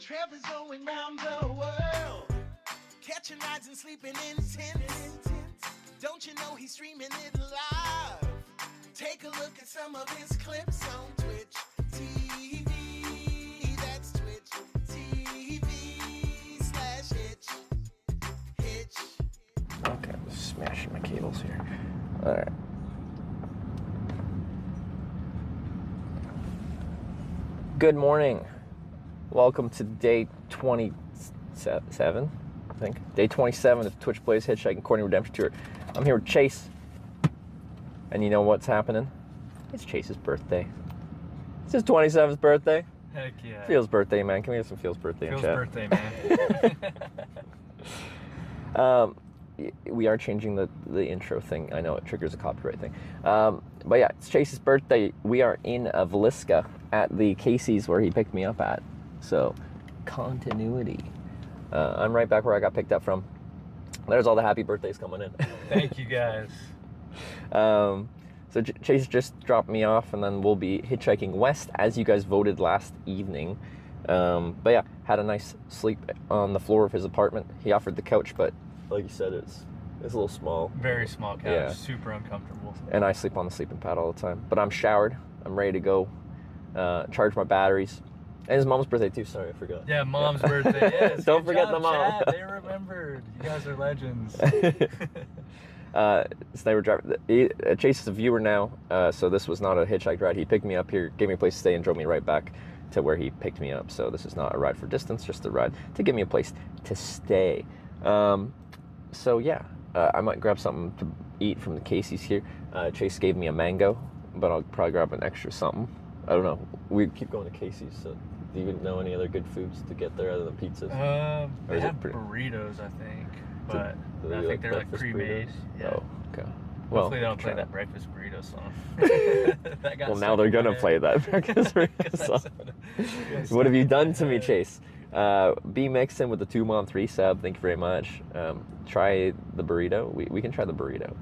travelers going round the world, catching rides and sleeping in tents. Don't you know he's streaming it live? Take a look at some of his clips on Twitch TV. That's Twitch TV/Hitch. Okay, I'm smashing my cables here. All right. Good morning. Welcome to day 27, I think. Day 27 of Twitch Plays Hitchhiking Corny Redemption Tour. I'm here with Chase. And you know what's happening? It's Chase's birthday. It's his 27th birthday. Heck yeah. Feels birthday, man. Can we have some Feels birthday in chat? Feels birthday, man. We are changing the intro thing. I know it triggers a copyright thing. But yeah, it's Chase's birthday. We are in Villisca at the Casey's where he picked me up at. So, continuity. I'm right back where I got picked up from. There's all the happy birthdays coming in. Thank you, guys. So Chase just dropped me off, and then we'll be hitchhiking west, as you guys voted last evening. But yeah, had a nice sleep on the floor of his apartment. He offered the couch, but like you said, it's a little small. Very small couch, yeah. Super uncomfortable. And I sleep on the sleeping pad all the time. But I'm showered. I'm ready to go charge my batteries. And his mom's birthday too. Sorry, I forgot. Yeah, mom's birthday. Yes. Don't forget the mom. Chad. They remembered. You guys are legends. Sniper driver. Chase is a viewer now, so this was not a hitchhike ride. He picked me up here, gave me a place to stay, and drove me right back to where he picked me up. So this is not a ride for distance, just a ride to give me a place to stay. So yeah, I might grab something to eat from the Casey's here. Chase gave me a mango, but I'll probably grab an extra something. I don't know. We keep going to Casey's, so do you know any other good foods to get there other than pizzas? They have burritos, I think, but I think they're like pre-made. Yeah. Oh, okay. Well, hopefully they don't play that breakfast burrito song. Well, now they're gonna play that breakfast burrito song. What have you done to me, Chase? B Mixon with the 2-on-3 sub. Thank you very much. Try the burrito. We can try the burrito.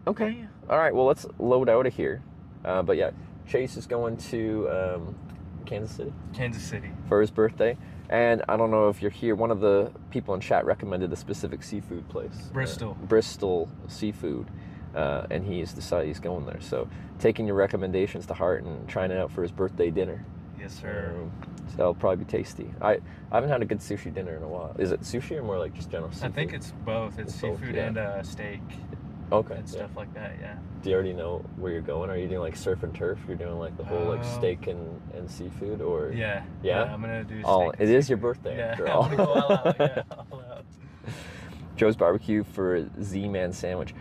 Okay. All right. Well, let's load out of here. But yeah, Chase is going to Kansas City for his birthday. And I don't know if you're here. One of the people in chat recommended a specific seafood place. Bristol Seafood. And he's decided he's going there. So taking your recommendations to heart and trying it out for his birthday dinner. Yes, sir. So that'll probably be tasty. I haven't had a good sushi dinner in a while. Is it sushi or more like just general seafood? I think it's both. It's seafood and steak. Okay. And stuff like that, yeah. Do you already know where you're going? Are you doing like surf and turf? You're doing like the whole like steak and seafood, or yeah, I'm gonna do. It is your birthday. Yeah, after all. I'm gonna go all out. Yeah, all out. Joe's Barbecue for a Z-Man sandwich.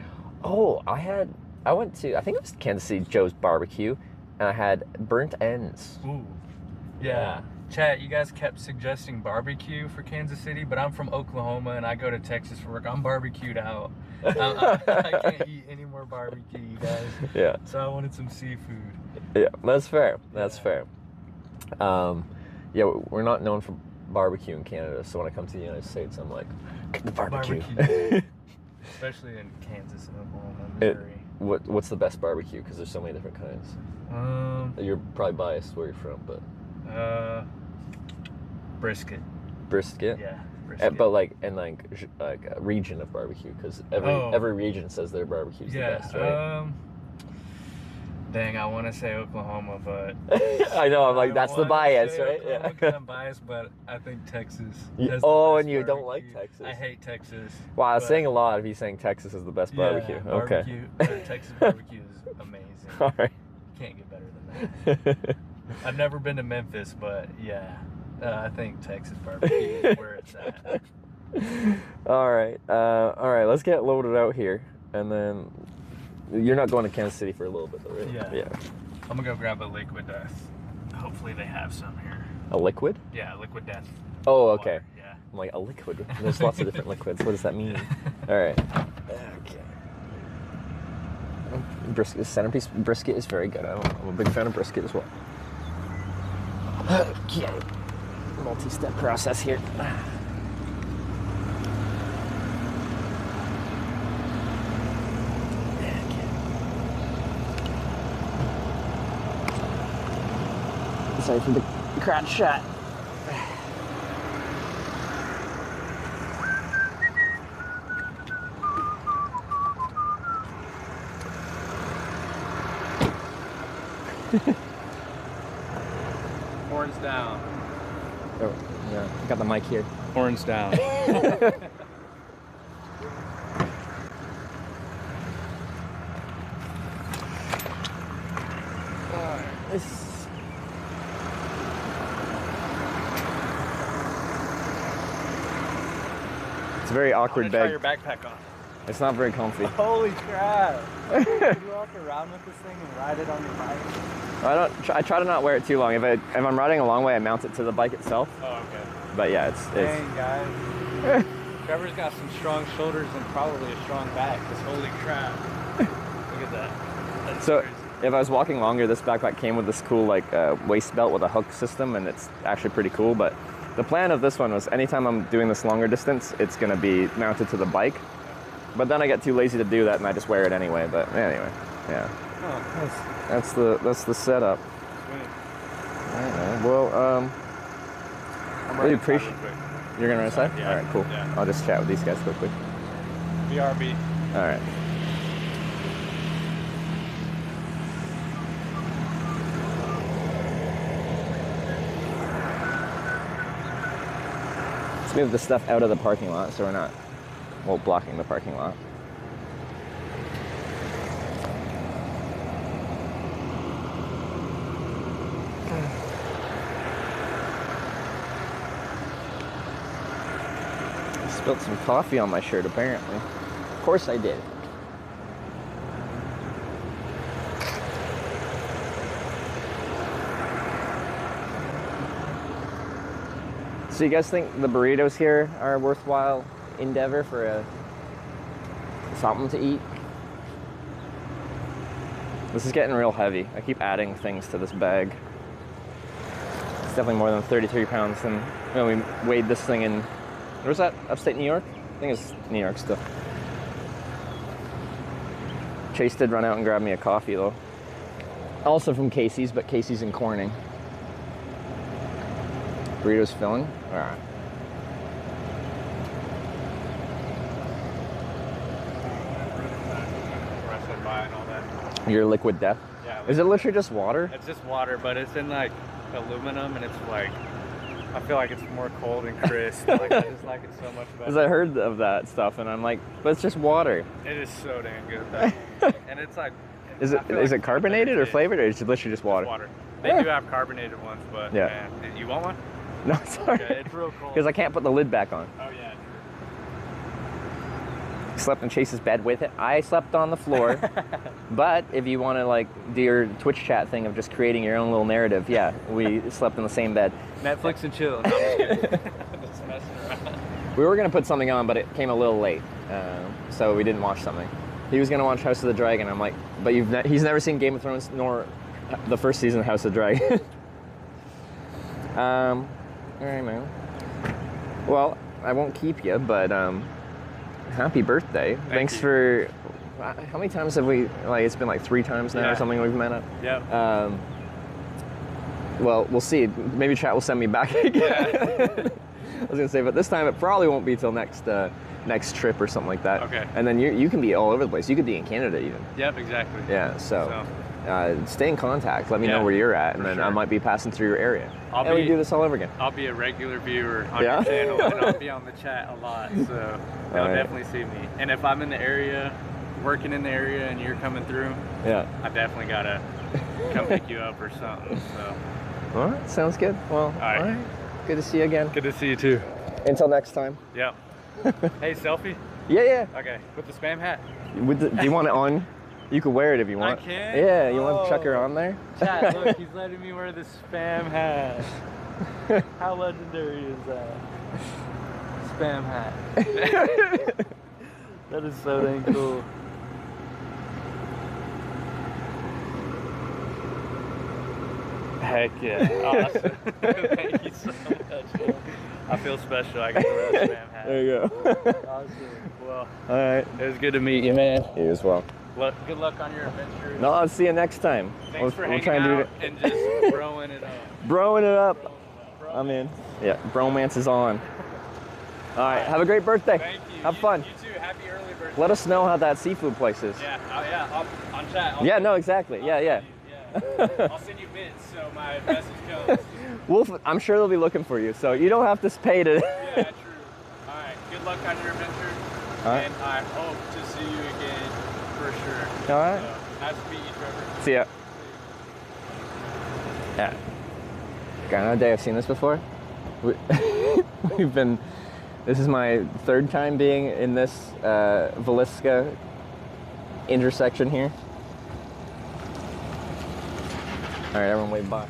Oh, I went to, I think it was Kansas City Joe's Barbecue, and I had burnt ends. Ooh, yeah. Chat, you guys kept suggesting barbecue for Kansas City, but I'm from Oklahoma and I go to Texas for work. I'm barbecued out. I can't eat any more barbecue, you guys. Yeah. So I wanted some seafood. Yeah, that's fair. That's fair. Yeah, we're not known for barbecue in Canada, so when I come to the United States, I'm like, get the barbecue. Especially in Kansas and Oklahoma, Missouri. What's the best barbecue? Because there's so many different kinds. You're probably biased where you're from, but... brisket. Brisket? Yeah, brisket. But like a region of barbecue, because every region says their barbecue's the best, right? Dang, I want to say Oklahoma, but I know, I'm like, that's the bias, right? Yeah, I'm biased, but I think Texas. And you barbecue. don't like Texas? I hate Texas. Wow, I was saying a lot if he's saying Texas is the best barbecue. Barbecue, Okay. Texas barbecue is amazing. All right. You can't get better than that. I've never been to Memphis, but yeah, I think Texas barbecue is where it's at. All right, let's get loaded out here, and then you're not going to Kansas City for a little bit, though, right? Yeah. I'm gonna go grab a Liquid Death. Hopefully they have some here. A liquid? Yeah, Liquid Death. Oh, okay. Water. Yeah. I'm like, a liquid? There's lots of different liquids. What does that mean? All right. Okay. Brisket, centerpiece brisket is very good. I'm a big fan of brisket as well. Okay. Multi-step process here. Sorry for the crotch shot. Horns down. Oh, yeah. I got the mic here. Horns down. It's a very awkward Try bag. your backpack on. It's not very comfy. Holy crap! Can you walk around with this thing and ride it on your bike? I try to not wear it too long. If I'm riding a long way, I mount it to the bike itself. Oh, okay. But yeah, it's Dang, guys. Trevor's got some strong shoulders and probably a strong back. Because holy crap! Look at that. That's so. crazy. If I was walking longer, this backpack came with this cool like waist belt with a hook system, and it's actually pretty cool. But the plan of this one was anytime I'm doing this longer distance, it's gonna be mounted to the bike. But then I get too lazy to do that, and I just wear it anyway. But anyway, yeah. Oh, nice. That's the setup. Sweet. All right, well, I'm really ready appreciate. You're gonna run aside? Yeah. All right, cool. Yeah. I'll just chat with these guys quickly. BRB. All right. Let's move the stuff out of the parking lot so we're not, well, blocking the parking lot. I spilled some coffee on my shirt, apparently. Of course I did. So you guys think the burritos here are a worthwhile endeavor for something to eat? This is getting real heavy. I keep adding things to this bag. It's definitely more than 33 pounds. And we weighed this thing in, where was that? Upstate New York? I think it's New York still. Chase did run out and grab me a coffee though. Also from Casey's, but Casey's in Corning. Burritos filling? All right. Your liquid death? Yeah. Is it literally just water? It's just water, but it's in like aluminum, and it's like, I feel like it's more cold and crisp. Like I just like it so much better. Because I heard of that stuff, and I'm like, but it's just water. It is so damn good though. And it's like, Is it carbonated or flavored, or is it literally just water? It's water. They do have carbonated ones, but Yeah. man, you want one? No, sorry. Okay, it's real cold. Because I can't put the lid back on. Oh yeah. Slept in Chase's bed with it. I slept on the floor. But if you want to like do your Twitch chat thing of just creating your own little narrative, yeah, we slept in the same bed. Netflix and chill. No, I'm just kidding. Just messing around. We were gonna put something on, but it came a little late, so we didn't watch something. He was gonna watch House of the Dragon. I'm like, but he's never seen Game of Thrones nor the first season of House of the Dragon. All right, man. Well, I won't keep you, but happy birthday! Thanks you. for. How many times have we? Like, it's been like 3 times now or something we've met up. Yep. Well, we'll see. Maybe chat will send me back again. Yeah. I was gonna say, but this time it probably won't be till next trip or something like that. Okay. And then you can be all over the place. You could be in Canada even. Yep, exactly. Yeah. So stay in contact. Let me know where you're at, and then I sure. might be passing through your area. And we do this all over again. I'll be a regular viewer on your channel, and I'll be on the chat a lot, so they'll definitely see me. And if I'm in the area, working in the area, and you're coming through, I definitely gotta come pick you up or something. So. All right. Sounds good. Well, all right. Good to see you again. Good to see you too. Until next time. Yep. Hey, selfie? Yeah. Okay, with the spam hat. Do you want it on? You can wear it if you want. I can? Yeah, you want to chuck her on there? Chat, look, he's letting me wear the spam hat. How legendary is that? Spam hat. That is so dang cool. Heck yeah. Awesome. Thank you so much. I feel special. I got to wear the spam hat. There you go. Awesome. Well, all right. It was good to meet you, man. You as well. Good luck on your adventures. No, I'll see you next time. Thanks for hanging out and just broing it up. Broing it up. I'm in. Yeah, bromance is on. All right, have a great birthday. Thank you. Have fun. You too. Happy early birthday. Let us know how that seafood place is. Yeah, on chat. Yeah, no, exactly. Yeah. I'll send you bits so my message comes. I'm sure they'll be looking for you, so you don't have to pay to. Yeah, true. All right. Good luck on your adventure. All right. And I hope to see you again for sure. All right. So, nice to meet you, Trevor. See ya. Yeah. Granada Day, I've seen this before. We've been. This is my third time being in this Villisca intersection here. All right, everyone wave bye.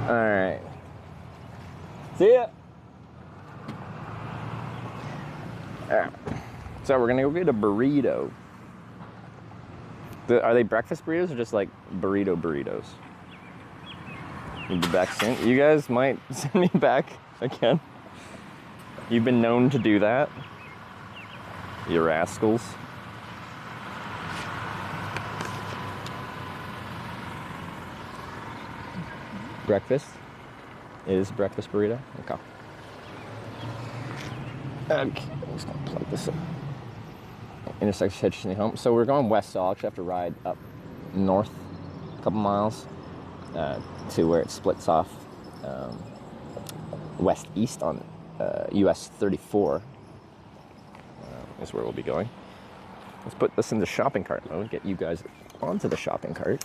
All right. See ya. All right. So we're gonna go get a burrito. Are they breakfast burritos or just like burritos? You'll be back soon. You guys might send me back again. You've been known to do that. You rascals. Breakfast? It is breakfast burrito? Okay. Okay, I'm just gonna plug this in. Intersection Hitchhiking home. So we're going west, so I'll actually have to ride up north a couple miles to where it splits off west-east on US 34 is where we'll be going. Let's put this into shopping cart mode, get you guys onto the shopping cart.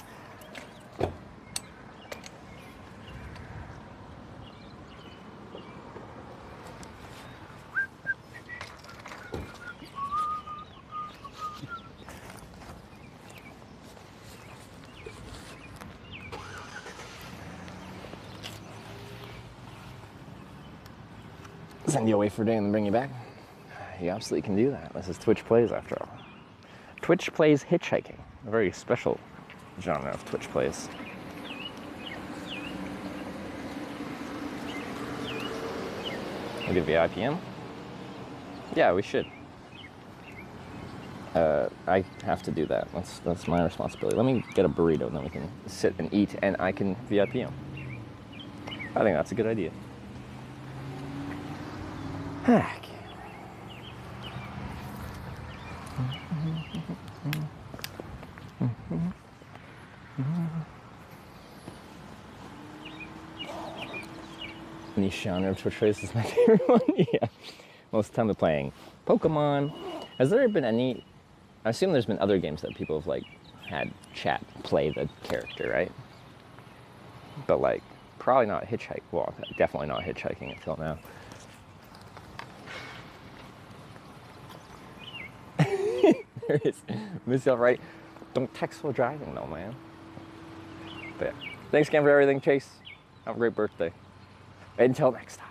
Send you away for a day and then bring you back. You absolutely can do that. This is Twitch Plays after all. Twitch Plays Hitchhiking, a very special genre of Twitch Plays. We'll give IPM. Yeah, we should. I have to do that. That's my responsibility. Let me get a burrito and then we can sit and eat and I can VIPM. I think that's a good idea. Heck. Niche genre of Twitch Plays is my favorite one. Yeah. Most of the time they're playing Pokemon. Has there been any? I assume there's been other games that people have like had chat play the character, right? But like probably not Hitchhike. Well, definitely not Hitchhiking until now. There it is. Miss yourself right. Don't text while driving though, man. But yeah. Thanks again for everything, Chase. Have a great birthday. Until next time.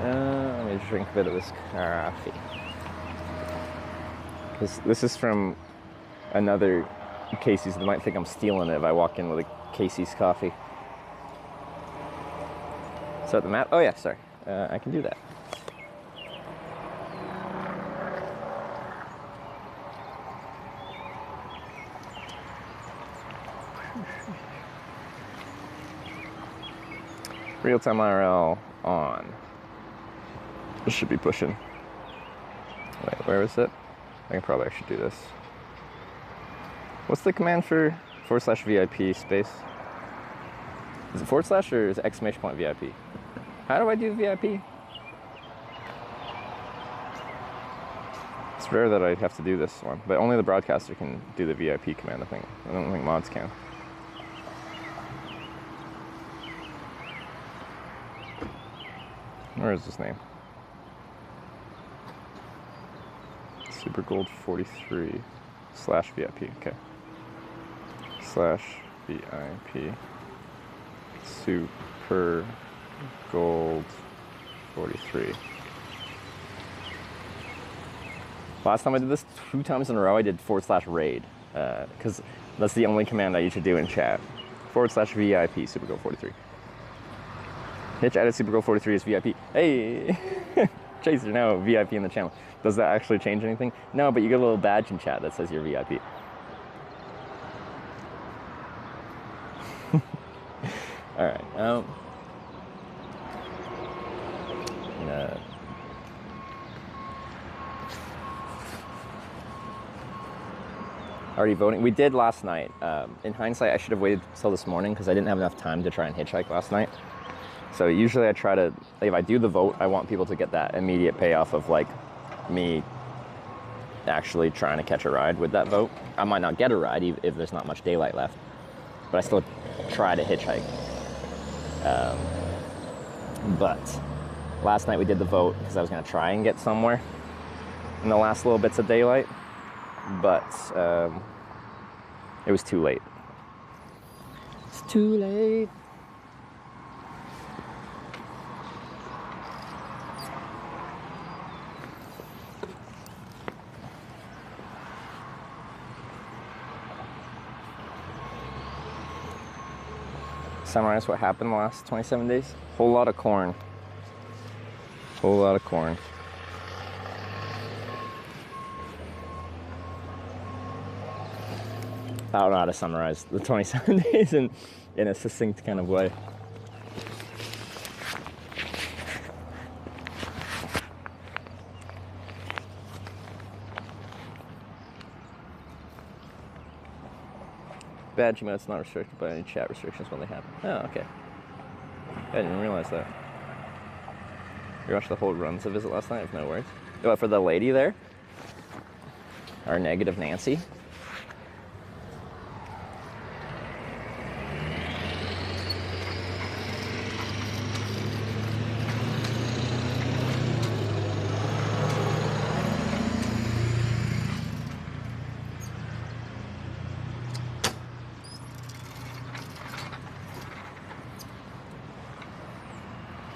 Let me drink a bit of this coffee. This is from another Casey's. They might think I'm stealing it if I walk in with a Casey's coffee. Is that the map? Oh yeah, sorry. I can do that. Real-time IRL on. This should be pushing. Wait, where is it? I can probably actually do this. What's the command for /VIP space? Is it / or is it ! VIP? How do I do VIP? It's rare that I have to do this one, but only the broadcaster can do the VIP command, I think. I don't think mods can. Where is his name? Super Gold 43 /VIP, okay. /VIP Super Gold 43. Last time I did this 2 times in a row, I did /raid, because that's the only command I usually do in chat. /VIP Super Gold 43. Hitch added Super Gold 43 as VIP. Hey! Chase, you're now a VIP in the channel. Does that actually change anything? No, but you get a little badge in chat that says you're VIP. All right. Already voting? We did last night. In hindsight, I should have waited till this morning because I didn't have enough time to try and hitchhike last night. So usually I try to, if I do the vote, I want people to get that immediate payoff of like me actually trying to catch a ride with that vote. I might not get a ride if there's not much daylight left, but I still try to hitchhike. But last night we did the vote because I was going to try and get somewhere in the last little bits of daylight, but it was too late. It's too late. Summarize what happened the last 27 days. Whole lot of corn. Whole lot of corn. I don't know how to summarize the 27 days in a succinct kind of way. Badge emotes not restricted by any chat restrictions when they happen. Oh, okay. I didn't realize that. You watched the whole runs of Visit last night? I have no worries. Oh, for the lady there? Our negative Nancy?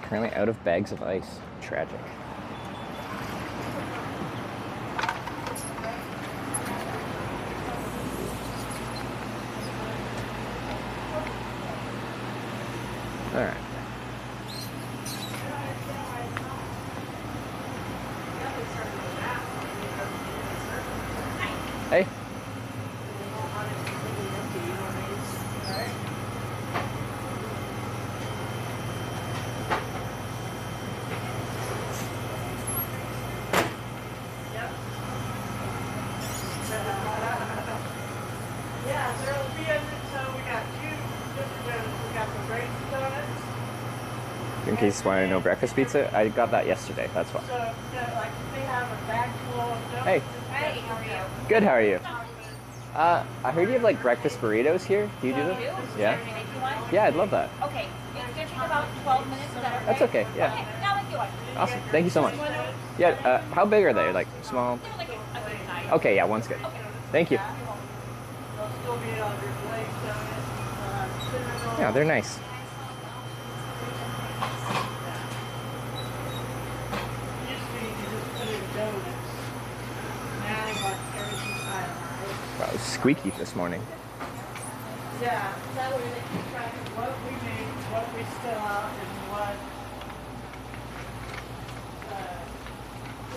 Currently out of bags of ice. Tragic. All right. Hey. In case you want to know breakfast pizza, I got that yesterday. That's why. Hey. Hey, how are you? Good. How are you? I heard you have like breakfast burritos here. Do you do them? Yeah. Yeah, I'd love that. Okay, it's gonna take about 12 minutes. Is that okay? That's okay. Yeah. Okay, now let's do it. Awesome. Thank you so much. Yeah. How big are they? Like small? They're like a good size. Okay. Yeah. One's good. Thank you. Yeah, they're nice. Wow, it was squeaky this morning. Yeah, that way they keep track of what we make, what we still out, and what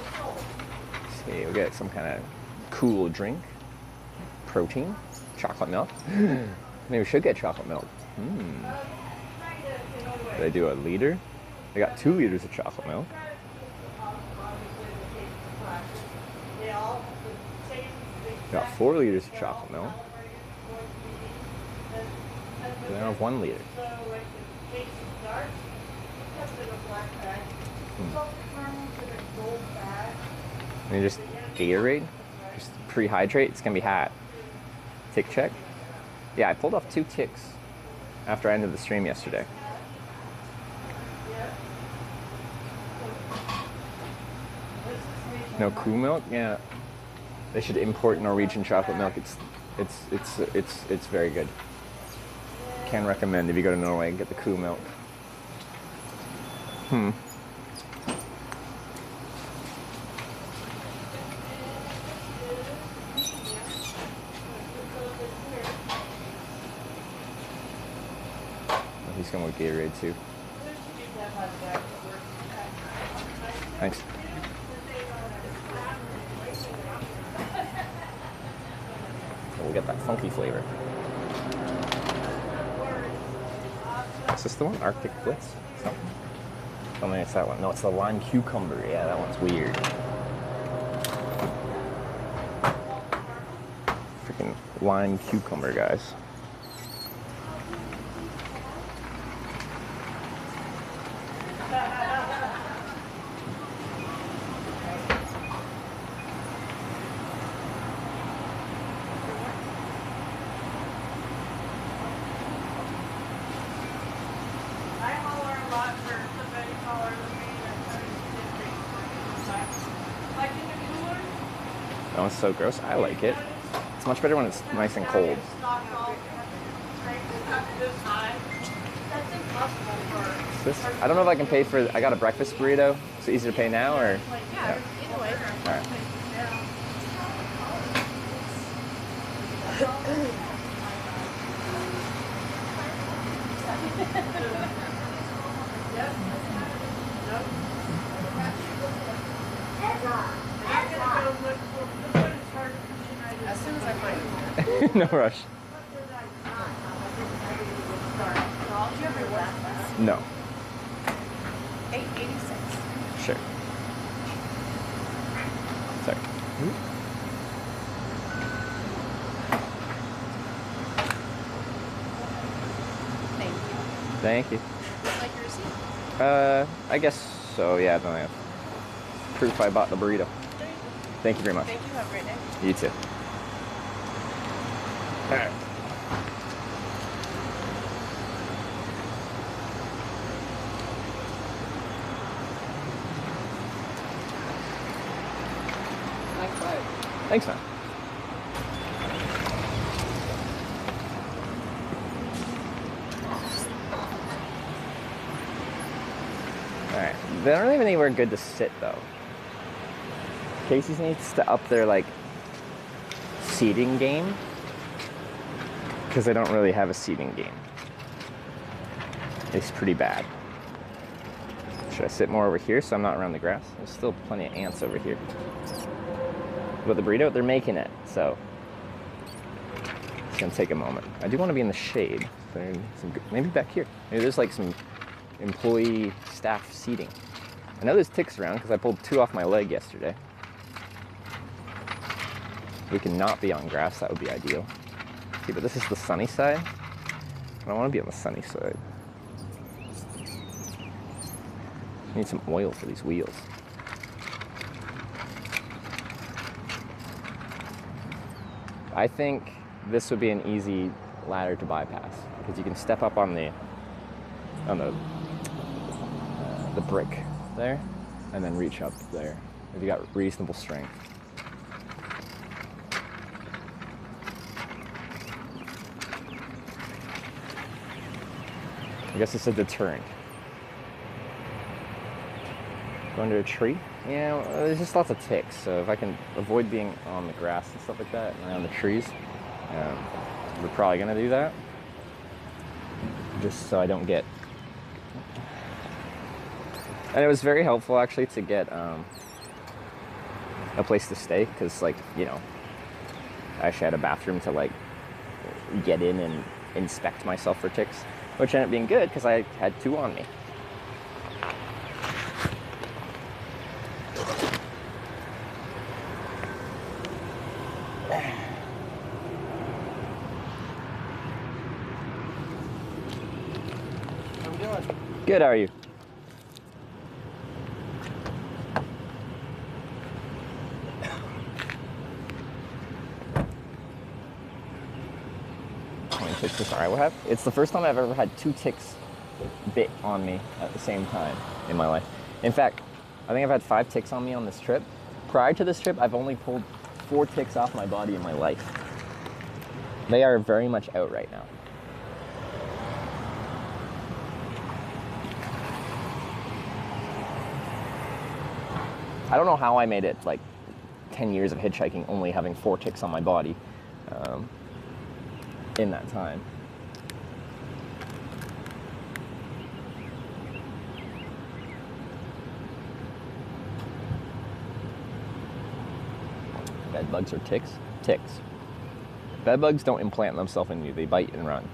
is sold. See, we'll get some kind of cool drink. Protein. Chocolate milk. Maybe we should get chocolate milk. They do a liter. They got 2 liters of chocolate milk. Got 4 liters of chocolate milk. They don't have 1 liter. And you just Gatorade, just pre-hydrate. It's gonna be hot. Tick check. Yeah, I pulled off 2 ticks after I ended the stream yesterday. No cool milk? Yeah. They should import Norwegian chocolate milk. It's very good. Can recommend if you go to Norway and get the cool milk. He's going with Gatorade too. Thanks. We'll get that funky flavor. Is this the one? Arctic Blitz? No. Oh, maybe it's that one. No, it's the lime cucumber. Yeah, that one's weird. Freaking lime cucumber, guys. That one's so gross. I like it. It's much better when it's nice and cold. I don't know if I can pay for. I got a breakfast burrito. Is it easier to pay now or? Yeah, either way. All right. As soon as I find it. No rush. Do you have your work? No. 886. Sure. Sorry. Thank you. Thank you. Like your receipt? I guess so. Yeah. Then I have proof I bought the burrito. Thank you very much. Thank you. Have a great day. You too. All right. Thanks, man. Alright. They don't have anywhere good to sit, though. Casey's needs to up their, like, seating game. Because they don't really have a seating game. It's pretty bad. Should I sit more over here so I'm not around the grass? There's still plenty of ants over here. But the burrito, they're making it, so it's gonna take a moment. I do want to be in the shade. Maybe back here. Maybe there's like some employee staff seating. I know there's ticks around because I pulled 2 off my leg yesterday. We can not be on grass, that would be ideal. Okay, but this is the sunny side. I don't want to be on the sunny side. I need some oil for these wheels. I think this would be an easy ladder to bypass because you can step up on the brick there and then reach up there if you got reasonable strength. I guess it's a deterrent. Go under a tree? Yeah, well, there's just lots of ticks, so if I can avoid being on the grass and stuff like that and on the trees, we're probably gonna do that. Just so I don't get... And it was very helpful actually to get a place to stay, because like, you know, I actually had a bathroom to like get in and inspect myself for ticks, which ended up being good because I had 2 on me. Good, how are you? How many ticks this I have? It's the first time I've ever had 2 ticks bit on me at the same time in my life. In fact, I think I've had 5 ticks on me on this trip. Prior to this trip, I've only pulled 4 ticks off my body in my life. They are very much out right now. I don't know how I made it like 10 years of hitchhiking only having 4 ticks on my body in that time. Bed bugs or ticks? Ticks. Bed bugs don't implant themselves in you. They bite and run.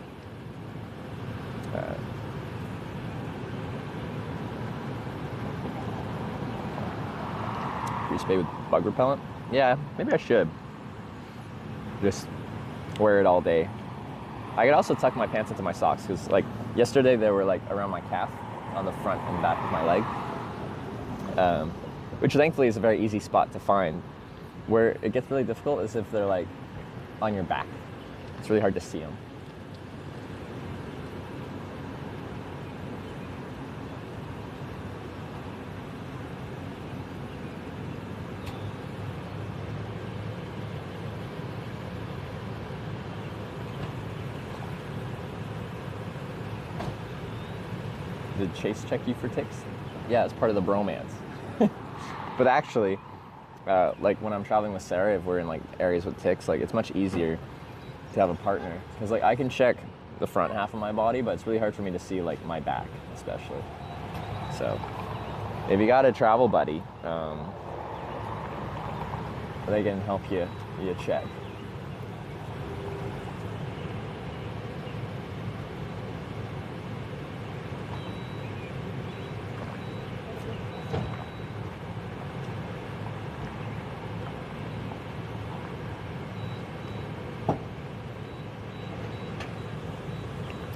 Spray with bug repellent? Yeah, maybe I should. Just wear it all day. I could also tuck my pants into my socks because, like, yesterday they were like around my calf on the front and back of my leg, which thankfully is a very easy spot to find. Where it gets really difficult is if they're like on your back. It's really hard to see them. Did Chase check you for ticks? Yeah, it's part of the bromance. But actually, like when I'm traveling with Sarah, if we're in like areas with ticks, like it's much easier to have a partner. Because like I can check the front half of my body, but it's really hard for me to see like my back, especially. So if you got a travel buddy, they can help you check.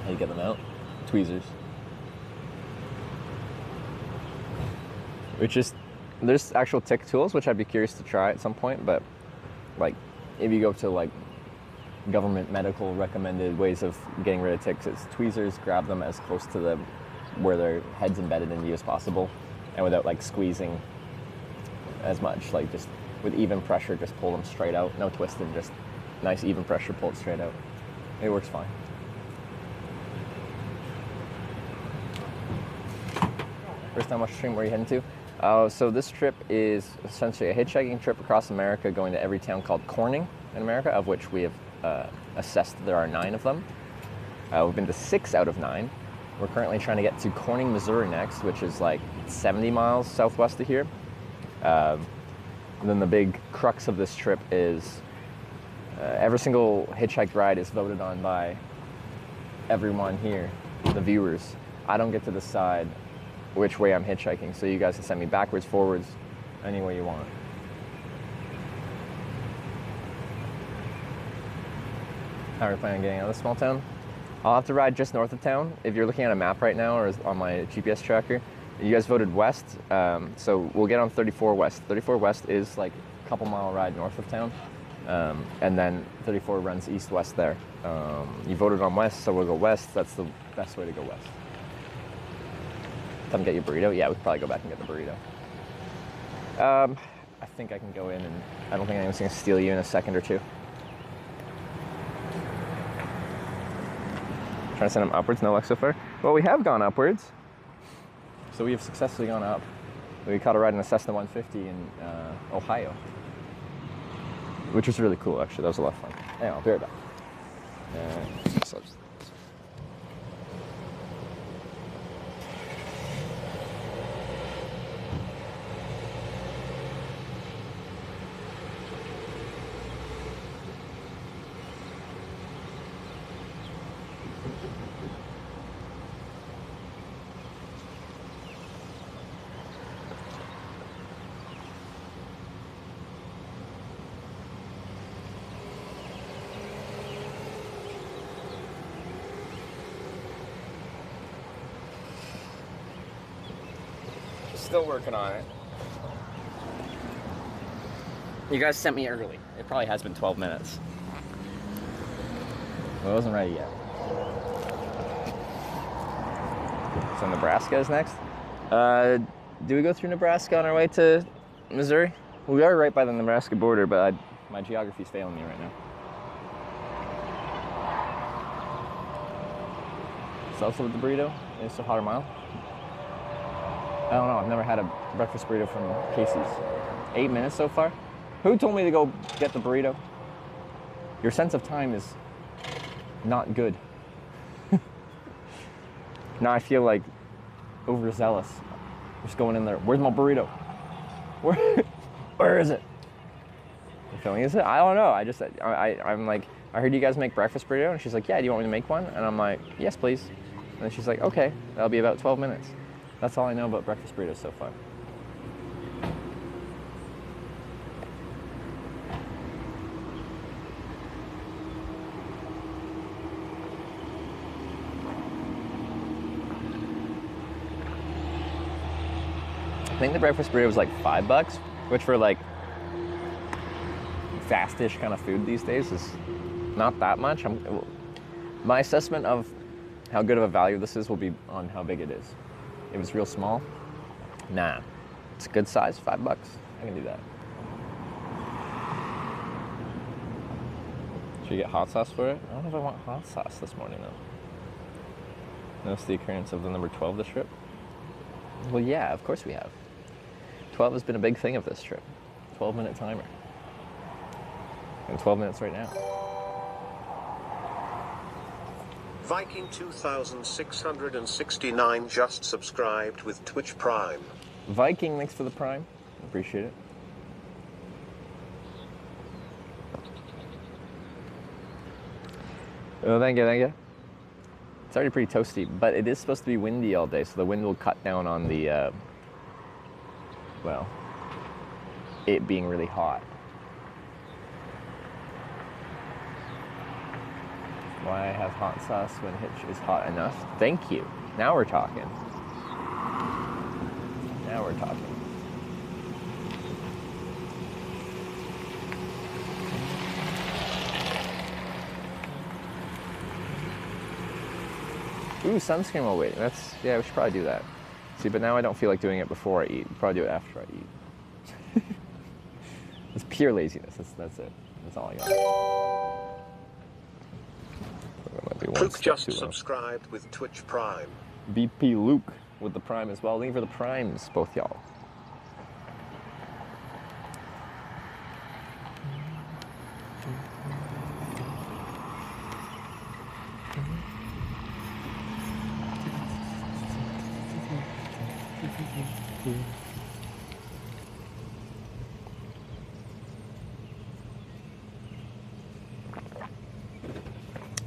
How you get them out? Tweezers. There's actual tick tools, which I'd be curious to try at some point, but like if you go to like government medical recommended ways of getting rid of ticks, it's tweezers, grab them as close to where their head's embedded in you as possible, and without like squeezing as much, like just with even pressure, just pull them straight out. No twisting, just nice even pressure, pull it straight out. It works fine. First time watching stream, where are you heading to? So this trip is essentially a hitchhiking trip across America, going to every town called Corning in America, of which we have assessed there are 9 of them. We've been to 6 out of 9. We're currently trying to get to Corning, Missouri next, which is like 70 miles southwest of here. And then the big crux of this trip is every single hitchhiked ride is voted on by everyone here, the viewers. I don't get to decide which way I'm hitchhiking, so you guys can send me backwards, forwards, any way you want. How are we planning on getting out of this small town? I'll have to ride just north of town. If you're looking at a map right now or on my GPS tracker, you guys voted west, so we'll get on 34 West. 34 West is like a couple mile ride north of town, and then 34 runs east-west there. You voted on west, so we'll go west. That's the best way to go west. Come get your burrito? Yeah, we could probably go back and get the burrito. I think I can go in, and I don't think anyone's going to steal you in a second or two. Trying to send them upwards, no luck so far. Well, we have gone upwards. So we have successfully gone up. We caught a ride in a Cessna 150 in Ohio, which was really cool, actually. That was a lot of fun. Anyway, I'll be right back. Still working on it. You guys sent me early. It probably has been 12 minutes. Well, I wasn't ready yet. So Nebraska is next. Do we go through Nebraska on our way to Missouri? We are right by the Nebraska border, but my geography's failing me right now. Salsa with the burrito? It's a hotter mile? I don't know, I've never had a breakfast burrito from Casey's. 8 minutes so far? Who told me to go get the burrito? Your sense of time is not good. Now I feel like overzealous. Just going in there, where's my burrito? Where is it? filling. Is it? I don't know. I'm like, I heard you guys make breakfast burrito, and she's like, yeah, do you want me to make one? And I'm like, yes, please. And then she's like, okay, that'll be about 12 minutes. That's all I know about breakfast burritos so far. I think the breakfast burrito was like $5, which for like fastish kind of food these days is not that much. My assessment of how good of a value this is will be on how big it is. If it's real small, nah. It's a good size, $5. I can do that. Should you get hot sauce for it? I don't know if I want hot sauce this morning though. Notice the occurrence of the number 12 this trip? Well, yeah, of course we have. 12 has been a big thing of this trip. 12-minute timer. And 12 minutes right now. Viking 2669 just subscribed with Twitch Prime. Viking, thanks for the Prime. Appreciate it. Oh, thank you, thank you. It's already pretty toasty, but it is supposed to be windy all day, so the wind will cut down on the, well, it being really hot. Why have hot sauce when Hitch is hot enough? Thank you. Now we're talking. Now we're talking. Ooh, sunscreen while waiting. Yeah, we should probably do that. See, but now I don't feel like doing it before I eat. We'll probably do it after I eat. It's pure laziness. That's it. That's all I got. Luke just subscribed with Twitch Prime. BP Luke with the Prime as well. Thank you for the Primes, both y'all.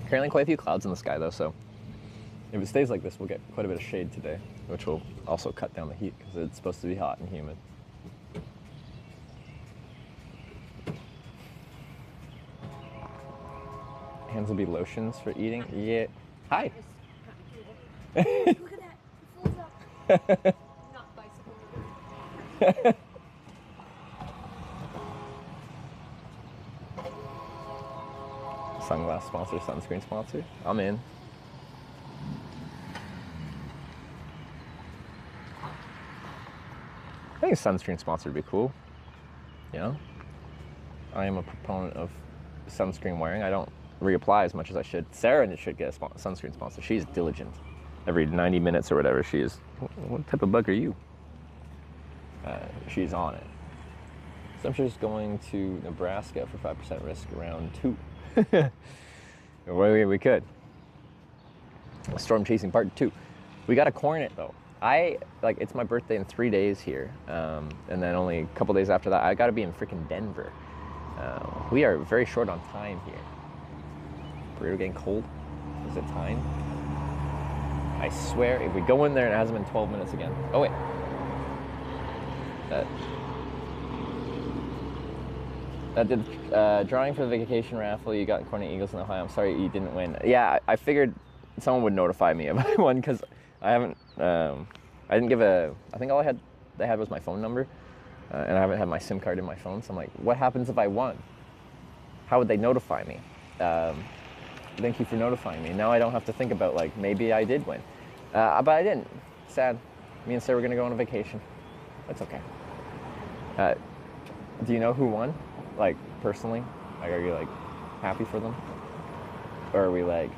Currently quite a few clouds in the sky though, so if it stays like this, we'll get quite a bit of shade today, which will also cut down the heat because it's supposed to be hot and humid. Hands will be lotions for eating. Yeah. Hi. Look at that. It folds up. Not bicycle. Sunglass sponsor, sunscreen sponsor. I'm in. I think a sunscreen sponsor would be cool. You know? I am a proponent of sunscreen wearing. I don't reapply as much as I should. Sarah should get a sunscreen sponsor. She's diligent. Every 90 minutes or whatever, she is. What type of bug are you? She's on it. So I'm just going to Nebraska for 5% risk round 2. We could. Storm chasing part 2. We got to corn it though. It's my birthday in 3 days here, and then only a couple days after that, I got to be in freaking Denver. We are very short on time here. Burrito getting cold. Is it time? I swear, if we go in there and it hasn't been 12 minutes again. Oh wait. That did drawing for the vacation raffle. You got Corny Eagles in Ohio. I'm sorry you didn't win. Yeah, I figured someone would notify me if I won because I haven't. I didn't give a. I think all they had was my phone number, and I haven't had my SIM card in my phone. So I'm like, what happens if I won? How would they notify me? Thank you for notifying me. Now I don't have to think about like maybe I did win, but I didn't. Sad. Me and Sarah were gonna go on a vacation. That's okay. Do you know who won? Like, personally? Like, are you, like, happy for them? Or are we, like,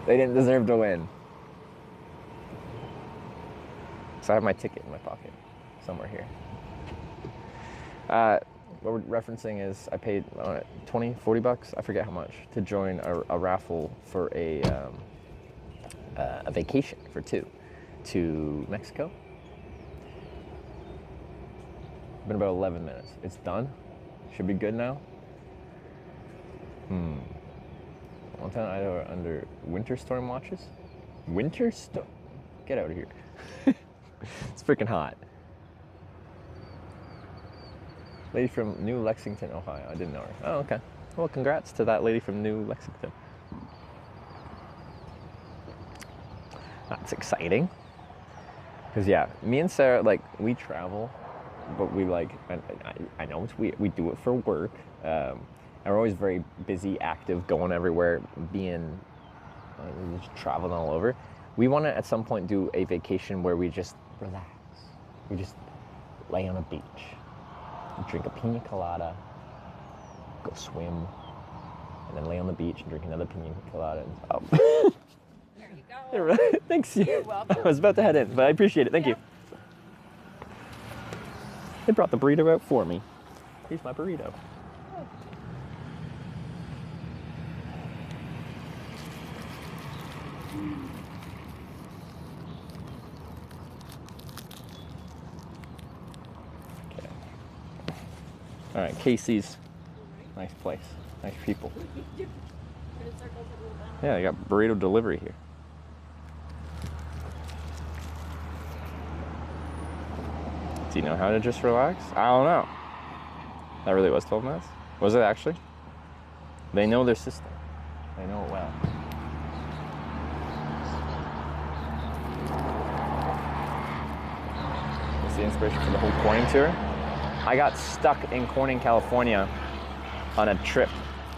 they didn't deserve to win? So I have my ticket in my pocket, somewhere here. What we're referencing is I paid $20, $40, I forget how much, to join a raffle for a vacation for 2 to Mexico. Been about 11 minutes. It's done. Should be good now. Montana, Idaho are under winter storm watches. Winter storm? Get out of here. It's freaking hot. Lady from New Lexington, Ohio. I didn't know her. Oh, okay. Well, congrats to that lady from New Lexington. That's exciting. Because, yeah, me and Sarah, like, we travel, but we, like, I know we do it for work. And we're always very busy, active, going everywhere, being, just traveling all over. We want to, at some point, do a vacation where we just relax. We just lay on a beach, drink a pina colada, go swim, and then lay on the beach and drink another pina colada. And, There you go. Thanks. You're welcome. I was about to head in, but I appreciate it. Thank you. They brought the burrito out for me. Here's my burrito. Okay. All right, Casey's. Nice place. Nice people. Yeah, I got burrito delivery here. Do you know how to just relax? I don't know. That really was 12 minutes? Was it actually? They know their system. They know it well. What's the inspiration for the whole Corning tour? I got stuck in Corning, California on a trip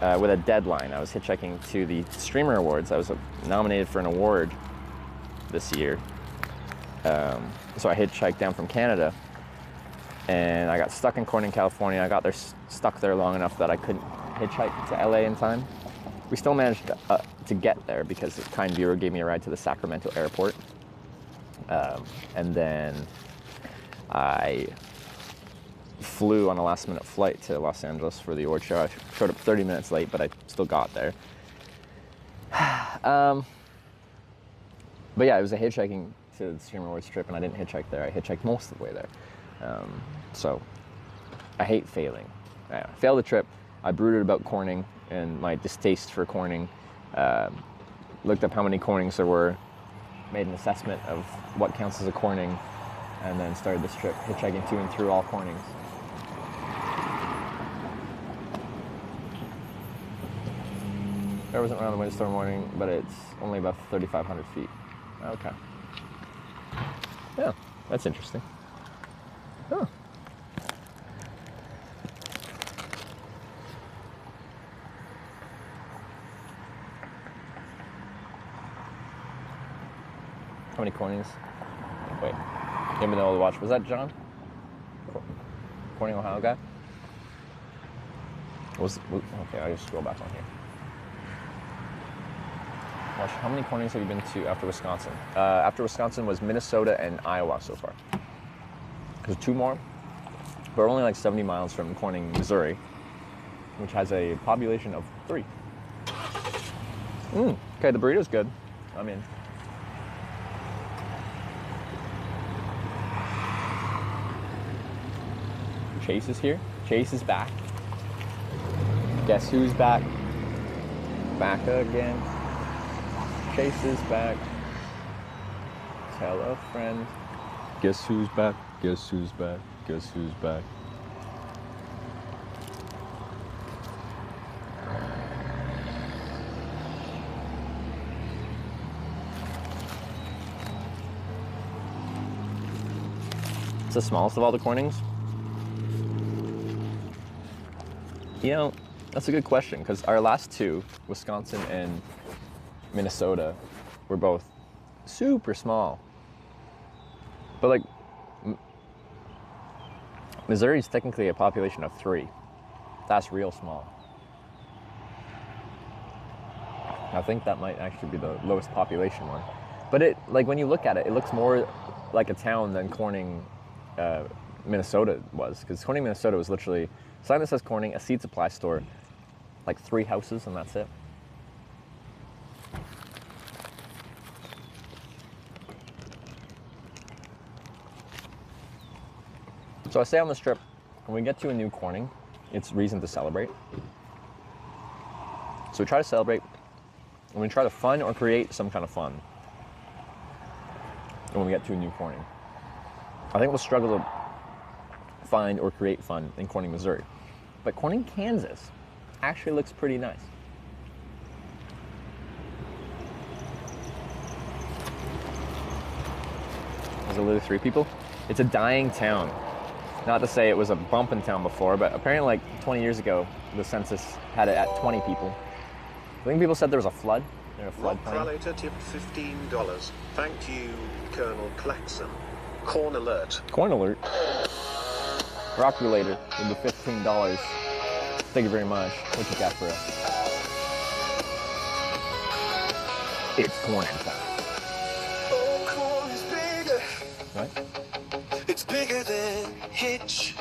with a deadline. I was hitchhiking to the Streamer Awards. I was nominated for an award this year. So I hitchhiked down from Canada. And I got stuck in Corning, California. I got there stuck there long enough that I couldn't hitchhike to LA in time. We still managed to get there because a kind viewer gave me a ride to the Sacramento airport. And then I flew on a last-minute flight to Los Angeles for the award show. I showed up 30 minutes late, but I still got there. But yeah, it was a hitchhiking to the Streamer Awards trip, and I didn't hitchhike there. I hitchhiked most of the way there. So I hate failing. I failed the trip. I brooded about Corning and my distaste for Corning. Looked up how many Cornings there were, made an assessment of what counts as a Corning, and then started this trip hitchhiking to and through all Cornings. There wasn't around the windstorm warning, but it's only about 3,500 feet. Okay. Yeah, that's interesting. Huh. How many Cornings? Wait, in the middle of the watch. Was that John? Corning, Ohio guy? Okay, I'll just scroll back on here. Watch, how many Cornings have you been to after Wisconsin? After Wisconsin was Minnesota and Iowa so far. There's 2 more. We're only like 70 miles from Corning, Missouri, which has a population of 3. Okay, the burrito's good. I'm in. Chase is here. Chase is back. Guess who's back? Back again. Chase is back. Tell a friend. Guess who's back? Guess who's back? Guess who's back? It's the smallest of all the Cornings. You know, that's a good question, because our last 2, Wisconsin and Minnesota, were both super small. But like, Missouri's technically a population of 3. That's real small. I think that might actually be the lowest population one. But it, like, when you look at it, it looks more like a town than Corning, Minnesota was. Because Corning, Minnesota was literally, sign that says Corning, a seed supply store, like 3 houses, and that's it. So I say on this trip, when we get to a new Corning, it's reason to celebrate. So we try to celebrate, and we try to fun or create some kind of fun when we get to New Corning. I think we'll struggle to find or create fun in Corning, Missouri. But Corning, Kansas actually looks pretty nice. There's literally 3 people. It's a dying town. Not to say it was a bumping town before, but apparently like 20 years ago, the census had it at 20 people. I think people said there was a flood. Rob Pralator tipped $15. Thank you, Colonel Claxon. Corn alert. Corn alert. Rock Relator with the $15. Thank you very much. What you got for us? It's corn time. Oh, corn is bigger. Right? It's bigger than Hitch.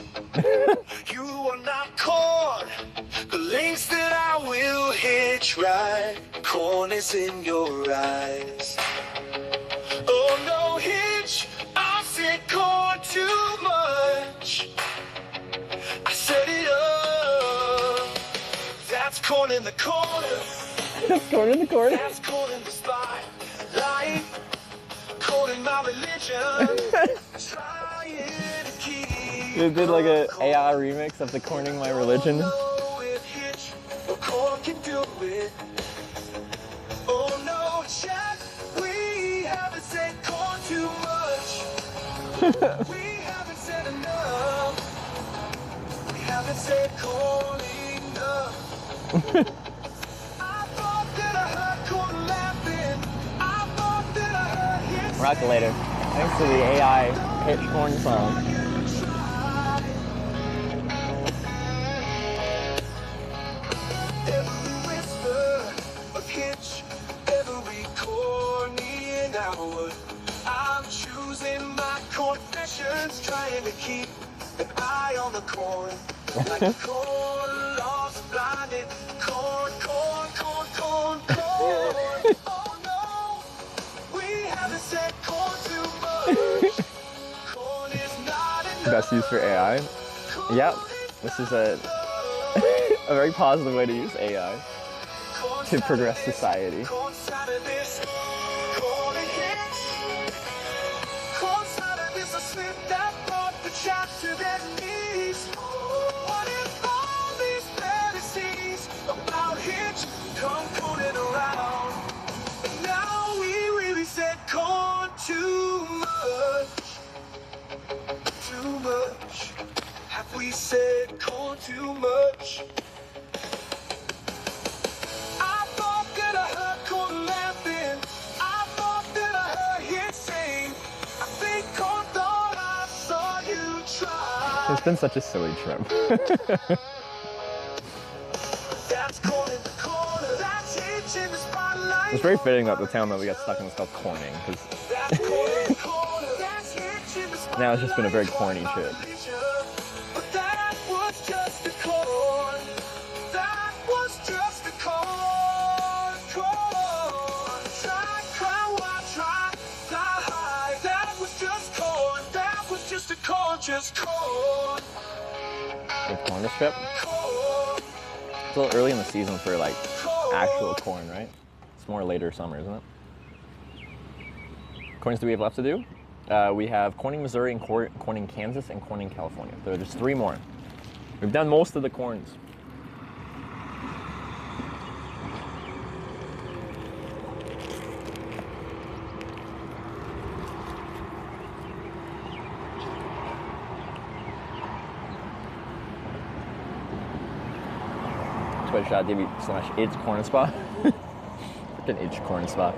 You are not corn. The links that I will hitch right. Corn is in your eyes. Oh no, Hitch. I said corn too much. I set it up. That's corn in the corner. That's corn in the corner. That's corn in the spotlight. Corn in my religion. Trying to keep. You did like a AI remix of the Corning My Religion. Oh, if Hitch or corn can do it. Oh no, Jack, we haven't said corn too much. We haven't said enough. We haven't said corn enough. I thought that I heard corn laughing. I thought that I heard Hitch. Rock Later. Thanks to the AI hit corn song. Every whisper of Hitch, every corny hour. I'm choosing my confessions, trying to keep an eye on the corn. Like a corn lost, blinded. Corn, corn, corn, corn, corn. Oh no, we haven't said corn too much. Corn is not enough. Best use for AI. Yep. This is a very positive way to use AI to progress society. Corn side of this, corn and Hitch. Corn side of this, I slipped that brought the chaps to their knees. What if all these fantasies about Hitch come corning around? And now we really said corn too much. Too much. Have we said corn too much? I thought that I heard corn laughing. I thought that I heard Hitch sing. I think corn thought I saw you try. It's been such a silly trip. That's corn in the corner. That's Hitch in the spotlight. It's very fitting that the town that we got stuck in is called Corning, because That's corn in the corner. That's Hitch in the spotlight. now it's just been a very corny trip. But that was just the corn. That was just the corn. Corn. Try, try, fly high. That was just corn. That was just a corn. Just corn. The corn strip. Corn. It's a little early in the season for like actual corn, right? It's more later summer, isn't it? Corns do we have left to do? We have Corning, Missouri, and Corning, Kansas, and Corning, California. There are just 3 more. We've done most of the corns. Twitch.tv/It's Corn Spa. Freaking It's Corn Spa.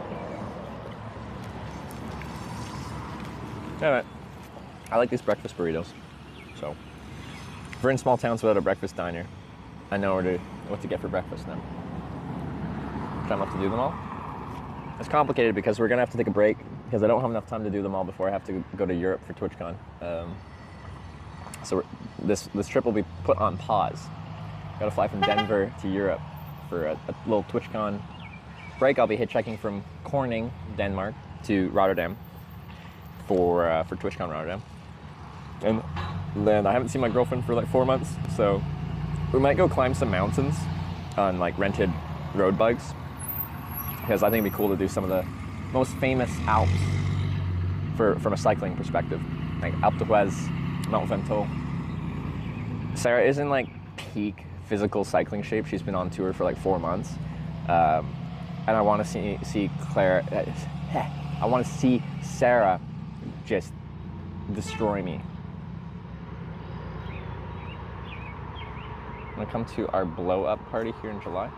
Alright. I like these breakfast burritos. So, if we're in small towns without a breakfast diner, I know what to get for breakfast now. Time left to do them all. It's complicated because we're gonna have to take a break because I don't have enough time to do them all before I have to go to Europe for TwitchCon. So this trip will be put on pause. Gotta fly from Denver to Europe for a little TwitchCon break. I'll be hitchhiking from Corning, Denmark, to Rotterdam for TwitchCon Rotterdam. And then I haven't seen my girlfriend for like 4 months, so We might go climb some mountains on like rented road bikes, because I think it'd be cool to do some of the most famous Alps from a cycling perspective, like Alpe d'Huez, Mount Ventoux. Sarah is in like peak physical cycling shape. She's been on tour for like 4 months, and I want to see Claire. I want to see Sarah just destroy me. I'm gonna come to our blow up party here in July.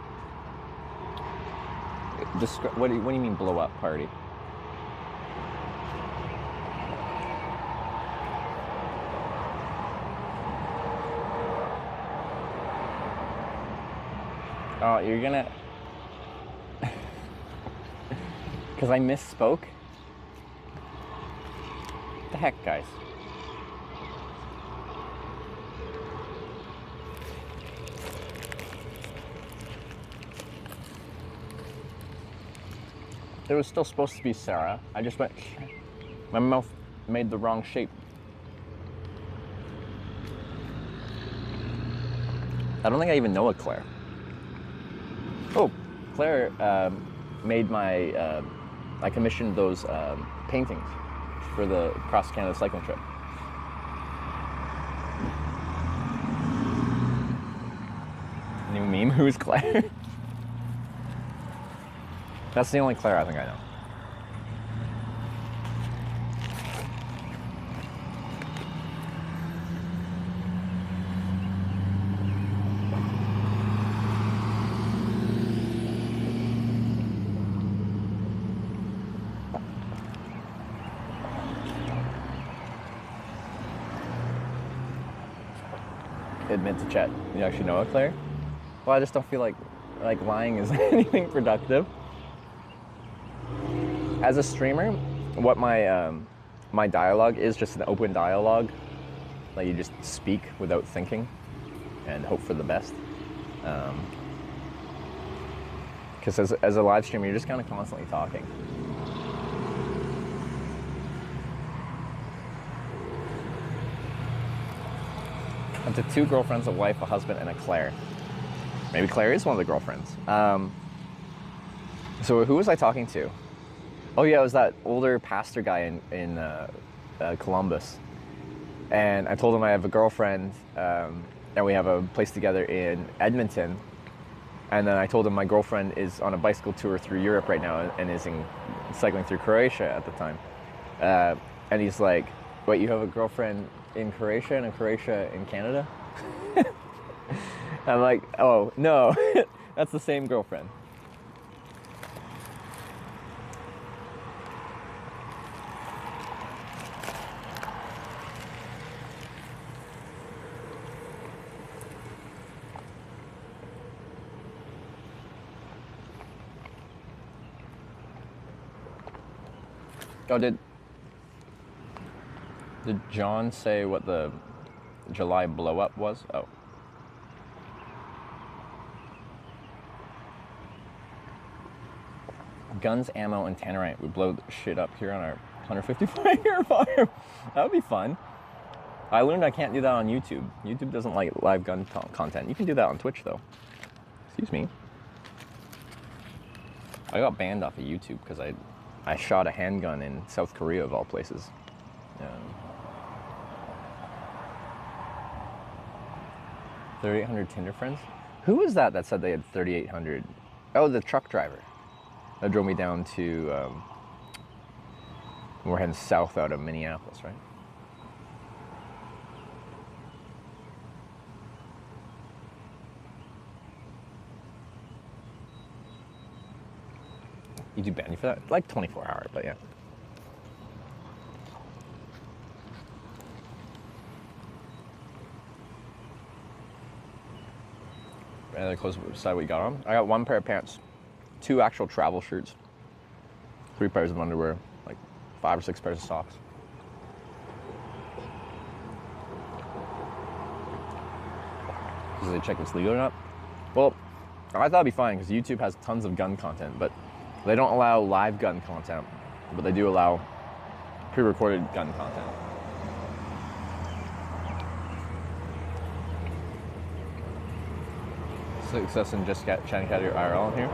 What do you mean blow up party? Oh, you're gonna... Because I misspoke? What the heck, guys? It was still supposed to be Sarah. I just went... My mouth made the wrong shape. I don't think I even know a Claire. Oh, Claire made my... I commissioned those paintings for the Cross Canada cycling trip. New meme, who's Claire? That's the only Claire I think I know. Admit to chat. You actually know a Claire? Well, I just don't feel like lying is anything productive. As a streamer, what my dialogue is just an open dialogue. Like you just speak without thinking and hope for the best. Because as a live streamer, you're just kind of constantly talking. Up to 2 girlfriends, a wife, a husband, and a Claire. Maybe Claire is one of the girlfriends. So who was I talking to? Oh yeah, it was that older pastor guy in Columbus. And I told him I have a girlfriend, and we have a place together in Edmonton. And then I told him my girlfriend is on a bicycle tour through Europe right now and is cycling through Croatia at the time. And he's like, wait, you have a girlfriend in Croatia and a Croatia in Canada? I'm like, oh, no, that's the same girlfriend. Oh, did John say what the July blow up was? Oh. Guns, ammo, and tannerite would blow shit up here on our 155-year farm. That would be fun. I learned I can't do that on YouTube. YouTube doesn't like live gun content. You can do that on Twitch, though. Excuse me. I got banned off of YouTube because I shot a handgun in South Korea, of all places. 3,800 Tinder friends? Who was that said they had 3,800? Oh, the truck driver. That drove me down to, we're heading south out of Minneapolis, right? You do ban you for that? Like 24 hours, but yeah. And the clothes side we got on. I got 1 pair of pants, 2 actual travel shirts, 3 pairs of underwear, like 5 or 6 pairs of socks. Because they check if it's legal or not. Well, I thought it'd be fine because YouTube has tons of gun content, but they don't allow live gun content, but they do allow pre-recorded gun content. success in just chatting category IRL here.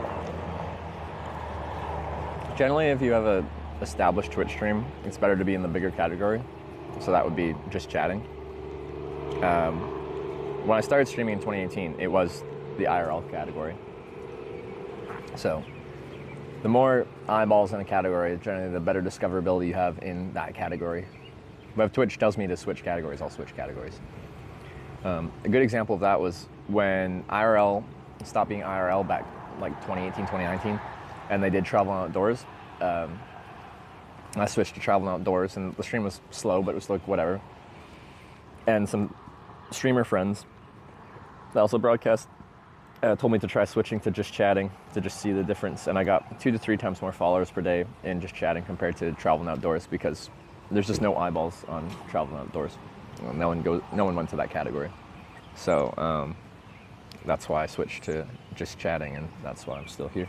Generally, if you have a established Twitch stream, it's better to be in the bigger category. So that would be just chatting. When I started streaming in 2018, it was the IRL category. So the more eyeballs in a category, generally the better discoverability you have in that category. But if Twitch tells me to switch categories, I'll switch categories. A good example of that was when IRL stopped being IRL back like 2018, 2019, and they did travel and outdoors. I switched to travel and outdoors, and the stream was slow, but it was like whatever. And some streamer friends that also broadcast told me to try switching to just chatting to just see the difference. And I got 2 to 3 times more followers per day in just chatting compared to travel and outdoors, because there's just no eyeballs on travel and outdoors. No one went to that category. So that's why I switched to just chatting, and that's why I'm still here.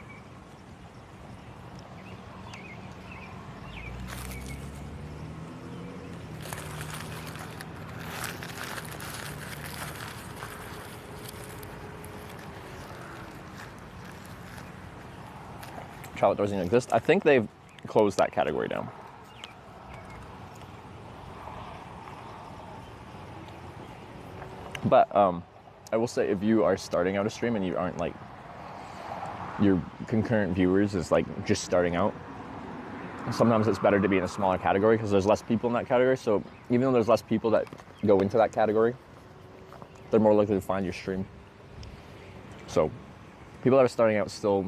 Travel outdoors doesn't exist. I think they've closed that category down. But I will say, if you are starting out a stream and you aren't like, your concurrent viewers is like just starting out, sometimes it's better to be in a smaller category because there's less people in that category. So even though there's less people that go into that category, they're more likely to find your stream. So people that are starting out still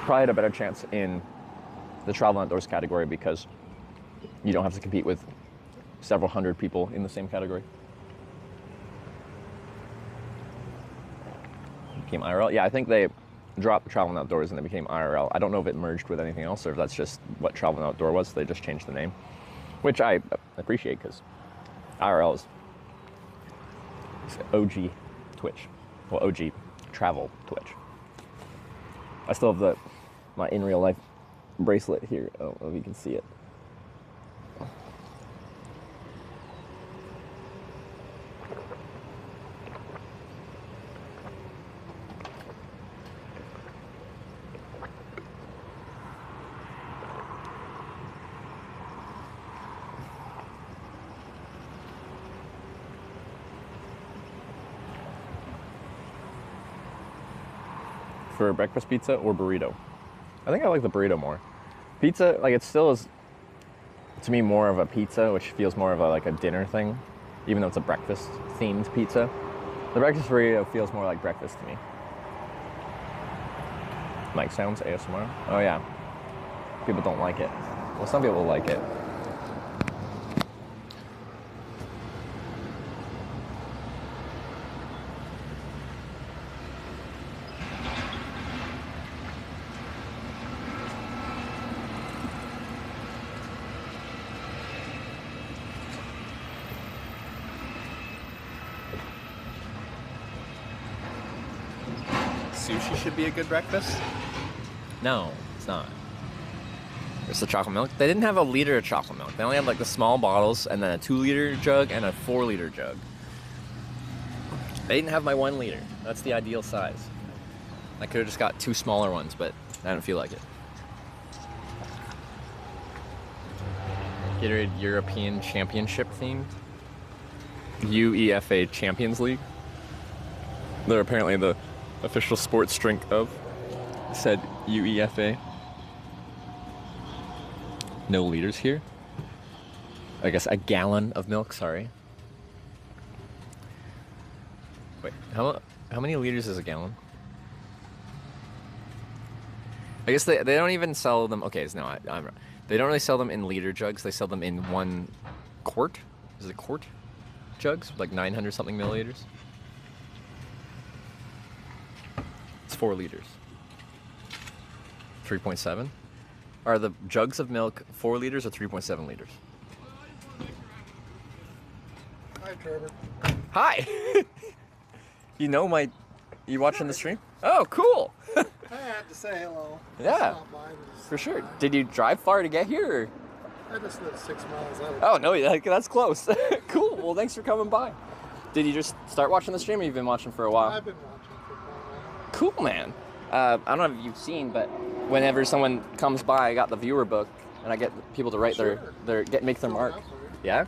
probably had a better chance in the travel outdoors category because you don't have to compete with several hundred people in the same category. Became IRL. Yeah, I think they dropped travel and outdoors and they became IRL. I don't know if it merged with anything else or if that's just what travel and outdoor was. They just changed the name, which I appreciate because IRL is OG Twitch. Well, OG travel Twitch. I still have my in real life bracelet here. I don't know if you can see it. For breakfast pizza or burrito? I think I like the burrito more. Pizza, like, it still is, to me, more of a pizza, which feels more of a dinner thing, even though it's a breakfast themed pizza. The breakfast burrito feels more like breakfast to me. Mic sounds, ASMR. Oh yeah. People don't like it. Well, some people like it. Sushi should be a good breakfast? No, it's not. It's the chocolate milk. They didn't have a liter of chocolate milk. They only had like the small bottles and then a 2-liter jug and a 4-liter jug. They didn't have my 1 liter. That's the ideal size. I could have just got 2 smaller ones, but I didn't feel like it. Gatorade European Championship themed. UEFA Champions League. They're apparently the official sports drink of said UEFA. No liters here. I guess a gallon of milk, sorry. Wait, how many liters is a gallon? I guess they don't even sell them. Okay, so no, I'm wrong. They don't really sell them in liter jugs. They sell them in 1 quart. Is it quart jugs? Like 900 something milliliters. It's 4 liters. 3.7. Are the jugs of milk 4 liters or 3.7 liters? Hi, Trevor. Hi. You watching the stream? Oh, cool. I had to say hello. Yeah, for sure. Did you drive far to get here? Or? I just live 6 miles out. Oh no, that's close. Cool. Well, thanks for coming by. Did you just start watching the stream, or you've been watching for a while? I've been watching for a while. Cool, man. I don't know if you've seen, but whenever someone comes by, I got the viewer book, and I get people to write make their mark. Yeah?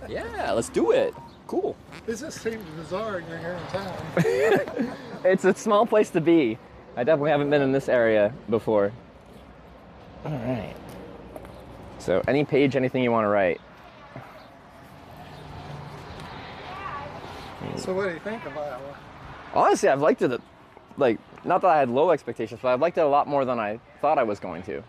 Yeah, let's do it. Cool. This just seems bizarre you're here in town. It's a small place to be. I definitely haven't been in this area before. All right. So any page, anything you want to write. So what do you think of Iowa? Honestly, I've liked it, like, not that I had low expectations, but I've liked it a lot more than I thought I was going to.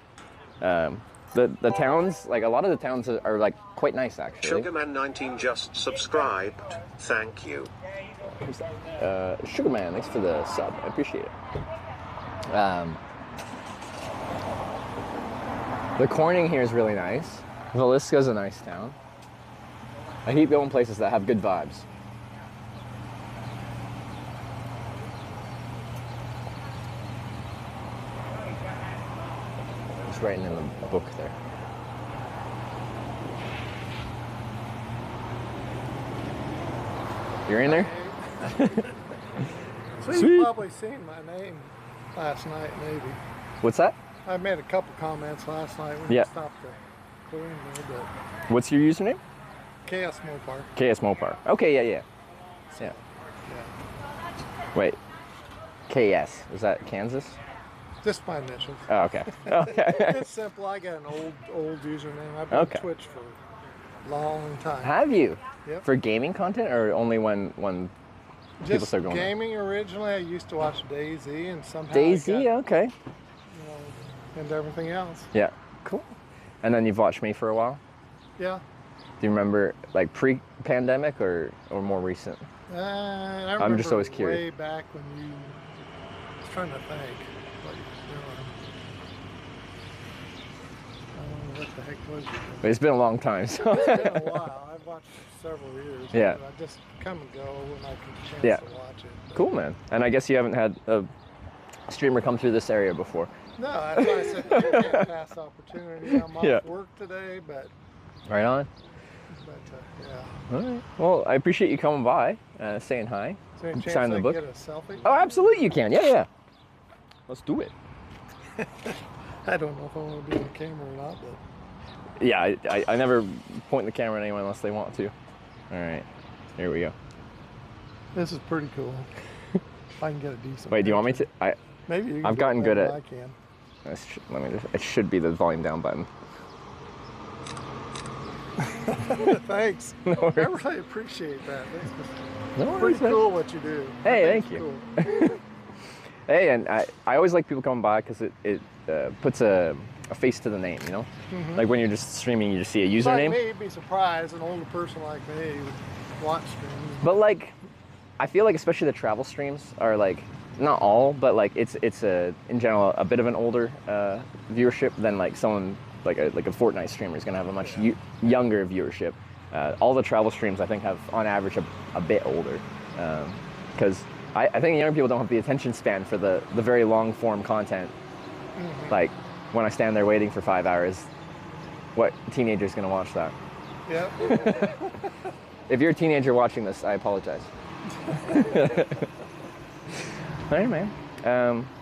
The towns, like, a lot of the towns are like, quite nice, actually. Sugarman19 just subscribed. Thank you. Sugarman, thanks for the sub. I appreciate it. The Corning here is really nice. Villisca's a nice town. I keep going places that have good vibes. Just writing in the book there. You're in there? So Sweet. you've probably seen my name last night, maybe. What's that? I made a couple comments last night when Yeah. you stopped the clearing there, but What's your username? KS Mopar. KS Mopar. Okay, yeah. Yeah. Wait. KS. Is that Kansas? Just my initials. Oh, okay. Okay. It's simple. I got an old username. I've been Okay. on Twitch for a long time. Have you? Yep. For gaming content, or only when people Just start going there? gaming originally. I used to watch DayZ, and somehow DayZ, I got, okay. into everything else. Yeah, cool. And then you've watched me for a while? Yeah. Do you remember, like, pre-pandemic or more recent? I remember I'm just always curious. way back when you... I was trying to think what you were doing. What the heck was you doing? But it's been a long time, so. It's been a while. I've watched several years. Yeah. But I just come and go when I get a chance Yeah. to watch it. But Cool, man. And I guess you haven't had a streamer come through this area before. No, that's why I said you can't pass the opportunity. I'm off Yeah. work today, but Right on. yeah. All right. Well, I appreciate you coming by, saying hi, Is there any chance signing I the can book. get a selfie? Oh, absolutely you can. Yeah. Let's do it. I don't know if I want to be on the camera or not, but Yeah, I never point the camera at anyone unless they want to. All right. Here we go. this is pretty cool. If I can get a decent. Wait, do you want me picture. to? Maybe you can I've get gotten better good than at- I can. Let me just. It should be the volume down button. Thanks. No I worries. really appreciate that. This No is worries, pretty man. cool what you do. Hey, I thank think you. it's cool. Hey, and I always like people coming by because it puts a face to the name, you know? Like when you're just streaming, you just see a Like username. me, be surprised an older person like me would watch streams. But like, I feel like especially the travel streams are like, not all, but like it's in general a bit of an older viewership than like someone like a Fortnite streamer is gonna have a much younger viewership. All the travel streams I think have on average a bit older, because I think younger people don't have the attention span for the very long form content. Like when I stand there waiting for 5 hours, what teenager's gonna watch that? Yep. If you're a teenager watching this, I apologize. All right, man.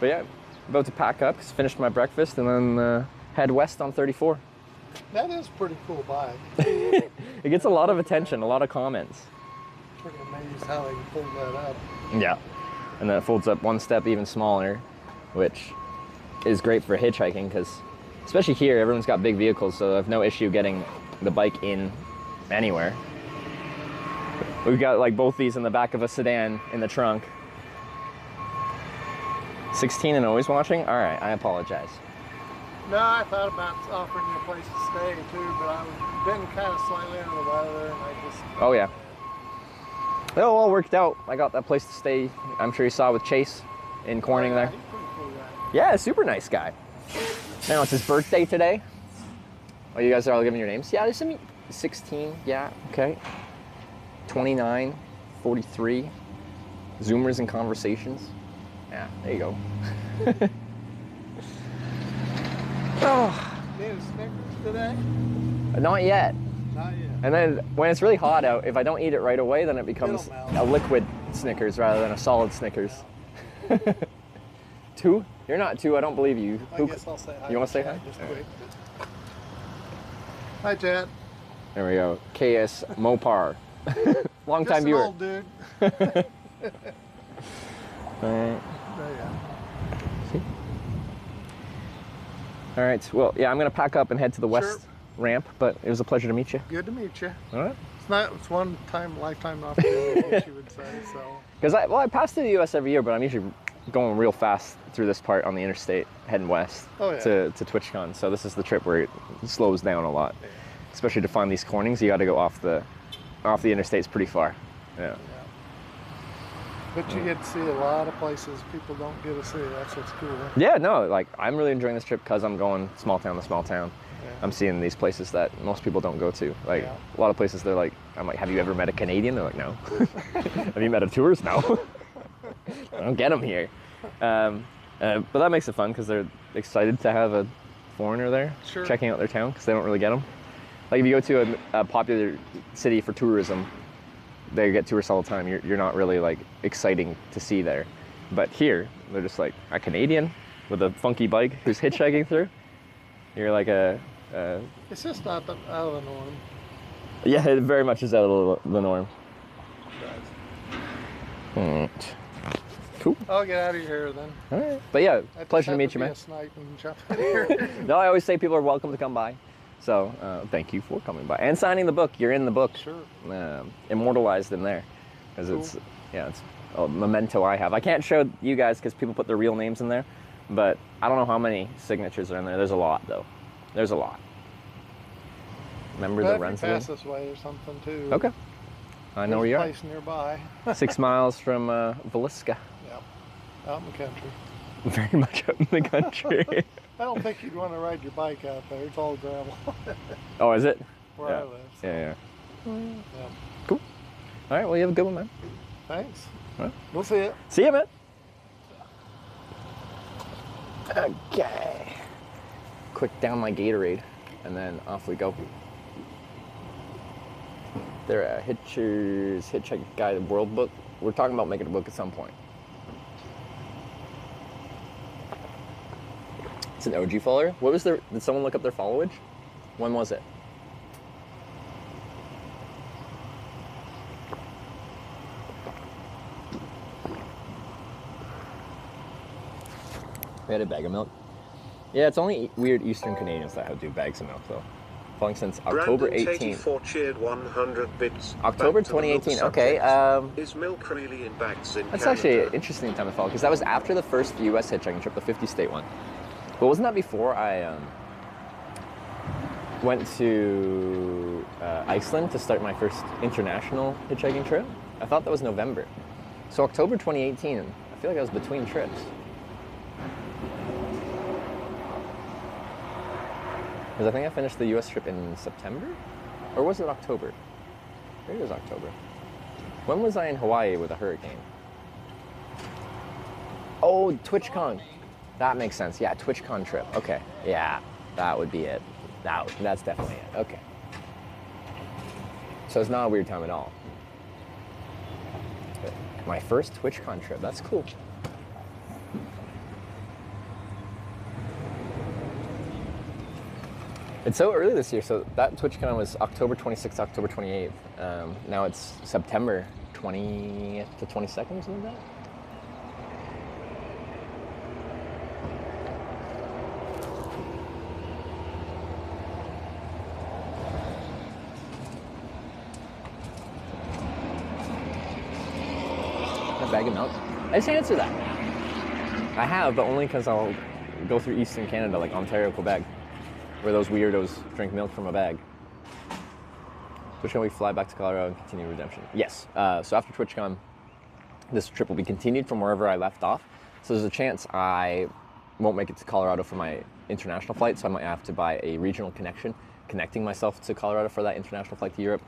But yeah, about to pack up, finished my breakfast, and then head west on 34. That is a pretty cool bike. It gets a lot of attention, a lot of comments. Pretty amazed how they can pull that up. Yeah. And then it folds up one step even smaller, which is great for hitchhiking because, especially here, everyone's got big vehicles, so I have no issue getting the bike in anywhere. We've got like both these in the back of a sedan in the trunk. 16 and always watching? All right, I apologize. No, I thought about offering you a place to stay too, but I've been kind of slightly under the weather, and I just. Oh yeah. It all worked out. I got that place to stay. I'm sure you saw with Chase in Corning there. He's a pretty cool guy. Yeah, super nice guy. Now it's his birthday today. Oh, you guys are all giving your names? Yeah, there's some 16. Yeah, okay. 29, 43. Zoomers and conversations. Yeah, there you go. Need a Snickers today? Not yet. Not yet. And then when it's really hot out, if I don't eat it right away, then it becomes It'll melt. a liquid Snickers rather than a solid Snickers. 2? You're not 2. I don't believe you. I guess I'll say hi. You want to say Chad hi? just quick. Hi, Chad. There we go. KS Mopar. Long Just time an viewer. old dude. All right. There you go. All right. Well, yeah, I'm going to pack up and head to the west ramp, but it was a pleasure to meet you. Good to meet you. All right. It's one time, lifetime opportunity, I guess you would say. So. Because I pass through the U.S. every year, but I'm usually going real fast through this part on the interstate, heading west to TwitchCon. So this is the trip where it slows down a lot, especially to find these cornings. You got to go off the interstates pretty far. Yeah. But you get to see a lot of places people don't get to see. That's what's cool. Yeah, no, like I'm really enjoying this trip because I'm going small town to small town. Yeah. I'm seeing these places that most people don't go to. Like a lot of places, they're like, I'm like, have you ever met a Canadian? They're like, no. Have you met a tourist? No. I don't get them here. But that makes it fun because they're excited to have a foreigner there checking out their town because they don't really get them. Like if you go to a popular city for tourism, they get tourists all the time. You're not really like exciting to see there. But here, they're just like a Canadian with a funky bike who's hitchhiking through. You're like it's just not out of the norm. Yeah, it very much is out of the norm. Cool. I'll get out of here then. All right. But yeah, pleasure to meet you, man. A snipe and jump in here. No, I always say people are welcome to come by. So thank you for coming by and signing the book. You're in the book. Sure. Immortalized in there, because it's a memento I have. I can't show you guys because people put their real names in there, but I don't know how many signatures are in there. There's a lot though. There's a lot. Remember the runs? Pass this way or something too. Okay. I know where you are. There's a place nearby. 6 miles from Villisca. Yep. Out in the country. Very much out in the country. I don't think you'd want to ride your bike out there. It's all gravel. Oh, is it? Where I live. So. Yeah. Yeah. Cool. All right. Well, you have a good one, man. Thanks. All right. We'll see you. See you, man. Okay. Quick down my Gatorade, and then off we go. They're a Hitchhiking Guide World book. We're talking about making a book at some point. It's an OG follower. What was did someone look up their followage? When was it? We had a bag of milk. Yeah, it's only weird Eastern Canadians that do bags of milk, though. Following since October 18th. Cheered 100 bits. October 2018. Okay. Is milk really in bags in That's Canada? actually an interesting time to follow because that was after the first U.S. hitchhiking trip, the 50-state one. But wasn't that before I went to Iceland to start my first international hitchhiking trip? I thought that was November. So October 2018. I feel like I was between trips. Because I think I finished the U.S. trip in September? Or was it October? Maybe it was October. When was I in Hawaii with a hurricane? Oh, TwitchCon. That makes sense. Yeah, TwitchCon trip. Okay. Yeah, that would be it. That's definitely it. Okay. So it's not a weird time at all. But my first TwitchCon trip. That's cool. It's so early this year, so that TwitchCon was October 26th, October 28th. Now it's September 20th to 22nd, something like that. A bag of milk? I just answered that. I have, but only because I'll go through Eastern Canada, like Ontario, Quebec, where those weirdos drink milk from a bag. TwitchCon, we fly back to Colorado and continue redemption. Yes. So after TwitchCon, this trip will be continued from wherever I left off. So there's a chance I won't make it to Colorado for my international flight, so I might have to buy a regional connection, connecting myself to Colorado for that international flight to Europe.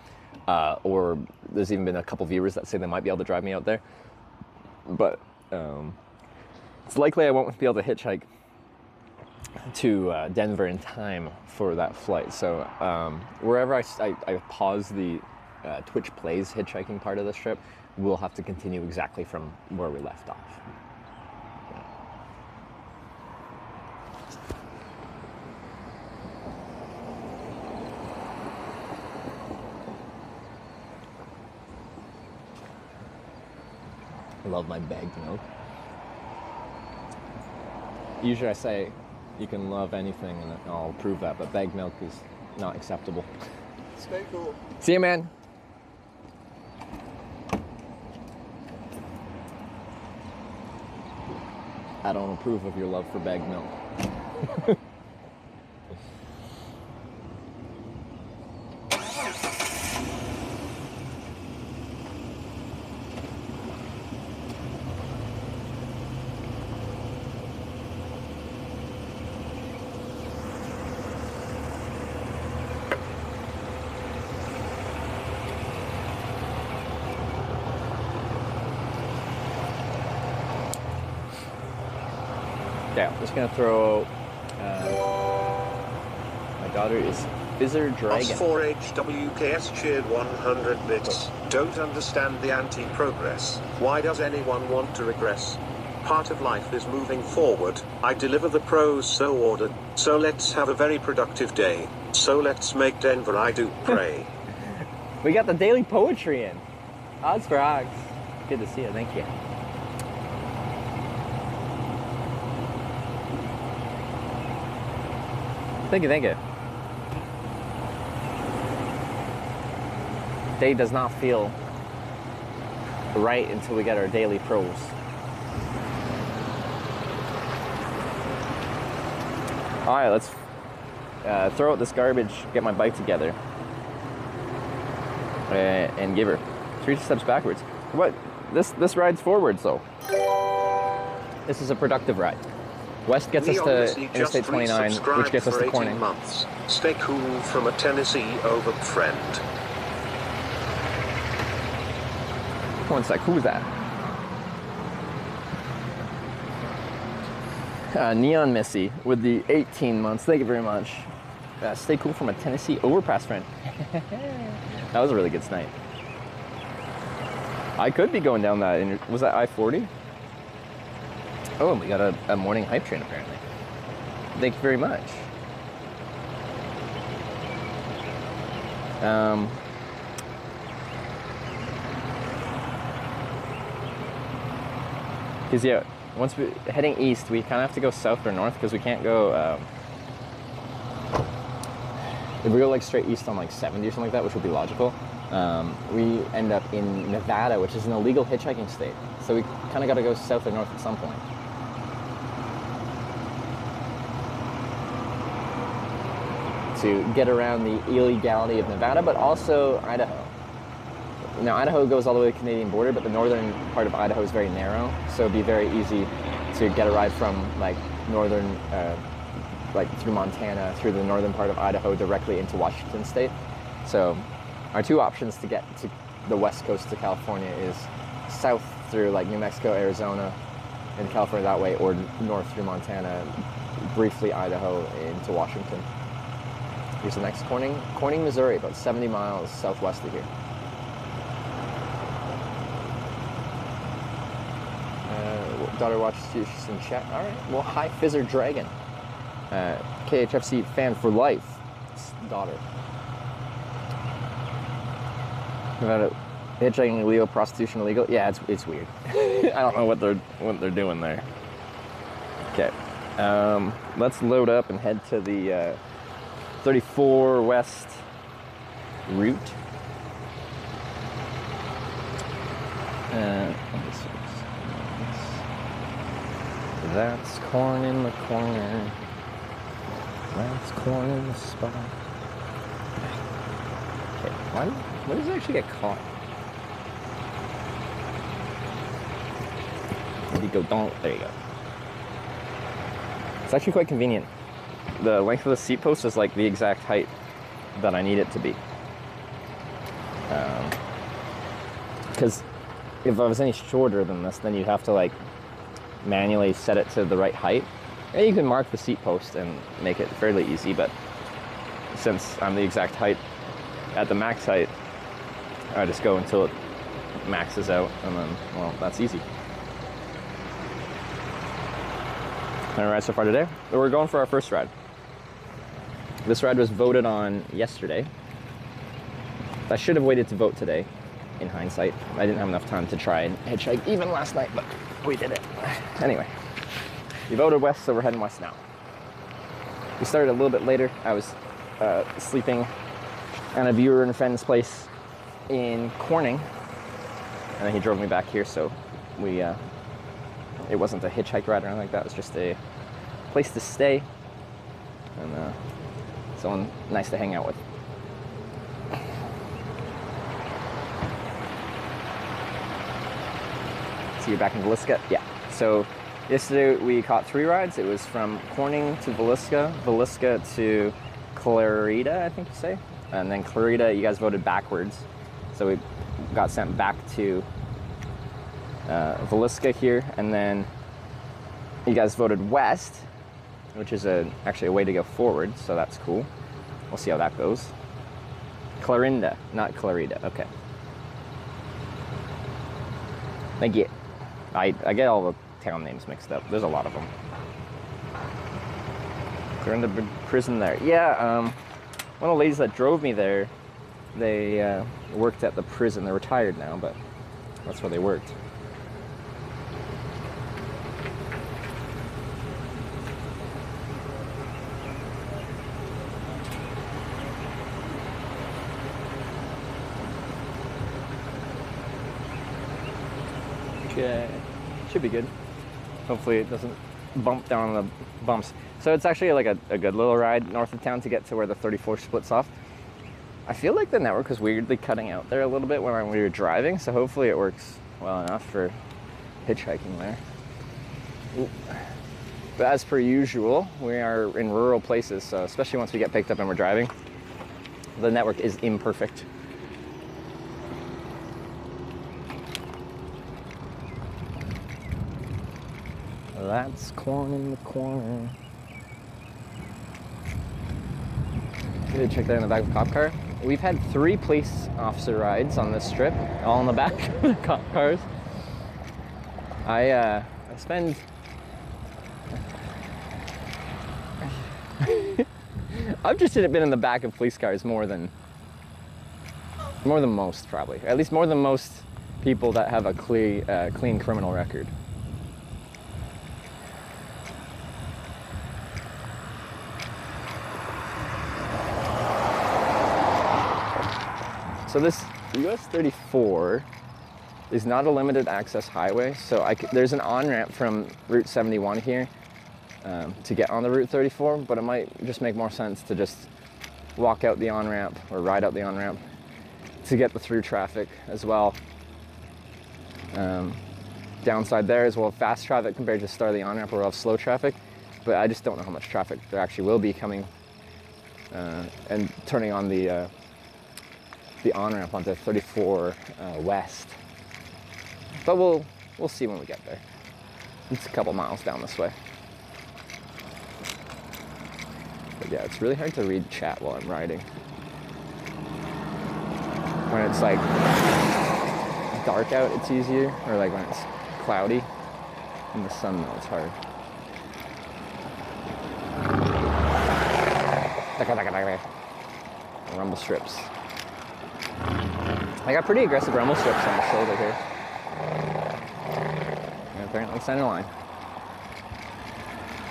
Or there's even been a couple viewers that say they might be able to drive me out there. But it's likely I won't be able to hitchhike to Denver in time for that flight. So wherever I pause the Twitch Plays hitchhiking part of this trip, we'll have to continue exactly from where we left off. I love my bagged milk. Usually I say you can love anything and I'll prove that, but bagged milk is not acceptable. Stay cool. See you, man. I don't approve of your love for bagged milk. Okay, I'm just gonna throw. My daughter is Fizzer Dragon. OS4HWKS cheered 100 bits. Don't understand the anti-progress. Why does anyone want to regress? Part of life is moving forward. I deliver the prose so ordered. So let's have a very productive day. So let's make Denver I do pray. We got the daily poetry in. Odds for odds. Good to see you. Thank you. Thank you, thank you. Day does not feel right until we get our daily prose. All right, let's throw out this garbage, get my bike together, and give her 3 steps backwards. What? This ride's forwards though. This is a productive ride. West gets us to Interstate 29, which gets us to Corning. Months. Stay cool from a Tennessee over friend. One sec, who's that? Neon Missy with the 18 months. Thank you very much. Stay cool from a Tennessee overpass friend. That was a really good snipe. I could be going down that. Was that I-40? Oh, and we got a morning hype train apparently. Thank you very much. Because yeah, once we're heading east, we kind of have to go south or north because we can't go. If we go like straight east on like 70 or something like that, which would be logical, we end up in Nevada, which is an illegal hitchhiking state. So we kind of got to go south or north at some point. To get around the illegality of Nevada, but also Idaho. Now, Idaho goes all the way to the Canadian border, but the northern part of Idaho is very narrow, so it'd be very easy to get a ride from like northern, like through Montana, through the northern part of Idaho, directly into Washington State. So our two options to get to the west coast of California is south through like New Mexico, Arizona, and California that way, or north through Montana, briefly Idaho into Washington. Here's the next Corning, Missouri, about 70 miles southwest of here. Daughter watches you, she's in chat. All right, well, hi, Fizzer Dragon. KHFC fan for life. It's daughter. About hitchhiking illegal, prostitution illegal. Yeah, it's weird. I don't know what they're doing there. Okay, let's load up and head to the 34 West route. That's corn in the corner. That's corn in the spot. Okay, why does it actually get caught? There you go, there you go. It's actually quite convenient. The length of the seat post is like the exact height that I need it to be. Because if I was any shorter than this, then you'd have to like manually set it to the right height, And you can mark the seat post and make it fairly easy, but since I'm the exact height at the max height, I just go until it maxes out, and then, well, that's easy. All right, so far today, we're going for our first ride. This ride was voted on yesterday. I should have waited to vote today, in hindsight. I didn't have enough time to try and hitchhike even last night, but we did it. Anyway, we voted west, so we're heading west now. We started a little bit later. I was sleeping at a viewer and friend's place in Corning, and then he drove me back here, so we it wasn't a hitchhike ride or anything like that. It was just a place to stay and someone nice to hang out with. So you're back in Villisca? Yeah. So yesterday we caught 3 rides. It was from Corning to Villisca, Villisca to Clarita, I think you say. And then Clarita, you guys voted backwards. So we got sent back to Villisca here, and then you guys voted west, which is actually a way to go forward, so that's cool. We'll see how that goes. Clarinda, not Clarita, okay. Thank you. I get all the town names mixed up. There's a lot of them. Clarinda prison there. Yeah, one of the ladies that drove me there, they worked at the prison. They're retired now, but that's where they worked. Okay, should be good. Hopefully it doesn't bump down on the bumps. So it's actually like a good little ride north of town to get to where the 34 splits off. I feel like the network was weirdly cutting out there a little bit when we were driving, so hopefully it works well enough for hitchhiking there. Ooh. But as per usual, we are in rural places, so especially once we get picked up and we're driving, the network is imperfect. That's corn in the corner. Good, check that in the back of the cop car. We've had 3 police officer rides on this trip, all in the back of the cop cars. I spend I've just been in the back of police cars more than most, probably. At least more than most people that have a clean criminal record. So this US 34 is not a limited access highway, so there's an on-ramp from Route 71 here to get on the Route 34, but it might just make more sense to just walk out the on-ramp or ride out the on-ramp to get the through traffic as well. Downside there is we'll have fast traffic compared to the start of the on-ramp where we'll have slow traffic, but I just don't know how much traffic there actually will be coming and turning on the on-ramp onto 34 West. But we'll see when we get there. It's a couple miles down this way. But yeah, it's really hard to read chat while I'm riding. When it's like dark out, it's easier, or like when it's cloudy. In the sun though, it's hard. Rumble strips. I got pretty aggressive rumble strips on the shoulder here. And apparently center line.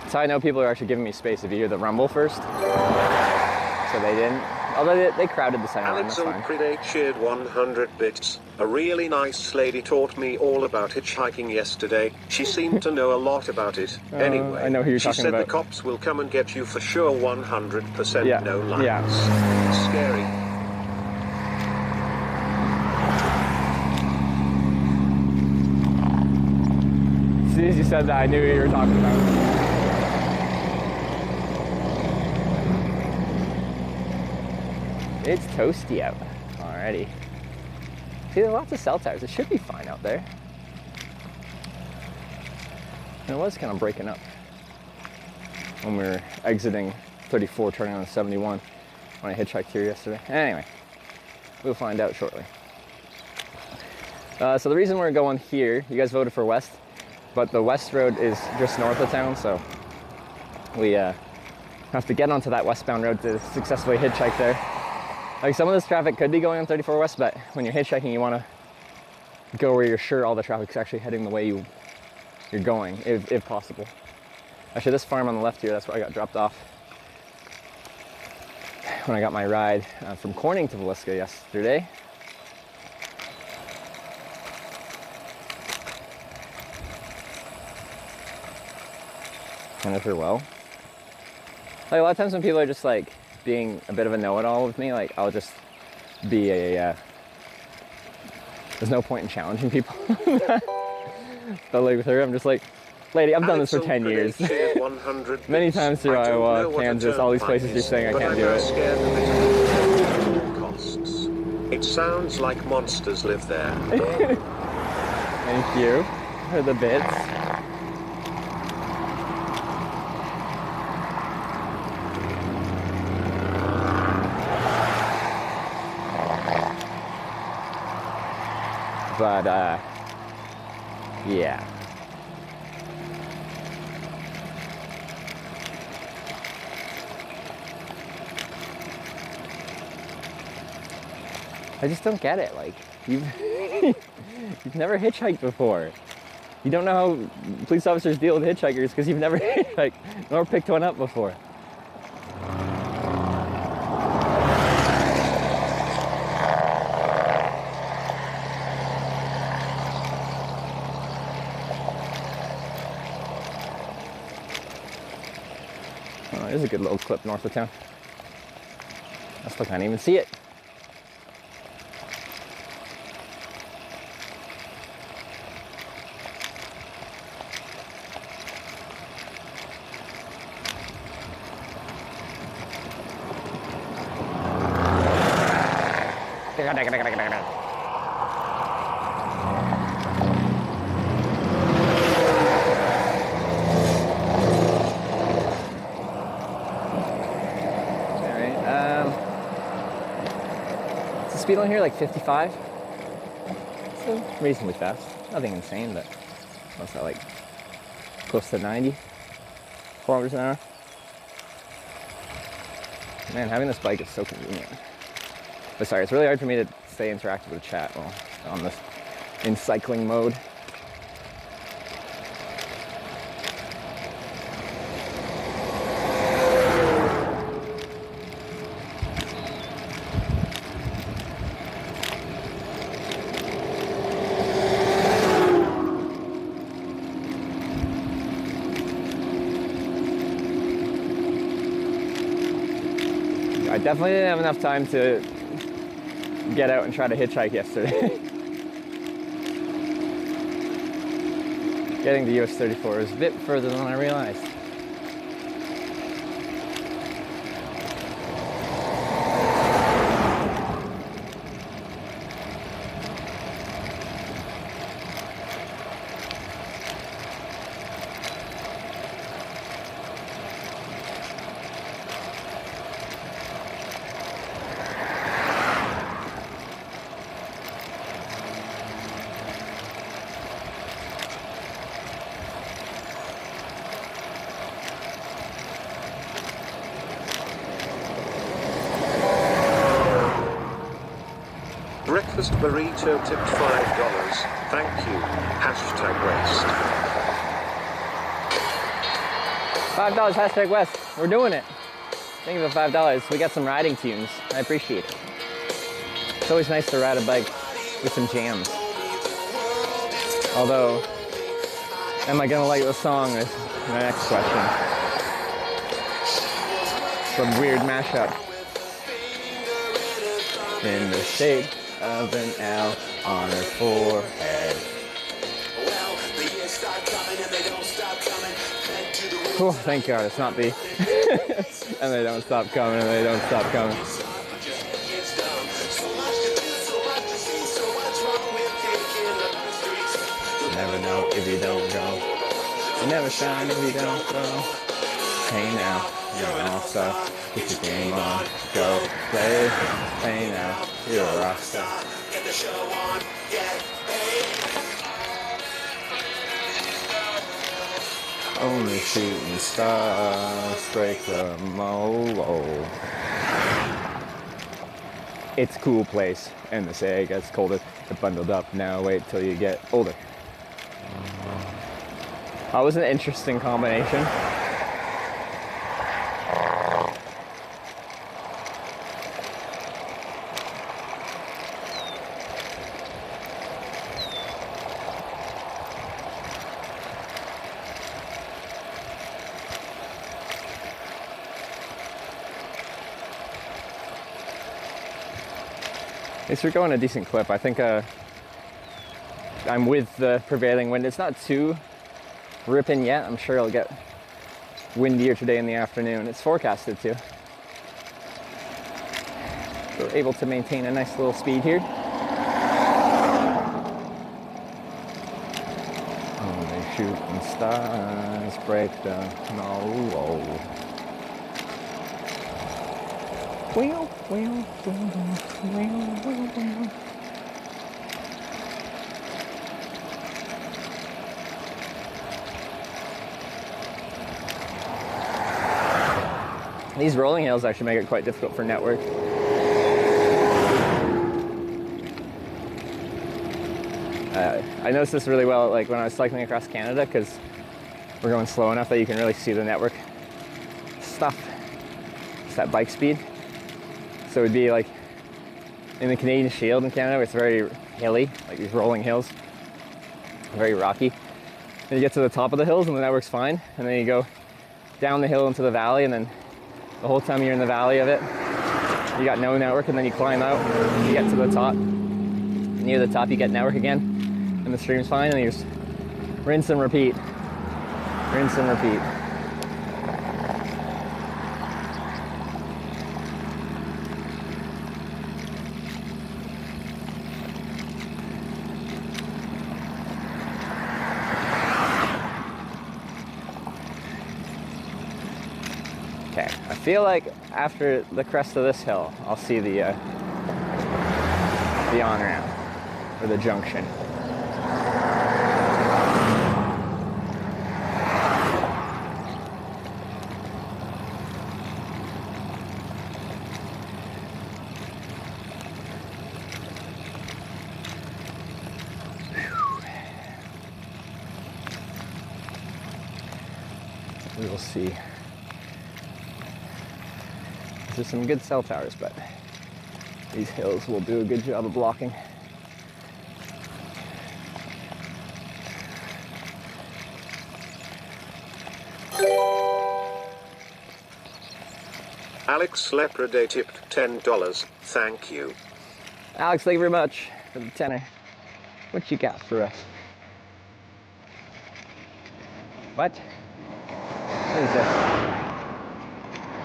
That's how I know people are actually giving me space. If you hear the rumble first. So they didn't. Although they crowded the center line, that's fine. Predate shared 100 bits. A really nice lady taught me all about hitchhiking yesterday. She seemed to know a lot about it. Anyway, I know who you're talking about. She said the cops will come and get you for sure 100%, yeah. No lies. Yeah. Scary. As soon as you said that, I knew who you were talking about. It's toasty out already. See, there are lots of cell towers. It should be fine out there. And it was kind of breaking up. when we were exiting 34, turning on 71 when I hitchhiked here yesterday. Anyway, we'll find out shortly. So the reason we're going here, you guys voted for west, but the west road is just north of town, so we have to get onto that westbound road to successfully hitchhike there. Like, some of this traffic could be going on 34 west, but when you're hitchhiking, you want to go where you're sure all the traffic's actually heading the way you're going, if possible. Actually, this farm on the left here, that's where I got dropped off when I got my ride from Corning to Villisca yesterday. And if you're well. Like, a lot of times when people are just like being a bit of a know-it-all with me, like, I'll just be there's no point in challenging people. But like with her, I'm just like, lady, I've done this for 10 years. Many times through Iowa, Kansas, all these places you're saying I can't do it. It sounds like monsters live there. Thank you for the bits. But, yeah. I just don't get it. Like, you've never hitchhiked before. You don't know how police officers deal with hitchhikers because you've never hitchhiked nor picked one up before. Oh, there's a good little clip north of town. I still can't even see it. Speed on here like 55, so reasonably fast. Nothing insane, but what's that, like close to 90 kilometers an hour. Man, having this bike is so convenient. But sorry, it's really hard for me to stay interactive with the chat while on this in cycling mode. I definitely didn't have enough time to get out and try to hitchhike yesterday. Getting to US 34 was a bit further than I realized. Breakfast burrito tipped $5. Thank you. #West. $5, #West. We're doing it. Thank you for $5. We got some riding tunes. I appreciate it. It's always nice to ride a bike with some jams. Although, am I gonna like the song is my next question. Some weird mashup. In the shape of an L on her forehead. Oh, thank God, it's not the and they don't stop coming, and they don't stop coming. You never know if you don't go. You never shine if you don't go. Hey now, you're an all-star. Get your game on, go play. Hey now, you're a rock star. Get the show on, get paid. Only shooting stars break the mold. It's a cool place, and they say it gets colder. They're bundled up now, wait till you get older. That was an interesting combination. At least we're going a decent clip. I think I'm with the prevailing wind. It's not too ripping yet. I'm sure it'll get windier today in the afternoon. It's forecasted to. So we're able to maintain a nice little speed here. Only shooting stars break the mold. Wheel, wheel, wheel, wheel, wheel, wheel. These rolling hills actually make it quite difficult for network. I noticed this really well like when I was cycling across Canada, because we're going slow enough that you can really see the network stuff. It's that bike speed. So it'd be like in the Canadian Shield in Canada, it's very hilly, like these rolling hills, very rocky. Then you get to the top of the hills and the network's fine, and then you go down the hill into the valley, and then the whole time you're in the valley of it, you got no network, and then you climb out, you get to the top. Near the top you get network again, and the stream's fine, and you just rinse and repeat. Rinse and repeat. I feel like after the crest of this hill, I'll see the on-ramp, or the junction. We will see. There's some good cell towers, but these hills will do a good job of blocking. Alex Lepreday tipped $10. Thank you. Alex, thank you very much for the tenner. What you got for us? What? What is this?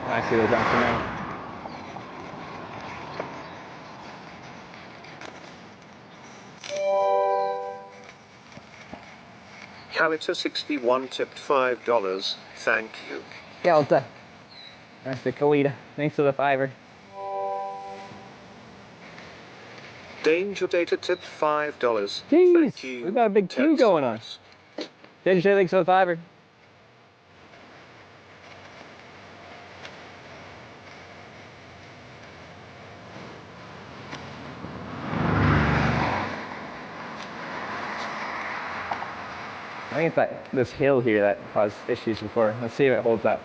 I see the junction now. Calita61 tipped $5. Thank you. Calita. That's the Kalita. Thanks for the $5. Danger Data tipped $5. Jeez, Thank you. we've got a big queue going on. Danger Data, thanks for the $5. I think it's this hill here that caused issues before. Let's see if it holds up.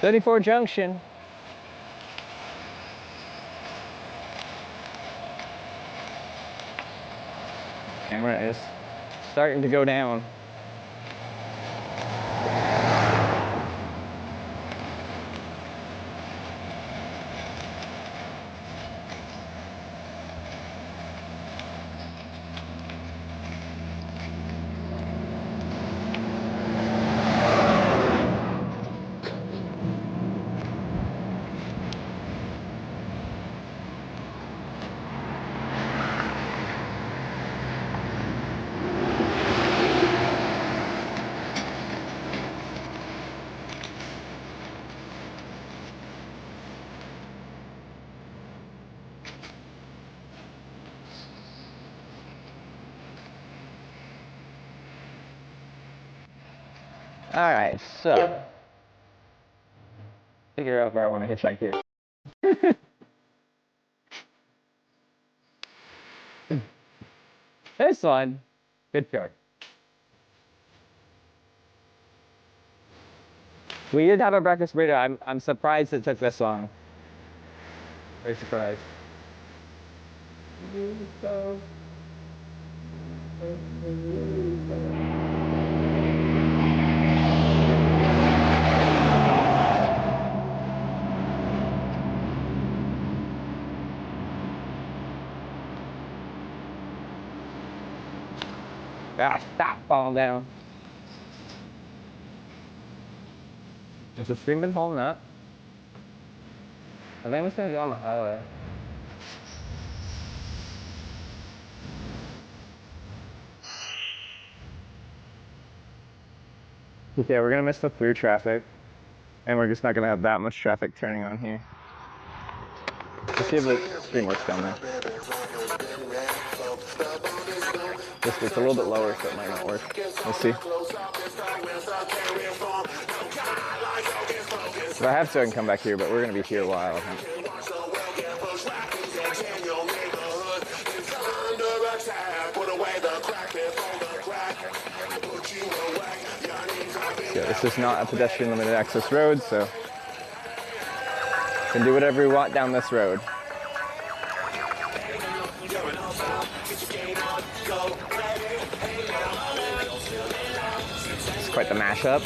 '34 Junction. Camera is starting to go down. Alright, so figure out where I want to hitchhike here. This one, good chart. We did have a breakfast burrito. I'm surprised it took this long. Very surprised. Ah, stop falling down. Is the stream been holding up? I think it's gonna go on the highway. Okay, we're gonna miss the through traffic, and we're just not gonna have that much traffic turning on here. Let's see if the stream works down there. It's a little bit lower, so it might not work. We'll see. If I have to, I can come back here, but we're gonna be here a while, I think. Yeah, this is not a pedestrian limited access road, so you can do whatever you want down this road. It's quite the mashup.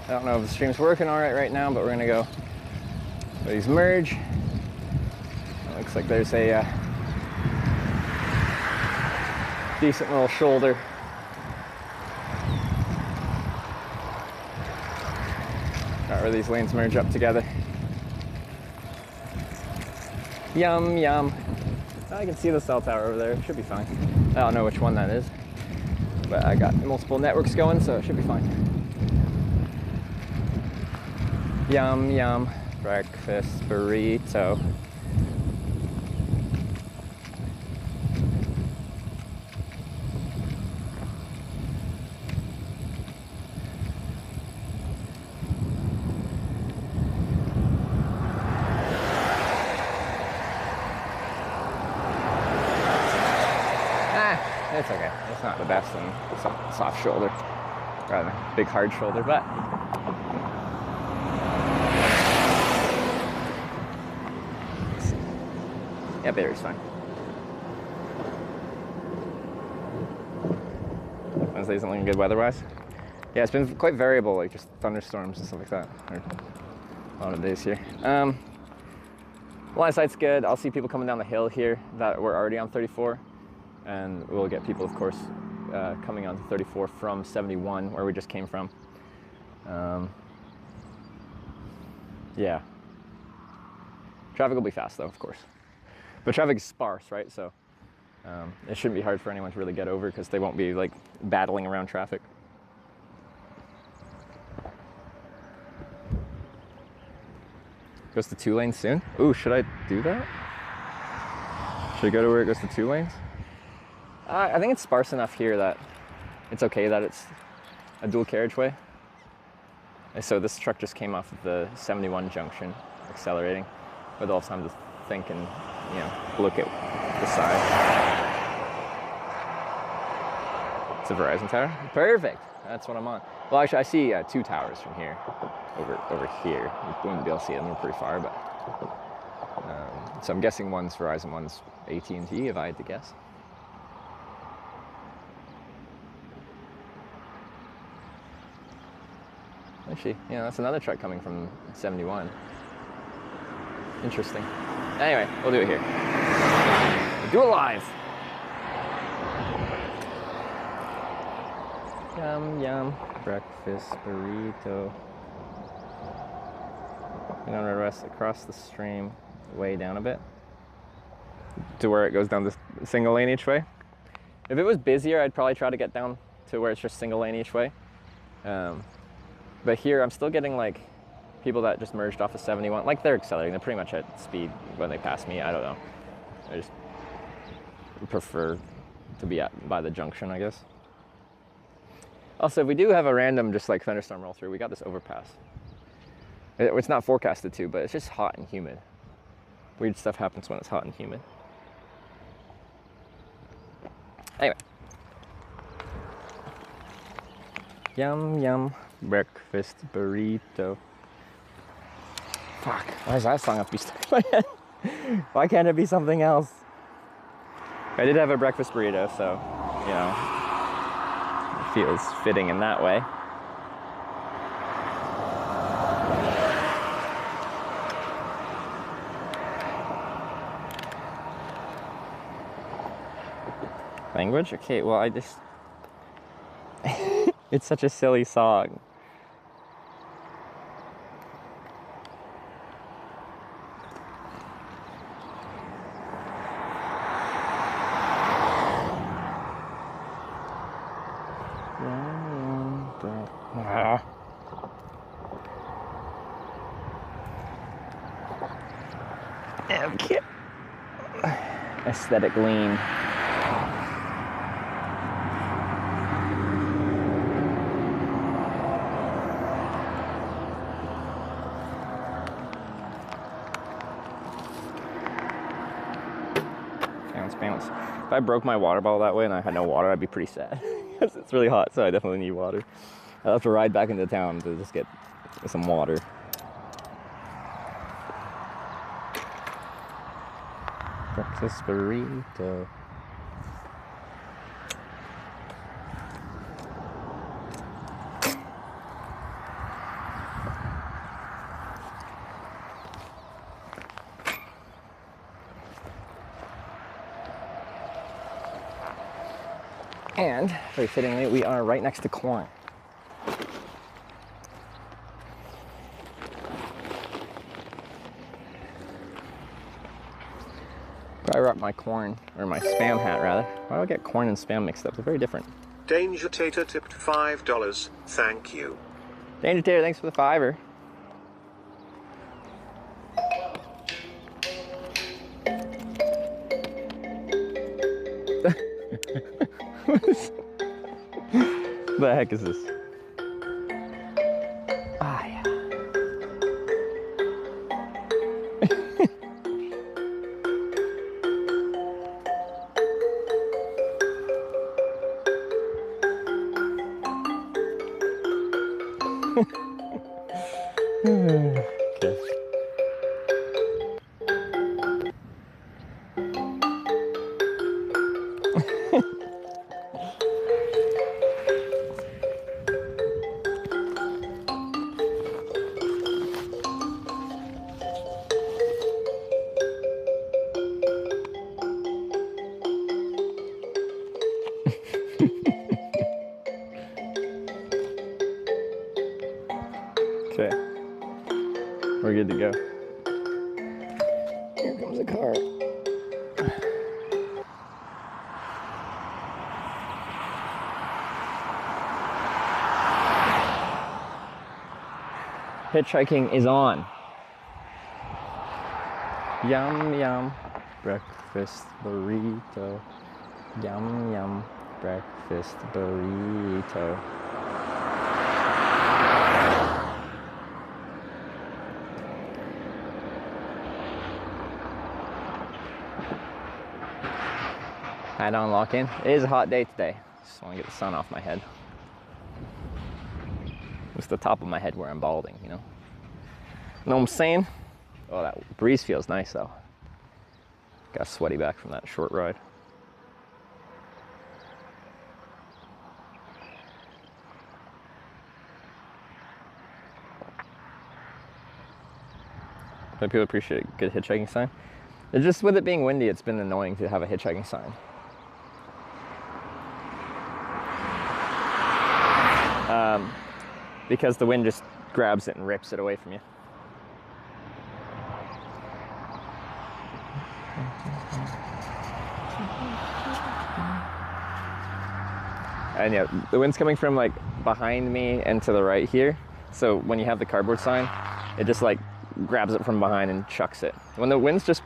I don't know if the stream's working all right now, but we're gonna go where these merge. It looks like there's a decent little shoulder. Got where these lanes merge up together. Yum, yum. I can see the cell tower over there. It should be fine. I don't know which one that is, but I got multiple networks going, so it should be fine. Yum, yum. Breakfast burrito. It's okay. It's not the best and soft shoulder, rather big hard shoulder, but yeah, battery's fine. Wednesday isn't looking good weather-wise. Yeah, it's been quite variable, like just thunderstorms and stuff like that. A lot of days here. Line of sight's good. I'll see people coming down the hill here that were already on 34. And we'll get people, of course, coming onto 34 from 71, where we just came from. Yeah. Traffic will be fast, though, of course. But traffic is sparse, right? So it shouldn't be hard for anyone to really get over because they won't be, like, battling around traffic. Goes to 2 lanes soon? Ooh, should I do that? Should I go to where it goes to 2 lanes? I think it's sparse enough here that it's okay that it's a dual carriageway. And so this truck just came off of the 71 junction, accelerating, with all time to think and, you know, look at the side. It's a Verizon tower. Perfect. That's what I'm on. Well, actually, I see 2 towers from here, over here. You wouldn't be able to see them; they're pretty far, but so I'm guessing one's Verizon, one's AT&T, if I had to guess. Actually, yeah, that's another truck coming from 71. Interesting. Anyway, we'll do it here. Do it live. Yum, yum. Breakfast burrito. I'm gonna rest across the stream, way down a bit, to where it goes down this single lane each way. If it was busier, I'd probably try to get down to where it's just single lane each way. But here, I'm still getting like people that just merged off of 71. Like they're accelerating. They're pretty much at speed when they pass me. I don't know. I just prefer to be by the junction, I guess. Also, if we do have a random just like thunderstorm roll through, we got this overpass. It's not forecasted to, but it's just hot and humid. Weird stuff happens when it's hot and humid. Anyway. Yum, yum, breakfast burrito. Fuck, why does that song have to be stuck in my head? Why can't it be something else? I did have a breakfast burrito, so, you know, it feels fitting in that way. Language? Okay, well, I just... It's such a silly song. Okay. Aesthetic lean. Bounce. If I broke my water bottle that way and I had no water, I'd be pretty sad. Because it's really hot, so I definitely need water. I'll have to ride back into town to just get some water. Breakfast burrito. And, very fittingly, we are right next to corn. I rock my corn, or my Spam hat rather. Why do I get corn and Spam mixed up? They're very different. Danger Tater tipped $5. Thank you. Danger Tater, thanks for the $5. The heck is this? Ah, yeah. Okay. Okay, we're good to go. Here comes the car. Hitchhiking is on. Yum, yum, breakfast burrito. Yum, yum, breakfast burrito. Hat on, lock in. It is a hot day today. Just want to get the sun off my head. It's the top of my head where I'm balding, you know? Know what I'm saying? Oh, that breeze feels nice though. Got sweaty back from that short ride. Some people appreciate a good hitchhiking sign. It's just with it being windy, it's been annoying to have a hitchhiking sign. Because the wind just grabs it and rips it away from you. And yeah, the wind's coming from like behind me and to the right here. So when you have the cardboard sign, it just like grabs it from behind and chucks it. When the wind's just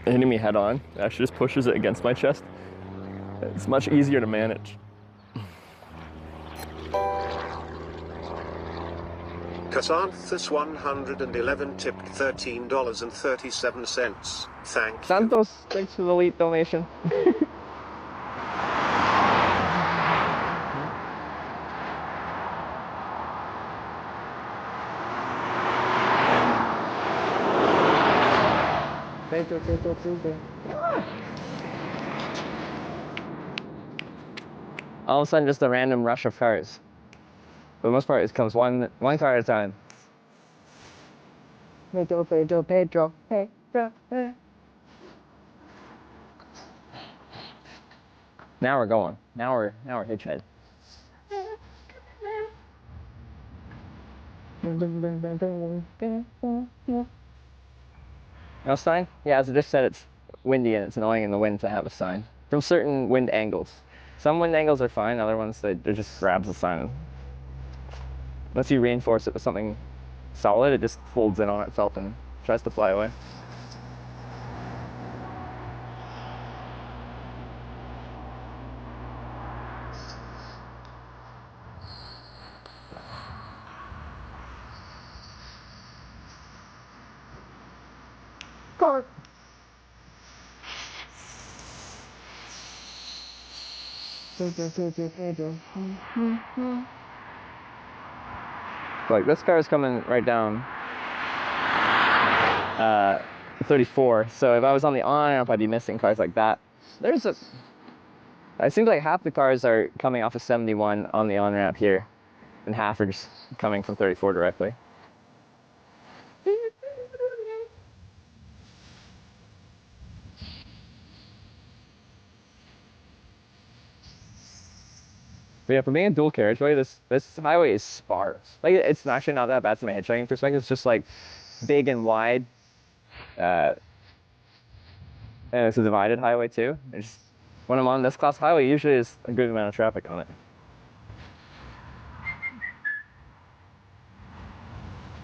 hitting me head on, it actually just pushes it against my chest. It's much easier to manage. Casanthus 111 tipped $13.37. Thank you. Santos, thanks for the late donation. All of a sudden, just a random rush of cars. For the most part, it comes one car at a time. Pedro. Now we're going. Now we're hitchhiking. No sign? Yeah, as I just said, it's windy and it's annoying in the wind to have a sign. From certain wind angles. Some wind angles are fine, other ones, it just grabs the sign. Unless you reinforce it with something solid, it just folds in on itself and tries to fly away. Car. Like this car is coming right down 34, so if I was on the on-ramp, I'd be missing cars like that. It seems like half the cars are coming off of 71 on the on-ramp here, and half are just coming from 34 directly. But yeah, for being a dual carriageway, this highway is sparse. Like, it's actually not that bad from a hitchhiking perspective. It's just like big and wide. And it's a divided highway too. When I'm on this class highway, usually there's a good amount of traffic on it.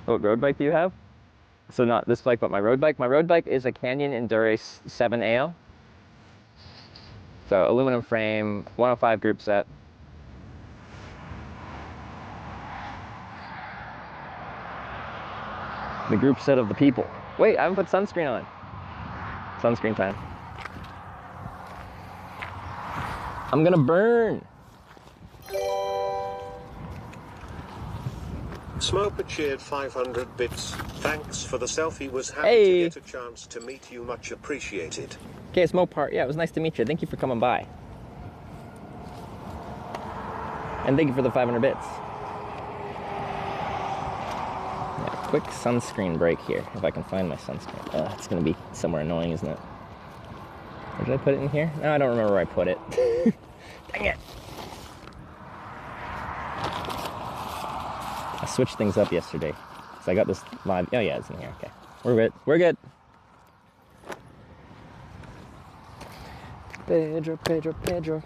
What road bike do you have? So not this bike, but my road bike. My road bike is a Canyon Endurace 7AL. So aluminum frame, 105 group set. The group set of the people. Wait, I haven't put sunscreen on. Sunscreen time. I'm gonna burn. Smoker cheered 500 bits. Thanks for the selfie. Was happy Hey. to get a chance to meet you. Much appreciated. Okay, Smoke Part. Yeah, it was nice to meet you. Thank you for coming by. And thank you for the 500 bits. Yeah, quick sunscreen break here. If I can find my sunscreen. It's gonna be somewhere annoying, isn't it? Or did I put it in here? No, I don't remember where I put it. Dang it. I switched things up yesterday. So I got this live. Oh yeah, it's in here. Okay. We're good. We're good. Pedro.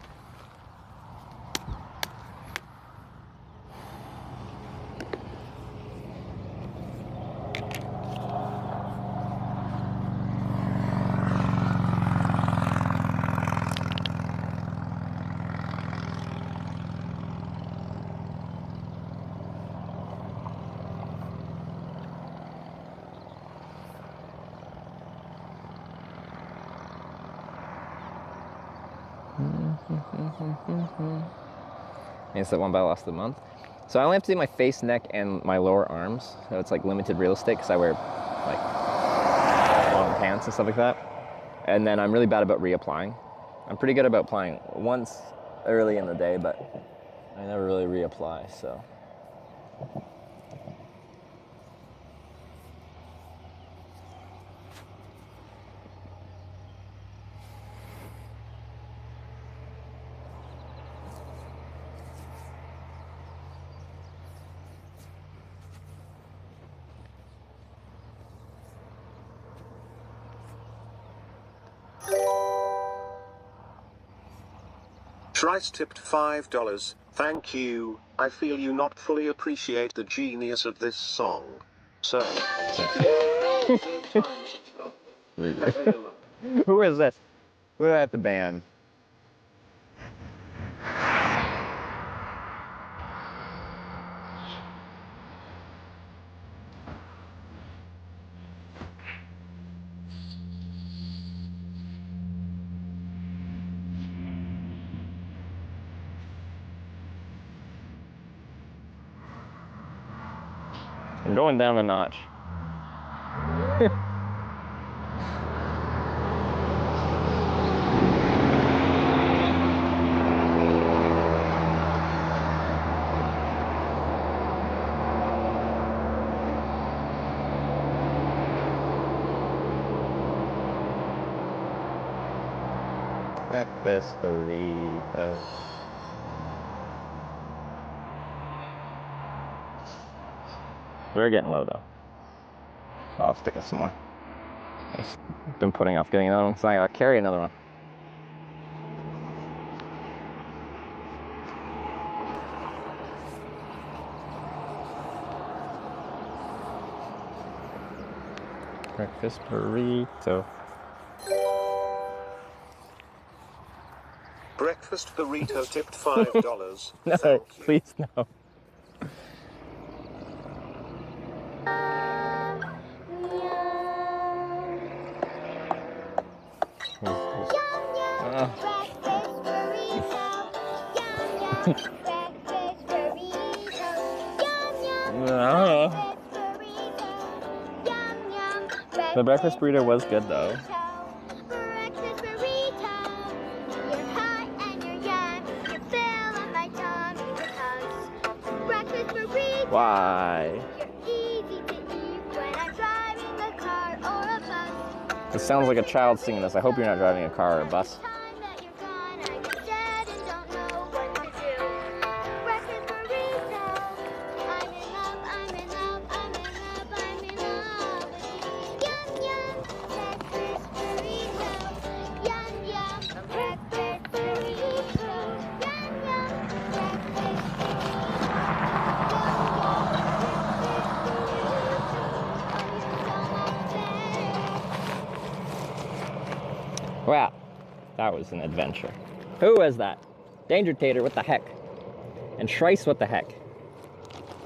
It's that one by last of the month. So I only have to do my face, neck, and my lower arms. So it's like limited real estate because I wear like long pants and stuff like that. And then I'm really bad about reapplying. I'm pretty good about applying once early in the day, but I never really reapply, so. Trice tipped $5. Thank you. I feel you not fully appreciate the genius of this song. So. Who is this? Who is at the band? I'm going down a notch. Breakfast burrito. We're getting low though. I'll stick it some more. I've been putting off getting another one, so I gotta carry another one. Breakfast burrito. Breakfast burrito tipped $5. No, please no. The breakfast burrito was good though. Why? It sounds like a child singing this. I hope you're not driving a car or a bus. Wow, that was an adventure. Who is that? Danger Tater, what the heck? And Trice, what the heck?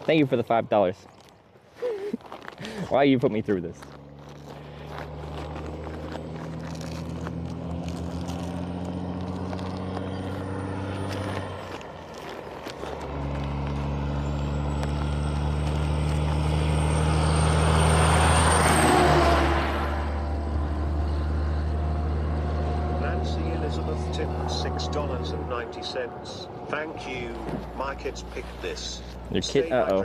Thank you for the $5. Why you put me through this? $6.90. Thank you. My kids picked this. Your kid, uh-oh.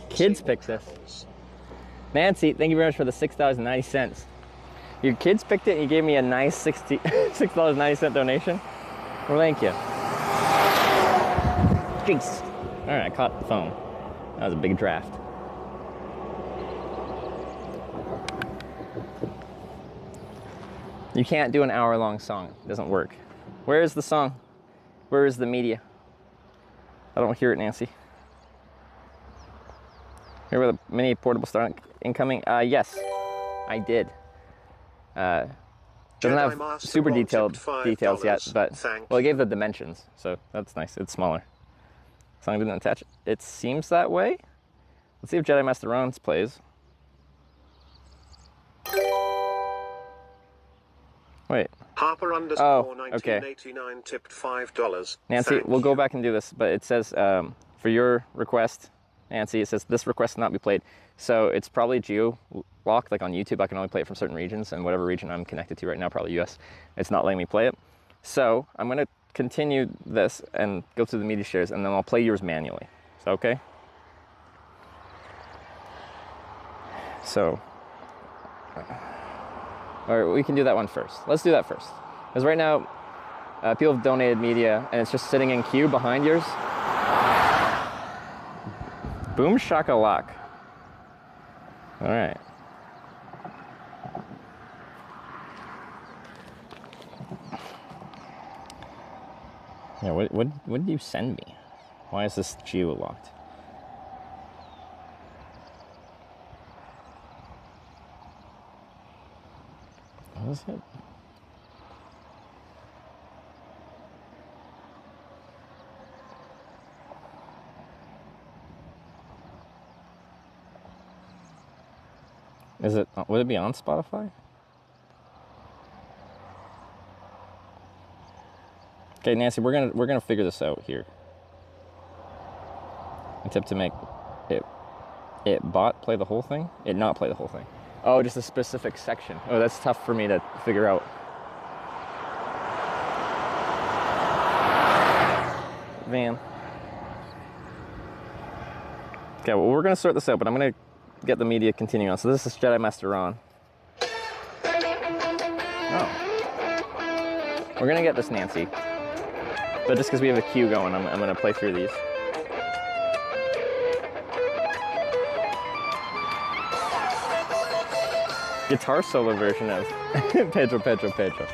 Kids picked this. Nancy, thank you very much for the $6.90. Your kids picked it and you gave me a nice $6.90 donation? Well, thank you. Jeez. All right, I caught the phone. That was a big draft. You can't do an hour-long song. It doesn't work. Where is the song? Where is the media? I don't hear it, Nancy. Here with a mini portable star incoming. Yes, I did. Doesn't have super detailed details yet, but well, it gave the dimensions, so that's nice. It's smaller. Song didn't attach. It seems that way. Let's see if Jedi Master Rounds plays. Wait. Harper _ 1989 tipped $5. Nancy, we'll go back and do this, but it says for your request, Nancy, it says this request not be played. So it's probably geo-locked, like on YouTube. I can only play it from certain regions, and whatever region I'm connected to right now, probably US, it's not letting me play it. So I'm going to continue this and go through the media shares, and then I'll play yours manually. Is that okay? So, or we can do that one first. Let's do that first. Because right now, people have donated media, and it's just sitting in queue behind yours. Boom shakalak. All right. Yeah, what did you send me? Why is this geo-locked? What is it? Is it, would it be on Spotify? Okay, Nancy, we're gonna figure this out here. Attempt to make it bot play the whole thing? It not play the whole thing. Oh, just a specific section. Oh, that's tough for me to figure out. Van. Okay, well, we're gonna sort this out, but I'm gonna get the media continuing on. So this is Jedi Master Ron. Oh. We're gonna get this Nancy. But just because we have a queue going, I'm gonna play through these. Guitar solo version of Pedro, Pedro, Pedro.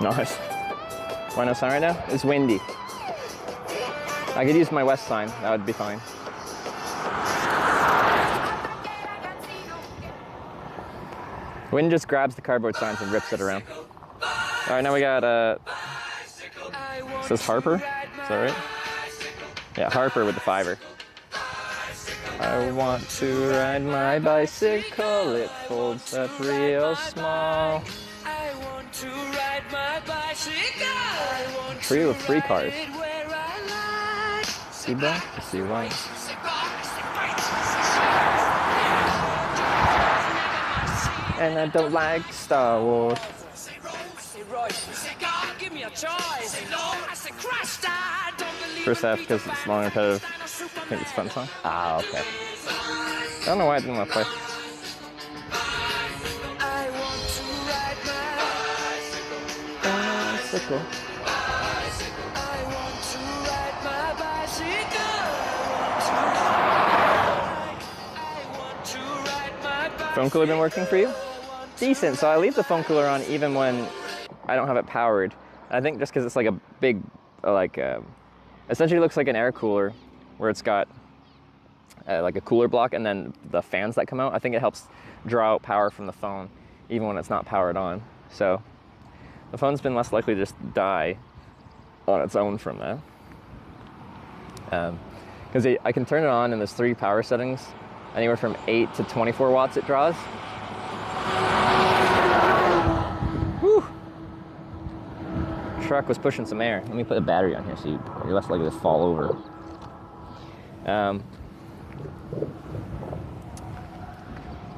Nice. Why no sign right now? It's windy. I could use my west sign. That would be fine. Wind just grabs the cardboard signs and rips it around. All right, now we got, it says Harper? Is that right? Yeah, Harper with the $5. I want to ride my bicycle. It folds up real small. To ride my bicycle. Trio of free cars. See black, see white. And I don't like Star Wars. First half because it's long and repetitive. I think it's a fun song. Ah, okay. I don't know why I didn't want to play. Bicycle. Phone cooler been working for you? Decent. So I leave the phone cooler on even when I don't have it powered. I think just because it's like a big, essentially looks like an air cooler where it's got like a cooler block and then the fans that come out. I think it helps draw out power from the phone even when it's not powered on. So the phone's been less likely to just die on its own from that. Because I can turn it on and there's 3 power settings. Anywhere from 8 to 24 watts it draws. Whew. Truck was pushing some air. Let me put a battery on here so you're less likely to fall over.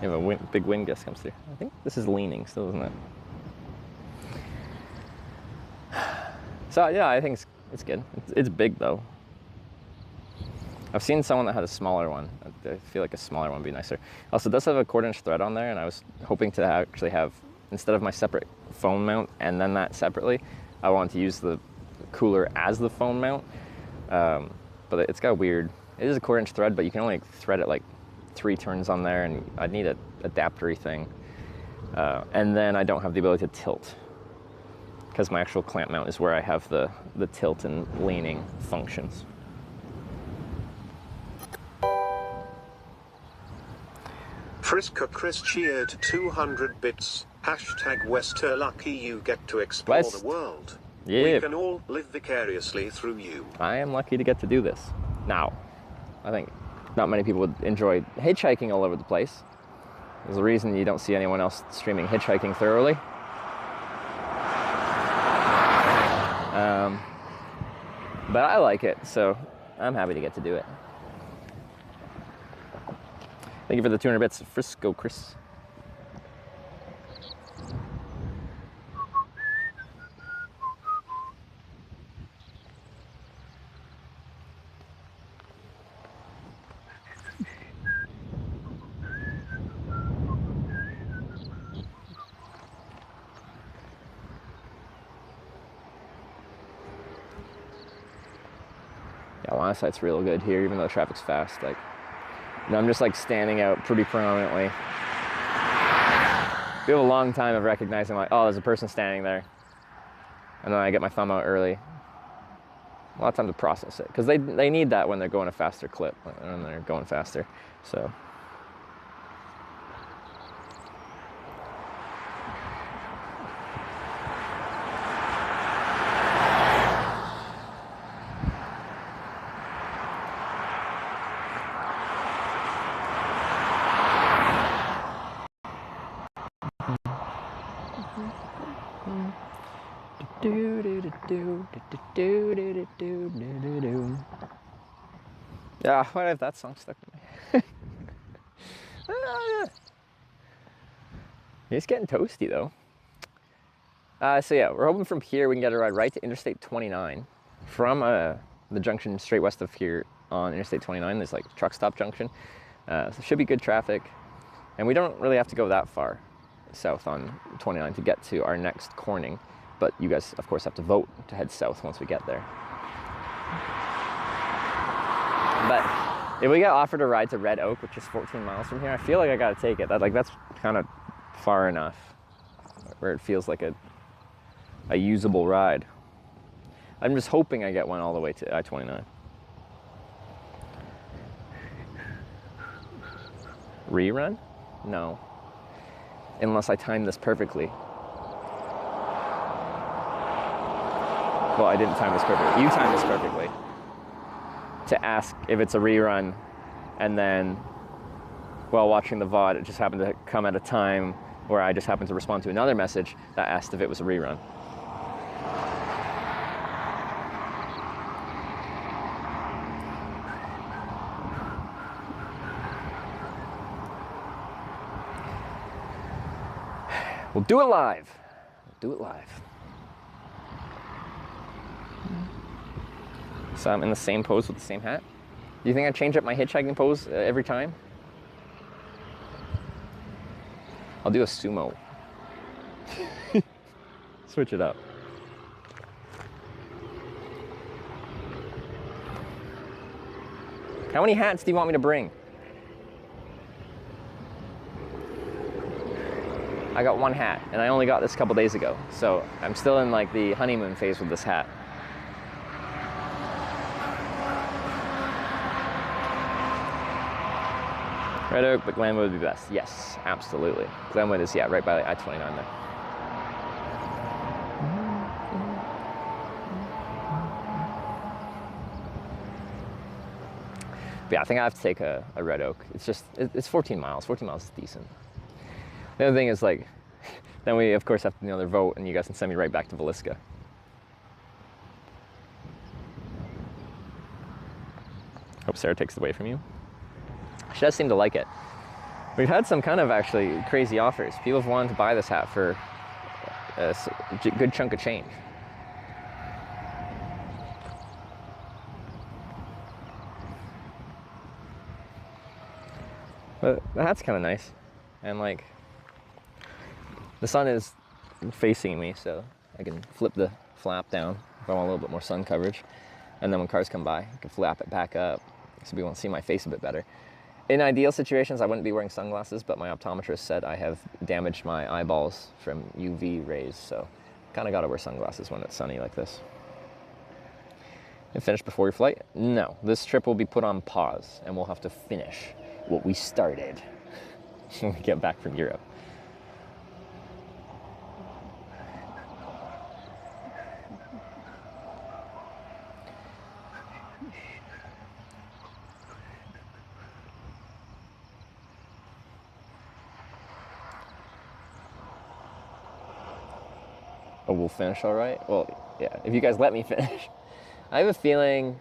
You have a big wind gust comes through. I think this is leaning still, isn't it? So yeah, I think it's good. It's big though. I've seen someone that had a smaller one. I feel like a smaller one would be nicer. Also, it does have a 1/4" thread on there, and I was hoping to actually have, instead of my separate phone mount and then that separately, I wanted to use the cooler as the phone mount. But it's got weird, it is a 1/4" thread, but you can only thread it like 3 turns on there, and I'd need an adaptery thing. And then I don't have the ability to tilt, because my actual clamp mount is where I have the tilt and leaning functions. Friska Chris cheered 200 bits. Hashtag Wester lucky you get to explore West. The world. Yeah. We can all live vicariously through you. I am lucky to get to do this. Now, I think not many people would enjoy hitchhiking all over the place. There's a reason you don't see anyone else streaming hitchhiking thoroughly. But I like it, so I'm happy to get to do it. Thank you for the 200 bits, Frisco Chris. Yeah, line of sight's real good here, even though traffic's fast. Like, and I'm just like standing out pretty prominently. We have a long time of recognizing like, oh, there's a person standing there. And then I get my thumb out early. A lot of time to process it, because they need that when they're going a faster clip, when they're going faster. So. Yeah, why do I have that song stuck in me? It's getting toasty though. So yeah, we're hoping from here we can get a ride right to Interstate 29 from the junction straight west of here on Interstate 29. There's like truck stop junction, so should be good traffic, and we don't really have to go that far south on 29 to get to our next corning. But you guys, of course, have to vote to head south once we get there. But if we get offered a ride to Red Oak, which is 14 miles from here, I feel like I gotta take it. That's kind of far enough where it feels like a usable ride. I'm just hoping I get one all the way to I-29. Rerun? No. Unless I time this perfectly. Well, I didn't time this perfectly. You timed this perfectly. To ask if it's a rerun, and then while watching the VOD, it just happened to come at a time where I just happened to respond to another message that asked if it was a rerun. We'll do it live. We'll do it live. So I'm in the same pose with the same hat. Do you think I change up my hitchhiking pose every time? I'll do a sumo. Switch it up. How many hats do you want me to bring? I got one hat, and I only got this a couple days ago, so I'm still in like the honeymoon phase with this hat. Red Oak, but Glenwood would be best. Yes, absolutely. Glenwood is, yeah, right by the I-29 there. But yeah, I think I have to take a Red Oak. It's just, it's 14 miles. 14 miles is decent. The other thing is like, then we of course have to another vote, and you guys can send me right back to Villisca. Hope Sarah takes it away from you. She does seem to like it. We've had some kind of actually crazy offers. People have wanted to buy this hat for a good chunk of change. But the hat's kind of nice. And like, the sun is facing me, so I can flip the flap down if I want a little bit more sun coverage. And then when cars come by, I can flap it back up so people won't see my face a bit better. In ideal situations, I wouldn't be wearing sunglasses, but my optometrist said I have damaged my eyeballs from UV rays, so kind of got to wear sunglasses when it's sunny like this. And finish before your flight? No, this trip will be put on pause, and we'll have to finish what we started when we get back from Europe. Oh, we'll finish all right? Well, yeah, if you guys let me finish. I have a feeling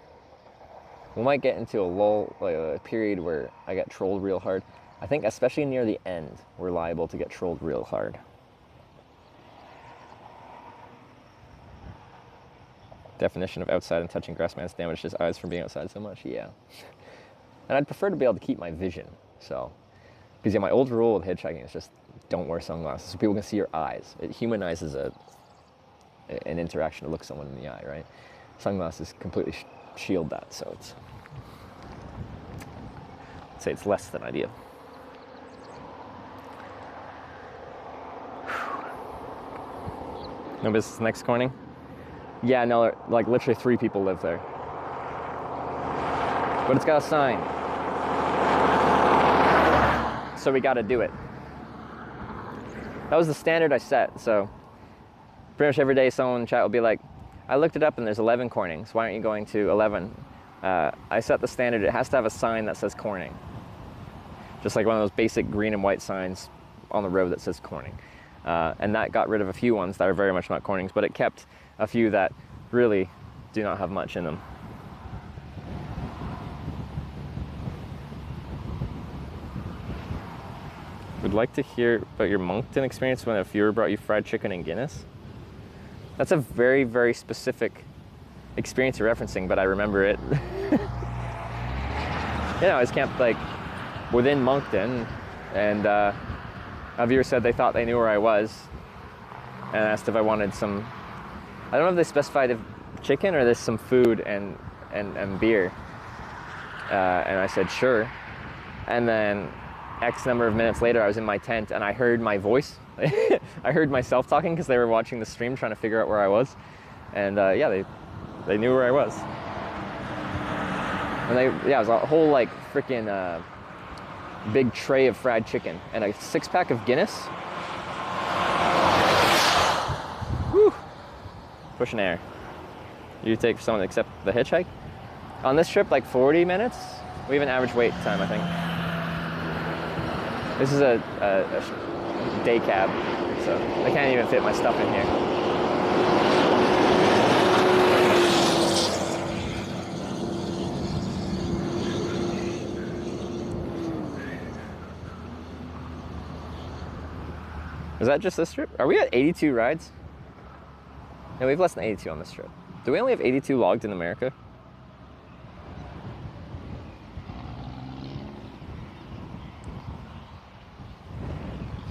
we might get into a lull, like a period where I get trolled real hard. I think especially near the end, we're liable to get trolled real hard. Definition of outside and touching grass man's damaged his eyes from being outside so much, yeah. And I'd prefer to be able to keep my vision, so. Because yeah, my old rule with hitchhiking is just don't wear sunglasses so people can see your eyes. It humanizes an interaction to look someone in the eye, right? Sunglasses completely shield that, so it's, I'd say it's less than ideal. No business next Corning? Yeah, no, like literally 3 people live there. But it's got a sign. So we gotta do it. That was the standard I set, so pretty much every day someone in chat will be like, I looked it up and there's 11 Cornings, why aren't you going to 11? I set the standard, it has to have a sign that says Corning. Just like one of those basic green and white signs on the road that says Corning. And that got rid of a few ones that are very much not Cornings, but it kept a few that really do not have much in them. Would like to hear about your Moncton experience when a viewer brought you fried chicken and Guinness. That's a very, very specific experience you're referencing, but I remember it. You know, I was camped like within Moncton, and a viewer said they thought they knew where I was and asked if I wanted some, I don't know if they specified if chicken or there's some food and beer. And I said, sure. And then X number of minutes later, I was in my tent and I heard my voice. I heard myself talking because they were watching the stream trying to figure out where I was. And yeah, they knew where I was. And yeah, it was a whole like freaking big tray of fried chicken and a 6-pack of Guinness. Whew. Pushing air. You take for someone to accept the hitchhike? On this trip, like 40 minutes. We have an average wait time, I think. This is a day cab, so I can't even fit my stuff in here. Is that just this trip? Are we at 82 rides? No, we have less than 82 on this trip. Do we only have 82 logged in America?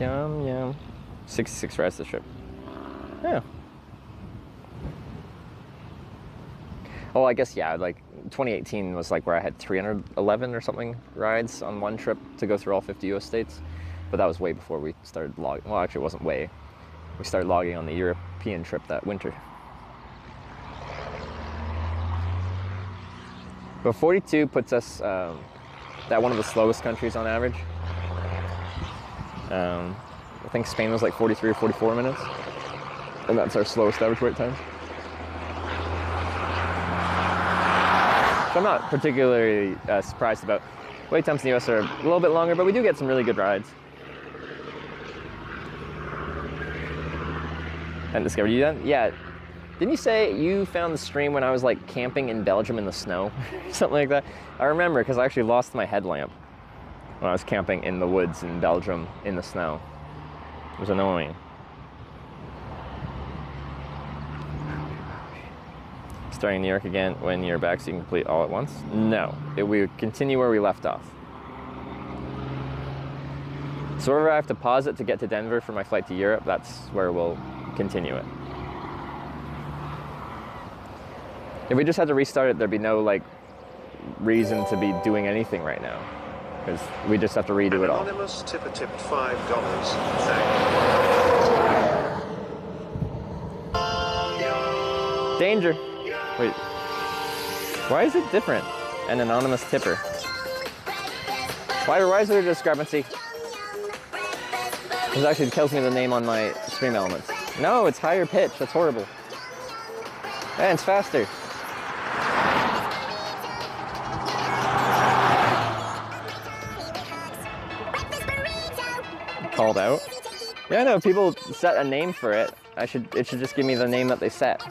Yum, yum. 66 rides this trip. Yeah. Oh, I guess, yeah, like 2018 was like where I had 311 or something rides on one trip to go through all 50 US states. But that was way before we started logging. Well, actually, it wasn't way. We started logging on the European trip that winter. But 42 puts us at one of the slowest countries on average. I think Spain was like 43 or 44 minutes. And that's our slowest average wait time. So I'm not particularly surprised about. Wait times in the US are a little bit longer, but we do get some really good rides. And discovered you done? Yeah. Didn't you say you found the stream when I was like camping in Belgium in the snow? Something like that? I remember because I actually lost my headlamp when I was camping in the woods in Belgium in the snow. It was annoying. Starting in New York again when you're back so you can complete all at once? No. We would continue where we left off. So wherever I have to pause it to get to Denver for my flight to Europe, that's where we'll continue it. If we just had to restart it, there'd be no like reason to be doing anything right now, because we just have to redo it all. Anonymous tipper tipped $5. Thank you. Danger. Wait. Why is it different? An anonymous tipper. Why is there a discrepancy? This actually tells me the name on my stream elements. No, it's higher pitch. That's horrible. And it's faster. Called out. Yeah, no, people set a name for it. It should just give me the name that they set.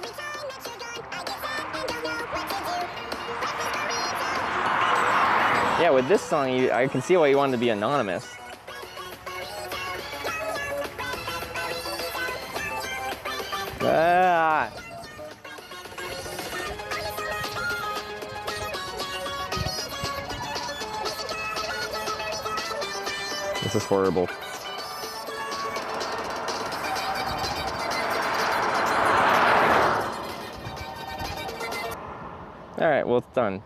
Yeah, with this song, I can see why you wanted to be anonymous. Ah. This is horrible. All right, well, it's done.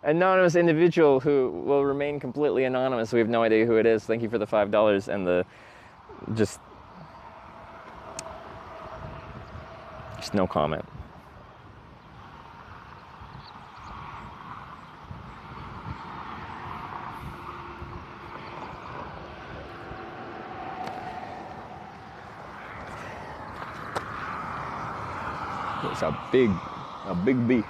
Anonymous individual who will remain completely anonymous. We have no idea who it is. Thank you for the $5 and the just no comment. It's a big bee.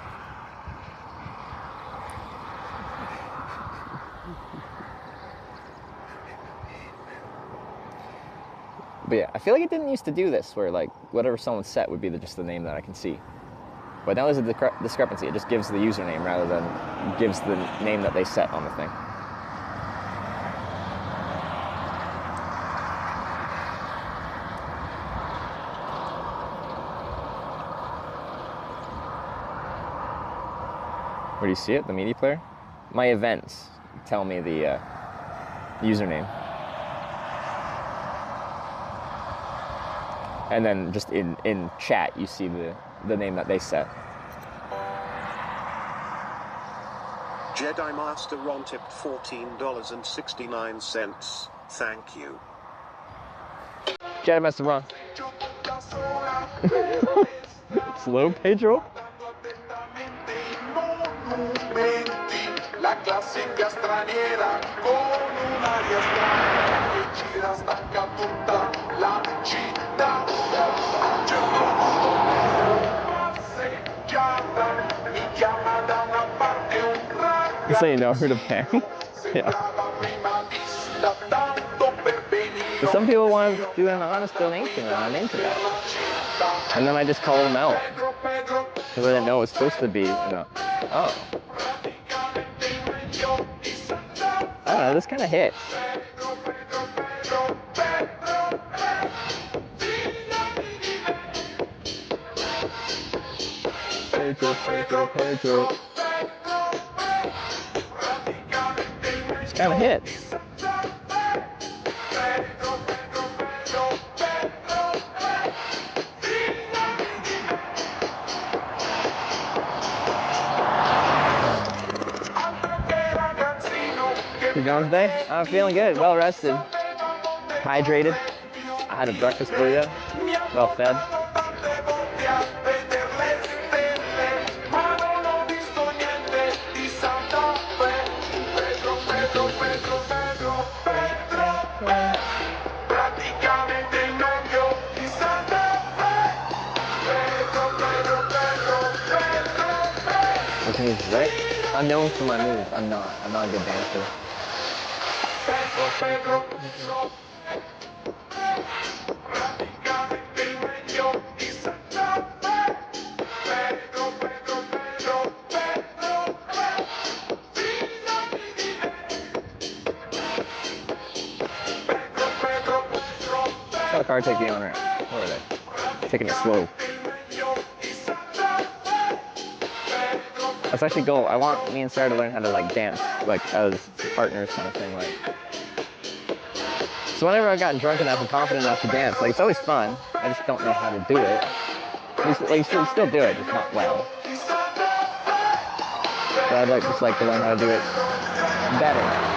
But yeah, I feel like it didn't used to do this, where like whatever someone set would be just the name that I can see. But now there's a discrepancy. It just gives the username rather than gives the name that they set on the thing. Where do you see it? The media player? My events tell me the username. And then just in chat, you see the name that they set. Jedi Master Ron tipped $14.69. Thank you. Jedi Master Ron. Slow, Pedro? La clásica extranjera con una área extraña que gira hasta capota la chita. Passeggiata mi chiama da una parte un ragazzo. So you know who to pick. Yeah. But some people want to do an honest donation and I'm into that. And then I just call them out. Because I didn't know it was supposed to be, oh. I don't know, this kind of hits. Pedro. This kind of hits. You going today? I'm feeling good, well rested, hydrated. I had a breakfast burrito, well fed. Which means, right? I'm known for my moves. I'm not a good dancer. How the car take the owner? Where are they? Taking it slow. That's actually cool. I want me and Sarah to learn how to like dance, like as partners kind of thing. Like, so whenever I've gotten drunk enough and confident enough to dance, like it's always fun. I just don't know how to do it. Like, you still do it, just not well. But I'd just like to learn how to do it better.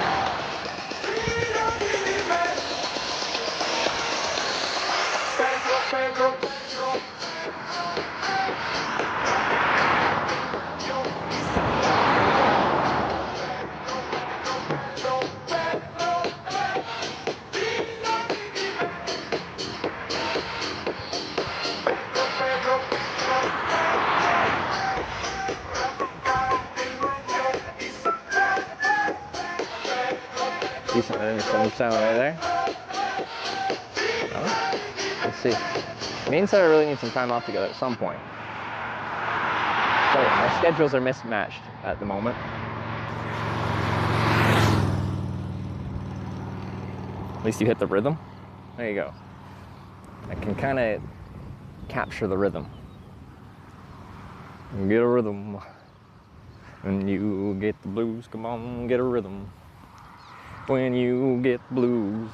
Some sound right there. Oh, let's see. Me and Sarah really need some time off together at some point. So our schedules are mismatched at the moment. At least you hit the rhythm. There you go. I can kind of capture the rhythm. Get a rhythm. When you get the blues, come on, get a rhythm. When you get blues.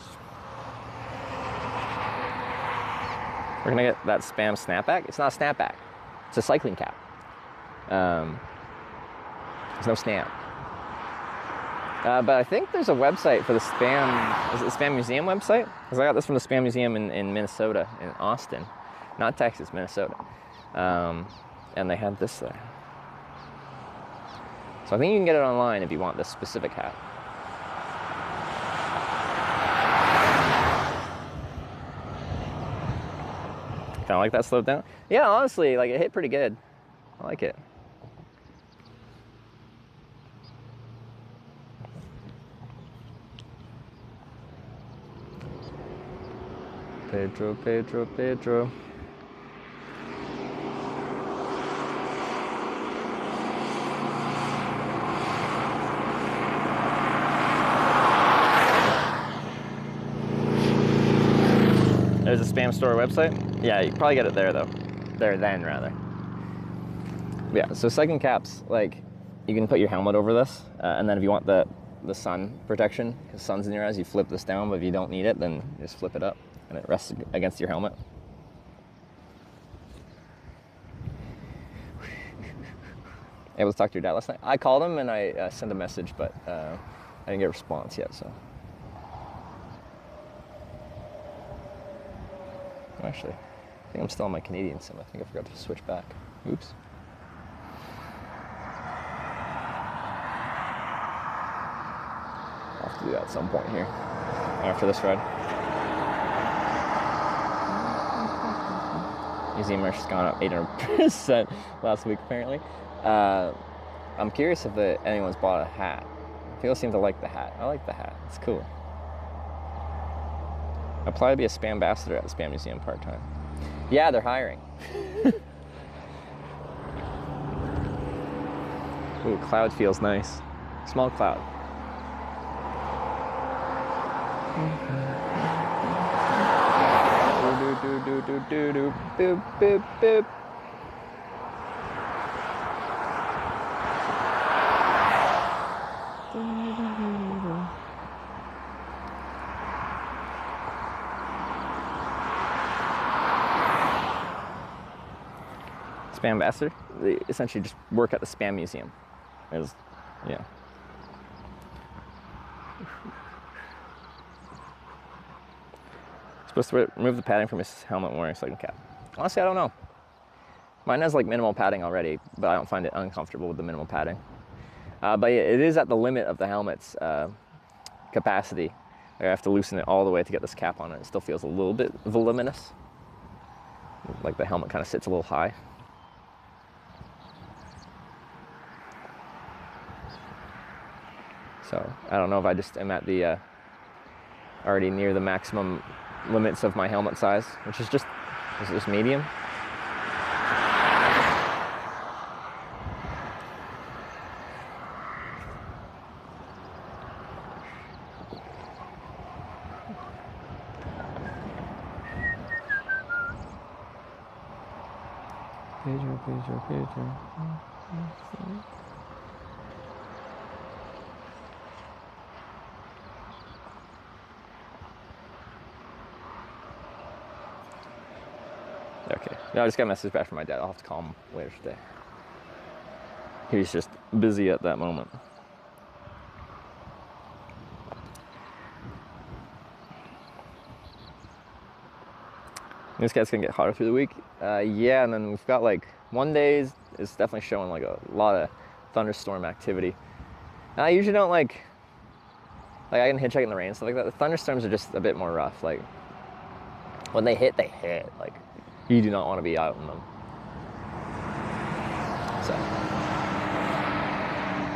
We're gonna get that spam snapback. It's not a snapback. It's a cycling cap. There's no stamp. But I think there's a website for the spam. Is it the Spam Museum website? Because I got this from the Spam Museum in Minnesota, in Austin. Not Texas, Minnesota. And they had this there. So I think you can get it online if you want this specific hat. Kind of like that slowed down. Yeah, honestly, like it hit pretty good. I like it. Pedro, Pedro, Pedro. There's a Spam Store website. Yeah, you can probably get it there though. There then, rather. Yeah, so second caps, like, you can put your helmet over this, and then if you want the sun protection, because sun's in your eyes, you flip this down, but if you don't need it, then you just flip it up, and it rests against your helmet. Able to talk to your dad last night? I called him and I sent a message, but I didn't get a response yet, so. Actually, I think I'm still on my Canadian sim. I think I forgot to switch back. Oops. I'll have to do that at some point here, after this ride. Museum merch has gone up 800% last week, apparently. I'm curious if anyone's bought a hat. People seem to like the hat. I like the hat. It's cool. Apply to be a Spam ambassador at the Spam Museum part-time. Yeah, they're hiring. Ooh, cloud feels nice. Small cloud. Do do do do do boop boop boop. Spam ambassador. They essentially just work at the Spam Museum. Yeah. Supposed to remove the padding from his helmet when wearing a second cap. Honestly, I don't know. Mine has like minimal padding already, but I don't find it uncomfortable with the minimal padding. But yeah, it is at the limit of the helmet's capacity. I have to loosen it all the way to get this cap on it. It still feels a little bit voluminous. Like the helmet kind of sits a little high. So I don't know if I just am at the already near the maximum limits of my helmet size, which is just medium. Pedro. Okay. No, I just got a message back from my dad. I'll have to call him later today. He's just busy at that moment. This guy's gonna get hotter through the week. Yeah, and then we've got like one day is definitely showing like a lot of thunderstorm activity. And I usually don't like I can hitchhike in the rain and stuff like that. The thunderstorms are just a bit more rough. Like when they hit, they hit. Like you do not want to be out in them. So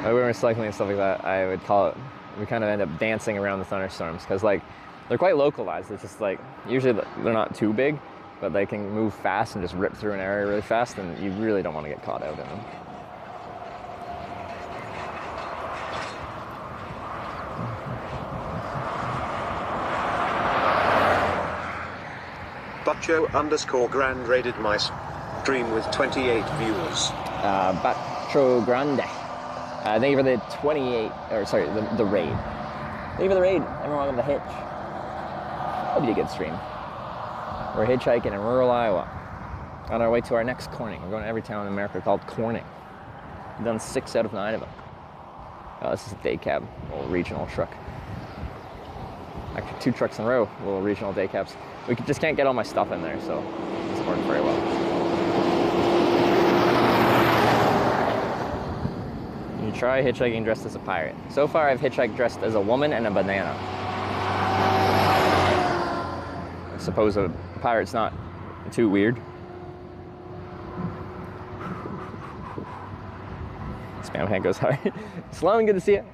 when we were cycling and stuff like that, I would call it. We kind of end up dancing around the thunderstorms because like they're quite localized. It's just like usually they're not too big, but they can move fast and just rip through an area really fast, and you really don't want to get caught out in them. Butcho_Grand rated my stream with 28 views. Butcho Grande. Thank you for the 28, or sorry, the raid. Thank you for the raid. Everyone welcome to Hitch. Hope you did a good stream. We're hitchhiking in rural Iowa on our way to our next Corning. We're going to every town in America called Corning. I've done 6 out of 9 of them. Oh, this is a day cab, little regional truck. Actually, 2 trucks in a row, little regional day cabs. We just can't get all my stuff in there, so it doesn't work very well. You try hitchhiking dressed as a pirate. So far, I've hitchhiked dressed as a woman and a banana. I suppose a pirate's not too weird. Spam hat goes hard. Sloan, good to see you.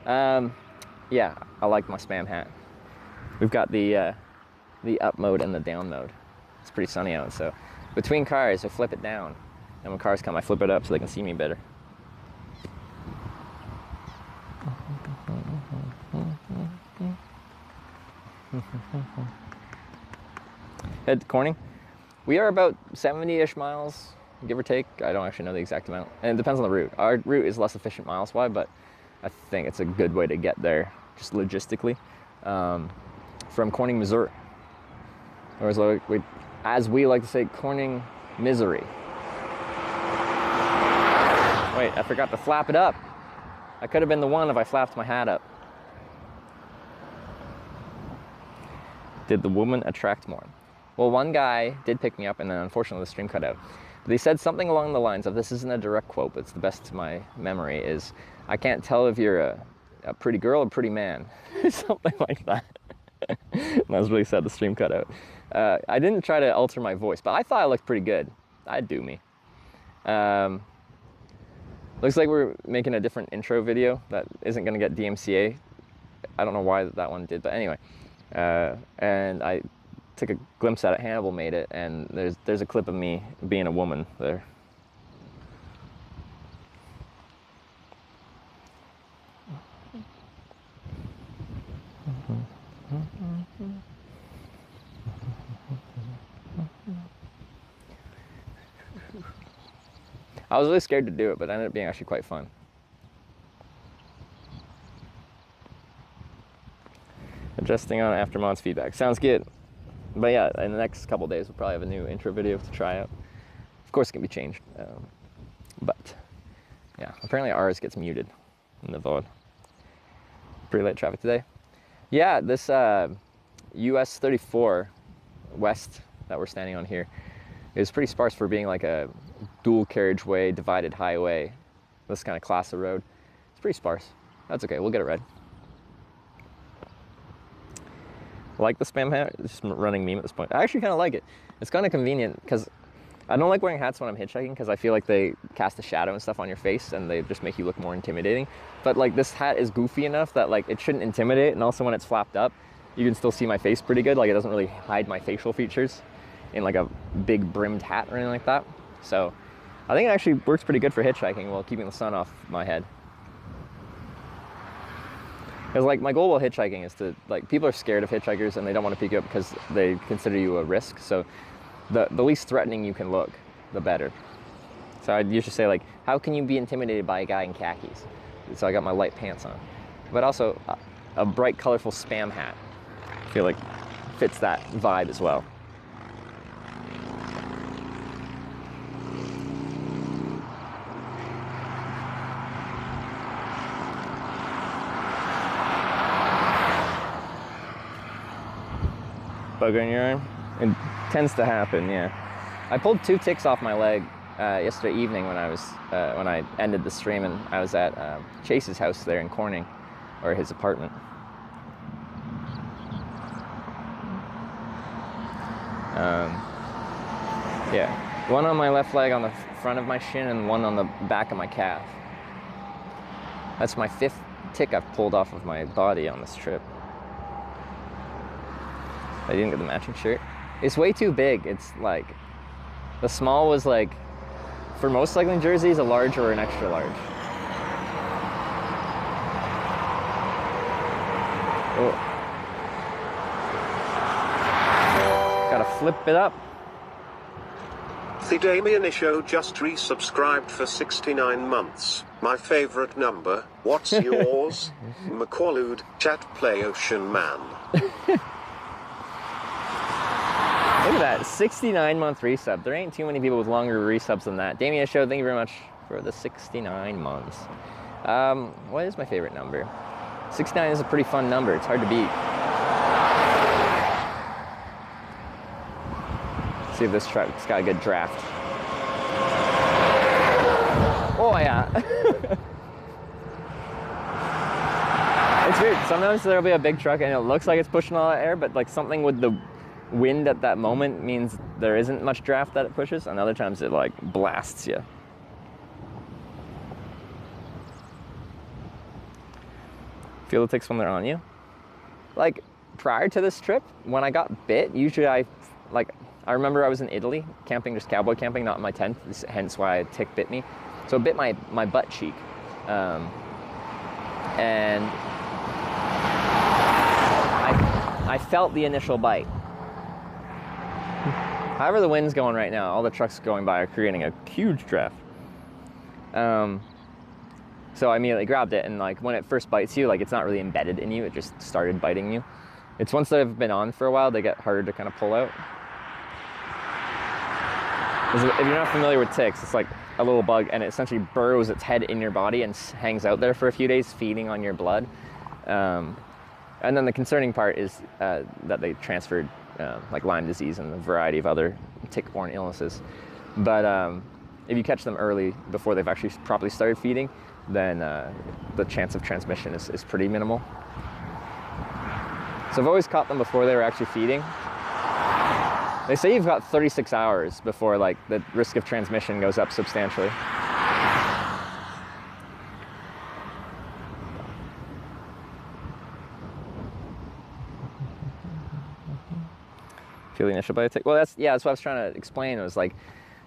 Yeah, I like my spam hat. We've got the up mode and the down mode. It's pretty sunny out, so between cars, I flip it down. And when cars come, I flip it up so they can see me better. Head to Corning. We are about 70-ish miles, give or take. I don't actually know the exact amount. And it depends on the route. Our route is less efficient miles-wise, but I think it's a good way to get there, just logistically, from Corning, Missouri. Or as we like to say, Corning, Misery. Wait, I forgot to flap it up. I could have been the one if I flapped my hat up. Did the woman attract more? Well, one guy did pick me up, and then unfortunately the stream cut out. But they said something along the lines of, this isn't a direct quote, but it's the best to my memory, is, I can't tell if you're a pretty girl or a pretty man. Something like that. And I was really sad the stream cut out. I didn't try to alter my voice, but I thought I looked pretty good. I'd do me. Looks like we're making a different intro video that isn't going to get DMCA. I don't know why that one did, but anyway. And I took a glimpse at it. Hannibal made it, and there's a clip of me being a woman there. I was really scared to do it, but it ended up being actually quite fun. Adjusting on after Mon's feedback. Sounds good. But yeah, in the next couple days, we'll probably have a new intro video to try out. Of course, it can be changed. But yeah, apparently ours gets muted in the VOD. Pretty late traffic today. Yeah, this US 34 West that we're standing on here is pretty sparse for being like a dual carriageway, divided highway, this kind of class of road. It's pretty sparse. That's okay, we'll get it red. Like the spam hat, it's just a running meme at this point. I actually kind of like it. It's kind of convenient because I don't like wearing hats when I'm hitchhiking because I feel like they cast a shadow and stuff on your face and they just make you look more intimidating. But like this hat is goofy enough that like it shouldn't intimidate, and also when it's flapped up, you can still see my face pretty good. Like it doesn't really hide my facial features in like a big brimmed hat or anything like that. So I think it actually works pretty good for hitchhiking while keeping the sun off my head. Because like my goal while hitchhiking is to, like, people are scared of hitchhikers and they don't want to pick you up because they consider you a risk. So the least threatening you can look, the better. So I usually say like, how can you be intimidated by a guy in khakis? So I got my light pants on. But also a bright, colorful spam hat. I feel like fits that vibe as well. Bugger in your arm? It tends to happen, yeah. I pulled 2 ticks off my leg yesterday evening when I ended the stream, and I was at Chase's house there in Corning, or his apartment. Yeah, one on my left leg on the front of my shin and one on the back of my calf. That's my 5th tick I've pulled off of my body on this trip. I didn't get the matching shirt. It's way too big. It's like, the small was like, for most cycling jerseys, a large or an extra large. Oh. Gotta flip it up. The Damien Show just resubscribed for 69 months. My favorite number. What's yours? McCallud, chat play Ocean Man. Look at that, 69-month resub. There ain't too many people with longer resubs than that. Damien Show, thank you very much for the 69 months. What is my favorite number? 69 is a pretty fun number. It's hard to beat. Let's see if this truck's got a good draft. Oh yeah. It's weird. Sometimes there'll be a big truck and it looks like it's pushing all that air, but like something with the wind at that moment means there isn't much draft that it pushes, and other times it like blasts you. Feel the ticks when they're on you? Like prior to this trip, when I got bit, usually I remember I was in Italy camping, just cowboy camping, not in my tent, hence why a tick bit me. So it bit my butt cheek. And I felt the initial bite. However the wind's going right now, all the trucks going by are creating a huge draft. So I immediately grabbed it, and like when it first bites you, like it's not really embedded in you, it just started biting you. It's once they've been on for a while, they get harder to kind of pull out. If you're not familiar with ticks, it's like a little bug, and it essentially burrows its head in your body and hangs out there for a few days, feeding on your blood. And then the concerning part is that they transferred like Lyme disease and a variety of other tick-borne illnesses. But if you catch them early, before they've actually properly started feeding, then the chance of transmission is pretty minimal. So I've always caught them before they were actually feeding. They say you've got 36 hours before like the risk of transmission goes up substantially. Feel the initial bite tick? Well, that's what I was trying to explain. It was like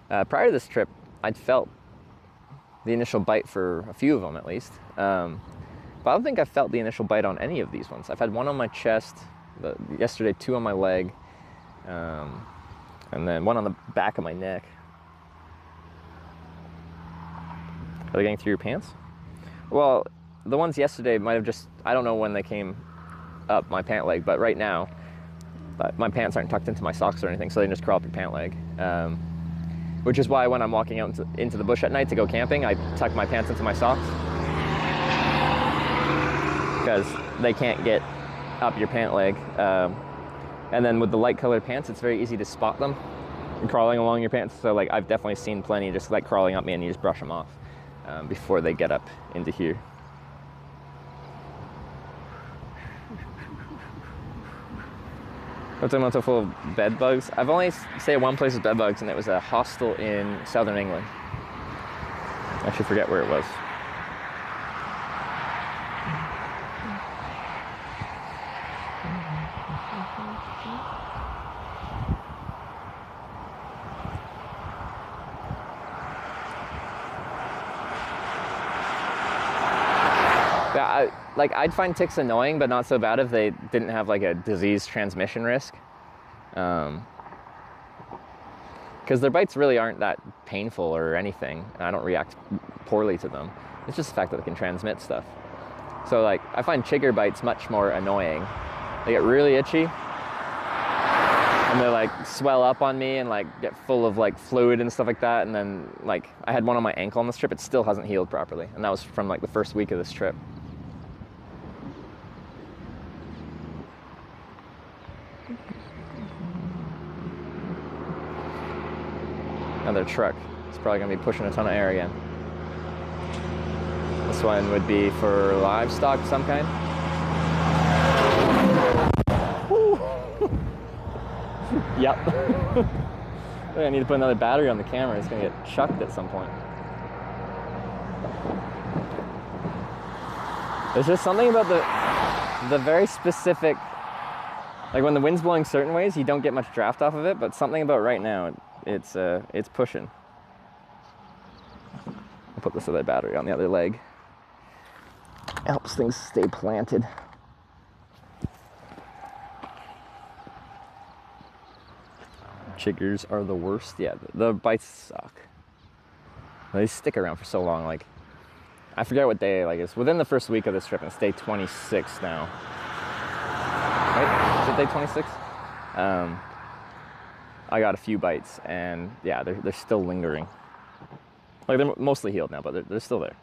prior to this trip, I'd felt the initial bite for a few of them at least. But I don't think I felt the initial bite on any of these ones. I've had one on my chest, yesterday 2 on my leg, and then 1 on the back of my neck. Are they getting through your pants? Well, the ones yesterday might have just, I don't know when they came up my pant leg, but right now, my pants aren't tucked into my socks or anything, so they just crawl up your pant leg. Which is why when I'm walking out into the bush at night to go camping, I tuck my pants into my socks. Because they can't get up your pant leg. And then with the light colored pants, it's very easy to spot them crawling along your pants. So like I've definitely seen plenty just like crawling up me, and you just brush them off before they get up into here. What's a month full of bed bugs? I've only stayed at one place with bed bugs, and it was a hostel in southern England. I actually forget where it was. Yeah, I'd find ticks annoying, but not so bad if they didn't have like a disease transmission risk. Because their bites really aren't that painful or anything, and I don't react poorly to them. It's just the fact that they can transmit stuff. So like, I find chigger bites much more annoying. They get really itchy, and they like swell up on me and like get full of like fluid and stuff like that. And then like, I had one on my ankle on this trip, it still hasn't healed properly. And that was from like the first week of this trip. Another truck. It's probably gonna be pushing a ton of air again. This one would be for livestock of some kind. Yep. I need to put another battery on the camera. It's gonna get chucked at some point. There's just something about the very specific, like when the wind's blowing certain ways, you don't get much draft off of it, but something about right now, it's pushing. I'll put this other battery on the other leg. It helps things stay planted. Chiggers are the worst. Yeah, the bites suck. They stick around for so long. Like, I forget what day. Like, it's within the first week of this trip, and it's day 26 now. Right? Is it day 26? I got a few bites, and yeah, they're still lingering. Like, they're mostly healed now, but they're still there.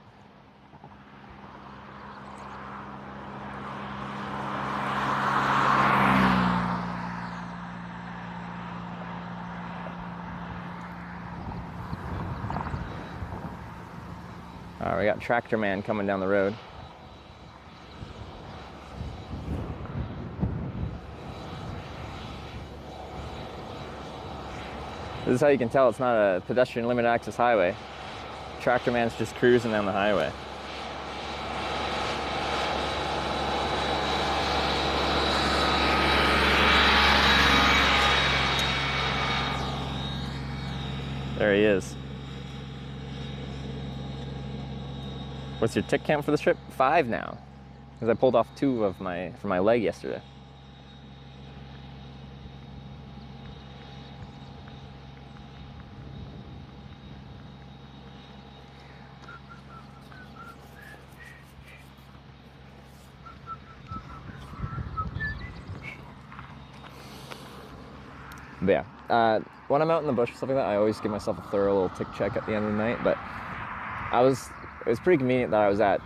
All right, we got Tractor Man coming down the road. This is how you can tell it's not a pedestrian limited access highway. Tractor Man's just cruising down the highway. There he is. What's your tick count for this trip? 5 now, because I pulled off 2 of from my leg yesterday. But yeah, when I'm out in the bush or stuff like that, I always give myself a thorough little tick check at the end of the night. But it was pretty convenient that I was at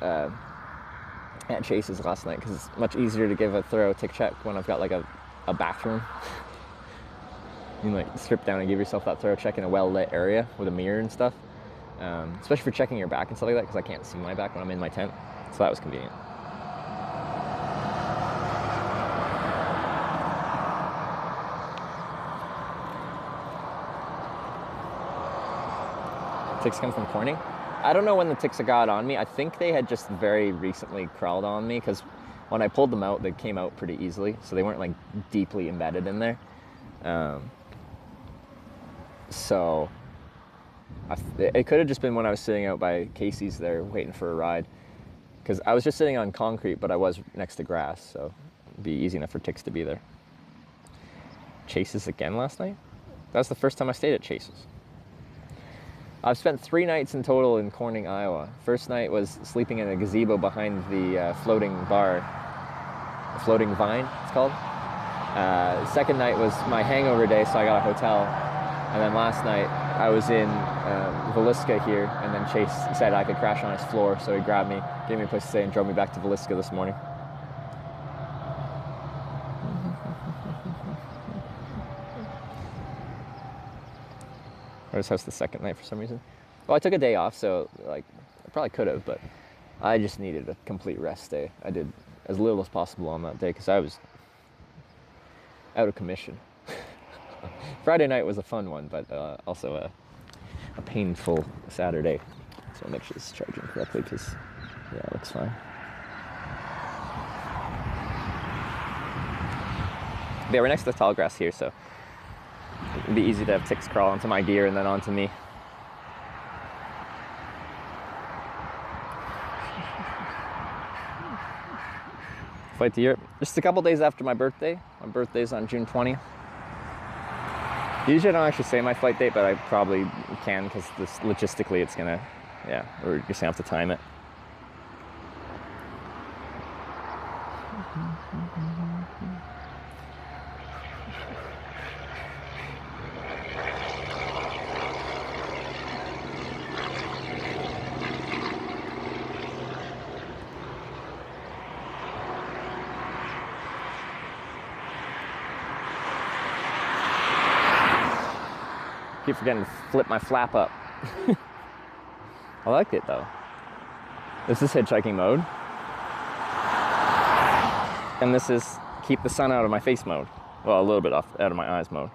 Chase's last night, because it's much easier to give a thorough tick check when I've got like a bathroom. You can like strip down and give yourself that thorough check in a well-lit area with a mirror and stuff. Especially for checking your back and stuff like that, because I can't see my back when I'm in my tent. So that was convenient. Ticks come from corning. I don't know when the ticks got on me. I think they had just very recently crawled on me, because when I pulled them out, they came out pretty easily, so they weren't like deeply embedded in there. So it could have just been when I was sitting out by Casey's there waiting for a ride, because I was just sitting on concrete, but I was next to grass, so it'd be easy enough for ticks to be there. Chase's again last night? That was the first time I stayed at Chase's. I've spent 3 nights in total in Corning, Iowa. First night was sleeping in a gazebo behind the floating bar, Floating Vine, it's called. Second night was my hangover day, so I got a hotel. And then last night I was in Villisca here, and then Chase said I could crash on his floor, so he grabbed me, gave me a place to stay, and drove me back to Villisca this morning. I was house the second night for some reason. Well, I took a day off, so like I probably could have, but I just needed a complete rest day. I did as little as possible on that day because I was out of commission. Friday night was a fun one, but also a painful Saturday. So I'll make sure it's charging correctly, because yeah, it looks fine. But yeah, we're next to the tall grass here, so it'd be easy to have ticks crawl onto my gear and then onto me. Flight to Europe, just a couple days after my birthday. My birthday's on June 20th. Usually I don't actually say my flight date, but I probably can, because logistically it's gonna, yeah, we're just gonna have to time it. Keep forgetting to flip my flap up. I like it though. This is hitchhiking mode. And this is keep the sun out of my face mode. Well, a little bit out of my eyes mode.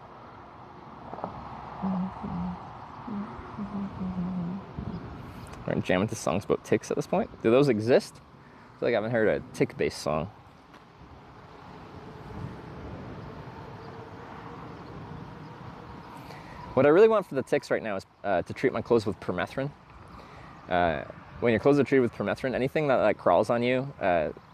We're gonna jam into songs about ticks at this point. Do those exist? I feel like I haven't heard a tick-based song. What I really want for the ticks right now is to treat my clothes with permethrin. When your clothes are treated with permethrin, anything that crawls on you,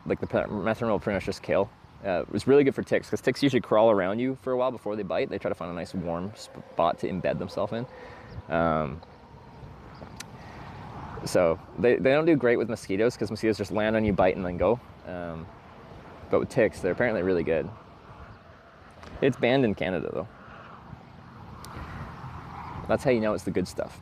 like the permethrin will pretty much just kill. It's really good for ticks, because ticks usually crawl around you for a while before they bite. They try to find a nice warm spot to embed themselves in. So they don't do great with mosquitoes, because mosquitoes just land on you, bite, and then go. But with ticks, they're apparently really good. It's banned in Canada though. That's how you know it's the good stuff.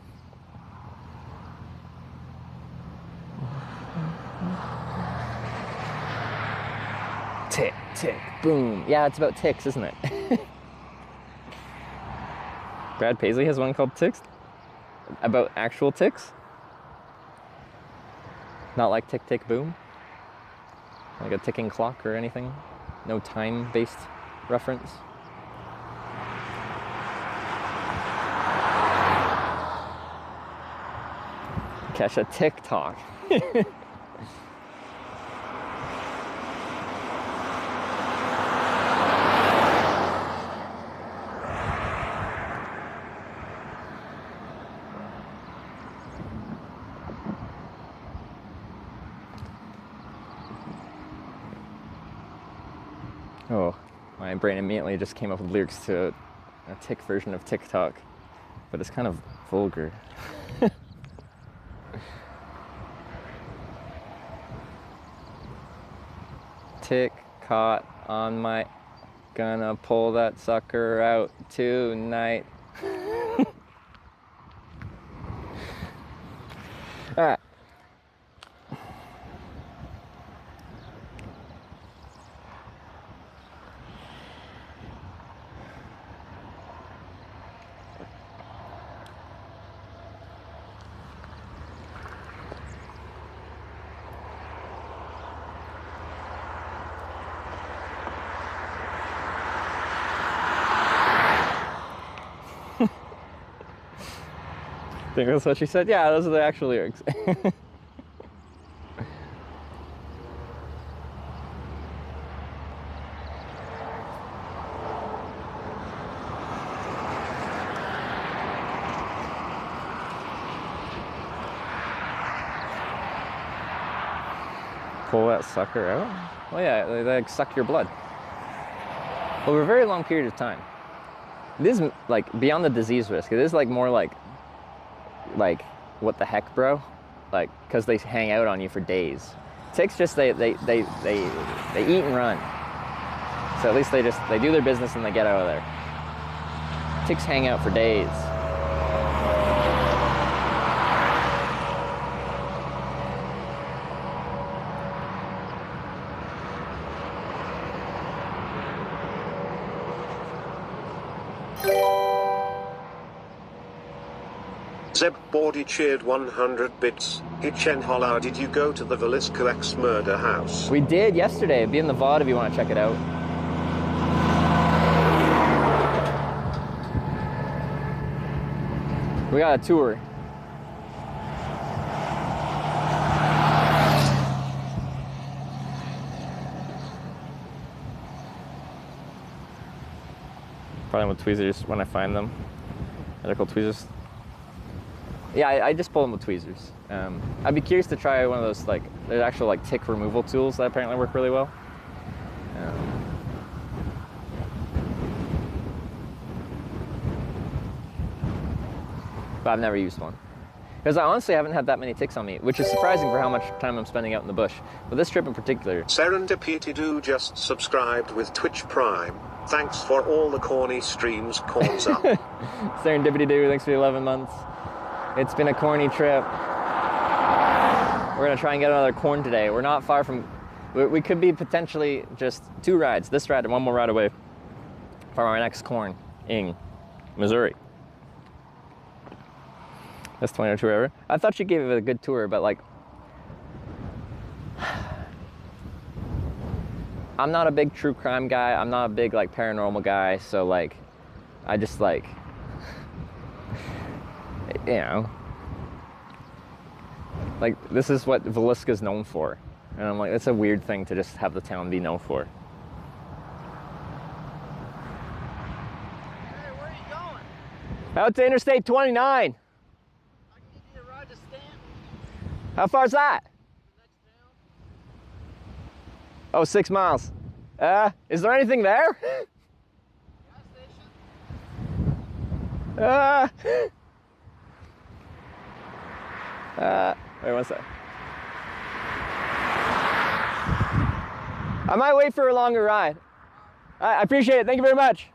Tick, tick, boom. Yeah, it's about ticks, isn't it? Brad Paisley has one called Ticks? About actual ticks? Not like tick, tick, boom? Like a ticking clock or anything? No time-based reference? Catch a TikTok. Oh, my brain immediately just came up with lyrics to a tick version of TikTok, but it's kind of vulgar. Tick caught on my, gonna pull that sucker out tonight. All right. Think that's what she said? Yeah, those are the actual lyrics. Pull that sucker out? Well, yeah, they like suck your blood. Over a very long period of time. It is like beyond the disease risk. It is like more like what the heck, bro? Like, because they hang out on you for days. Ticks just they eat and run. So at least they do their business and they get out of there. Ticks hang out for days. Zeb Bordy cheered 100 bits. Hitchen holla, did you go to the Villisca ex-murder house? We did yesterday. It'd be in the VOD if you want to check it out. We got a tour. Probably with tweezers when I find them. They're called tweezers. Yeah, I just pull them with tweezers. I'd be curious to try one of those, like, there's actual like tick removal tools that apparently work really well. But I've never used one. Because I honestly haven't had that many ticks on me, which is surprising for how much time I'm spending out in the bush. But this trip in particular. Serendipity do just subscribed with Twitch Prime. Thanks for all the corny streams, corns up. Serendipity do, thanks for the 11 months. It's been a corny trip. We're gonna try and get another corn today. We're not far from, we could be potentially just 2 rides, this ride and 1 more ride away from our next corn-ing, Missouri. That's 2002 ever. I thought you gave it a good tour, but like, I'm not a big true crime guy. I'm not a big like paranormal guy. So like, I just like, you know, like this is what Villisca is known for. And I'm like, it's a weird thing to just have the town be known for. Hey, where are you going? Out to Interstate 29. I can give you a ride to Stanton. How far's that? The next town. Oh, 6 miles. Is there anything there? Gas station. Wait one sec. I might wait for a longer ride. I appreciate it. Thank you very much.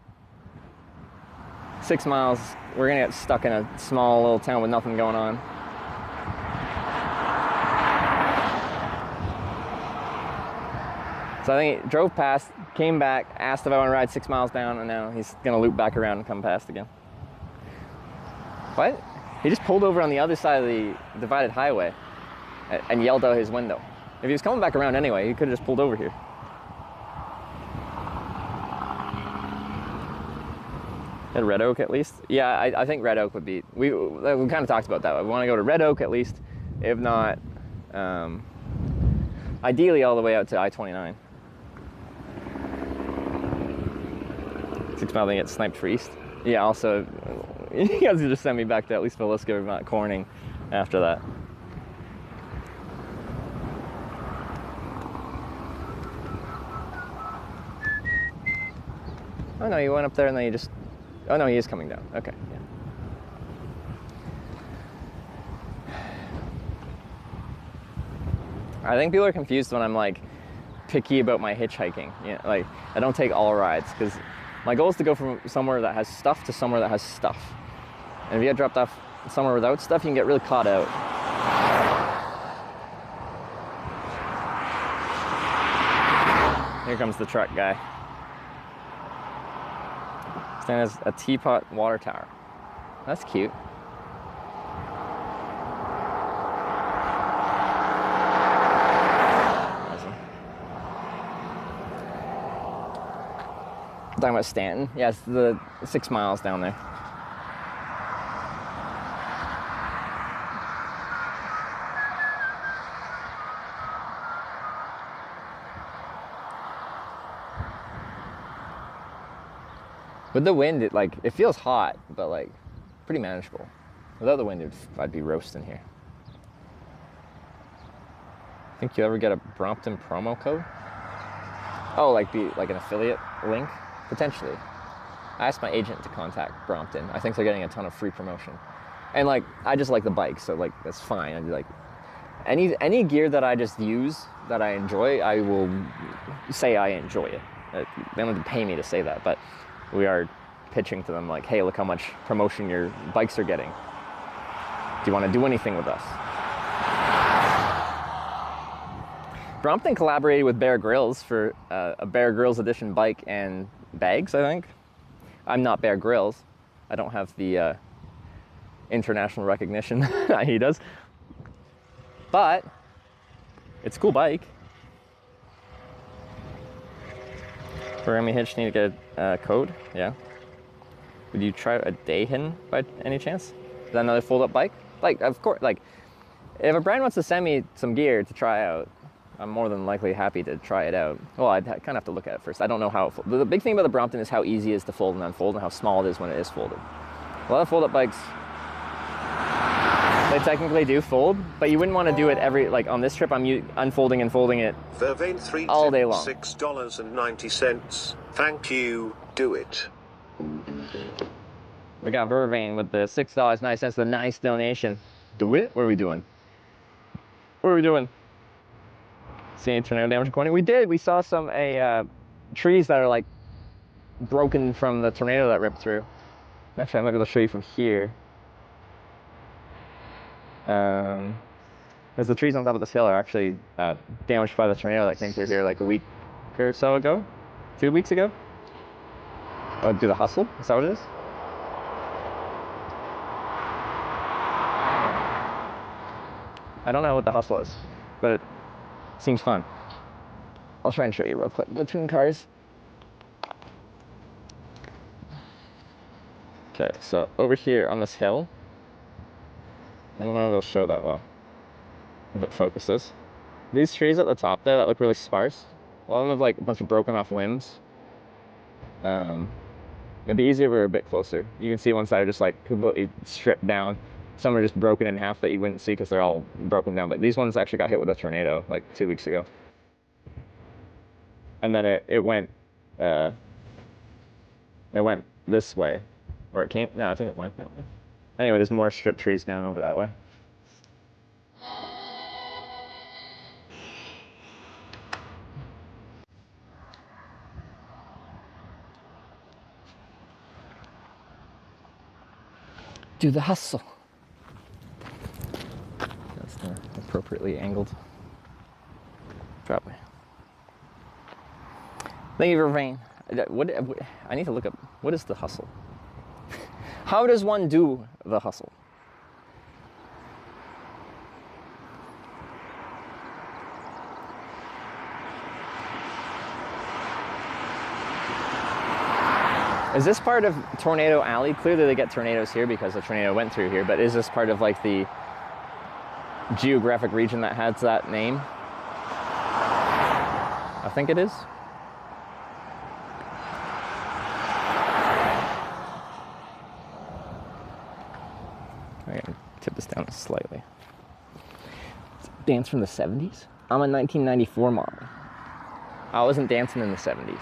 6 miles. We're gonna get stuck in a small little town with nothing going on. It's So I think he drove past, came back, asked if I want to ride 6 miles down, and now he's going to loop back around and come past again. What? He just pulled over on the other side of the divided highway and yelled out his window. If he was coming back around anyway, he could have just pulled over here. At Red Oak at least? Yeah, I think Red Oak would be, we kind of talked about that. We want to go to Red Oak at least, if not, ideally all the way out to I-29. 6 mile, they get sniped for east. Yeah, also, you guys can just send me back to at least Villisca, if not Corning, after that. Oh no, you went up there and then you just, oh no, he is coming down. Okay, yeah. I think people are confused when I'm like picky about my hitchhiking. You know, like I don't take all rides because my goal is to go from somewhere that has stuff to somewhere that has stuff. And if you get dropped off somewhere without stuff, you can get really caught out. Here comes the truck guy. Stand as a teapot water tower. That's cute. Talking about Stanton. Yeah, it's the 6 miles down there. With the wind, it feels hot, but like pretty manageable. Without the wind, I'd be roasting here. Think you ever get a Brompton promo code? Oh, like an affiliate link? Potentially. I asked my agent to contact Brompton. I think they're getting a ton of free promotion. And like, I just like the bike, so like, that's fine. I'd be like, any gear that I just use, that I enjoy, I will say I enjoy it. They don't have to pay me to say that, but we are pitching to them like, hey, look how much promotion your bikes are getting. Do you want to do anything with us? Brompton collaborated with Bear Grylls for a Bear Grylls edition bike and bags, I think. I'm not Bear Grylls. I don't have the international recognition that he does. But it's a cool bike. For Remy Hitch, need to get a code? Yeah. Would you try a Dayhin by any chance? Is that another fold-up bike? Like, of course, like, if a brand wants to send me some gear to try out, I'm more than likely happy to try it out. Well, I'd kind of have to look at it first. I don't know how it folds. The big thing about the Brompton is how easy it is to fold and unfold and how small it is when it is folded. A lot of fold-up bikes, they technically do fold, but you wouldn't want to do it like on this trip, I'm unfolding and folding it all day long. $6.90. Thank you. Do it. We got Vervain with the $6.09, the nice donation. Do it? What are we doing? What are we doing? See any tornado damage in Corning? We did. We saw some trees that are like broken from the tornado that ripped through. Actually, I'm going to show you from here. Because the trees on top of this hill are actually damaged by the tornado that came through here like a week or so ago. 2 weeks ago. Oh, do the hustle? Is that what it is? I don't know what the hustle is, but it seems fun. I'll try and show you real quick between cars. Okay, so over here on this hill, I don't know if it'll show that well, if it focuses. These trees at the top there that look really sparse, a lot of them have like a bunch of broken off limbs. It'd be easier if we were a bit closer. You can see ones that are just like completely stripped down. Some are just broken in half that you wouldn't see because they're all broken down. But these ones actually got hit with a tornado like 2 weeks ago. And then it went this way, or it came. No, I think it went that way. Anyway, there's more stripped trees down over that way. Do the hustle. That's the appropriately angled driveway. Thank you for rain. What, I need to look up, what is the hustle? How does one do the hustle? Is this part of Tornado Alley? Clearly they get tornadoes here because the tornado went through here, but is this part of like the geographic region that has that name? I think it is. I'm gonna tip this down slightly. Dance from the 70s? I'm a 1994 model. I wasn't dancing in the 70s.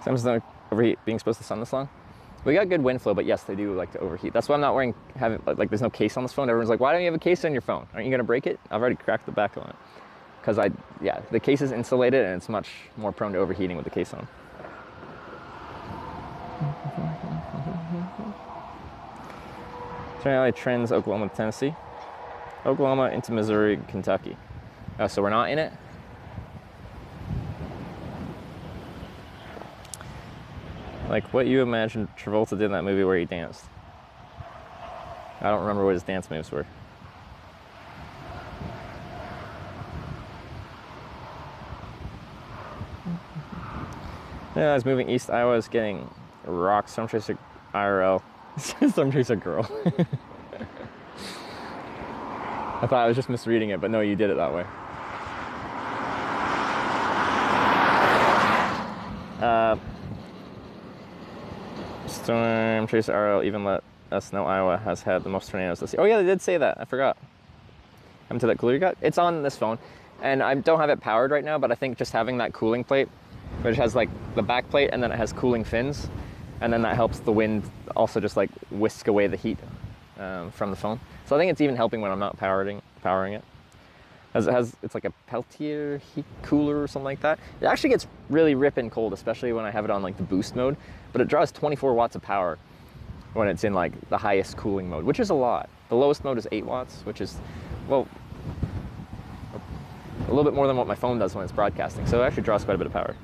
Sam's not overheat being supposed to sun this long. We got good wind flow, but yes, they do like to overheat. That's why I'm not wearing, like there's no case on this phone. Everyone's like, why don't you have a case on your phone? Aren't you gonna break it? I've already cracked the back on it. Because the case is insulated and it's much more prone to overheating with the case on. Tornado Alley trends Oklahoma to Tennessee. Oklahoma into Missouri, Kentucky. Oh, so we're not in it? Like what you imagine Travolta did in that movie where he danced. I don't remember what his dance moves were. Yeah, I was moving east. Iowa is getting rocked. Storm Chaser IRL. Storm Chaser girl. I thought I was just misreading it, but no, you did it that way. Storm Chaser RL even let us know Iowa has had the most tornadoes this year. Oh yeah, they did say that. I forgot. Come to that cooler you got? It's on this phone, and I don't have it powered right now, but I think just having that cooling plate, which has like the back plate and then it has cooling fins, and then that helps the wind also just like whisk away the heat from the phone. So I think it's even helping when I'm not powering it. As it's like a Peltier heat cooler or something like that. It actually gets really ripping cold, especially when I have it on like the boost mode, but it draws 24 watts of power when it's in like the highest cooling mode, which is a lot. The lowest mode is 8 watts, which is, well, a little bit more than what my phone does when it's broadcasting. So it actually draws quite a bit of power.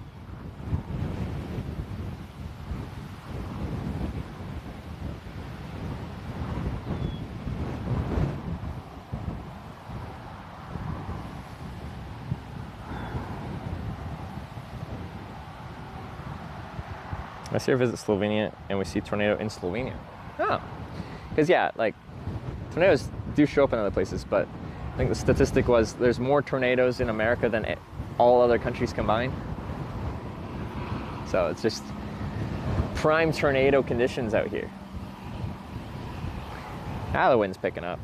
I see her visit Slovenia, and we see tornado in Slovenia. Oh, because yeah, like tornadoes do show up in other places, but I think the statistic was there's more tornadoes in America than all other countries combined. So it's just prime tornado conditions out here. Ah, the wind's picking up.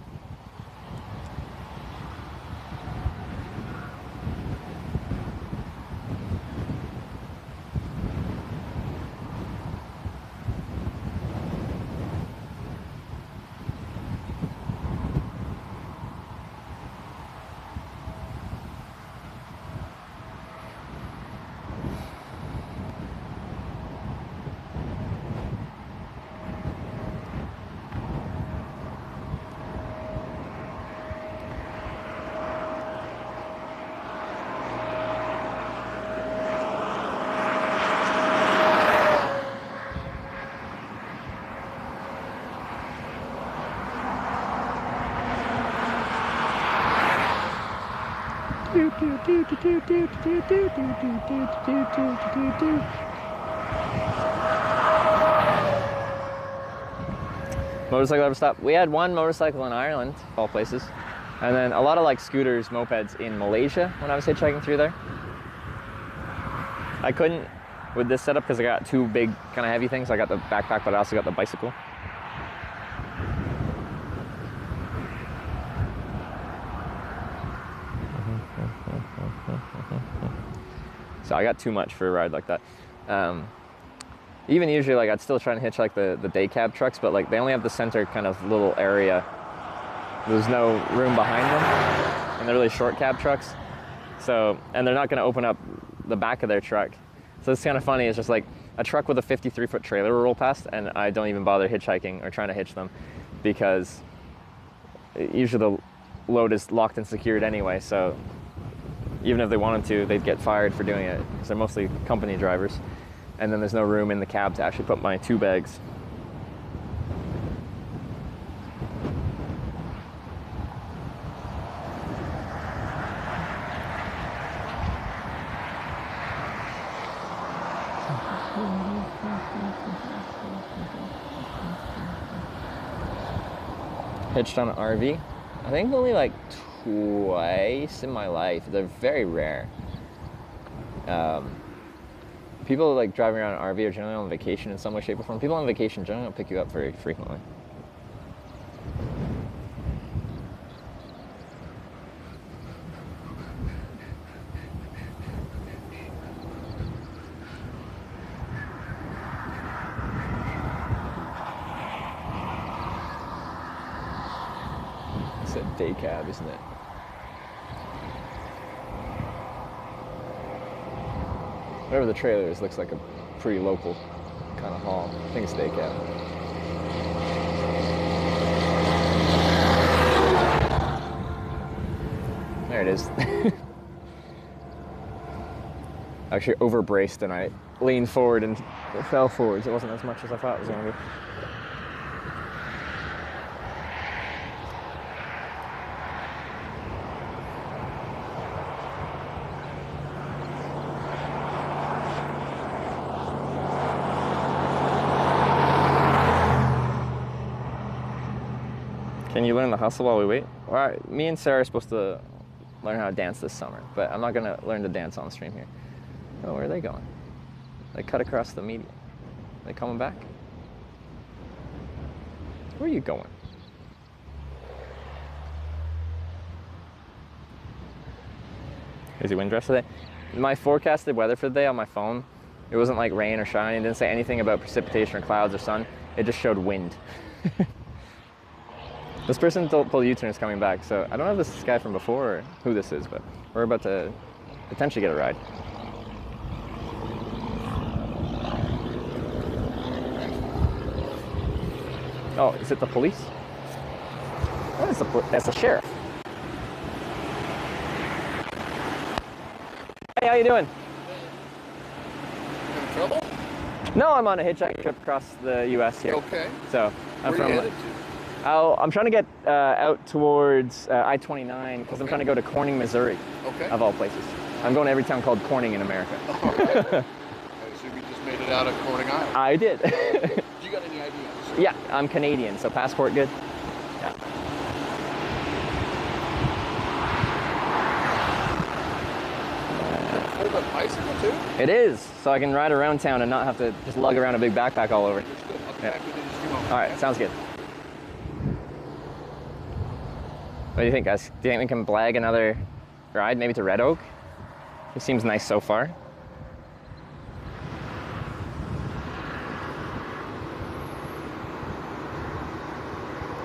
Motorcycle ever stop? We had one motorcycle in Ireland, of all places, and then a lot of like scooters, mopeds in Malaysia when I was hitchhiking through there. I couldn't with this setup because I got two big kind of heavy things. I got the backpack, but I also got the bicycle. So I got too much for a ride like that. Even usually, like I'd still try and hitchhike the day cab trucks, but like they only have the center kind of little area. There's no room behind them, and they're really short cab trucks. So, and they're not going to open up the back of their truck. So it's kind of funny. It's just like a truck with a 53-foot trailer will roll past, and I don't even bother hitchhiking or trying to hitch them. because usually the load is locked and secured anyway, so even if they wanted to, they'd get fired for doing it because they're mostly company drivers. And then there's no room in the cab to actually put my 2 bags. Hitched on an RV? I think only like twice in my life. They're very rare. People like driving around an RV are generally on vacation in some way, shape, or form. People on vacation generally don't pick you up very frequently. It's a day cab, isn't it? Whatever the trailer is, looks like a pretty local kind of haul. I think it's day cab. There it is. Actually overbraced and I leaned forward and it fell forwards. It wasn't as much as I thought it was going to be. Can you learn the hustle while we wait? Well, me and Sarah are supposed to learn how to dance this summer, but I'm not going to learn to dance on stream here. Oh, where are they going? They cut across the median. Are they coming back? Where are you going? Crazy wind dress today. My forecasted weather for the day on my phone, it wasn't like rain or shine. It didn't say anything about precipitation or clouds or sun. It just showed wind. This person pulled U-turn is coming back, so I don't know if this is this guy from before or who this is, but we're about to potentially get a ride. Oh, is it the police? What is that's the sheriff. Hey, how you doing? In trouble? No, I'm on a hitchhiking trip across the U.S. here. Okay. So I'm Where are you headed to? I'm trying to get out towards I-29 because I'm trying to go to Corning, Missouri. Okay. Of all places. I'm going to every town called Corning in America. All right. I assume you just made it out of Corning, Iowa. I did. Do you got any ideas? Yeah, I'm Canadian, so passport good. Yeah. Hold a bicycle too? It is, so I can ride around town and not have to just lug around a big backpack all over. Understood. I'll be Yeah. back within just a few moments. All right, okay? sounds good. What do you think, guys? Do you think we can blag another ride, maybe to Red Oak? It seems nice so far.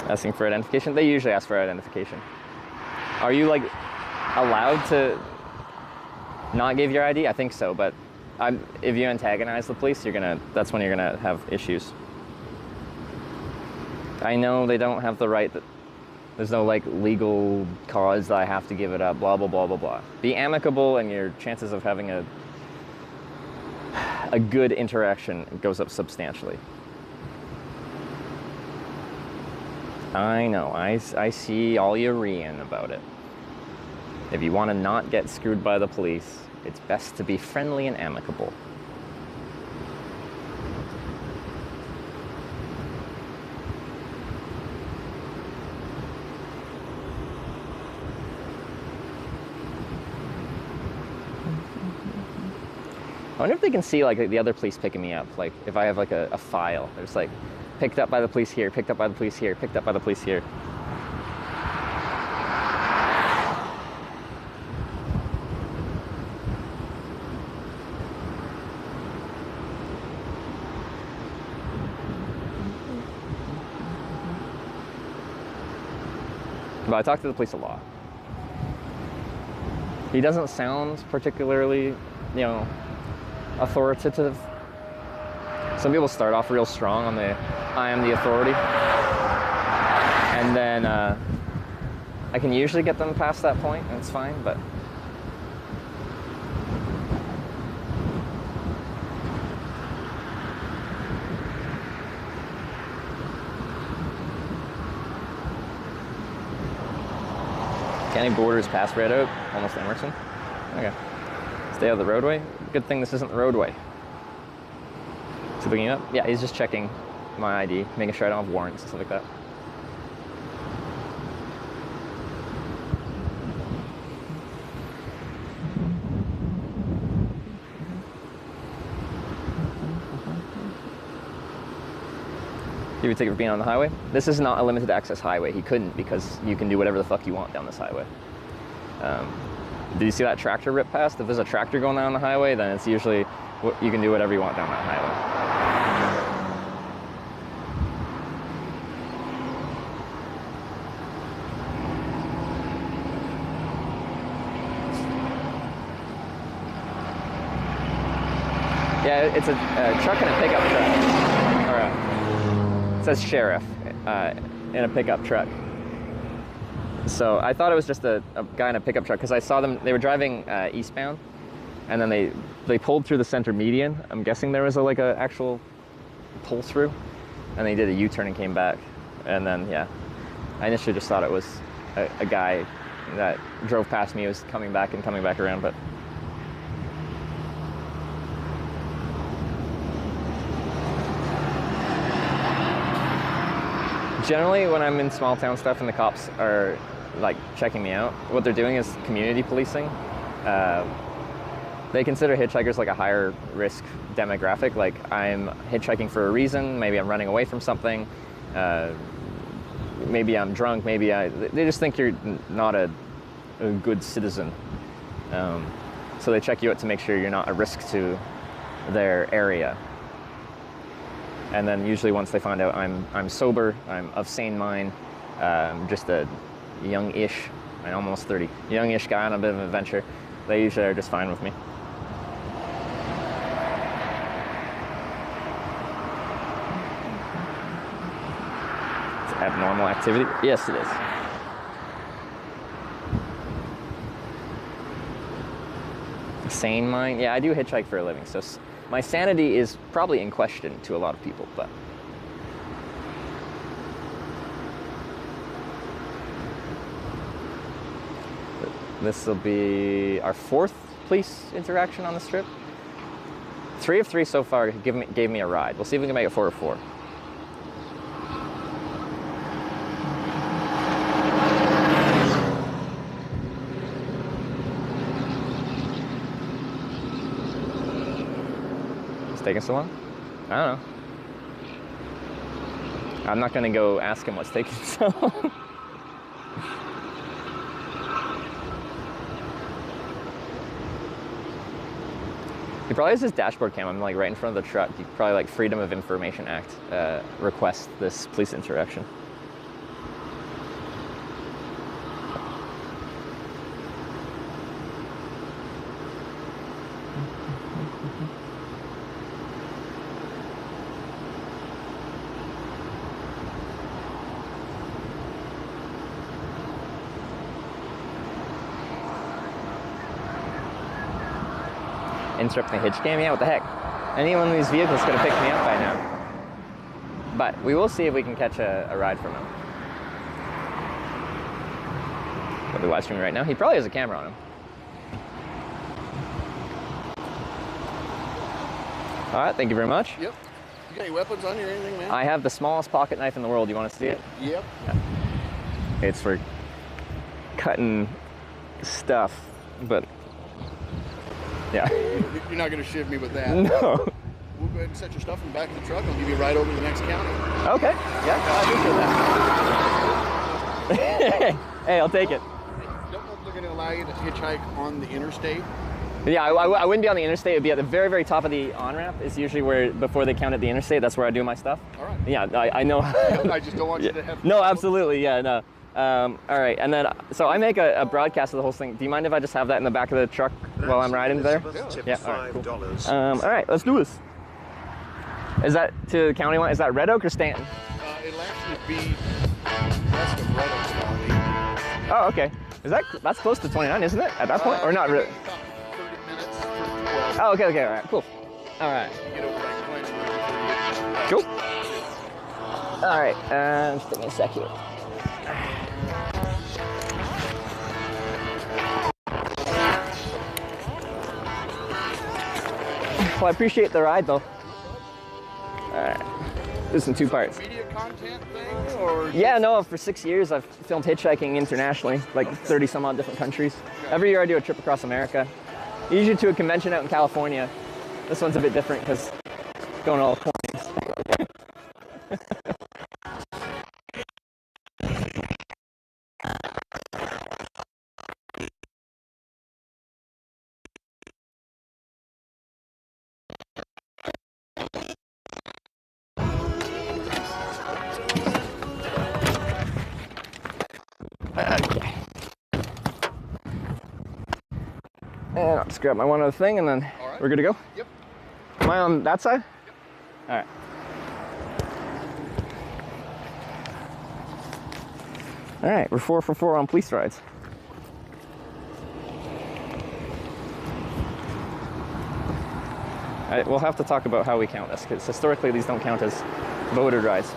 Asking for identification? They usually ask for identification. Are you like allowed to not give your ID? I think so, but if you antagonize the police, that's when you're gonna have issues. I know they don't have the right. There's no like legal cause that I have to give it up. Blah blah blah blah blah. Be amicable, and your chances of having a good interaction goes up substantially. I know. I see all you reading about it. If you want to not get screwed by the police, it's best to be friendly and amicable. I wonder if they can see like the other police picking me up. Like if I have like a file, there's like picked up by the police here, picked up by the police here, picked up by the police here. But I talk to the police a lot. He doesn't sound particularly, authoritative. Some people start off real strong on the I am the authority. And then I can usually get them past that point, and it's fine, but... County borders past Red Oak, almost Emerson. Okay. Stay out of the roadway. Good thing this isn't the roadway. Is he looking up? Yeah, he's just checking my ID, making sure I don't have warrants and stuff like that. He would take it for being on the highway. This is not a limited access highway. He couldn't, because you can do whatever the fuck you want down this highway. Did you see that tractor rip past? If there's a tractor going down the highway, then it's usually, you can do whatever you want down that highway. Yeah, it's a truck and a pickup truck. Or it says sheriff in a pickup truck. So I thought it was just a guy in a pickup truck, because I saw them, they were driving eastbound, and then they pulled through the center median. I'm guessing there was like a actual pull through, and they did a U-turn and came back. And then, yeah, I initially just thought it was a guy that drove past me, was coming back and coming back around, but generally, when I'm in small town stuff and the cops are like checking me out, what they're doing is community policing. They consider hitchhikers like a higher risk demographic. Like, I'm hitchhiking for a reason. Maybe I'm running away from something. Maybe I'm drunk. They just think you're not a good citizen. So they check you out to make sure you're not a risk to their area. And then usually once they find out I'm sober, I'm of sane mind, just a young-ish, I'm almost 30, young-ish guy on a bit of an adventure, they usually are just fine with me. It's abnormal activity? Yes, it is. Sane mind? Yeah, I do hitchhike for a living, so my sanity is probably in question to a lot of people, but this will be our 4th police interaction on this trip. 3 of 3 so far gave me a ride. We'll see if we can make it 4 of 4. Taking so long? I don't know. I'm not gonna go ask him what's taking so long. He probably has his dashboard cam. I'm like right in front of the truck. He probably like Freedom of Information Act request this police interaction. Interrupting the hitch cam? Yeah, what the heck? Any one of these vehicles could have picked me up by now. But we will see if we can catch a ride from him. I'll be live streaming right now. He probably has a camera on him. All right, thank you very much. Yep. You got any weapons on you or anything, man? I have the smallest pocket knife in the world. You want to see it? Yep. Yeah. It's for cutting stuff, but yeah. You're not going to shiv me with that. No. We'll go ahead and set your stuff in the back of the truck. I'll give you a ride over to the next county. Okay. Yeah, I appreciate that. Hey, I'll take it. Don't know if they're going to allow you to hitchhike on the interstate. Yeah, I wouldn't be on the interstate. It'd be at the very, very top of the on-ramp. It's usually where, before they count at the interstate, that's where I do my stuff. All right. Yeah, I know. I just don't want you to have... No, absolutely, yeah, no. All right, and then, so I make a broadcast of the whole thing. Do you mind if I just have that in the back of the truck while I'm riding there? Yeah, all right, cool. All right, let's do this. Is that to the county line? Is that Red Oak or Stanton? It'll actually be west of Red Oaks Valley. Oh, okay. That's close to 29, isn't it? At that point, or not really? About 30 minutes for 12. Oh, okay, all right, cool. All right. You get over that point. Cool. All right, just give me a sec here. Well, I appreciate the ride, though. All right. This is in 2 parts. Media content thing, or? Yeah, no, for 6 years I've filmed hitchhiking internationally, like 30 some odd different countries. Every year I do a trip across America, usually to a convention out in California. This one's a bit different because going all corners. Okay. And I'll just grab my one other thing and then we're good to go? Yep. Am I on that side? Yep. All right. All right, we're 4 for 4 on police rides. All right, we'll have to talk about how we count this, because historically these don't count as voted rides.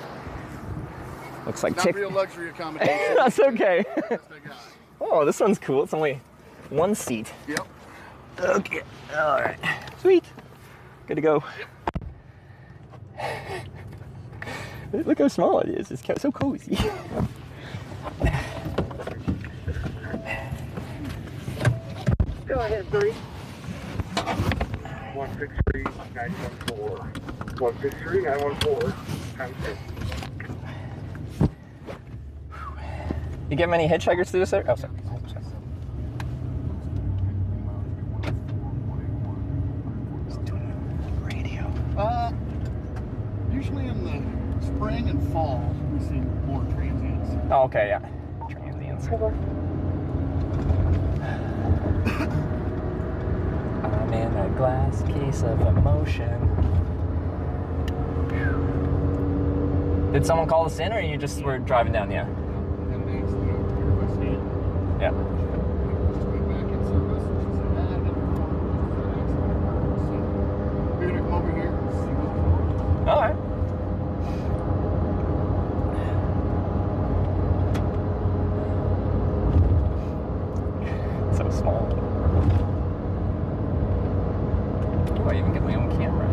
Looks like not real luxury accommodation. That's okay. That's the guy. Oh, this one's cool. It's only 1 seat. Yep. Okay. All right. Sweet. Good to go. Yep. Look how small it is. It's so cozy. Go ahead, 3. 163 914. 163 914. Time 6. You get many hitchhikers through this area? Oh, sorry. Radio. Usually in the spring and fall, we see more transients. Oh, okay, yeah. Transients. I'm in a glass case of emotion. Did someone call us in, or you just were driving down? Yeah. Yeah. All right. So small. Do I even get my own camera?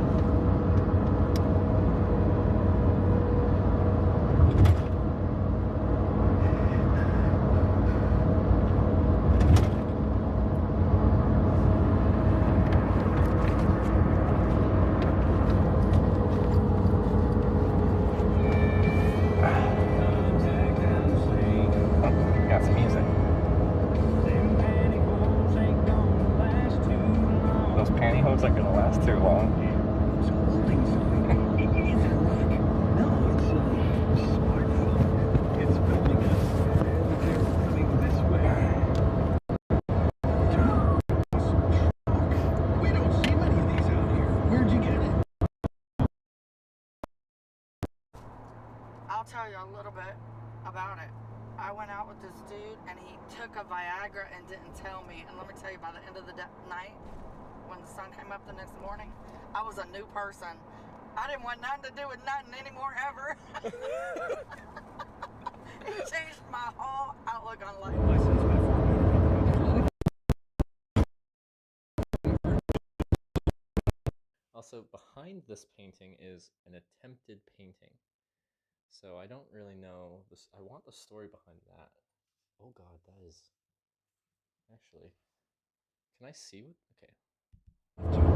Tell you a little bit about it. I went out with this dude and he took a Viagra and didn't tell me, and let me tell you, by the end of the night when the sun came up the next morning, I was a new person. I didn't want nothing to do with nothing anymore ever. It changed my whole outlook on life. Also, behind this painting is an attempted painting. So I don't really know this. I want the story behind that. Oh God, that is actually. Can I see what? Okay.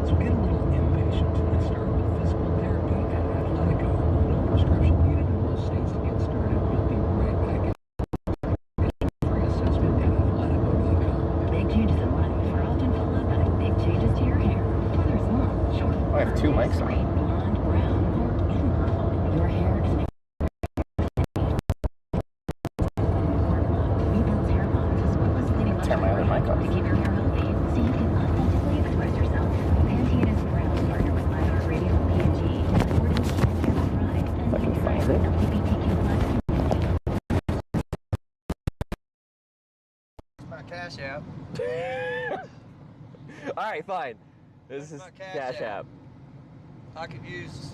So get a little impatient. Let's start with physical therapy at Athletico. No prescription needed in most states to get started. We'll be right back. Free assessment at Athletico.com. Big changes in life are often followed by big changes to your hair. Whether it's long, short, I have 2 mics on. blonde, brown, or even purple, your hair is an turn my other mic off. to keep your hair healthy, so you can authentically express yourself. Pantene is proud to partner with LiDAR Radio Cash App. All right, fine. This is My Cash App. I could use.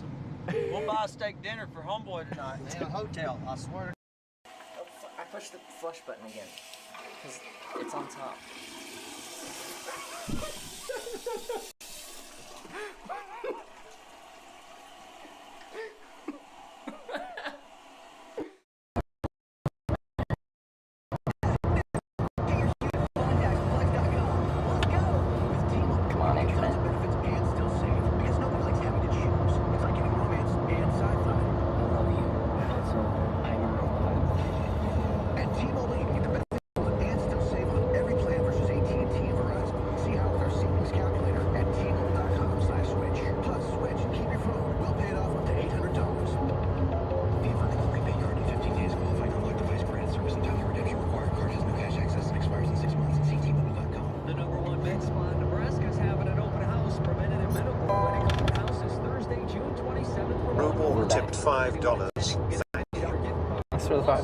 We'll buy a steak dinner for homeboy tonight in a hotel. I swear. I pushed the flush button again because it's on top. Come on, internet. Ruble tipped $5. Thanks for the $5.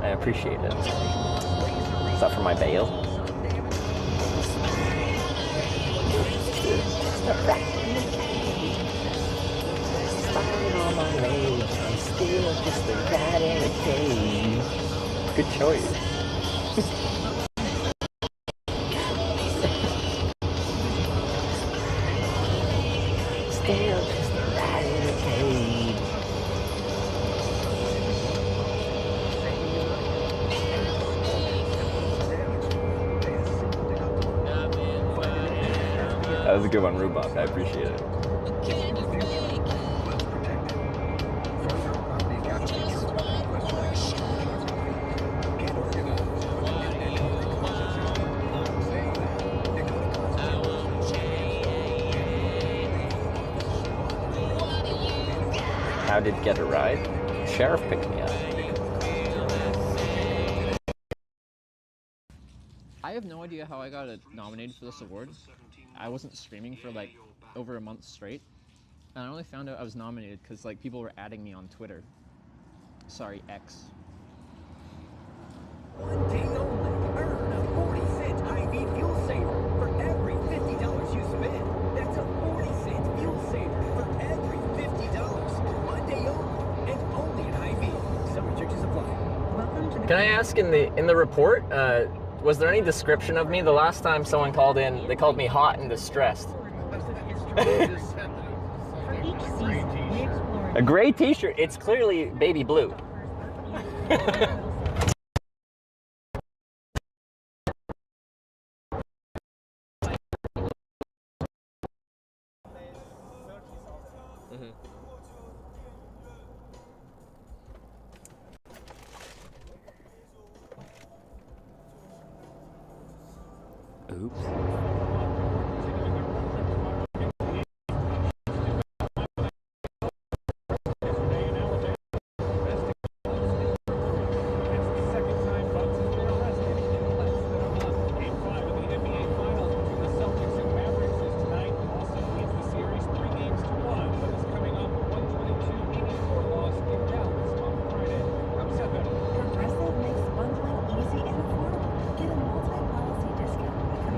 I appreciate it. Is that for my bail? Good choice. Still just a rat in a cage. That was a good one, Rubok. I appreciate it. How did get a ride? Sheriff picked me up. I have no idea how I got nominated for this award. I wasn't streaming for like over a month straight, and I only found out I was nominated because like people were adding me on Twitter. Sorry, X. One day only, earn a 40-cent Hy-Vee fuel saver for every $50 you spend. That's a 40-cent fuel saver for every $50. Monday only, and only at Hy-Vee. Some restrictions apply. Welcome to the. Can I ask in the report, was there any description of me? The last time someone called in, they called me hot and distressed. A gray t-shirt. It's clearly baby blue. Oops.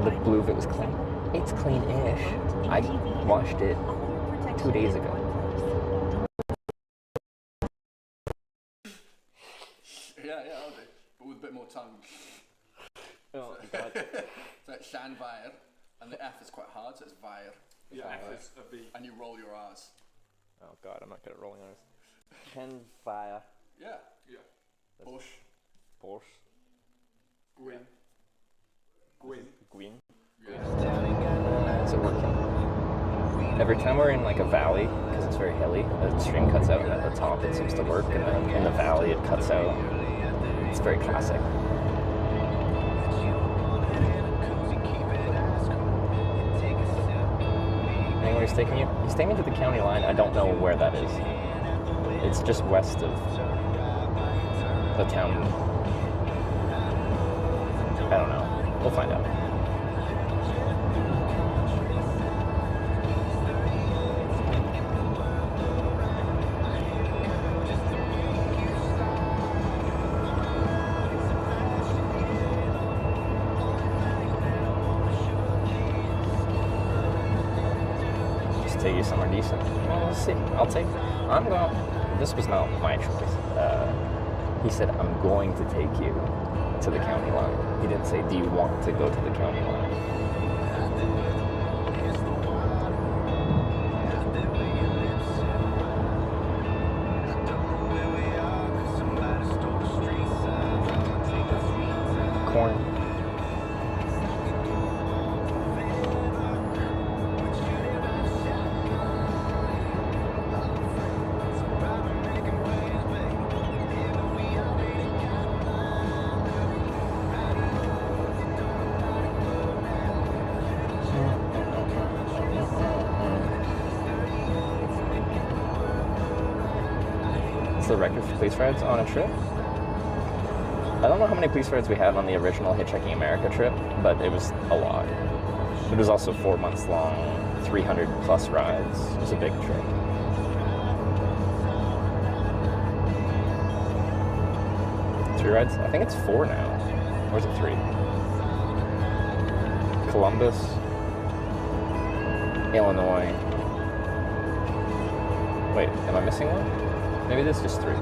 The blue of it was clean. It's clean-ish. I washed it 2 days ago. Yeah, I'll do. But with a bit more tongue. Oh, God. So it's Shanvair, and the F is quite hard, so it's Vair. Yeah, F is a V. And you roll your R's. Oh God, I'm not good at rolling R's. Ken fire. Yeah. Bush. Porsche. Gwyn. Gwyn. Is it working? Every time we're in like a valley, because it's very hilly, the stream cuts out, and at the top it seems to work, and then in the valley it cuts out. It's very classic. Anywhere he's taking you? He's taking me to the county line. I don't know where that is. It's just west of the town. I don't know. We'll find out. take you somewhere decent. Well, we'll see. I'm going. This was not my choice. He said, I'm going to take you to the county line. He didn't say, do you want to go to the county line? Corn. It's the record for police rides on a trip. I don't know how many police rides we had on the original Hitchhiking America trip, but it was a lot. It was also 4 months long, 300 plus rides. It was a big trip. Three rides? I think it's 4 now. Or is it 3? Columbus, Illinois. Wait, am I missing one? Maybe this is just 3.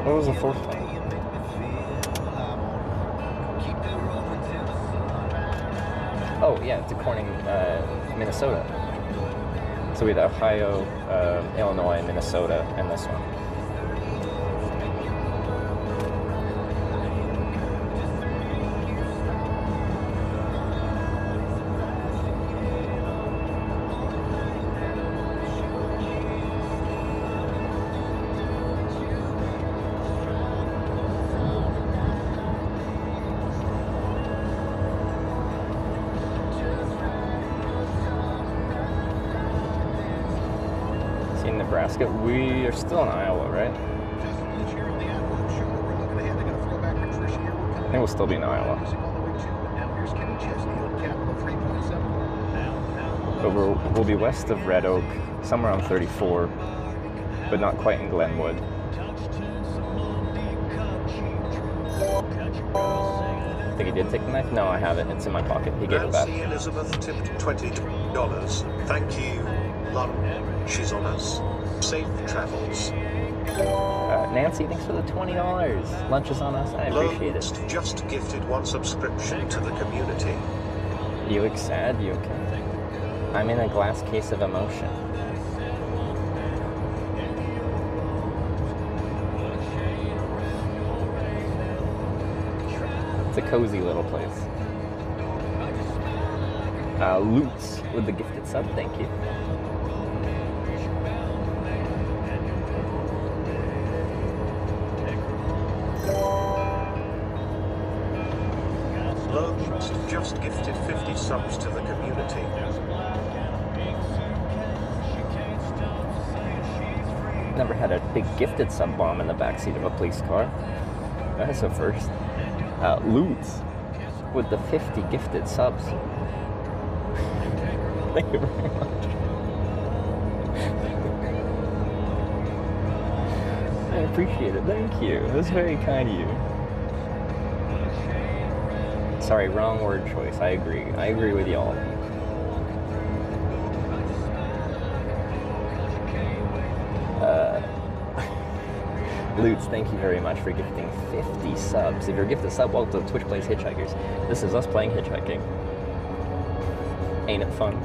What was the 4th one? Oh, yeah, to Corning, Minnesota. So we had Ohio, Illinois, Minnesota, and this one. Nebraska. We are still in Iowa, right? I think we'll still be in Iowa. But we'll be west of Red Oak, somewhere on 34, but not quite in Glenwood. I think he did take the knife? No, I haven't. It's in my pocket. He gave it back. Nancy Elizabeth tipped $20. Thank you, Lum. She's on us. Safe travels. Nancy, thanks for the $20. Lunch is on us. I appreciate it. Just gifted 1 subscription to the community. You look sad. You okay? I'm in a glass case of emotion. It's a cozy little place. Lutz with the gifted sub. Thank you. Just gifted 50 subs to the community. Never had a big gifted sub bomb in the backseat of a police car. That's a first. Lutz with the 50 gifted subs. Thank you very much. I appreciate it. Thank you. That's very kind of you. Sorry, wrong word choice. I agree. I agree with y'all. Lutz, thank you very much for gifting 50 subs. If you're gifted a sub, welcome to Twitch Plays Hitchhikers. This is us playing Hitchhiking. Ain't it fun?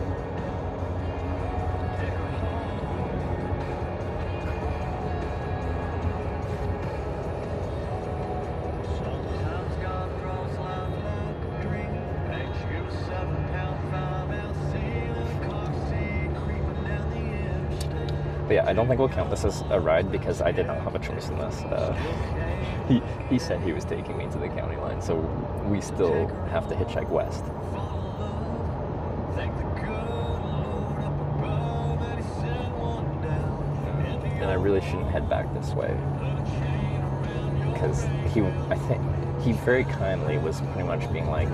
But yeah, I don't think we'll count this as a ride because I did not have a choice in this. He said he was taking me to the county line, so we still have to hitchhike west. And I really shouldn't head back this way because I think he very kindly was pretty much being like,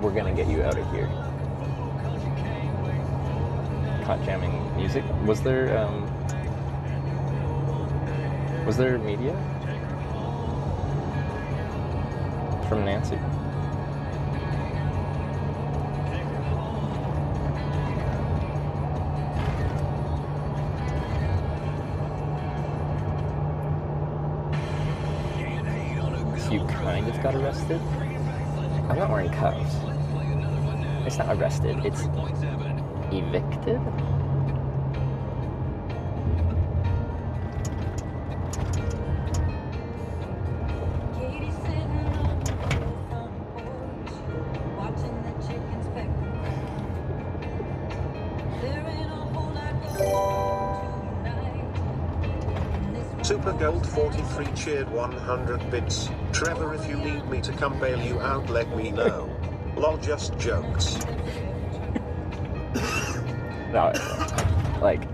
we're gonna get you out of here. Caught jamming music. Was there media from Nancy? kind of got arrested. I'm not wearing cuffs. It's not arrested, it's evicted? Super Gold 43 cheered 100 bits. Trevor, if you need me to come bail you out, let me know. Lol, just jokes. No, like,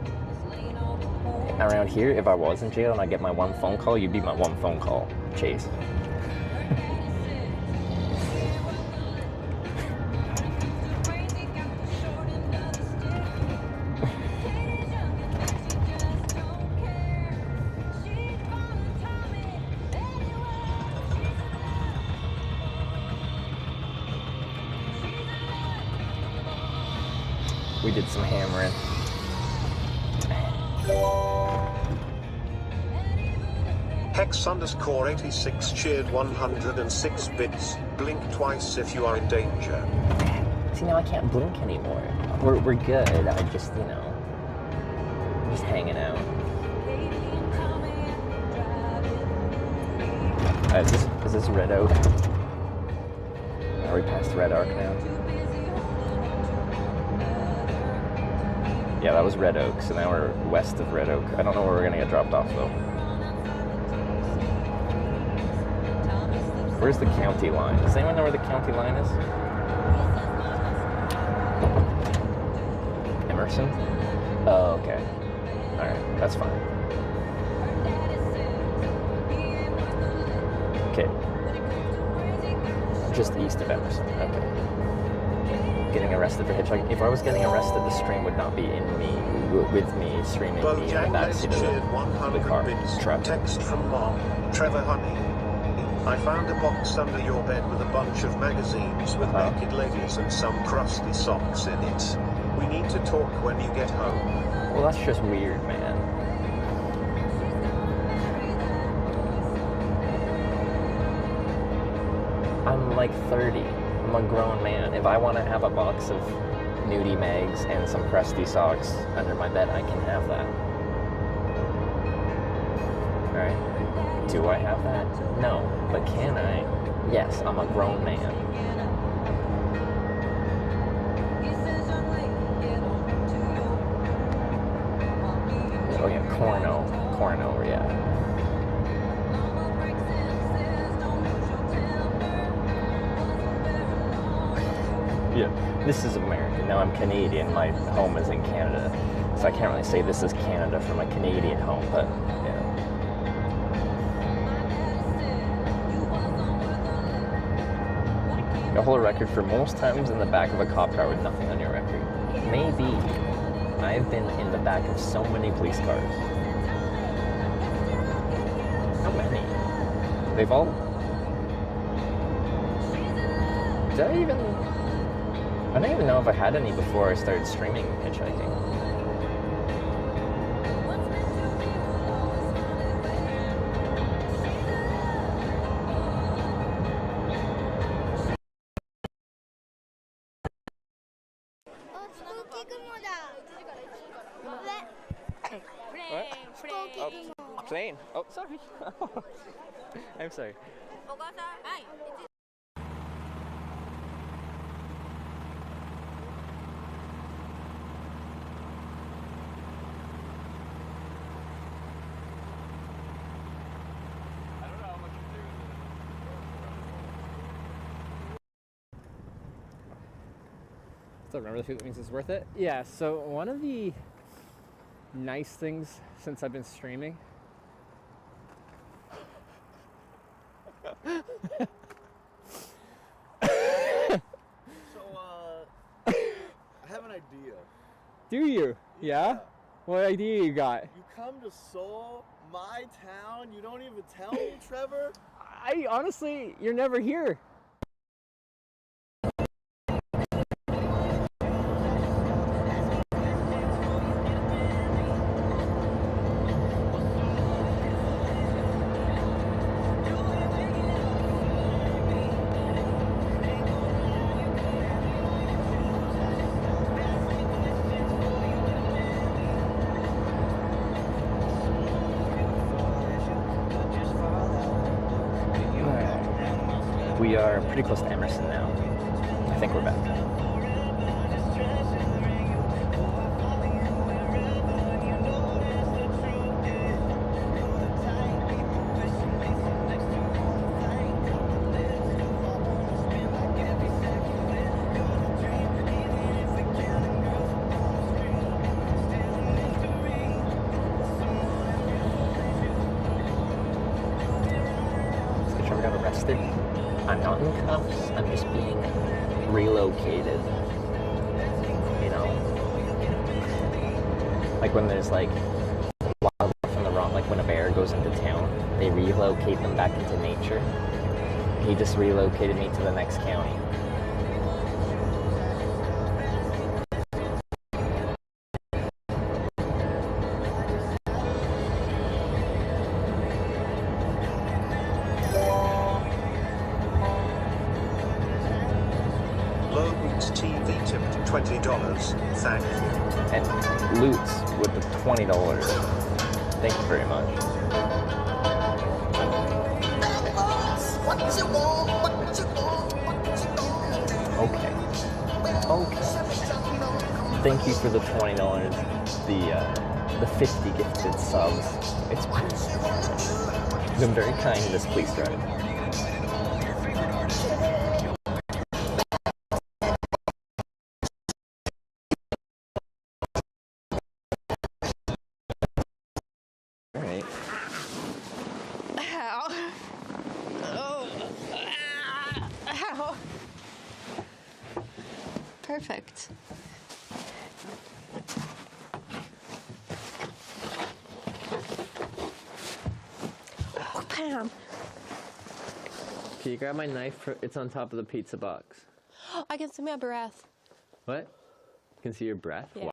around here, if I was in jail and I get my one phone call, you'd be my one phone call, Chase. We did some hammering. Hex_86 cheered 106 bits. Blink twice if you are in danger. See, now I can't blink anymore. We're good. I just, you know, I'm just hanging out. Is this Red Oak? Are we past Red Oak now? Yeah, that was Red Oak, so now we're west of Red Oak. I don't know where we're gonna get dropped off though. Where's the county line? Does anyone know where the county line is? Emerson? Oh, okay. Alright, that's fine. Okay. Just east of Emerson, okay. Getting arrested for hitchhiking. If I was getting arrested, the stream would not be in me, with me streaming me in the backseat of the car. Truck. Text from Mom. Trevor, honey. I found a box under your bed with a bunch of magazines with naked ladies and some crusty socks in it. We need to talk when you get home. Well, that's just weird, man. I'm like 30. I'm a grown man. If I want to have a box of nudie mags and some crusty socks under my bed, I can have that. Alright? Do I have that? No. But can I? Yes, I'm a grown man. Oh yeah, Corno, yeah. Yeah, this is American. Now I'm Canadian. My home is in Canada, so I can't really say this is Canada for my Canadian home, but yeah. You hold a record for most times in the back of a cop car with nothing on your record. Maybe. I've been in the back of so many police cars. How many? They've all... I don't even know if I had any before I started streaming hitchhiking. Plane. Oh, sorry. I'm sorry. So remember the food that means it's worth it? Yeah, so one of the nice things since I've been streaming I have an idea. Do you? Yeah? What idea you got? You come to Seoul, my town, you don't even tell me, Trevor? I honestly, you're never here. We are pretty close to Emerson now. I think we're back. I'm not in cuffs, I'm just being relocated, you know? Like when there's like wildlife in the wrong, like when a bear goes into town, they relocate them back into nature. He just relocated me to the next county. TV tipped $20. Thank you. And Lutz with the $20. Thank you very much. Okay. Thank you for the $20. The 50 gifted subs. It's been very kind this police drive. Perfect. Oh, Pam. Can you grab my knife? It's on top of the pizza box. I can see my breath. What? You can see your breath? Yeah. Wow.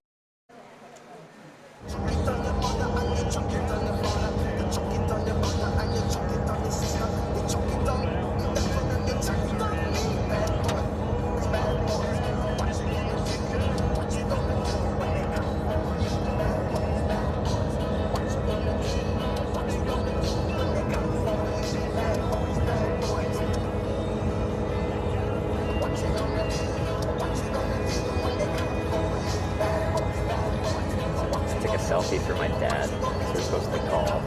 Selfie for my dad, because we're supposed to call.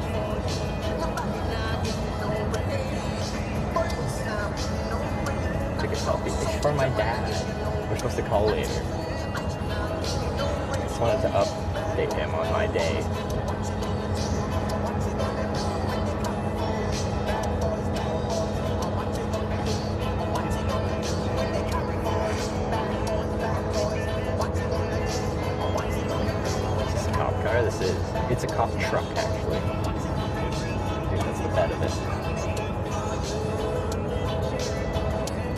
Take a selfie. It's for my dad. We're supposed to call later. Just wanted to update him on my day. It's a cop truck, actually. I think that's the bed of it.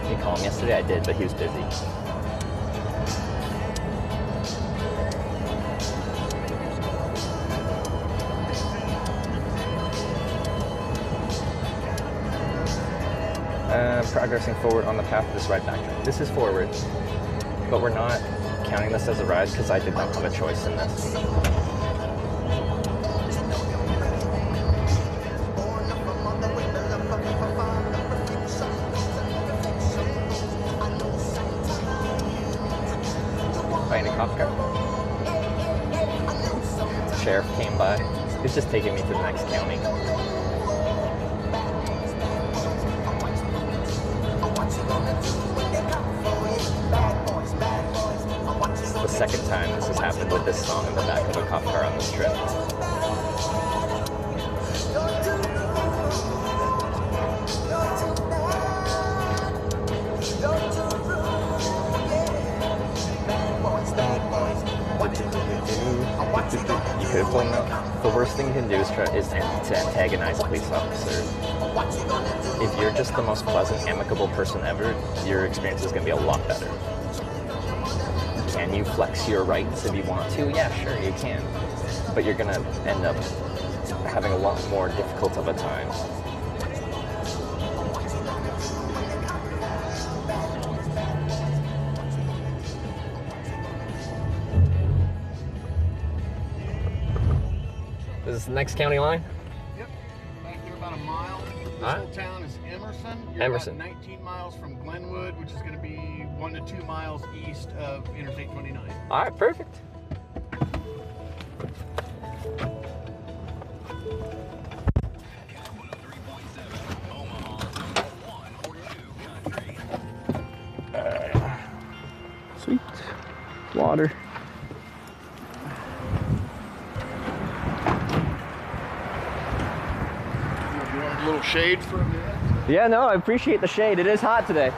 Did you call him yesterday? I did, but he was busy. Progressing forward on the path of this ride back. This is forward, but we're not counting this as a ride because I did not have a choice in this. Sheriff came by. It's just taking me to the next county. This is the second time this has happened with this song in the back of a cop car on this trip. You could have told me the worst thing you can do is to antagonize a police officer. If you're just the most pleasant, amicable person ever, your experience is going to be a lot better. Can you flex your rights if you want to? Yeah, sure, you can. But you're going to end up having a lot more difficult of a time. Is this the next county line? Yep. Back there about a mile. This whole town is Emerson. You're Emerson. about 19 miles from Glenwood, which is going to be 1 to 2 miles east of Interstate 29. All right, perfect. Sweet. Water. You want a little shade for a minute? Yeah, no, I appreciate the shade. It is hot today.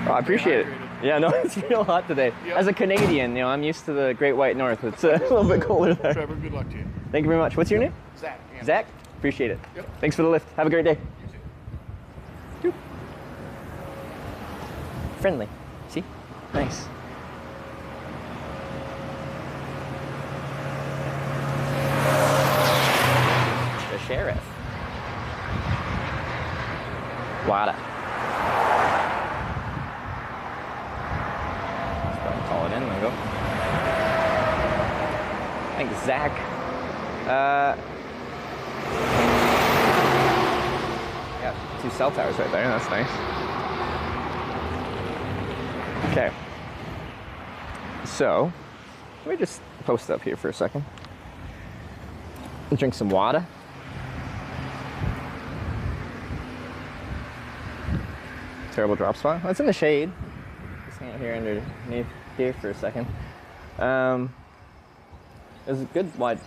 I appreciate it. Yeah, no, it's real hot today. Yep. As a Canadian, you know, I'm used to the Great White North. It's a little bit colder there. Trevor, good luck to you. Thank you very much. What's your name? Zach. Yeah. Zach? Appreciate it. Yep. Thanks for the lift. Have a great day. You too. Friendly. See? Nice. The sheriff. Wada. Let's go ahead and call it in. There we go. Thanks, Zach. Got 2 cell towers right there. That's nice. Okay. So, let me just post up here for a second. Drink some water. Terrible drop spot. Well, it's in the shade. Just hang out here underneath here for a second. There's a good wide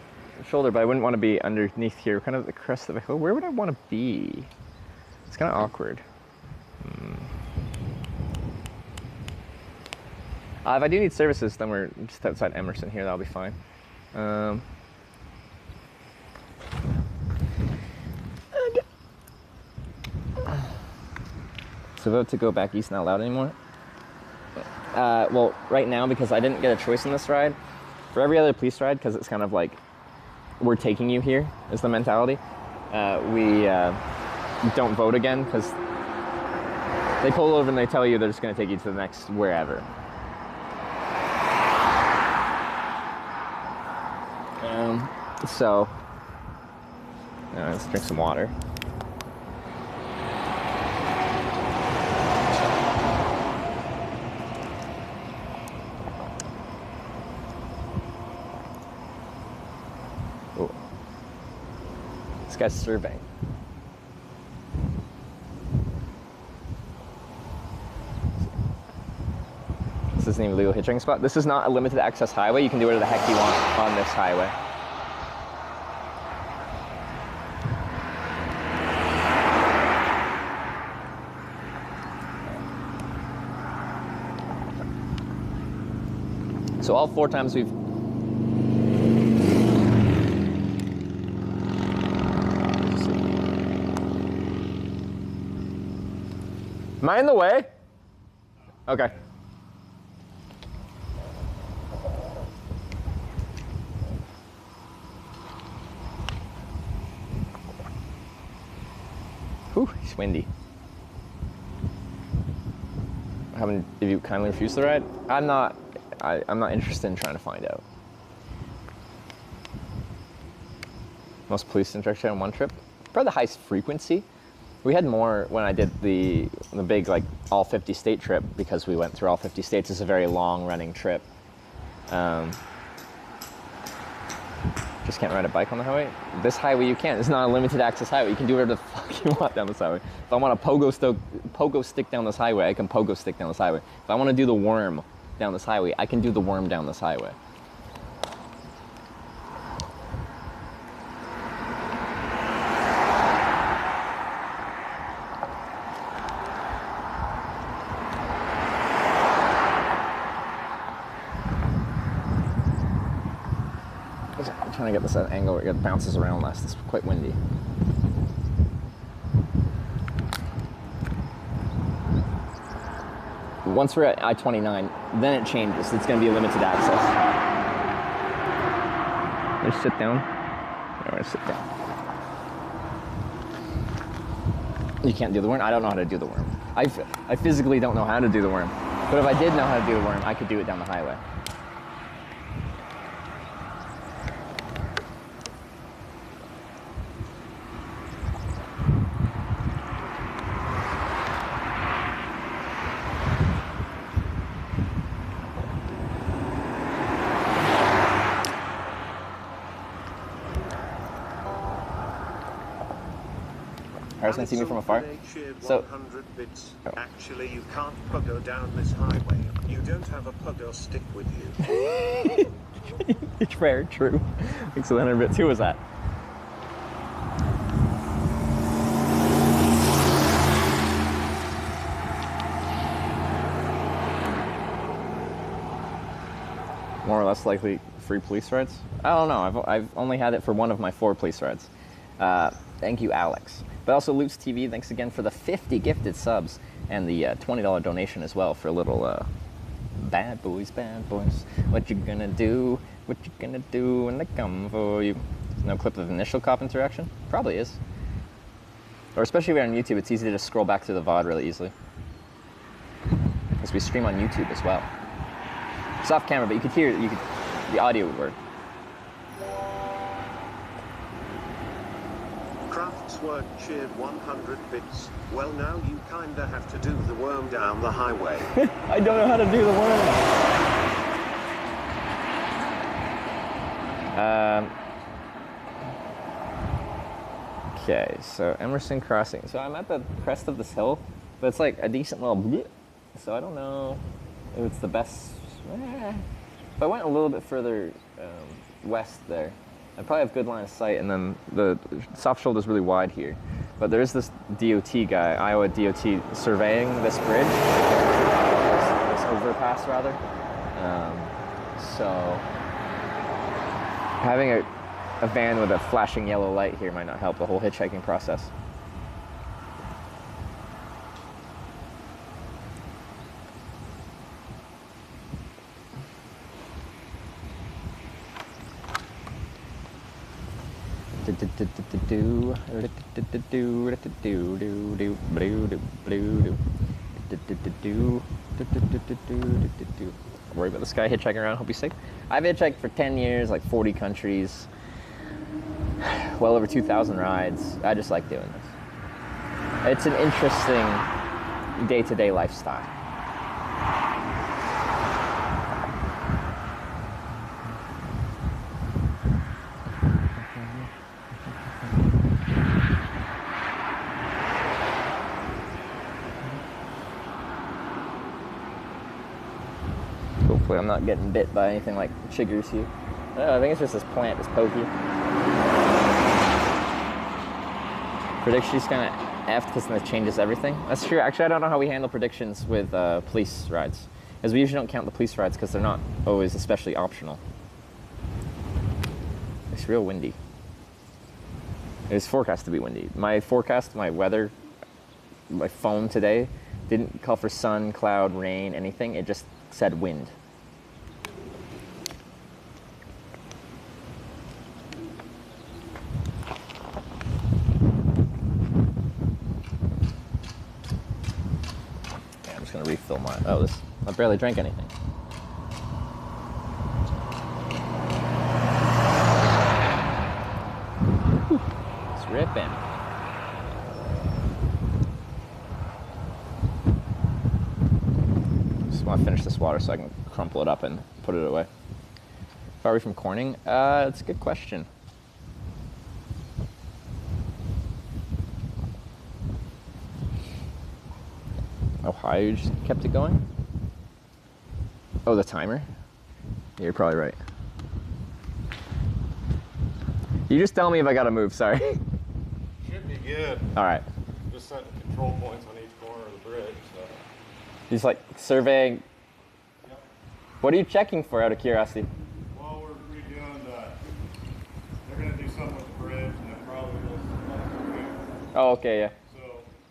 shoulder, but I wouldn't want to be underneath here, kind of the crest of the hill. Where would I want to be? It's kind of awkward. If I do need services, then we're just outside Emerson here. That'll be fine. So about to go back east, not allowed anymore. Well, right now, because I didn't get a choice in this ride, for every other police ride, because it's kind of like, we're taking you here, is the mentality. We don't vote again, because they pull over and they tell you they're just going to take you to the next wherever. So, let's drink some water. Oh. This guy's surveying. This is the name of the legal hitchhiking spot. This is not a limited access highway. You can do whatever the heck you want on this highway. So all 4 times we've... Am I in the way? Okay. Whew, it's windy. Have you kindly refused the ride? I'm not interested in trying to find out. Most police interaction on one trip? Probably the highest frequency. We had more when I did the big, like, all 50 state trip, because we went through all 50 states. It's a very long running trip. Just can't ride a bike on the highway. This highway you can't. It's not a limited access highway. You can do whatever the fuck you want down this highway. If I want to pogo stick down this highway, I can pogo stick down this highway. If I want to do the worm down this highway, I can do the worm down this highway. I'm trying to get this at an angle where it bounces around less. It's quite windy. Once we're at I-29, then it changes. It's going to be a limited access. Just sit down. I'm gonna sit down. You can't do the worm? I don't know how to do the worm. I physically don't know how to do the worm. But if I did know how to do the worm, I could do it down the highway. Harris can see me from afar. So, 100 bits. Actually, you can't puggo down this highway. You don't have a puggo stick with you. it's very true. Thanks for the 100 bits. Who was that? More or less likely free police rides? I don't know. I've only had it for one of my 4 police rides. Thank you, Alex. But also, Luke's TV, thanks again for the 50 gifted subs and the $20 donation as well for a little bad boys. What you gonna do? What you gonna do when they come for you? There's no clip of initial cop interaction? Probably is. Or especially if you're on YouTube, it's easy to just scroll back to the VOD really easily. Because we stream on YouTube as well. It's off camera, but you could hear the audio would work. Craftsword cheered 100 bits. Well, now you kinda have to do the worm down the highway. I don't know how to do the worm. Okay, so Emerson Crossing. So I'm at the crest of this hill, but it's like a decent little bleh. So I don't know if it's the best. If I went a little bit further west there, I probably have good line of sight, and then the soft shoulder is really wide here. But there is this DOT guy, Iowa DOT, surveying this bridge, this overpass rather. So having a van with a flashing yellow light here might not help the whole hitchhiking process. Worry about this guy hitchhiking around. Hope he's safe. I've hitchhiked for 10 years, like 40 countries, well over 2,000 rides. I just like doing this. It's an interesting day-to-day lifestyle. Hopefully I'm not getting bit by anything like chiggers here. I think it's just this plant that's pokey. Prediction's kind of effed because then it changes everything. That's true. Actually, I don't know how we handle predictions with police rides. Because we usually don't count the police rides because they're not always especially optional. It's real windy. It's forecast to be windy. My forecast, my weather, my phone today didn't call for sun, cloud, rain, anything. It just said wind. Okay, I'm just gonna refill mine. Oh, I barely drank anything. Whew, it's ripping. Just want to finish this water so I can crumple it up and put it away. Far away from Corning? That's a good question. Ohio, you just kept it going? Oh, the timer? Yeah, you're probably right. You just tell me if I gotta move, sorry. Should be good. All right. Just setting control points on each corner of the bridge. So. He's like surveying. Yep. What are you checking for, out of curiosity? Well, we're redoing they're going to do something with the bridge and then probably just. Oh, okay, yeah. So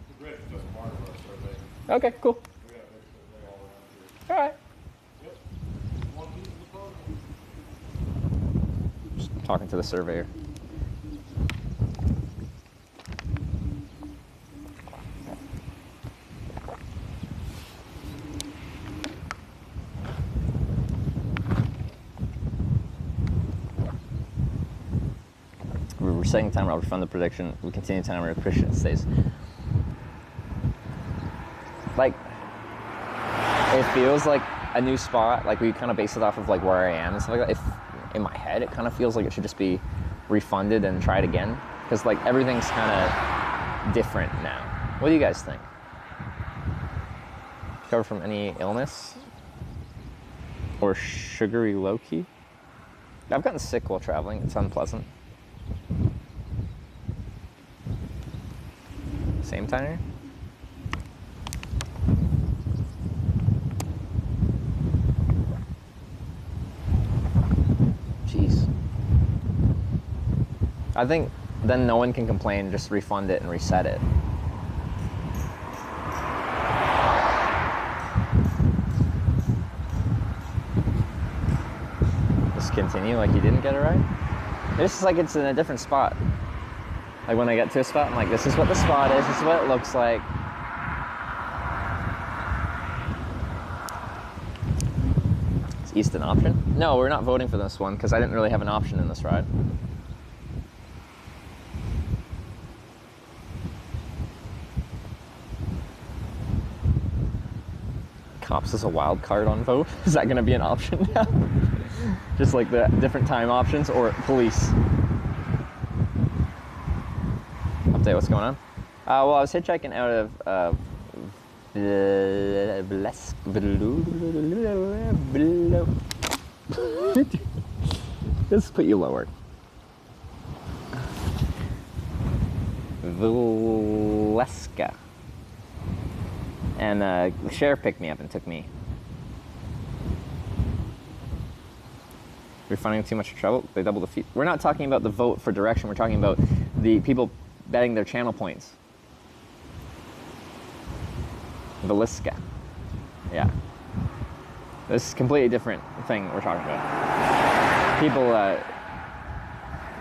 the bridge is just part of our survey. Okay, cool. We got a big survey all around here. All right. Yep. One piece of the puzzle. Just talking to the surveyor. setting the timer. I'll refund the prediction. We continue the timer. Christian stays. Like, it feels like a new spot. Like, we kind of base it off of like where I am and stuff like that. If in my head, it kind of feels like it should just be refunded and tried again, because like everything's kind of different now. What do you guys think? Recover from any illness or sugary low-key? I've gotten sick while traveling. It's unpleasant. Same timer? Jeez. I think then no one can complain, just refund it and reset it. Just continue like you didn't get it right? It's just like it's in a different spot. Like when I get to a spot, I'm like, this is what the spot is, this is what it looks like. Is East an option? No, we're not voting for this one because I didn't really have an option in this ride. Cops as a wild card on vote? Is that going to be an option now? Just like the different time options, or police? Update, what's going on? Well, I was hitchhiking out of Villisca. Let's put you lower. Villisca. And the sheriff picked me up and took me. We're finding too much trouble. They double the fee. We're not talking about the vote for direction. We're talking about the people betting their channel points. Villisca. Yeah. This is a completely different thing we're talking about. People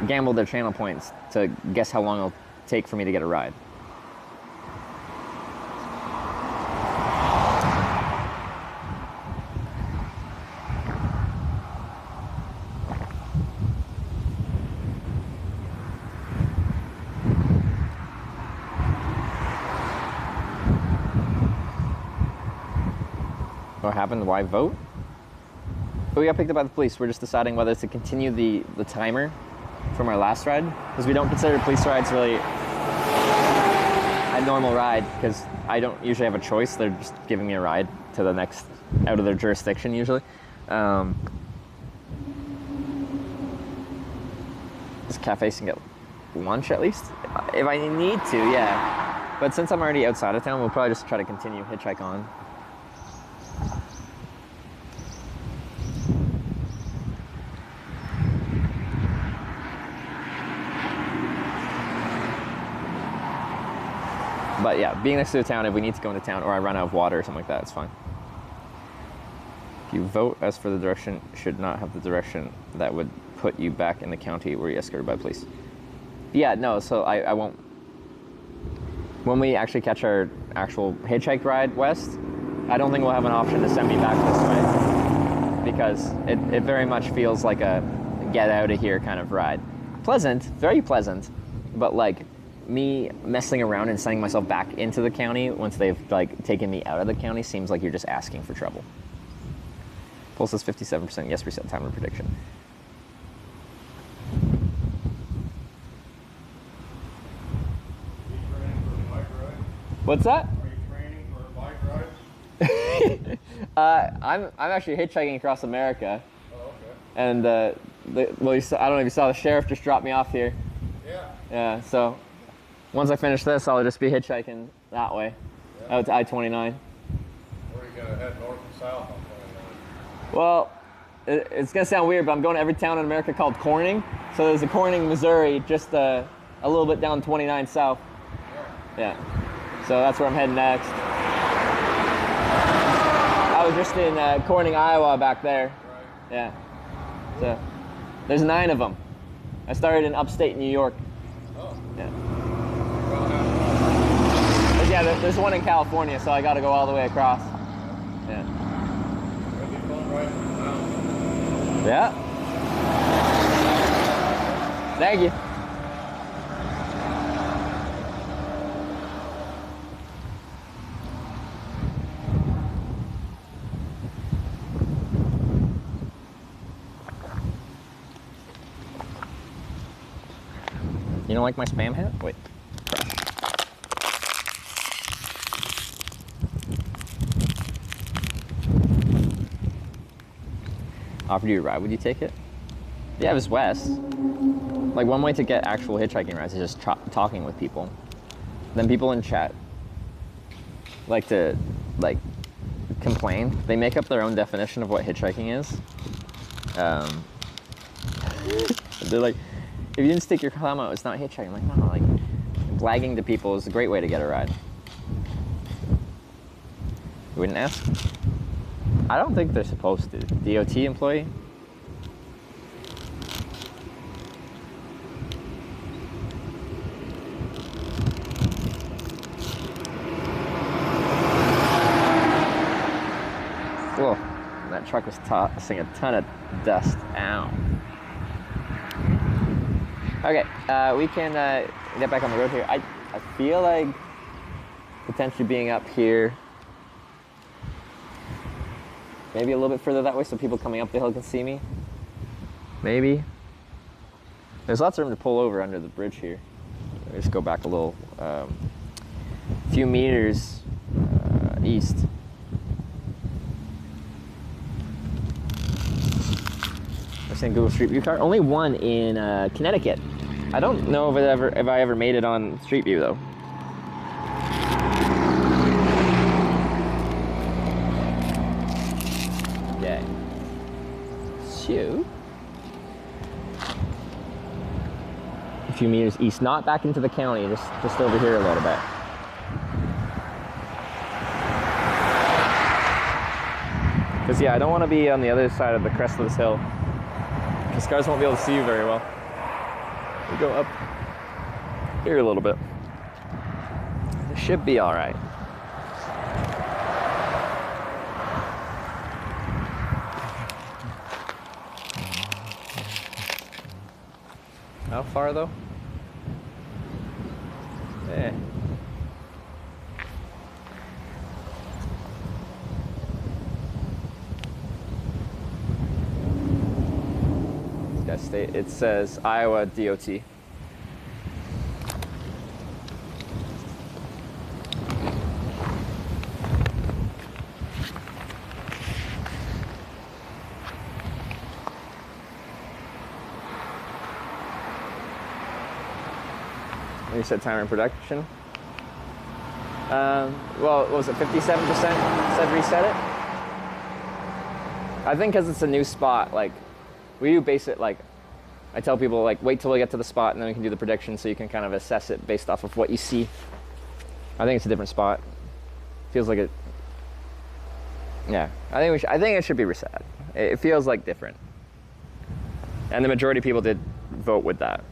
gambled their channel points to guess how long it'll take for me to get a ride. What happened? Why vote? But we got picked up by the police. We're just deciding whether to continue the timer from our last ride, because we don't consider police rides really a normal ride, because I don't usually have a choice. They're just giving me a ride to the next, out of their jurisdiction usually. This cafe can get lunch at least? If I need to, yeah. But since I'm already outside of town, we'll probably just try to continue hitchhike on. But yeah, being next to the town, if we need to go into town or I run out of water or something like that, it's fine. If you vote as for the direction, should not have the direction that would put you back in the county where you're escorted by police. Yeah, no, so I won't. When we actually catch our actual hitchhike ride west, I don't think we'll have an option to send me back this way, because it very much feels like a get out of here kind of ride. Pleasant, very pleasant, but like, me messing around and sending myself back into the county once they've like taken me out of the county seems like you're just asking for trouble. Pulse is 57%. Yes, reset timer prediction. What's that? Are you training for a bike ride? I'm actually hitchhiking across America. Oh, okay. And well, I don't know if you saw, the sheriff just dropped me off here. Yeah. Yeah. So once I finish this, I'll just be hitchhiking that way, out to I-29. Where are you gonna head, north and south on 29? Well, it's gonna sound weird, but I'm going to every town in America called Corning. So there's a Corning, Missouri, just a little bit down 29 south. Yeah. So that's where I'm heading next. I was just in Corning, Iowa back there. Right. Yeah. So there's 9 of them. I started in upstate New York. Oh. Yeah. But yeah, there's one in California, so I got to go all the way across. Yeah. It'll be fun riding around. Yeah. Thank you. don't like my spam hat? Wait. Offered you a ride, would you take it? Yeah, it was Wes. Like, one way to get actual hitchhiking rides is just talking with people. Then people in chat like to, like, complain. They make up their own definition of what hitchhiking is. They're like, if you didn't stick your thumb out, it's not hitchhiking. I'm like, no, like, blagging to people is a great way to get a ride. You wouldn't ask? I don't think they're supposed to. DOT employee? Whoa, that truck was tossing a ton of dust. Ow. Okay, we can get back on the road here. I feel like potentially being up here, maybe a little bit further that way so people coming up the hill can see me. Maybe. There's lots of room to pull over under the bridge here. Just go back a little, few meters east. I'm saying Google Street View car. Only one in Connecticut. I don't know if I ever made it on Street View though. Okay. So, a few meters east, not back into the county, just over here a little bit. Because yeah, I don't want to be on the other side of the crest of this hill. Because cars won't be able to see you very well. We go up here a little bit. It should be all right. How far though? Eh. State. It says Iowa DOT. You said timer in production. Well, what was it, 57% said reset it? I think because it's a new spot, like, we do base it, like, I tell people, like, wait till we get to the spot and then we can do the prediction so you can kind of assess it based off of what you see. I think it's a different spot. Feels like it, yeah. I think it should be reset. It feels like different. And the majority of people did vote with that.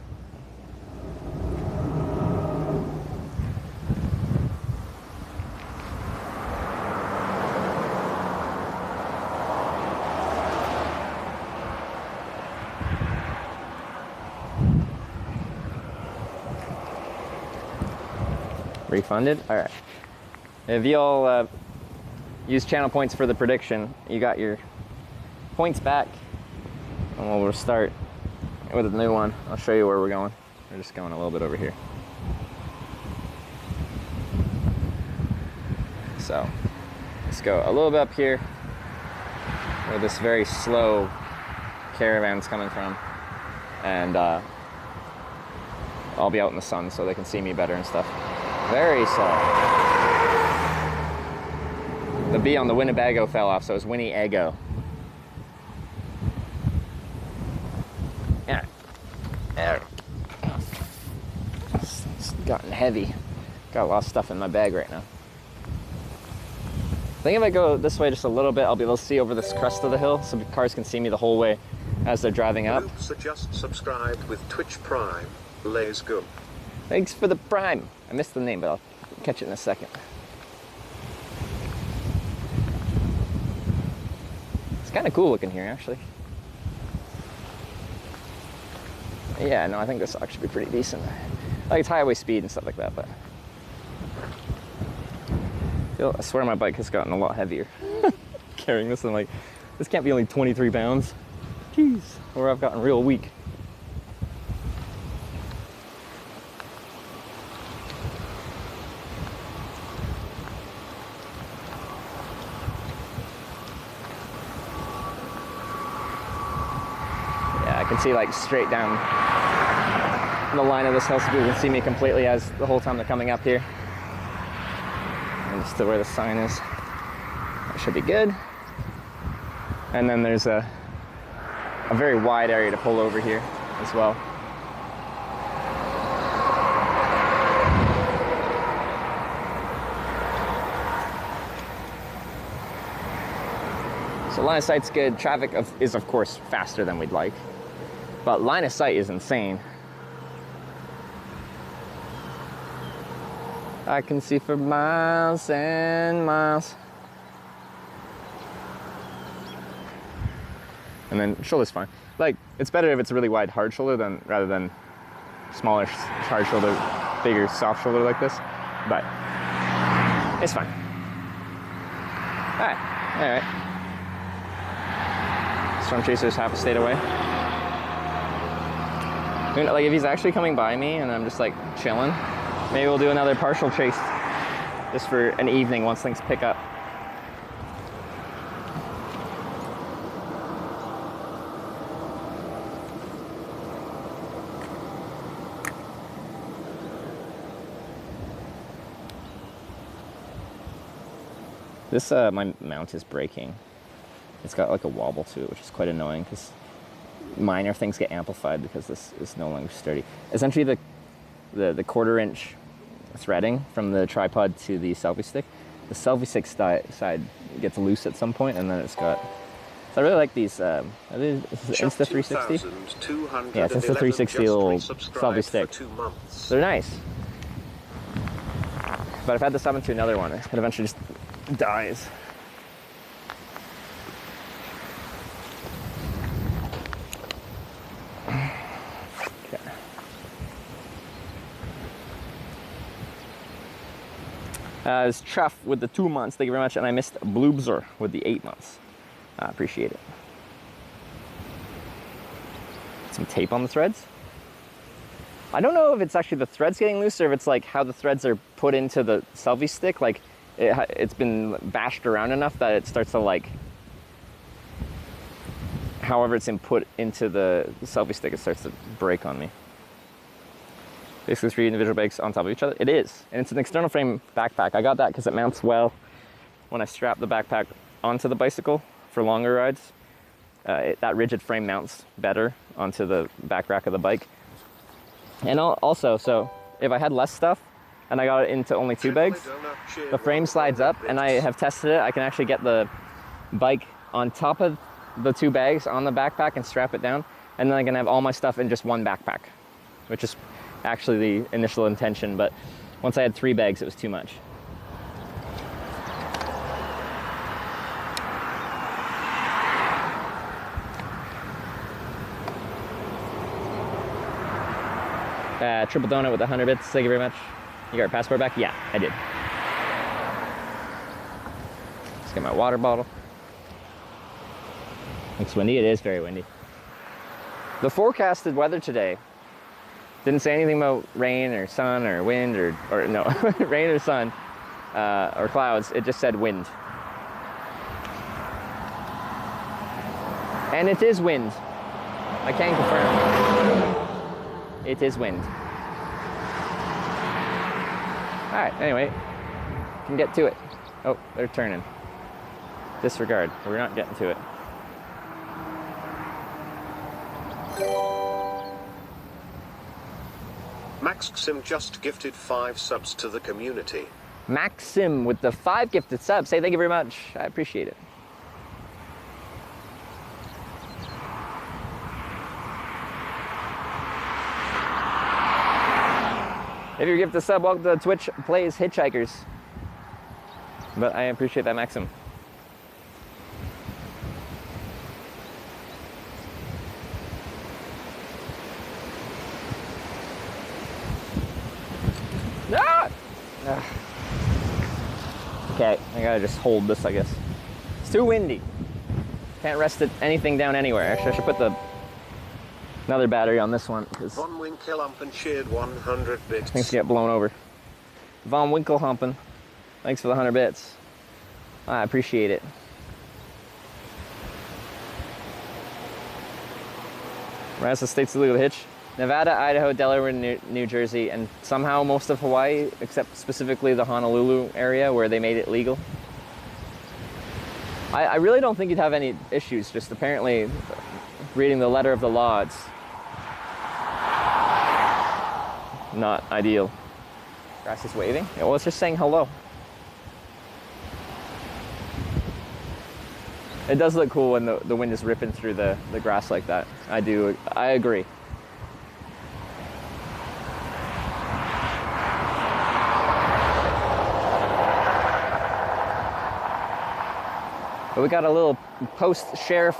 Refunded? All right. If you all use channel points for the prediction, you got your points back. And we'll start with a new one. I'll show you where we're going. We're just going a little bit over here. So let's go a little bit up here where this very slow caravan's coming from. And I'll be out in the sun so they can see me better and stuff. Very slow. The B on the Winnebago fell off, so it's Winnie-Ego. Yeah. It's gotten heavy. Got a lot of stuff in my bag right now. I think if I go this way just a little bit, I'll be able to see over this crest of the hill so the cars can see me the whole way as they're driving up. Groups are just subscribed with Twitch Prime. Let's go. Thanks for the Prime. I missed the name, but I'll catch it in a second. It's kind of cool looking here, actually. Yeah, no, I think this will actually be pretty decent. Like, it's highway speed and stuff like that, but I swear my bike has gotten a lot heavier. Carrying this, I'm like, this can't be only 23 pounds. Jeez, or I've gotten real weak. can see like straight down the line of this hill, so people can see me completely as the whole time they're coming up here. And just to where the sign is. That should be good. And then there's a very wide area to pull over here as well. So line of sight's good. Traffic is of course faster than we'd like, but line of sight is insane. I can see for miles and miles. And then shoulder's fine. Like, it's better if it's a really wide hard shoulder rather than smaller hard shoulder, bigger soft shoulder like this. But it's fine. All right. Storm chasers have to stay away. You know, like if he's actually coming by me and I'm just like chilling, maybe we'll do another partial chase just for an evening once things pick up. This, my mount is breaking. It's got like a wobble to it, which is quite annoying because minor things get amplified because this is no longer sturdy. Essentially the 1/4 inch threading from the tripod to the selfie stick, the selfie stick side gets loose at some point, and then it's got, so I really like these, this is Insta360? Yeah, it's Insta360 little selfie stick. They're nice. But if I had to sub into another one, it eventually just dies. Okay. It's Truff with the 2 months, thank you very much, and I missed Bloobzer with the 8 months. I appreciate it. Some tape on the threads. I don't know if it's actually the threads getting loose or if it's like how the threads are put into the selfie stick. Like it's been bashed around enough that it starts to like, however it's input into the selfie stick, it starts to break on me. Basically 3 individual bags on top of each other. It is, and it's an external frame backpack. I got that because it mounts well when I strap the backpack onto the bicycle for longer rides. That rigid frame mounts better onto the back rack of the bike. And also, so if I had less stuff and I got it into only 2 bags, the frame slides up, and I have tested it. I can actually get the bike on top of the 2 bags on the backpack and strap it down, and then I can have all my stuff in just one backpack, which is actually the initial intention, but once I had 3 bags, it was too much. Triple donut with 100 bits, thank you very much. You got your passport back? Yeah, I did. Let's get my water bottle. It's windy, it is very windy. The forecasted weather today didn't say anything about rain or sun or wind or no, rain or sun or clouds. It just said wind. And it is wind. I can confirm. It is wind. All right, anyway, can get to it. Oh, they're turning. Disregard, we're not getting to it. Maxim just gifted 5 subs to the community. Maxim with the 5 gifted subs. Say thank you very much. I appreciate it. If you're gifted a sub, welcome to Twitch Plays Hitchhikers. But I appreciate that, Maxim. Ah! Okay, I gotta just hold this, I guess. It's too windy. Can't rest anything down anywhere. Actually, I should put another battery on this one because Von Winkelhumpen shared 100 bits. Things get blown over. Von Winkelhumpen, thanks for the 100 bits. I appreciate it. Rest of the states illegal to hitch. Nevada, Idaho, Delaware, New Jersey, and somehow most of Hawaii, except specifically the Honolulu area where they made it legal. I really don't think you'd have any issues, just apparently reading the letter of the law, it's not ideal. Grass is waving? Yeah, well, it's just saying hello. It does look cool when the wind is ripping through the grass like that. I agree. But we got a little post-sheriff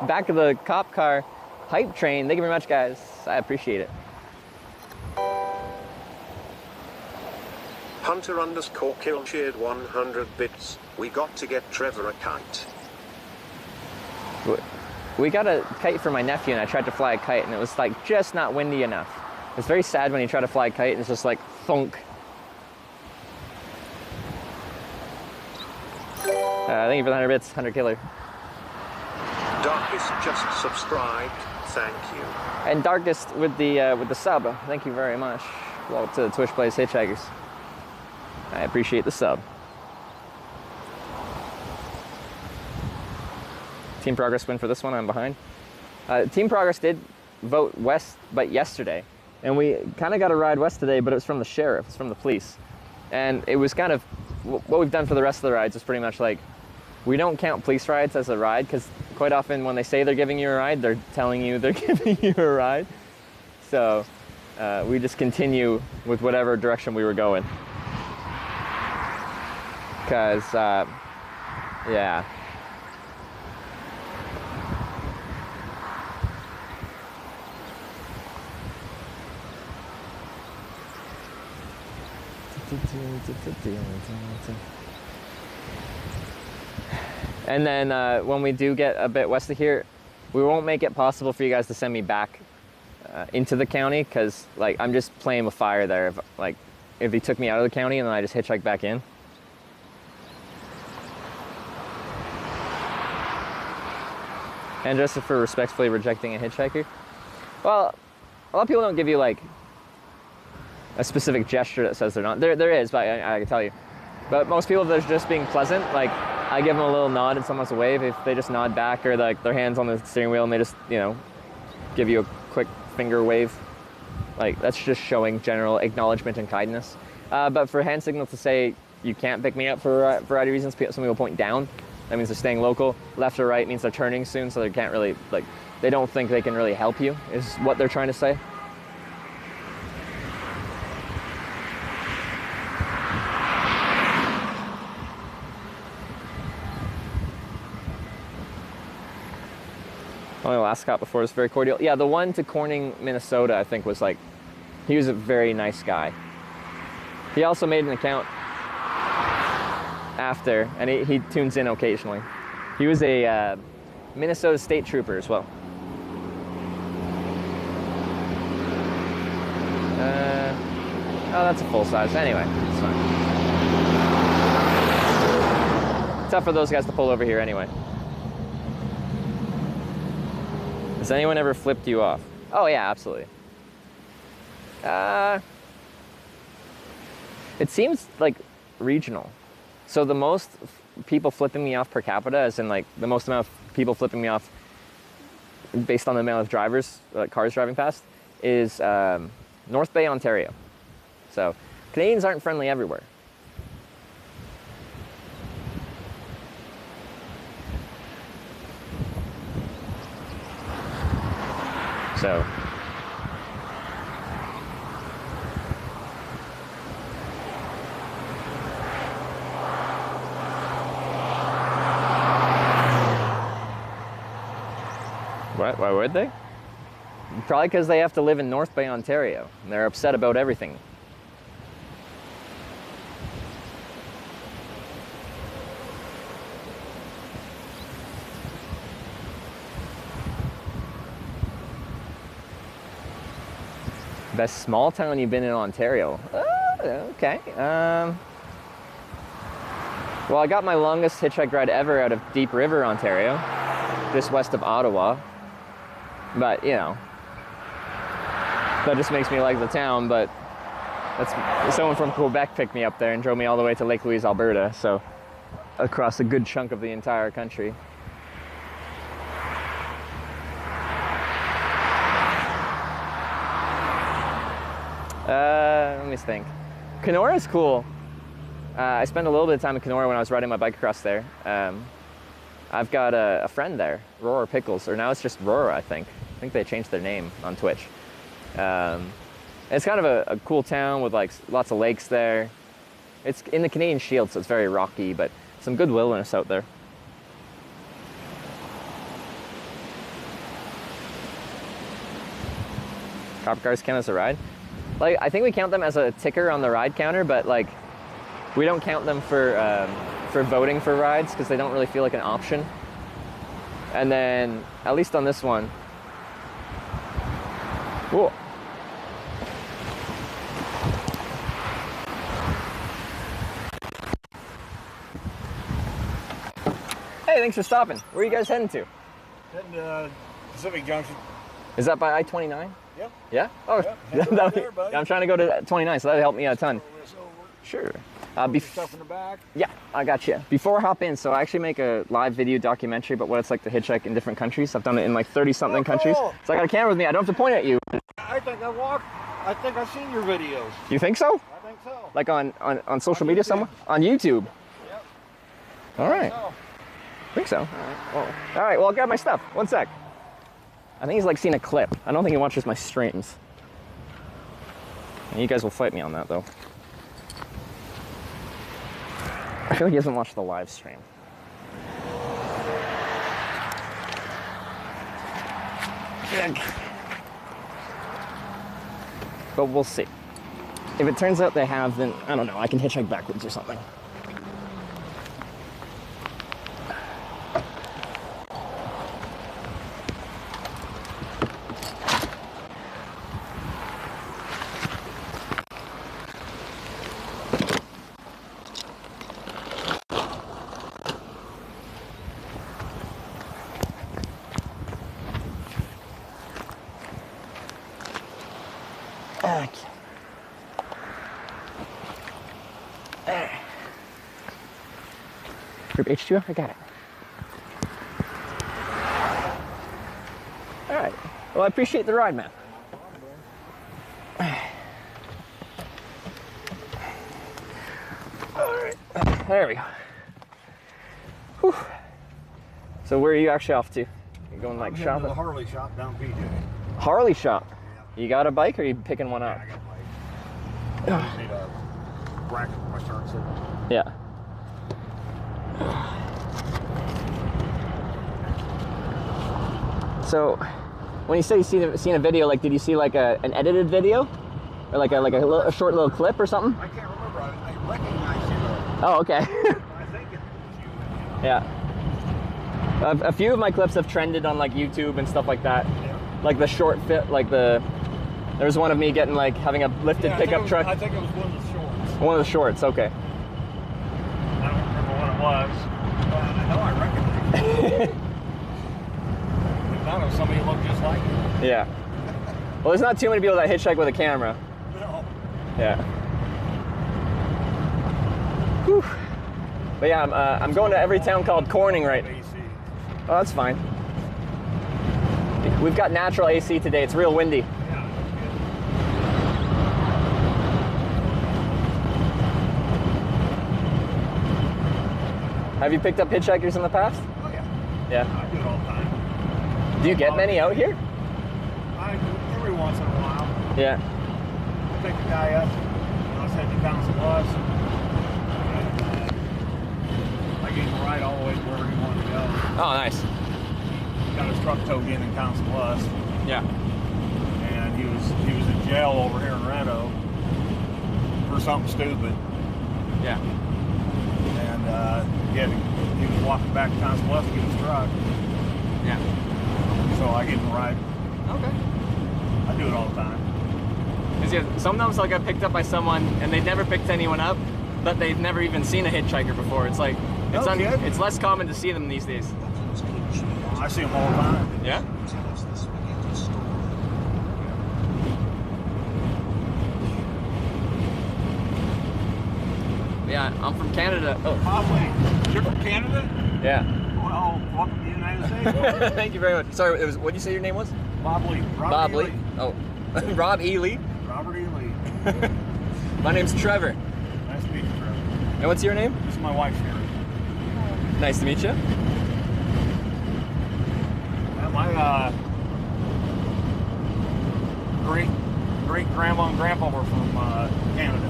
back of the cop car hype train. Thank you very much, guys. I appreciate it. Hunter_kill cheered 100 bits. We got to get Trevor a kite. We got a kite for my nephew, and I tried to fly a kite, and it was like just not windy enough. It's very sad when you try to fly a kite, and it's just like thunk. Thank you for the 100 bits, 100 killer. Darkest just subscribed. Thank you. And Darkest with the sub. Thank you very much. Welcome to the Twitch Plays Hitchhikers. I appreciate the sub. Team Progress win for this one. I'm behind. Team Progress did vote West, but yesterday, and we kind of got a ride west today, but it was from the sheriff. It's from the police, and it was kind of what we've done for the rest of the rides is pretty much like we don't count police rides as a ride because quite often when they say they're giving you a ride, they're telling you they're giving you a ride. So we just continue with whatever direction we were going. Because, yeah. And then when we do get a bit west of here, we won't make it possible for you guys to send me back into the county because, like, I'm just playing with fire there. If he took me out of the county and then I just hitchhike back in. And just for respectfully rejecting a hitchhiker. Well, a lot of people don't give you like a specific gesture that says they're not. There is, but I can tell you. But most people, they're just being pleasant. Like, I give them a little nod and someone's a wave. If they just nod back or like their hands on the steering wheel and they just, you know, give you a quick finger wave. Like, that's just showing general acknowledgement and kindness. But for hand signals to say you can't pick me up for a variety of reasons, somebody will point down. That means they're staying local. Left or right means they're turning soon, so they can't really, like, they don't think they can really help you, is what they're trying to say. Only last cop before was very cordial. Yeah, the one to Corning, Minnesota, I think was like, he was a very nice guy. He also made an account after, and he tunes in occasionally. He was a Minnesota State Trooper as well. Oh, that's a full size. Anyway, it's fine. It's tough for those guys to pull over here anyway. Has anyone ever flipped you off? Oh yeah, absolutely. It seems like regional. So the most people flipping me off per capita, as in like the most amount of people flipping me off based on the amount of drivers, cars driving past, is North Bay, Ontario. So Canadians aren't friendly everywhere. So what? Why would they? Probably because they have to live in North Bay, Ontario. And they're upset about everything. Best small town you've been in Ontario? Okay. Well, I got my longest hitchhike ride ever out of Deep River, Ontario, just west of Ottawa. But, you know, that just makes me like the town. But that's someone from Quebec picked me up there and drove me all the way to Lake Louise, Alberta. So across a good chunk of the entire country. Let me think. Kenora is cool. I spent a little bit of time in Kenora when I was riding my bike across there. I've got a friend there, Roar Pickles, or now it's just Roar, I think. I think they changed their name on Twitch. It's kind of a cool town with like lots of lakes there. It's in the Canadian Shield, so it's very rocky, but some good wilderness out there. Copper cars count as a ride? Like, I think we count them as a ticker on the ride counter, but like, we don't count them for voting for rides because they don't really feel like an option. And then, at least on this one, whoa. Hey, thanks for stopping. Where are you guys heading to? Heading to Pacific Junction. Is that by I-29? Yep. Yeah? Oh, Yep. Right there, buddy. I'm trying to go to 29, so that'll help me out a ton. Sure. Stuff in the back. Yeah, I got you. Before I hop in, so I actually make a live video documentary about what it's like to hitchhike in different countries. I've done it in like 30-something countries. So I got a camera with me. I don't have to point at you. I think I've seen your videos. You think so? I think so. Like on social media somewhere? On YouTube? Yep. All right. Think so. All right, well, I'll grab my stuff. One sec. I think he's like seen a clip. I don't think he watches my streams. And you guys will fight me on that though. I feel like he hasn't watched the live stream. But we'll see. If it turns out they have, then I don't know, I can hitchhike backwards or something. Group H2, I got it. All right. Well, I appreciate the ride, man. All right. There we go. Whew. So where are you actually off to? You going like shopping? To the Harley shop down PJ. Harley shop? Yeah. You got a bike or are you picking one up? Yeah, I got a bike. I just need a bracket for my start signal. Yeah. So, when you say you seen a video, like, did you see like an edited video, or like a short little clip or something? I can't remember. I recognize you though. Oh, okay. I think it was you. Yeah. A few of my clips have trended on like YouTube and stuff like that. Yeah. Like the short fit, like there was one of me getting like having a lifted pickup truck. I think it was one of the shorts. One of the shorts, okay. I don't remember what it was, but I know I recognize it. I know somebody looked just like it. Yeah. Well, there's not too many people that hitchhike with a camera. No. Yeah. Whew. But yeah, I'm going to every town called Corning right now. Oh, that's fine. We've got natural AC today. It's real windy. Have you picked up hitchhikers in the past? Oh yeah. Yeah. I do it all the time. Do you get many out here? I do every once in a while. Yeah. I pick a guy up. I said to Council Bluffs. I gave him a ride all the way to wherever he wanted to go. Oh, nice. He got his truck towed in Council Bluffs. Yeah. And he was in jail over here in Reno for something stupid. Yeah. And he was walking back to Council Bluffs to get his truck. Yeah. So I gave him a ride. Okay. I do it all the time. Because yeah, sometimes I'll get picked up by someone and they've never picked anyone up, but they've never even seen a hitchhiker before. It's like, it's less common to see them these days. I see them all the time. Yeah? Yeah, I'm from Canada. Oh. Wait, you're from Canada? Yeah. Well, welcome to the United States. Thank you very much. Sorry, what did you say your name was? Bob Lee. Bob Lee. Oh, Rob E. Lee. Robert E. Lee. My name's Trevor. Nice to meet you, Trevor. And what's your name? This is my wife, Sharon. Nice to meet you. My great grandma and grandpa were from Canada.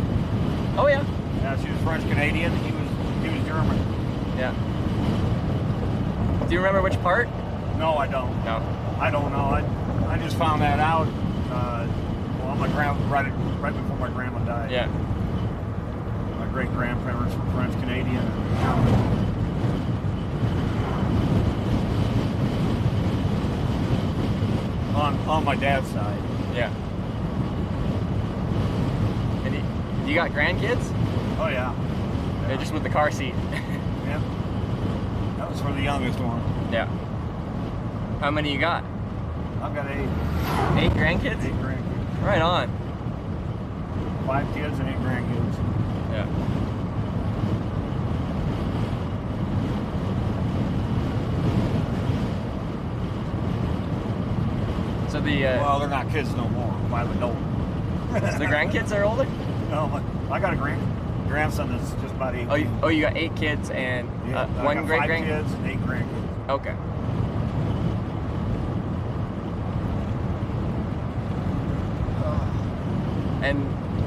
Oh yeah. Yeah, she was French Canadian. He was German. Yeah. Do you remember which part? No, I don't. No. I don't know. I just found that out. Well, my right before my grandma died. Yeah. My great grandparents were French Canadian. On my dad's side. Yeah. And you got grandkids? Oh yeah. They're just with the car seat. Yeah. That was for the youngest one. Yeah. How many you got? I've got 8. 8 grandkids? 8 grandkids. Right on. 5 kids and 8 grandkids. Yeah. So well, they're not kids no more. 5 adults. The grandkids are older? No, I got a grandson that's just about 8. Oh, you got 8 kids and yeah, one great grandkid. 5 kids and 8 grandkids. Okay. And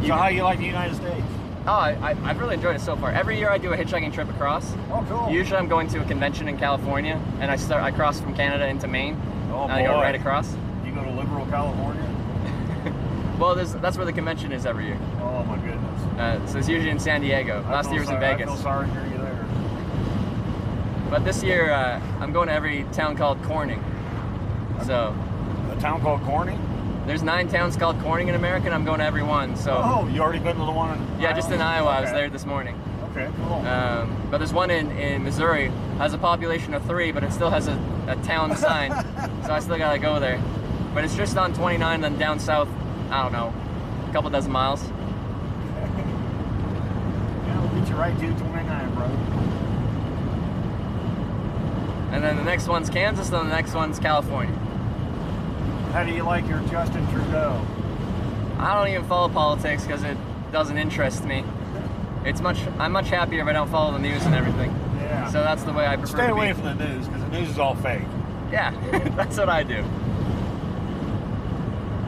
so how you like the United States? Oh, I've really enjoyed it so far. Every year I do a hitchhiking trip across. Oh, cool. Usually I'm going to a convention in California, and I cross from Canada into Maine. Oh, and I go right across. You go to liberal California? Well, that's where the convention is every year. Oh my goodness. So it's usually in San Diego. Last year was in Vegas. I feel sorry for you there. But this year I'm going to every town called Corning. So. A town called Corning? There's 9 towns called Corning in America, and I'm going to every one. So. Oh, you already been to the one in Yeah, just in Iowa. Okay. I was there this morning. Okay, cool. But there's one in Missouri, has a population of 3, but it still has a town sign. So I still gotta go there. But it's just on 29, then down south, I don't know, a couple dozen miles. Yeah, we'll get you right to 29, bro. And then the next one's Kansas, then the next one's California. How do you like your Justin Trudeau? I don't even follow politics because it doesn't interest me. I'm much happier if I don't follow the news and everything. Yeah. So that's the way I prefer to be. Stay away from the news, because the news is all fake. Yeah, that's what I do.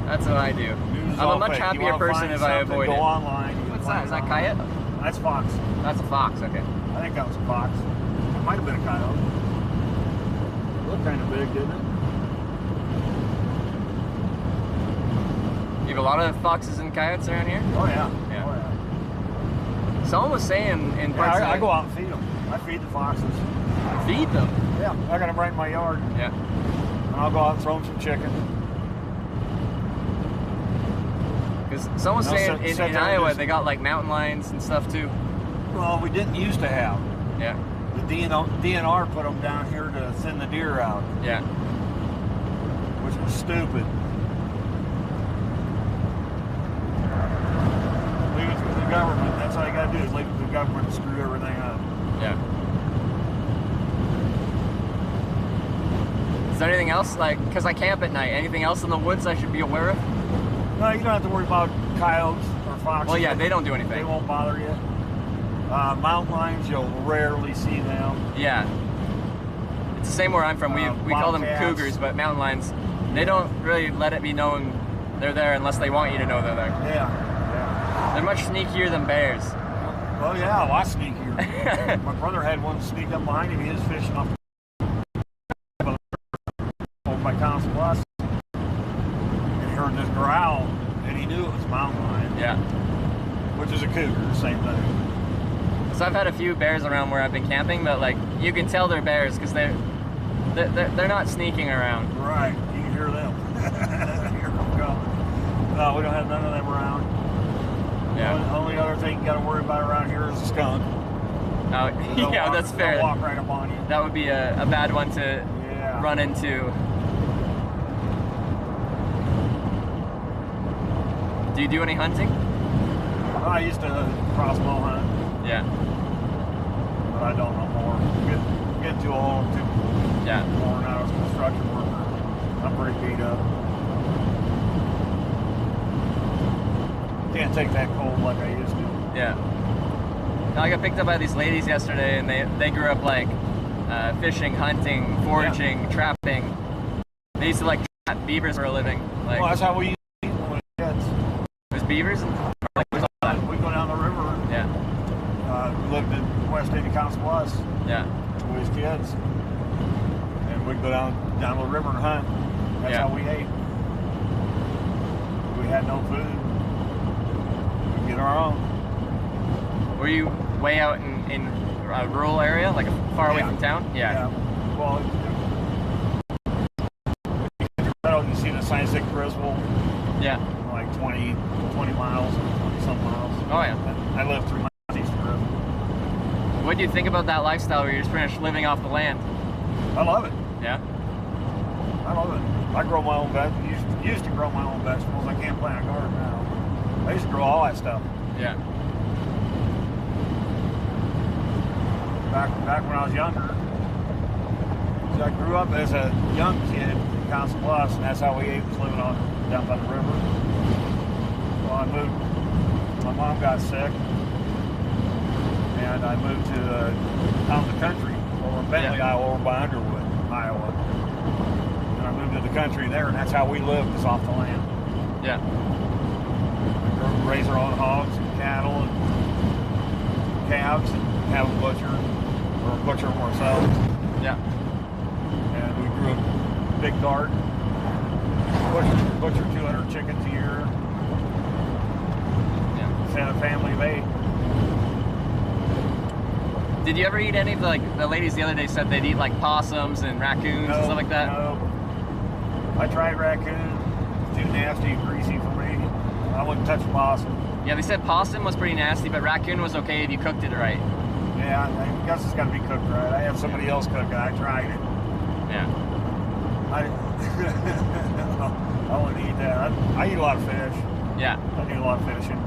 That's what I do. I'm a much happier person if I avoid it. Go online. What's that? Is that coyote? That's fox. That's a fox, okay. I think that was a fox. It might have been a coyote. It looked kind of big, didn't it? You have a lot of foxes and coyotes around here? Oh yeah. Yeah. Oh, yeah. Someone was saying in parts I go out and feed them. I feed the foxes. Feed them? Yeah, I got them right in my yard. Yeah. And I'll go out and throw them some chicken. Because someone's saying in Iowa they got like mountain lions and stuff too. Well, we didn't used to have. Yeah. The DNR put them down here to thin the deer out. Yeah. Which was stupid. Leave it to the government. That's all you gotta do is leave it to the government to screw everything up. Yeah. Is there anything else, like, because I camp at night, anything else in the woods I should be aware of? No, you don't have to worry about coyotes or foxes. Well, yeah, they don't do anything. They won't bother you. Mountain lions, you'll rarely see them. Yeah. It's the same where I'm from. We call them bobcats. cougars, but mountain lions, they don't really let it be known they're there unless they want you to know they're there. Yeah. They're much sneakier than bears. Well, yeah, a lot sneakier. My brother had one sneak up behind him. He was fishing off by Council Bluffs. And he heard this growl, and he knew it was a mountain lion. Yeah. Which is a cougar, same thing. So I've had a few bears around where I've been camping, but like you can tell they're bears because they're not sneaking around. Right, you can hear them. Here them go. No, we don't have none of them around. Yeah. The only other thing you got to worry about around here is a skunk. Oh, yeah, that's fair. They'll walk right up on you. That would be a bad one to run into. Do you do any hunting? I used to crossbow hunt. Yeah. But I don't know more. Get too old, too worn out as a construction worker. I'm pretty beat up. Can't take that cold like I used to. Yeah. Now I got picked up by these ladies yesterday, and they grew up like fishing, hunting, foraging, trapping. They used to like trap beavers for a living. Like, Well, that's how we used to eat when we were kids. There's beavers? Like, We go down the river. Yeah. We lived in West End of Council Bluffs. Yeah. We was kids. And we'd go down the river and hunt. That's how we ate. We had no food. We'd get our own. Were you way out in a rural area, like far away from town? Yeah. Well, you see the Science Lake Griswold? Yeah. Like 20 miles, 20-some miles. Oh, yeah. I lived 3 miles east of Griswold. What do you think about that lifestyle where you're just pretty much living off the land? I love it. Yeah? I love it. I grow my own vegetables. Used to grow my own vegetables. I can't plant a garden now. I used to grow all that stuff. Yeah. Back when I was younger. So I grew up as a young kid in Council Bluffs, and that's how we ate, was living down by the river. Well, I moved. My mom got sick, and I moved to out in the country over in Bentley, Iowa, over by Underwood, Iowa. And I moved to the country there, and that's how we lived, was off the land. Yeah. We raise our own hogs and cattle and calves, and have a butcher. Or butcher them ourselves. Yeah. And we grew a big garden. Butcher 200 chickens a year. Yeah. Had a family of 8. Did you ever eat any of the ladies the other day said they'd eat like possums and raccoons and stuff like that? No. I tried raccoon. Too nasty and greasy for me. I wouldn't touch possum. Yeah, they said possum was pretty nasty, but raccoon was okay if you cooked it right. Yeah, I guess it's got to be cooked right. I had somebody else cook it. I tried it. Yeah. I wouldn't eat that. I eat a lot of fish. Yeah. I do a lot of fishing.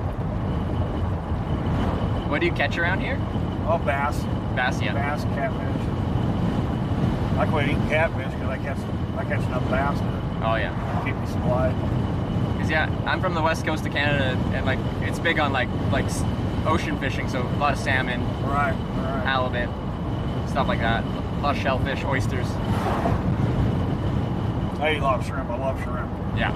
What do you catch around here? Oh, bass. Bass, yeah. Bass, catfish. I quit eating catfish because I catch enough bass to keep me supplied. Cause yeah, I'm from the west coast of Canada, and like it's big on like ocean fishing, so a lot of salmon, halibut, stuff like that. A lot of shellfish, oysters. I eat a lot of shrimp. I love shrimp. Yeah.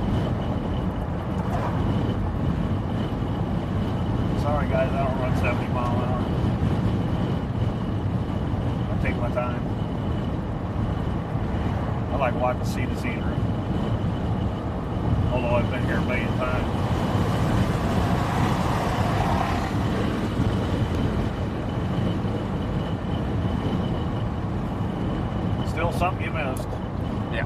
Sorry guys, I don't run 70 mile an hour. I take my time. I like watching sea to scenery. Although I've been here a million times. Still something you missed. Yeah.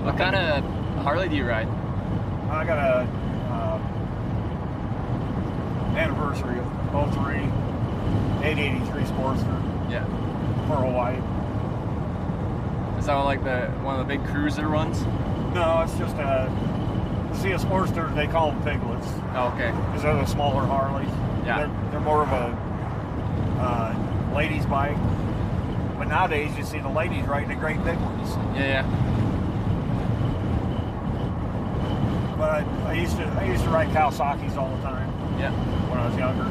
What kind of Harley do you ride? I got a anniversary of 03 883 Sportster. Yeah. Pearl white. Is that like one of the big cruiser ones? No, it's just a Sportster. They call them piglets. Oh, okay. Because they're the smaller Harleys. Yeah. They're more of a ladies' bike. But nowadays you see the ladies riding the great big ones. Yeah. But I used to ride Kawasaki's all the time. Yeah. When I was younger.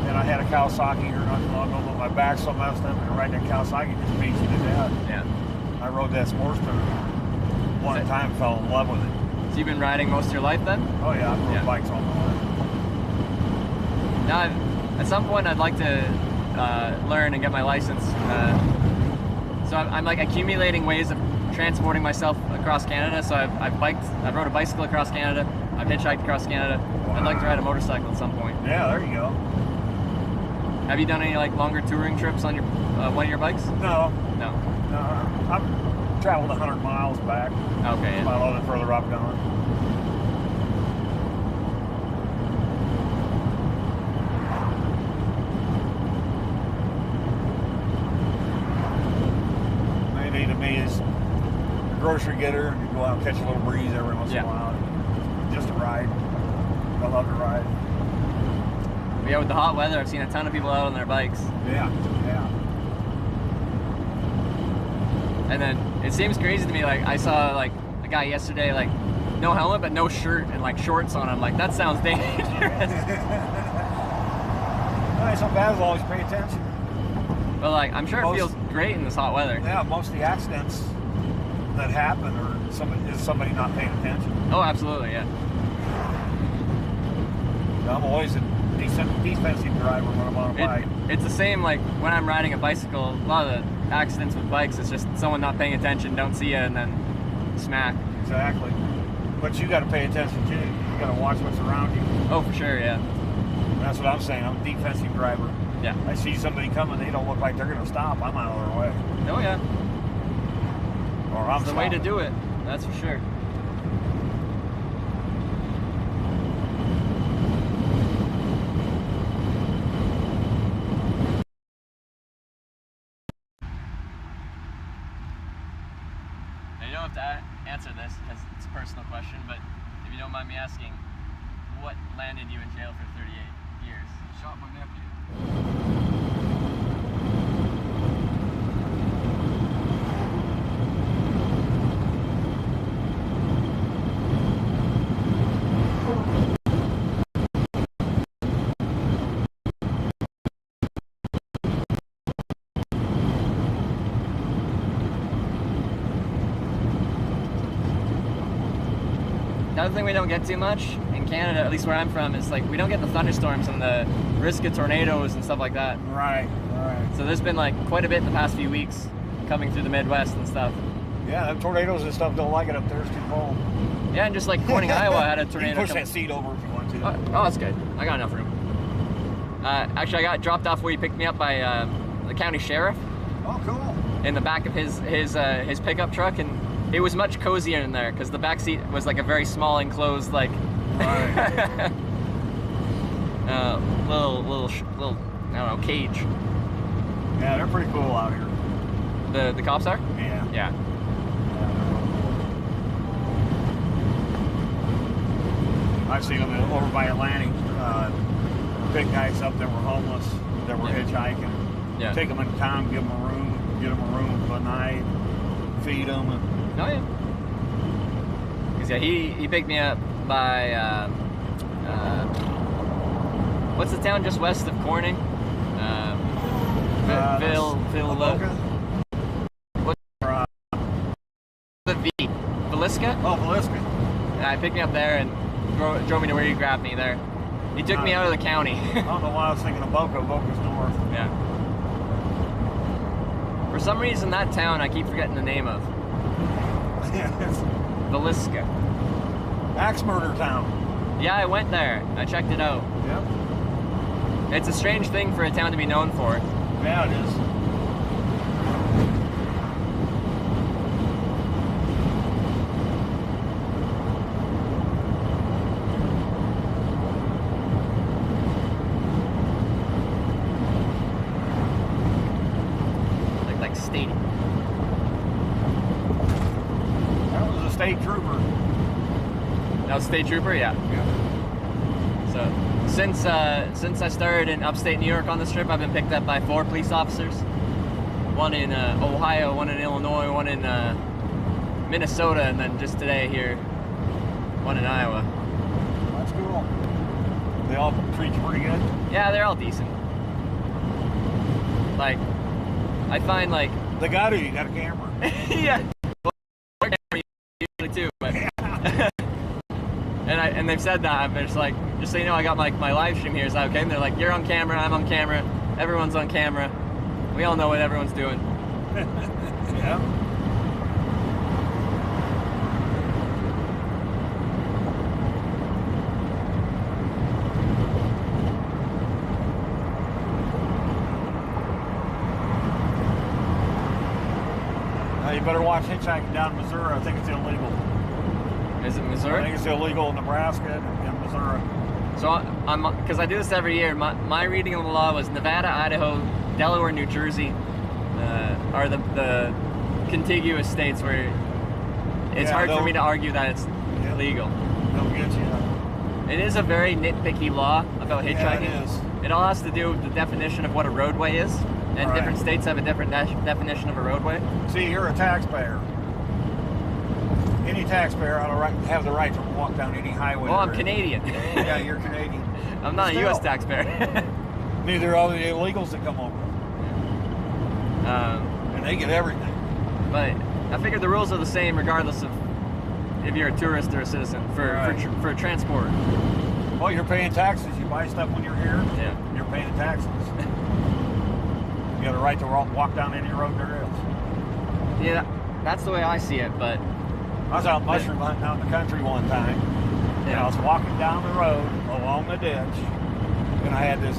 And I had a Kawasaki here not too long ago, but my back's so messed up and riding a Kawasaki just beats you to death. Yeah. I rode that Sportster one time, fell in love with it. So you've been riding most of your life then? Oh yeah, I've rode bikes all my life. Now, at some point I'd like to learn and get my license. So I'm like accumulating ways of transporting myself across Canada. So I've rode a bicycle across Canada. I've hitchhiked across Canada. Wow. I'd like to ride a motorcycle at some point. Yeah, there you go. Have you done any like longer touring trips on your one of your bikes? No. No. No. traveled 100 miles back. Okay. About a little bit further up going. Maybe to me is a grocery getter and you go out and catch a little breeze every once in a while. Just a ride. I love to ride. Yeah, with the hot weather, I've seen a ton of people out on their bikes. Yeah, yeah. And then it seems crazy to me, like I saw like a guy yesterday, like no helmet but no shirt and like shorts on him. Like that sounds dangerous. Well, it's not bad as long as you pay attention. But like I'm sure it feels great in this hot weather. Yeah, most of the accidents that happen are somebody not paying attention. Oh, absolutely, yeah. I'm always a defensive driver when I'm on a bike. It's the same like when I'm riding a bicycle. A lot of the accidents with bikes, it's just someone not paying attention, don't see you, and then smack. Exactly. But you got to pay attention too. You got to watch what's around you. Oh, for sure, yeah. That's what I'm saying. I'm a defensive driver. Yeah. I see somebody coming, they don't look like they're going to stop. I'm out of their way. Oh, yeah. Or I'm It's the way to do it. That's for sure. You don't have to answer this because it's a personal question, but if you don't mind me asking, what landed you in jail for 38 years? Shot my nephew. Another thing we don't get too much in Canada, at least where I'm from, is like we don't get the thunderstorms and the risk of tornadoes and stuff like that. Right, right. So there's been like quite a bit in the past few weeks coming through the Midwest and stuff. Yeah, them tornadoes and stuff don't like it up there. It's too cold. Yeah, and just like Corning, Iowa had a tornado. You can push that seat over if you want to. Oh, that's good. I got enough room. Actually, I got dropped off where he picked me up by the county sheriff. Oh, cool. In the back of his pickup truck, and it was much cozier in there because the back seat was like a very small enclosed like right. little I don't know, cage. Yeah, they're pretty cool out here. The cops are? Yeah. Yeah. I've seen them over by Atlantic. Big guys up that were homeless, that were hitchhiking. Yeah. Take them into town, give them a room, get them a room for the night, feed them. Oh yeah. Cause yeah, he picked me up by what's the town just west of Corning? Villisca? Oh, Villisca. Yeah, he picked me up there and drove me to where he grabbed me there. He took me out of the county. I don't know why I was thinking of Boca. Boca's north. Yeah. For some reason, that town I keep forgetting the name of. Villisca. Axe murder town. Yeah, I went there. I checked it out. Yep. It's a strange thing for a town to be known for. Yeah, it is. Like state. That was a state trooper. That was state trooper, yeah. So since I started in upstate New York on this trip, I've been picked up by 4 police officers. One in Ohio, one in Illinois, one in Minnesota, and then just today here, one in Iowa. That's cool. They all treat you pretty good? Yeah, they're all decent. Like, I find like... They got to, you got a camera. Yeah. Well, usually too, but... And they've said that, but it's like, just so you know, I got my live stream here, is that okay? And they're like, you're on camera, I'm on camera, everyone's on camera. We all know what everyone's doing. Yeah. How you better watch hitchhiking down in Missouri. I think it's illegal. Is it Missouri? I think it's illegal in Nebraska and Missouri. So because I do this every year, my reading of the law was Nevada, Idaho, Delaware, New Jersey are the contiguous states where it's hard for me to argue that it's legal. They'll get you. It is a very nitpicky law about hitchhiking. Yeah, it is. It all has to do with the definition of what a roadway is, and different states have a different definition of a roadway. See, you're a taxpayer. Any taxpayer ought to have the right to walk down any highway. Well, I'm Canadian. Yeah, you're Canadian. I'm not a U.S. taxpayer. Neither are the illegals that come over. And they get everything. But I figure the rules are the same regardless of if you're a tourist or a citizen for transport. Well, you're paying taxes. You buy stuff when you're here. Yeah. You're paying taxes. You got a right to walk down any road there is. Yeah, that's the way I see it, but... I was out mushroom hunting out in the country one time, and I was walking down the road along the ditch, and I had this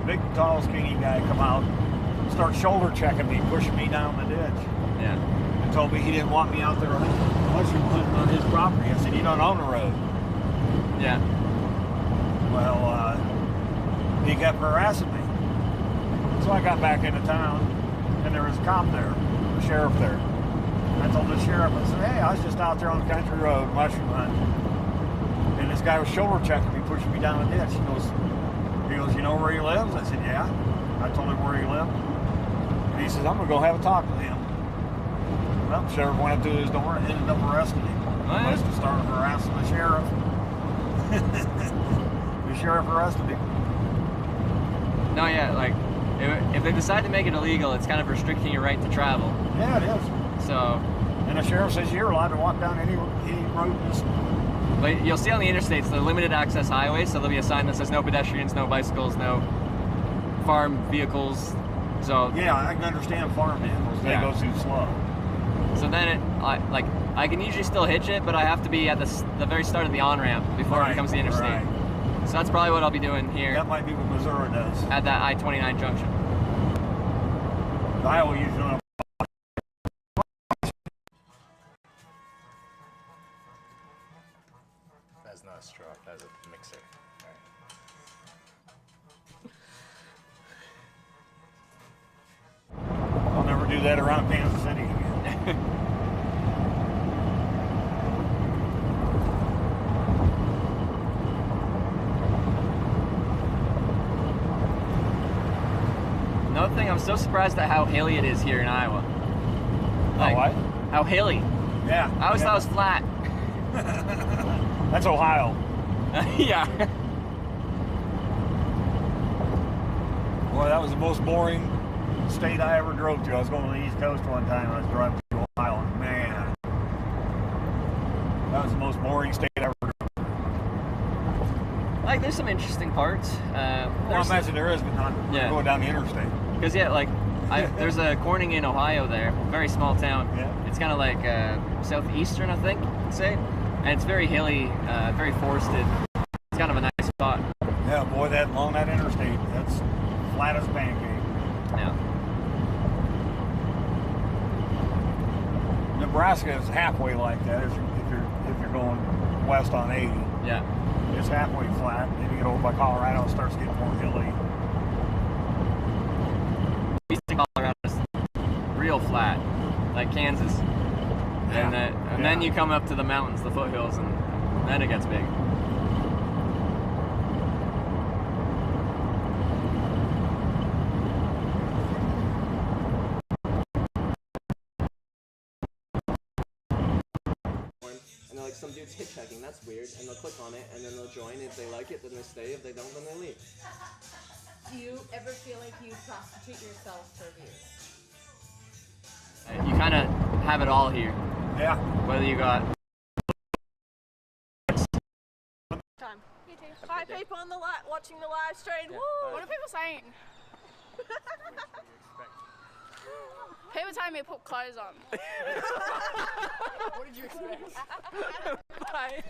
big, tall, skinny guy come out, start shoulder checking me, pushing me down the ditch. Yeah. And told me he didn't want me out there mushroom hunting on his property. I said, you don't own the road. Yeah. Well, he kept harassing me. So I got back into town, and there was a cop there, the sheriff there. I told the sheriff, I said, hey, I was just out there on the country road mushroom hunting. And this guy was shoulder checking me, pushing me down the ditch. He goes, you know where he lives? I said, yeah. I told him where he lived. And he says, I'm going to go have a talk with him. Well, the sheriff went up to his door and ended up arresting him. He must have started harassing the sheriff. The sheriff arrested him. No, yeah, like, if they decide to make it illegal, it's kind of restricting your right to travel. Yeah, it is. So, and the sheriff says you're allowed to walk down any road in this. But you'll see on the interstates, the limited access highways, so there'll be a sign that says no pedestrians, no bicycles, no farm vehicles. So yeah, I can understand farm vehicles. They go too slow. So then I can usually still hitch it, but I have to be at the very start of the on-ramp before it becomes the interstate. Right. So that's probably what I'll be doing here. That might be what Missouri does. At that I-29 junction. Iowa usually don't. That's not a straw, that's a mixer. I'll never do that around Kansas City again. Another thing, I'm so surprised at how hilly it is here in Iowa. Like, what? How hilly. Yeah. I always thought it was flat. That's Ohio. Yeah. Boy, that was the most boring state I ever drove to. I was going to the East Coast one time. I was driving through Ohio, and man, that was the most boring state I ever drove to. Like, there's some interesting parts. Well, I imagine there is, but not going down the interstate. Because, yeah, like, there's a Corning in Ohio there, very small town. Yeah. It's kind of like southeastern, I think, you'd say. And it's very hilly, very forested. It's kind of a nice spot. Yeah, boy, along that interstate, that's flat as a pancake. Yeah. Nebraska is halfway like that if you're going west on 80. Yeah. It's halfway flat. Then you get over by Colorado, it starts getting more hilly. Eastern Colorado is real flat, like Kansas. And then you come up to the mountains, the foothills, and then it gets big. And they're like, some dude's hitchhiking, that's weird, and they'll click on it, and then they'll join. If they like it, then they stay. If they don't, then they leave. Do you ever feel like you prostitute yourself for views? You kind of have it all here. Yeah. Whether you got... Time. You too. Hi, people on the watching the live stream. Woo! What are people saying? People telling me to put clothes on. What did you expect? Bye.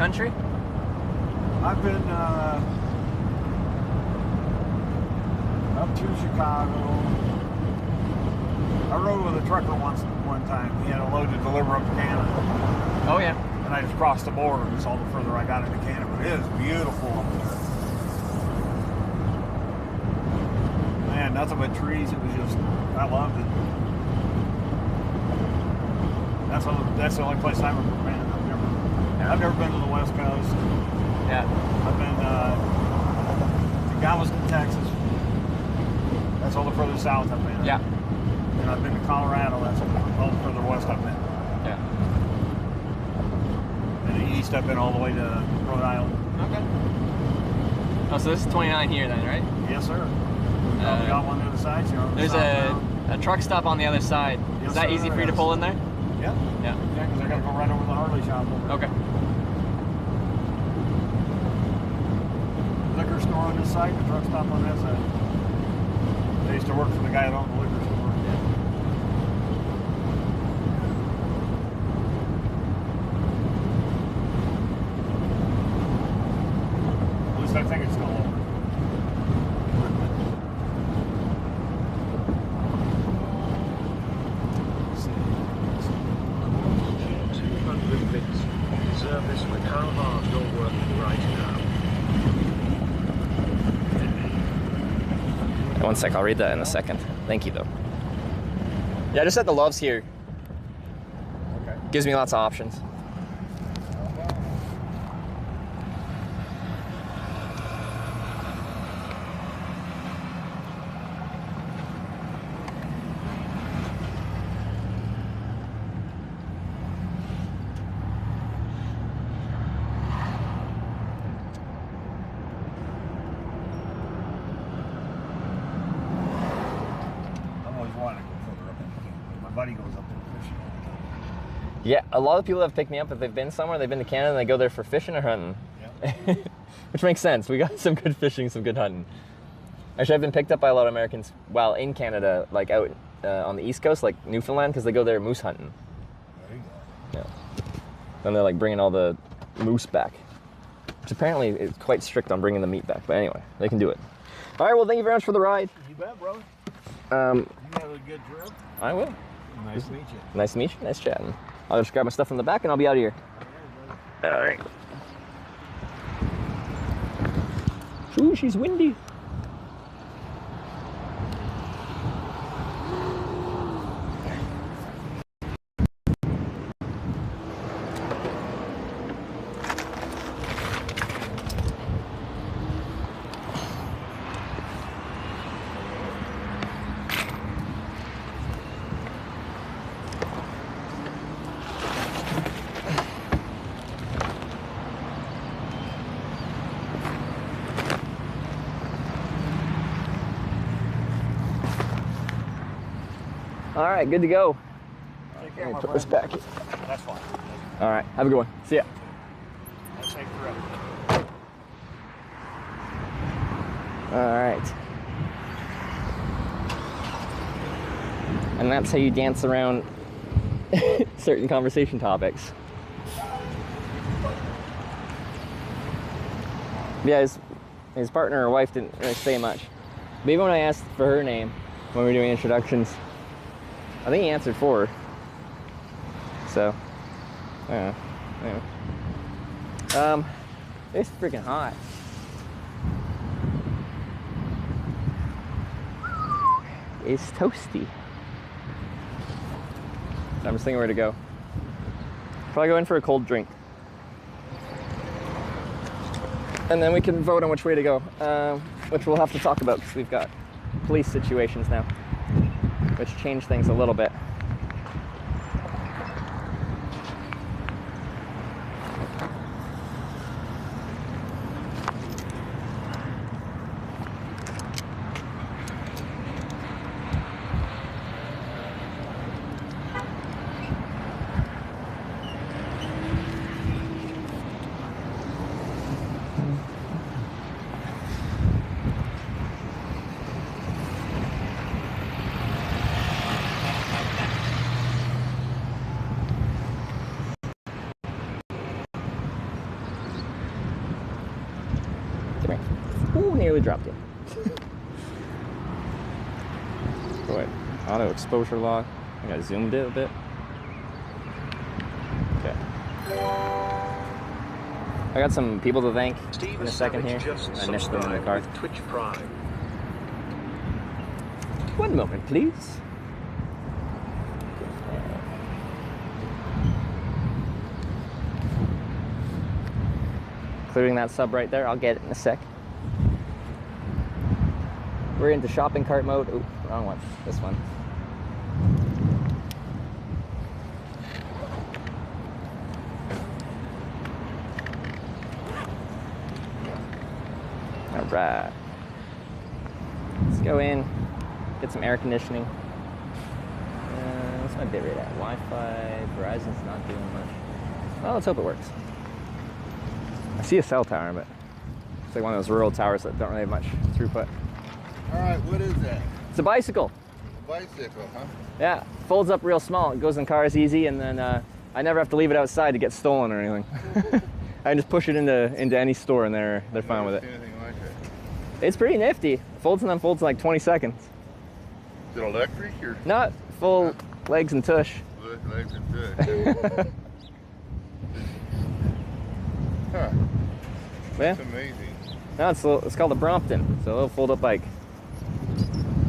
country? I've been up to Chicago. I rode with a trucker one time. He had a load to deliver up to Canada. Oh yeah. And I just crossed the border, and it's all the further I got into Canada. But it is beautiful up there. Man, nothing but trees. It was just, I loved it. That's the only place I've ever been. I've never been to the West Coast. Yeah. I've been to Galveston, Texas. That's all the further south I've been. Yeah. And I've been to Colorado. That's all the further west I've been. Yeah. And the east I've been all the way to Rhode Island. Okay. Oh, so this is 29 here then, right? Yes, sir. We got one on the other side. So there's a truck stop on the other side. Yes, is that sir, easy for you to pull in there? Yeah. Yeah. Yeah, because I got to go right over to the Harley shop over Okay. Liquor store on this side, the truck stop on that side. I used to work for the guy that owned the liquor store. At least I think it's still open. Service with how hard you're working right now. One sec, I'll read that in a second. Thank you though. Yeah, I just said the Love's here. Okay. Gives me lots of options. Buddy goes up there fishing all the time. Yeah, a lot of people have picked me up if they've been somewhere, they've been to Canada and they go there for fishing or hunting. Yeah. Which makes sense. We got some good fishing, some good hunting. Actually, I've been picked up by a lot of Americans while in Canada, like out on the East Coast, like Newfoundland, because they go there moose hunting. There you go. Yeah. Then they're like bringing all the moose back, which apparently is quite strict on bringing the meat back. But anyway, they can do it. All right, well, thank you very much for the ride. You bet, brother. You have a good trip. I will. Nice to meet you. Nice to meet you. Nice chatting. I'll just grab my stuff from the back and I'll be out of here. All right. Ooh, she's windy. All right, good to go. Take care, Let me my put this friend. back. That's fine. All right, have a good one. See ya. Have a safe trip. All right. And that's how you dance around certain conversation topics. Yeah, his partner or wife didn't really say much. But even when I asked for her name when we were doing introductions, I think he answered for her. So, I don't know. It's freaking hot. It's toasty. I'm just thinking where to go. Probably go in for a cold drink. And then we can vote on which way to go, which we'll have to talk about because we've got police situations now, which change things a little bit. Ooh, nearly dropped it. Go ahead. Auto exposure lock. I think I zoomed it a bit. Okay. I got some people to thank in a second here. I missed them in the car. Twitch Prime. One moment, please. Clearing that sub right there. I'll get it in a sec. We're into shopping cart mode. Ooh, wrong one. This one. All right. Let's go in, get some air conditioning. What's my bit rate at? Wi-Fi, Verizon's not doing much. Well, let's hope it works. I see a cell tower, but it's like one of those rural towers that don't really have much throughput. All right, what is that? It's a bicycle. A bicycle, huh? Yeah, folds up real small. It goes in cars easy, and then I never have to leave it outside to get stolen or anything. I can just push it into any store, and they're fine with it. Anything like it? It's pretty nifty. It folds and unfolds in like 20 seconds. Is it electric or? Not full legs and tush. Legs and tush. Huh. Yeah. That's amazing. No, it's called a Brompton. So it'll fold up like.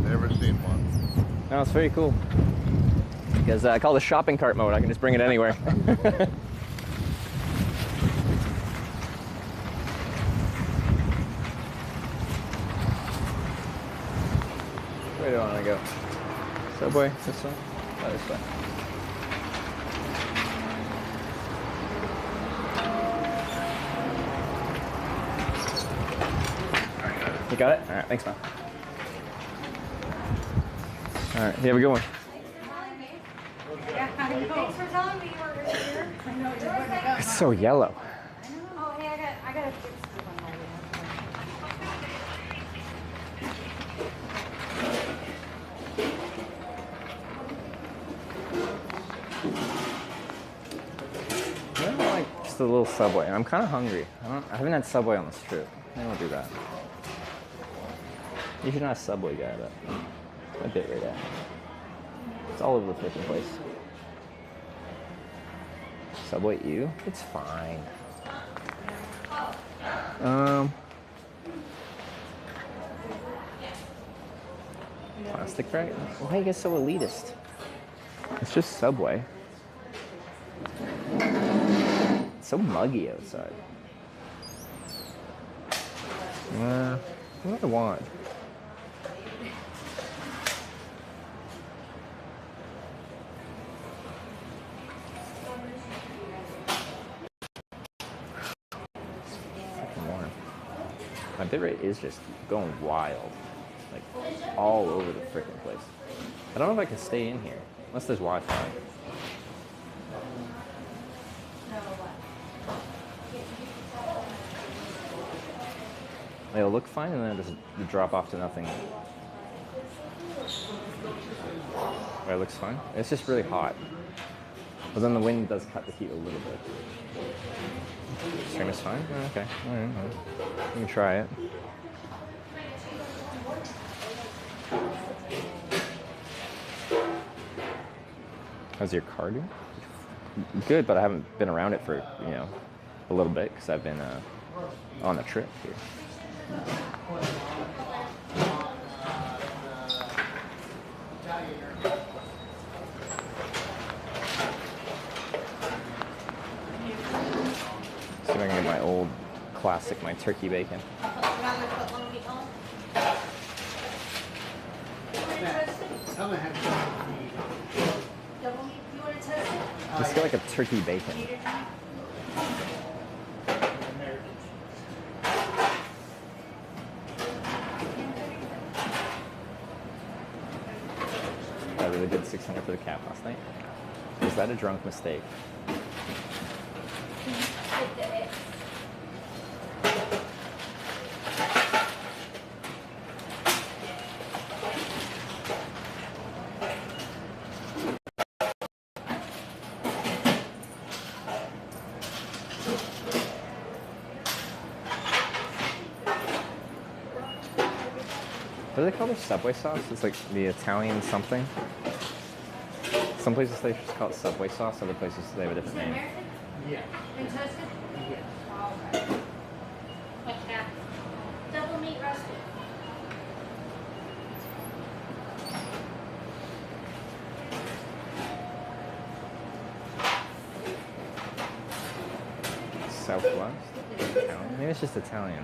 Never seen one. No, it's very cool. Because I call it shopping cart mode. I can just bring it anywhere. Where do I want to go? Subway? This way? Oh, this way. You got it? All right, thanks, man. All right, you have a good one. Thanks for telling me you were here. I know you're going to go. It's so yellow. Oh, hey, I got to fix this one right I don't like just a little Subway. I'm kind of hungry. I haven't had Subway on this trip. Maybe I'll do that. Usually not a Subway guy, but a bit right at. It's all over the freaking place. Subway ew? It's fine. Plastic bag? Why are you guys so elitist? It's just Subway. It's so muggy outside. What do I want? My bitrate is just going wild, like all over the freaking place. I don't know if I can stay in here unless there's Wi-Fi. It'll look fine and then just drop off to nothing. It looks fine. It's just really hot, but then the wind does cut the heat a little bit. Stream is fine? Oh, okay. All right. You can try it. How's your car doing? Good, but I haven't been around it for, a little bit because I've been on a trip here. See if I can get my old classic, my turkey bacon. Just get like a turkey bacon. Got a really good 600 for the cat last night. Was that a drunk mistake? What do they call their Subway sauce? It's like the Italian something. Some places they just call it Subway sauce. Other places they have a different name. Yeah. And toasted? Yeah. All right. What's that? Double meat roasted. Southwest? Italian? Maybe it's just Italian.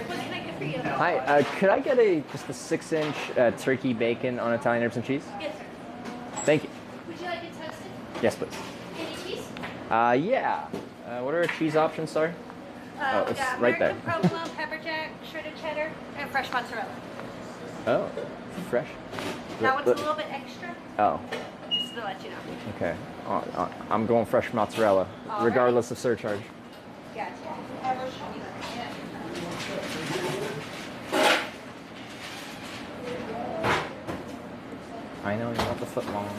What can I get for you? Hi, could I get just a 6-inch turkey bacon on Italian herbs and cheese? Yes, sir. Thank you. Would you like it toasted? Yes, please. Any cheese? Yeah. What are our cheese options, sorry? Oh, We it's got right there. American provolone, pepper jack, shredded cheddar, and fresh mozzarella. Oh, fresh. That one's a little bit extra, Oh, just to let you know. okay. I'm going fresh mozzarella, All regardless of surcharge. Gotcha. I know, you want the foot long.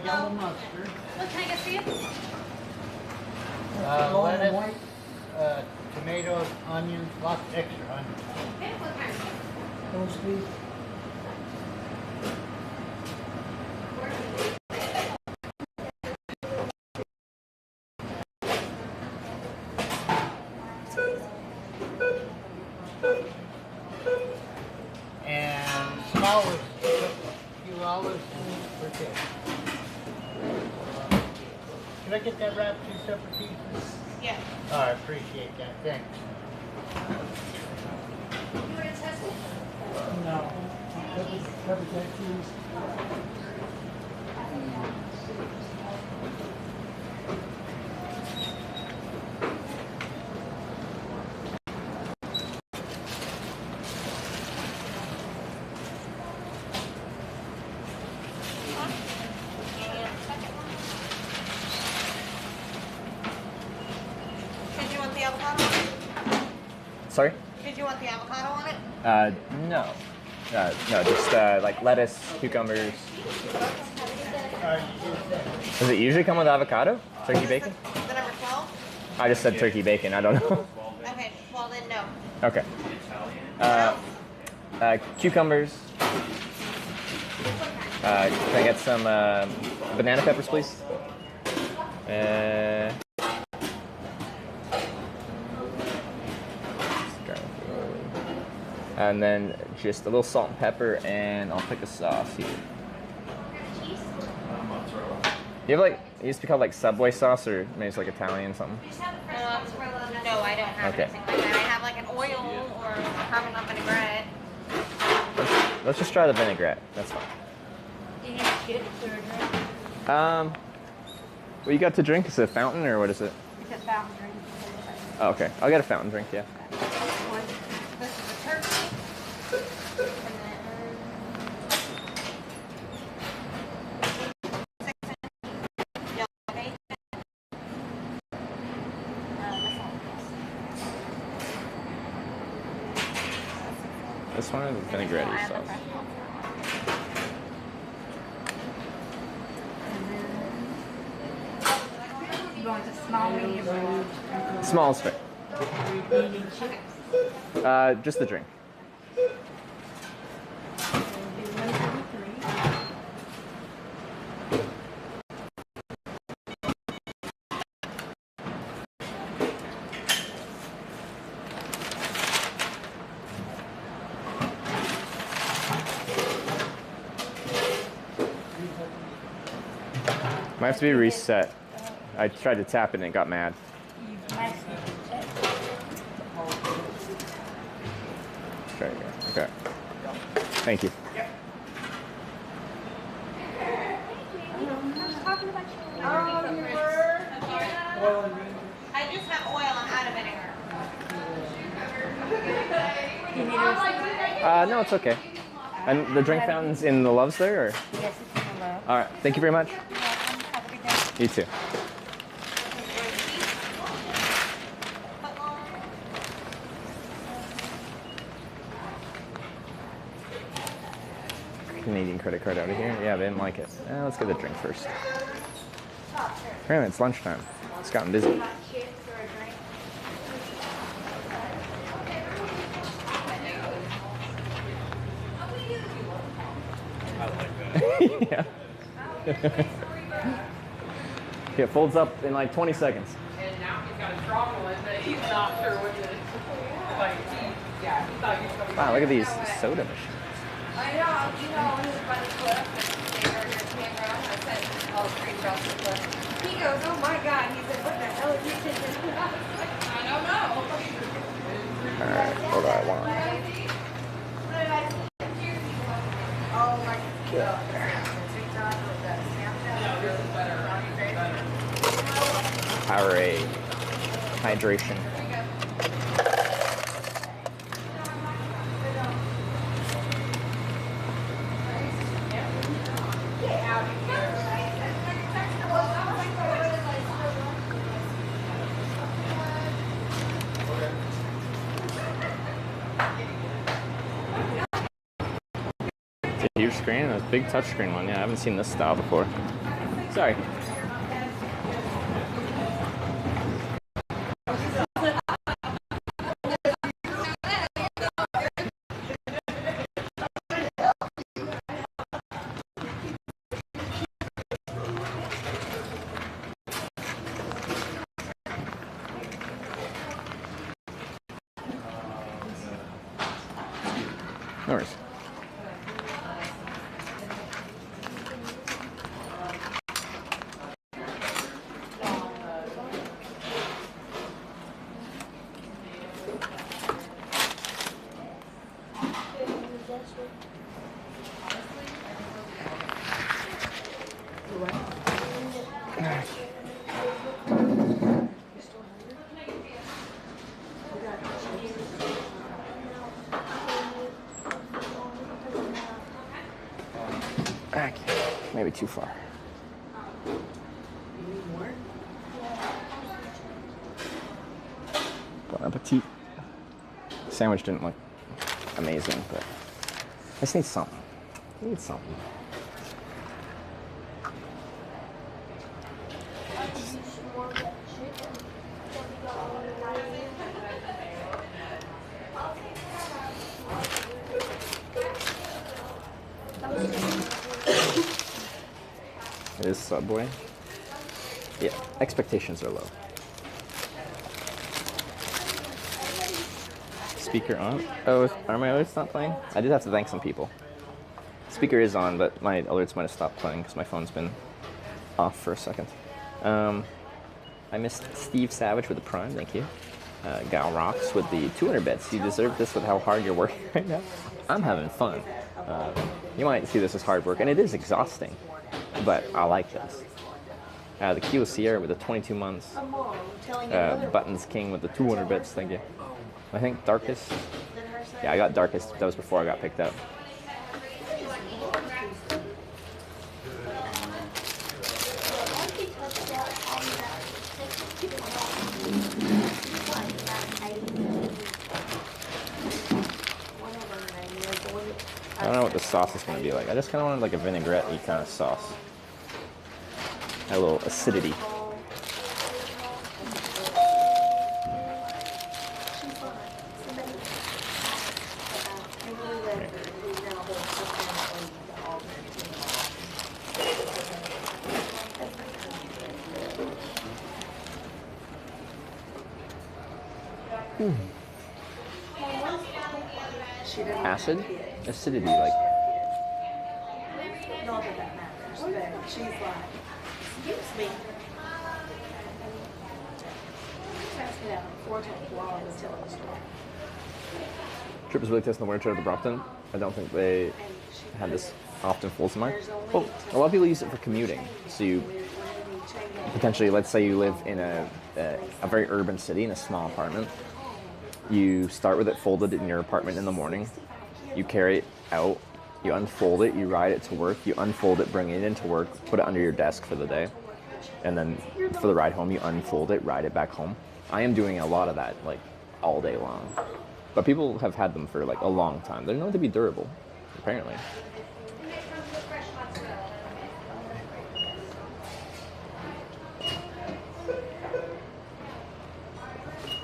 Yellow mustard. What can I get for you? Lettuce, white, tomatoes, onions, lots of extra onions. Okay, what kind? Those please. And small was $2 per case. Can I get that wrapped 2 separate pieces? Yeah. Oh, I appreciate that. Thanks. You want to test it? No. Pepper jack cheese. Did you want the avocado on it? Sorry? Did you want the avocado on it? No. No, just like lettuce, cucumbers. Does it usually come with avocado? Turkey bacon? The number 12? I just said turkey bacon, I don't know. Okay, well then no. Okay. Cucumbers. Can I get some banana peppers, please? And then just a little salt and pepper, and I'll pick a sauce here. You have like, it used to be called like Subway sauce, or maybe it's like Italian something. No, I don't have Okay. anything like that. I have like an oil or carbonate vinaigrette. Let's just try the vinaigrette. That's fine. Do you need chips or a drink? What you got to drink? Is it a fountain or what is it? It's a fountain drink. Oh, okay. I'll get a fountain drink, yeah. This is a turkey. This one is vinaigrette sauce. You want the small, medium, or Small is fair. needing chips? Just the drink. Might have to be reset. I tried to tap it and it got mad. Try it again. Okay. Thank you. I just have oil. I'm out of vinegar. No, it's okay. And the drink fountain's in the Loves there, or? Yes, it's in the low. All right. Thank you very much. Have a good day. You too. Canadian credit card out of here. Yeah, they didn't like it. Let's get a drink first. Apparently it's lunchtime. It's gotten busy. Yeah. It folds up in like 20 seconds. And now he's got a strong one that he's not sure what to, like, yeah, he thought he was going to Wow, look at these soda machines. I know, you know, when he was by the cliff, and they were in your campground, I said, all the screenshots of the cliff. He goes, oh my God, he said, what the hell is he thinking? I was like, I don't know. Alright, what do I want? Oh my God. Powerade. Hydration. It's a huge screen, a big touchscreen one. Yeah, I haven't seen this style before. Sorry. No worries. Okay, maybe too far. Bon appetit. Sandwich didn't look amazing, but I just need something. I need something. It is Subway. Yeah, expectations are low. Speaker on? Oh, are my alerts not playing? I did have to thank some people. Speaker is on, but my alerts might have stopped playing because my phone's been off for a second. I missed Steve Savage with the Prime, thank you. Gal Rocks with the 200 bits. You deserve this with how hard you're working right now. I'm having fun. You might see this as hard work, and it is exhausting, but I like this. The Kilo Sierra with the 22 months. Buttons King with the 200 bits, thank you. I think Darkest. Yeah, I got Darkest. That was before I got picked up. I don't know what the sauce is going to be like. I just kind of wanted like a vinaigrette-y kind of sauce. A little acidity. Acid? Acidity, like. Not that that matters, but she's like, excuse me. Asked me that 4 times while I was telling the story. Trip is really testing the wear chart of the Brompton. I don't think they had this often full summer. Well, a lot of people use it for commuting. So you potentially, let's say you live in a very urban city in a small apartment. You start with it folded in your apartment in the morning. You carry it out, you unfold it, you ride it to work, you unfold it, bring it into work, put it under your desk for the day. and then for the ride home, you unfold it, ride it back home. I am doing a lot of that, like, all day long. But people have had them for, like, a long time. They're known to be durable, apparently.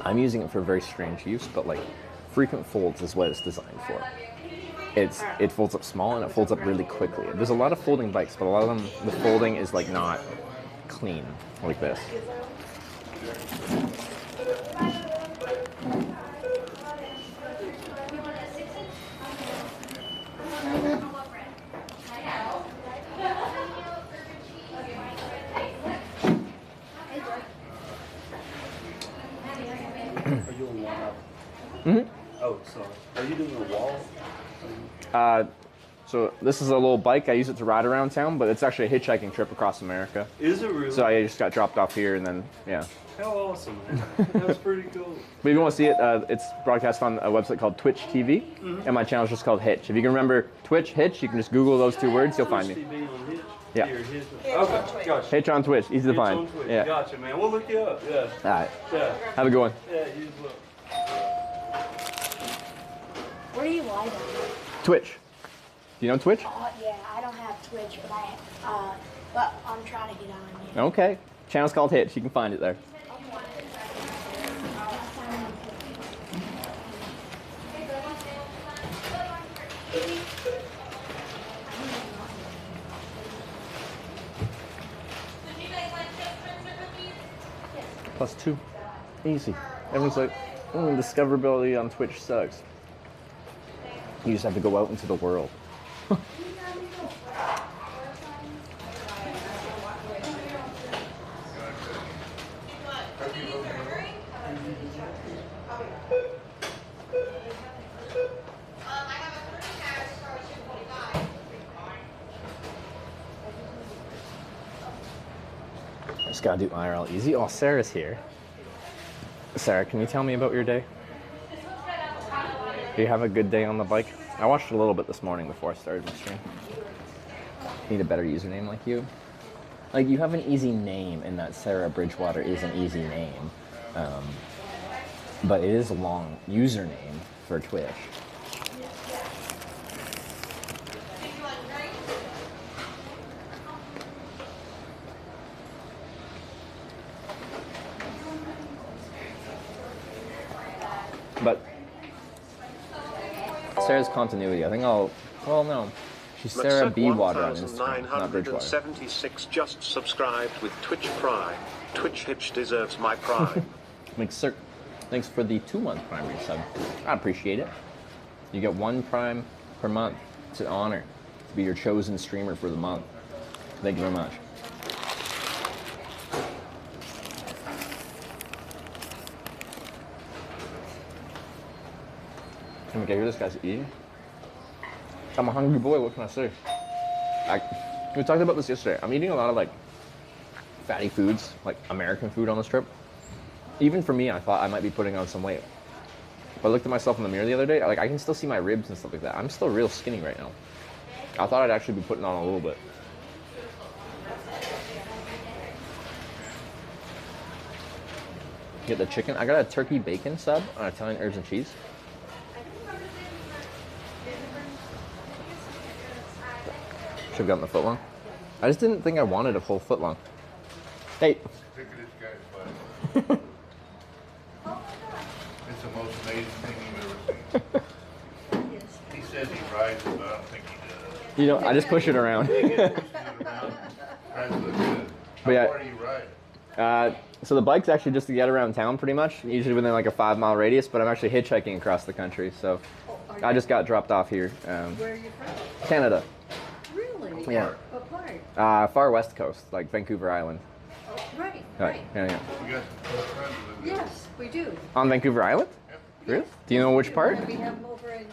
I'm using it for very strange use, but, like, frequent folds is what it's designed for. It folds up small and it folds up really quickly. There's a lot of folding bikes, but a lot of them, the folding is, like, not clean like this. Are you on wall? Mm-hmm. Oh, sorry. Are you doing a wall? So this is a little bike. I use it to ride around town, but it's actually a hitchhiking trip across America. Is it really? So I just got dropped off here, and then, yeah. How awesome, man. That's pretty cool. But if you want to see it, it's broadcast on a website called Twitch TV, and my channel is just called Hitch. If you can remember Twitch, Hitch, you can just Google those two words, you'll find me. TV on Hitch? Yeah. Here, Hitch. Okay, gotcha. Hitch on Twitch, easy to Hitch find. on Twitch. Yeah. Gotcha, man. We'll look you up, yeah. All right. Yeah. Have a good one. Yeah, you as well. Where do you live on? Twitch. Do you know Twitch? Yeah, I don't have Twitch, but I'm trying to get on it. Okay. Channel's called Hitch. You can find it there. +2. Easy. Everyone's like, discoverability on Twitch sucks. You just have to go out into the world. Just gotta do IRL easy. Oh, Sarah's here. Sarah, can you tell me about your day? Do you have a good day on the bike? I watched a little bit this morning before I started my stream. Need a better username like you. Like, you have an easy name in that Sarah Bridgewater is an easy name. But it is a long username for Twitch. But Sarah's continuity, I think well, no. She's Sarah B. Water on Instagram, not Bridgewater. 976 just subscribed with Twitch Prime. Twitch Hitch deserves my prime. Thanks for the 2-month Prime resub. I appreciate it. You get 1 Prime per month. It's an honor to be your chosen streamer for the month. Thank you very much. Okay, here this guy's eating. I'm a hungry boy, what can I say? We talked about this yesterday. I'm eating a lot of, like, fatty foods, like American food on this trip. Even for me, I thought I might be putting on some weight. But I looked at myself in the mirror the other day, like, I can still see my ribs and stuff like that. I'm still real skinny right now. I thought I'd actually be putting on a little bit. Get the chicken. I got a turkey bacon sub on Italian herbs and cheese. Should have gotten the footlong. I just didn't think I wanted a full footlong. Hey. Look at this guy's butt. It's the most amazing thing you've ever seen. He says he rides it, but I don't think he does. You know, I just push it around. Tries to look good. How far do you ride? So the bike's actually just to get around town pretty much, usually within like a 5-mile radius, but I'm actually hitchhiking across the country, so I just got dropped off here. Where are you from? Canada. Really? Yeah. What part? Far west coast, like Vancouver Island. Oh, right, Right. Yeah. We got friends with Yes, we do. On Vancouver Island? Yep. Really? Do you know which part? We have them over in,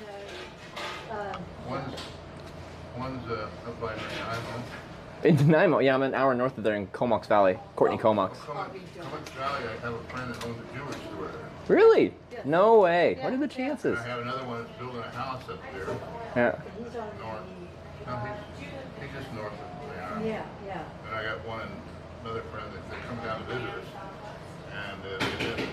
One's up by Nanaimo. In Nanaimo, yeah, I'm an hour north of there in Comox Valley. Courtney Comox. Comox Valley, I have a friend that owns a jewelry store there. Really? No way. What are the chances? And I have another one that's building a house up there. Yeah. North. No, he's just north of there. Yeah. And I got one in another friend that come down to visit us, and they live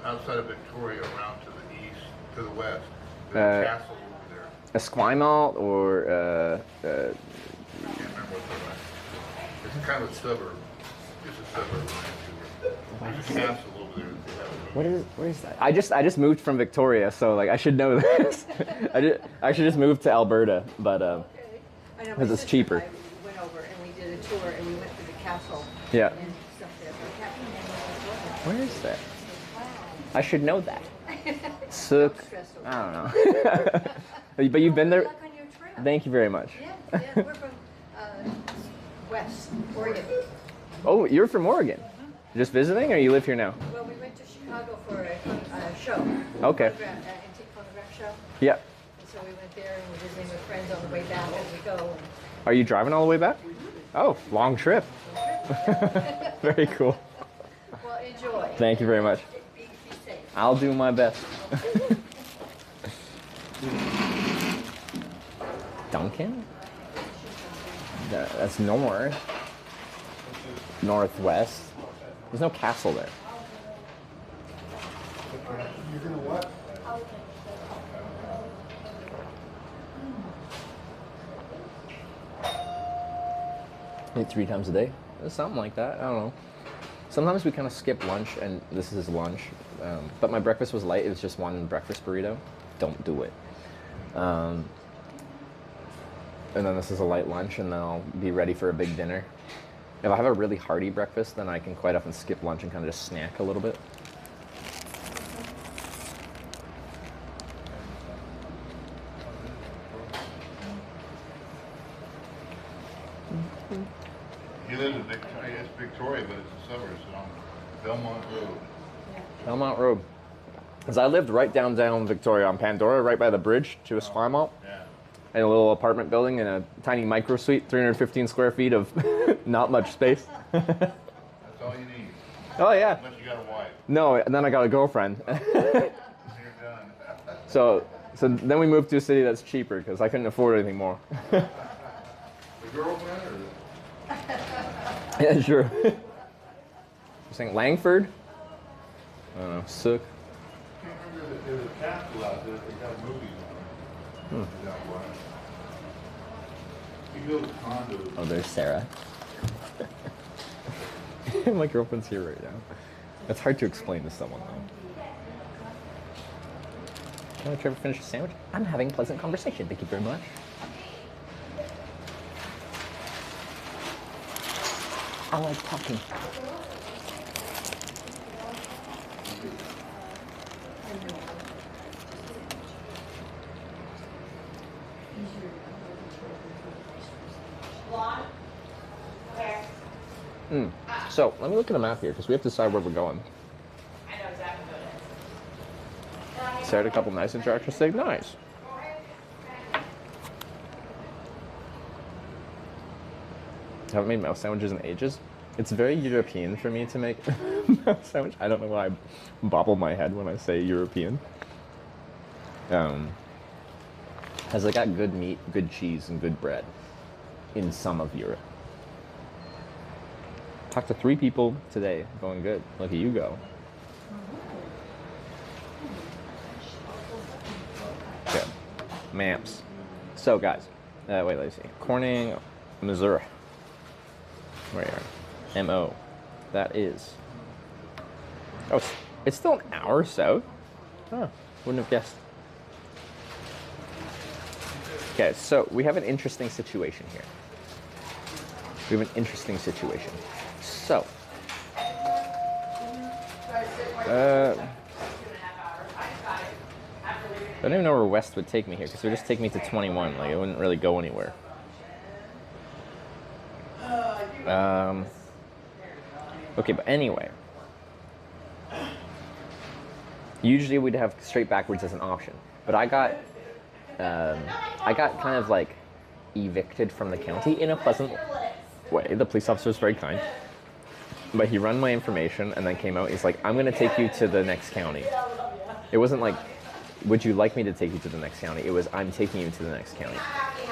outside of Victoria, around to the east, to the west. There's a castle over there. Esquimalt or I can't remember what they're like. It's kind of a suburb. It's a suburb of Vancouver. There's a castle over there that they have. what is that? I just moved from Victoria, so like I should know this. I actually just moved to Alberta, but I know, because my it's sister cheaper. and I went over and we did a tour and we went to the castle. Yeah. And stuff there, but I can't remember what it was. Where is that? Wow. I should know that. Sook. I don't know. But you've been there. Good luck on your trip. Thank you very much. Yeah, we're from West Oregon. Oh, you're from Oregon. Just visiting, or you live here now? Well, we went to Chicago for a show. Okay. Antique phonograph show. Yeah. And so we went there and we're visiting with friends on the way back as we go. Are you driving all the way back? Oh, long trip. Very cool. Well, enjoy. Thank you very much. Be safe. I'll do my best. Duncan? That's north. Northwest. There's no castle there. You're gonna what? Eat 3 times a day? Something like that. I don't know. Sometimes we kind of skip lunch, and this is lunch. But my breakfast was light. It was just one breakfast burrito. Don't do it. And then this is a light lunch, and then I'll be ready for a big dinner. If I have a really hearty breakfast, then I can quite often skip lunch and kind of just snack a little bit. He lives in Victoria. It's Victoria, but it's a suburb. It's on Belmont Road. Belmont Road. Because I lived right down Victoria on Pandora, right by the bridge to Esquimalt. Yeah. In a little apartment building in a tiny micro suite, 315 square feet of not much space. That's all you need. Oh yeah. Unless you got a wife. No, and then I got a girlfriend. You're done. So then we moved to a city that's cheaper because I couldn't afford anything more. The girlfriend or Yeah, sure. You're saying Langford? I don't know. Sook. I can't remember. There's a castle out there. They got movies on it. Is that why? He built condos. Oh, there's Sarah. My girlfriend's here right now. It's hard to explain to someone though. Want to try to finish a sandwich? I'm having a pleasant conversation. Thank you very much. I like talking. So, let me look at a map here, because we have to decide where we're going. I know exactly what it is. Said a couple nice attractions, say nice. Haven't made mouse sandwiches in ages. It's very European for me to make mouse sandwich. I don't know why I bobble my head when I say European. Has it got good meat, good cheese, and good bread in some of Europe. Talked to 3 people today, going good. Look at you go. Good. Maps. So guys, wait, let's see. Corning, Missouri. Where are you? M-O. That is. Oh, it's still an hour south? Huh, wouldn't have guessed. Okay, so we have an interesting situation here. We have an interesting situation. So, I don't even know where West would take me here, because it would just take me to 21. Like, it wouldn't really go anywhere. Okay, but anyway. Usually we'd have straight backwards as an option, but I got kind of like evicted from the county in a pleasant way. The police officer was very kind, but he ran my information and then came out. He's like, I'm going to take you to the next county. It wasn't like, would you like me to take you to the next county? It was, I'm taking you to the next county,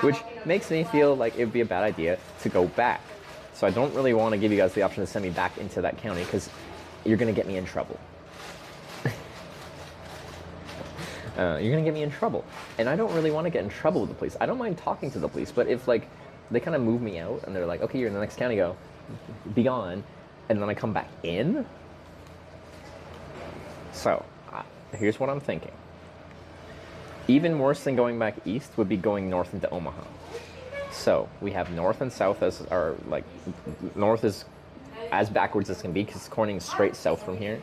which makes me feel like it would be a bad idea to go back. So I don't really want to give you guys the option to send me back into that county because you're going to get me in trouble. You're going to get me in trouble. And I don't really want to get in trouble with the police. I don't mind talking to the police, but if like they kind of move me out and they're like, okay, you're in the next county, go, be gone, and then I come back in. So here's what I'm thinking. Even worse than going back east would be going north into Omaha. So we have north and south as our, like, north is as backwards as can be because Corning's straight south from here.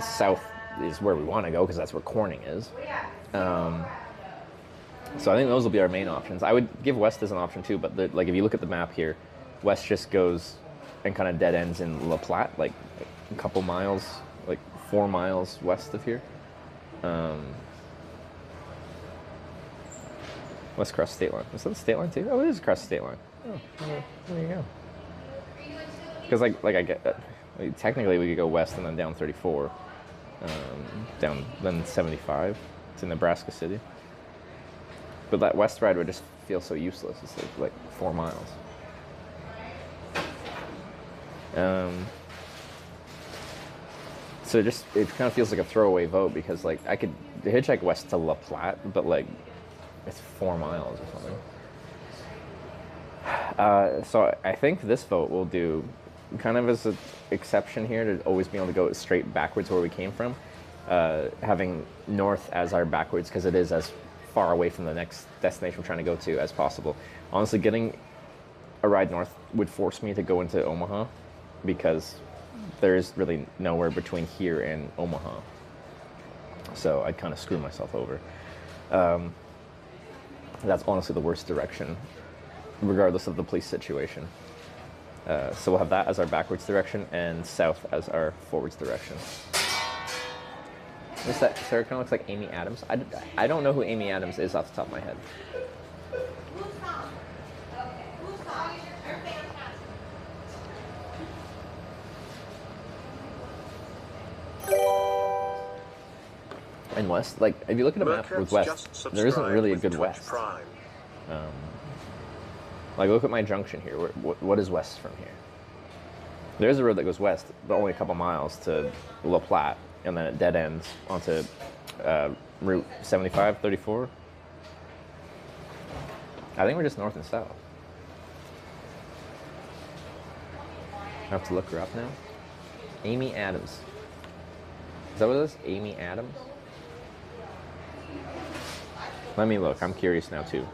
South is where we want to go because that's where Corning is. So I think those will be our main options. I would give west as an option too, but like if you look at the map here, west just goes and kind of dead ends in La Platte, like a couple miles, like 4 miles west of here. West across the state line. Is that the state line too? Oh, it is across the state line. Oh, there you go. Because like I get that. Technically we could go west and then down 34, down then 75 to Nebraska City. But that west ride would just feel so useless. It's like 4 miles. So it kind of feels like a throwaway vote because like I could hitchhike west to La Platte, but like it's 4 miles or something. So I think this vote will do kind of as an exception here to always be able to go straight backwards where we came from, having north as our backwards because it is as far away from the next destination we're trying to go to as possible. Honestly, getting a ride north would force me to go into Omaha because there is really nowhere between here and Omaha. So I'd kind of screw myself over. That's honestly the worst direction, regardless of the police situation. So we'll have that as our backwards direction and south as our forwards direction. What's that? Sarah kind of looks like Amy Adams. I don't know who Amy Adams is off the top of my head. And west, like if you look at a map with west, there isn't really a good west. Like look at my junction here. What is west from here? There's a road that goes west, but only a couple miles to La Platte, and then it dead ends onto Route 75, 34. I think we're just north and south. I have to look her up now. Amy Adams. Is that what it is? Amy Adams? Let me look. I'm curious now too.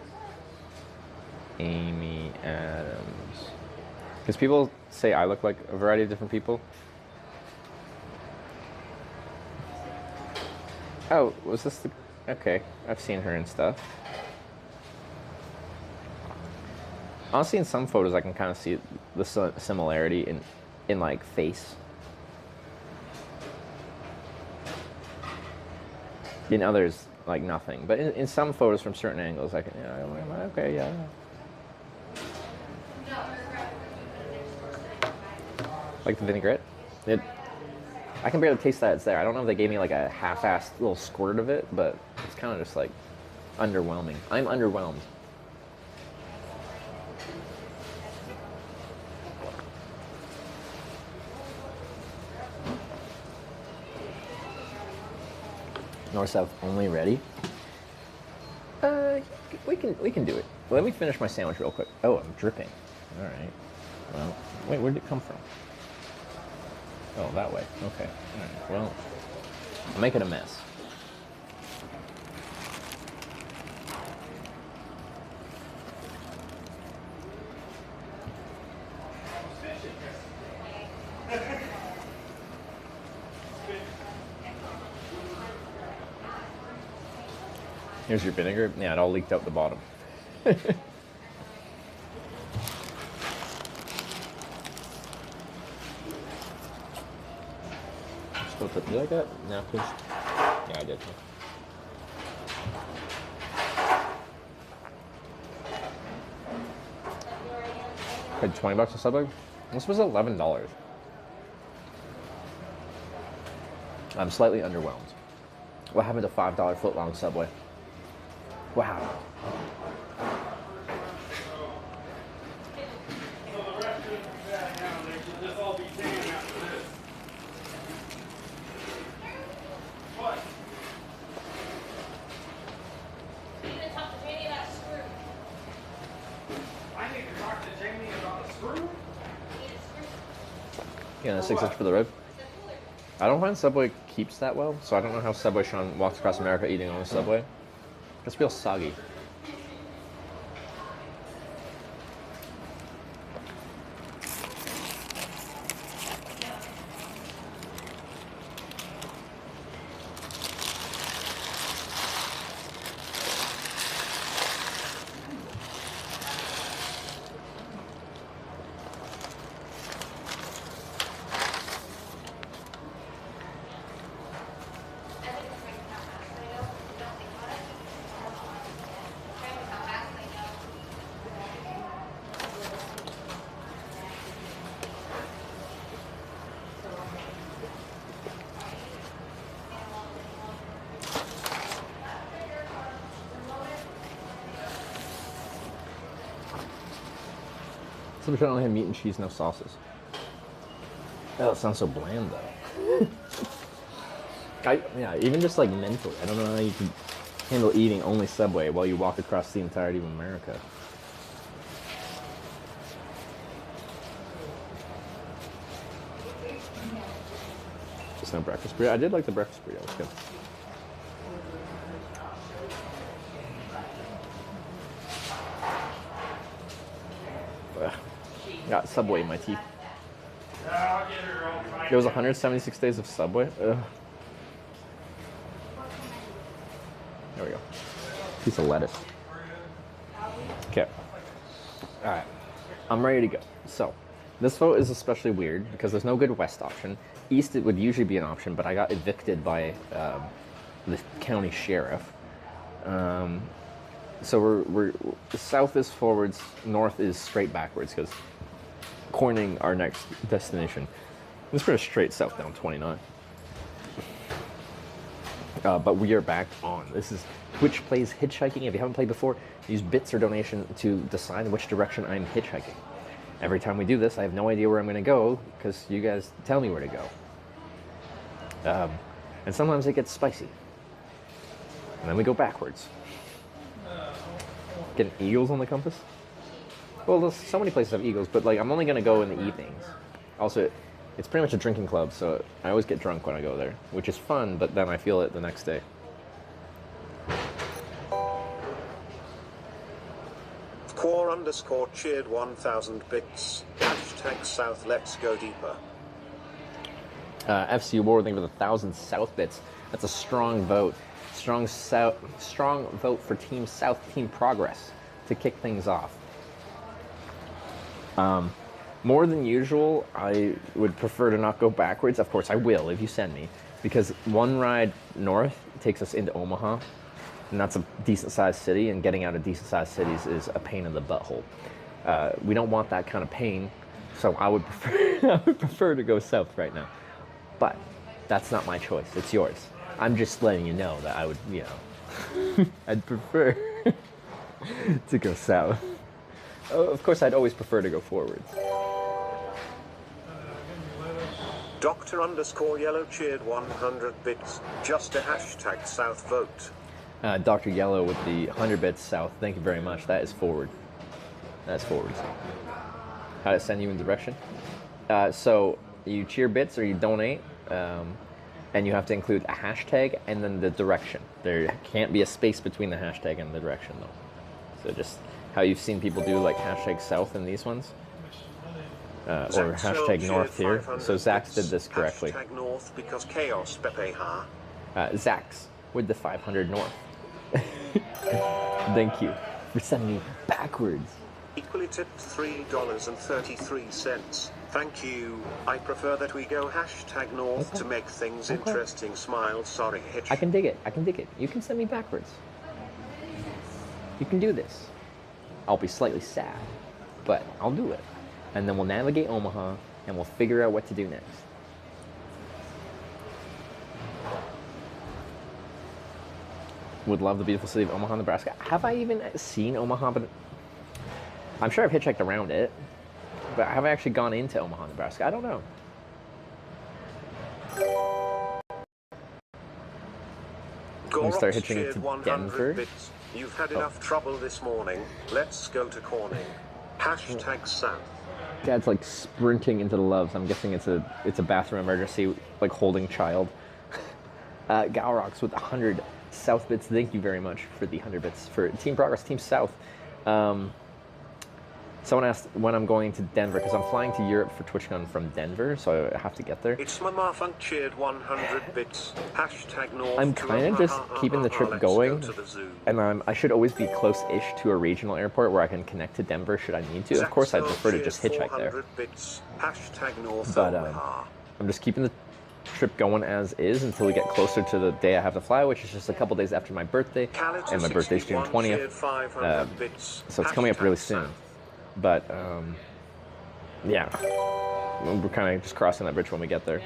Amy Adams. Because people say I look like a variety of different people. Oh, was this the... Okay, I've seen her and stuff. Honestly, in some photos I can kind of see the similarity in like face. In others, like nothing. But in some photos from certain angles, I can, okay, yeah. Like the vinaigrette? I can barely taste that it's there. I don't know if they gave me like a half-assed little squirt of it, but it's kind of just like underwhelming. I'm underwhelmed. North-south only ready? We can do it. Let me finish my sandwich real quick. Oh, I'm dripping. All right. Well, wait, where did it come from? Oh, that way. Okay. All right. Well, I'm making a mess. Here's your vinegar. Yeah, it all leaked out the bottom. Did you like that? Napkins? Yeah, I did. Paid $20 a Subway? This was $11. I'm slightly underwhelmed. What happened to $5 foot-long Subway? Wow. Yeah, 6 inch for the rib. I don't find Subway keeps that well, so I don't know how Subway Sean walks across America eating on the Subway. It just feels soggy. So we should only have meat and cheese, no sauces. Oh, it sounds so bland though. Yeah, even just like mentally, I don't know how you can handle eating only Subway while you walk across the entirety of America. Just no breakfast burrito. I did like the breakfast burrito. It was good. Got Subway in my teeth. It was 176 days of Subway. Ugh. There we go. Piece of lettuce. Okay. Alright. I'm ready to go. So, this vote is especially weird because there's no good west option. East it would usually be an option, but I got evicted by the county sheriff. So we're south is forwards, north is straight backwards because Corning, our next destination. It's pretty straight south down 29. But we are back on. This is Twitch Plays Hitchhiking. If you haven't played before, use bits or donation to decide which direction I'm hitchhiking. Every time we do this, I have no idea where I'm going to go because you guys tell me where to go. And sometimes it gets spicy. And then we go backwards. Getting eagles on the compass? Well, there's so many places have eagles, but like I'm only gonna go in the evenings. Also, it's pretty much a drinking club, so I always get drunk when I go there, which is fun, but then I feel it the next day. core_cheered 1000 bits. Hashtag South, let's go deeper. FC War, thank you for the 1,000 South bits. That's a strong vote. Strong vote for Team South, Team Progress to kick things off. More than usual, I would prefer to not go backwards. Of course, I will if you send me, because one ride north takes us into Omaha, and that's a decent-sized city, and getting out of decent-sized cities is a pain in the butthole. We don't want that kind of pain, so I would prefer to go south right now. But that's not my choice. It's yours. I'm just letting you know that I would, you know, I'd prefer to go south. Of course, I'd always prefer to go forwards. Dr_Yellow cheered 100 bits. Just a hashtag South vote. Dr. Yellow with the 100 bits south. Thank you very much. That is forward. That's forwards. How to send you in direction? So you cheer bits or you donate, and you have to include a hashtag and then the direction. There can't be a space between the hashtag and the direction, though. So just how you've seen people do like hashtag south in these ones, or hashtag north here. So Zax did this correctly. Hashtag north because chaos Pepe ha. Zax with the 500 north. Thank you for sending me backwards. Equally tipped $3.33. Thank you. I prefer that we go hashtag north to make things interesting. Smile. Sorry, Hitch. I can dig it. I can dig it. You can send me backwards. You can do this. I'll be slightly sad, but I'll do it. And then we'll navigate Omaha, and we'll figure out what to do next. Would love the beautiful city of Omaha, Nebraska. Have I even seen Omaha? But I'm sure I've hitchhiked around it, but have I actually gone into Omaha, Nebraska? I don't know. I'm gonna start hitching to Denver. Bits. You've had enough trouble this morning. Let's go to Corning. Hashtag South. Dad's like sprinting into the loves. I'm guessing it's a bathroom emergency, like holding child. Galrox with 100 South bits. Thank you very much for the 100 bits for Team Progress, Team South. Someone asked when I'm going to Denver, because I'm flying to Europe for TwitchCon from Denver, so I have to get there. It's Mama Funk cheered 100 bits. Hashtag North. I'm kind of just keeping the trip going, and I should always be close-ish to a regional airport where I can connect to Denver should I need to. Of course, I prefer to just hitchhike there. Hashtag North. But I'm just keeping the trip going as is until we get closer to the day I have to fly, which is just a couple days after my birthday, and my birthday's June 20th, so it's coming up really soon. But yeah, we're kind of just crossing that bridge when we get there.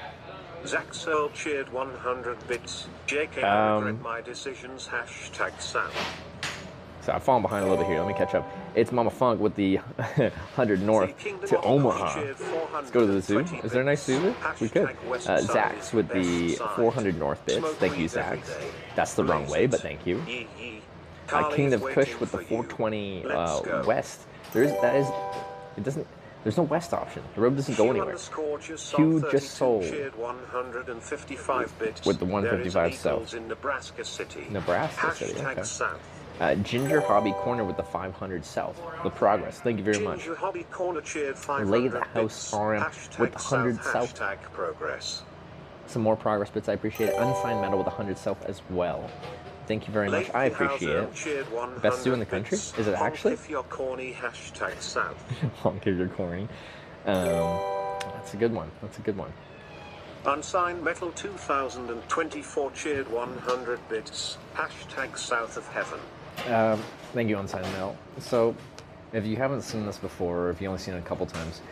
Zach Searle cheered 100 bits. JK, I regret my decisions. Hashtag Sam. So I'm falling behind a little bit here. Let me catch up. It's Mama Funk with the 100 north to Omaha. Let's go to the zoo. Is there a nice zoo there? We could. Zax with the 400 north bits. Thank you, Zax. That's the wrong way, but thank you. King of Kush with the 420 west. There's no west option. The road doesn't go anywhere. Hugh just sold with the 155 south. Nebraska City, okay. Ginger Hobby Corner with the 500 south. The Progress. Thank you very much. Lay the House RM with the 100 south. Some more progress bits. I appreciate it. Unsigned Metal with 100 south as well. Thank you very much. I appreciate it. Best zoo in the country? Is it actually? Honk if you're corny. Hashtag Sam. Honk if you're corny. That's a good one. That's a good one. Unsigned Metal 2024 cheered 100 bits. Hashtag South of Heaven. Thank you, Unsigned Metal. So, if you haven't seen this before, or if you've only seen it a couple times,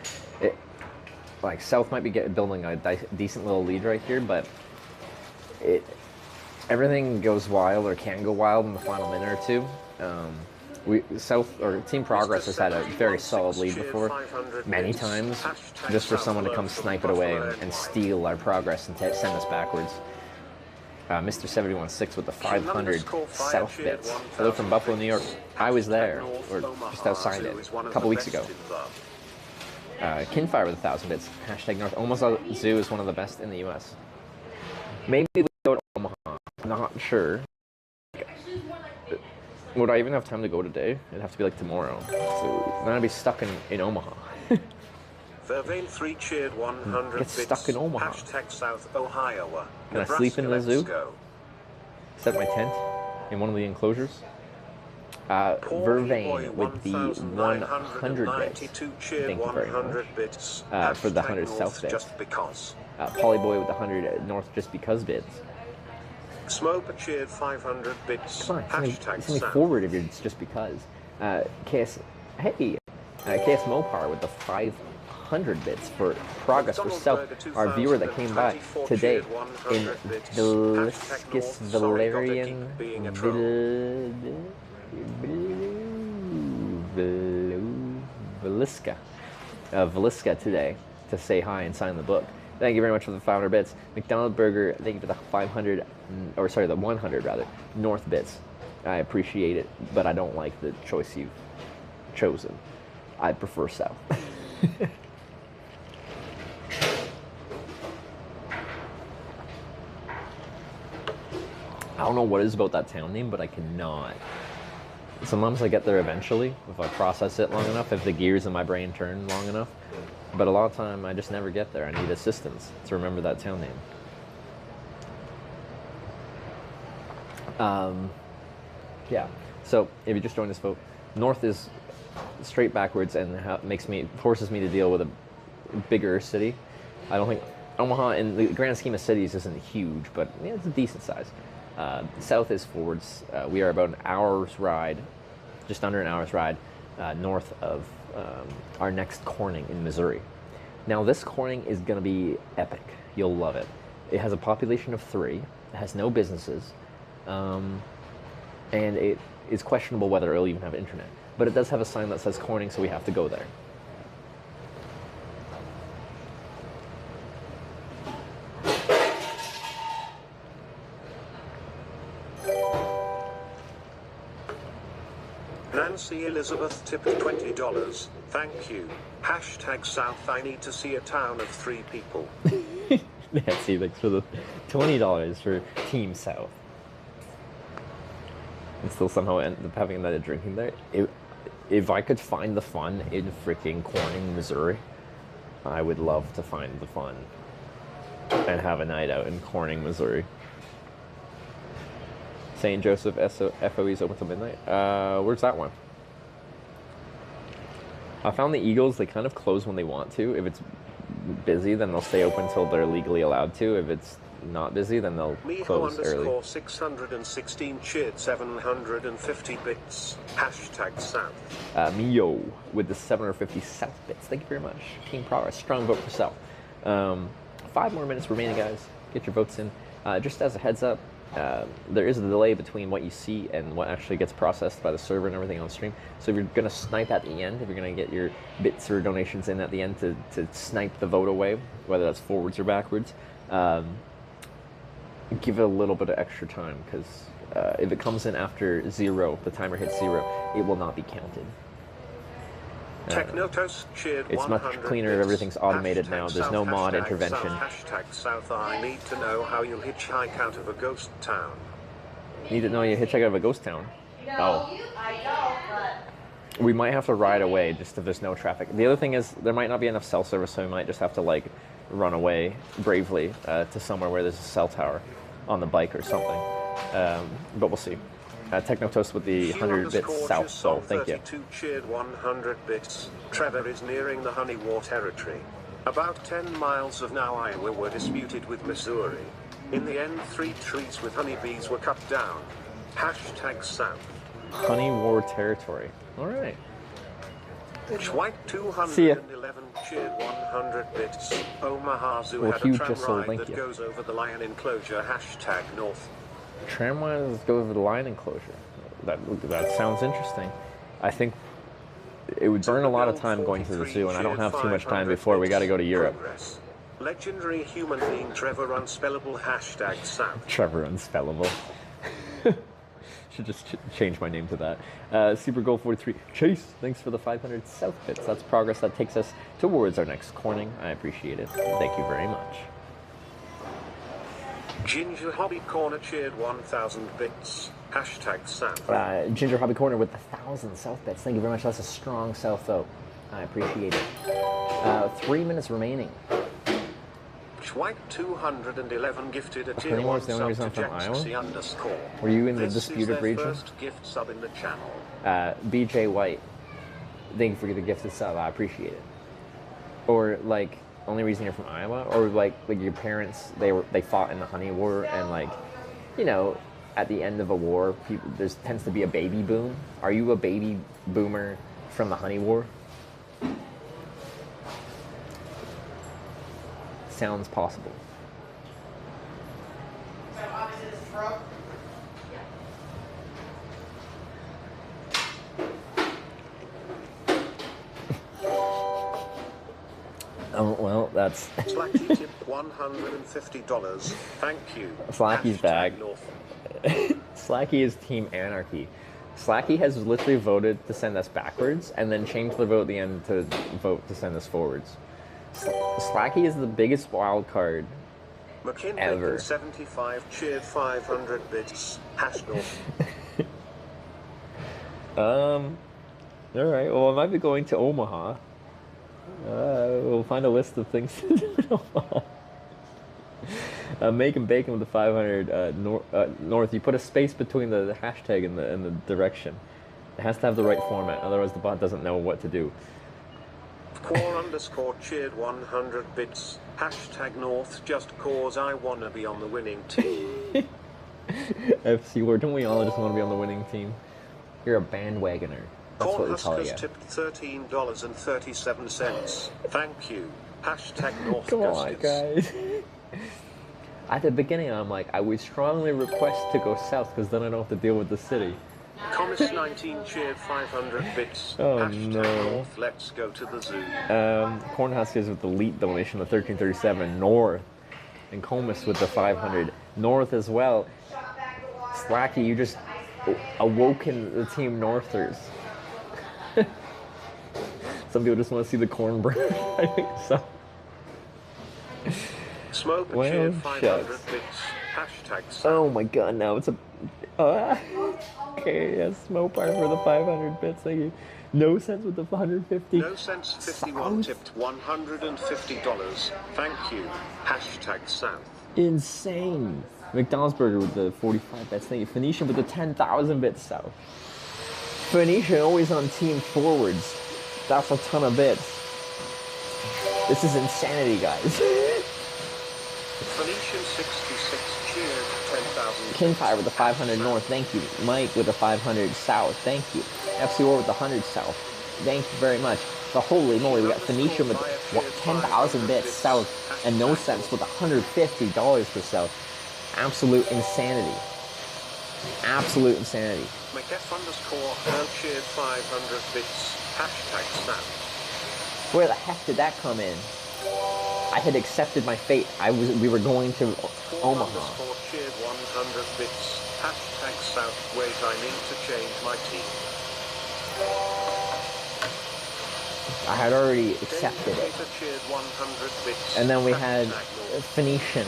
like South might be building a decent little lead right here, but everything goes wild or can go wild in the final minute or two. Team Progress has had a very solid lead before, many times, just for someone to come snipe it away and steal our progress and send us backwards. Mr. 716 with the 500 South bits. Hello from Buffalo, New York. I was there, or just outside it, a couple weeks ago. Kinfire with 1,000 bits. Hashtag North. Omaha Zoo is one of the best in the U.S. Maybe we go to Omaha. Not sure. Would I even have time to go today? It'd have to be like tomorrow. So then I'd be stuck in Omaha. Vervain 3 cheered 100 Get stuck in Omaha. Hashtag South Ohio. Can I sleep in the zoo? Set my tent in one of the enclosures? Vervain with the 100 bits. Thank you very much. For the 100 South bits. Polyboy with the 100 North just because bits. Smoper cheered 500 bits. Come on, send me forward if it's just because. KS Mopar with the 500 bits for Progress for South. Our viewer that came by today in Villisca today to say hi and sign the book. Thank you very much for the 500 bits. McDonald Burger, thank you for the 100 rather, North bits. I appreciate it, but I don't like the choice you've chosen. I prefer South. I don't know what it is about that town name, but I cannot. Sometimes I get there eventually, if I process it long enough, if the gears in my brain turn long enough. But a lot of time, I just never get there. I need assistance to remember that town name. Yeah, so if you just joined this vote, North is straight backwards and forces me to deal with a bigger city. I don't think Omaha, in the grand scheme of cities, isn't huge, but yeah, it's a decent size. South is forwards. We are about an hour's ride, just under an hour's ride, north of our next corning in Missouri. Now this corning is going to be epic. You'll love it. It has a population of 3. It has no businesses. And it is questionable whether it'll even have internet. But it does have a sign that says Corning, so we have to go there. Nancy Elizabeth tipped $20. Thank you. Hashtag South. I need to see a town of 3 people. Nancy, thanks for the $20 for Team South. And still somehow end up having a night of drinking there. If I could find the fun in freaking Corning, Missouri, I would love to find the fun and have a night out in Corning, Missouri. St. Joseph FOE is open till midnight. Where's that one? I found the Eagles, they kind of close when they want to. If it's busy, then they'll stay open until they're legally allowed to. If it's not busy, then they'll close early. Miho _616 cheered 750 bits. Hashtag South. Mio with the 750 South bits. Thank you very much. Team Progress. Strong vote for South. 5 more minutes remaining, guys. Get your votes in. Just as a heads up, there is a delay between what you see and what actually gets processed by the server and everything on stream. So if you're going to snipe at the end, if you're going to get your bits or donations in at the end to snipe the vote away, whether that's forwards or backwards, give it a little bit of extra time, because if it comes in after 0, the timer hits 0, it will not be counted. Technotos cheered It's much cleaner if everything's automated now. There's no mod intervention. Hashtag South. I need to know how you hitchhike out of a ghost town. Need to know you hitchhike out of a ghost town. Oh. I know, but We might have to ride away just if there's no traffic. The other thing is there might not be enough cell service, so we might just have to like run away bravely to somewhere where there's a cell tower on the bike or something. But we'll see. Technotoast with the 100 bits south, so thank you. 32 cheered 100 bits. Trevor is nearing the honey war territory. About 10 miles of now Iowa were disputed with Missouri. In the end, 3 trees with honeybees were cut down. Hashtag South. Honey war territory. All right. Schweik 211 cheered 100 bits. Omaha Zoo Well, had Hugh a tram just sold, ride thank that you. goes over the lion enclosure. Hashtag North. Tramway go over the line enclosure. That sounds interesting. I think it would burn a lot of time going to the zoo, and I don't have too much time before we got to go to Europe. Progress. Legendary human being Trevor Unspellable. Hashtag South. Trevor Unspellable. Should just change my name to that. Super Goal 43. Chase, thanks for the 500 South bits. That's progress that takes us towards our next Corning. I appreciate it. Thank you very much. Ginger Hobby Corner cheered 1,000 bits. Hashtag South. Ginger Hobby Corner with 1,000 South bits. Thank you very much. That's a strong South vote. I appreciate it. 3 minutes remaining. Schweik 211 gifted a tier Honey 1 War's the only sub reason to I'm from Jaxie underscore. Were you in the This is disputed their region? first gift sub in the channel. BJ White, thank you for the gifted sub. I appreciate it. Or like, only reason you're from Iowa, or like your parents they fought in the Honey War, and like, you know, at the end of a war, there tends to be a baby boom. Are you a baby boomer from the Honey War? Sounds possible. So obviously this is broke. Oh, well, that's... Slacky tip $150. Thank you. Slacky's back. Slacky is Team Anarchy. Slacky has literally voted to send us backwards and then changed the vote at the end to vote to send us forwards. Slacky is the biggest wild card ever. 75 cheered 500 bits. #North. Alright, well, I might be going to Omaha. We'll find a list of things to do in Omaha. Making bacon with the 500 north. You put a space between the hashtag and the direction. It has to have the right format, otherwise the bot doesn't know what to do. Core underscore cheered 100 bits. #North just cause I wanna be on the winning team. FC War, don't we all just want to be on the winning team? You're a bandwagoner. That's what we call you. Cornhuskers tipped $13.37. Thank you. #North. Come on, guys. At the beginning, I'm like, I would strongly request to go south because then I don't have to deal with the city. Comis 19 cheered 500 bits. Oh, #North. no. Let's go to the zoo. Cornhuskers with the elite donation of 1337 north, and Comus with the 500 north as well. Slacky, you just awoken the Team Northers. Some people just want to see the corn burn. I think so. Smoke Well, cheered 500 shucks. bits. Hashtag Oh my god, now it's a... okay, yes, Smoke Bar for the 500 bits, thank you. No sense with the 150. No sense 51 tipped $150. Thank you. Hashtag South. Insane. McDonald's Burger with the 45 bits, thank you. Phoenician with the 10,000 bits, South. Phoenician always on team forwards. That's a ton of bits. This is insanity, guys. Phoenician 66 cheered 10,000. Kinfire with the 500 north, thank you. Mike with the 500 south, thank you. FCR with the 100 south, thank you very much. But holy moly, we got Phoenician with 10,000 bits south and no sense with $150 for south. Absolute insanity. Absolute insanity. McF_Earl cheered 500 bits. Hashtag South. Where the heck did that come in? I had accepted my fate. We were going to Omaha. Cheered 100 bits. Hashtag South. Wait, I need to change my team. I had already accepted it. Cheered 100 bits. And then we had Phoenician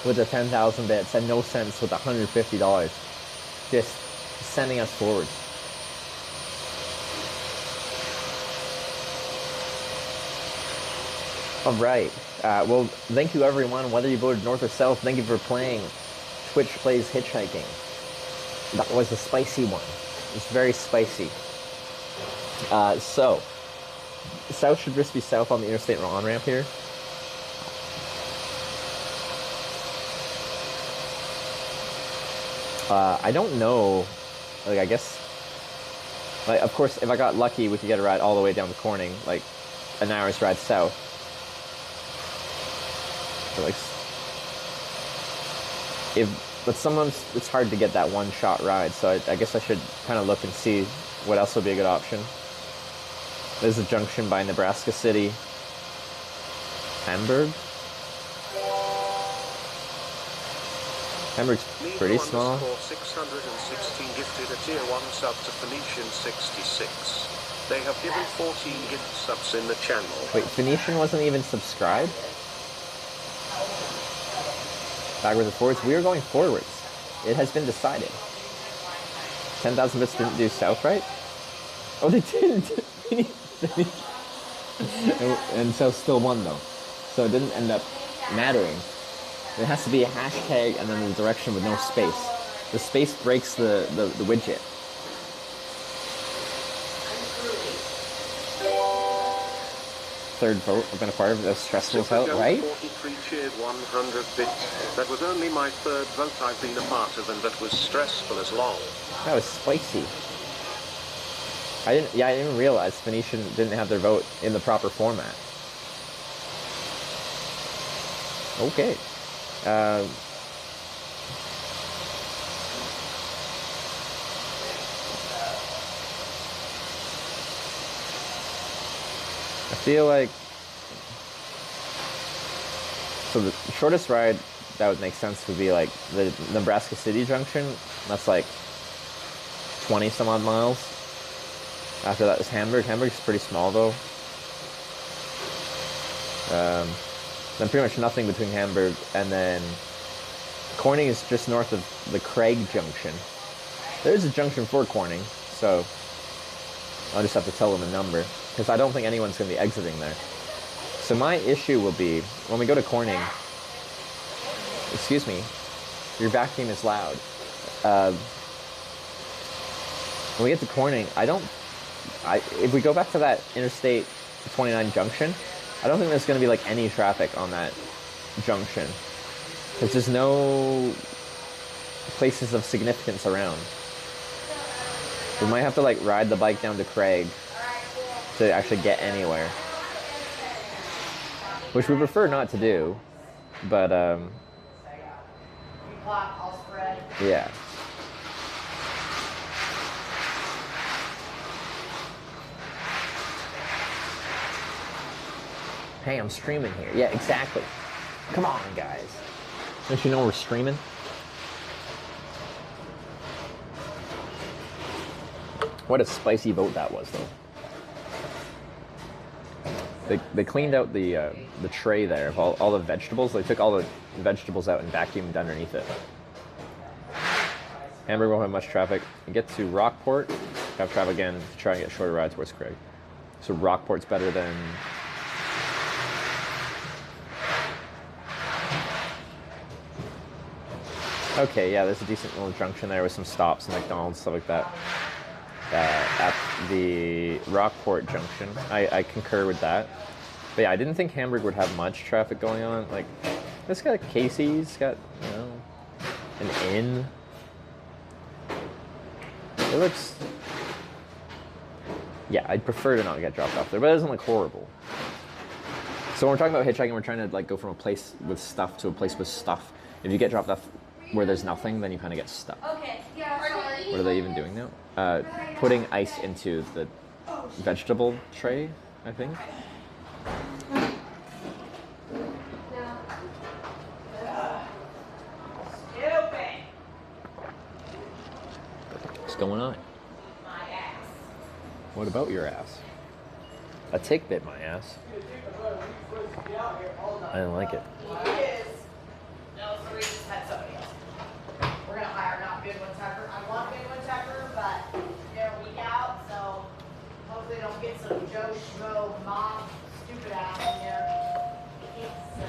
with the 10,000 bits and no sense with $150. Just sending us forward. All right. Well, thank you, everyone. Whether you voted north or south, thank you for playing Twitch Plays Hitchhiking. That was a spicy one. It's very spicy. So, south should just be south on the interstate on-ramp here. I don't know. Like, I guess... Like, of course, if I got lucky, we could get a ride all the way down to Corning. Like, an hour's ride south. But sometimes it's hard to get that one-shot ride, so I guess I should kind of look and see what else would be a good option. There's a junction by Nebraska City. Hamburg? Hamburg's pretty small. 616 gifted a tier 1 sub to Phoenician 66. They have given 14 gift subs in the channel. Wait, Phoenician wasn't even subscribed? Backwards and forwards? We are going forwards. It has been decided. 10,000 bits didn't do south, right? Oh, they didn't! And south still won, though. So it didn't end up mattering. It has to be a hashtag and then the direction with no space. The space breaks the widget. Third vote, I've been a part of the stressful vote, right? 43 cheered 100 bits. That was only my third vote I've been a part of, and that was stressful as long. That was spicy. I didn't realize Phoenician didn't have their vote in the proper format. Okay. I feel like, so the shortest ride that would make sense would be like the Nebraska City Junction. That's like 20 some odd miles. After that is Hamburg. Hamburg's pretty small though. Then pretty much nothing between Hamburg and then Corning is just north of the Craig Junction. There's a junction for Corning, so I'll just have to tell them a number because I don't think anyone's going to be exiting there. So my issue will be when we go to Corning. Excuse me, your vacuum is loud. When we get to Corning, if we go back to that Interstate 29 junction, I don't think there's going to be like any traffic on that junction because there's no places of significance around. We might have to like ride the bike down to Craig to actually get anywhere, which we prefer not to do, but yeah. Hey, I'm streaming here. Yeah, exactly. Come on, guys. Don't you know we're streaming? What a spicy boat that was, though. They cleaned out the tray there of all the vegetables. They took all the vegetables out and vacuumed underneath it. Hamburg won't have much traffic. You get to Rockport, have traffic again to try and get shorter rides towards Craig. So Rockport's better than... Okay, yeah, there's a decent little junction there with some stops and McDonald's, stuff like that. At the Rockport junction, I concur with that. But yeah, I didn't think Hamburg would have much traffic going on. Like, it's got Casey's, got, you know, an inn. It looks... Yeah, I'd prefer to not get dropped off there, but it doesn't look horrible. So when we're talking about hitchhiking, we're trying to like go from a place with stuff to a place with stuff. If you get dropped off where there's nothing, then you kind of get stuck. Okay, yeah, sorry. What are they even doing now? Putting ice into the vegetable tray, I think. What's going on? What about your ass? A tick bit my ass. I didn't like it. No, so we just had somebody else. We're gonna hire not Goodwin Tucker. I want Goodwin Tucker, but they're a week out, so hopefully don't get some Joe Schmo mom stupid ass in here.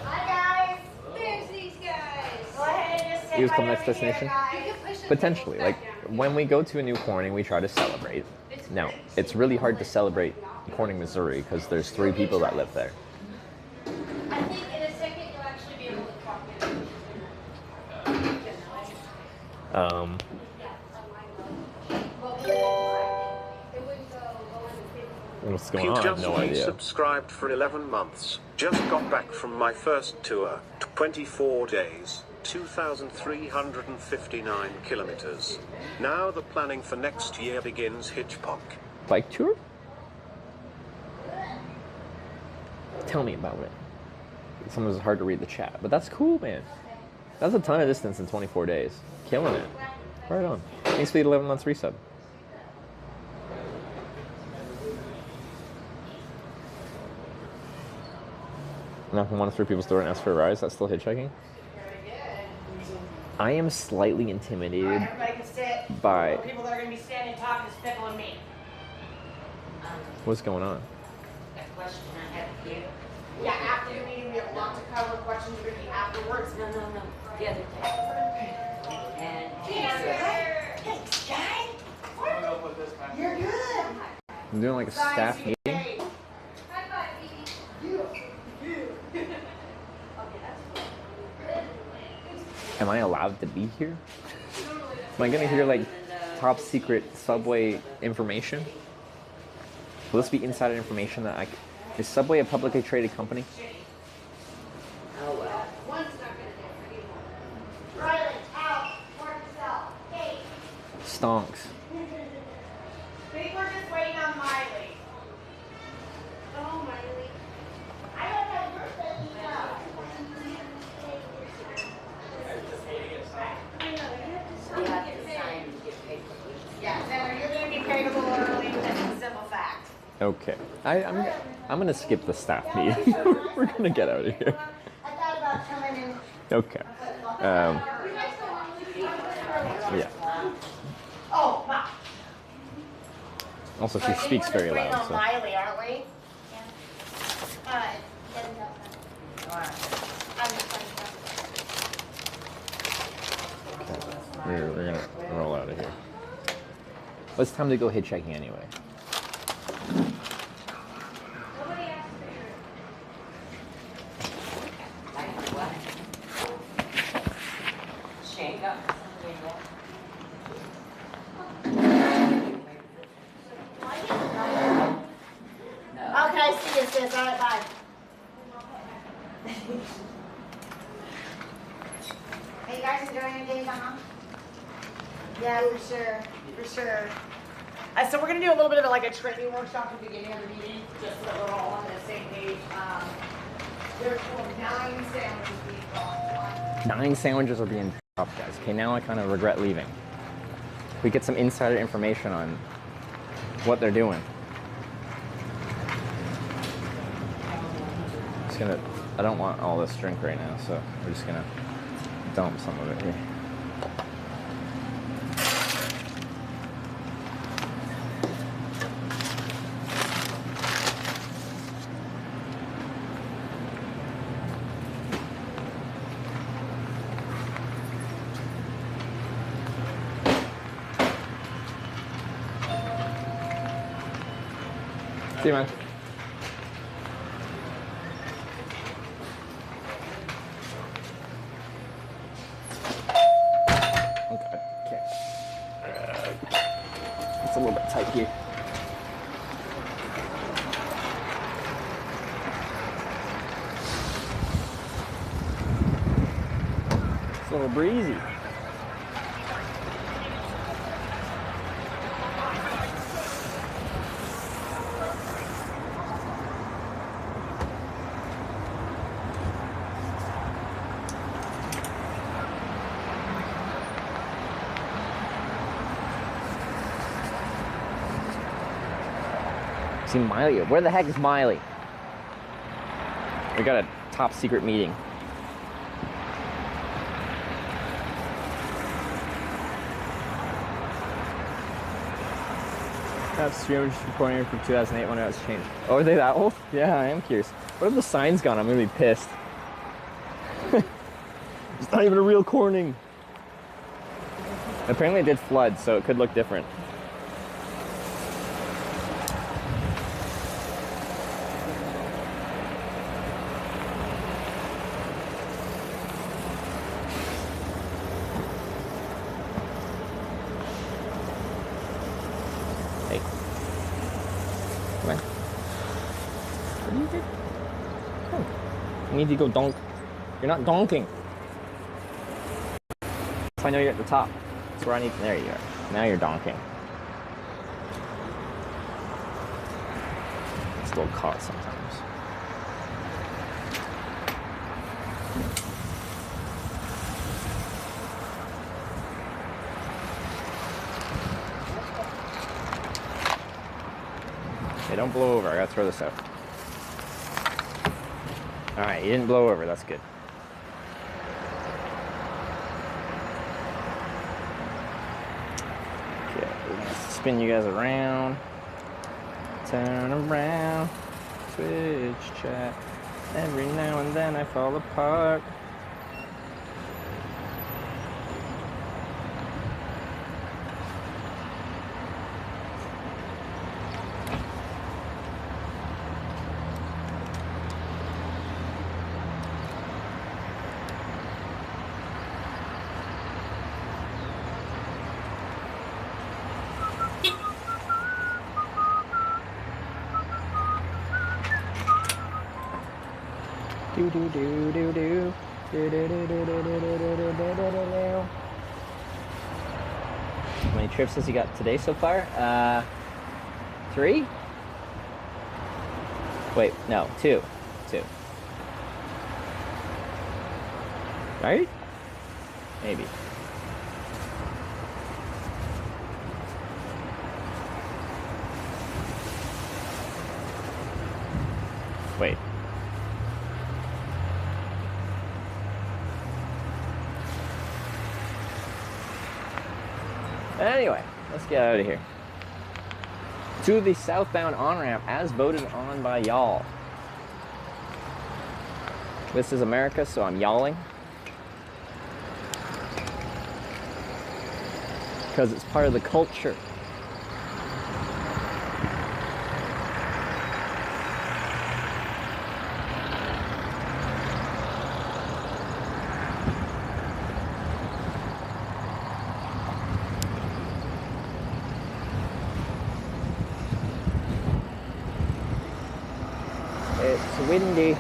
Hi guys! There's these guys. Go ahead and just say Use hi come next over here, destination? guys. Potentially. Like, when we go to a new Corning, we try to celebrate. Now, it's really hard to celebrate Corning, Missouri, because there's 3 people that live there. I think in a second you'll actually be able to talk to What's going on? I have no idea. Subscribed for 11 months. Just got back from my first tour. 24 days. 2,359 kilometers. Now the planning for next year begins. Hitchhiking. Bike tour? Tell me about it. Sometimes it's hard to read the chat, but that's cool, man. That's a ton of distance in 24 days. Killing it. Right on. Thanks for the 11 months resub. Knock on 1 of 3 people's door and ask for a ride. Is that still hitchhiking? I am slightly intimidated Everybody can sit. by... People that are gonna be standing talking is Pickle and me. What's going on? That question I have for you. Yeah, after the meeting, we have a lot to cover. Questions are going to be afterwards. No. The other day. And thanks, guy. You're good. I'm doing like a staff meeting. Am I allowed to be here? Am I gonna hear like top secret subway information? Will this be insider information that I... Is Subway a publicly traded company? Stonks. I think we're just waiting on Miley. Oh, Miley. I don't know your birthday Yeah, Senator, you're going to be paid a little early. That's a simple fact. Okay. I'm gonna skip the staff meeting. We're gonna get out of here. I thought about coming in. Okay. Yeah. Oh, wow. Also, she speaks very loud. We're So. Miley, aren't we? We're gonna roll out of here. Well, it's time to go hitchhiking anyway. Okay, see you, sis. All right, bye. Hey, you guys enjoying your days, Yeah, for sure. So we're going to do a little bit of like a training workshop at the beginning of the meeting, just so that we're all on the same page. There's 9 sandwiches being brought. 9 sandwiches are being dropped, guys. Okay, now I kind of regret leaving. We get some insider information on what they're doing. Just gonna, I don't want all this drink right now, so we're just gonna dump some of it here. See you, man. Okay. It's a little bit tight here. It's a little breezy. See Miley. Where the heck is Miley? We got a top secret meeting. That's streamers recording from 2008 when it was changed. Oh, are they that old? Yeah, I am curious. What if the sign's gone? I'm gonna be pissed. It's not even a real Corning. Apparently it did flood, so it could look different. You need to go donk. You're not donking. So I know you're at the top. That's where I need. There you are. Now you're donking. Still caught sometimes. Hey, don't blow over. I gotta throw this out. Alright, you didn't blow over, that's good. Okay, we're gonna spin you guys around. Turn around. Twitch chat. Every now and then I fall apart. Do do do do do do do do do do do do do do. How many trips has he got today so far? 3? Wait, no, 2. 2. Right? Maybe. Wait. Anyway, let's get out of here. To the southbound on-ramp as voted on by y'all. This is America, so I'm yawling. Because it's part of the culture. It's windy.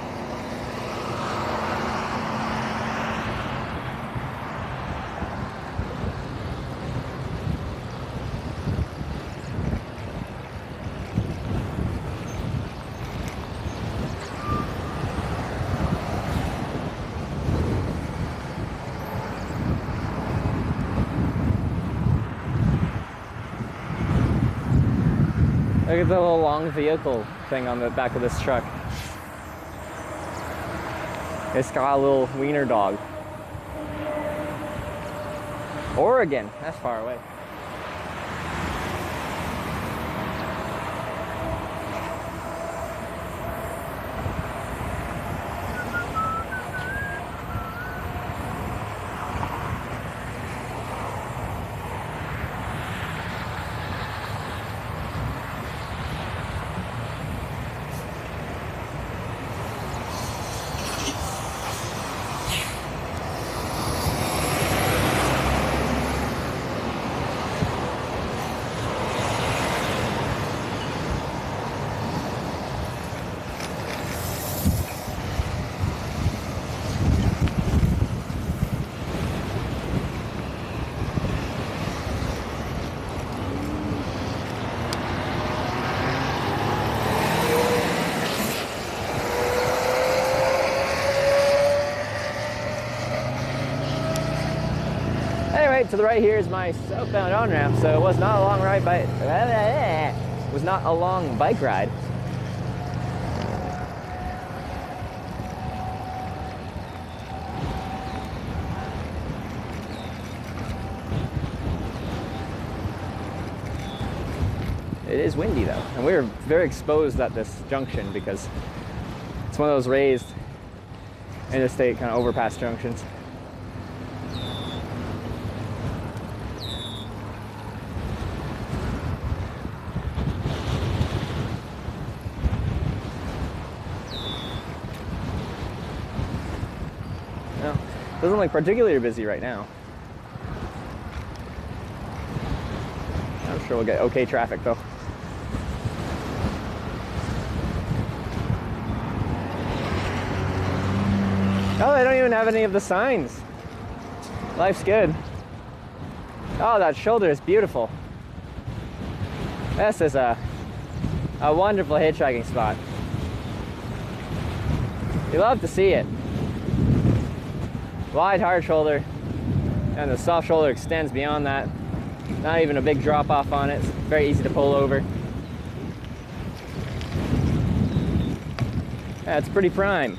Look at the little long vehicle thing on the back of this truck. It's got a little wiener dog. Oregon, that's far away. To the right here is my southbound on-ramp, so it was not a long ride was not a long bike ride. It is windy though, and we're very exposed at this junction because it's one of those raised interstate kind of overpass junctions. Doesn't look particularly busy right now. I'm sure we'll get okay traffic though. Oh, they don't even have any of the signs. Life's good. Oh, that shoulder is beautiful. This is a wonderful hitchhiking spot. You love to see it. Wide hard shoulder, and the soft shoulder extends beyond that. Not even a big drop off on it. It's very easy to pull over. Yeah, it's pretty prime.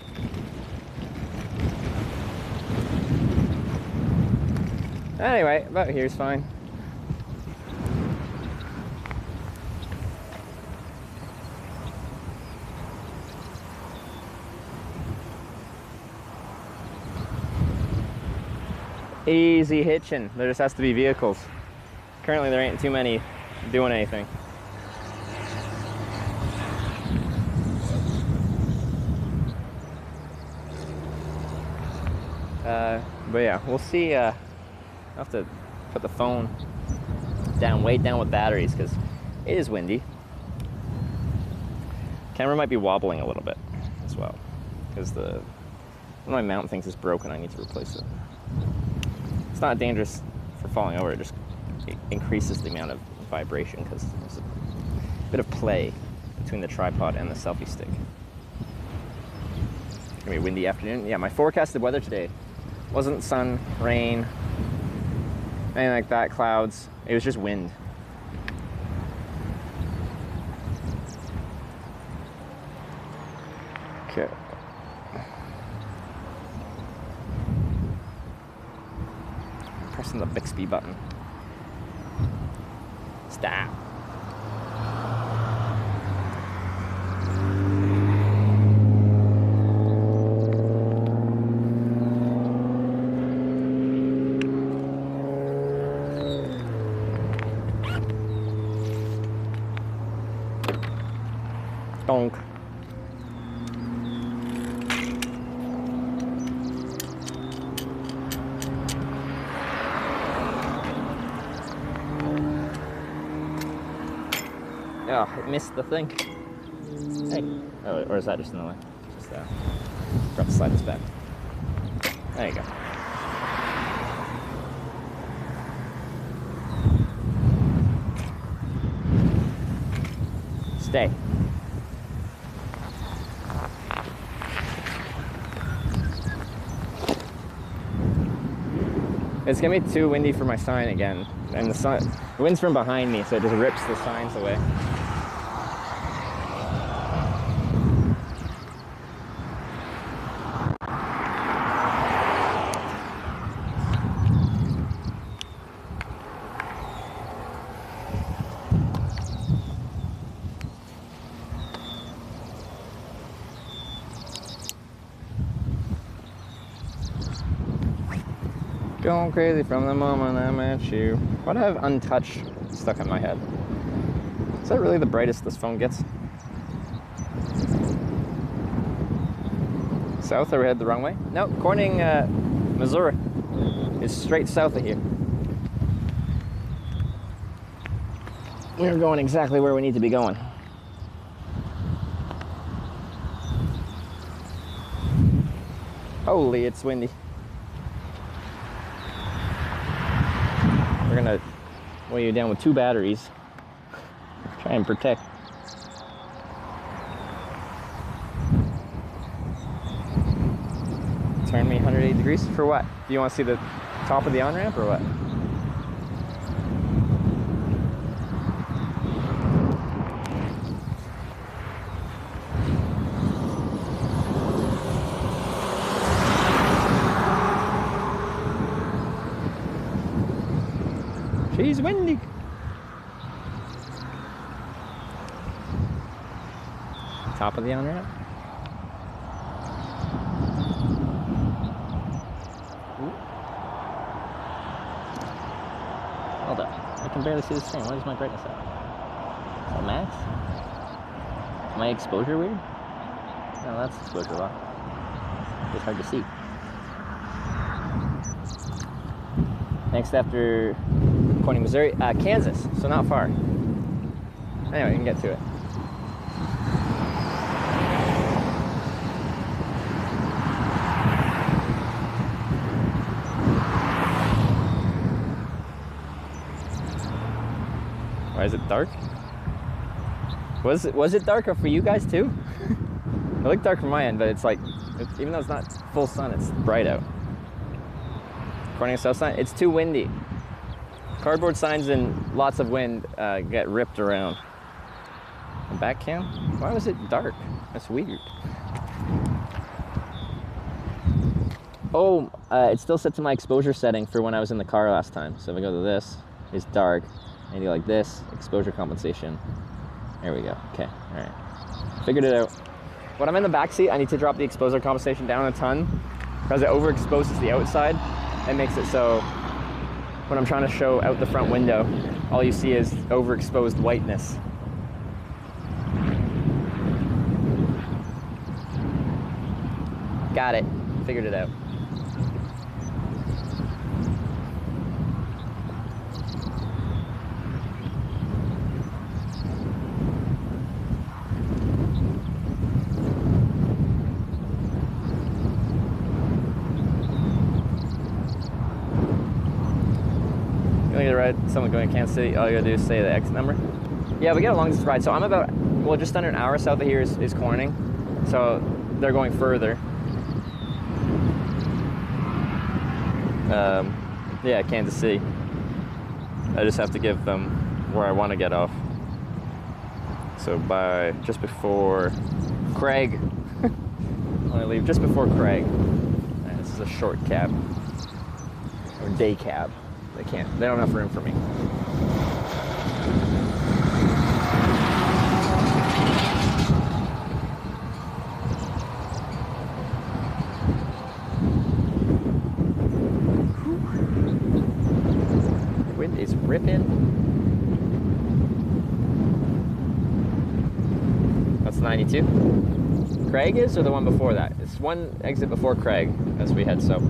Anyway, about here's fine. Easy hitching. There just has to be vehicles. Currently there ain't too many doing anything. But yeah, we'll see. I'll have to put the phone down, way down with batteries because it is windy. Camera might be wobbling a little bit as well because one of my mount things is broken. I need to replace it. It's not dangerous for falling over, it just increases the amount of vibration because there's a bit of play between the tripod and the selfie stick. It's gonna be a windy afternoon. Yeah, my forecasted weather today wasn't sun, rain, anything like that, clouds. It was just wind. Okay. Pressing the Bixby button. Stop. Donk. Oh, it missed the thing. Hey. Oh, or is that just in the way? Just forgot to slide this back. There you go. Stay. It's gonna be too windy for my sign again, and the wind's from behind me, so it just rips the signs away. Going crazy from the moment I met you. Why do I have untouched stuck in my head? Is that really the brightest this phone gets? South, are we headed the wrong way? No, Corning, Missouri is straight south of here. We're going exactly where we need to be going. Holy, it's windy. We're gonna weigh you down with 2 batteries. Try and protect. Turn me 180 degrees for what? Do you want to see the top of the on-ramp or what? She's windy. Top of the on-ramp. Hold up. I can barely see the screen. What is my brightness at? Is that max? Is my exposure weird? No, that's exposure lock. It's hard to see. Next after Corning, Missouri, Kansas, so not far. Anyway, we can get to it. Why is it dark? Was it darker for you guys too? It looked dark from my end, but it's like, even though it's not full sun, it's bright out. Corning south sign, it's too windy. Cardboard signs and lots of wind get ripped around. The back cam? Why was it dark? That's weird. Oh, it's still set to my exposure setting for when I was in the car last time. So if I go to this, it's dark. And do like this, exposure compensation. There we go. Okay, all right. Figured it out. When I'm in the back seat, I need to drop the exposure compensation down a ton because it overexposes the outside. It makes it so when I'm trying to show out the front window, all you see is overexposed whiteness. Got it. Figured it out. Someone going to Kansas City, all you gotta do is say the exit number. Yeah, we get a long distance ride. So I'm about, well, just under an hour south of here is Corning. So they're going further. Yeah, Kansas City. I just have to give them where I want to get off. So by just before Craig, I want to leave just before Craig. Right, this is a short cab or day cab. They don't have room for me. The wind is ripping. That's 92. Craig is, or the one before that? It's one exit before Craig as we head south.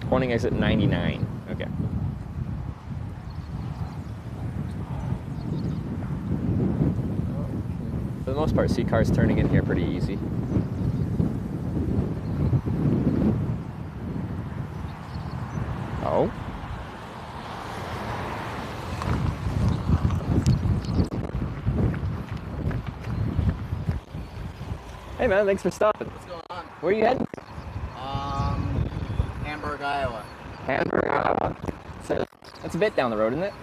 Corning exit 99. Okay. For the most part, see cars turning in here pretty easy. Oh. Hey man, thanks for stopping. What's going on? Where are you heading? Hamburg, Iowa. Hamburg, Iowa. So that's a bit down the road, isn't it?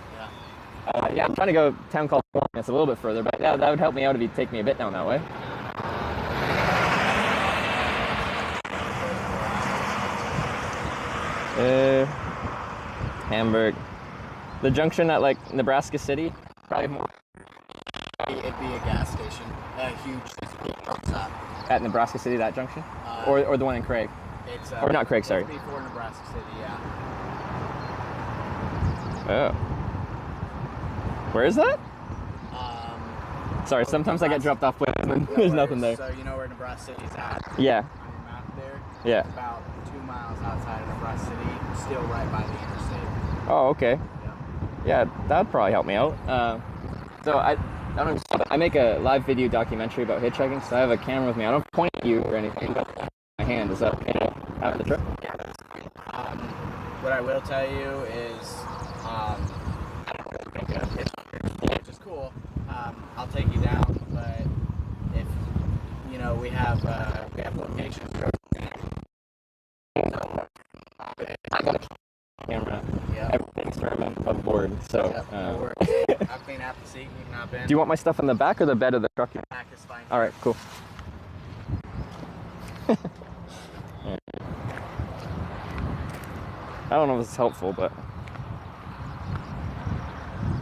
Yeah. Yeah, I'm trying to go to a town called Corning. It's a little bit further, but that would help me out if you'd take me a bit down that way. Hamburg. The junction at like Nebraska City, probably more. It'd be a gas station, a huge stop. At Nebraska City, that junction? Or the one in Craig? It's or not Craig, sorry. It's before Nebraska City, yeah. Oh. Where is that? Sorry, sometimes I get dropped off places and there's nothing there. So you know where Nebraska City's at? Yeah. On your map there? Yeah. It's about 2 miles outside of Nebraska City, still right by the interstate. Oh, okay. Yeah, that'd probably help me out. So I make a live video documentary about hitchhiking, so I have a camera with me. I don't point at you or anything, but my hand is up out of the truck. What I will tell you is, which is cool. I'll take you down, but if you know we have locations. I got a camera. Yeah. Everything's aboard. So. I'll clean out the seat. You can hop in. Do you want my stuff in the back or the bed of the truck? Back is fine. All right, cool. I don't know if it's helpful, but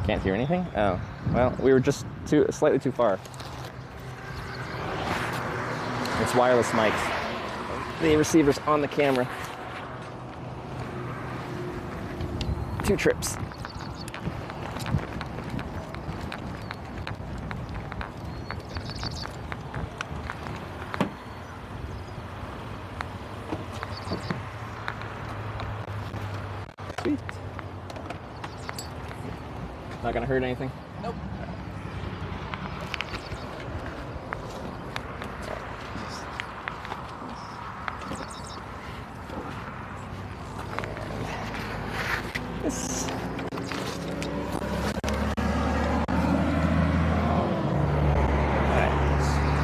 can't hear anything. Oh, well, we were just slightly too far. It's wireless mics. The receiver's on the camera. 2 trips. Sweet. Not gonna hurt anything? Nope.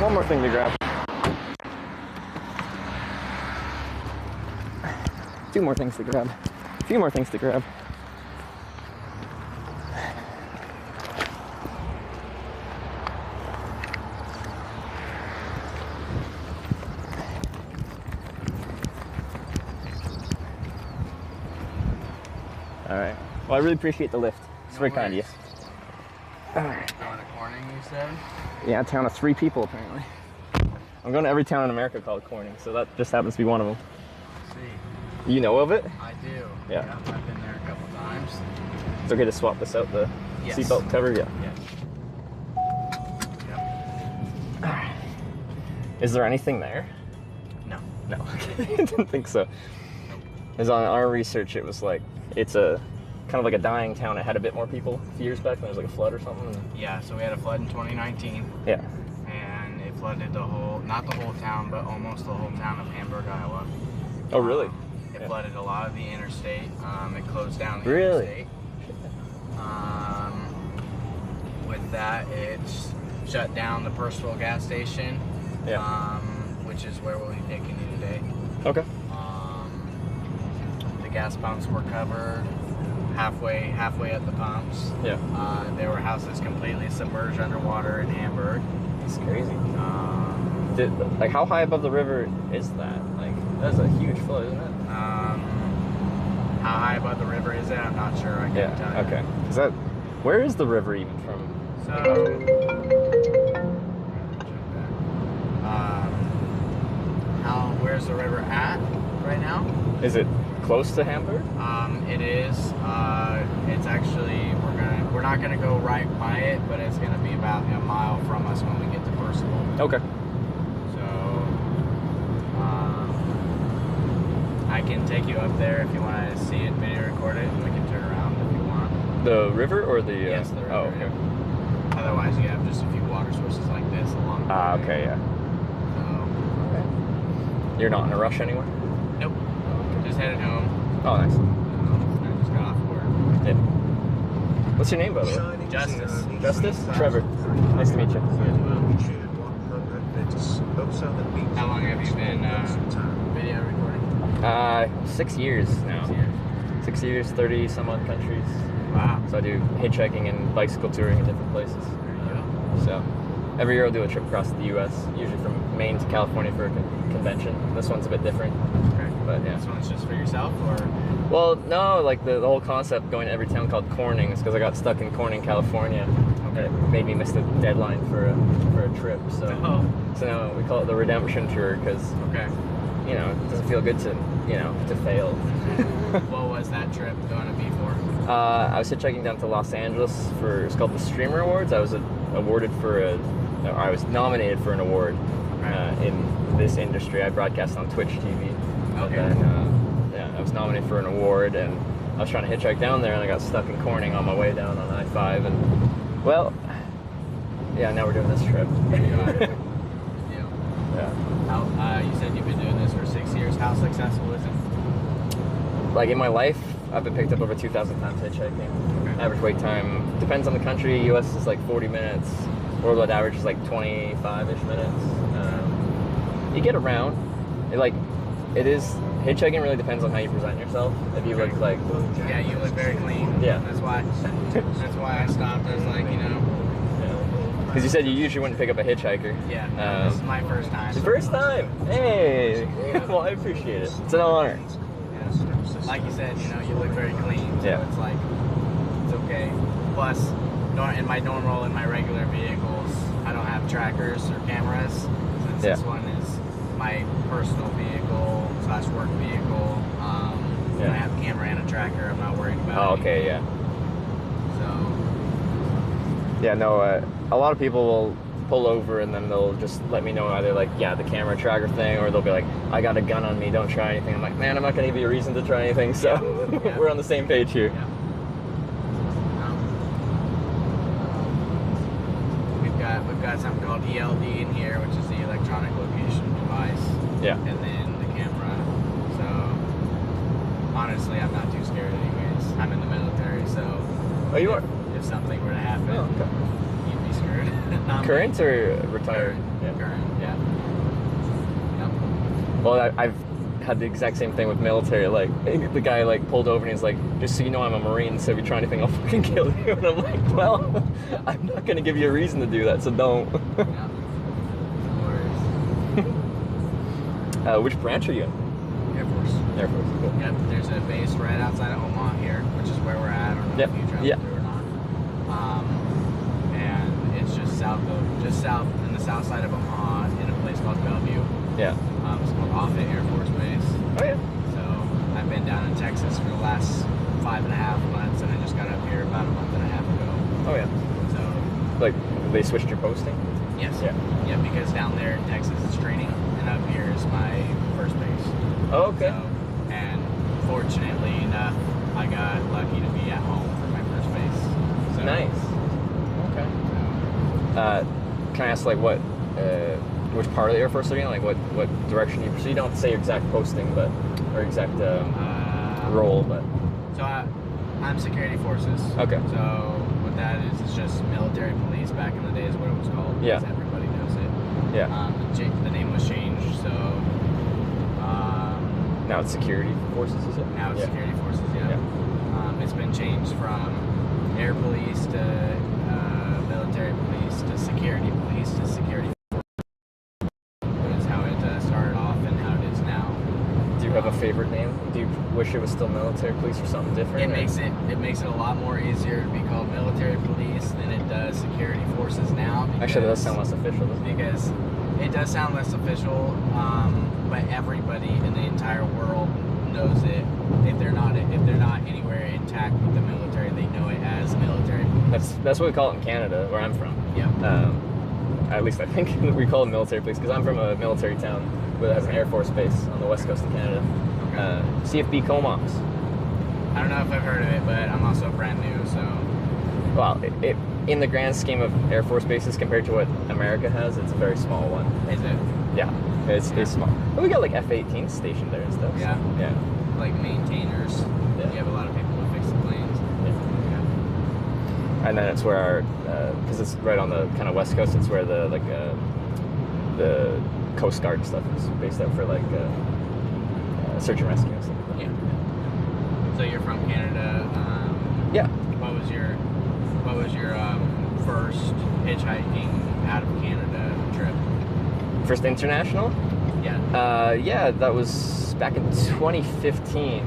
One more thing to grab. 2 more things to grab. A few more things to grab. All right. Well, I really appreciate the lift. It's very kind of you. All right. Going to Corning, you said? Yeah, a town of 3 people apparently. I'm going to every town in America called Corning, so that just happens to be one of them. See. You know of it? I do. Yeah. I've been there a couple times. It's okay to swap this out, the Yes. seatbelt cover? Yeah. Yep. Is there anything there? No. No, I didn't think so. Because on our research, it was like, it's a kind of like a dying town. It had a bit more people a few years back when there was like a flood or something. Yeah, so we had a flood in 2019. Yeah. And it flooded the whole, not the whole town, but almost the whole town of Hamburg, Iowa. Oh, really? It flooded a lot of the interstate. It closed down the Really? interstate. With that, it shut down the Purcellville gas station. Yeah. Which is where we'll be taking you today. Okay. The gas pumps were covered halfway at the pumps. Yeah. There were houses completely submerged underwater in Hamburg. It's crazy. Like, how high above the river is that? Like, that's a huge flood, isn't it? How high above the river is it? I'm not sure. I can't tell you. Okay. Is that, where is the river even from? Where's the river at right now? Is it close to Hamburg? It is. It's actually, we're not gonna go right by it, but it's gonna be about a mile from us when we get to Purcellville. Okay. So I can take you up there if you want to see it, video record it, and we can turn around if you want. The river or the? Yes, the river. Oh, okay. Yeah. Otherwise, you have just a few water sources like this along the way. Okay, yeah. So, You're not in a rush anywhere? nope. Just headed home. Oh, nice. I just got off work. Yeah. What's your name, by the way? Justice. Justice? Trevor. Nice to meet you. How long have you been video recording? 6 years now. 6 years, 30 some odd countries. Wow. So I do hitchhiking and bicycle touring in different places. There you go. So every year I'll do a trip across the U.S., usually from Maine to California for a convention. This one's a bit different. Okay. But yeah. This one's just for yourself, or? Well, no, like the whole concept going to every town called Corning is because I got stuck in Corning, California. Okay. It made me miss the deadline for a trip. So so now we call it the redemption tour because you know, it doesn't feel good to to fail. What was that trip going to be for? I was hitchhiking down to Los Angeles for, it's called the Streamer Awards. I was I was nominated for an award in this industry. I broadcast on Twitch TV. Okay. And yeah, I was nominated for an award, and I was trying to hitchhike down there, and I got stuck in Corning on my way down on I-5, and well, yeah, now we're doing this trip. Yeah. You said you've been doing this for 6 years. How successful is it? Like in my life, I've been picked up over 2,000 times hitchhiking. Okay. Average wait time depends on the country. U.S. is like 40 minutes. Worldwide average is like 25-ish minutes. You get around. Hitchhiking really depends on how you present yourself. If you look like... Yeah, you look very clean. Yeah. That's why I stopped. I was like, Because you said you usually wouldn't pick up a hitchhiker. Yeah, this is my first time. First time? Hey! Well, I appreciate it. It's an honor. Yeah. Like you said, you look very clean. So it's like, it's okay. Plus, in my normal, in my regular vehicles, I don't have trackers or cameras. Since this one is my personal vehicle / work vehicle. I have a camera and a tracker. I'm not worried about Oh, okay, anything. So. Yeah, no, a lot of people will pull over and then they'll just let me know either like, the camera tracker thing, or they'll be like, I got a gun on me, don't try anything. I'm like, man, I'm not going to give you a reason to try anything, so we're on the same page here. Yeah. We've got something called ELD in here, which is the electronic location device. Yeah. And then the camera. So honestly, I'm not too scared anyways. I'm in the military, so Oh, you are? If something were to happen, you'd be screwed. Current or retired? Current, yeah. Well, I've had the exact same thing with military. Like, the guy like pulled over and he's like, just so you know, I'm a Marine, so if you try anything, I'll fucking kill you. And I'm like, well, I'm not gonna give you a reason to do that, so don't. Which branch are you in? Air Force. Air Force. Cool. Yep. There's a base right outside of Omaha here, which is where we're at. I don't know if you traveled through or not. And it's just south in the south side of Omaha, in a place called Bellevue. Yeah. It's called Offutt Air Force Base. Oh yeah. So I've been down in Texas for the last 5.5 months, and I just got up here about a month and a half ago. Oh yeah. So. Like, they switched your posting? Yes. Yeah. Yeah, because down there in Texas it's training, and up here is my first base. Oh, okay. So, and fortunately enough, I got lucky to be at home for my first base. So, nice. Okay. Can I ask, like, which part of the Air Force are you in? Like, what direction you pursue? You don't have to say your exact posting, or exact role, but. So I'm security forces. Okay. So what that is, it's just military police. Back in the day is what it was called. Yeah. Everybody knows it. Yeah. The name was changed, so. Now it's security forces, is it? Now it's security forces. Yeah. It's been changed from air police to military police to security police to security. That's how it started off and how it is now. Do you have a favorite name? Do you wish it was still military police or something different? It makes it a lot more easier to be called military police than it does security forces now. Actually, that does sound less official, doesn't it? Because it does sound less official, but everybody in the entire world knows it. If they're not anywhere intact with the military, they know it as military police. That's what we call it in Canada, where I'm from. Yeah. At least I think we call it military police, because I'm from a military town that has an Air Force base on the west coast of Canada. Okay. CFB Comox. I don't know if I've heard of it, but I'm also brand new, so. Well, it in the grand scheme of Air Force bases compared to what America has, it's a very small one. Is it? Yeah, it's small. But we got like F-18s stationed there and stuff. Yeah. So, yeah. Like maintainers. Yeah. You have a lot of people who fix the planes. Yeah. And then it's where our, because it's right on the kind of west coast, it's where the the Coast Guard stuff is based out for, like search and rescue and stuff. Yeah. So you're from Canada. Yeah. What was your first hitchhiking out of Canada trip? First international? Yeah. Yeah, that was was back in 2015.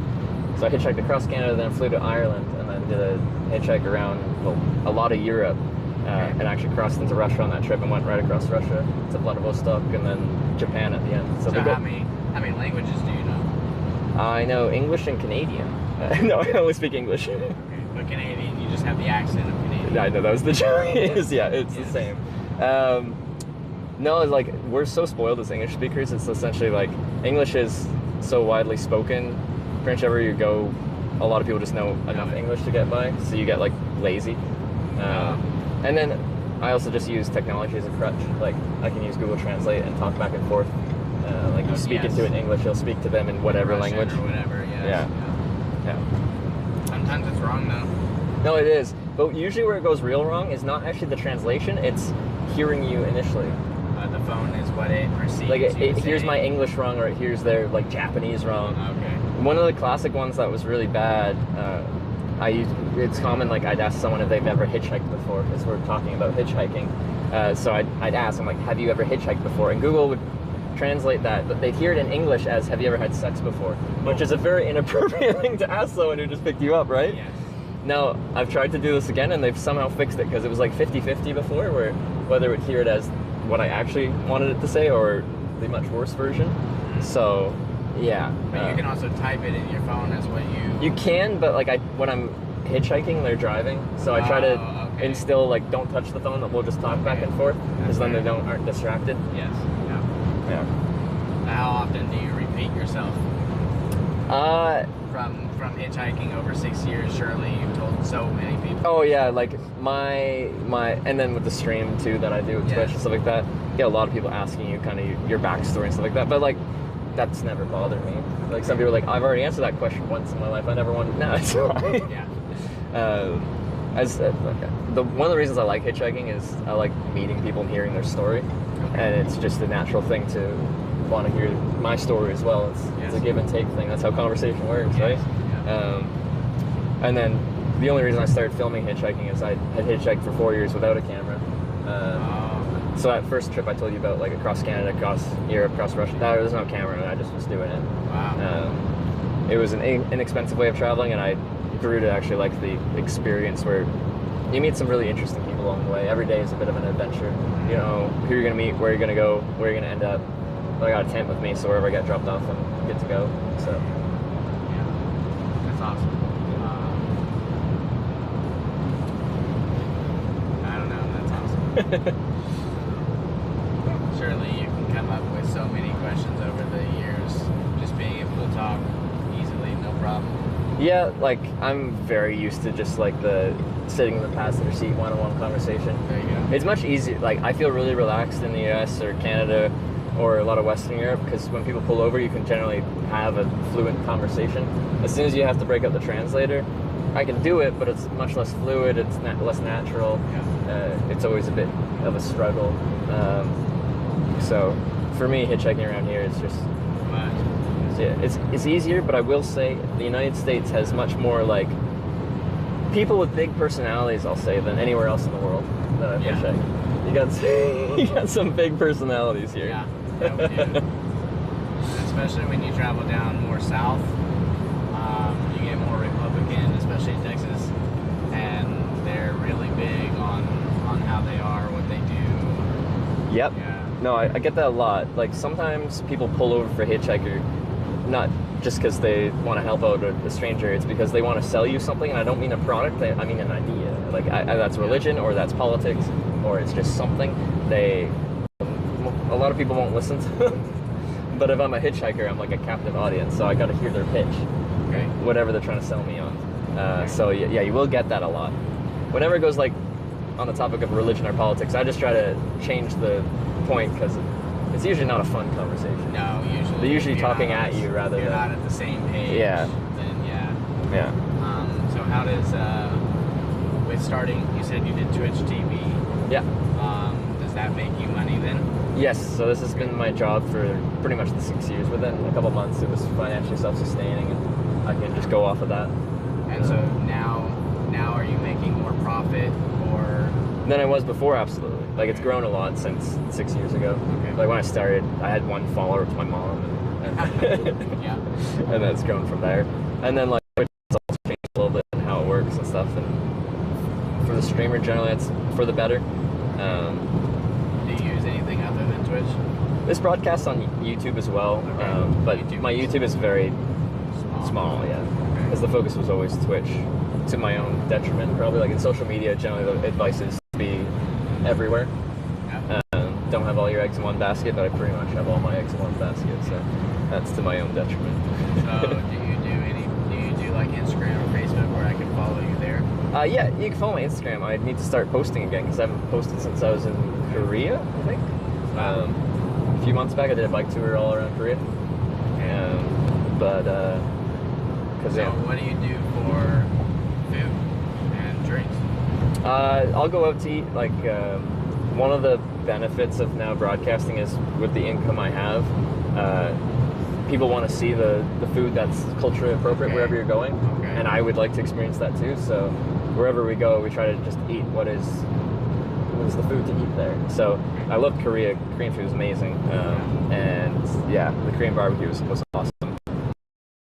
So I hitchhiked across Canada, then flew to Ireland, and then did a hitchhike around, well, a lot of Europe, and actually crossed into Russia on that trip and went right across Russia to Vladivostok and then Japan at the end. So how many languages do you know? I know English and Canadian. No, I only speak English. Okay. But Canadian, you just have the accent of Canadian. I know, that was the joke. Yeah, it's the same. No, like, we're so spoiled as English speakers. It's essentially like, English is so widely spoken. Pretty much everywhere you go, a lot of people just know enough English to get by, so you get, like, lazy. And then I also just use technology as a crutch. Like, I can use Google Translate and talk back and forth. Like, you speak into it in English, you'll speak to them in whatever Russian language. or whatever, yes. Yeah. Sometimes it's wrong, though. No, it is. But usually where it goes real wrong is not actually the translation, it's hearing you initially. The phone is what it receives. Like, it hears my English wrong, or it hears their, like, Japanese wrong. Okay. One of the classic ones that was really bad, it's common, like, I'd ask someone if they've ever hitchhiked before, because we're talking about hitchhiking. So I'd ask them, like, have you ever hitchhiked before? And Google would translate that, but they'd hear it in English as, have you ever had sex before? Which is a very inappropriate thing to ask someone who just picked you up, right? Yes. Now, I've tried to do this again, and they've somehow fixed it, because it was like 50-50 before, where whether it would hear it as what I actually wanted it to say, or the much worse version. So, yeah. But you can also type it in your phone as what you... You can, but like when I'm hitchhiking, they're driving, so I try to instill, like, don't touch the phone, we'll just talk back and forth, because then they aren't distracted. Yes. Yeah. How often do you repeat yourself? From hitchhiking over 6 years, surely you've told so many people. Oh yeah, like my and then with the stream too that I do with Twitch and stuff like that, you get a lot of people asking you kind of your backstory and stuff like that, but like that's never bothered me. Like some people are like, I've already answered that question once in my life, I never want. No, it's fine. Yeah. One of the reasons I like hitchhiking is I like meeting people and hearing their story, and it's just a natural thing to want to hear my story as well. It's a give and take thing. That's how conversation works, right? And then the only reason I started filming hitchhiking is I had hitchhiked for 4 years without a camera. So that first trip I told you about, like across Canada, across Europe, across Russia, there was no camera, and I just was doing it. Wow. It was an inexpensive way of traveling, and I grew to actually like the experience where you meet some really interesting people along the way. Every day is a bit of an adventure. You know, who you're going to meet, where you're going to go, where you're going to end up. But I got a tent with me, so wherever I get dropped off, I'm good to go. So, yeah, that's awesome. I don't know, that's awesome. Surely you can come up with so many questions over the years, just being able to talk easily, no problem. Yeah, like I'm very used to just like the sitting in the passenger seat one-on-one conversation. There you go. It's much easier. Like I feel really relaxed in the US or Canada or a lot of Western Europe, because when people pull over, you can generally have a fluent conversation. As soon as you have to break up the translator, I can do it, but it's much less fluid, it's less natural. It's always a bit of a struggle. So for me, hitchhiking around here is just, yeah, it's easier, but I will say the United States has much more like people with big personalities, I'll say, than anywhere else in the world that I've hitchhiked. You got some big personalities here. Yeah, we do. Especially when you travel down more south, you get more Republican, especially in Texas, and they're really big on how they are, what they do. Yep. Yeah. No, I get that a lot. Like sometimes people pull over for a hitchhiker, not just because they want to help out a stranger, it's because they want to sell you something, and I don't mean a product, I mean an idea. Like that's religion, or that's politics, or it's just something. A lot of people won't listen to. But if I'm a hitchhiker, I'm like a captive audience, so I got to hear their pitch, whatever they're trying to sell me on. So yeah, you will get that a lot. Whenever it goes like on the topic of religion or politics, I just try to change the point, because it's usually not a fun conversation. No, usually they're usually talking at you rather than. You're not at the same page. Yeah. Then yeah. So how does with starting? You said you did Twitch TV. Yeah. Does that make you money then? Yes, so this has been my job for pretty much the 6 years. Within a couple months, it was financially self-sustaining, and I can just go off of that. And so now are you making more profit or? Than I was before, absolutely. Like it's grown a lot since 6 years ago. Okay. Like when I started, I had one follower, it was my mom, Yeah. And then it's grown from there. And then like it's also changed a little bit in how it works and stuff. And for the streamer, generally, it's for the better. Do you use anything other than Twitch? This broadcasts on YouTube as well, but my YouTube is very small, yeah. Because the focus was always Twitch, to my own detriment, probably. Like in social media, generally the advice is to be everywhere. Don't have all your eggs in one basket, but I pretty much have all my eggs in one basket, so that's to my own detriment. So do you do like Instagram or Facebook where I can follow you there? Yeah, you can follow my Instagram. I need to start posting again because I haven't posted since I was in Korea, I think. A few months back, I did a bike tour all around Korea. So what do you do for food and drinks? I'll go out to eat. Like one of the benefits of now broadcasting is with the income I have, people want to see the food that's culturally appropriate wherever you're going, and I would like to experience that too. So wherever we go, we try to just eat what is the food to eat there. So I love Korea. Korean food is amazing, and yeah, the Korean barbecue was awesome.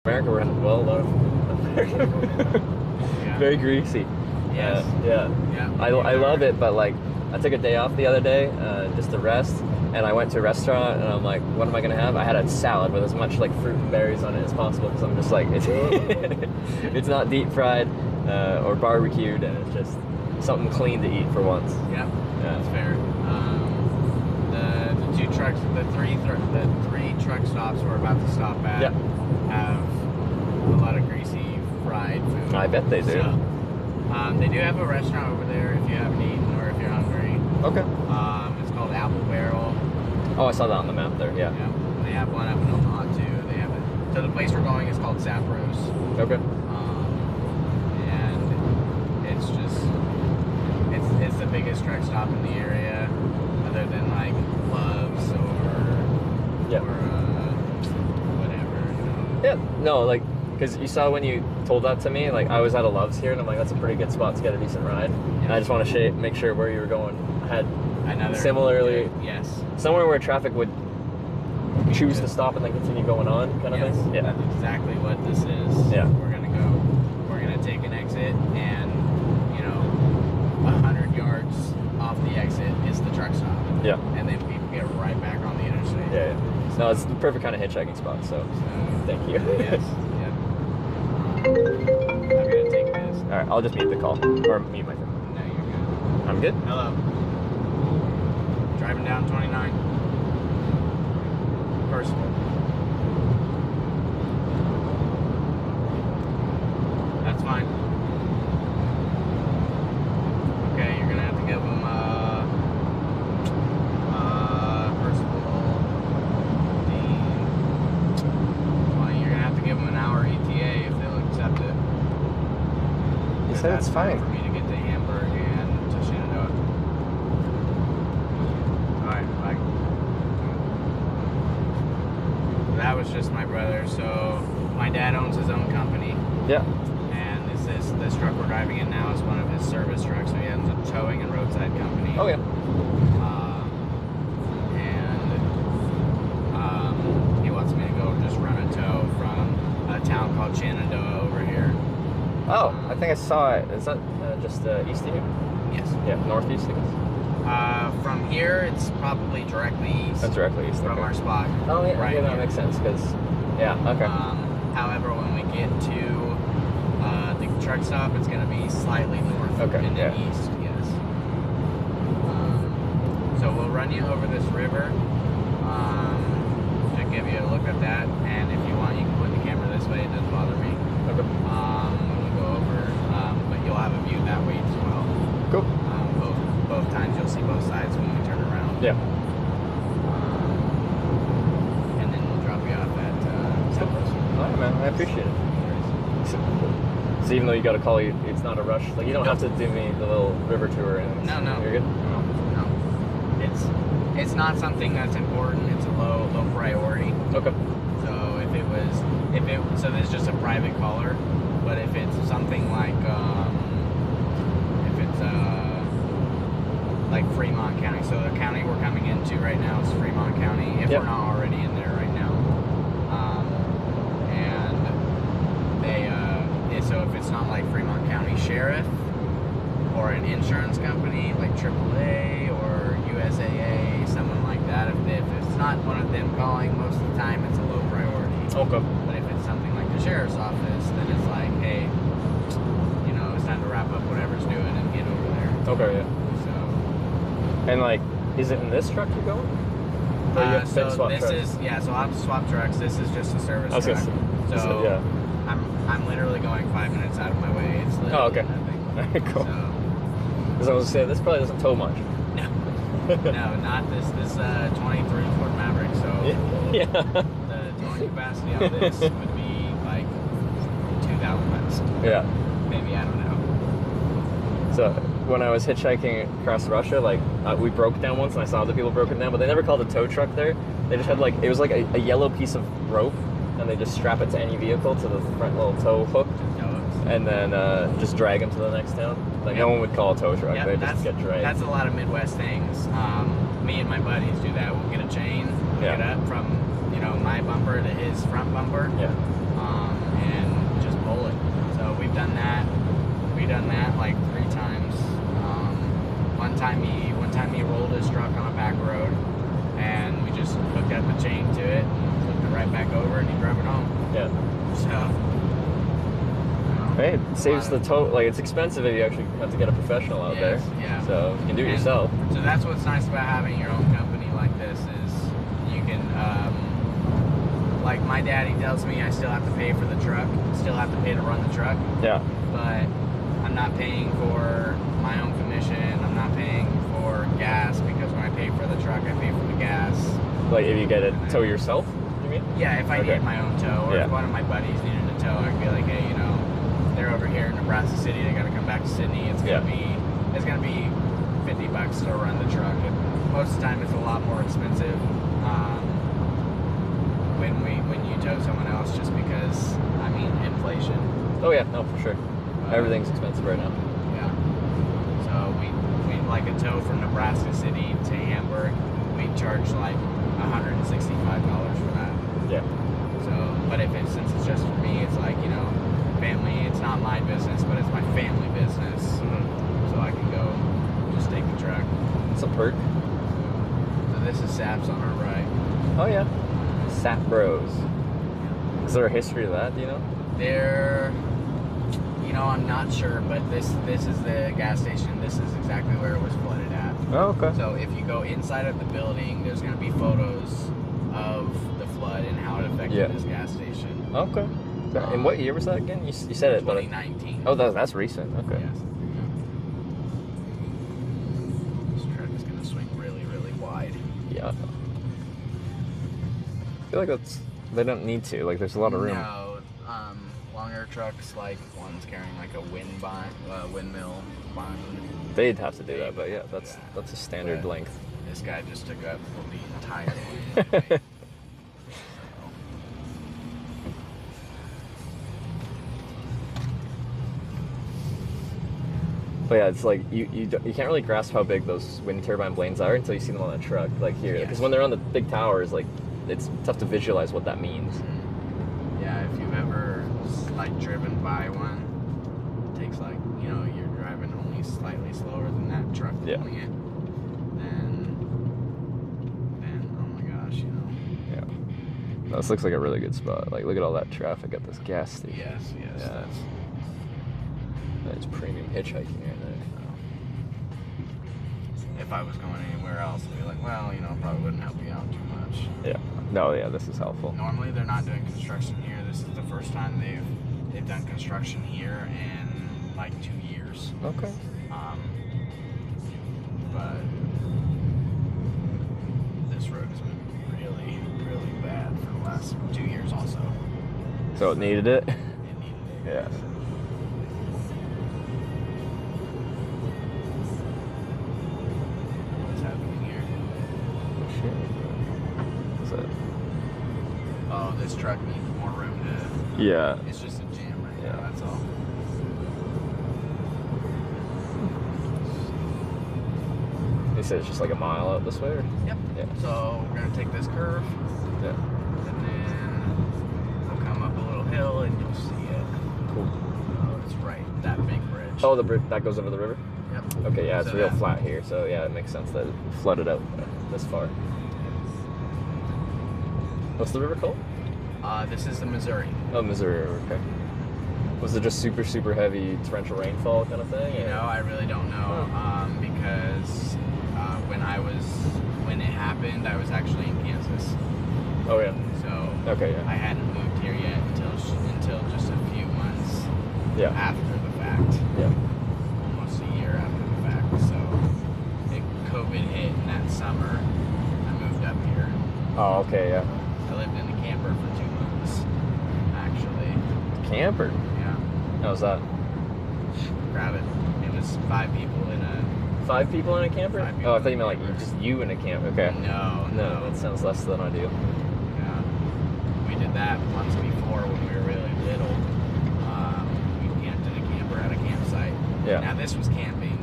America, we're in, well, a lot of America. Very greasy. Yes. Yeah. I love it, but like I took a day off the other day just to rest, and I went to a restaurant, and I'm like, what am I gonna have? I had a salad with as much like fruit and berries on it as possible, because I'm just like, it's not deep fried or barbecued, and it's just something clean to eat for once. Yeah, that's fair. The two trucks, the three truck stops we're about to stop at have a lot of greasy fried food. I bet they do. So, they do have a restaurant over there if you haven't eaten or if you're hungry. Okay. It's called Apple Barrel. Oh, I saw that on the map there. Yeah. They have one up in Omaha too. They have it. So the place we're going is called Zapros. Okay. And it's just it's the biggest truck stop in the area, other than like Love's or whatever. You know. Yeah. No, like. Because you saw when you told that to me, like I was at a Love's here, and I'm like, that's a pretty good spot to get a decent ride. And I just want to make sure where you were going had similarly, somewhere where traffic would choose to stop and then continue going on, kind of thing. Yeah, that's exactly what this is. Yeah, we're gonna take an exit, and 100 yards off the exit is the truck stop. Yeah, and then we get right back on the interstate. Yeah. No, it's the perfect kind of hitchhiking spot. So thank you. Yes. I'm gonna take this. Alright, I'll just mute the call. Or mute my phone. No, you're good. I'm good? Hello. Driving down 29. Percival. That's fine. Okay, you're gonna have to give them an hour ETA if they'll accept it. You said it's fine. For me to get to Hamburg and to Shenandoah. Alright, bye. That was just my brother. So my dad owns his own company. Yeah. And this truck we're driving in now is one of his service trucks. So he owns a towing and roadside company. Oh yeah. He wants me to go just run a tow from a town called Shenandoah over here. Oh, I think I saw it. Is that just east of you? Yes. Yeah, northeast, I guess. From here, it's probably directly east. That's directly east. From our spot. Oh yeah, right that here. makes sense. Because okay. However, when we get to the truck stop, it's going to be slightly north and then east. Yes. So we'll run you over this river. Give you a look at that, and if you want, you can put the camera this way. It doesn't bother me. Okay. When we go over, but you'll have a view that way as well. Cool. Both times you'll see both sides when we turn around. Yeah. And then we'll drop you off at Zapros. All right, man. I appreciate it. So even though you got a call, it's not a rush. Like you don't have to do me the little river tour. And No. You're good. No. It's not something that's important. It's a low priority. Okay. So so there's just a private caller, but if it's something like like Fremont County, so the county we're coming into right now is Fremont County. If we're not already in there right now, sheriff or an insurance company like AAA or USAA, someone like that. If it's not one of them calling, most of the time it's a low priority. Okay. But if it's something like the sheriff's office, then it's like, hey, you know, it's time to wrap up whatever's doing and get over there. Okay, yeah. So. And like, is it in this truck you're going? Or you have to So swap this trucks? is, yeah, so I'll have to swap trucks. This is just a service I was truck. gonna say, So yeah. I'm literally going 5 minutes out of my way. It's literally Oh, okay. nothing. Cool. Because I was saying, this probably doesn't tow much. No, not this 23 Ford Maverick. So yeah. The towing capacity on this would be like 2,000 bucks. Yeah. Maybe, I don't know. So when I was hitchhiking across Russia, like we broke down once, and I saw other people broken down, but they never called a tow truck there. They just had like, it was like a yellow piece of rope, and they just strap it to any vehicle to the front little tow hook, and then just drag them to the next town. Like no one would call a tow truck; Yep, they just get dragged. That's a lot of Midwest things. Me and my buddies do that. We'll get a chain, hook it up from, you know, my bumper to his front bumper, and just pull it. So we've done that. We've done that like 3 times. One time he rolled his truck on a back road, and we just hooked up a chain to it, and flipped it right back over, and he drove it home. Yeah. So. Hey, it saves the tow. Like it's expensive if you actually have to get a professional out there. Yeah. So you can do it And yourself. So that's what's nice about having your own company like this is you can, like my daddy tells me I still have to pay for the truck, still have to pay to run the truck. Yeah. But I'm not paying for my own commission. I'm not paying for gas because when I pay for the truck, I pay for the gas. Like if you get a tow yourself, you mean? Yeah, if I Okay. need my own tow, or Yeah. if one of my buddies needed a tow, I'd be like, hey, you know, they're over here in Nebraska City. They got to come back to Sydney. It's gonna be $50 to run the truck. Most of the time, it's a lot more expensive when you tow someone else, just because I mean inflation. Oh yeah, no, for sure. Everything's expensive right now. Yeah. So we like a tow from Nebraska City to Hamburg. We charge like $165 for that. Yeah. So, but since it's just for me, it's like, you know, family. It's not my business, but it's my family business. So I can go just take the truck. It's a perk. So this is Saps on our right. Oh yeah. Sap Bros. Is there a history of that? Do you know? You know, I'm not sure, but this is the gas station. This is exactly where it was flooded at. Oh, okay. So if you go inside of the building, there's going to be photos of the flood and how it affected this gas station. Okay. And what year was that again? You said it, but 2019. Oh, that's recent. Okay. Yes. This truck is going to swing really, really wide. Yeah. I feel like they don't need to. Like, there's a lot of room. No, longer trucks, like ones carrying like a windmill bind. They'd have to do that, but yeah, that's a standard length. This guy just took up the entire lane. But yeah, it's like you can't really grasp how big those wind turbine blades are until you see them on a truck, like here. Because when they're on the big towers, like it's tough to visualize what that means. Yeah, if you've ever like driven by one, it takes like, you know, you're driving only slightly slower than that truck pulling it. Then oh my gosh, you know. Yeah. No, this looks like a really good spot. Like, look at all that traffic at this gas station. Yes. Yeah. That's premium hitchhiking right there. If I was going anywhere else, I'd be like, well, you know, probably wouldn't help you out too much. Yeah. No, yeah, this is helpful. Normally they're not doing construction here. This is the first time they've done construction here in like 2 years. Okay. But this road has been really, really bad for the last 2 years also. So it needed it? It needed it. Yeah. What's happening here? Oh, shit. What's that? Oh, this truck needs more room to... Yeah. It's just a jam right now, that's all. They said it's just like a mile out this way? Or? Yep. Yeah. So we're going to take this curve. Yeah. And then we'll come up a little hill and you'll see it. Cool. Oh, it's right, that big bridge. Oh, the bridge that goes over the river? Yep. Okay, yeah, it's So real that- flat here, so yeah, it makes sense that it flooded out this far. What's the river called? This is the Missouri. Oh, Missouri River, okay. Was it just super, super heavy torrential rainfall kind of thing? You know, I really don't know, because when it happened, I was actually in Kansas. Oh, yeah. So okay, yeah. I hadn't moved here yet until just a few months after the fact. Yeah. Almost a year after the fact. So COVID hit in that summer. I moved up here. Oh, okay, yeah. I lived in a camper for 2 months, actually. Camper? Yeah. How's that? Crowded. It was 5 people in a... 5 people in a camper? Oh, I thought you meant like just you in a camper. Okay. No. That sounds less than ideal. Yeah. We did that once before when we were really little. We camped in a camper at a campsite. Yeah. Now this was camping.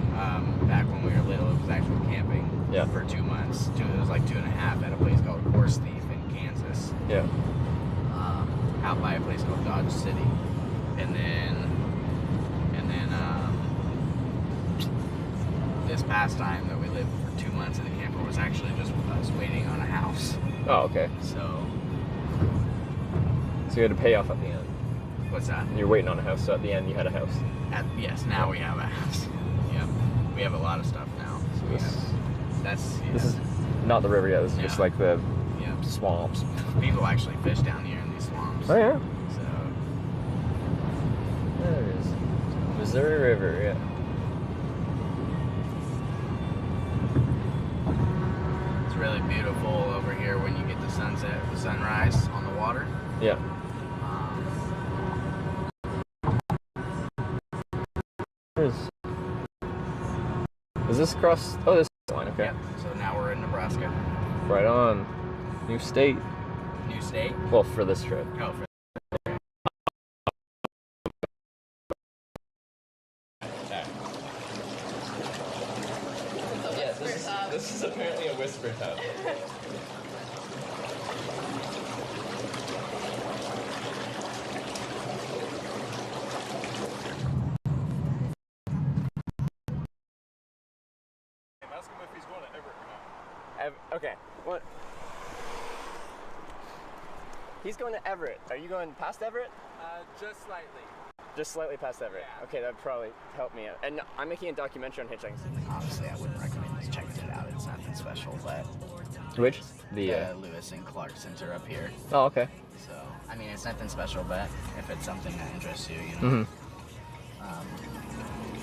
Back when we were little, it was actual camping. Yeah. For 2 months. It was like 2.5 at a place called Horse Thief in Kansas. Yeah. Out by a place called Dodge City. And then this past time that we lived for 2 months in the camper was actually just with us waiting on a house. Oh, okay. So you had to pay off at the end. What's that? You're waiting on a house, so at the end you had a house. Yes, now we have a house. Yep. We have a lot of stuff now. So This is not the river yet, this is just like the swamps. People actually fish down here in these swamps. Oh, yeah? So there it is. Missouri River, yeah. it's really beautiful over here when you get the sunset, the sunrise on the water. Yeah. Is this across? Oh, this is the line, okay. Yep. So now we're in Nebraska. Right on. New state. New state? Well, for this trip. Oh, for Yeah, this is apparently a whisper tub. Ask him if he's going to Everett or not. Okay. What? He's going to Everett. Are you going past Everett? Just slightly. Just slightly past Everett. Yeah. Okay, that'd probably help me out. And I'm making a documentary on hitchhiking. Honestly, I wouldn't recommend just checking it out. It's nothing special, but Which? The Lewis and Clark Center up here. Oh, okay. So, I mean, it's nothing special, but if it's something that interests you, you know,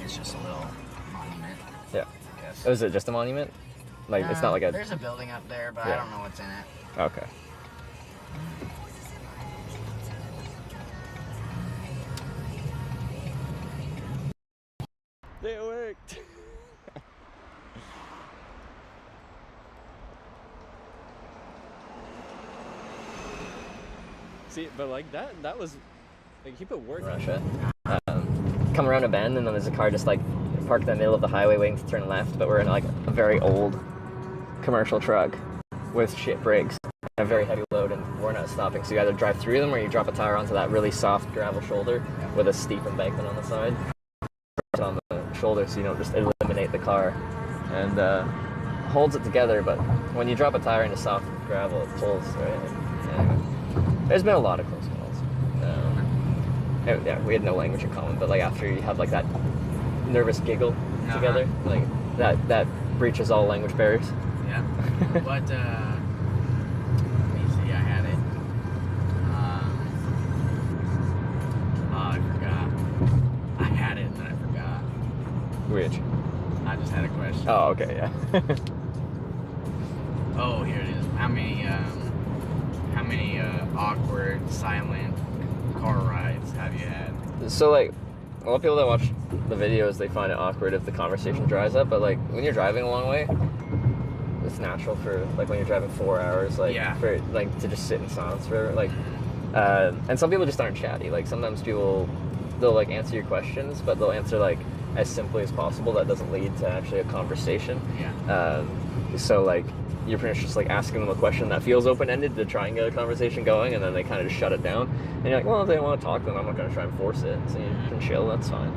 it's just a little monument. Yeah. I guess. Oh, is it just a monument? Like, it's not like a... There's a building up there, but I don't know what's in it. Okay. It worked. See, but like that was like you put work. Russia. Come around a bend and then there's a car just like parked in the middle of the highway waiting to turn left, but we're in like a very old commercial truck with shit brakes and a very heavy load, and we're not stopping. So you either drive through them or you drop a tire onto that really soft gravel shoulder with a steep embankment on the side. On the shoulder so you don't just eliminate the car, and holds it together, but when you drop a tire into soft gravel it pulls, right? Anyway, there's been a lot of close calls. Yeah, we had no language in common, but like after you have like that nervous giggle together, like that breaches all language barriers. Yeah. But let me see, I had it. Oh, I forgot. I had it and then I forgot. Which? I just had a question. Oh, okay, yeah. Oh, here it is. How many awkward, silent car rides have you had? So like, a lot of people that watch the videos, they find it awkward if the conversation dries up, but like when you're driving a long way, it's natural for like when you're driving 4 hours, like for like to just sit in silence for like, and some people just aren't chatty. Like sometimes people, they'll like answer your questions, but they'll answer like as simply as possible. That doesn't lead to actually a conversation. Yeah. So like you're pretty much just like asking them a question that feels open-ended to try and get a conversation going, and then they kind of just shut it down. And you're like, well, if they want to talk, then I'm not going to try and force it. So you can chill, that's fine.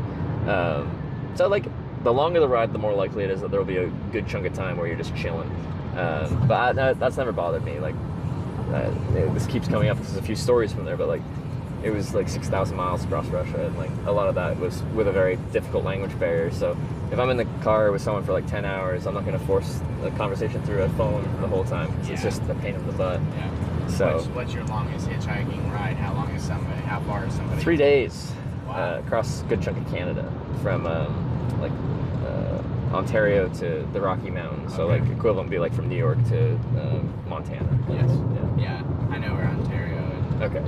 So like, the longer the ride, the more likely it is that there'll be a good chunk of time where you're just chilling. But that's never bothered me. Like, this keeps coming up because there's a few stories from there, but like, it was like 6,000 miles across Russia, and like a lot of that was with a very difficult language barrier. So if I'm in the car with someone for like 10 hours, I'm not going to force a conversation through a phone the whole time because it's just a pain in the butt. Yeah. So what's your longest hitchhiking ride? How far is somebody? 3 days. Wow. Across a good chunk of Canada, from Ontario to the Rocky Mountains. So like equivalent would be like from New York to Montana. Yes. Yeah. I know where Ontario is. Okay.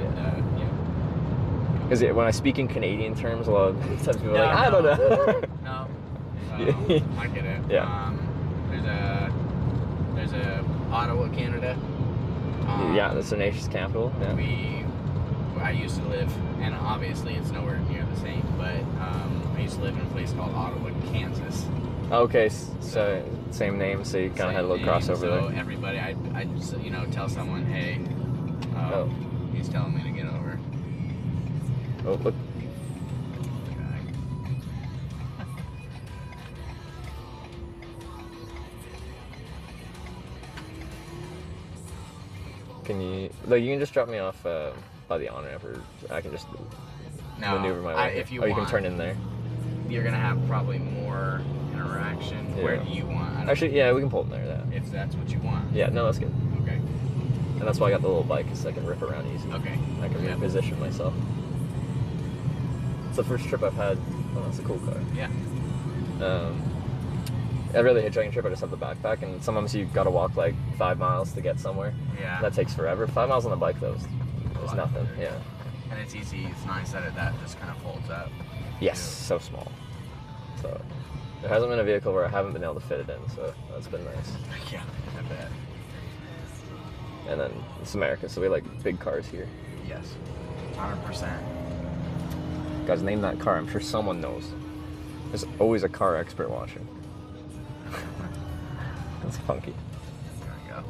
Because when I speak in Canadian terms, a lot of times people are like, I don't know. No. I get it. Yeah. There's a Ottawa, Canada. Yeah, that's the nation's capital. Yeah. I used to live, and obviously it's nowhere near the same, but I used to live in a place called Ottawa, Kansas. Okay, so same name, so you kind of had a little crossover there. So everybody, I just, tell someone, hey, he's telling me to get over. Oh, look. Can you, like, you can just drop me off by the on-ramp, or I can just maneuver my way. If you you want, can turn in there. You're gonna have probably more interaction. Yeah. Where do you want? Actually, yeah, we can pull in there. Yeah. If that's what you want. Yeah, no, that's good. Okay. And that's why I got the little bike, because I can rip around easy. Okay. I can reposition myself. It's the first trip I've had. Oh, that's a cool car. Yeah. Every other hitchhiking trip, I just have the backpack, and sometimes you got to walk like 5 miles to get somewhere. Yeah. That takes forever. 5 miles on the bike, though, is nothing. Yeah. And it's easy. It's nice that that just kind of folds up. Yes, so small. So there hasn't been a vehicle where I haven't been able to fit it in, so that's been nice. Yeah, I bet. And then it's America, so we like big cars here. Yes, 100%. Guys, name that car. I'm sure someone knows. There's always a car expert watching. That's funky. There we go. All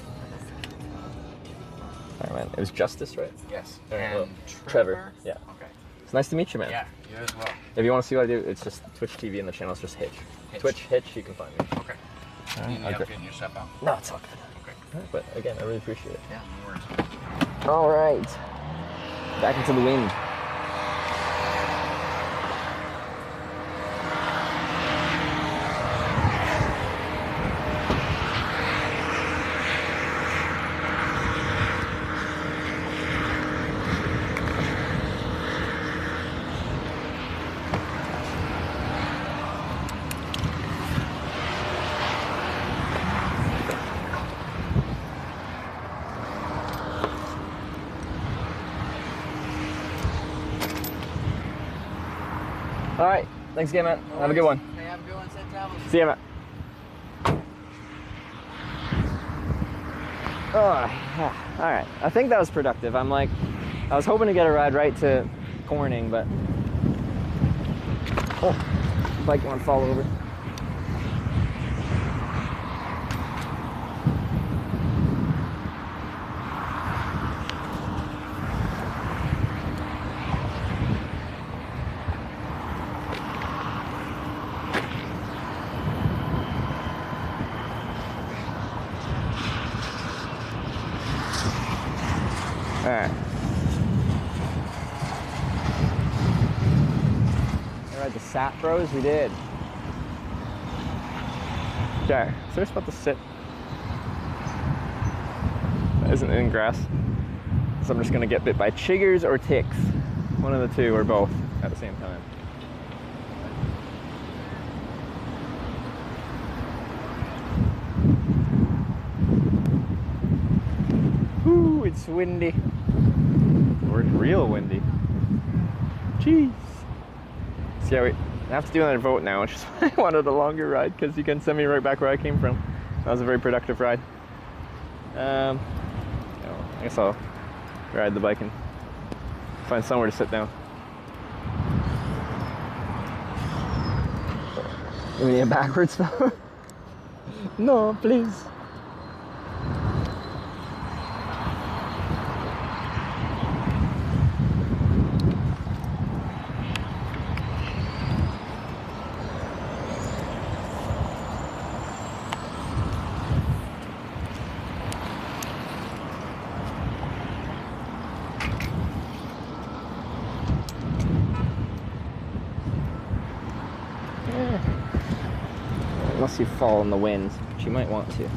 right, man. It was Justice, right? Yes. All right, And well, Trevor. Yeah. Okay. It's nice to meet you, man. Yeah, you as well. If you want to see what I do, it's just Twitch TV, and the channel's just Hitch. Twitch Hitch, you can find me. Okay. You need help getting your stuff out? No, it's all good. Okay. Right, but again, I really appreciate it. Yeah, no worries. All right. Back into the wind. All right. Thanks again, man. Have a good one. Hey, have a good one. Safe travels. See ya, man. Oh, all right. I think that was productive. I was hoping to get a ride right to Corning, but bike won't fall over. All right. All right, the Sat Bros, we did. Okay, so we're about to sit. That isn't in grass. So I'm just gonna get bit by chiggers or ticks. One of the two or both at the same time. Ooh, it's windy. Or it's real windy. Jeez. So yeah, I have to do another vote now, which is why I wanted a longer ride, because you can send me right back where I came from. That was a very productive ride. I guess I'll ride the bike and find somewhere to sit down. You mean backwards though? No, please. Unless you fall in the wind, which you might want to.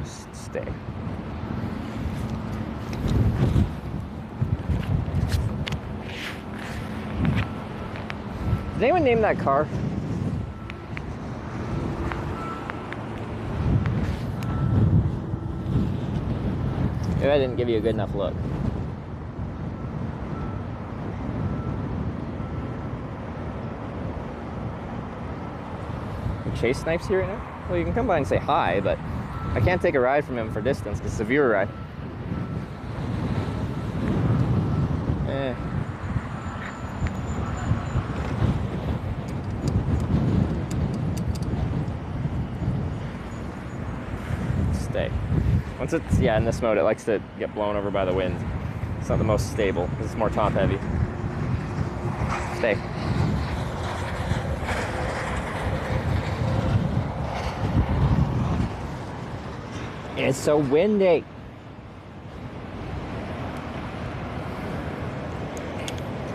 Just stay. Did anyone name that car? Maybe I didn't give you a good enough look. Chase Snipes here right now? Well, you can come by and say hi, but I can't take a ride from him for distance because it's a viewer ride. Stay. Once it's, yeah, in this mode, it likes to get blown over by the wind. It's not the most stable because it's more top heavy. Stay. It's so windy.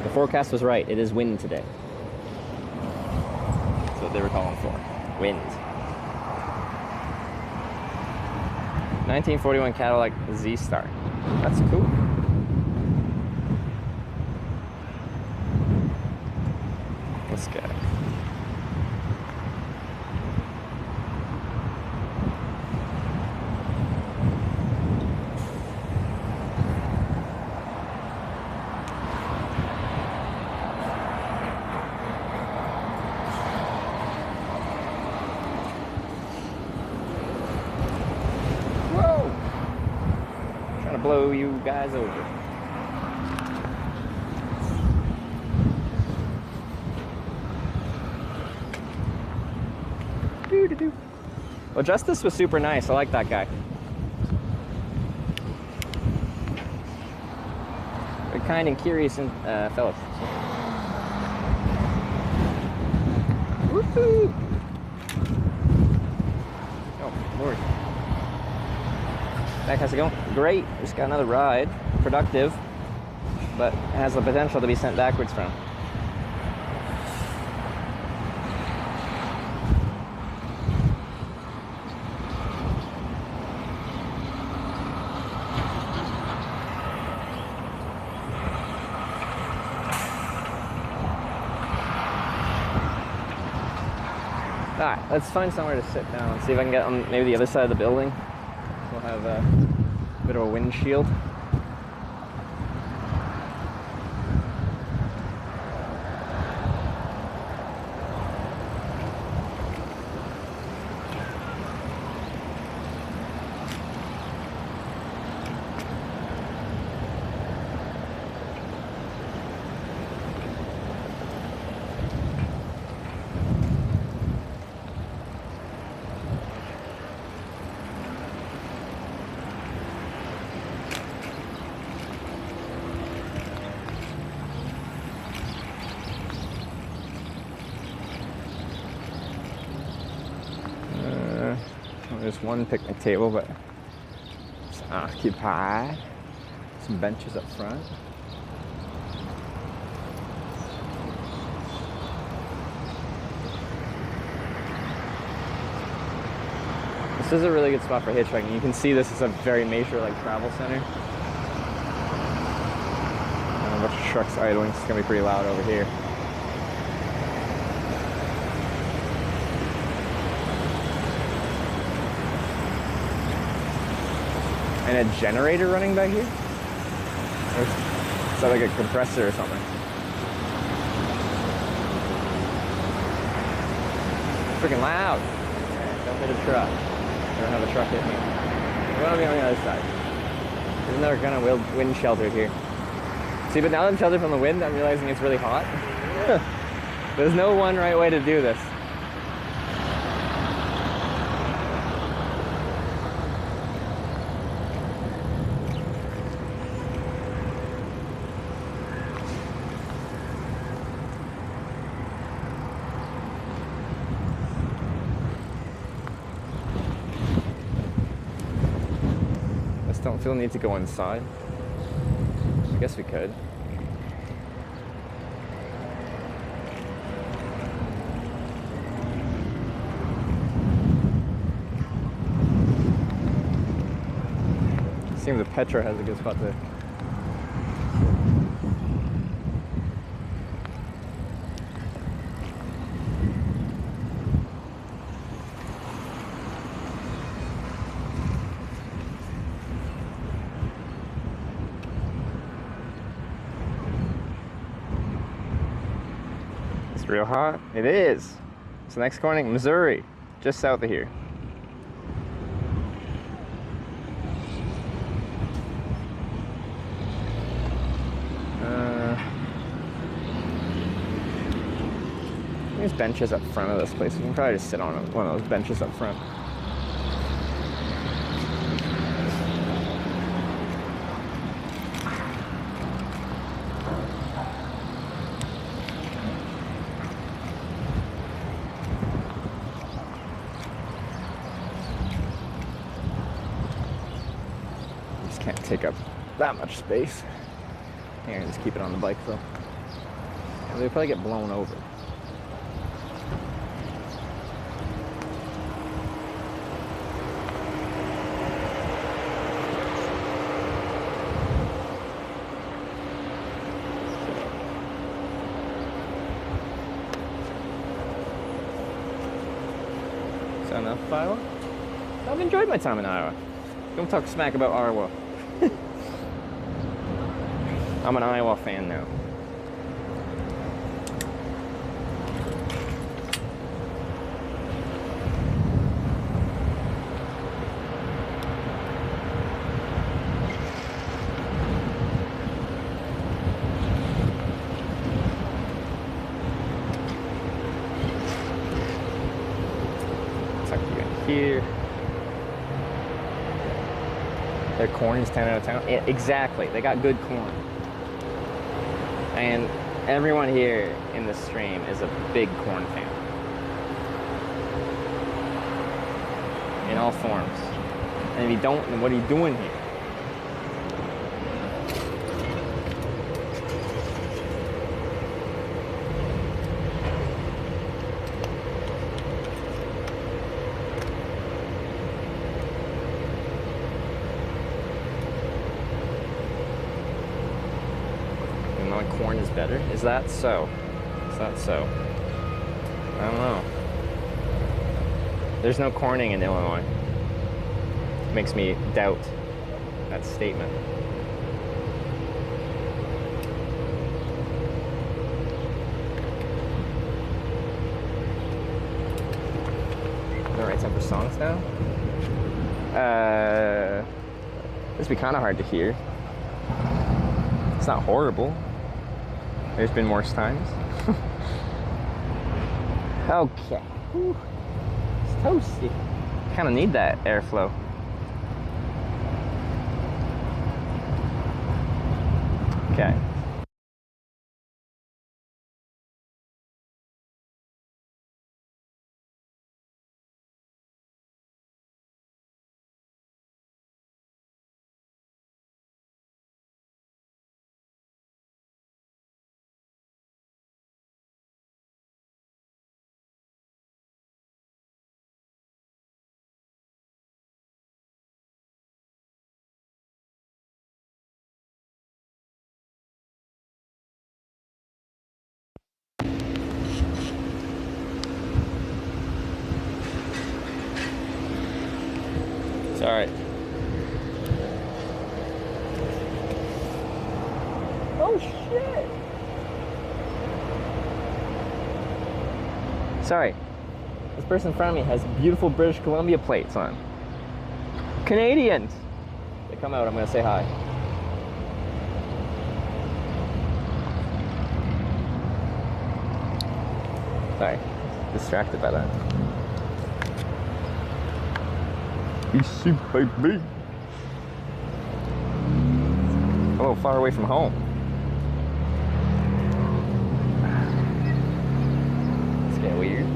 The forecast was right. It is wind today. That's what they were calling for. Wind. 1941 Cadillac Z-Star. That's cool. This guy. Blow you guys over. Doo-doo-doo. Well, Justice was super nice. I like that guy. Very kind and curious and fellow. Woohoo! Oh, Lord. Back, how's it going? Great. Just got another ride. Productive, but has the potential to be sent backwards from. Alright, let's find somewhere to sit down and see if I can get on maybe the other side of the building. We'll have a bit of a windshield. There's one picnic table, but it's occupied. Some benches up front. This is a really good spot for hitchhiking. You can see this is a very major travel center. And a bunch of trucks idling. It's gonna be pretty loud over here. And a generator running back here? Or is that like a compressor or something? Freaking loud. Don't hit a truck. I don't have a truck hit me. I'm gonna be on the other side. There's another kind of wind shelter here. See, but now that I'm sheltered from the wind, I'm realizing it's really hot. There's no one right way to do this. Don't feel the need to go inside. I guess we could. Seems that Petra has a good spot there. It's real hot. It is. It's the next corner, Missouri, just south of here. There's benches up front of this place. We can probably just sit on one of those benches up front. Just can't take up that much space. Here, just keep it on the bike though. They'll probably get blown over. Enough, Iowa? I've enjoyed my time in Iowa. Don't talk smack about Iowa. I'm an Iowa fan now. Here. Their corn is 10 out of 10. Yeah, exactly. They got good corn. And everyone here in the stream is a big corn fan. In all forms. And if you don't, then what are you doing here? Corn is better. Is that so? Is that so? I don't know. There's no corning in Illinois. Makes me doubt that statement. Is that right time for songs now? This would be kind of hard to hear. It's not horrible. There's been worse times. Okay. Whew. It's toasty. Kind of need that airflow. Okay. It's all right. Oh shit! Sorry. This person in front of me has beautiful British Columbia plates on. Canadians! They come out, I'm gonna say hi. Sorry. Distracted by that. Easy, baby. A little far away from home. It's getting weird.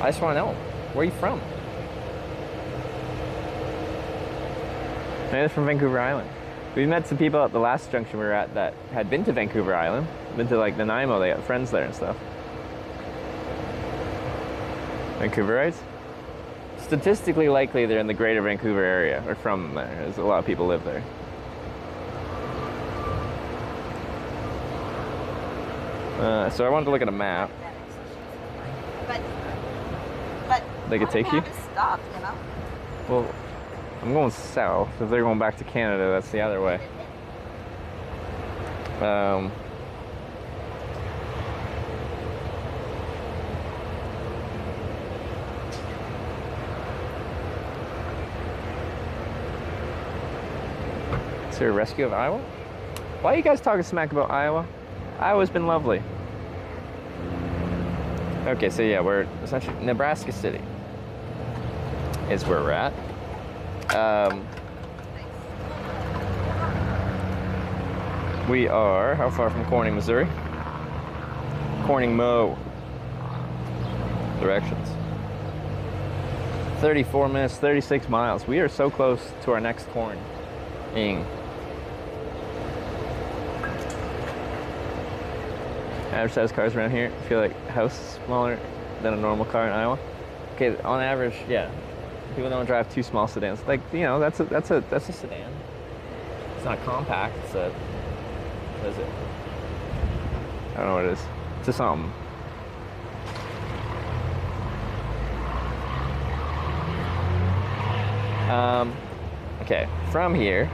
I just want to know, where are you from? They're from Vancouver Island. We met some people at the last junction we were at that had been to Vancouver Island. Been to like Nanaimo, they got friends there and stuff. Vancouverites? statistically likely they're in the greater Vancouver area, or from there. There's a lot of people live there. So I wanted to look at a map. But they could take you? Stop, you know? Well, I'm going south. If they're going back to Canada, that's the other way. Is there a rescue of Iowa? Why are you guys talking smack about Iowa? Iowa's been lovely. Okay, so yeah, we're essentially Nebraska City is where we're at. We are, how far from Corning, Missouri? Corning, Mo. Directions. 34 minutes, 36 miles. We are so close to our next Corning. Average size cars around here. I feel like a house is smaller than a normal car in Iowa. Okay, on average, yeah. People don't drive two small sedans. Like, you know, that's a sedan. It's not compact. It's a, what is it? I don't know what it is. It's a something. Okay, from here.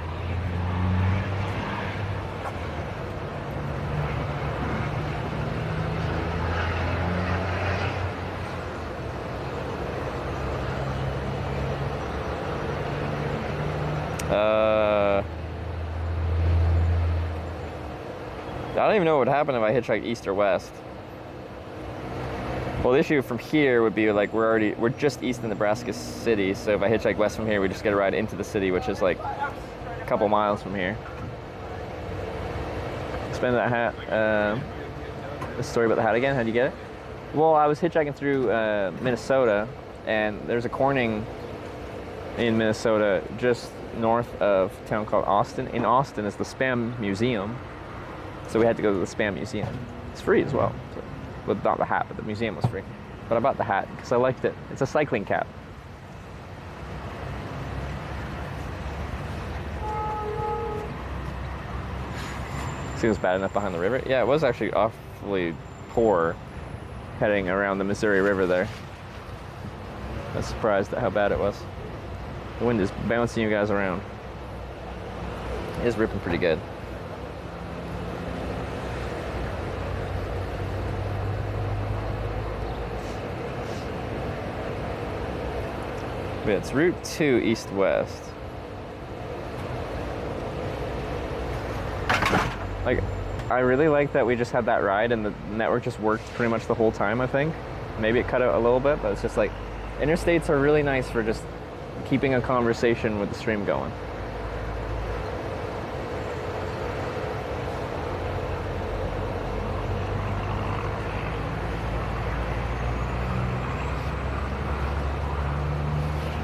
I don't even know what would happen if I hitchhiked east or west. Well, the issue from here would be like we're just east of Nebraska City, so if I hitchhike west from here, we just get a ride into the city, which is like a couple miles from here. Spend that hat. The story about the hat again. How'd you get it? Well, I was hitchhiking through Minnesota, and there's a Corning in Minnesota just north of a town called Austin. In Austin is the Spam Museum, so we had to go to the Spam Museum. It's free as well. So, well, not the hat, but the museum was free. But I bought the hat because I liked it. It's a cycling cap. See, it was bad enough behind the river. Yeah, it was actually awfully poor heading around the Missouri River there. I was surprised at how bad it was. The wind is bouncing you guys around. It is ripping pretty good. But it's Route 2 east-west. Like, I really like that we just had that ride and the network just worked pretty much the whole time, I think. Maybe it cut out a little bit, but it's just like, interstates are really nice for just keeping a conversation with the stream going.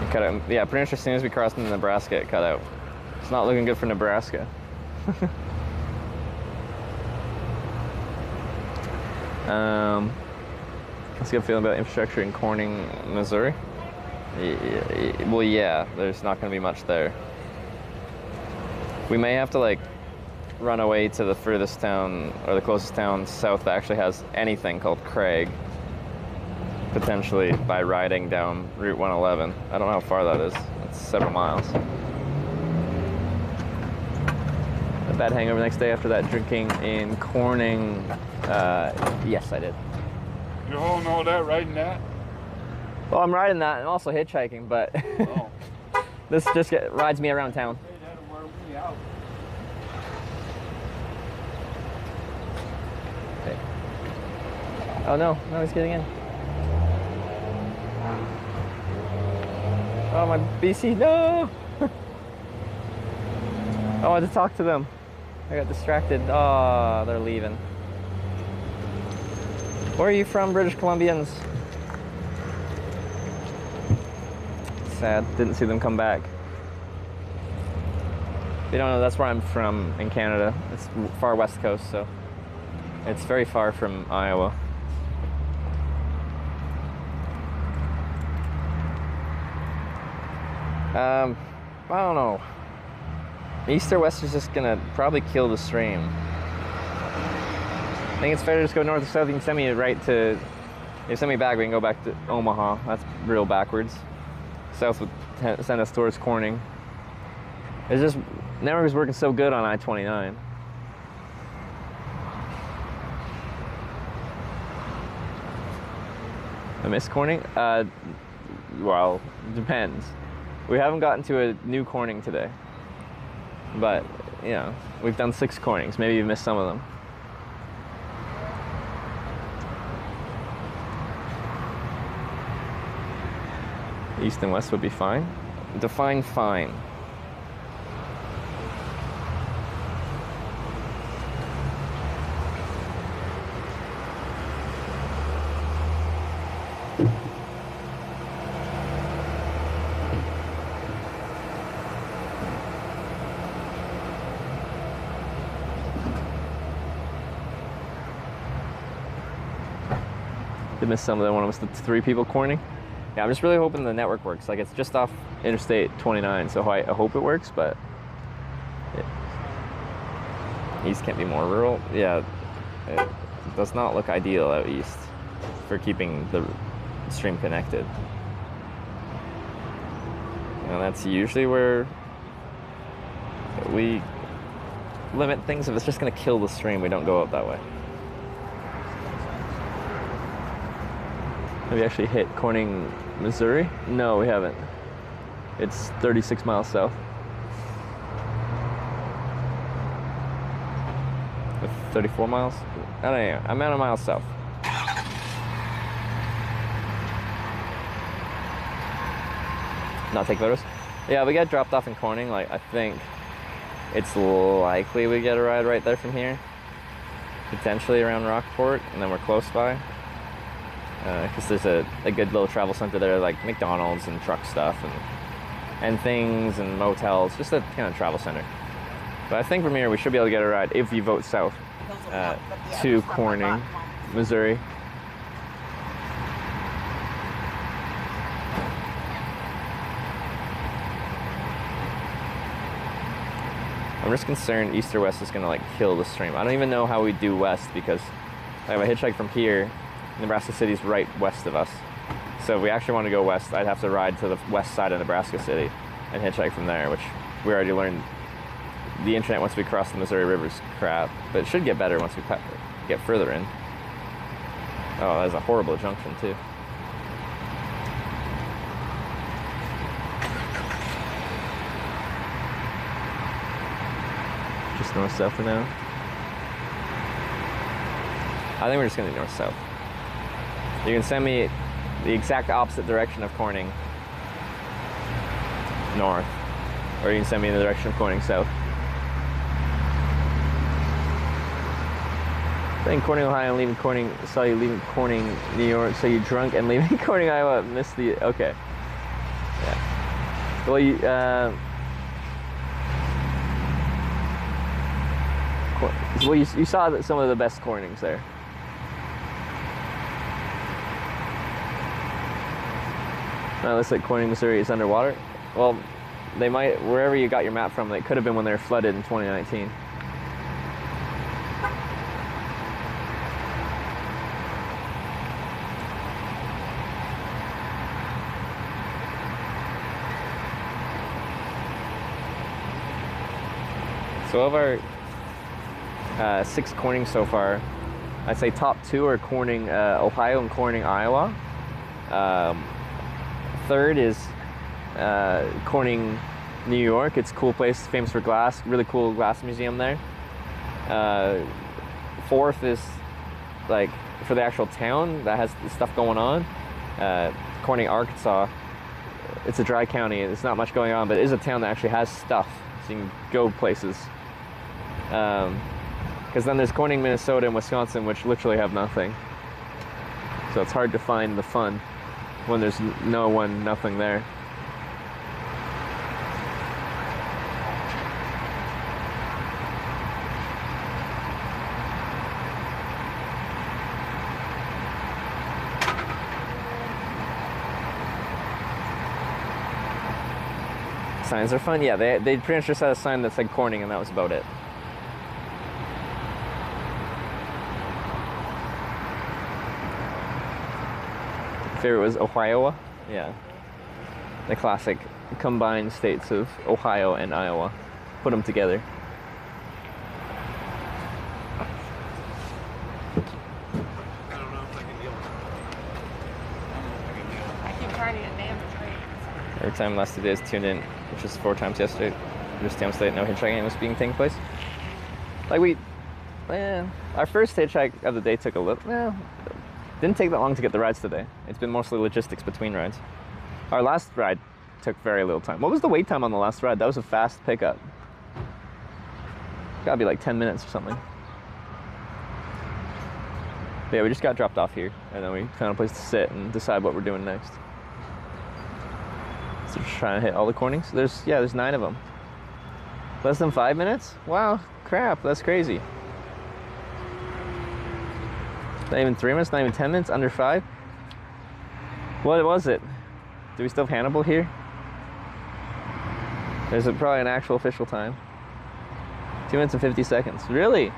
It cut out, yeah, pretty much as soon as we crossed into Nebraska, it cut out. It's not looking good for Nebraska. Let's get a feeling about infrastructure in Corning, Missouri. Well, yeah, there's not going to be much there. We may have to like run away to the furthest town or the closest town south that actually has anything called Craig, potentially by riding down Route 111. I don't know how far that is. It's several miles. A bad hangover the next day after that drinking in Corning. Yes, I did. You're holding all that, riding that? Well, I'm riding that and also hitchhiking, but oh. This just rides me around town. Hey, that'll wear me out. Okay. Oh no, he's getting in. Oh, my BC, no! I wanted to talk to them. I got distracted. Oh, they're leaving. Where are you from, British Columbians? Sad, didn't see them come back. If you don't know, that's where I'm from in Canada. It's far west coast, so it's very far from Iowa. I don't know. East or west is just gonna probably kill the stream. I think it's fair to just go north or south. You can send me right to, if you send me back, we can go back to Omaha. That's real backwards. South would send us towards Corning. It's just, network is working so good on I-29. I miss Corning? Well, depends. We haven't gotten to a new Corning today. But, you know, we've done 6 Cornings. Maybe you've missed some of them. East and west would be fine. Define fine. Did miss some of them when it was the 3 people corning. Yeah, I'm just really hoping the network works. Like, it's just off Interstate 29, so I hope it works, but east can't be more rural. Yeah, it does not look ideal out east for keeping the stream connected. And that's usually where we limit things. If it's just going to kill the stream, we don't go out that way. Have you actually hit Corning, Missouri? No, we haven't. It's 36 miles south. 34 miles? I don't know. I'm at a mile south. Not take photos? Yeah, we got dropped off in Corning. Like, I think it's likely we get a ride right there from here. Potentially around Rockport, and then we're close by. Because there's a good little travel center there, like McDonald's and truck stuff and things and motels, just a kind of travel center. But I think from here we should be able to get a ride if you vote south to Corning, Missouri. I'm just concerned east or west is gonna like kill the stream. I don't even know how we do west because I have a hitchhike from here. Nebraska City's right west of us. So if we actually want to go west, I'd have to ride to the west side of Nebraska City and hitchhike from there, which we already learned the internet once we cross the Missouri River's crap. But it should get better once we get further in. Oh, that's a horrible junction too. Just north-south for now. I think we're just gonna do north-south. You can send me the exact opposite direction of Corning, north, or you can send me in the direction of Corning, south. Saying Corning, Ohio, and leaving Corning, saw you leaving Corning, New York, so you drunk and leaving Corning, Iowa, missed the, okay. Yeah. Well, you, well, you saw that some of the best Cornings there. Looks like Corning, Missouri is underwater. Well, they might, wherever you got your map from, it could have been when they were flooded in 2019. So of our 6 Cornings so far, I'd say top 2 are Corning, Ohio and Corning, Iowa. Third is Corning, New York. It's a cool place, famous for glass, really cool glass museum there. Fourth is like for the actual town that has stuff going on. Corning, Arkansas. It's a dry county. There's not much going on, but it is a town that actually has stuff, so you can go places. Because then there's Corning, Minnesota, and Wisconsin, which literally have nothing. So it's hard to find the fun when there's nothing there. Signs are fun. Yeah, they pretty much just had a sign that said Corning, and that was about it. Favorite was Ohio. Yeah, the classic combined states of Ohio and Iowa. Put them together. Every time last 2 days tuned in, which was 4 times yesterday, just State, no hitchhiking was being taking place. Like our first hitchhike of the day took a little, didn't take that long to get the rides today. It's been mostly logistics between rides. Our last ride took very little time. What was the wait time on the last ride? That was a fast pickup. Gotta be like 10 minutes or something. But yeah, we just got dropped off here, and then we found a place to sit and decide what we're doing next. So just trying to hit all the Cornings. There's 9 of them. Less than 5 minutes? Wow, crap, that's crazy. Not even 3 minutes, not even 10 minutes, under 5? What was it? Do we still have Hannibal here? There's probably an actual official time. 2 minutes and 50 seconds. Really?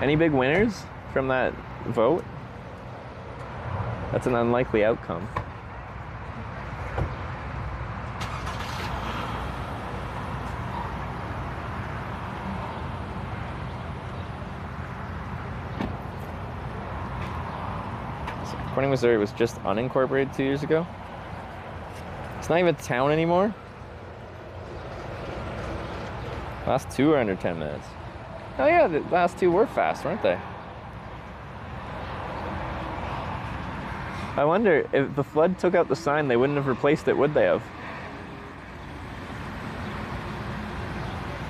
Any big winners from that vote? That's an unlikely outcome. Corning, Missouri was just unincorporated 2 years ago. It's not even a town anymore. Last 2 are under 10 minutes. Oh yeah, the last 2 were fast, weren't they? I wonder if the flood took out the sign, they wouldn't have replaced it, would they have?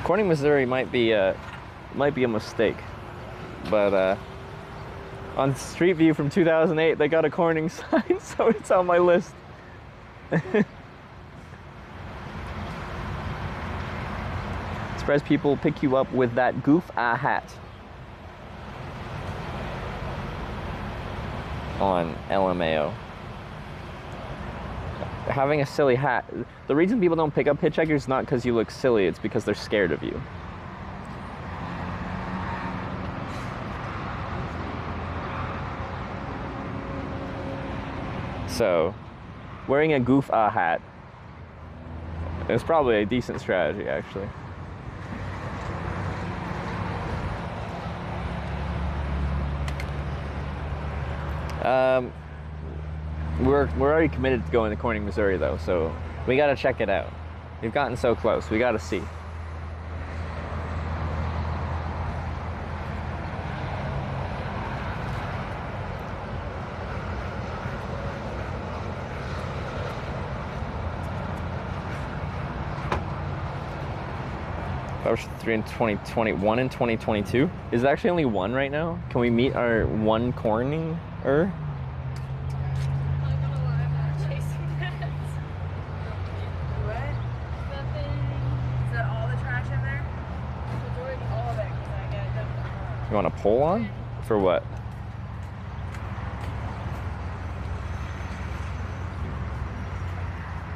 Corning, Missouri might be a mistake, but on Street View from 2008, they got a Corning sign, so it's on my list. Surprised people pick you up with that goof-ah hat on LMAO. Having a silly hat. The reason people don't pick up hitchhikers is not because you look silly, it's because they're scared of you. So, wearing a goof-ah hat is probably a decent strategy, actually. We're already committed to going to Corning, Missouri, though, so we gotta check it out. We've gotten so close, we gotta see. Power 3 in 2021 and 2022. Is there actually only 1 right now? Can we meet our 1 Corning-er? You want a pole on? For what?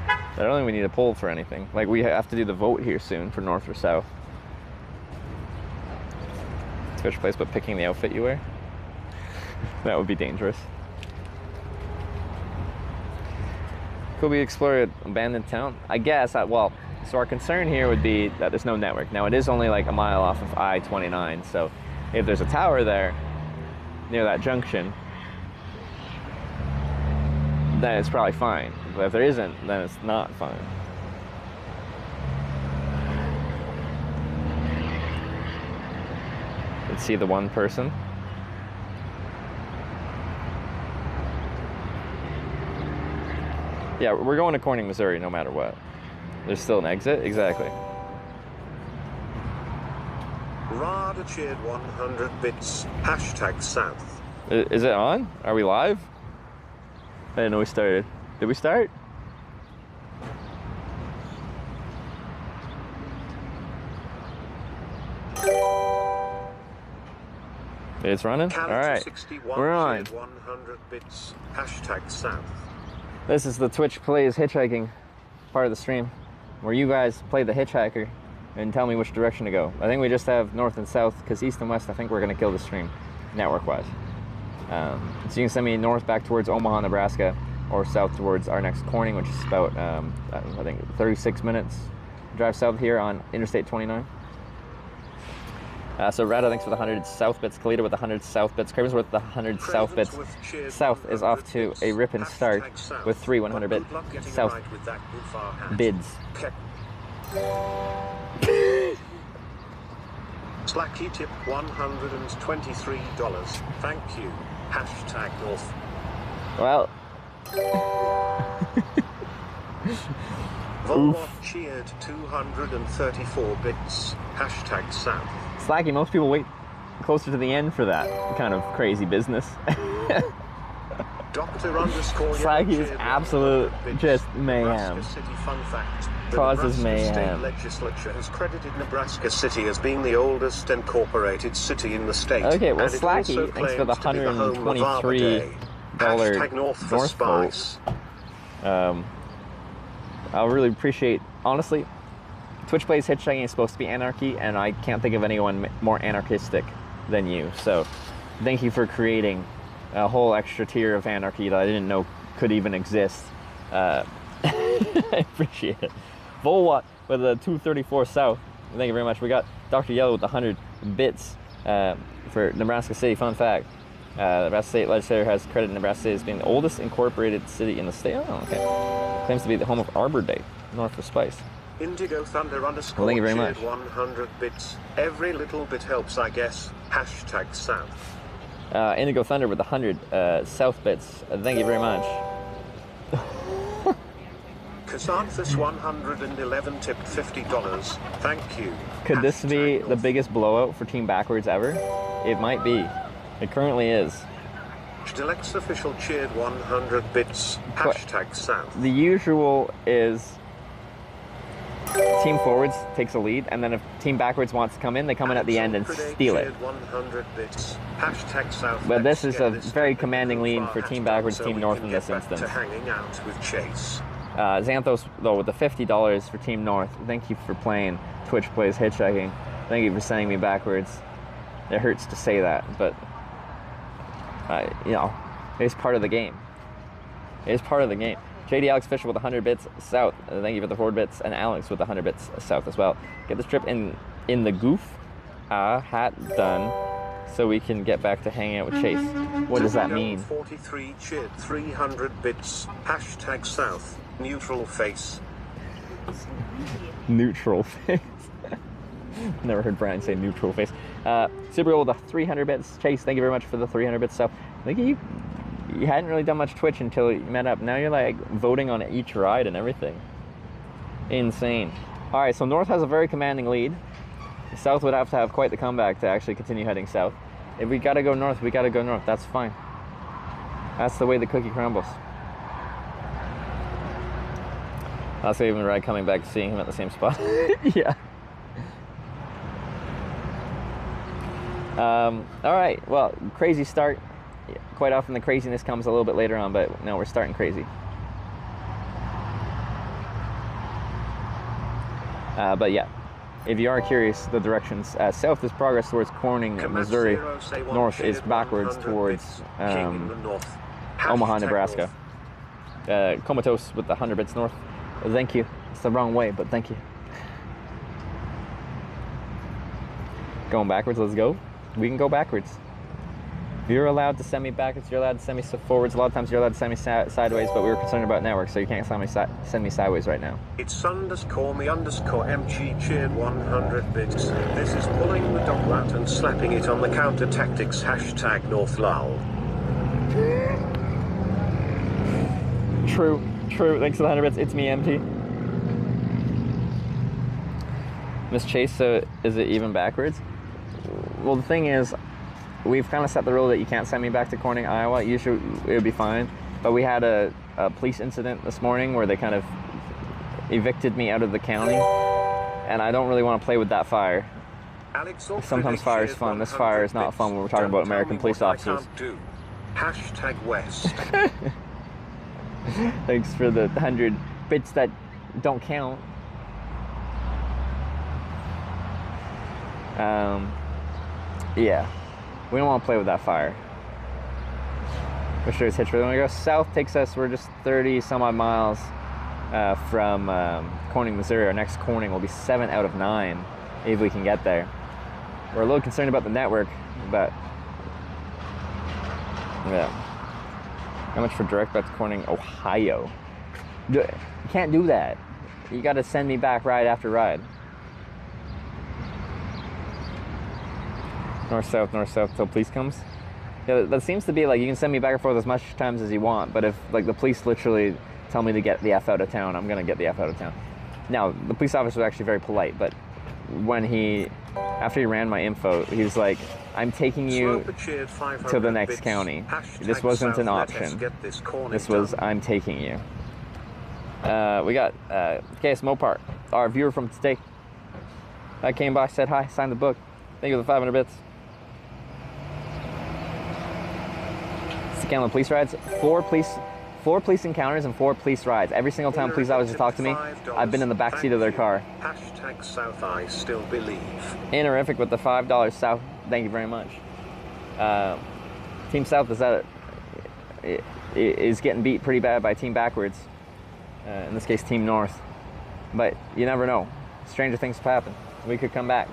I don't think we need a pole for anything. Like, we have to do the vote here soon for north or south. Switch place, but picking the outfit you wear? That would be dangerous. Could we explore an abandoned town? I guess, well, so our concern here would be that there's no network. Now, it is only like a mile off of I-29, so if there's a tower there, near that junction, then it's probably fine. But if there isn't, then it's not fine. Let's see the 1 person. Yeah, we're going to Corning, Missouri no matter what. There's still an exit? Exactly. Rada cheered 100 bits. Hashtag South. Is it on? Are we live? I didn't know we started. Did we start? It's running? Alright. We're on. 100 bits. Hashtag South. This is the Twitch Plays Hitchhiking part of the stream where you guys play the hitchhiker and tell me which direction to go. I think we just have north and south, because east and west, I think we're going to kill the stream network-wise. So you can send me north back towards Omaha, Nebraska, or south towards our next Corning, which is about, I think, 36 minutes drive south here on Interstate 29. So Rada, thanks for the 100 south bits. Kalita with the 100 south bits. Cravensworth with the 100 south bits. South is off to a ripping start with 3 100-bit south bids. Slacky tip $123. Thank you. Hashtag North. Well. Volvo cheered 234 bits. Hashtag South. Slacky, most people wait closer to the end for that kind of crazy business. Slacky is absolute just mayhem. City fun fact. Causes mayhem. The legislature has credited Nebraska City as being the oldest incorporated city in the state. Okay, well, Slacky, thanks for the $123 North vote. I'll really appreciate, honestly, Twitch Plays Hitchhiking is supposed to be anarchy, and I can't think of anyone more anarchistic than you. So thank you for creating a whole extra tier of anarchy that I didn't know could even exist. I appreciate it. Volwatt with a 234 South. Thank you very much. We got Dr. Yellow with 100 bits for Nebraska City. Fun fact. Nebraska State Legislature has credited Nebraska City as being the oldest incorporated city in the state. Oh, okay. Claims to be the home of Arbor Day, north of Spice. Indigo Thunder underscore well, thank you very much. 100 bits. Every little bit helps, I guess. Hashtag South. Indigo Thunder with 100 South bits. Thank you very much. Casanthus 111 tipped $50. Thank you. Could this be the biggest blowout for Team Backwards ever? It might be. It currently is. Stilex official cheered 100 bits. Hashtag South. The usual is Team Forwards takes a lead, and then if Team Backwards wants to come in, they come in at the end and steal it. 100 bits. Hashtag South. But this is a very commanding lead for Team Backwards, Team North in this instance. To hanging out with Chase. Xanthos, though, with the $50 for Team North. Thank you for playing Twitch Plays Hitchhiking. Thank you for sending me backwards. It hurts to say that, but you know, it's part of the game. It's part of the game. JD Alex Fisher with 100 bits south. Thank you for the 4 bits, and Alex with 100 bits south as well. Get this trip in the goof hat done, so we can get back to hanging out with Chase. What does that mean? 43 cheered 300 bits. Hashtag South. Neutral face. Neutral face. Never heard Brian say neutral face. Super with the 300 bits. Chase, thank you very much for the 300 bits stuff. I think you hadn't really done much Twitch until you met up. Now you're like voting on each ride and everything. Insane. All right, so North has a very commanding lead. South would have to have quite the comeback to actually continue heading south. If we gotta go north, we gotta go north. That's fine. That's the way the cookie crumbles. I'll say even ride coming back, seeing him at the same spot. Yeah. All right, well, crazy start. Quite often the craziness comes a little bit later on, but no, we're starting crazy. But yeah, if you are curious, the directions, south is progress towards Corning, Missouri. North is backwards towards Omaha, Nebraska. Comatose with the 100 bits north. Thank you. It's the wrong way, but thank you. Going backwards, let's go. We can go backwards. You're allowed to send me backwards, you're allowed to send me forwards. A lot of times you're allowed to send me sideways, but we were concerned about network, so you can't send me sideways right now. It's underscore me underscore MG cheered 100 bits. This is pulling the dog out and slapping it on the counter tactics. Hashtag North lull. True. Thanks for the 100 bits. It's me, MT. Miss Chase, so is it even backwards? Well, the thing is, we've kind of set the rule that you can't send me back to Corning, Iowa. Usually it would be fine. But we had a police incident this morning where they kind of evicted me out of the county. And I don't really want to play with that fire. Sometimes fire is fun. This fire is not fun when we're talking about American police officers. Hashtag West. Thanks for the 100 bits that don't count. Yeah, we don't want to play with that fire. Which is Hitchhiking. When we go south, takes us, we're just 30 some odd miles from Corning, Missouri. Our next Corning will be 7 out of 9 if we can get there. We're a little concerned about the network, but yeah. How much for direct back to Corning, Ohio? You can't do that. You got to send me back ride after ride. North-south till police comes. Yeah, that seems to be like you can send me back and forth as much times as you want, but if like the police literally tell me to get the F out of town, I'm gonna get the F out of town. Now, the police officer was actually very polite, but when after he ran my info, he was like, I'm taking you to the next county. This wasn't an option. This was, I'm taking you. We got KS Mopar, our viewer from today. I came by, said hi, signed the book. Thank you for the 500 bits. Count the police rides, 4 police encounters and 4 police rides. Every single time police officers talk to me, I've been in the back seat of their car. #South I still believe. Innerific with the $5 South. Thank you very much. Team South is getting beat pretty bad by Team Backwards. In this case, Team North. But you never know. Stranger things have happened. We could come back.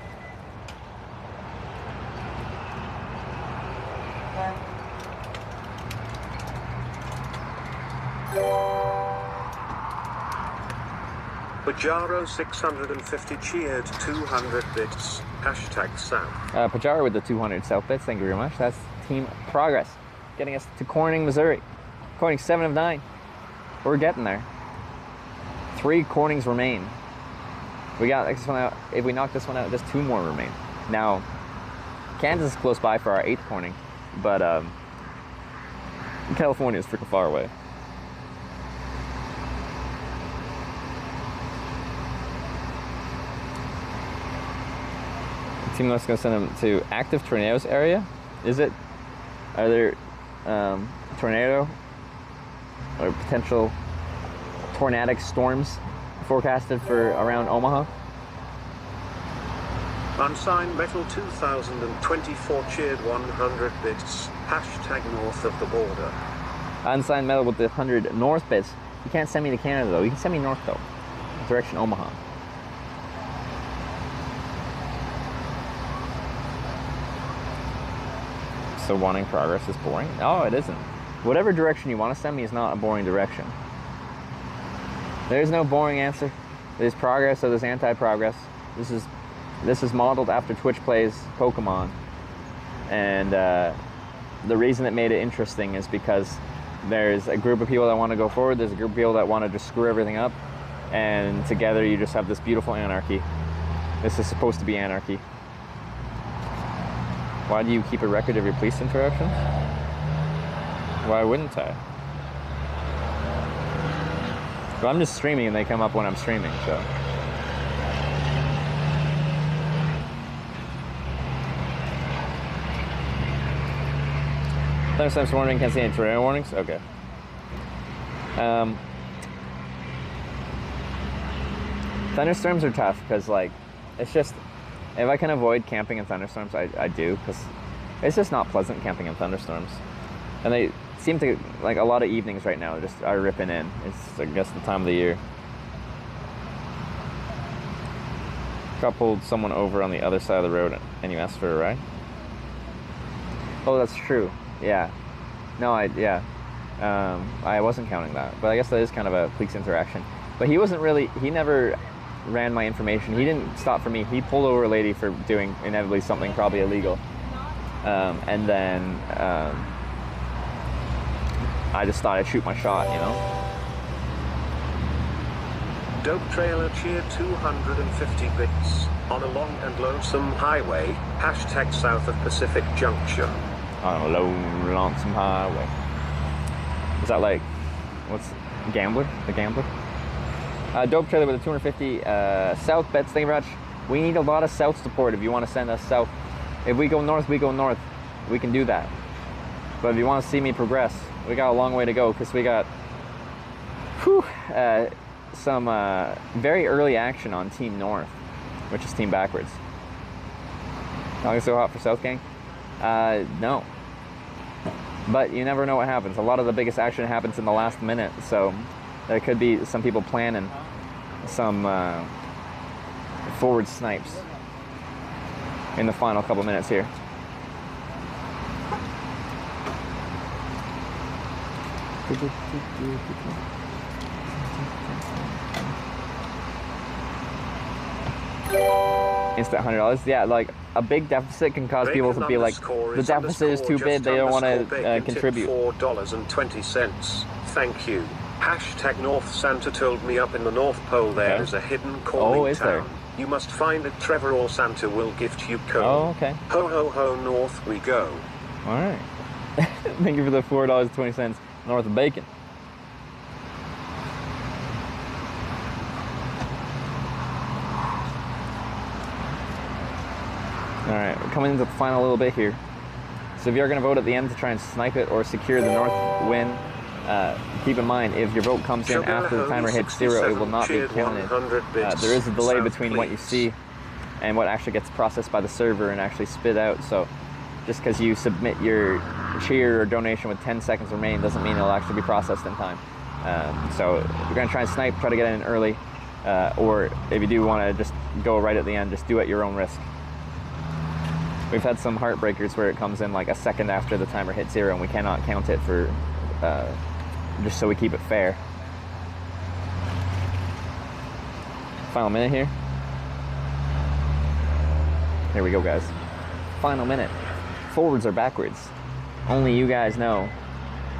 Pajaro 650 cheered 200 bits. #South. Pajaro with the 200 South bits. Thank you very much. That's Team Progress. Getting us to Corning, Missouri. Corning 7 of 9. We're getting there. 3 Cornings remain. We got this one out. If we knock this one out, just 2 more remain. Now, Kansas is close by for our 8th Corning, but California is freaking far away. Team North's gonna send them to active tornadoes area. Is it? Are there tornado or potential tornadic storms forecasted for around Omaha? Unsigned Metal 2024 cheered 100 bits. #North of the border. Unsigned Metal with the 100 North bits. You can't send me to Canada though. You can send me north though. Direction Omaha. So wanting progress is boring? No, it isn't. Whatever direction you want to send me is not a boring direction. There's no boring answer. There's progress or there's anti-progress. This is modeled after Twitch plays Pokemon. And the reason it made it interesting is because there's a group of people that want to go forward, there's a group of people that want to just screw everything up, and together you just have this beautiful anarchy. This is supposed to be anarchy. Why do you keep a record of your police interactions? Why wouldn't I? Well, I'm just streaming and they come up when I'm streaming, so. Thunderstorms warning, can't see any tornado warnings? Okay. Thunderstorms are tough because, like, it's just, if I can avoid camping in thunderstorms, I do, because it's just not pleasant camping in thunderstorms. And they seem to, like, a lot of evenings right now just are ripping in. It's, I guess, the time of the year. Got pulled someone over on the other side of the road and you asked for a ride? Oh, that's true. Yeah. No, I wasn't counting that. But I guess that is kind of a police interaction. But he never ran my information. He didn't stop for me. He pulled over a lady for doing inevitably something probably illegal. And then I just thought I'd shoot my shot, you know? Dope trailer cheered 250 bits. On a long and lonesome highway. # south of Pacific Junction. On a lonesome highway. Is that like, what's Gambler? The Gambler? Dope trailer with a 250 south bets. Thank you very much. We need a lot of south support if you want to send us south. If we go north, we go north. We can do that. But if you want to see me progress, we got a long way to go because we got some very early action on Team North, which is Team Backwards. Not so hot for South Gang? No. But you never know what happens. A lot of the biggest action happens in the last minute, so there could be some people planning some forward snipes in the final couple minutes here. Instant $100. Yeah, like a big deficit can cause people to be like, the deficit is too big, they don't want to contribute. $4.20. Thank you. Hashtag North Santa told me up in the North Pole there is a hidden calling town. There? You must find it. Trevor or Santa will gift you coal. Oh, okay. Ho ho ho, north we go. All right. Thank you for the $4.20 north of bacon. All right, we're coming into the final little bit here. So if you're going to vote at the end to try and snipe it or secure the north win, keep in mind, if your vote comes in after the timer hits 0, it will not be counted. There is a delay between what you see and what actually gets processed by the server and actually spit out. So just because you submit your cheer or donation with 10 seconds remaining doesn't mean it'll actually be processed in time. So if you're going to try and snipe, try to get in early. Or if you do want to just go right at the end, just do it at your own risk. We've had some heartbreakers where it comes in like a second after the timer hits 0 and we cannot count it for just so we keep it fair. Final minute here. Here we go, guys. Final minute. Forwards or backwards? Only you guys know.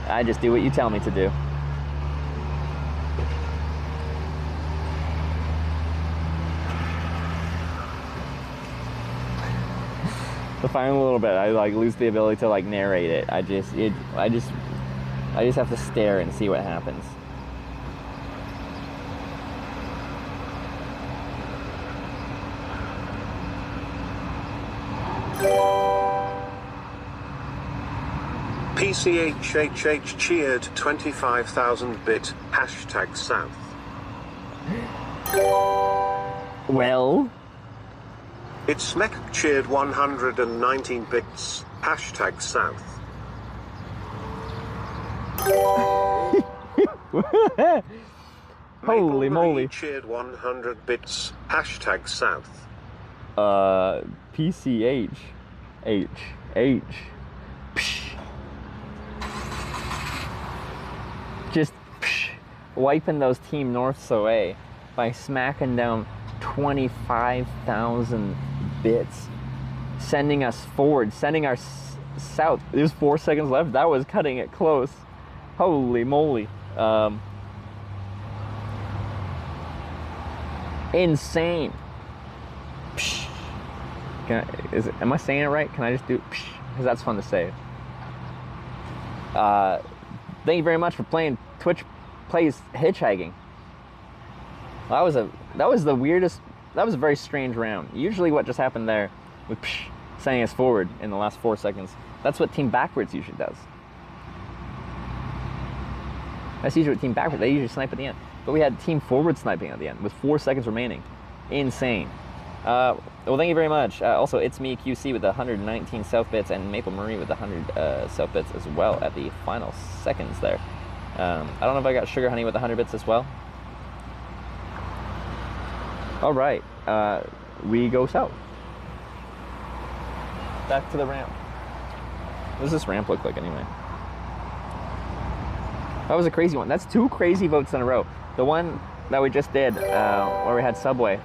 I just do what you tell me to do. The final little bit, I like lose the ability to like narrate it. I just have to stare and see what happens. PCHHH cheered 25,000 bit. Hashtag South. Well? It's Smek cheered 119 bits. Hashtag South. Holy moly. Cheered 100 bits. Hashtag South. PCH. H. Just wiping those Team Norths away by smacking down 25,000 bits, sending us forward, sending our south. There's 4 seconds left. That was cutting it close. Holy moly. Insane. Am I saying it right? Can I just do because that's fun to say. Thank you very much for playing Twitch Plays Hitchhiking. That was the weirdest. That was a very strange round. Usually what just happened there with sending us forward in the last 4 seconds, that's what Team Backwards usually does. That's usually what Team Backwards, they usually snipe at the end. But we had Team Forward sniping at the end with 4 seconds remaining. Insane. Well, thank you very much. Also, it's me, QC, with the 119 South bits, and Maple Marie with the 100 South bits as well at the final seconds there. I don't know if I got Sugar Honey with the 100 bits as well. All right, we go south. Back to the ramp. What does this ramp look like anyway? That was a crazy one. That's 2 crazy votes in a row. The one that we just did, where we had Subway,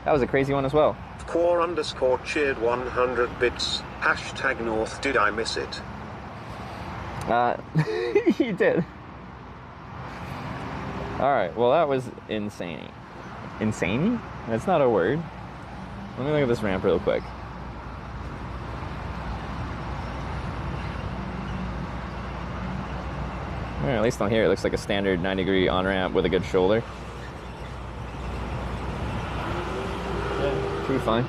that was a crazy one as well. Core underscore cheered 100 bits. Hashtag North. Did I miss it? You did. All right, well that was insane. Insane? That's not a word. Let me look at this ramp real quick. At least on here, it looks like a standard 90-degree on-ramp with a good shoulder. Yeah, should be fine.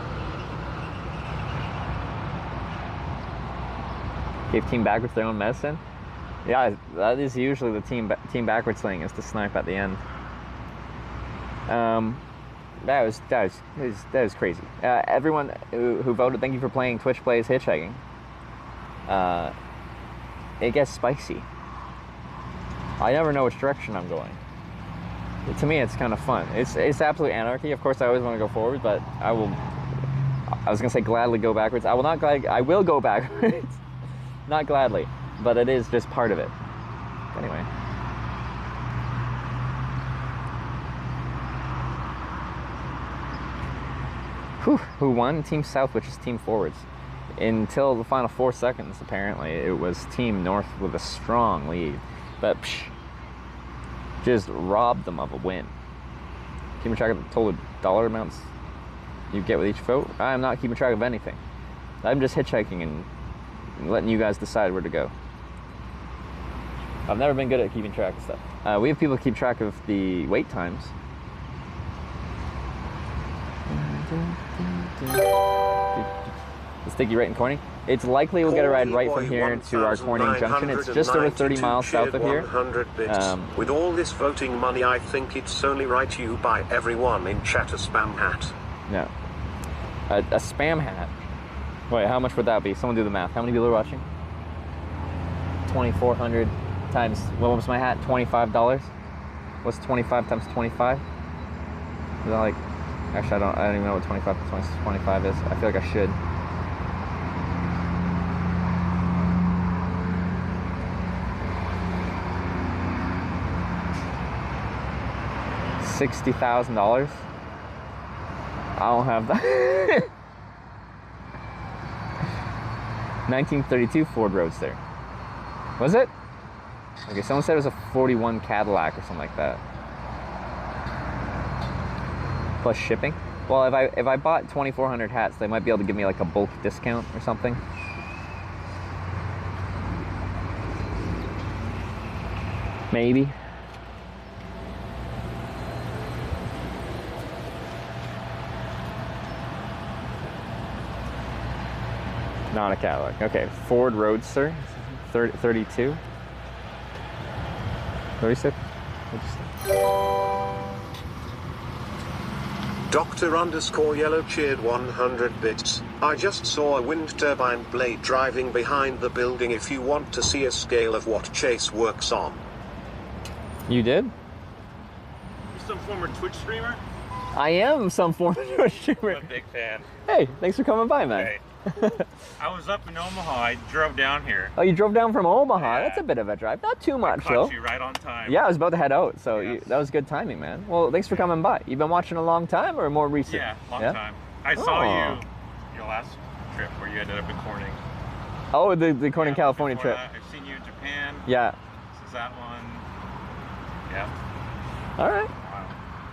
Gave Team Backwards their own medicine. Yeah, that is usually the Team Backwards thing, is to snipe at the end. That was crazy. Everyone who voted, thank you for playing Twitch Plays Hitchhiking. It gets spicy. I never know which direction I'm going. To me, it's kind of fun. It's absolute anarchy. Of course, I always want to go forward, but I was gonna say gladly go backwards. I will go backwards. Not gladly, but it is just part of it. Anyway. Who won? Team South, which is Team Forwards. Until the final 4 seconds, apparently, it was Team North with a strong lead. But just robbed them of a win. Keeping track of the total dollar amounts you get with each vote? I'm not keeping track of anything. I'm just hitchhiking and letting you guys decide where to go. I've never been good at keeping track of stuff. We have people keep track of the wait times. Let's take you right in Corning. It's likely we'll get a ride right from here to our Corning Junction. It's just over 30 miles south of here. With all this voting money, I think it's only right you buy everyone in chat a spam hat. No. A spam hat? Wait, how much would that be? Someone do the math. How many people are watching? 2,400 times, what was my hat? $25? What's 25 times 25? Is that like, actually I don't even know what 25 times 25 is. I feel like I should. $60,000? I don't have that. 1932 Ford Roadster. Was it? Okay, someone said it was a 41 Cadillac or something like that. Plus shipping. Well, if I bought 2,400 hats, they might be able to give me like a bulk discount or something. Maybe. Not a Cadillac. Okay, Ford Roadster, 32, 36. Dr_Yellow cheered 100 bits. I just saw a wind turbine blade driving behind the building. If you want to see a scale of what Chase works on. You did? You're some former Twitch streamer? I am some former Twitch streamer. I'm a big fan. Hey, thanks for coming by, man. Hey. I was up in Omaha. I drove down here. Oh, you drove down from Omaha? Yeah. That's a bit of a drive. Not too much, though. Caught you right on time. Yeah, I was about to head out, so that was good timing, man. Well, thanks for coming by. You've been watching a long time or more recent? Yeah, long time. I saw you your last trip where you ended up in Corning. Oh, the Corning, California trip. I've seen you in Japan. Yeah. This is that one. Yeah. All right. Wow.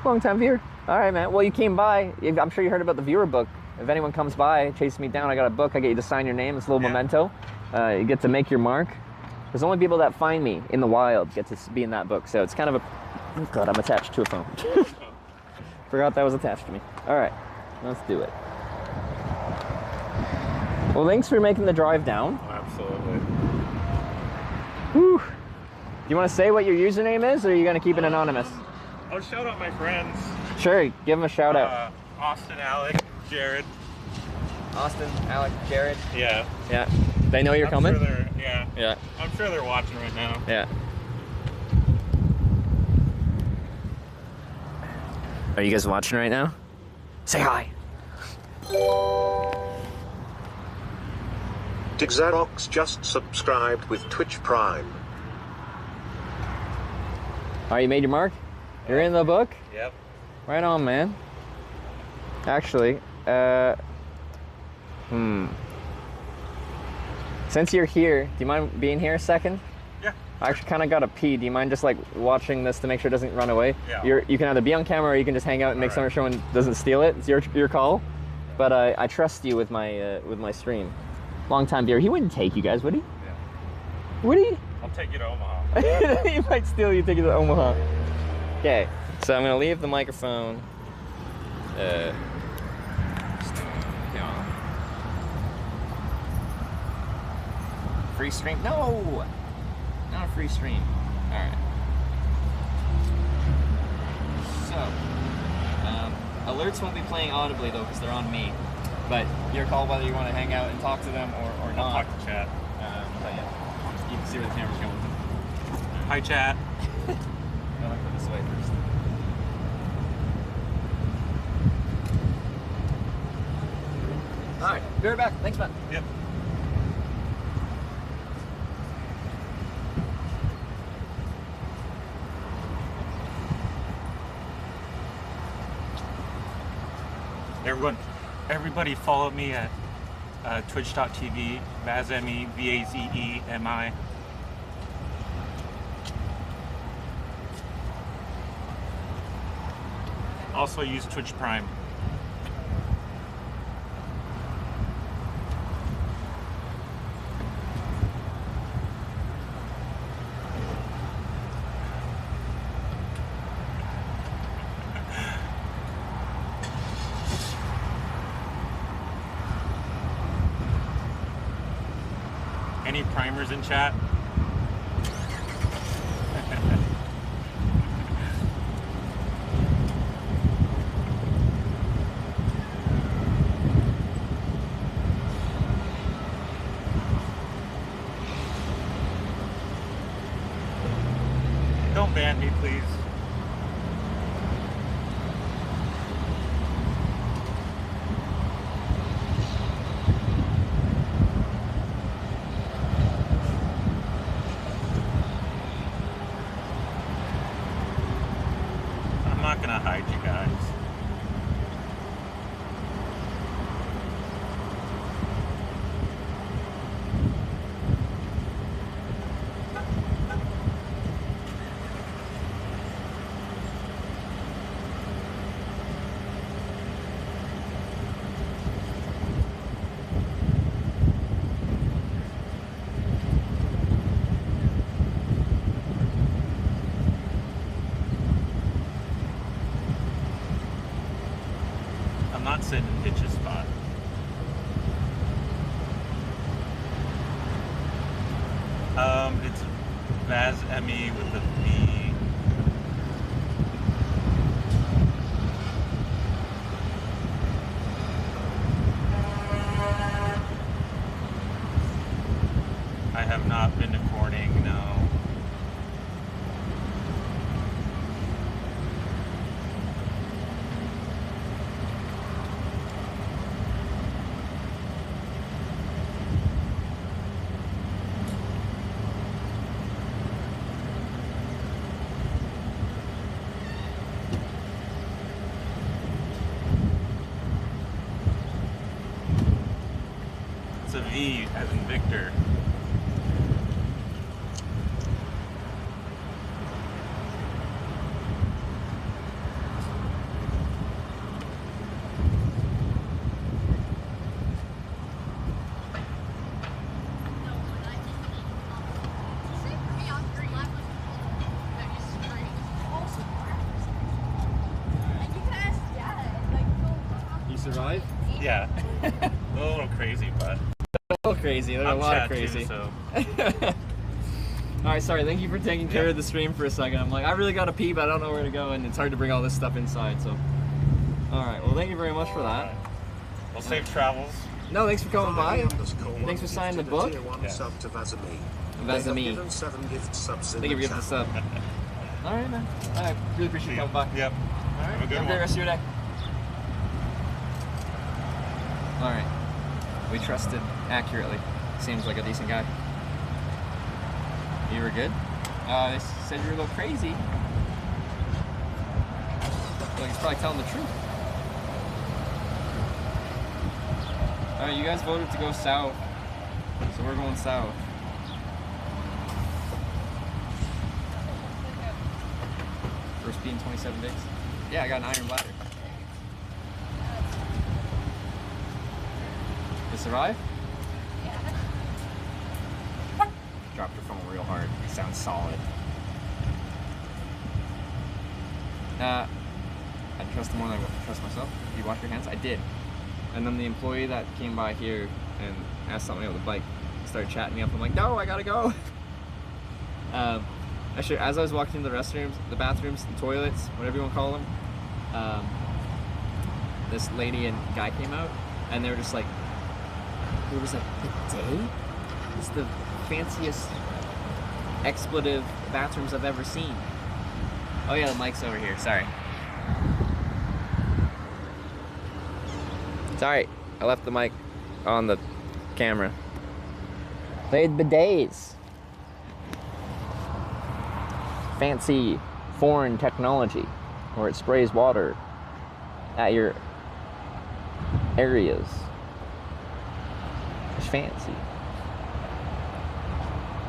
Long time viewer. All right, man. Well, you came by. I'm sure you heard about the viewer book. If anyone comes by, chase me down, I got a book. I get you to sign your name. It's a little memento. You get to make your mark. There's only people that find me in the wild get to be in that book. So it's kind of a... Oh, God, I'm attached to a phone. Forgot that was attached to me. All right, let's do it. Well, thanks for making the drive down. Absolutely. Whew. Do you want to say what your username is, or are you going to keep it anonymous? I'll shout out my friends. Sure, give them a shout out. Austin, Alec, Jared. Austin, Alec, Jared. Yeah. Yeah. They know you're coming? Sure they're, yeah. Yeah. I'm sure they're watching right now. Yeah. Are you guys watching right now? Say hi. Xerox just subscribed with Twitch Prime. All right, you made your mark? You're in the book? Yep. Right on, man. Actually, since you're here, do you mind being here a second? Yeah. I actually kind of got to pee. Do you mind just like watching this to make sure it doesn't run away? Yeah. You can either be on camera or you can just hang out and make sure someone doesn't steal it. It's your call. But I trust you with my stream. Long time viewer. He wouldn't take you guys, would he? Yeah. Would he? I'll take you to Omaha. He might steal you, take you to Omaha. Okay, so I'm gonna leave the microphone. Free stream? No! Not a free stream. Alright. So, Alerts won't be playing audibly though, because they're on me. But your call whether you want to hang out and talk to them or not. I'll talk to chat. But yeah, you can see where the camera's going. Hi, chat. I'm gonna put this away first. All right, be right back. Thanks, man. Yep. Everybody follow me at twitch.tv, Vazemi, Vazemi. Also use Twitch Prime. Any primers in chat? Don't ban me, please. I'm not gonna hide you guys. I'm not sitting in Hitch's spot. It's Vazemi with the V. I have not been to Corning, no. It's a V as in Victor. You survive? Yeah. A little crazy, but A little crazy. There's a lot of crazy. Too, so. Alright, sorry, thank you for taking care of the stream for a second. I'm like, I really gotta pee, but I don't know where to go, and it's hard to bring all this stuff inside, so. Alright, well, thank you very much for that. Well, safe travels. No, thanks for coming by. Thanks for signing the book. Sub to Vazemi. Vazemi. Given 7 gift subs in Thank you the for giving the chat. sub. Alright, man. I really appreciate you coming by. Yep. Alright, Have a good have a great one. rest of your day. Alright. We trusted accurately. Seems like a decent guy. You were good? They said you were a little crazy. Like he's probably telling the truth. Alright, you guys voted to go south. So we're going south. First being 27 days. Yeah, I got an iron bladder. You survive? Dropped your phone real hard. It sounds solid. I trust him more than I trust myself. You wash your hands? I did. And then the employee that came by here and asked something over the bike started chatting me up. I'm like, no, I gotta go. Actually, as I was walking into the restrooms, the bathrooms, the toilets, whatever you want to call them, this lady and guy came out, and they were just like, it was like, bidet? It's the fanciest expletive bathrooms I've ever seen. Oh yeah, the mic's over here, sorry. It's alright, I left the mic on the camera. They had bidets. Fancy foreign technology where it sprays water at your areas. It's fancy.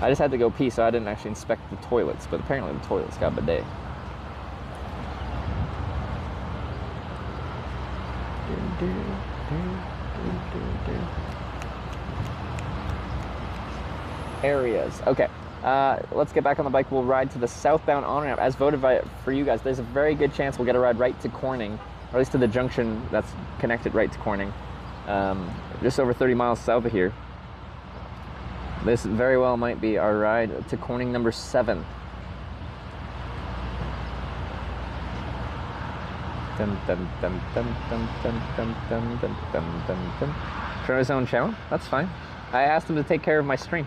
I just had to go pee, so I didn't actually inspect the toilets, but apparently the toilets got a bidet. Areas. Okay. Let's get back on the bike. We'll ride to the southbound on-ramp. As voted for you guys, there's a very good chance we'll get a ride right to Corning, or at least to the junction that's connected right to Corning. Just over 30 miles south of here. This very well might be our ride to Corning number 7. Dum dum dum dum dum dum dum dum dum dum dum dum. Turn his own channel? That's fine. I asked him to take care of my stream.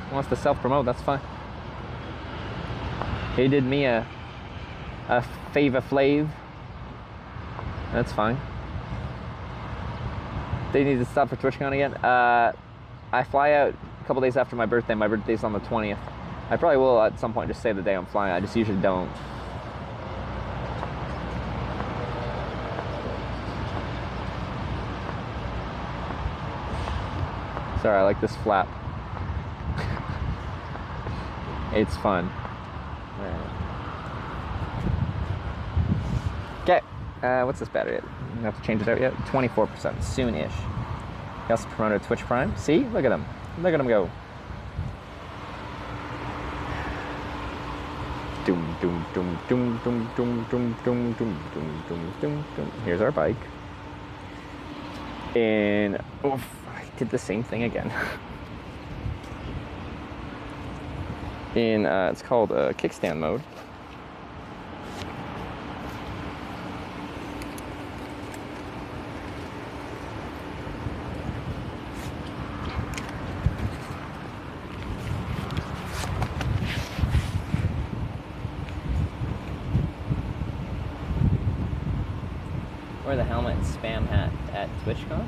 He wants to self-promote, that's fine. He did me a favor flav. That's fine. They need to stop for TwitchCon again. I fly out a couple days after my birthday. My birthday's on the 20th. I probably will at some point just say the day I'm flying. I just usually don't. Sorry, I like this flap. It's fun. Okay, what's this battery at? You have to change it out yet? 24%, soon-ish. He also promoted Twitch Prime. See? Look at him. Look at him go. Doom, doom, doom, doom, doom, doom, doom, doom, doom, doom, doom, doom, doom. Here's our bike. And, oof, I did the same thing again. In, it's called kickstand mode. Wear the helmet and spam hat at TwitchCon?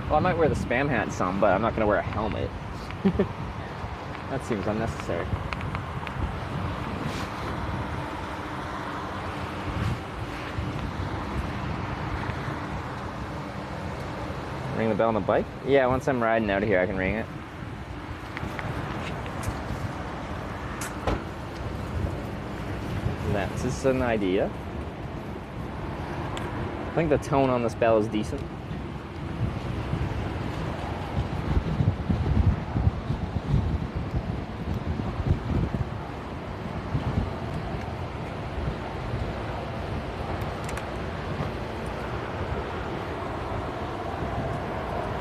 Well, I might wear the spam hat some, but I'm not going to wear a helmet. That seems unnecessary. Ring the bell on the bike? Yeah, once I'm riding out of here, I can ring it. That's just an idea. I think the tone on this bell is decent.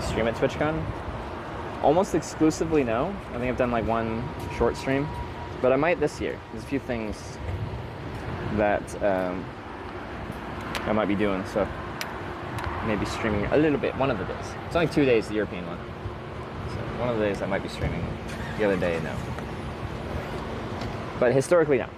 Stream at TwitchCon? Almost exclusively no. I think I've done like one short stream, but I might this year. There's a few things that I might be doing, so maybe streaming a little bit one of the days. It's only 2 days, the European one. So one of the days I might be streaming. The other day, no. But historically, no.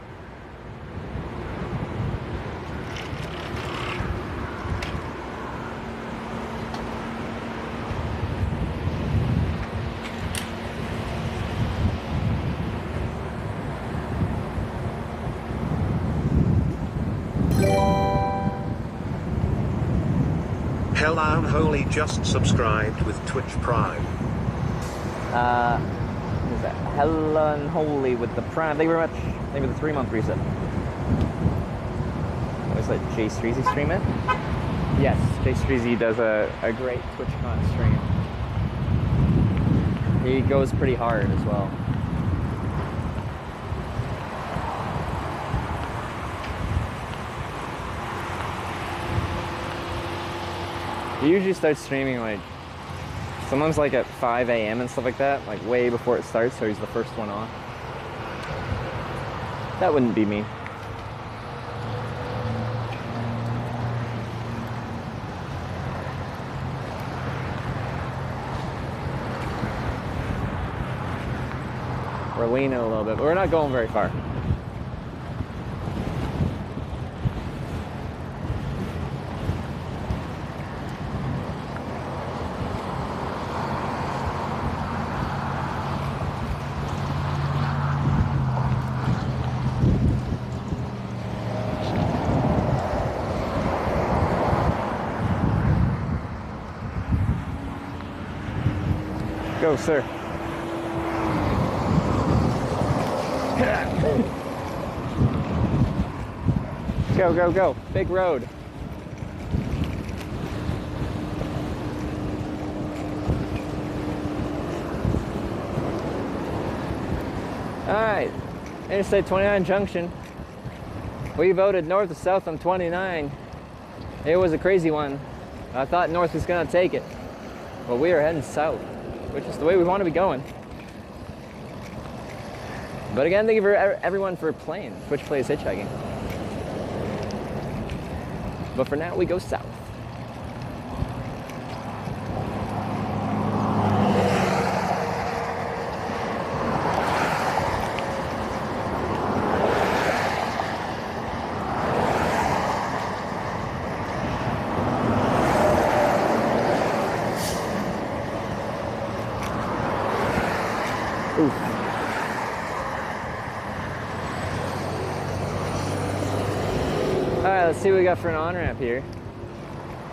Hell Unholy just subscribed with Twitch Prime. What is that? Hell Unholy with the Prime. Thank you very much. Thank you for the 3-month reset. Was that Jay Streezy stream it? Yes, Jay Streezy does a great TwitchCon stream. He goes pretty hard as well. He usually starts streaming like, sometimes like at 5 a.m. and stuff like that, like way before it starts, so he's the first one on. That wouldn't be me. We're leaning a little bit, but we're not going very far. Go, sir. Go, go, go. Big road. All right, Interstate 29 junction. We voted north to south on 29. It was a crazy one. I thought north was gonna take it, but we are heading south, which is the way we want to be going. But again, thank you for everyone for playing. Twitch plays Hitchhiking. But for now, we go south. Let's see what we got for an on-ramp here.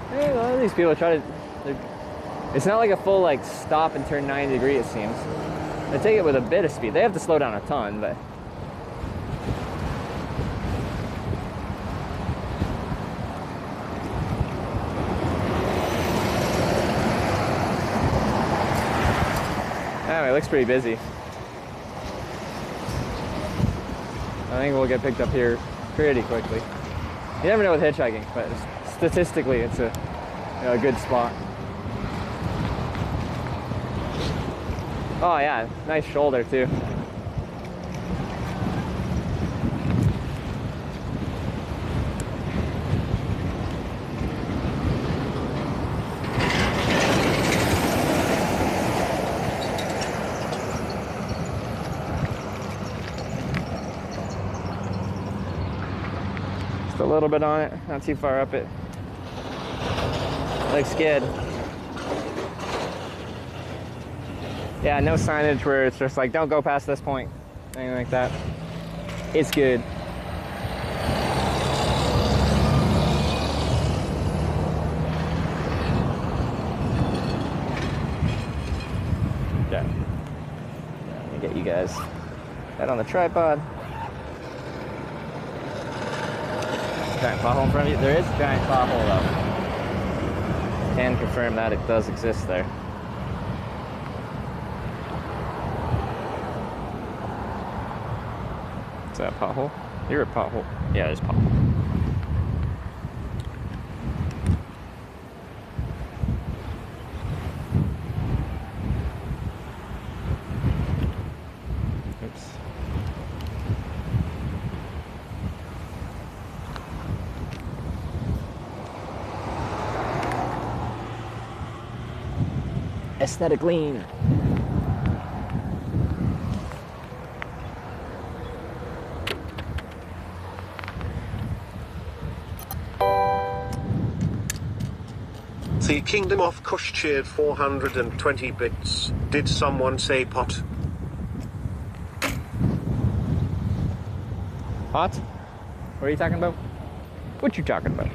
Hey, a lot of these people try to... It's not like a full like stop and turn 90 degrees, it seems. They take it with a bit of speed. They have to slow down a ton, but... Anyway, it looks pretty busy. I think we'll get picked up here pretty quickly. You never know with hitchhiking, but statistically, it's a good spot. Oh yeah, nice shoulder too. A little bit on it, not too far up it. Looks good. Yeah, no signage where it's just like, don't go past this point, anything like that. It's good. Okay. Let me get you guys that on the tripod. Giant pothole in front of you? There is a giant pothole though. Can confirm that it does exist there. Is that a pothole? You're a pothole. Yeah, there's a pothole. Oops. Aesthetic lean. The Kingdom of Kush cheered 420 bits. Did someone say pot? Pot? What are you talking about? What you talking about?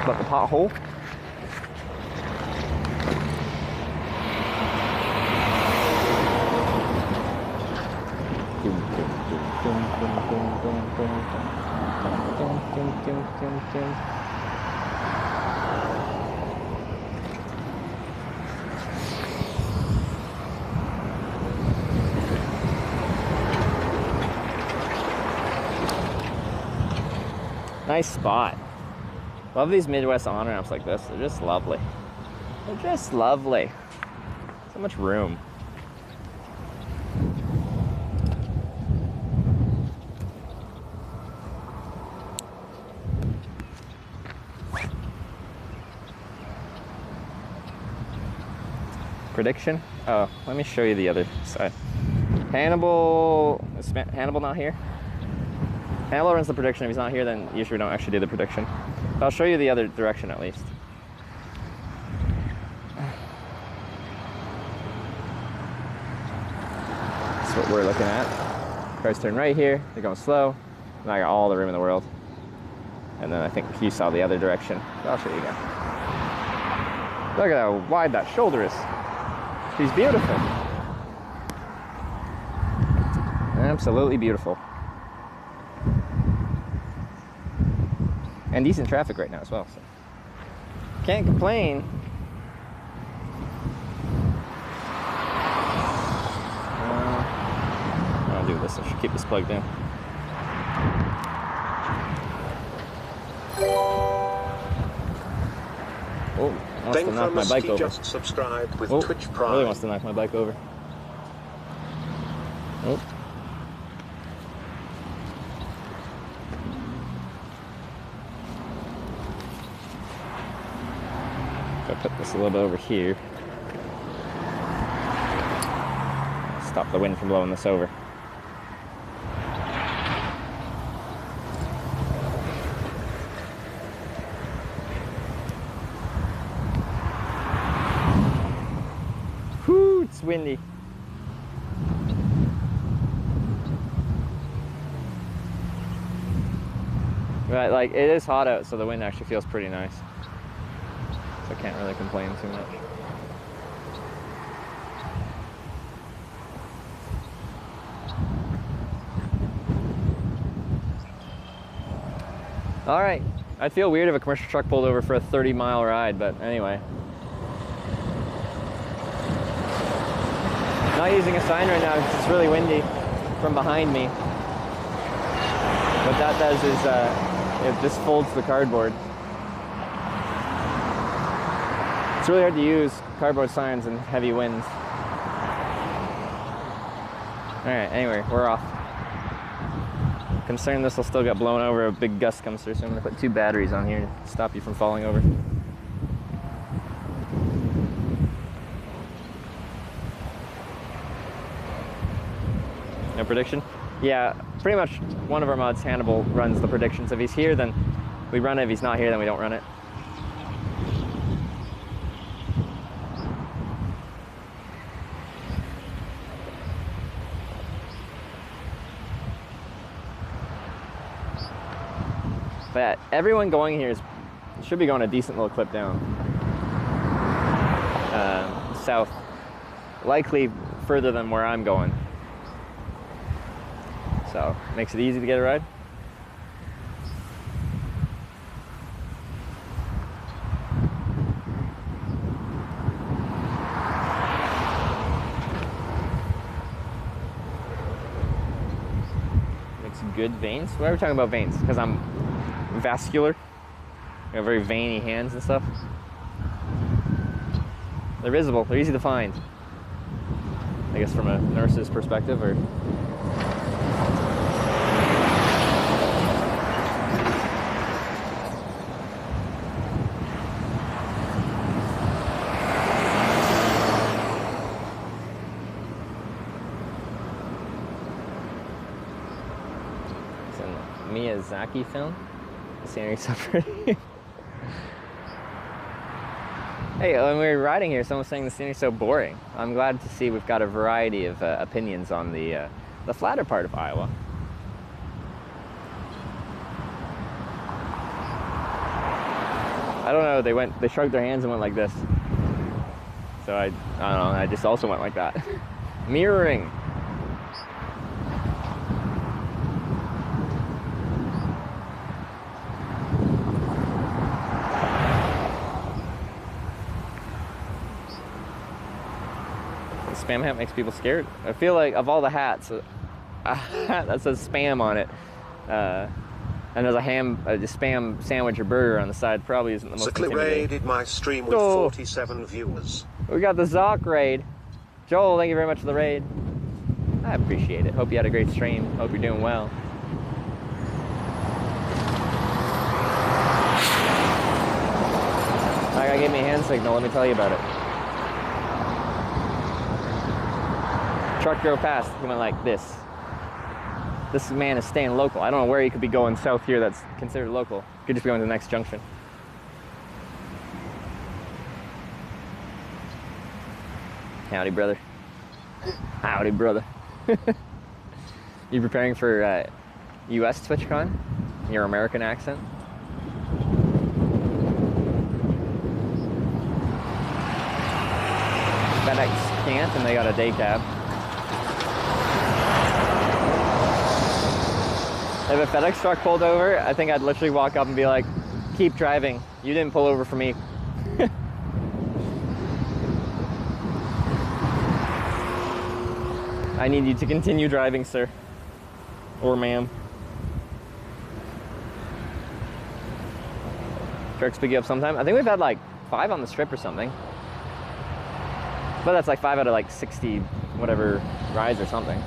About the pothole? Nice spot. Love these Midwest on-ramps like this. They're just lovely. They're just lovely. So much room. Prediction? Oh, let me show you the other side. Hannibal, is Hannibal not here? Hannibal runs the prediction. If he's not here, then usually we don't actually do the prediction. But I'll show you the other direction at least. That's what we're looking at. Cars turn right here. They're going slow. And I got all the room in the world. And then I think you saw the other direction. I'll show you again. Look at how wide that shoulder is. She's beautiful. Absolutely beautiful. And decent traffic right now as well. So can't complain. I'll do this. I should keep this plugged in. Oh, wants to knock my bike over. Just subscribed with oh, Twitch Prime. Really wants to knock my bike over. Oh. If I put this a little bit over here, stop the wind from blowing this over. Whoo, it's windy. Right, like it is hot out, so the wind actually feels pretty nice. So I can't really complain too much. All right, I'd feel weird if a commercial truck pulled over for a 30-mile ride, but anyway. Not using a sign right now because it's really windy from behind me. What that does is it just folds the cardboard. It's really hard to use cardboard signs in heavy winds. All right, anyway, we're off. Concerned this will still get blown over if a big gust comes through, so I'm gonna put 2 batteries on here to stop you from falling over. No prediction? Yeah, pretty much one of our mods, Hannibal, runs the predictions. If he's here, then we run it. If he's not here, then we don't run it. But everyone going here should be going a decent little clip down. South. Likely further than where I'm going. So, makes it easy to get a ride. Makes good veins. Why are we talking about veins? Because I'm vascular. I have very veiny hands and stuff. They're visible. They're easy to find. I guess from a nurse's perspective, or Miyazaki film. The scenery's so pretty. Hey, when we were riding here, someone was saying the scenery's so boring. I'm glad to see we've got a variety of opinions on the flatter part of Iowa. I don't know. They shrugged their hands and went like this. So I don't know. I just also went like that. Mirroring. Spam hat makes people scared. I feel like of all the hats, a hat that says spam on it, and there's a spam sandwich or burger on the side probably isn't the most intimidating. Raided my stream with 47 viewers. We got the Zoc raid. Joel, thank you very much for the raid. I appreciate it. Hope you had a great stream. Hope you're doing well. That guy gave me a hand signal. Let me tell you about it. truck drove past. He went like this. This man is staying local. I don't know where he could be going south here that's considered local. Could just be going to the next junction. Howdy, brother. Howdy, brother. You preparing for US TwitchCon? Your American accent? FedEx can't, and they got a day cab. If a FedEx truck pulled over, I think I'd literally walk up and be like, keep driving. You didn't pull over for me. I need you to continue driving, sir. Or ma'am. Trucks pick you up sometime. I think we've had like 5 on the strip or something. But that's like 5 out of like 60 whatever rides or something.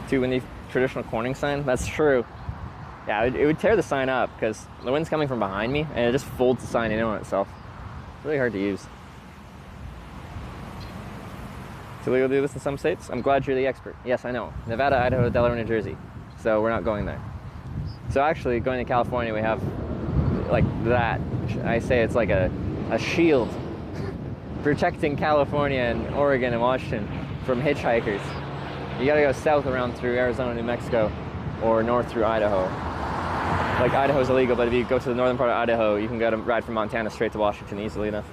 Too windy traditional corning sign? That's true. Yeah, it would tear the sign up because the wind's coming from behind me and it just folds the sign in on itself. It's really hard to use. It's illegal to do this in some states? I'm glad you're the expert. Yes, I know. Nevada, Idaho, Delaware, New Jersey. So we're not going there. So actually, going to California, we have like that. I say it's like a shield protecting California and Oregon and Washington from hitchhikers. You gotta go south around through Arizona, New Mexico, or north through Idaho. Like Idaho's illegal, but if you go to the northern part of Idaho, you can get a ride from Montana straight to Washington easily enough.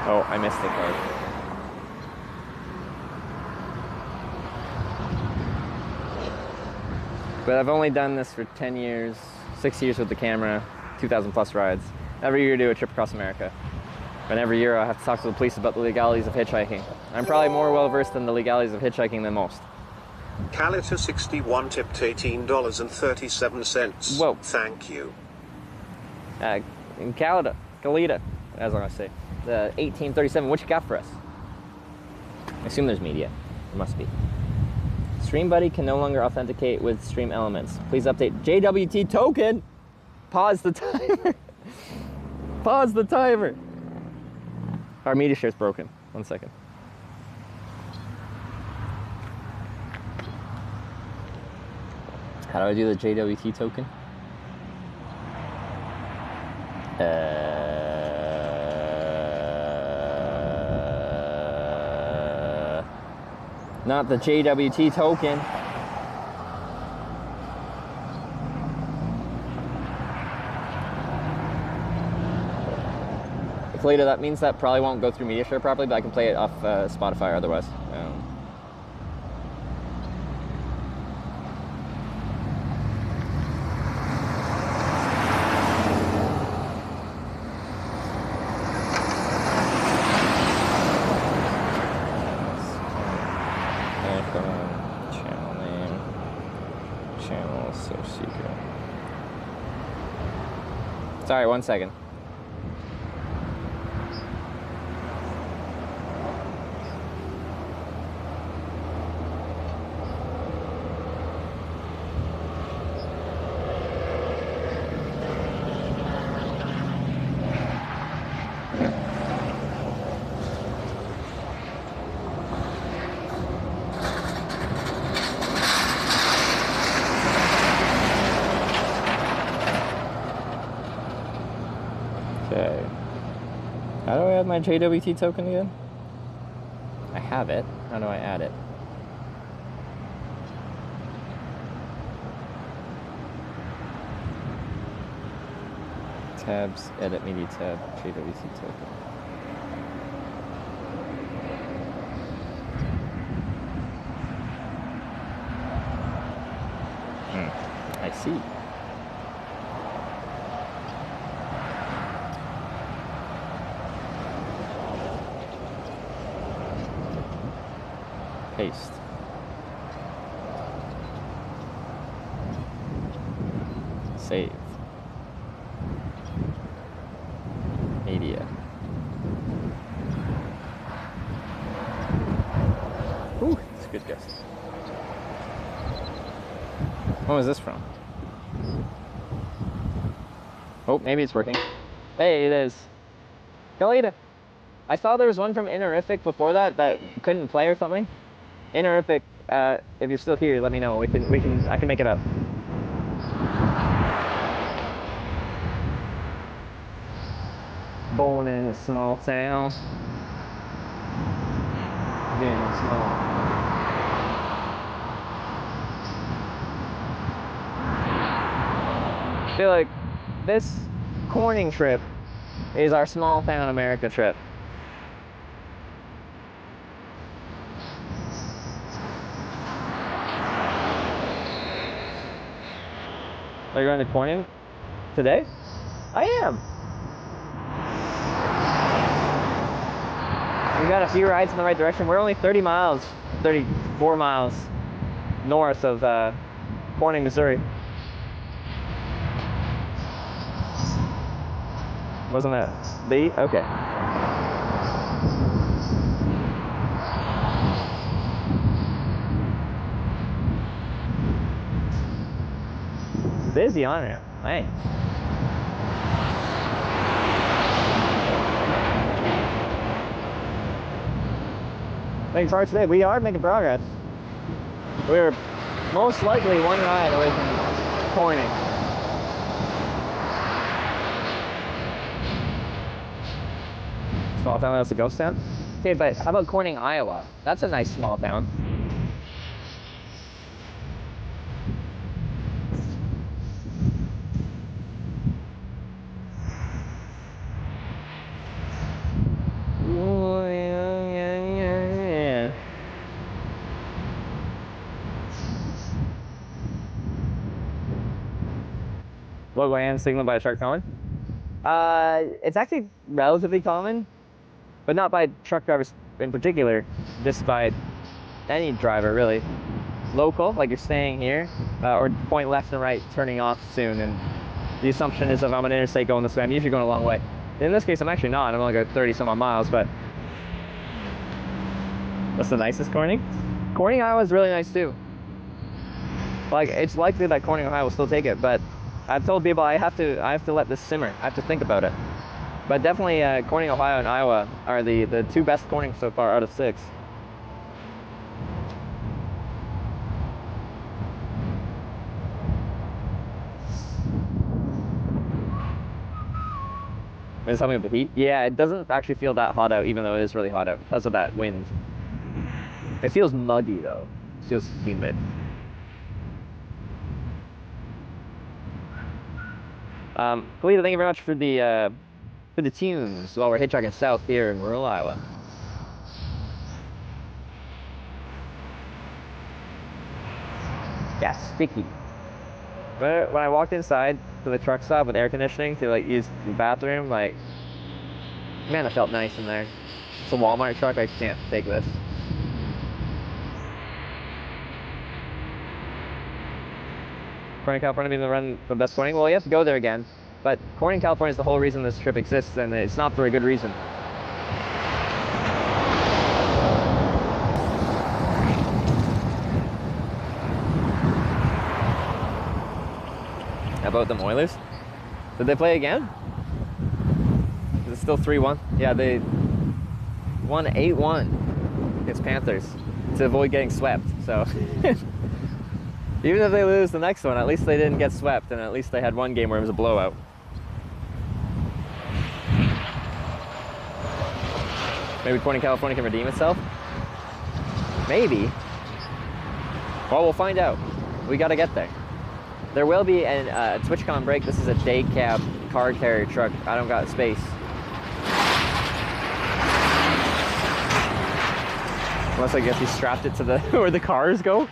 Oh, I missed the card. But I've only done this for 10 years, 6 years with the camera, 2,000 plus rides. Every year I do a trip across America. And every year I have to talk to the police about the legalities of hitchhiking. I'm probably more well versed in the legalities of hitchhiking than most. Calita61 tipped $18.37. Whoa. Thank you. In Calita, as I say. The 1837, what you got for us? I assume there's media. There must be. Stream Buddy can no longer authenticate with Stream Elements. Please update JWT token. Pause the timer. Pause the timer. Our media share's broken. 1 second. How do I do the JWT token? Not the JWT token. Later, that means that probably won't go through MediaShare properly, but I can play it off Spotify or otherwise. Channel name, channel search secret. Sorry, 1 second. Okay. How do I add my JWT token again? I have it. How do I add it? Tabs, edit media tab, JWT token. I see. Paste. Save. When was this from? Oh, maybe it's working. Hey, it is. Galita. I saw there was one from Innerific before that couldn't play or something. Innerific, if you're still here, let me know. I can make it up. Born in a small town. Very small. I feel like this Corning trip is our small town America trip. Are you going to Corning today? I am. We got a few rides in the right direction. We're only 34 miles north of Corning, Missouri. Wasn't that B? Okay. Busy on it. Thanks. Thanks hard today. We are making progress. We're most likely one ride away from Corning. Small town, that's a ghost town? Okay, but how about Corning, Iowa? That's a nice small town. Local hand signal by a truck common? It's actually relatively common, but not by truck drivers in particular, just by any driver really. Local, like you're staying here, or point left and right, turning off soon, and the assumption is if I'm on an interstate going this way, I'm usually going a long way. In this case, I'm actually not. I'm only going 30 some odd miles, but what's the nicest Corning? Corning, Iowa is really nice too. Like, it's likely that Corning, Ohio will still take it, but I've told people I have to let this simmer. I have to think about it. But definitely Corning, Ohio and Iowa are the two best Cornings so far out of 6. Is something with the heat? Yeah, it doesn't actually feel that hot out, even though it is really hot out because of that wind. It feels muggy though. It feels humid. Kalita, thank you very much for the tunes while we're hitchhiking south here in rural Iowa. Yeah, sticky. But when I walked inside to the truck stop with air conditioning to like use the bathroom, like, man, it felt nice in there. It's a Walmart truck, I can't take this. Corning, California being the run the best Corning? Well, you have to go there again. But Corning, California is the whole reason this trip exists, and it's not for a good reason. How about them Oilers? Did they play again? Is it still 3-1? Yeah, they won 8-1 against Panthers to avoid getting swept, so. Even if they lose the next one, at least they didn't get swept, and at least they had one game where it was a blowout. Maybe Corning, California can redeem itself? Maybe. Well, we'll find out. We gotta get there. There will be a TwitchCon break. This is a day cab car carrier truck. I don't got space. Unless I guess he strapped it to the where the cars go.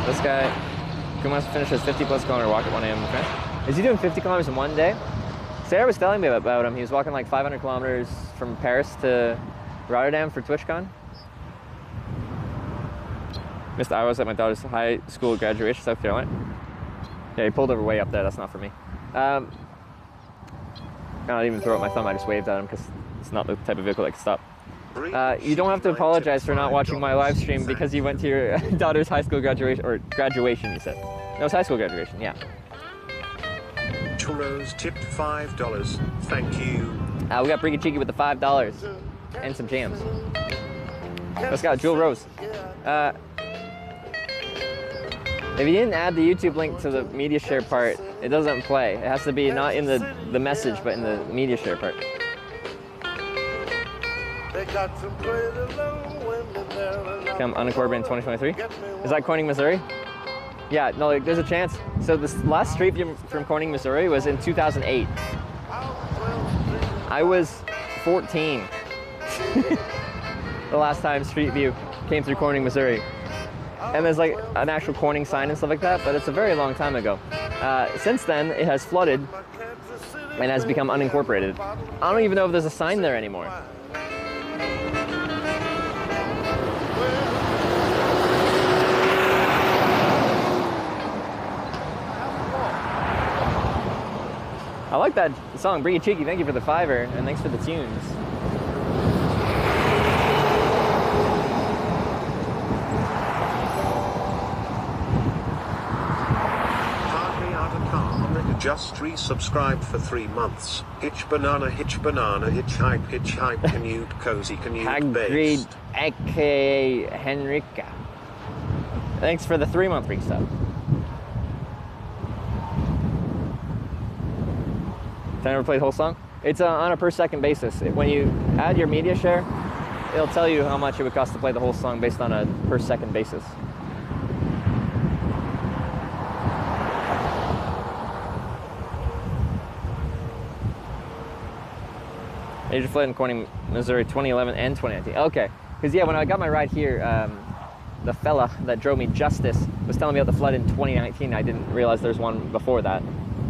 This guy who wants to finish his 50+ kilometer walk at 1 a.m. Okay? Is he doing 50 kilometers in one day? Sarah was telling me about him. He was walking like 500 kilometers from Paris to Rotterdam for TwitchCon. Missed Iowa's at my daughter's high school graduation, South Carolina. Yeah, he pulled over way up there. That's not for me. I don't even throw up my thumb. I just waved at him because it's not the type of vehicle that can stop. You don't have to apologize for not watching my live stream because you went to your daughter's high school graduation, or graduation, you said. No, it's high school graduation, yeah. Churros tipped $5. Thank you. We got Breaky Cheeky with the $5 and some jams. Let's go, Jewel Rose. If you didn't add the YouTube link to the media share part, it doesn't play. It has to be not in the message, but in the media share part. Come unincorporated in 2023. Is that Corning, Missouri? Yeah, no, like, there's a chance. So this last Street View from Corning, Missouri was in 2008. I was 14 the last time Street View came through Corning, Missouri. And there's like an actual Corning sign and stuff like that, but it's a very long time ago. Since then, it has flooded and has become unincorporated. I don't even know if there's a sign there anymore. I like that song, Bring It Cheeky. Thank you for the $5, and thanks for the tunes. Just resubscribed for 3 months. Hitch banana, hitchhike, canute, cozy, canute, based. aka Henrika. Thanks for the 3-month resub. Have I ever played the whole song? It's on a per second basis. When you add your media share, it'll tell you how much it would cost to play the whole song based on a per second basis. Major flood in Corning, Missouri, 2011 and 2019. Okay, because yeah, when I got my ride here, the fella that drove me Justice was telling me about the flood in 2019. I didn't realize there's one before that.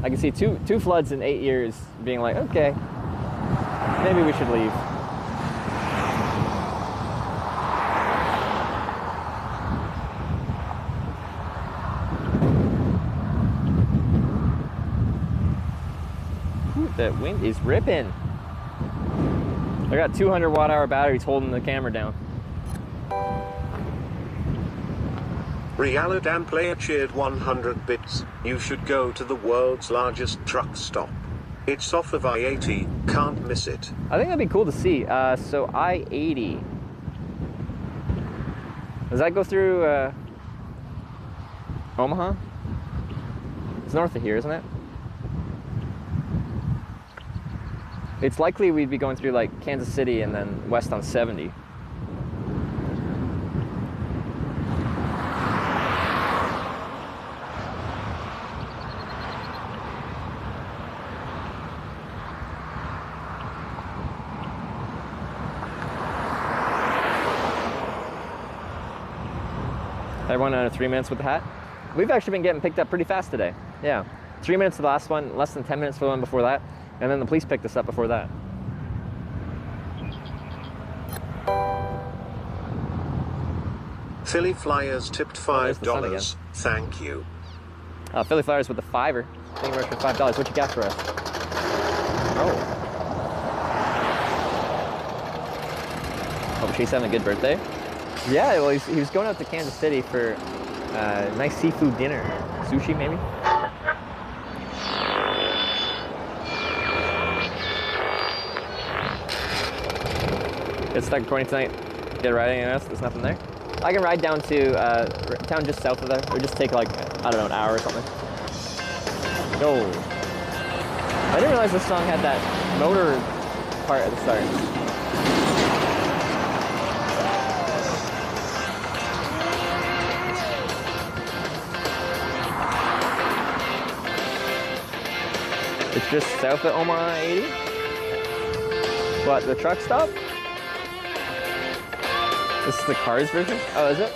I can see two floods in 8 years, being like, okay, maybe we should leave. Ooh, the wind is ripping. I got 200 watt-hour batteries holding the camera down. Realidan player cheered 100 bits. You should go to the world's largest truck stop. It's off of I-80, can't miss it. I think that'd be cool to see. So I-80. Does that go through Omaha? It's north of here, isn't it? It's likely we'd be going through like Kansas City and then west on 70. Everyone under 3 minutes with the hat? We've actually been getting picked up pretty fast today. Yeah. 3 minutes to the last one, less than 10 minutes for the one before that. And then the police picked us up before that. Philly Flyers tipped $5. Thank you. Philly Flyers with the $5. Thank you very much for $5. What you got for us? Oh. Hope she's having a good birthday. Yeah, well, he was going out to Kansas City for a nice seafood dinner. Sushi, maybe? It's stuck according tonight. Get riding and there's nothing there. I can ride down to town just south of there, or just take like, I don't know, an hour or something. No. I didn't realize this song had that motor part at the start. It's just south of Omaha 80? What, the truck stop? This is the Cars version? Oh, is it?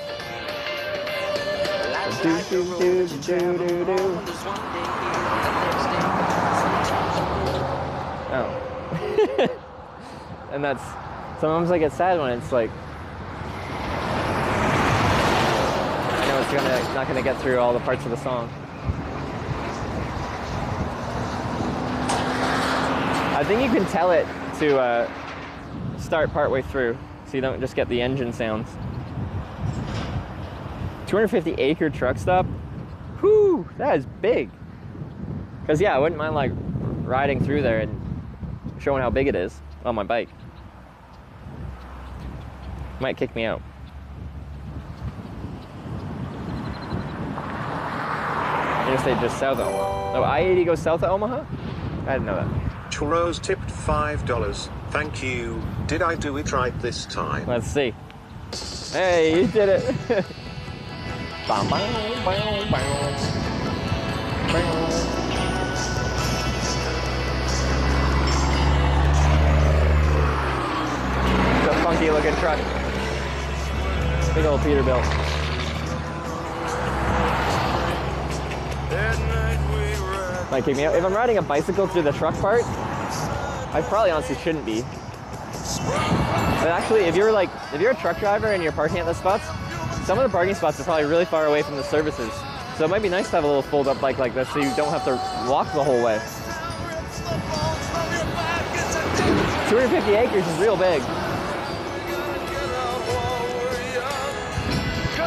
Oh. And that's, sometimes I get sad when it's like, I know it's not gonna get through all the parts of the song. I think you can tell it to start partway through. so you don't just get the engine sounds. 250-acre truck stop. Whew, that is big. Because yeah, I wouldn't mind like riding through there and showing how big it is on my bike. Might kick me out. Interstate just south of Omaha. Oh, I-80 goes south of Omaha? I didn't know that. Churros tipped $5. Thank you. Did I do it right this time? Let's see. Hey, you did it. Bam, bam, bam, bam. It's a funky looking truck. Big old Peterbilt. Might kick me out. If I'm riding a bicycle through the truck part, I probably honestly shouldn't be. But actually, if you're a truck driver and you're parking at the spots, some of the parking spots are probably really far away from the services. So it might be nice to have a little fold-up bike like this so you don't have to walk the whole way. 250 acres is real big.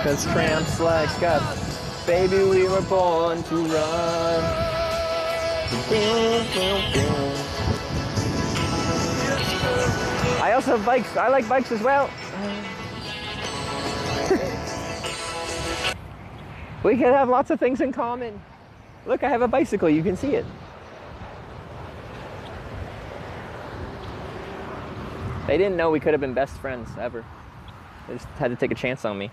Cause tramps like us, baby, we were born to run. I also have bikes. I like bikes as well. We could have lots of things in common. Look, I have a bicycle. You can see it. They didn't know we could have been best friends ever. They just had to take a chance on me.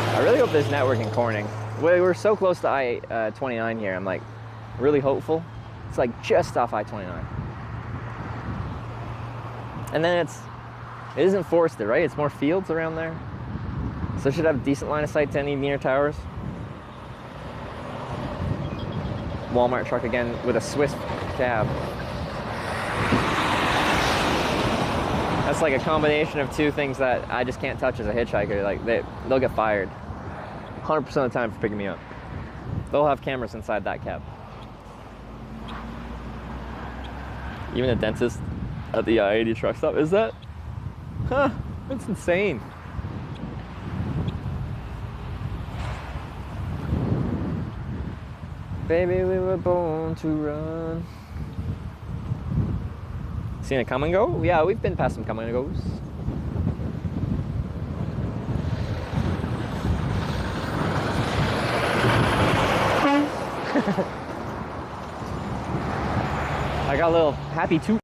I really hope there's networking Corning. We're so close to I-29 here. I'm like really hopeful. It's like just off I-29. And then it isn't forested, right? It's more fields around there. So it should have a decent line of sight to any near towers. Walmart truck again with a Swift cab. That's like a combination of two things that I just can't touch as a hitchhiker. Like they'll get fired 100% of the time for picking me up. They'll have cameras inside that cab. Even a dentist at the I-80 truck stop. Is that? Huh, that's insane. Baby, we were born to run. Seen a come and go? Yeah, we've been past some come and goes. I got a little happy toot.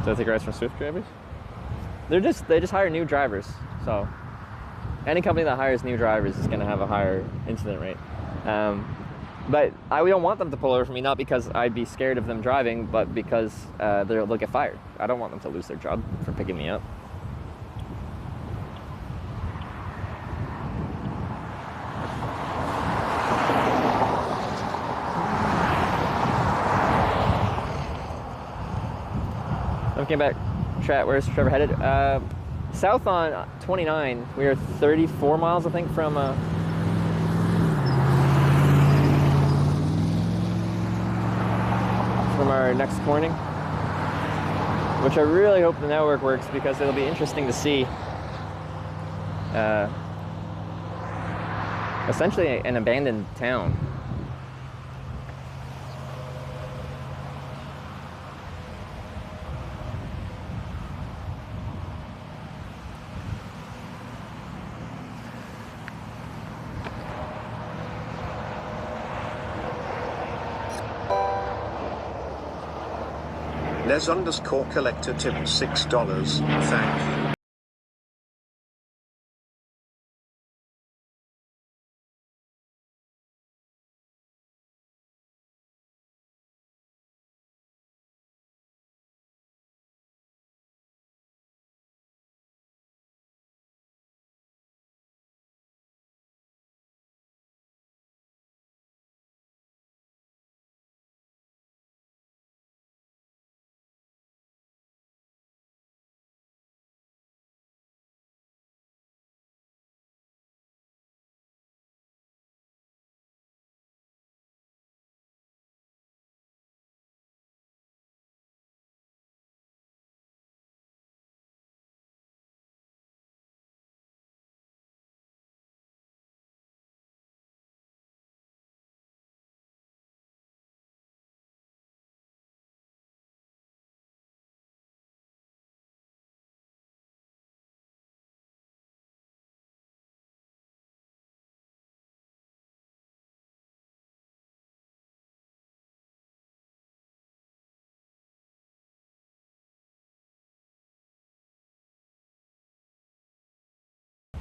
So I take rides from Swift drivers? They just hire new drivers. So any company that hires new drivers is going to have a higher incident rate. But we don't want them to pull over for me, not because I'd be scared of them driving, but because they'll get fired. I don't want them to lose their job for picking me up. Looking back, chat, where's Trevor headed? South on 29. We are 34 miles, I think, from our next Corning. Which I really hope the network works because it'll be interesting to see essentially an abandoned town. Les_collector tipped $6. Thank you.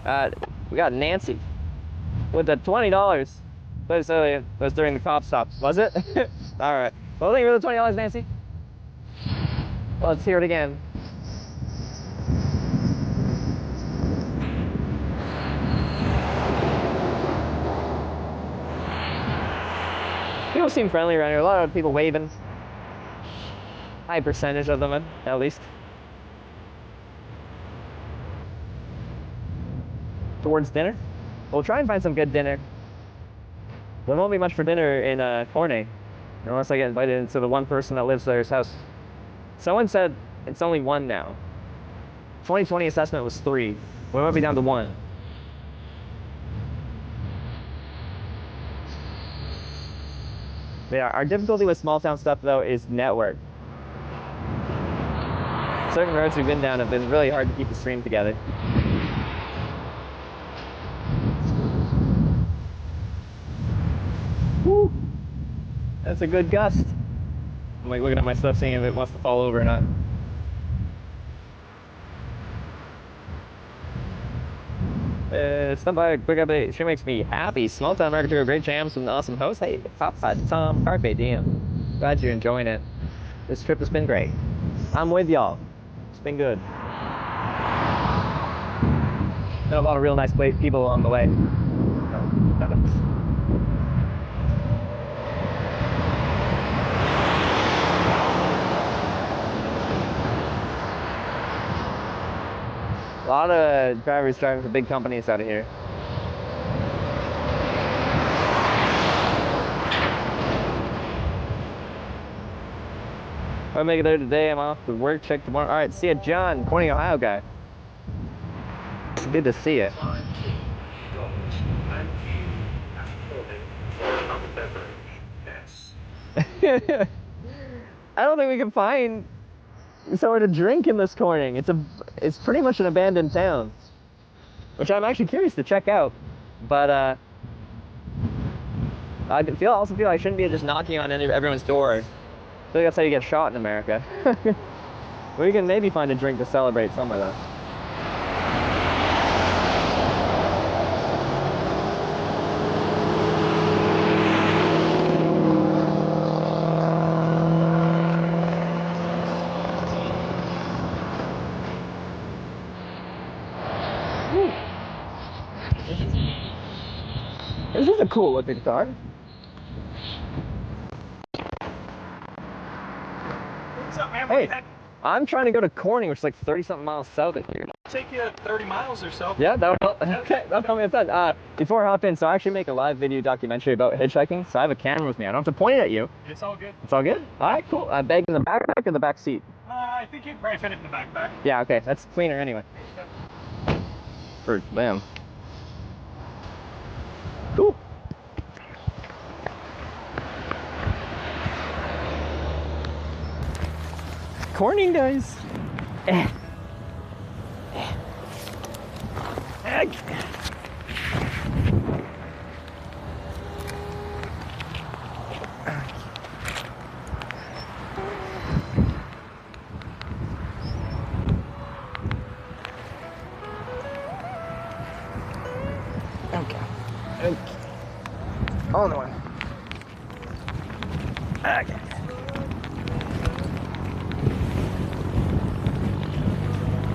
We got Nancy with the $20. That was during the cop stop, was it? All right. Well, thank you for the $20, Nancy. Well, let's hear it again. People seem friendly around here. A lot of people waving. High percentage of them, at least. Towards dinner? We'll try and find some good dinner. There won't be much for dinner in Corney, unless I get invited into the one person that lives there's house. Someone said it's only 1 now. 2020 assessment was 3. We might be down to 1. Yeah, our difficulty with small town stuff though is network. Certain roads we've been down have been really hard to keep the stream together. Woo! That's a good gust. I'm like looking at my stuff, seeing if it wants to fall over or not. Stop by a quick update. She makes me happy. Small town marketer, great jams, and an awesome host. Hey, Papa Tom, Carpe Diem. Glad you're enjoying it. This trip has been great. I'm with y'all. It's been good. Met a lot of real nice people along the way. A lot of drivers driving for big companies out of here. If I make it there today, I'm off to work, check tomorrow. All right, see ya, John, Corning, Ohio guy. Good to see you. I don't think we can find somewhere to drink in this Corning. It's pretty much an abandoned town, which I'm actually curious to check out. But I also feel I shouldn't be just knocking on everyone's door. I think that's how you get shot in America. We can maybe find a drink to celebrate somewhere though. This is a cool looking car. Hey, I'm trying to go to Corning, which is like 30-something miles south of here. Take you 30 miles or so. Yeah, that would help. Okay, that'll help me a ton. Before I hop in, so I actually make a live video documentary about hitchhiking, so I have a camera with me. I don't have to point it at you. It's all good. It's all good? All right, cool. Bag in the backpack or the back seat? I think you can probably fit it in the backpack. Yeah, okay, that's cleaner anyway. Yep. For them. Cool. Corning, guys. Okay. On the one. Okay.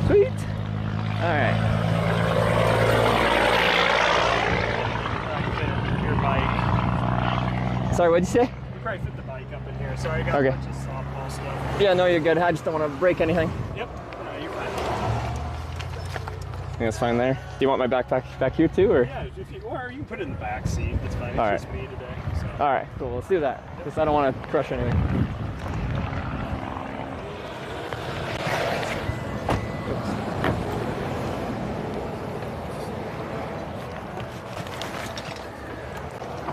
Sweet. All right. Your bike. Sorry, what'd you say? You probably fit the bike up in here. Sorry, I got a bunch of softball stuff. Yeah, no, you're good. I just don't want to break anything. Yep. No, you're fine. I think it's fine there. Do you want my backpack back here too, or? Yeah, or you can put it in the back seat. It's fine. It's All just me today. So. All right, cool. Let's do that. Because I don't want to crush anything.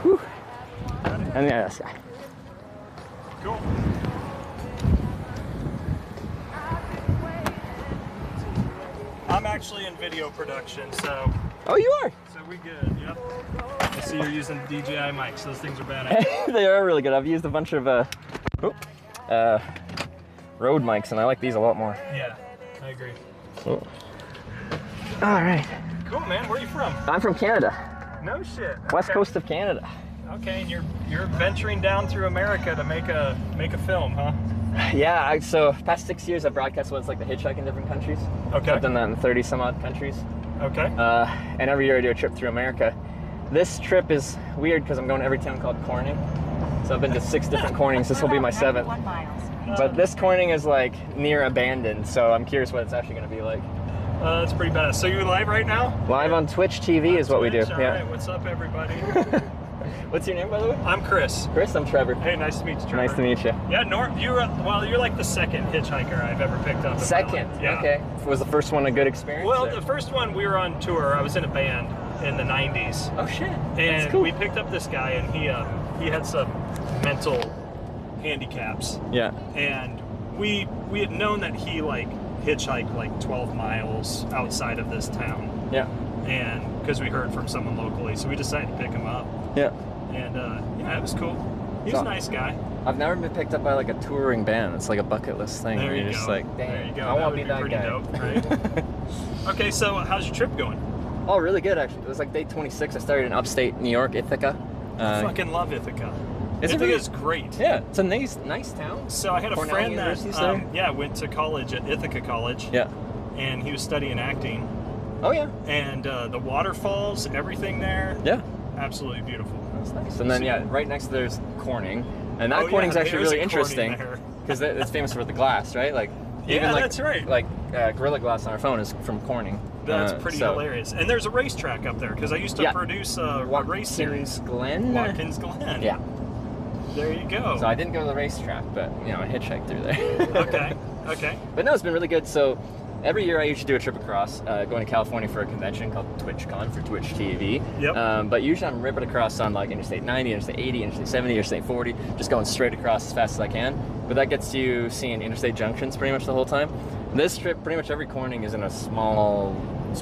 Whew. And yeah, this guy. Cool. I'm actually in video production, so. Oh, you are? So we good, yep. I see you're using DJI mics. Those things are badass. They are really good. I've used a bunch of Rode mics, and I like these a lot more. Yeah, I agree. Cool. All right. Cool, man. Where are you from? I'm from Canada. No shit. West Okay. coast of Canada. Okay, and you're venturing down through America to make a film, huh? Yeah, so past 6 years I've broadcast what's like the Hitchhiking in different countries. Okay. I've done that in 30 some odd countries. Okay. And every year I do a trip through America. This trip is weird because I'm going to every town called Corning. So I've been to 6 different Cornings. This will be my 7th. But this Corning is like near abandoned, so I'm curious what it's actually going to be like. That's pretty badass. So you're live right now? Live on Twitch TV is what we do. All Yeah. right, what's up, everybody? What's your name, by the way? I'm Chris. Chris, I'm Trevor. Hey, nice to meet you, Trevor. Nice to meet you. Yeah, you're like the second hitchhiker I've ever picked up. Second? Yeah. Okay. Was the first one a good experience? Well, or? the first one, we were on tour. I was in a band in the 90s. Oh, shit. And That's cool. we picked up this guy, and he had some mental handicaps. Yeah. And we had known that he like hitchhiked like 12 miles outside of this town. Yeah. And because we heard from someone locally, so we decided to pick him up. Yeah. And yeah, it was cool. He's a nice guy. I've never been picked up by like a touring band. It's like a bucket list thing. There where you you're go. just like, There damn, you go. I want to would be that pretty guy. dope, right? Okay, so how's your trip going? Oh, really good actually. It was like day 26. I started in upstate New York, Ithaca. I fucking love Ithaca. Is it Ithaca really? is great. Yeah, it's a nice town. So I had a Cornell friend University's that there? went to college at Ithaca College. Yeah. And he was studying acting. Oh yeah. And the waterfalls, everything there. Yeah. Absolutely beautiful. That's nice. And then yeah, right next to there's Corning, and that Oh, Corning's yeah, actually there's really a Corning interesting there. because it's famous for the glass, right? Like Yeah, even like, that's right. Like Gorilla Glass on our phone is from Corning. That's pretty so- hilarious. And there's a racetrack up there because I used to Yeah. produce a race series. Glen? Watkins Glen. Yeah. There you go. So I didn't go to the racetrack, but you know I hitchhiked through there. Okay. Okay. But no, it's been really good. So every year I usually do a trip across, going to California for a convention called TwitchCon for Twitch TV. Yep. But usually I'm ripping across on like Interstate 90, Interstate 80, Interstate 70, Interstate 40, just going straight across as fast as I can. But that gets you seeing interstate junctions pretty much the whole time. This trip, pretty much every Corning is in a small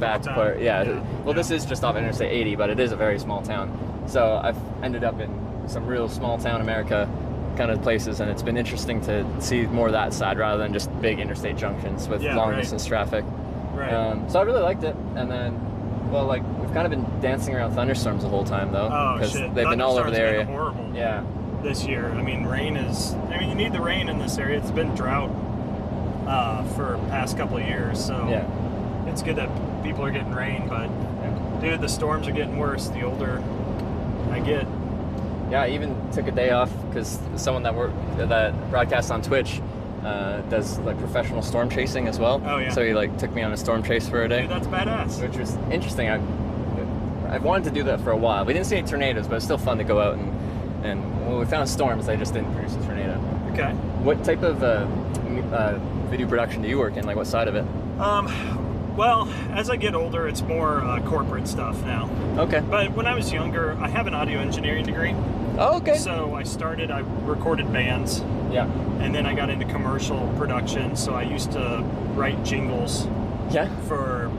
back town. part. Yeah. Yeah. Well, this is just off Interstate 80, but it is a very small town. So I've ended up in some real small town America kind of places, and it's been interesting to see more of that side rather than just big interstate junctions with long right. distance traffic. Right. So I really liked it, and then, well, like we've kind of been dancing around thunderstorms the whole time though, Oh because shit. they've been all over the Thunderstorms area. been horrible. Yeah. This year, I mean, rain is. I mean, you need the rain in this area. It's been drought for past couple of years, so Yeah. it's good that people are getting rain. But dude, the storms are getting worse the older I get. Yeah, I even took a day off because someone that broadcasts on Twitch does like professional storm chasing as well. Oh, yeah. So he like took me on a storm chase for a day. Dude, that's badass. Which was interesting. I've wanted to do that for a while. We didn't see any tornadoes, but it's still fun to go out and when we found storms, they just didn't produce a tornado. Okay. What type of video production do you work in? Like what side of it? Well, as I get older, it's more corporate stuff now. Okay. But when I was younger, I have an audio engineering degree. Oh, okay. So I recorded bands. Yeah. And then I got into commercial production. So I used to write jingles. Yeah. For,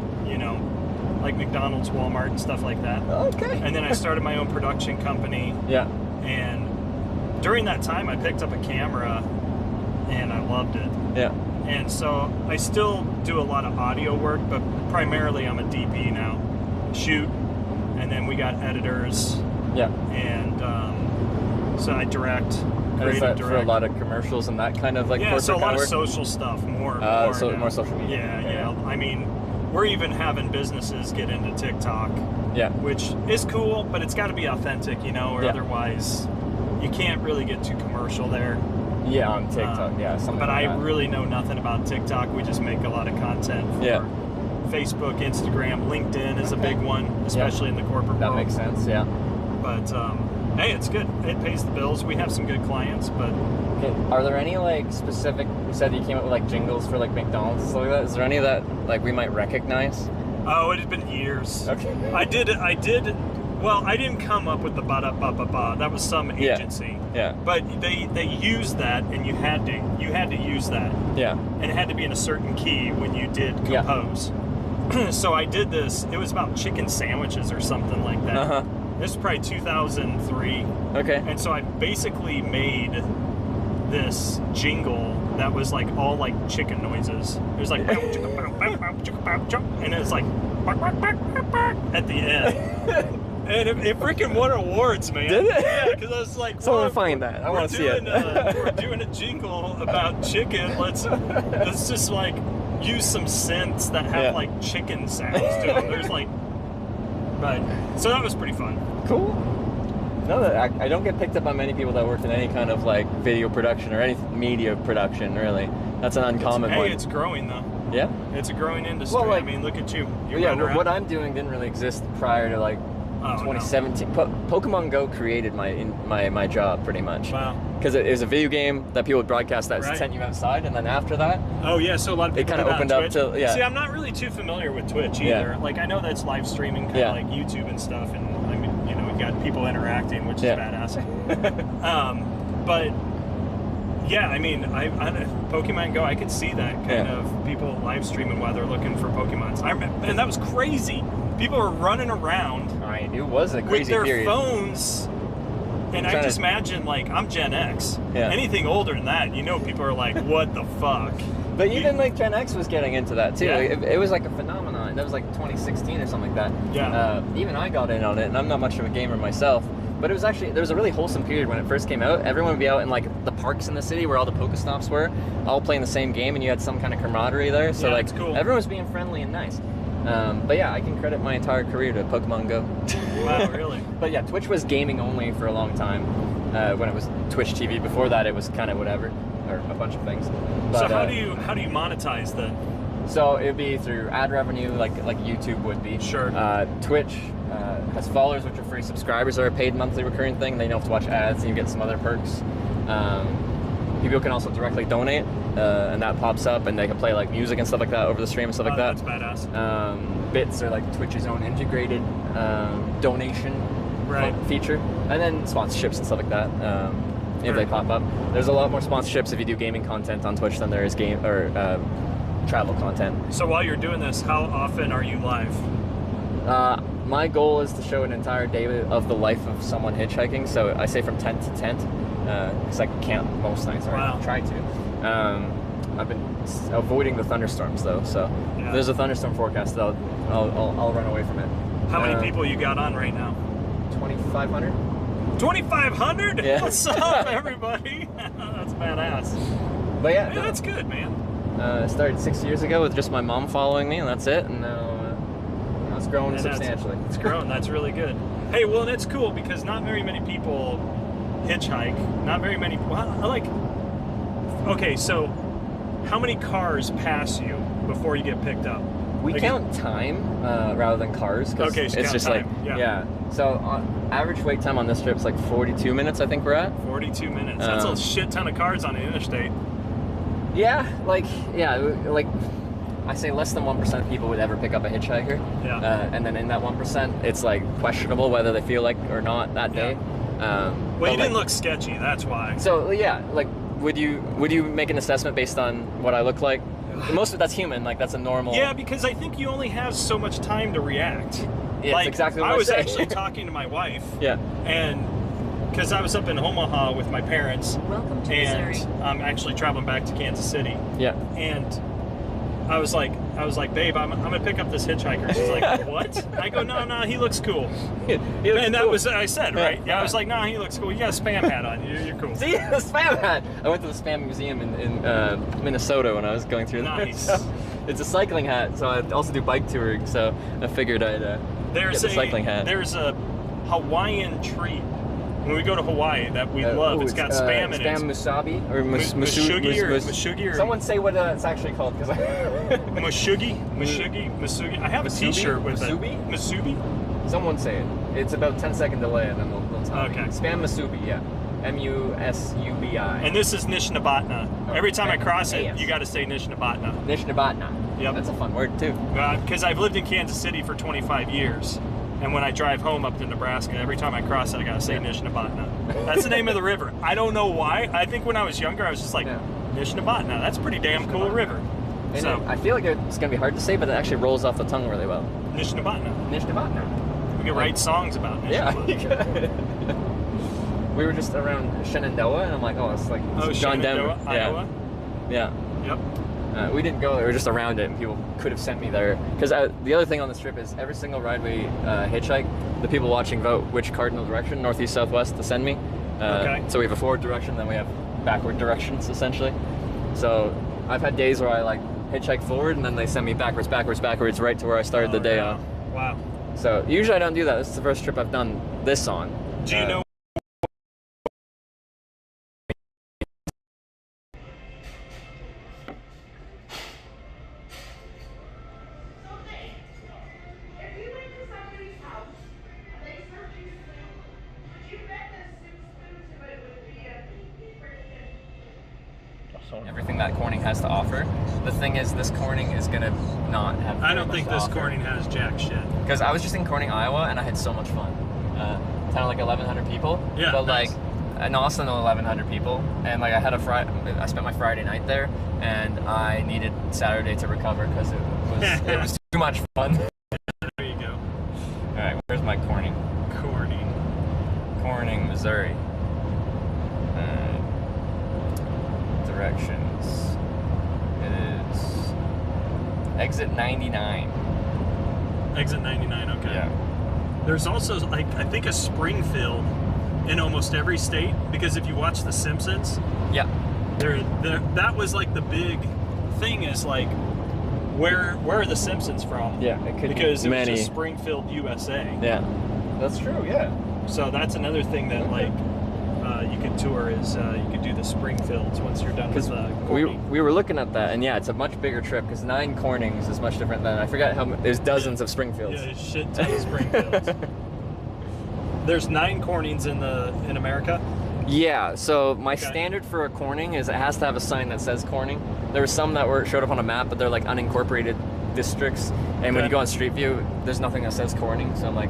like McDonald's, Walmart, and stuff like that. Okay. And then I started my own production company. Yeah. And during that time, I picked up a camera and I loved it. Yeah. And so I still do a lot of audio work, but primarily I'm a DP now. Shoot, and then we got editors. Yeah. And so I direct, Is creative that direct. for a lot of commercials and that kind of like Yeah, corporate so a lot kind of work? social stuff, more more now. social media. Yeah. I mean, we're even having businesses get into TikTok. Yeah. Which is cool, but it's got to be authentic, or Yeah. otherwise you can't really get too commercial there. Yeah, on TikTok, yeah. Something But like I that. really know nothing about TikTok. We just make a lot of content for Facebook, Instagram, LinkedIn is a big one, especially in the corporate That world. makes sense, yeah. But hey, it's good. It pays the bills. We have some good clients, but Okay. Are there any like specific? You said you came up with like jingles for like McDonald's and stuff like that. Is there any that like we might recognize? oh, it had been years. Okay. I did. Well, I didn't come up with the ba-da-ba-ba-ba. That was some agency. Yeah. But they used that, and you had to use that. Yeah. And it had to be in a certain key when you did compose. So I did this. It was about chicken sandwiches or something like that. This is probably 2003. Okay. And so I basically made this jingle that was like all like chicken noises. It was like bow, chicka, bow, bow, bow, chicka, bow, chow, and it was like bark, bark, bark, bark, bark at the end. And it freaking won awards, man. Did it? Yeah, because I was like, someone find that. I want to see it. We're doing a jingle about chicken. Let's just like use some scents that have like chicken sounds to them. There's like, but so that was pretty fun. Cool. No, I don't get picked up on many people that work in any kind of like video production or any media production, really. That's an uncommon one. Hey, it's growing though. Yeah? It's a growing industry. Well, like, I mean, look at you. What I'm doing didn't really exist prior to like 2017. No. Pokemon Go created my job pretty much. Wow. Because it was a video game that people would broadcast that sent you outside, and then after that, oh yeah, so a lot of people it kind of opened up to See, I'm not really too familiar with Twitch either. Like I know that's live streaming, kind of like YouTube and stuff, and I mean, you know, we got people interacting, which is badass. But yeah, I mean, I Pokemon Go, I could see that kind of people live streaming while they're looking for Pokemons. And that was crazy. People were running around. Right, it was a crazy with their period. Phones. And I just imagine, like, I'm Gen X. Yeah. Anything older than that, you know, people are like, what the fuck? But even, like, Gen X was getting into that, too. Yeah. It was, like, a phenomenon. That was, like, 2016 or something like that. Yeah. Even I got in on it, and I'm not much of a gamer myself. But it was actually, there was a really wholesome period when it first came out. Everyone would be out in, like, the parks in the city where all the Pokestops were, all playing the same game, and you had some kind of camaraderie there. So, like, cool. Everyone was being friendly and nice. But yeah, I can credit my entire career to Pokemon Go. Wow, really? But yeah, Twitch was gaming only for a long time. When it was Twitch TV. Before that, it was kind of whatever, or a bunch of things. But, so how do you monetize then? So it'd be through ad revenue, like YouTube would be. Sure. Twitch has followers, which are free. Subscribers are a paid monthly recurring thing. They don't have to watch ads, and you get some other perks. People can also directly donate, and that pops up, and they can play like music and stuff like that over the stream and stuff like that. That's badass. Bits are like Twitch's own integrated donation feature, and then sponsorships and stuff like that. If they pop up, there's a lot more sponsorships if you do gaming content on Twitch than there is game or travel content. So while you're doing this, how often are you live? My goal is to show an entire day of the life of someone hitchhiking. So I say from tent to tent, because I can't most nights. Or I try to. I've been avoiding the thunderstorms though. So if there's a thunderstorm forecast, I'll run away from it. How many people you got on right now? 2,500. 2,500? Yeah. What's up, everybody? That's badass. But yeah, that's good, man. I started 6 years ago with just my mom following me, and that's it. And now it's grown substantially. It's grown. That's really good. Hey, well, and it's cool because not very many people hitchhike. Not very many. Well, okay, so how many cars pass you before you get picked up? We count time rather than cars. Okay, so it's just time. like So average wait time on this trip is like 42 minutes. I think we're at 42 minutes. That's a shit ton of cars on the interstate. Yeah, like I say less than 1% of people would ever pick up a hitchhiker. Yeah. And then in that 1%, it's like questionable whether they feel like or not that day. Well, you didn't look sketchy. That's why. So yeah, like would you make an assessment based on what I look like? Most of that's human, like that's a normal. Yeah, because I think you only have so much time to react. Yeah, like, exactly what I was saying. actually talking to my wife. Yeah. And because I was up in Omaha with my parents. Welcome to and Missouri. I'm actually traveling back to Kansas City. Yeah. And I was like, babe, I'm gonna pick up this hitchhiker. She's like, what? I go, no, he looks cool. And that was I said, right? Yeah, I was like, no, he looks cool. You got a Spam hat on. You're cool. See, the Spam hat. I went to the Spam Museum in Minnesota when I was going through there. Nice. So it's a cycling hat, so I also do bike touring. So I figured I'd get the cycling hat. There's a Hawaiian treat. When we go to Hawaii, that we love. It's got Spam in it. Spam musabi or Mushugi. Someone say what it's actually called, because Mushugi. I have a T-shirt with it. Musubi. Someone say it. It's about 10-second delay, and then they'll tell me. Spam musubi, yeah. Musubi. And this is Nishnabatna. Every time I cross it, you got to say Nishnabatna. Nishnabatna. Yep. That's a fun word too. Because I've lived in Kansas City for 25 years. And when I drive home up to Nebraska, every time I cross it, I gotta say Nishnabatna. That's the name of the river. I don't know why. I think when I was younger, I was just like, Nishnabatna. That's a pretty damn cool river. And so I feel like it's gonna be hard to say, but it actually rolls off the tongue really well. Nishnabatna. Nishnabatna. We could write songs about Nishnabatna. Yeah. we were just around Shenandoah, and I'm like, oh, it's like John Shenandoah, Denver. Iowa? Yeah. Yep. We didn't go there, we were just around it, and people could have sent me there. Because the other thing on this trip is every single ride we hitchhike, the people watching vote which cardinal direction, northeast, southwest, to send me. Okay. So we have a forward direction, then we have backward directions, essentially. So I've had days where I like hitchhike forward, and then they send me backwards, right to where I started the day on. Wow. So usually I don't do that. This is the first trip I've done this on. Do you know? Everything that Corning has to offer. The thing is, this Corning is gonna not have. I don't think this Corning has jack shit. Because I was just in Corning, Iowa, and I had so much fun. Kind of like 1,100 people. Yeah. But nice. like, and also 1,100 people, and like I had I spent my Friday night there, and I needed Saturday to recover because it was too much fun. There you go. All right, where's my Corning? Corning, Missouri. Directions. It is exit 99. Exit 99, okay. Yeah. There's also, like, I think a Springfield in almost every state, because if you watch The Simpsons, yeah, that was like the big thing is like, where are the Simpsons from? Yeah, it could because be it many. was just Springfield, USA. Yeah, that's true. Yeah. So that's another thing that like you could tour is you could do the Springfields once you're done with Corning. We were looking at that, and yeah, it's a much bigger trip because 9 Cornings is much different than I forgot how there's dozens of Springfields. Yeah, shit ton of Springfields. There's 9 Cornings in America. Yeah, so my standard for a Corning is it has to have a sign that says Corning. There were some that showed up on a map, but they're like unincorporated districts, and when you go on Street View, there's nothing that says Corning. So I'm like,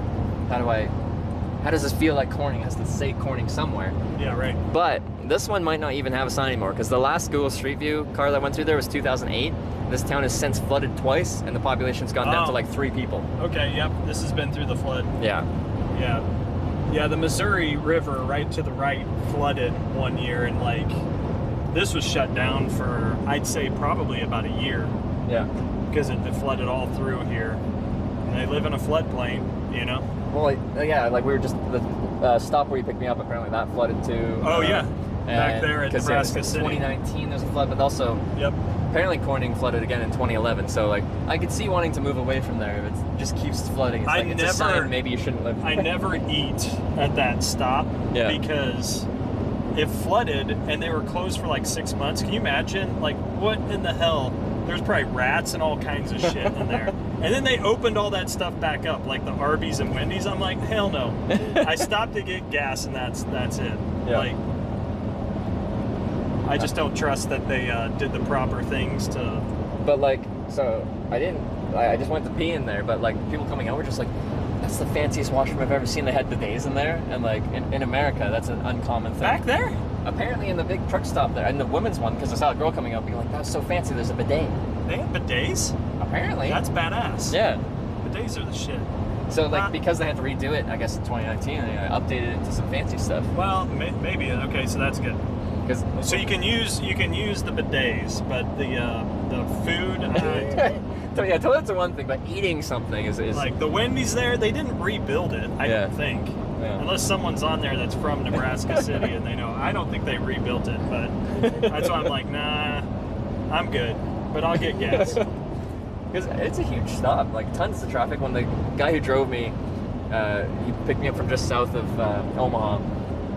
how does this feel like Corning? It has to say Corning somewhere. Yeah, right. But this one might not even have a sign anymore because the last Google Street View car that went through there was 2008. This town has since flooded twice, and the population's gone down to like 3 people. Okay, yep. This has been through the flood. Yeah. Yeah. Yeah, the Missouri River right to the right flooded one year, and like this was shut down for, I'd say, probably about a year. Yeah. Because it flooded all through here. And they live in a floodplain, you know? Well, yeah, like we were just, the stop where you picked me up, apparently that flooded too. Oh, yeah. Back there at Nebraska City. 2019 there's a flood, but also apparently Corning flooded again in 2011. So like I could see wanting to move away from there if it just keeps flooding. It's like it's a sign maybe you shouldn't live. I never eat at that stop because it flooded and they were closed for like 6 months. Can you imagine? Like what in the hell? There's probably rats and all kinds of shit in there. And then they opened all that stuff back up, like the Arby's and Wendy's. I'm like, hell no. I stopped to get gas and that's it. Yeah. Like, I just don't trust that they did the proper things to. But like, so I just went to pee in there, but like people coming out were just like, that's the fanciest washroom I've ever seen. They had bidets in there, and like in America, that's an uncommon thing. Back there? Apparently in the big truck stop there, and the women's one, because I saw a girl coming out being like, that's so fancy, there's a bidet. They have bidets? Apparently. That's badass. Yeah. Bidets are the shit. So like because they had to redo it, I guess in 2019, they updated it to some fancy stuff. Well, maybe. Okay, so that's good. So you can use the bidets, but the food. So yeah, toilets are one thing, but eating something is like the Wendy's there. They didn't rebuild it, I don't think, unless someone's on there that's from Nebraska City and they know. I don't think they rebuilt it, but that's why I'm like, nah, I'm good, but I'll get gas. Because it's a huge stop, like tons of traffic. When the guy who drove me, he picked me up from just south of Omaha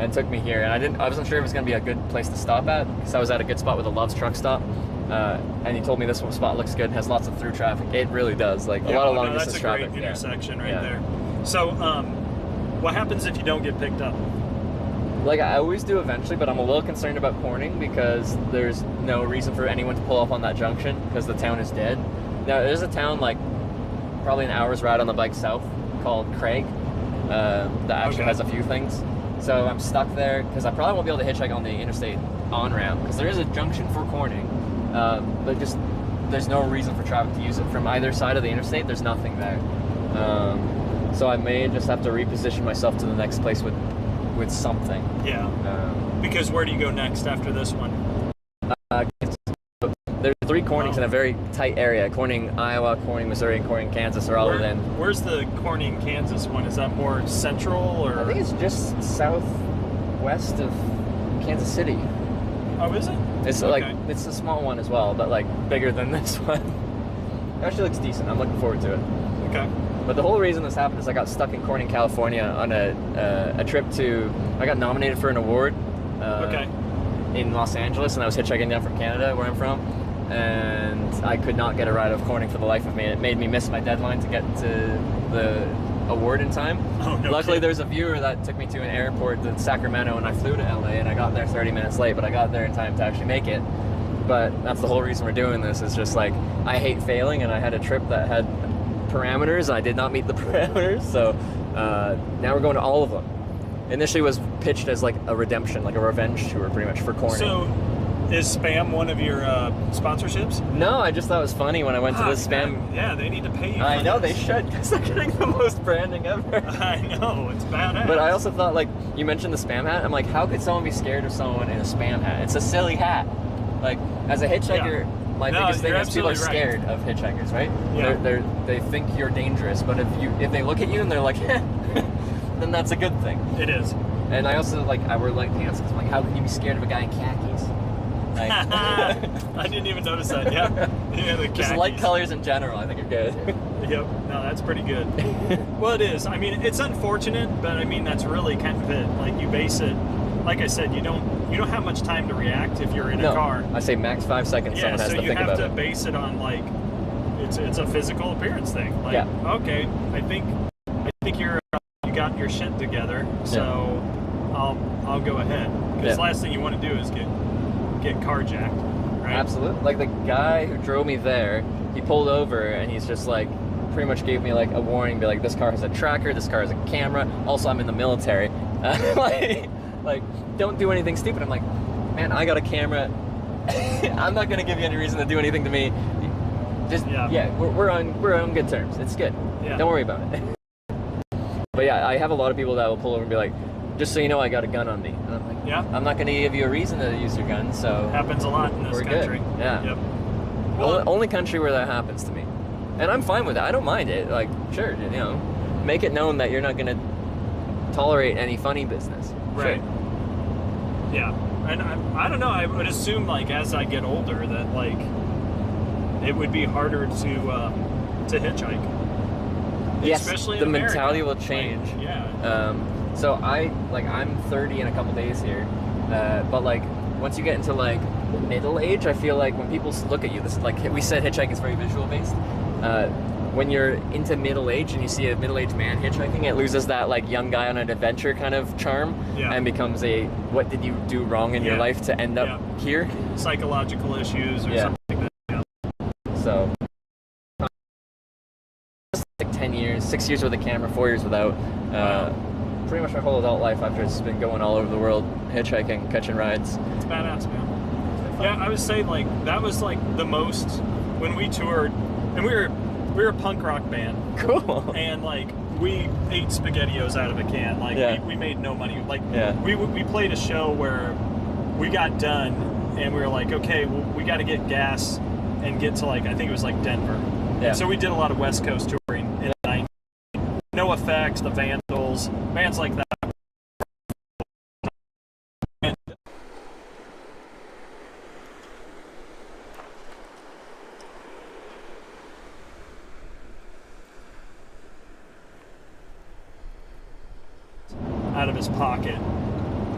and took me here, and I wasn't sure if it was going to be a good place to stop at because I was at a good spot with a Love's truck stop. And he told me this spot looks good, has lots of through traffic. It really does, like a lot of long distance traffic. That's a great intersection right there. So, what happens if you don't get picked up? Like I always do eventually, but I'm a little concerned about Corning because there's no reason for anyone to pull up on that junction because the town is dead. Now there's a town like probably an hour's ride on the bike south called Craig that actually has a few things. So I'm stuck there because I probably won't be able to hitchhike on the interstate on-ramp because there is a junction for Corning. But just there's no reason for traffic to use it from either side of the interstate. There's nothing there, so I may just have to reposition myself to the next place with with something. Yeah. Because where do you go next after this one? There's 3 Cornings in a very tight area. Corning, Iowa, Corning, Missouri, and Corning, Kansas are all within. Where's the Corning, Kansas one? Is that more central or? I think it's just southwest of Kansas City. Oh, is it? It's like it's a small one as well, but like bigger than this one. It actually looks decent. I'm looking forward to it. Okay. But the whole reason this happened is I got stuck in Corning, California on a trip to. I got nominated for an award. In Los Angeles, and I was hitchhiking down from Canada, where I'm from, and I could not get a ride of Corning for the life of me. It made me miss my deadline to get to the award in time. Oh, no Luckily, kidding. there's a viewer that took me to an airport in Sacramento, and I flew to LA, and I got there 30 minutes late, but I got there in time to actually make it. But that's the whole reason we're doing this, is just like, I hate failing, and I had a trip that had parameters, and I did not meet the parameters, so now we're going to all of them. Initially was pitched as like a redemption, like a revenge tour pretty much for Corning. So, is Spam one of your sponsorships? No, I just thought it was funny when I went to this Spam. Yeah, they need to pay you. I know, they should, because they're getting the most branding ever. I know, it's badass. But I also thought, like, you mentioned the Spam hat. I'm like, how could someone be scared of someone in a Spam hat? It's a silly hat. Like, as a hitchhiker, my biggest thing is people are scared of hitchhikers, right? Yeah. They think you're dangerous, but if they look at you and they're like, then that's a good thing. It is. And I also, like, I wear light pants, because I'm like, how can you be scared of a guy in khakis? Like, I didn't even notice that, yeah. The just khakis. light colors in general, I think are good. Yep, no, that's pretty good. Well, it is. I mean, it's unfortunate, but I mean, that's really kind of it. Like, you base it, like I said, you don't have much time to react if you're in a car. I say max 5 seconds, someone has to think about it. So you have to base it on, like, it's a physical appearance thing. Like, okay, I think you got your shit together, so I'll go ahead. Because the last thing you want to do is get carjacked, right? Absolutely. Like the guy who drove me there, he pulled over and he's just like, pretty much gave me like a warning, be like, this car has a tracker, this car has a camera. Also, I'm in the military. Like, don't do anything stupid. I'm like, man, I got a camera. I'm not gonna give you any reason to do anything to me. Just we're on good terms. It's good. Yeah. Don't worry about it. But yeah, I have a lot of people that will pull over and be like, just so you know, I got a gun on me. And I'm like, I'm not going to give you a reason to use your gun, so... Happens a lot in this country. Good. Yeah. Yep. Only country where that happens to me. And I'm fine with that. I don't mind it. Like, sure, you know, make it known that you're not going to tolerate any funny business. Right. Sure. Yeah. And I don't know, I would assume, like, as I get older, that, like, it would be harder to hitchhike. Yes, especially the in America. mentality will change. Like, yeah. So I'm 30 in a couple days here, but like once you get into like middle age, I feel like when people look at you, this is like we said, hitchhiking is very visual based. When you're into middle age and you see a middle-aged man hitchhiking, it loses that like young guy on an adventure kind of charm, and becomes a what did you do wrong in your life to end up here? Psychological issues or something like that. So. Like 10 years, 6 years with a camera, 4 years without. Pretty much my whole adult life I've just been going all over the world, hitchhiking, catching rides. It's badass, man. Yeah, I was saying, like, that was like the most when we toured, and we were a punk rock band. Cool. And like we ate SpaghettiOs out of a can. Like we made no money. Like we played a show where we got done and we were like, okay, well, we got to get gas and get to like, I think it was like Denver. Yeah. So we did a lot of West Coast touring in the 90s. No Effects, the Vandals, bands like that. Out of his pocket.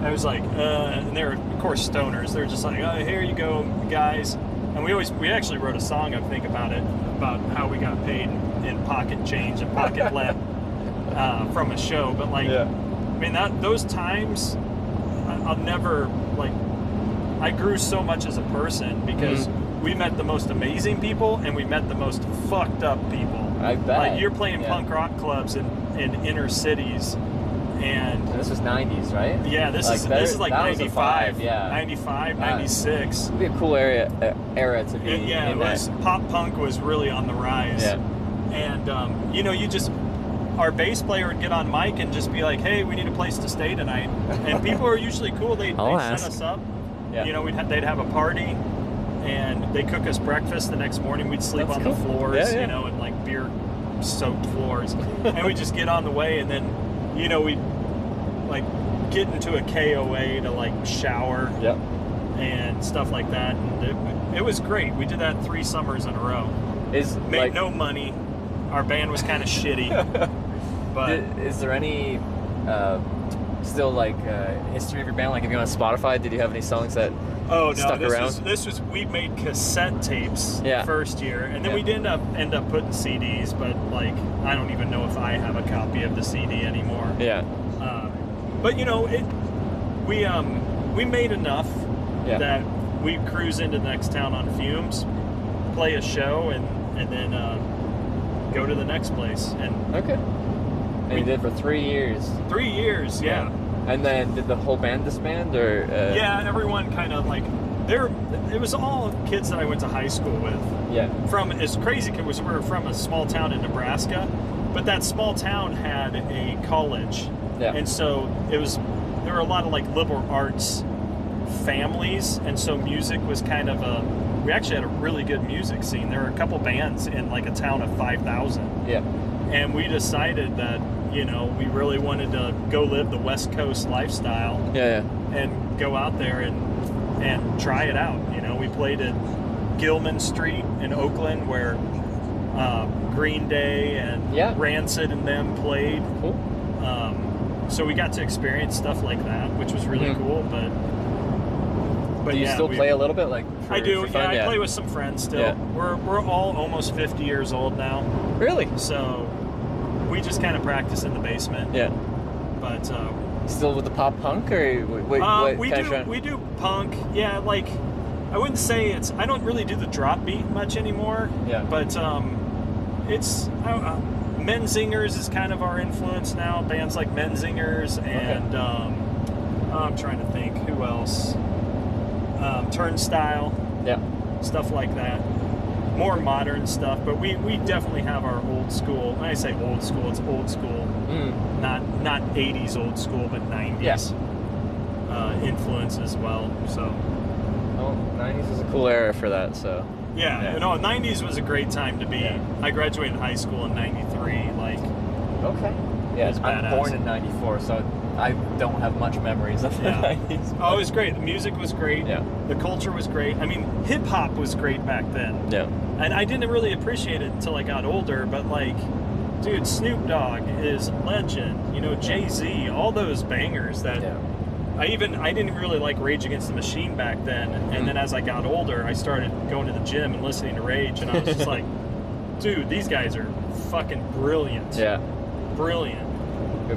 I was like, and they were, of course, stoners. They're just like, oh, here you go, guys. And we actually wrote a song, I think, about it, about how we got paid in pocket change and pocket left from a show. But like, I mean, those times, I'll never, like, I grew so much as a person because we met the most amazing people and we met the most fucked up people. I bet. Like, you're playing punk rock clubs in inner cities. And this was 90s, right? Yeah, this is like 95, 95, 96. It'd be a cool era to be in. Yeah, pop punk was really on the rise. Yeah. And, you know, you just, our bass player would get on mic and just be like, "Hey, we need a place to stay tonight," and people are usually cool. They'd set us up. Yeah. You know, they'd have a party, and they cook us breakfast the next morning. We'd sleep on the floors, you know, and like beer-soaked floors, and we'd just get on the way, and then, you know, we'd like get into a KOA to like shower, and stuff like that. And it was great. We did that 3 summers in a row. Made no money. Our band was kind of shitty. But is there any still like history of your band? Like, if you on Spotify, did you have any songs that stuck around? We made cassette tapes first year, and then we did end up putting CDs. But like, I don't even know if I have a copy of the CD anymore. Yeah. But you know, we made enough that we cruise into the next town on fumes, play a show, and then go to the next place. And and you did for 3 years. 3 years, yeah. And then did the whole band disband, or? Yeah, everyone kind of like it was all kids that I went to high school with. Yeah. It's crazy because we were from a small town in Nebraska, but that small town had a college. Yeah. And so there were a lot of like liberal arts families, and so music was kind of we actually had a really good music scene. There were a couple bands in like a town of 5,000. Yeah. And we decided that, you know, we really wanted to go live the West Coast lifestyle. Yeah. And go out there and try it out. You know, we played at Gilman Street in Oakland, where Green Day and Rancid and them played. Cool. So we got to experience stuff like that, which was really cool. But do you still play a little bit, like? I do. I play with some friends still. Yeah. We're all almost 50 years old now. Really? So we just kind of practice in the basement. Yeah. But still with the pop punk, or what we do punk. Yeah, like I wouldn't say I don't really do the drop beat much anymore. Yeah. But it's Menzingers is kind of our influence now. Bands like Menzingers and I'm trying to think who else. Turnstile. Yeah. Stuff like that. More modern stuff, but we definitely have our old school. When I say old school, it's old school. Not 80s old school, but 90s influence as well. So. Well, 90s is a cool era for that. So. Yeah. No, 90s was a great time to be. Yeah. I graduated high school in '93. Like. Okay. Yeah, I'm born in '94, so I don't have much memories of the 90s. Oh, it was great. The music was great. Yeah. The culture was great. I mean, hip hop was great back then. Yeah. And I didn't really appreciate it until I got older, but like, dude, Snoop Dogg is legend. You know, Jay-Z, all those bangers that I didn't really like Rage Against the Machine back then. And then as I got older, I started going to the gym and listening to Rage, and I was just like, dude, these guys are fucking brilliant. Yeah. Brilliant.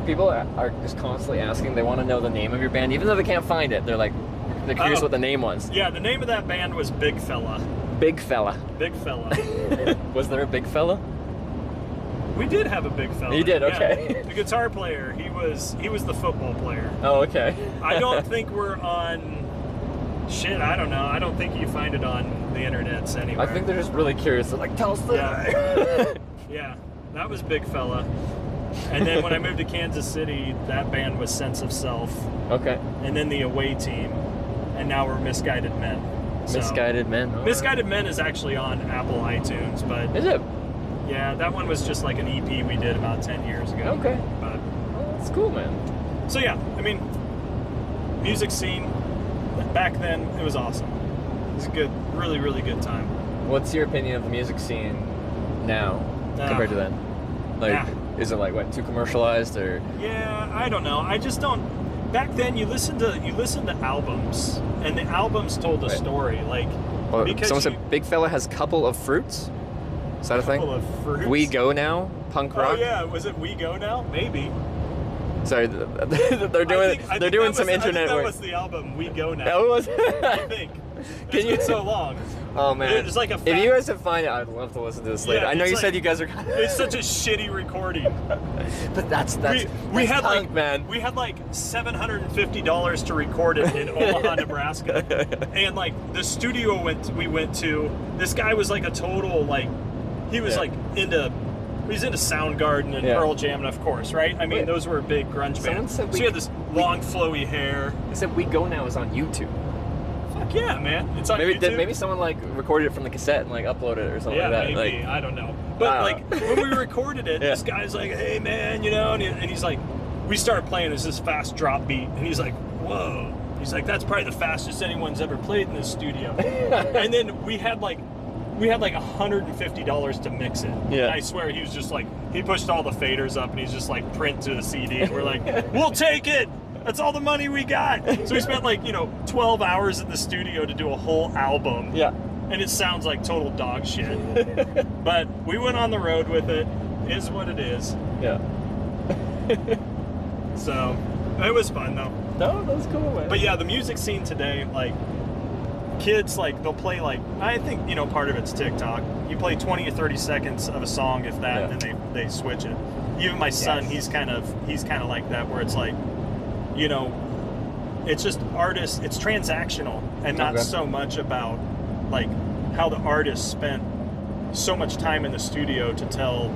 People are just constantly asking. They want to know the name of your band, even though they can't find it. They're curious what the name was. Yeah, the name of that band was Big Fella. Big Fella. Big Fella. Was there a Big Fella? We did have a Big Fella. You did, okay. Yeah. The guitar player, he was the football player. Oh, okay. I don't think we're on. Shit, I don't know. I don't think you find it on the internets anywhere. I think they're just really curious. They're like, tell us the Yeah, that was Big Fella. And then when I moved to Kansas City, that band was Sense of Self. Okay. And then the Away Team. And now we're Misguided Men. Misguided Men. Misguided Men is actually on Apple iTunes, but... Is it? Yeah, that one was just like an EP we did about 10 years ago. Okay. But, that's cool, man. So yeah, I mean, music scene, back then, it was awesome. It was a good, really, really good time. What's your opinion of the music scene now compared to then? Like, is it like, too commercialized, or? Yeah, I don't know. I just don't. Back then, you listen to albums, and the albums told a story. Like, because someone said Big Fella has Couple of Fruits. Is that a thing? Couple of Fruits. We Go Now, punk rock. Oh yeah, was it We Go Now? Maybe. Sorry, they're doing some internet that work. was the album We Go Now. That was. I think. It's been so long. Oh man! It's like a if you guys have find it, I'd love to listen to this later. I know you said you guys are. It's such a shitty recording. But that's we had punk, like man. We had like $750 to record it in Omaha, Nebraska, and like the studio we went to. This guy was like a total like, he was like into He's into Soundgarden and Pearl Jam, and of course, right? I mean, those were big grunge bands. So he had this long, flowy hair. They said We Go Now is on YouTube. Fuck yeah, man! It's on maybe YouTube. Maybe someone like recorded it from the cassette and like uploaded it or something like that. Maybe. Like, I don't know. But like when we recorded it, this guy's like, "Hey man, you know," and he's like, we started playing this fast drop beat, and he's like, "Whoa." He's like, that's probably the fastest anyone's ever played in this studio. And then we had like $150 to mix it. Yeah. And I swear he was just like, he pushed all the faders up and he's just like, print to the CD. And we're like, we'll take it. That's all the money we got. So we spent like, 12 hours in the studio to do a whole album. Yeah. And it sounds like total dog shit. But we went on the road with it. Is what it is. Yeah. So it was fun though. No, that was cool, man. But yeah, the music scene today, like, kids, like, they'll play, like, I think, part of it's TikTok. You play 20 or 30 seconds of a song, if that, and then they switch it. Even my son, he's kind of like that, where it's like, it's just artists, it's transactional, and not so much about, like, how the artist spent so much time in the studio to tell,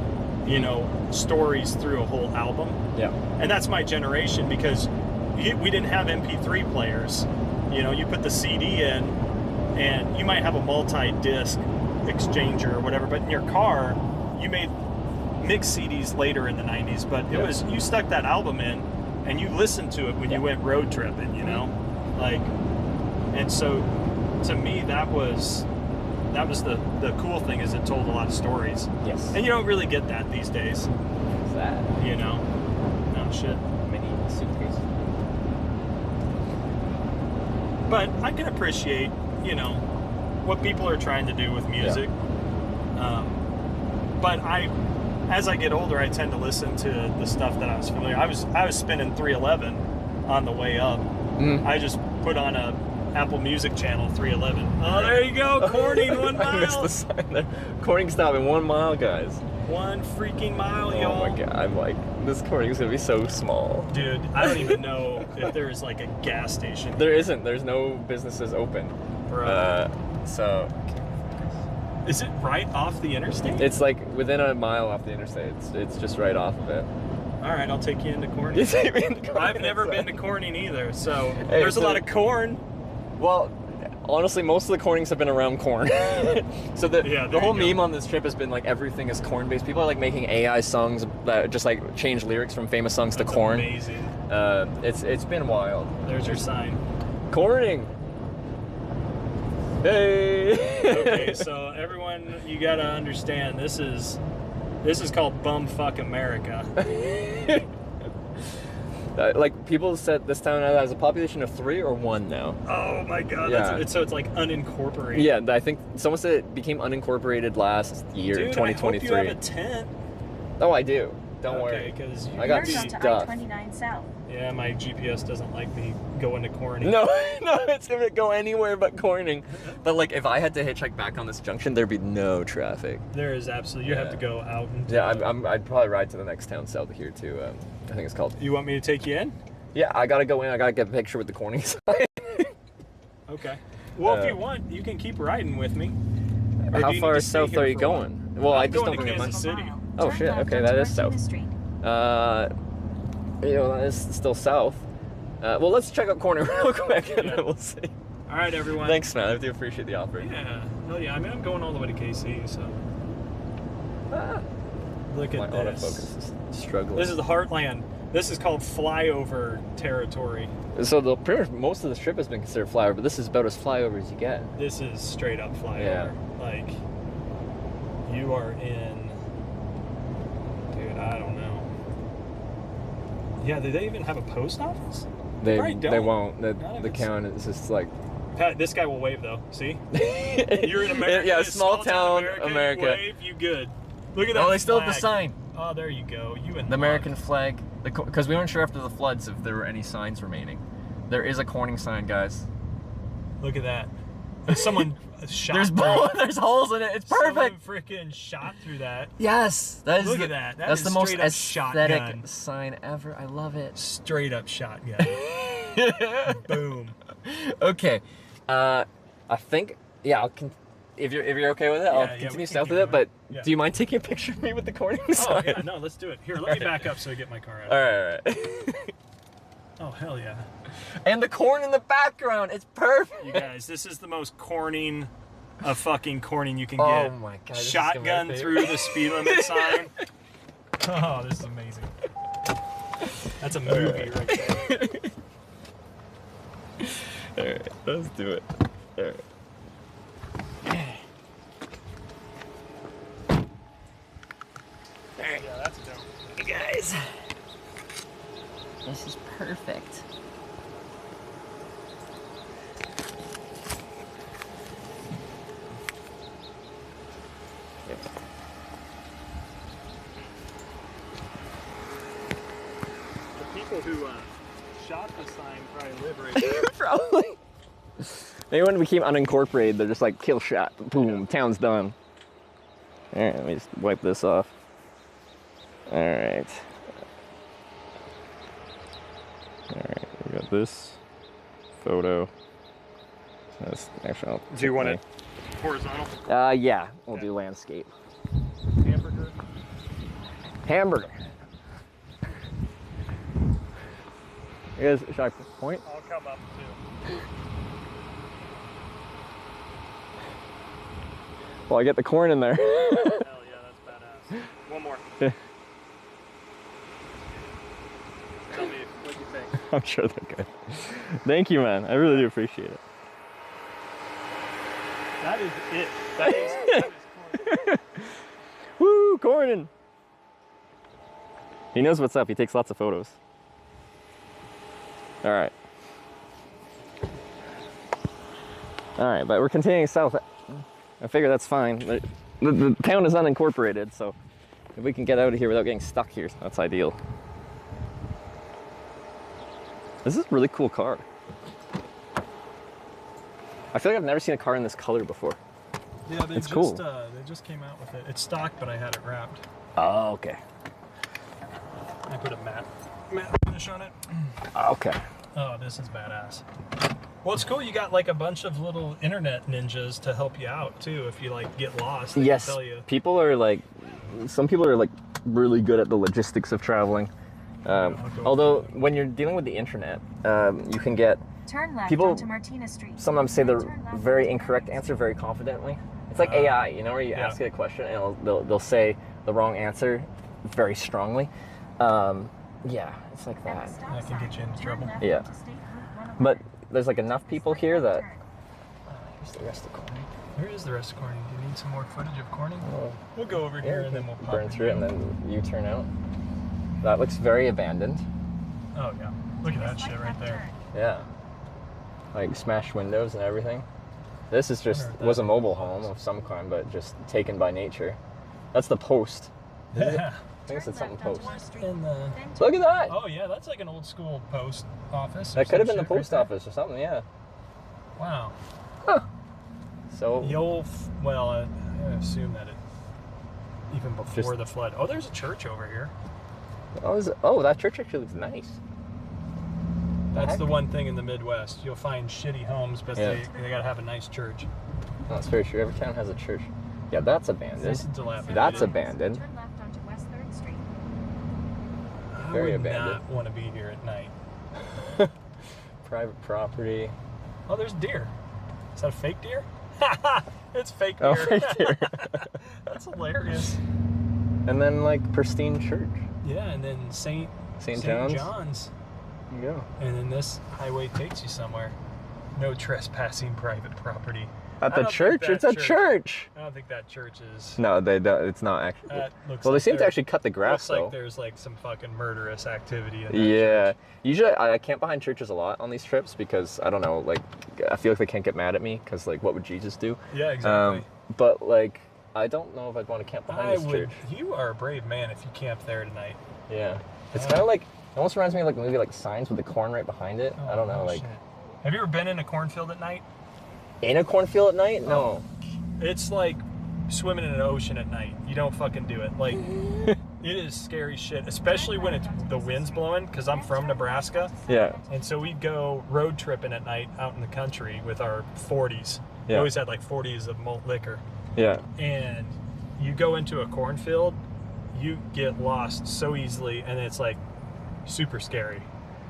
stories through a whole album. Yeah. And that's my generation, because we didn't have MP3 players. You put the CD in, and you might have a multi-disc exchanger or whatever, but in your car, you made mix CDs later in the 90s, but it was, you stuck that album in, and you listened to it when you went road tripping, Like, and so, to me, that was the cool thing, is it told a lot of stories. Yes. And you don't really get that these days. What's that? No shit. Mini suitcase. But I can appreciate, what people are trying to do with music. But as I get older, I tend to listen to the stuff that I was familiar. I was spinning 311 on the way up. I just put on a Apple Music channel 311. Oh, there you go, Corning 1 mile. I missed the sign there. Corning stop in 1 mile, guys. 1 freaking mile, y'all. Oh my god, I'm like, this Corning's gonna be so small. Dude, I don't even know if there's like a gas station. There isn't. There's no businesses open. Bro. So. Is it right off the interstate? It's like within a mile off the interstate. It's just right off of it. All right, I'll take you into Corning. You take me into Corning. I've never been to Corning either, so there's a lot of corn. Well, honestly, most of the Cornings have been around corn. So the whole meme on this trip has been like everything is corn-based. People are like making AI songs that just like change lyrics from famous songs to corn. Amazing. It's been wild. There's your sign. Corning. Hey. Okay, so everyone, you gotta understand, this is called bumfuck America. Like, people said this town has a population of 3 or 1 now. Oh my god, yeah. So it's like unincorporated. Yeah, I think someone said it became unincorporated last year, Dude, 2023. I hope you have a tent. Oh, I do. Don't worry. Because I got stuff. I-29 south. Yeah, my GPS doesn't like me going to Corning. No, it's gonna go anywhere but Corning. But like, if I had to hitchhike back on this junction, there'd be no traffic. There is absolutely. You have to go out. And I'd probably ride to the next town south of here too. I think it's called. You want me to take you in? Yeah, I gotta go in. I gotta get a picture with the Corning sign. Okay. Well, if you want, you can keep riding with me. Or how far south are you going? Well, I just don't think it's Kansas City. Oh shit! Okay, that is south. That is still south. Well, let's check out Corning real quick, and then we'll see. All right, everyone. Thanks, man. I do appreciate the offer. Yeah. Hell yeah. I mean, I'm going all the way to KC, so. Look at My this. autofocus is struggling. This is the heartland. This is called flyover territory. So pretty much most of the strip has been considered flyover, but this is about as flyover as you get. This is straight up flyover. Yeah. Like, you are in. Dude, I don't know. Yeah, do they even have a post office? They don't. won't. The count is just like. Pat, this guy will wave though. See? You're in America. Yeah, small town America. Wave, you good. Look at that. Oh, they still have the flag. sign. Oh, there you go. You and the American flag. Because we weren't sure after the floods if there were any signs remaining. There is a Corning sign, guys. Look at that. Someone shot. There's holes in it. It's perfect. Someone freaking shot through that. Yes, that is. Look at that. That's the most aesthetic shotgun. sign ever. I love it. Straight up shotgun. Boom. Okay, I think if you're okay with it, I'll continue south with it. But do you mind taking a picture of me with the corn inside? Oh yeah, no, let's do it. Here, let me back up so I get my car out. All right. Oh hell yeah! And the corn in the background, it's perfect. You guys, this is the most corning of fucking corning you can get. Oh my god! Shotgun through the speed limit sign. Oh, this is amazing. That's a movie right there. All right, let's do it. All right. Yeah, that's dope. You guys, this is perfect. The people who shot the sign probably live right there. Probably. Maybe when it became unincorporated, they're just like kill shot, boom, town's done. All right, let me just wipe this off. All right. All right, we got this photo. That's actually. Do you want it horizontal? Yeah, we'll do landscape. Hamburger. Hamburger. You guys, should I point? I'll come up too. Well, I get the corn in there. Hell yeah, that's badass. One more. Yeah. Tell me what you think. I'm sure they're good. Thank you, man. I really do appreciate it. That is it. That is corn. Woo, cornin'. He knows what's up. He takes lots of photos. All right. All right, but we're continuing south. I figure that's fine. The town is unincorporated, so if we can get out of here without getting stuck here, that's ideal. This is a really cool car. I feel like I've never seen a car in this color before. Yeah, it's cool. They just came out with it. It's stock, but I had it wrapped. Oh, okay. I put a matte finish on it. Okay. Oh, this is badass. Well, it's cool. You got like a bunch of little internet ninjas to help you out too. If you like get lost, they Yes, can tell you. people are like, some people are like really good at the logistics of traveling. Although when you're dealing with the internet, you can get Turn left people onto Martina Street. sometimes say the very incorrect answer very confidently. It's like AI, you know, where you ask it a question and they'll say the wrong answer very strongly. Yeah, it's like that. That can get you into trouble. Yeah, but there's like enough people here that. Here's the rest of corning. Here is the rest of corning. Do you need some more footage of corning? Oh. We'll go over here and then we'll pop burn through it and then you turn out. That looks very abandoned. Oh yeah, look at that shit right there. Yeah, like smashed windows and everything. This is just was a mobile home of some kind, but just taken by nature. That's the post. Yeah. I think it's something post. Look at that. Oh yeah, that's like an old school post office. That could have been the post office or something. Yeah. Wow. Huh. So. Well, I assume that it even before the flood. Oh, there's a church over here. Oh, that church actually looks nice. That's the one thing in the Midwest. You'll find shitty homes, but Yeah. they gotta have a nice church. Oh, that's very true. Every town has a church. Yeah, that's abandoned. This is dilapidated. That's abandoned. Turn left onto West 3rd Street. Very I would abandoned. not want to be here at night. Private property. Oh, there's deer. Is that a fake deer? It's fake deer. Oh, fake deer. That's hilarious. And then like pristine church. Yeah, and then St. John's. There you go. And then this highway takes you somewhere. No trespassing private property. At the church? It's a church. I don't think that church is. No, they don't. It's not actually. Well, they seem to actually cut the grass looks though. like there's like some fucking murderous activity in that Yeah. Usually I camp behind churches a lot on these trips because I don't know, like I feel like they can't get mad at me because like what would Jesus do? Yeah, exactly. But like I don't know if I'd want to camp behind this church. You are a brave man if you camp there tonight. Yeah. It's kind of like, it almost reminds me of like a movie like Signs with the corn right behind it. I don't know, like. Shit. Have you ever been in a cornfield at night? In a cornfield at night? No. It's like swimming in an ocean at night. You don't fucking do it. Like, it is scary shit, especially when the wind's blowing, because I'm from Nebraska. Yeah. And so we'd go road tripping at night out in the country with our 40s. We Yeah. always had like 40s of malt liquor. Yeah. And you go into a cornfield, you get lost so easily, and it's like super scary.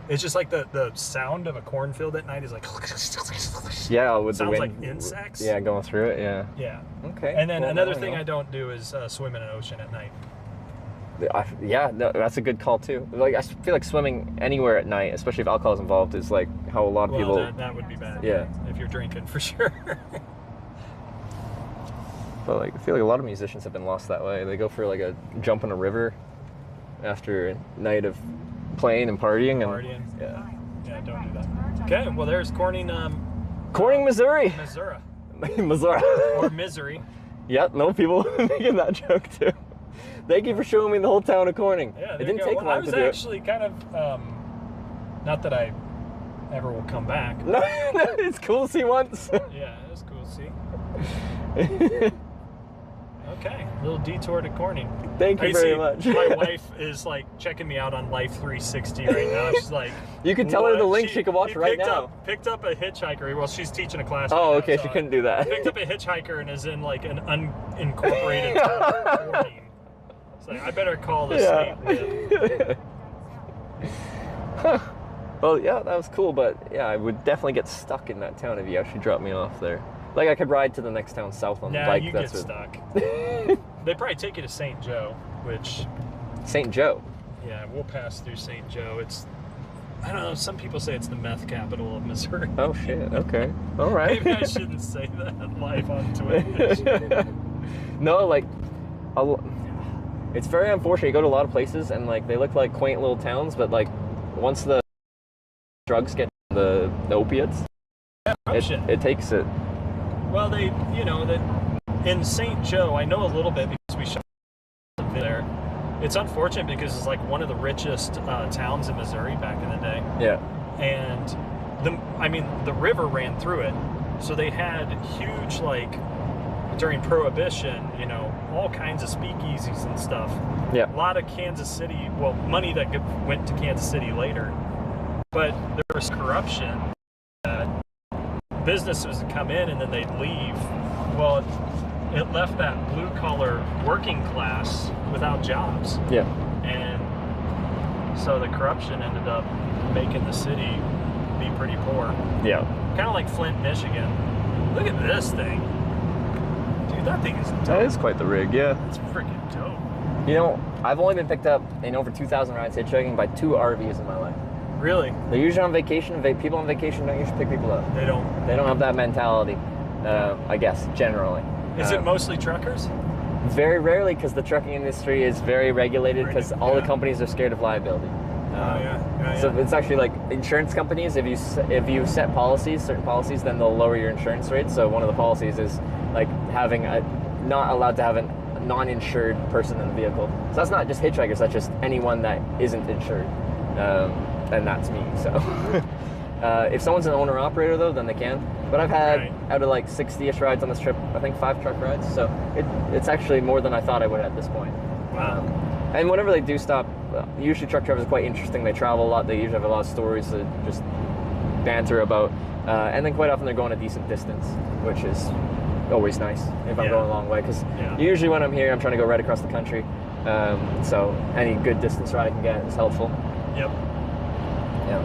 It's just like the sound of a cornfield at night is like Yeah, with sounds the like wind. insects. Yeah, going through it. Yeah. Yeah. Okay. And then well, another now thing know. I don't do is swim in an ocean at night. Yeah, no, that's a good call too. Like I feel like swimming anywhere at night, especially if alcohol is involved, is like how a lot of people. That would be bad. Yeah. If you're drinking, for sure. But like I feel like a lot of musicians have been lost that way. They go for like a jump in a river after a night of playing and partying. Yeah. Yeah, don't do that. Okay, well there's Corning. Corning, Missouri. Missouri. Missouri. Or misery. Yep, no, people making that joke too. Thank you for showing me the whole town of Corning. Yeah, it didn't take long I was to do it. actually kind of, not that I ever will come back. No, it's cool to see once. Yeah, it was cool to see. Okay, little detour to Corning. Thank you very much. My wife is like checking me out on Life 360 right now. She's like, you can tell her the link she can watch right now. Picked up a hitchhiker. Well, she's teaching a class. Oh, right okay, now, she couldn't do that. Picked up a hitchhiker and is in like an unincorporated town of Corning. It's like, I better call the state. Huh. Well, yeah, that was cool, but yeah, I would definitely get stuck in that town if you actually dropped me off there. Like I could ride to the next town south on the bike. You that's get what... stuck. They probably take you to St. Joe, which... St. Joe? Yeah, we'll pass through St. Joe. It's, I don't know, some people say it's the meth capital of Missouri. Oh shit, okay. All right. Maybe I shouldn't say that live on Twitter. No, like, it's very unfortunate. You go to a lot of places and like they look like quaint little towns, but like once the drugs get the opiates, it takes it. Well, they, you know, that in St. Joe, I know a little bit because we shot there. It's unfortunate because it's like one of the richest towns in Missouri back in the day. Yeah. And the river ran through it, so they had huge, like, during Prohibition, you know, all kinds of speakeasies and stuff. Yeah. A lot of Kansas City, well, money that went to Kansas City later, but there was corruption. Businesses would come in and then they'd leave. Well, it left that blue-collar working class without jobs. Yeah. And so the corruption ended up making the city be pretty poor. Yeah. Kind of like Flint, Michigan. Look at this thing. Dude, that thing is dope. That is quite the rig, yeah. It's freaking dope. You know, I've only been picked up in over 2,000 rides hitchhiking by 2 RVs in my life. Really? They're usually on vacation. People on vacation don't usually pick people up. They don't. They don't have that mentality, I guess, generally. Is it mostly truckers? Very rarely, because the trucking industry is very regulated because all the companies are scared of liability. So it's actually like insurance companies, if you set policies, certain policies, then they'll lower your insurance rates. So one of the policies is like having not allowed to have a non-insured person in the vehicle. So that's not just hitchhikers, that's just anyone that isn't insured. And that's me, so. If someone's an owner-operator though, then they can. But I've had, out of like 60-ish rides on this trip, I think 5 truck rides. So it's actually more than I thought I would at this point. Wow. And whenever they do stop, usually truck drivers are quite interesting. They travel a lot. They usually have a lot of stories to just banter about. And then quite often they're going a decent distance, which is always nice if I'm going a long way. Because usually when I'm here, I'm trying to go right across the country. So any good distance ride I can get is helpful. Yep. Yeah.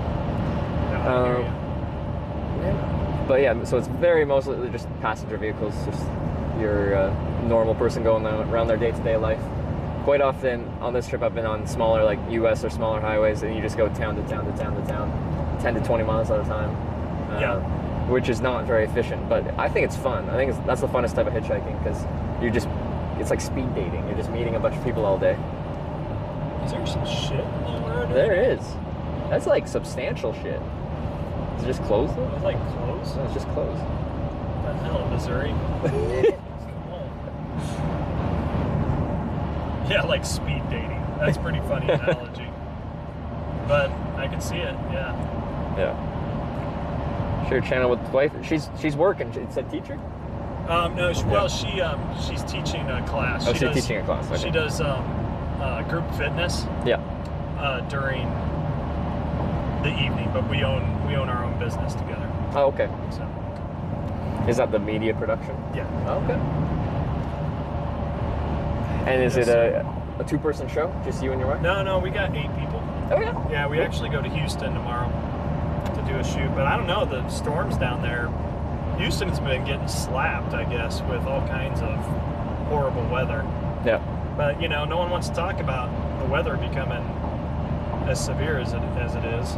But yeah, so it's very mostly just passenger vehicles, just your normal person going around their day-to-day life. Quite often on this trip I've been on smaller, like US or smaller highways, and you just go town to town to town to town, 10 to 20 miles at a time, which is not very efficient, but I think it's fun. I think that's the funnest type of hitchhiking, because it's like speed dating. You're just meeting a bunch of people all day. Is there some shit in the road? There is. That's like substantial shit. Is it just closed though? It's like closed? No, it's just closed. What the hell, Missouri? Yeah, like speed dating. That's a pretty funny analogy. But I can see it, yeah. Yeah. Share channel with the wife. She's working. It's a teacher? No, she's teaching a class. Oh, she's teaching a class. Okay. She does group fitness. Yeah. During the evening, but we own our own business together. Oh, okay. So. Is that the media production? Yeah. Okay. And is it a two-person show? Just you and your wife? No, we got 8 people. Oh, yeah? Yeah, we actually go to Houston tomorrow to do a shoot, but I don't know, the storms down there, Houston's been getting slapped, I guess, with all kinds of horrible weather. Yeah. But, you know, no one wants to talk about the weather becoming as severe as it is.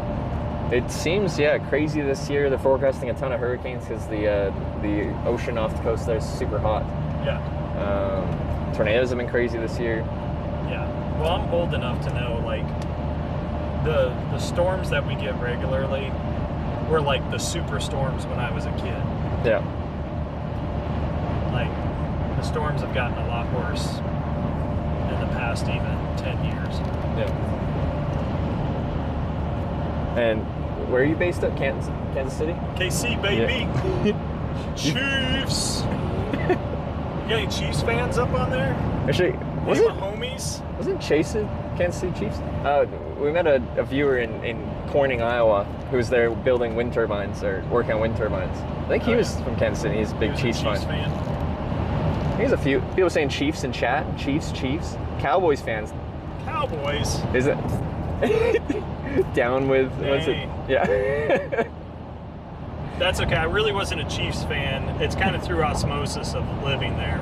It seems, crazy this year. They're forecasting a ton of hurricanes because the ocean off the coast there is super hot. Yeah. Tornadoes have been crazy this year. Yeah. Well, I'm old enough to know, like, the storms that we get regularly were like the super storms when I was a kid. Yeah. Like, the storms have gotten a lot worse in the past even 10 years. Yeah. And where are you based at? Kansas City? KC, baby! Yeah. Chiefs! You got any Chiefs fans up on there? Actually, Was it homies? Wasn't Chase in Kansas City Chiefs? We met a viewer in Corning, Iowa, who was there building wind turbines or working on wind turbines. I think he was from Kansas City. He's a big Chiefs fan. He's a few people saying Chiefs in chat. Chiefs. Cowboys fans. Cowboys? Is it down with? What's it? Yeah. That's okay. I really wasn't a Chiefs fan. It's kind of through osmosis of living there.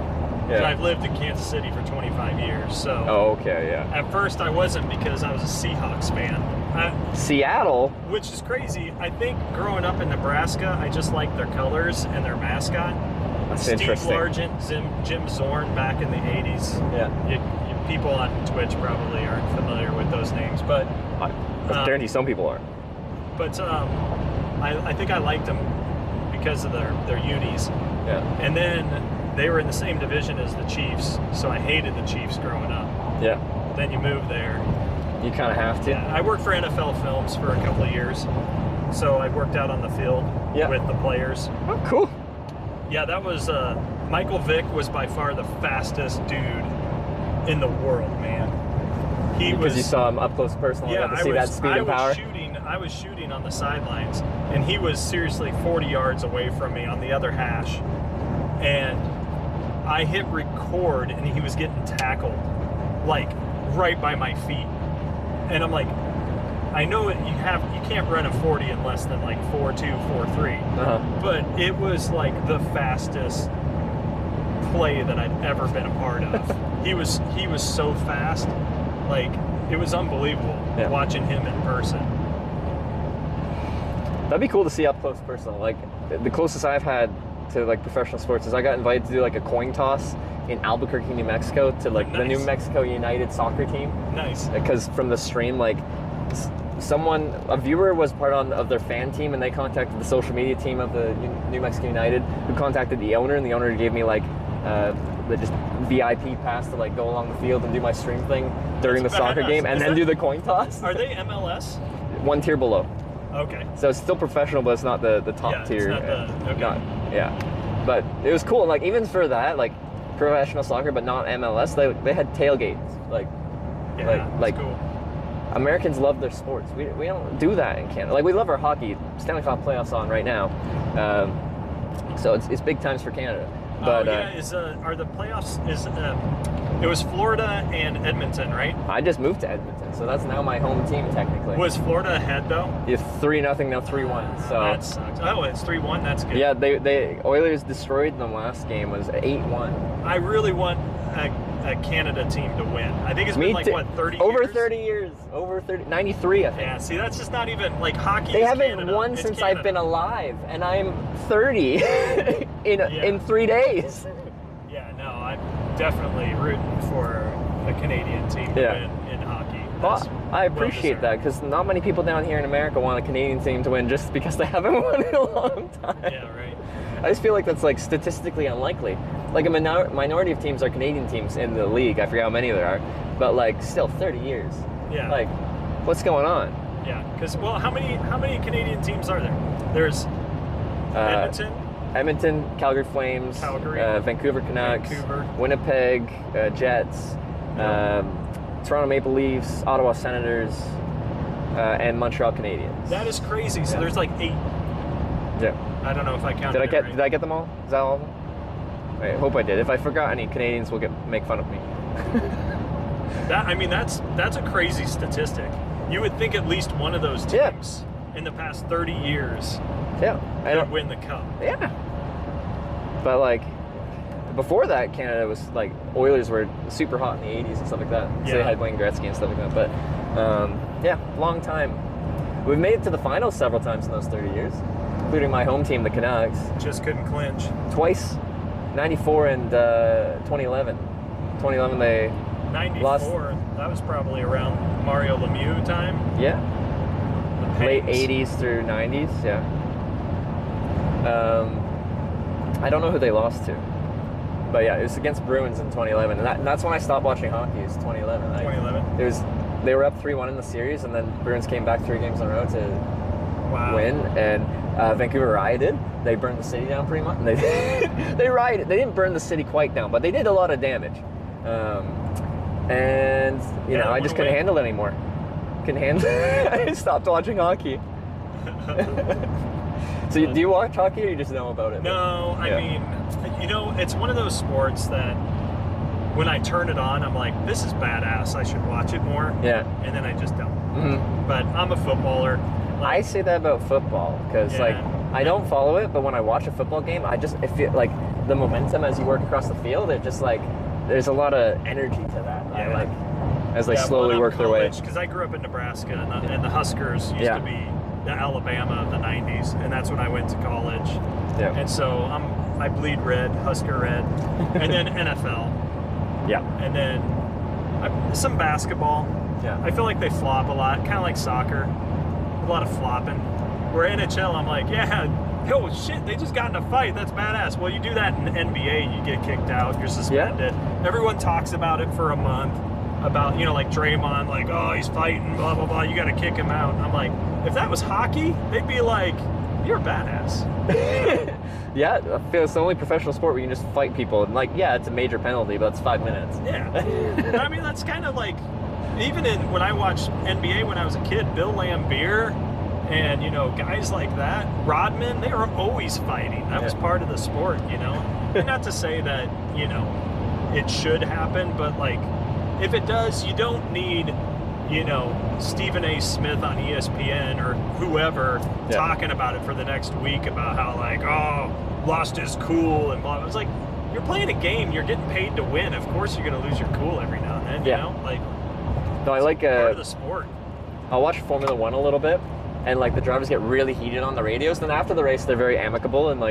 Yeah. So I've lived in Kansas City for 25 years. So. Oh, okay, yeah. At first, I wasn't because I was a Seahawks fan. Seattle? Which is crazy. I think growing up in Nebraska, I just liked their colors and their mascot. That's Steve interesting. Largent, Jim Zorn back in the 80s. Yeah. People on Twitch probably aren't familiar with those names, but I guarantee some people are. But I think I liked them because of their unis. Yeah. And then they were in the same division as the Chiefs, so I hated the Chiefs growing up. Yeah. Then you move there. You kind of have to. Yeah. I worked for NFL Films for a couple of years, so I worked out on the field with the players. Oh, cool. Yeah, that was Michael Vick was by far the fastest dude in the world, man. Because you saw him up close personally, got to see that speed and power. I was shooting on the sidelines, and he was seriously 40 yards away from me on the other hash. And I hit record, and he was getting tackled, like, right by my feet. And I'm like, I know you can't run a 40 in less than, like, 4.2, 4.3. But it was, like, the fastest play that I'd ever been a part of. He was so fast, like, it was unbelievable watching him in person. That'd be cool to see up close personal. Like, the closest I've had to like professional sports is I got invited to do like a coin toss in Albuquerque, New Mexico to like the New Mexico United soccer team. Nice. Because from the stream, like a viewer was part of their fan team, and they contacted the social media team of the New Mexico United, who contacted the owner, and the owner gave me like the just VIP pass to like go along the field and do my stream thing during the soccer game, and then do the coin toss. Are they MLS? One tier below. Okay. So it's still professional, but it's not the top tier. It's not But it was cool. Like even for that, like professional soccer, but not MLS, they had tailgates. Like cool. Americans love their sports. We don't do that in Canada. Like we love our hockey. Stanley Cup playoffs on right now, so it's big times for Canada. But are the playoffs? It was Florida and Edmonton, right? I just moved to Edmonton, so that's now my home team technically. Was Florida ahead though? It's 3-0 now, 3-1. So that sucks. Oh, it's 3-1. That's good. Yeah, they Oilers destroyed them last game. Was 8-1. I really want a Canada team to win. I think it's been like what 30 over years? 30 years. Over 30, 93 I think. Yeah, see that's just not even like hockey. They haven't Canada. won It's since Canada. I've been alive, and I'm 30 in 3 days. Yeah, no, I'm definitely rooting for a Canadian team to win in hockey. Well, I appreciate that because not many people down here in America want a Canadian team to win just because they haven't won in a long time. Yeah, right. I just feel like that's like statistically unlikely. Like a minority of teams are Canadian teams in the league. I forget how many there are, but like still 30 years. Yeah. Like, what's going on? Yeah, because how many Canadian teams are there? There's Edmonton, Calgary Flames, Vancouver Canucks, Winnipeg Jets, Toronto Maple Leafs, Ottawa Senators, and Montreal Canadiens. That is crazy. So there's like 8. Yeah. I don't know if I counted. Did I get them all? Is that all of them? I hope I did. If I forgot any, Canadians will make fun of me. That's a crazy statistic. You would think at least one of those teams in the past 30 years would win the cup. Yeah. But like before that, Canada was like Oilers were super hot in the 80s and stuff like that. So they had Wayne Gretzky and stuff like that. But long time. We've made it to the finals several times in those 30 years, including my home team, the Canucks. Just couldn't clinch. Twice, 94 and 2011. 2011 they 94, lost. that was probably around Mario Lemieux time. Yeah. Late 80s through 90s, yeah. I don't know who they lost to. But yeah, it was against Bruins in 2011. And that's when I stopped watching hockey, it was 2011. 2011? They were up 3-1 in the series, and then Bruins came back 3 games in a row to win. And Vancouver rioted. They burned the city down pretty much. And they rioted. They didn't burn the city quite down, but they did a lot of damage. And I just couldn't handle it anymore. Couldn't handle it. I stopped watching hockey. So do you watch hockey, or you just know about it? No, I mean, it's one of those sports that when I turn it on, I'm like, this is badass. I should watch it more. Yeah. And then I just don't. Mm-hmm. But I'm a footballer. I say that about football because I don't follow it, but when I watch a football game, I feel like the momentum as you work across the field. It just like there's a lot of energy to that. Yeah. As they slowly work their way. Because I grew up in Nebraska, and the Huskers used to be the Alabama of the 90s, and that's when I went to college. Yeah. And so I bleed red, Husker red, and then NFL. Yeah. And then some basketball. Yeah. I feel like they flop a lot, kind of like soccer. A lot of flopping. Where NHL, I'm like, oh shit, they just got in a fight. That's badass. Well, you do that in the NBA, you get kicked out, you're suspended. Yeah. Everyone talks about it for a month. About, like Draymond, like, oh, he's fighting, blah, blah, blah, you got to kick him out. I'm like, if that was hockey, they'd be like, you're a badass. Yeah, I feel it's the only professional sport where you can just fight people. And it's a major penalty, but it's 5 minutes. Yeah. I mean, that's kind of like, even when I watched NBA when I was a kid, Bill Laimbeer and, guys like that, Rodman, they were always fighting. That was part of the sport, And not to say that, it should happen, but if it does, you don't need, Stephen A. Smith on ESPN or whoever talking about it for the next week about how lost his cool and blah. It's like, you're playing a game, you're getting paid to win. Of course you're going to lose your cool every now and then, you know? No, I like part of the sport. I'll watch Formula One a little bit, and the drivers get really heated on the radios. Then after the race, they're very amicable, and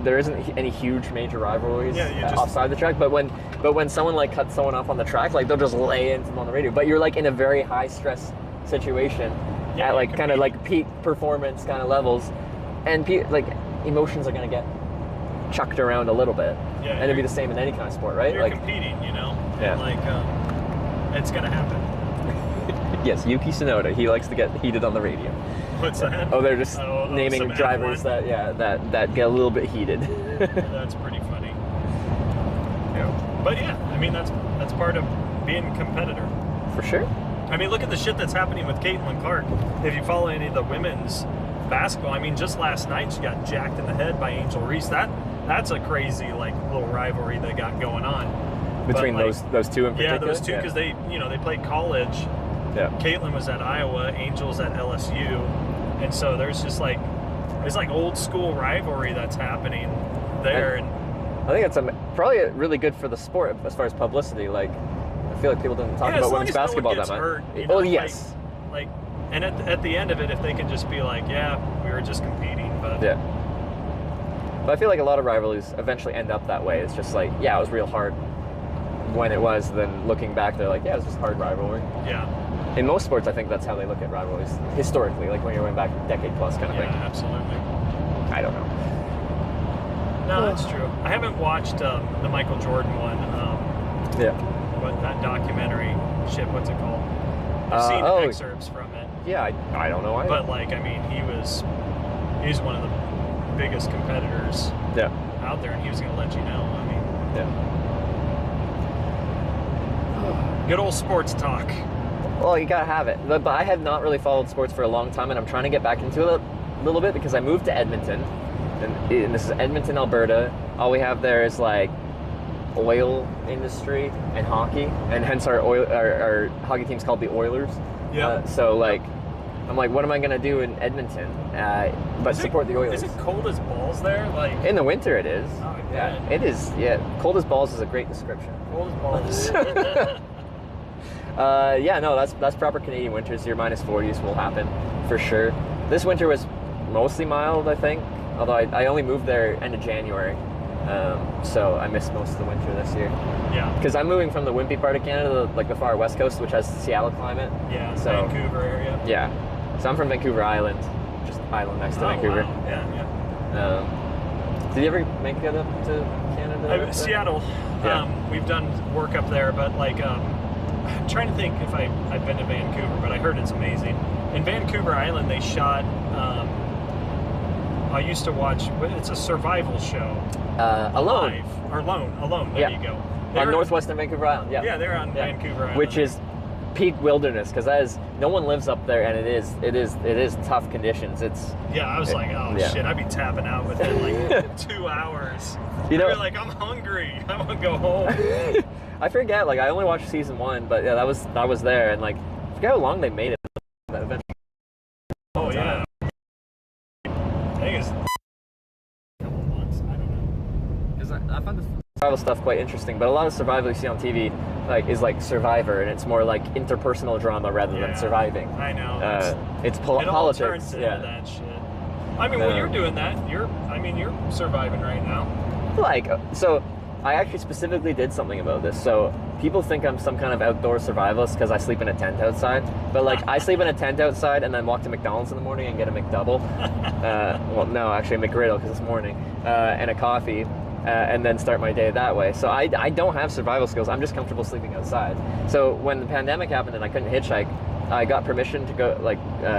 there isn't any huge major rivalries offside the track. But when someone cuts someone off on the track, they'll just lay into them on the radio. But you're in a very high stress situation at kind of peak performance kind of levels, and emotions are gonna get chucked around a little bit. Yeah, and it'd be the same in any kind of sport, right? You're competing, Yeah. And, it's gonna happen. Yes, Yuki Tsunoda. He likes to get heated on the radio. What's that? Oh, they're just naming drivers that get a little bit heated. That's pretty funny. Yeah. But I mean that's part of being a competitor. For sure. I mean, look at the shit that's happening with Caitlin Clark. If you follow any of the women's basketball, I mean, just last night she got jacked in the head by Angel Reese. That's a crazy little rivalry they got going on between those two in particular. Yeah, those two because they played college. Yeah. Caitlin was at Iowa, Angel's at LSU, and so there's just there's old school rivalry that's happening there. And I think it's probably really good for the sport as far as publicity. I feel like people didn't talk about women's basketball that much. Well, yes. And at the end of it, if they can just be we were just competing, but yeah. But I feel like a lot of rivalries eventually end up that way. It's just it was real hard when it was. Then looking back, they're it was just hard rivalry. Yeah. In most sports, I think that's how they look at rivalries historically, when you're going back a decade plus kind of thing. Yeah, absolutely. I don't know. No, that's true. I haven't watched the Michael Jordan one. What that documentary shit? What's it called? I've seen excerpts from it. Yeah, I don't know either. But I mean, he's one of the biggest competitors out there, and he was going to let you know. I mean, good old sports talk. Well, you gotta have it. But I have not really followed sports for a long time, and I'm trying to get back into it a little bit because I moved to Edmonton, and this is Edmonton, Alberta. All we have there is like oil industry and hockey, and hence our hockey team's called the Oilers. Yeah. So like, I'm like, what am I gonna do in Edmonton? But support the Oilers. Is it cold as balls there? Like in the winter, it is. Oh, yeah, it is. Yeah, cold as balls is a great description. Cold as balls. Yeah, no, that's proper Canadian winters. Your -40s will happen for sure. This winter was mostly mild, I think. Although I only moved there end of January. So I missed most of the winter this year. Yeah. Because I'm moving from the wimpy part of Canada, like the far west coast, which has Seattle climate. Yeah, so, Vancouver area. Yeah. So I'm from Vancouver Island, just island next to Vancouver. Wow. Yeah. Did you ever make it up to Canada? Seattle. Yeah. We've done work up there, but like, I'm trying to think if I've been to Vancouver, but I heard it's amazing. In Vancouver Island, they shot. I used to watch. It's a survival show. Alone. Alone. There you go. On northwestern Vancouver Island. Yeah. Yeah, they're on Vancouver Island. Which is peak wilderness, because that is no one lives up there, and it is tough conditions. It's I was like, oh shit, I'd be tapping out within like 2 hours. You know, I'd be like, I'm hungry. I want to go home. I forget. Like I only watched season 1, but yeah, that was there, and like I forget how long they made it. That eventually. Oh yeah. I think it's a couple months. I don't know. Because I found the survival stuff quite interesting, but a lot of survival you see on TV is like Survivor, and it's more like interpersonal drama rather than surviving. I know. It's it politics. All turns into that shit. I mean, when you're doing that, you're surviving right now. Like, so I actually specifically did something about this. So people think I'm some kind of outdoor survivalist because I sleep in a tent outside. But like, I sleep in a tent outside and then walk to McDonald's in the morning and get a McDouble. Well, no, actually a McGriddle because it's morning, and a coffee. And then start my day that way. So I don't have survival skills. I'm just comfortable sleeping outside. So when the pandemic happened and I couldn't hitchhike, I got permission to go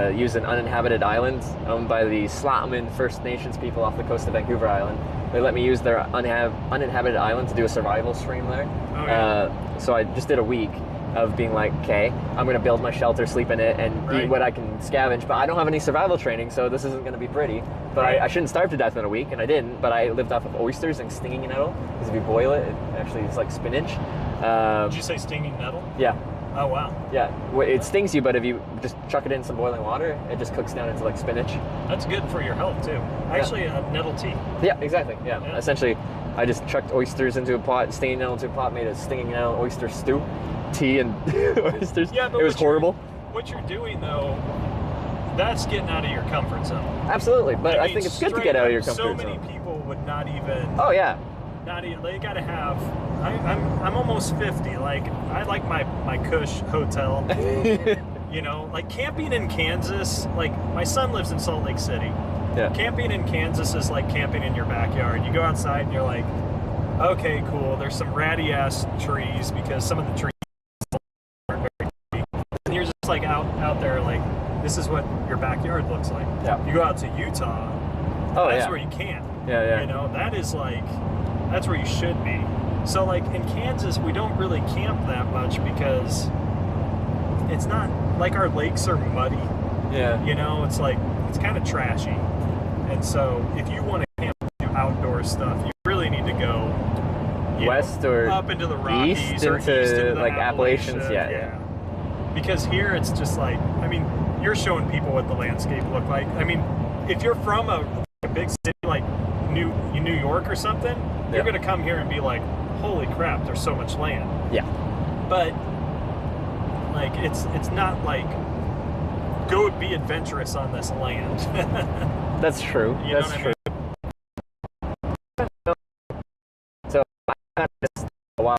use an uninhabited island owned by the Slattman First Nations people off the coast of Vancouver Island. They let me use their uninhabited island to do a survival stream there. Oh, yeah. So I just did a week of being like, okay, I'm going to build my shelter, sleep in it, and eat what I can scavenge. But I don't have any survival training, so this isn't going to be pretty. But I shouldn't starve to death in a week, and I didn't. But I lived off of oysters and stinging nettle, because if you boil it, it actually is like spinach. Did you say stinging nettle? Yeah. Oh, wow. Yeah. It stings you, but if you just chuck it in some boiling water, it just cooks down into like spinach. That's good for your health, too. Actually, nettle tea. Yeah, exactly. Yeah. Essentially, I just chucked oysters into a pot, stinging nettle into a pot, made a stinging nettle oyster stew. Tea and oysters. Yeah, but it was horrible. What you're doing, though, that's getting out of your comfort zone. Absolutely, but I think it's good to get out of your comfort zone. So many people would not even. Oh yeah. Not even. They gotta have. I'm almost 50. Like I like my cush hotel. You know, like camping in Kansas. Like my son lives in Salt Lake City. Yeah. Camping in Kansas is like camping in your backyard. You go outside and you're like, okay, cool. There's some ratty ass trees because some of the trees. And you're just like out there like this is what your backyard looks like. Yeah. You go out to Utah. Oh, that's yeah. where you camp. Yeah, yeah. You know, that's where you should be. So like in Kansas we don't really camp that much because it's not like our lakes are muddy. Yeah. You know, it's like it's kind of trashy. And so if you want to camp and do outdoor stuff, you really need to go west or up into the Rockies east or into east into the like Appalachians. Yeah. Because here it's just like, I mean, you're showing people what the landscape look like. I mean, if you're from a big city like New York or something, you're gonna come here and be like, holy crap, there's so much land. Yeah. But like it's not like go be adventurous on this land. That's true. You know That's what I true. mean? So I kind of just a while.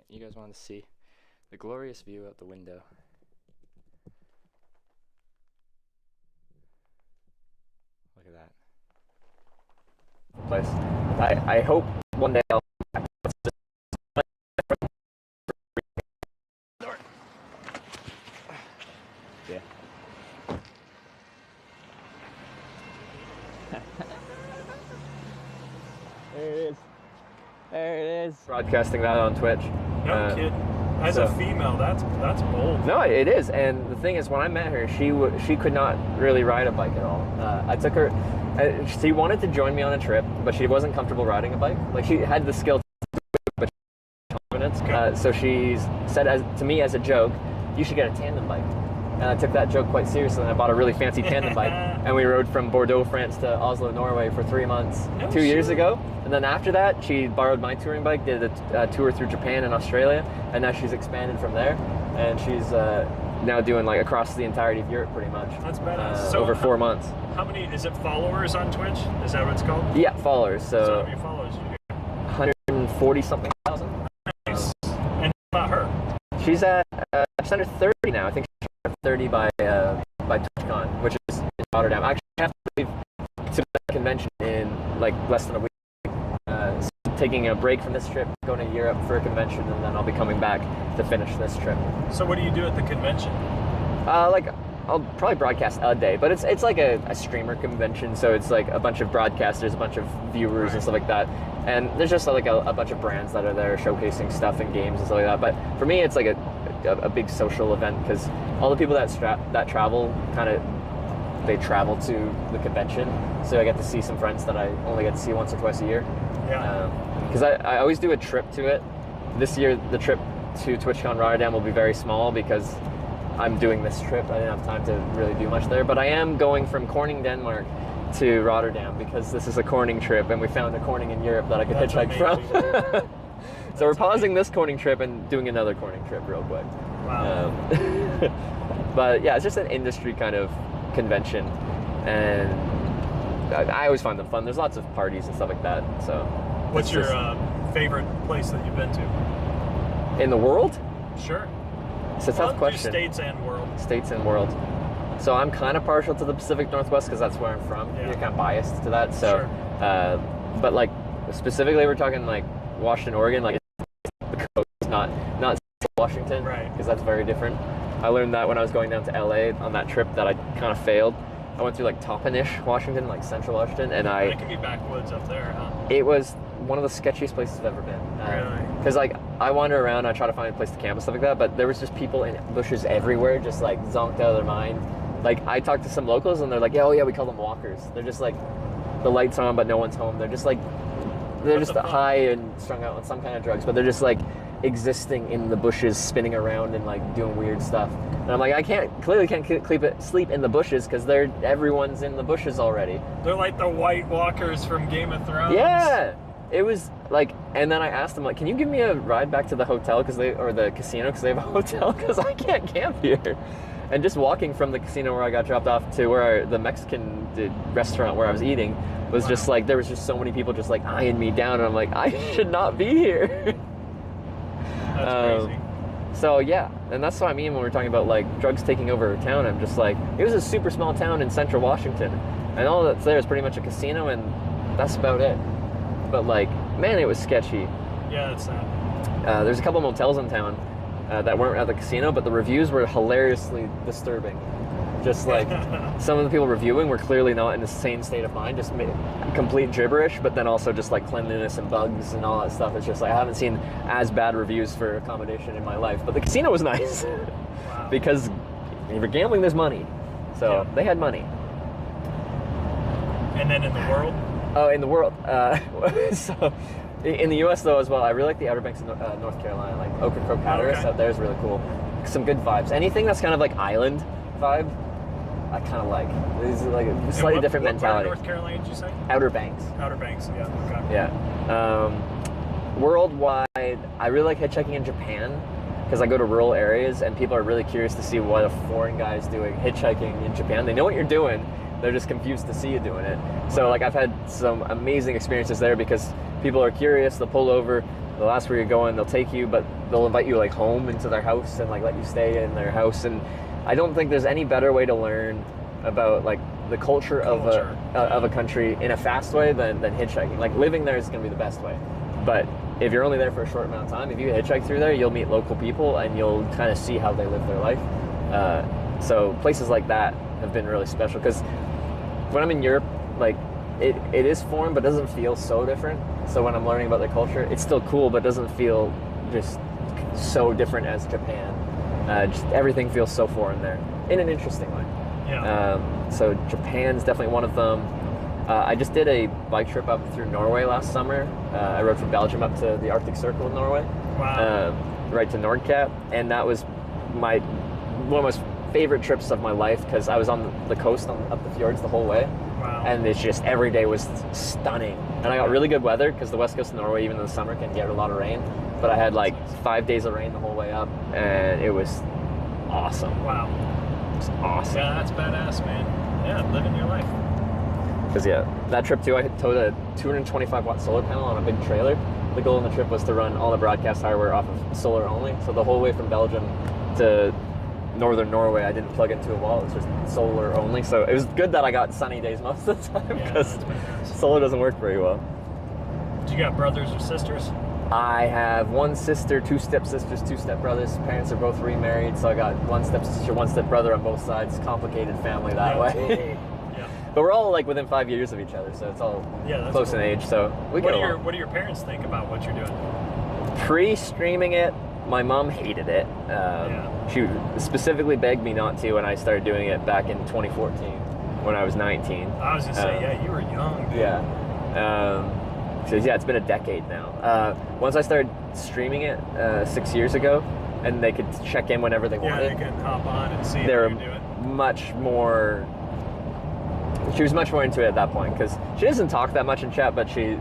You guys want to see the glorious view out the window. Look at that place. I hope one day I'll. Yeah. There it is. There it is. Broadcasting that on Twitch. No kidding. As a female, that's bold. No, it is. And the thing is, when I met her, she could not really ride a bike at all. I took her. She wanted to join me on a trip, but she wasn't comfortable riding a bike. Like, she had the skill, but confidence. So she said to me as a joke, "You should get a tandem bike." And I took that joke quite seriously, and I bought a really fancy tandem bike. And we rode from Bordeaux, France to Oslo, Norway for 3 months, 2 years ago. And then after that, she borrowed my touring bike, did a tour through Japan and Australia, and now she's expanded from there. And she's now doing like across the entirety of Europe pretty much. That's badass. So over 4 months. How many, is it followers on Twitch? Is that what it's called? Yeah, followers. So how many followers you get? 140 something thousand. Nice. And how about her? She's at just under 30 now. I think she's at 30 by TwitchCon, which is in Rotterdam. I actually have to leave to the convention in like less than a week. So taking a break from this trip, going to Europe for a convention, and then I'll be coming back to finish this trip. So what do you do at the convention? Like, I'll probably broadcast a day, but it's like a streamer convention, so it's like a bunch of broadcasters, a bunch of viewers and stuff like that. And there's just like a bunch of brands that are there showcasing stuff and games and stuff like that. But for me, it's like a big social event, because all the people that travel they travel to the convention, so I get to see some friends that I only get to see once or twice a year. Yeah. Because I always do a trip to it. This year, the trip to TwitchCon Rotterdam will be very small because I'm doing this trip. I didn't have time to really do much there, but I am going from Corning, Denmark to Rotterdam because this is a Corning trip, and we found a Corning in Europe that I could hitchhike from. So we're pausing this Corning trip and doing another Corning trip real quick. Wow. But yeah, it's just an industry kind of convention, and I always find them fun. There's lots of parties and stuff like that. So what's your favorite place that you've been to? In the world? Sure. It's a tough question. States and world. States and world. So I'm kind of partial to the Pacific Northwest because that's where I'm from. Yeah. You're kind of biased to that. So, Sure. But like specifically, we're talking like Washington, Oregon, like the coast, not Washington, right? Because that's very different. I learned that when I was going down to LA on that trip that I kind of failed. I went through like Toppenish, Washington, like Central Washington, and It can be backwoods up there, huh? It was one of the sketchiest places I've ever been. Really? Because like I wander around, I try to find a place to camp and stuff like that, but there was just people in bushes everywhere, just like zonked out of their mind. Like I talked to some locals and they're like, oh yeah, we call them walkers. They're just like the lights on, but no one's home. They're just high and strung out on some kind of drugs, but they're just like existing in the bushes, spinning around and like doing weird stuff. And I'm like, I clearly can't sleep in the bushes because everyone's in the bushes already. They're like the White Walkers from Game of Thrones. Yeah, it was like, and then I asked them like, can you give me a ride back to the hotel or the casino because they have a hotel because I can't camp here. And just walking from the casino where I got dropped off to where the Mexican restaurant where I was eating was just like, there was just so many people just like eyeing me down, and I'm like, I should not be here. That's crazy. So yeah, and that's what I mean when we're talking about like drugs taking over a town. I'm just like, it was a super small town in Central Washington, and all that's there is pretty much a casino, and that's about it. But like, man, it was sketchy. Yeah, that's sad. There's a couple motels in town that weren't at the casino, but the reviews were hilariously disturbing. Just like some of the people reviewing were clearly not in a sane state of mind, just complete gibberish, but then also just like cleanliness and bugs and all that stuff. It's just like I haven't seen as bad reviews for accommodation in my life. But the casino was nice because if you're gambling, there's money. So they had money. And then in the world? Oh, in the world. So in the U.S. though as well, I really like the Outer Banks of North Carolina, like Ocracoke Hatteras out there is really cool. Some good vibes. Anything that's kind of like island vibe, I kind of like. It's like a slightly different mentality. What part of North Carolina did you say? Outer Banks. Outer Banks, yeah. Okay. Yeah. Worldwide, I really like hitchhiking in Japan because I go to rural areas and people are really curious to see what a foreign guy is doing hitchhiking in Japan. They know what you're doing. They're just confused to see you doing it. So like I've had some amazing experiences there because people are curious. They'll pull over. They'll ask where you're going. They'll take you, but they'll invite you like home into their house and like let you stay in their house. And I don't think there's any better way to learn about like the culture. Of a country in a fast way than hitchhiking. Like living there is going to be the best way. But if you're only there for a short amount of time, if you hitchhike through there, you'll meet local people and you'll kind of see how they live their life. So places like that have been really special because when I'm in Europe, like it is foreign, but doesn't feel so different. So when I'm learning about their culture, it's still cool, but doesn't feel just so different as Japan. Just everything feels so foreign there, in an interesting way. Yeah. So Japan's definitely one of them. I just did a bike trip up through Norway last summer. I rode from Belgium up to the Arctic Circle in Norway. Wow. Right to Nordkapp, and that was one of my most favorite trips of my life because I was on the coast up the fjords the whole way. Wow. And it's just every day was stunning. And I got really good weather because the west coast of Norway, even in the summer, can get a lot of rain. But I had like 5 days of rain the whole way up, and it was awesome. Wow. It was awesome. Yeah, that's badass, man. Yeah, living your life. Because that trip too, I towed a 225 watt solar panel on a big trailer. The goal of the trip was to run all the broadcast hardware off of solar only. So the whole way from Belgium to northern Norway, I didn't plug into a wall. It was just solar only. So it was good that I got sunny days most of the time because solar doesn't work very well. Do you got brothers or sisters? I have one sister, 2 stepsisters, 2 stepbrothers. Parents are both remarried, so I got 1 stepsister, 1 stepbrother on both sides. Complicated family that way. But we're all like within 5 years of each other, so it's all close cool. in age. So we get along. What do your parents think about what you're doing? Pre-streaming it, my mom hated it. She specifically begged me not to, and I started doing it back in 2014 when I was 19. I was gonna say, yeah, you were young. Dude. Yeah. So yeah, it's been a decade now. Once I started streaming it 6 years ago, and they could check in whenever they wanted. Yeah, they can hop on and see what They're you're doing. much more. She was much more into it at that point because she doesn't talk that much in chat, but she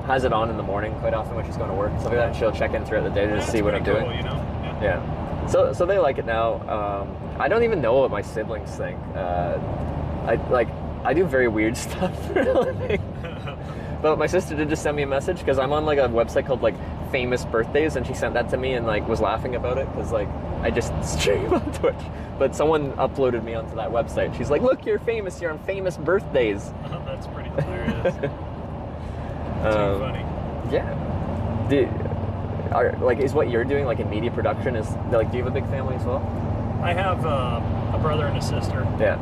has it on in the morning quite often when she's going to work and stuff like that. And she'll check in throughout the day to see what I'm doing. Cool, you know? Yeah. So they like it now. I don't even know what my siblings think. I do very weird stuff for a living. But my sister did just send me a message because I'm on like a website called like Famous Birthdays, and she sent that to me and like was laughing about it because like I just stream on Twitch. But someone uploaded me onto that website. She's like, "Look, you're famous. You're on Famous Birthdays." That's pretty hilarious. Too funny. Yeah. Is what you're doing like in media production? Is like, do you have a big family as well? I have a brother and a sister. Yeah.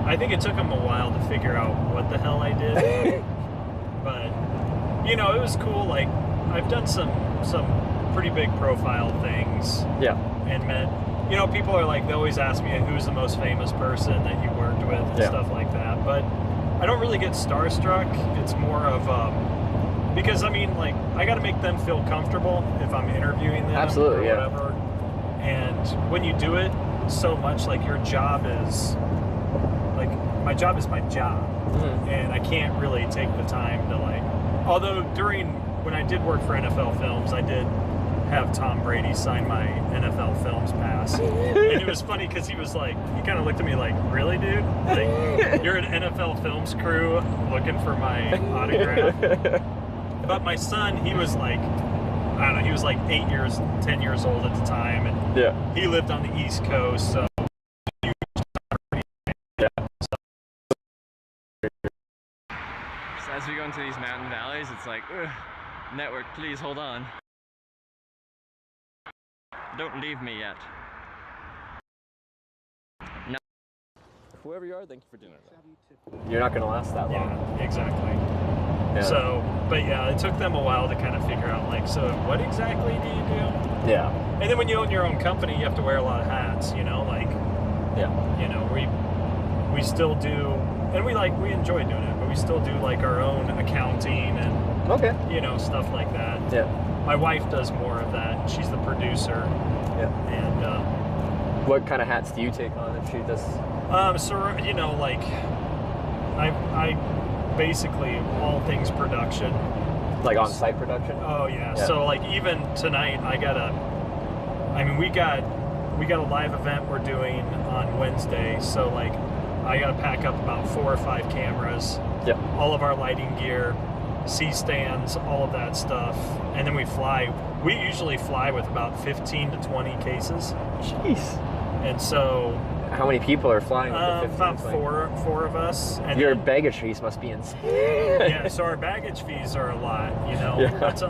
I think it took them a while to figure out what the hell I did, but you know, it was cool. Like, I've done some pretty big profile things. Yeah. And met, you know, people are like, they always ask me who's the most famous person that you worked with and stuff like that. But I don't really get starstruck. It's more of because I mean, like, I got to make them feel comfortable if I'm interviewing them. Absolutely, or whatever. And when you do it so much, like, your job is like, my job is my job, and I can't really take the time to like. Although when I did work for NFL Films, I did have Tom Brady sign my NFL Films pass. And it was funny because he was like, he kind of looked at me like, "Really, dude? Like, you're an NFL Films crew looking for my autograph?" But my son, he was like, I don't know, he was like 10 years old at the time, and he lived on the East Coast, so. As we go into these mountain valleys, it's like, ugh, network, please hold on. Don't leave me yet. No. Whoever you are, thank you for dinner. You're not going to last that long. Yeah, exactly. Yeah. So, but yeah, it took them a while to kind of figure out, like, so what exactly do you do? Yeah. And then when you own your own company, you have to wear a lot of hats, you know, like, you know, we still do, and we enjoy doing it, but we still do like our own accounting and, you know, stuff like that. Yeah. My wife does more of that. She's the producer. Yeah. And what kind of hats do you take on if she does? So, you know, like, I basically all things production. Like on-site production? Oh yeah. So like even tonight, we got a live event we're doing on Wednesday. So like, I got to pack up about 4 or 5 cameras. Yeah. All of our lighting gear, C-stands, all of that stuff, and then we fly. We usually fly with about 15 to 20 cases. Jeez. And so. How many people are flying with the 15? About four of us. And your baggage fees must be insane. Yeah, so our baggage fees are a lot, you know. Yeah. But,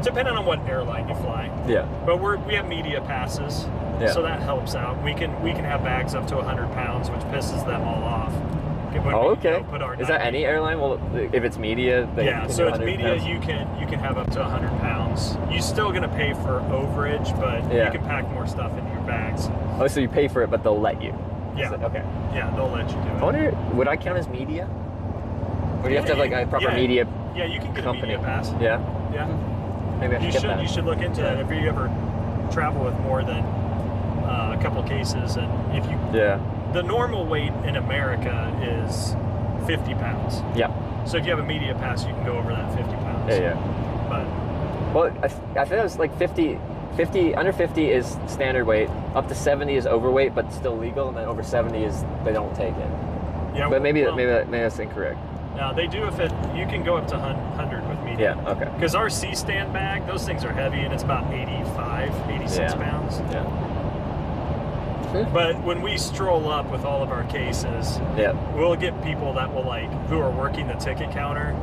depending on what airline you fly. Yeah. But we have media passes, so that helps out. We can have bags up to 100 pounds, which pisses them all off. When Oh, we, okay. you know, put our Is that any airline? Well, if it's media, they yeah. can So do it's 100 media. pounds. You can have up to 100 pounds. You're still gonna pay for overage, but Yeah. you can pack more stuff into your bags. Oh, so you pay for it, but they'll let you. Yeah. Okay. Yeah, they'll let you do I it. wonder, would I count as media? Or do you have to have like a proper Yeah. media Yeah, you can get company? a media pass. Yeah. Yeah. Maybe I should You get should that. you should look into that if you ever travel with more than a couple cases, and if you the normal weight in America is 50 pounds. Yeah. So if you have a media pass, you can go over that 50 pounds. Yeah, yeah. But well, I think it was like 50 under 50 is standard weight, up to 70 is overweight but still legal, and then over 70 is they don't take it. Yeah, but maybe well, maybe that's incorrect. now they do if you can go up to 100 with media. Yeah, okay. Because our C-stand bag, those things are heavy, and it's about 85, 86 pounds. Yeah. But when we stroll up with all of our cases, we'll get people that will who are working the ticket counter,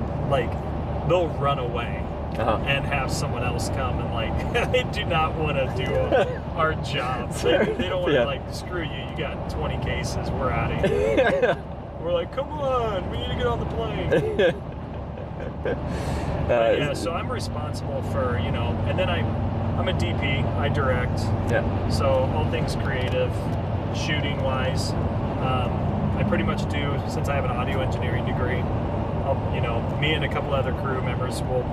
they'll run away and have someone else come and they do not want to do our job. They don't want to screw you. You got 20 cases. We're out of here. We're like, come on, we need to get on the plane. Yeah, so I'm responsible for and then I'm a DP. I direct. Yeah. So all things creative, shooting wise, I pretty much do. Since I have an audio engineering degree, me and a couple other crew members will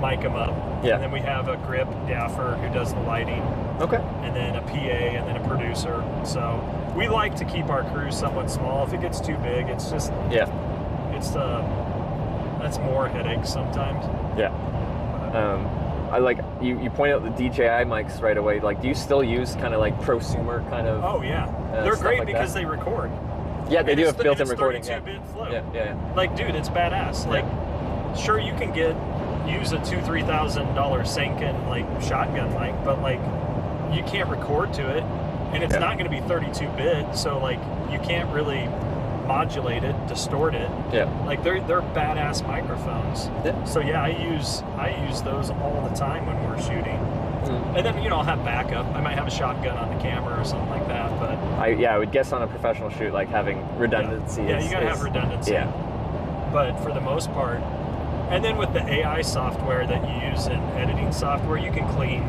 mic them up. Yeah. And then we have a grip gaffer who does the lighting. Okay. And then a PA, and then a producer. So we like to keep our crew somewhat small. If it gets too big, it's just that's more headaches sometimes. Yeah. I like you point out the DJI mics right away. Like, do you still use kind of like prosumer kind of? Oh yeah, they're great like because that? they record. Yeah, they do have built-in recording. recording. 32-bit flow. Yeah. Like, dude, it's badass. Like, sure, you can use a $2,000-$3,000 Senken shotgun mic, but you can't record to it, and it's not going to be 32-bit, so you can't really modulate it, distort it. Yeah. They're badass microphones. Yeah. So yeah, I use those all the time when we're shooting. And then I'll have backup. I might have a shotgun on the camera or something like that. But I would guess on a professional shoot, having redundancy. Yeah, you gotta have redundancy. Yeah. But for the most part, and then with the AI software that you use in editing software, you can clean.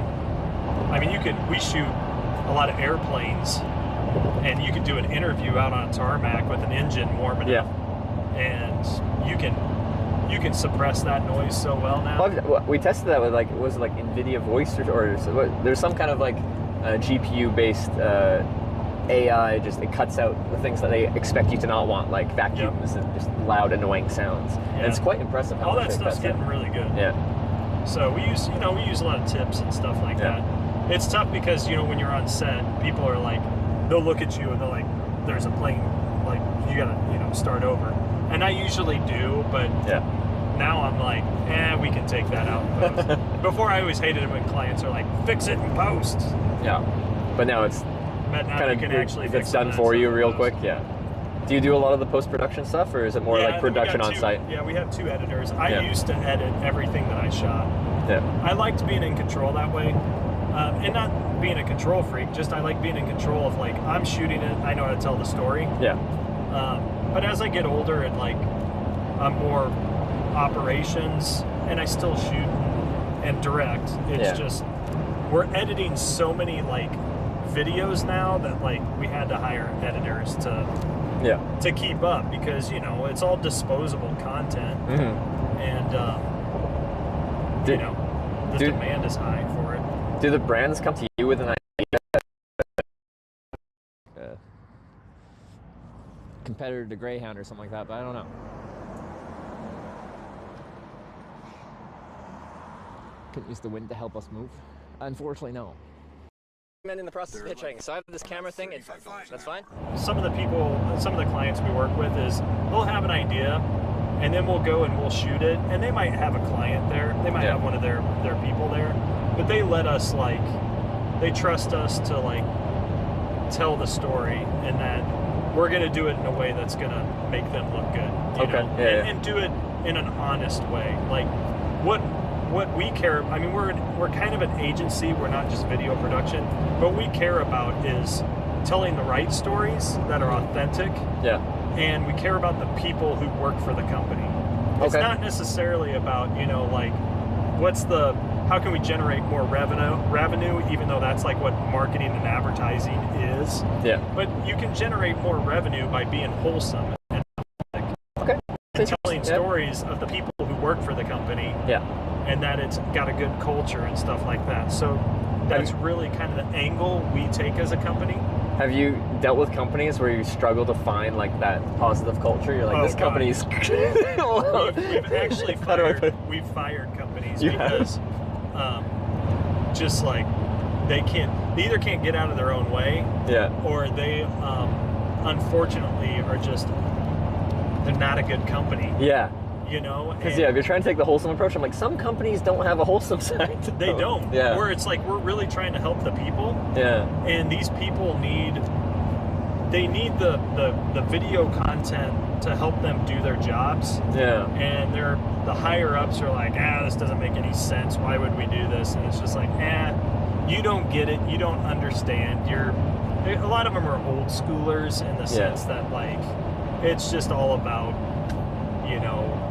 I mean, we shoot a lot of airplanes, and you could do an interview out on a tarmac with an engine warm enough, and you can suppress that noise so well now. Well, we tested that with was it NVIDIA voice or there's some kind of GPU based AI, just it cuts out the things that they expect you to not want, like vacuums and just loud annoying sounds. And it's quite impressive how all much that stuff's getting really good. Yeah. So we use a lot of tips and stuff like that. It's tough because when you're on set, people are they'll look at you and they're there's a plane, you gotta start over. And I usually do, but now I'm we can take that out in post. Before I always hated it when clients are fix it in post. Yeah. But now it's kind of it's done for you real quick. Yeah. Do you do a lot of the post-production stuff, or is it more production on site? Yeah, we have 2 editors. I used to edit everything that I shot. Yeah. I liked being in control that way. And not being a control freak, just I like being in control of I'm shooting it, I know how to tell the story. Yeah. But as I get older and I'm more operations, and I still shoot and direct, it's just we're editing so many videos now that we had to hire editors to keep up, because it's all disposable content, and the demand is high for it. Do the brands come to you with an idea? Competitor to Greyhound or something like that, but I don't know. Couldn't use the wind to help us move. Unfortunately, no. I'm in the process of hitchhiking, so I have this camera thing. That's fine. Some of the clients we work with they'll have an idea, and then we'll go and we'll shoot it, and they might have a client there. They might have one of their people there, but they let us they trust us to tell the story, and that we're going to do it in a way that's going to make them look good. You know? And do it in an honest way. What we care, I mean, we're kind of an agency. We're not just video production. What we care about is telling the right stories that are authentic. Yeah. and we care about the people who work for the company. It's not necessarily about, you know, like, how can we generate more revenue, even though that's like what marketing and advertising is. Yeah. But you can generate more revenue by being wholesome and telling stories of the people who work for the company. Yeah. And that it's got a good culture and stuff like that. So that's really kind of the angle we take as a company. Have you dealt with companies where you struggle to find like that positive culture? You're like, this company's. we've actually fired companies because just like they either can't get out of their own way, or they unfortunately are they're not a good company. Yeah. You know, because if you're trying to take the wholesome approach, I'm like, some companies don't have a wholesome side to them. They don't. Yeah. Where it's like we're really trying to help the people. Yeah. And these people need the video content to help them do their jobs. Yeah. And the higher ups are like, this doesn't make any sense. Why would we do this? And it's just like, you don't get it. You don't understand. A lot of them are old schoolers in the sense that like it's just all about, you know,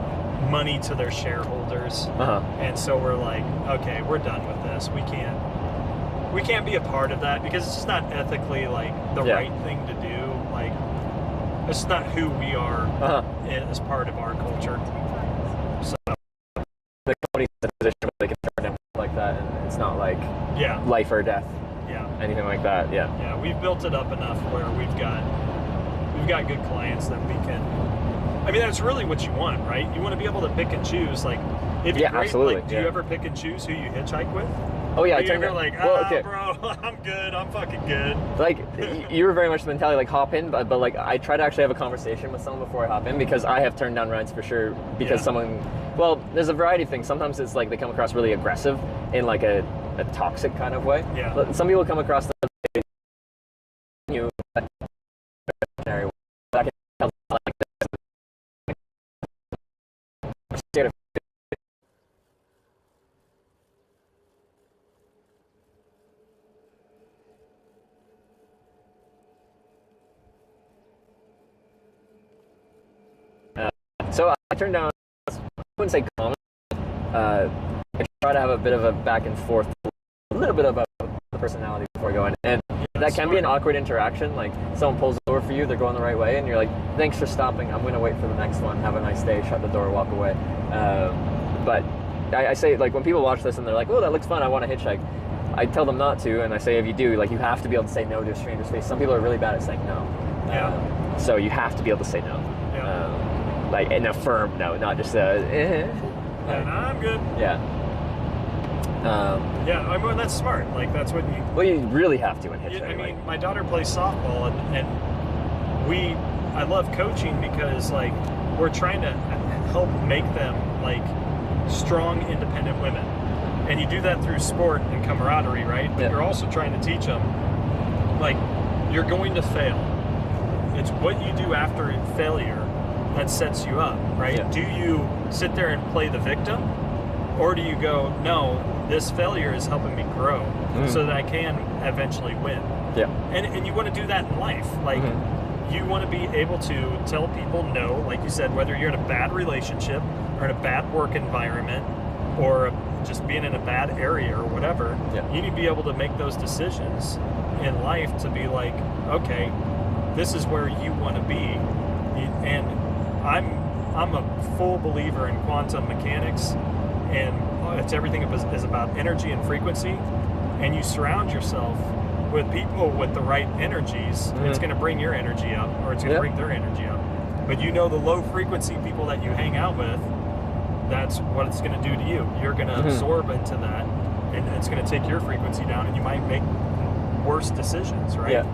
money to their shareholders. And so we're like, okay, we're done with this. We can't be a part of that because it's just not ethically like the right thing to do. Like, it's not who we are as part of our culture. So the company's in a position where they can turn down like that, and it's not like life or death. Anything like that. Yeah, we've built it up enough where we've got good clients that we can. I mean, that's really what you want, right? You want to be able to pick and choose. Like, absolutely. Like, do you ever pick and choose who you hitchhike with? Oh yeah, you're like, bro, I'm good. I'm fucking good. Like, you were very much the mentality, like, hop in, but like, I try to actually have a conversation with someone before I hop in because I have turned down rides for sure because someone. Well, there's a variety of things. Sometimes it's like they come across really aggressive in like a toxic kind of way. Yeah. Some people come across so I turned down, I wouldn't say common, I try to have a bit of a back and forth, a little bit about the personality before going in. And that can be an awkward interaction, like someone pulls over for you, they're going the right way, and you're like, thanks for stopping, I'm going to wait for the next one, have a nice day, shut the door, walk away. But I say, like, when people watch this and they're like, oh, that looks fun, I want to hitchhike, I tell them not to, and I say if you do, like, you have to be able to say no to a stranger's face. Some people are really bad at saying no. So you have to be able to say no. Like, in a firm no, not just I'm good. I mean, that's smart. Like, that's what you... Well, you really have to in hitchhiking. I mean, my daughter plays softball, and I love coaching because, like, we're trying to help make them, like, strong, independent women. And you do that through sport and camaraderie, right? But you're also trying to teach them, like, you're going to fail. It's what you do after failure that sets you up, right? Do you sit there and play the victim? Or do you go, no, this failure is helping me grow so that I can eventually win? And you want to do that in life. Like, you want to be able to tell people no, like you said, whether you're in a bad relationship or in a bad work environment or just being in a bad area or whatever, you need to be able to make those decisions in life to be like, okay, this is where you want to be. And I'm a full believer in quantum mechanics, and it's everything is about energy and frequency, and you surround yourself with people with the right energies, it's going to bring your energy up, or it's going to bring their energy up. But you know, the low frequency people that you hang out with, that's what it's going to do to you. You're going to absorb into that, and it's going to take your frequency down, and you might make worse decisions, right?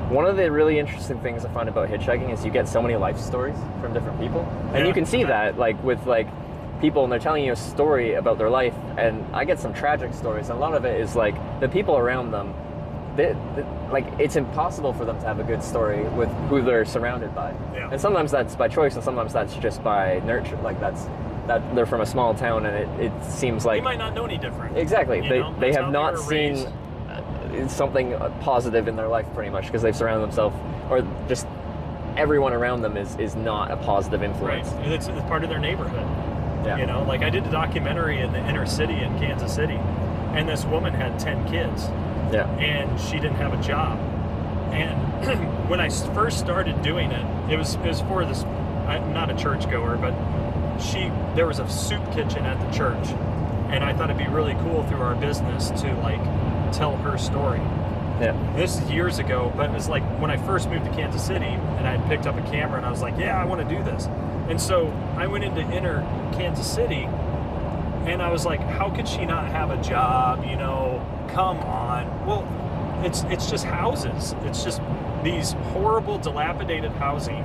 One of the really interesting things I find about hitchhiking is you get so many life stories from different people. And you can see that, like, with, like, people, and they're telling you a story about their life, and I get some tragic stories, and a lot of it is, like, the people around them, like, it's impossible for them to have a good story with who they're surrounded by. And sometimes that's by choice, and sometimes that's just by nurture. Like, that they're from a small town, and it seems like... They might not know any different. Exactly. They have not seen... something positive in their life pretty much because they've surrounded themselves, or just everyone around them is not a positive influence. Right. It's part of their neighborhood. Yeah. You know, like I did a documentary in the inner city in Kansas City, and this woman had 10 kids. Yeah. And she didn't have a job. And when I first started doing it, it was for this. I'm not a churchgoer, but there was a soup kitchen at the church, and I thought it'd be really cool through our business to like tell her story. Yeah. This is years ago, but it was like when I first moved to Kansas City, and I picked up a camera, and I was like, yeah, I want to do this. And so I went into inner Kansas City, and I was like, how could she not have a job? You know, come on. Well, it's just houses. It's just these horrible, dilapidated housing,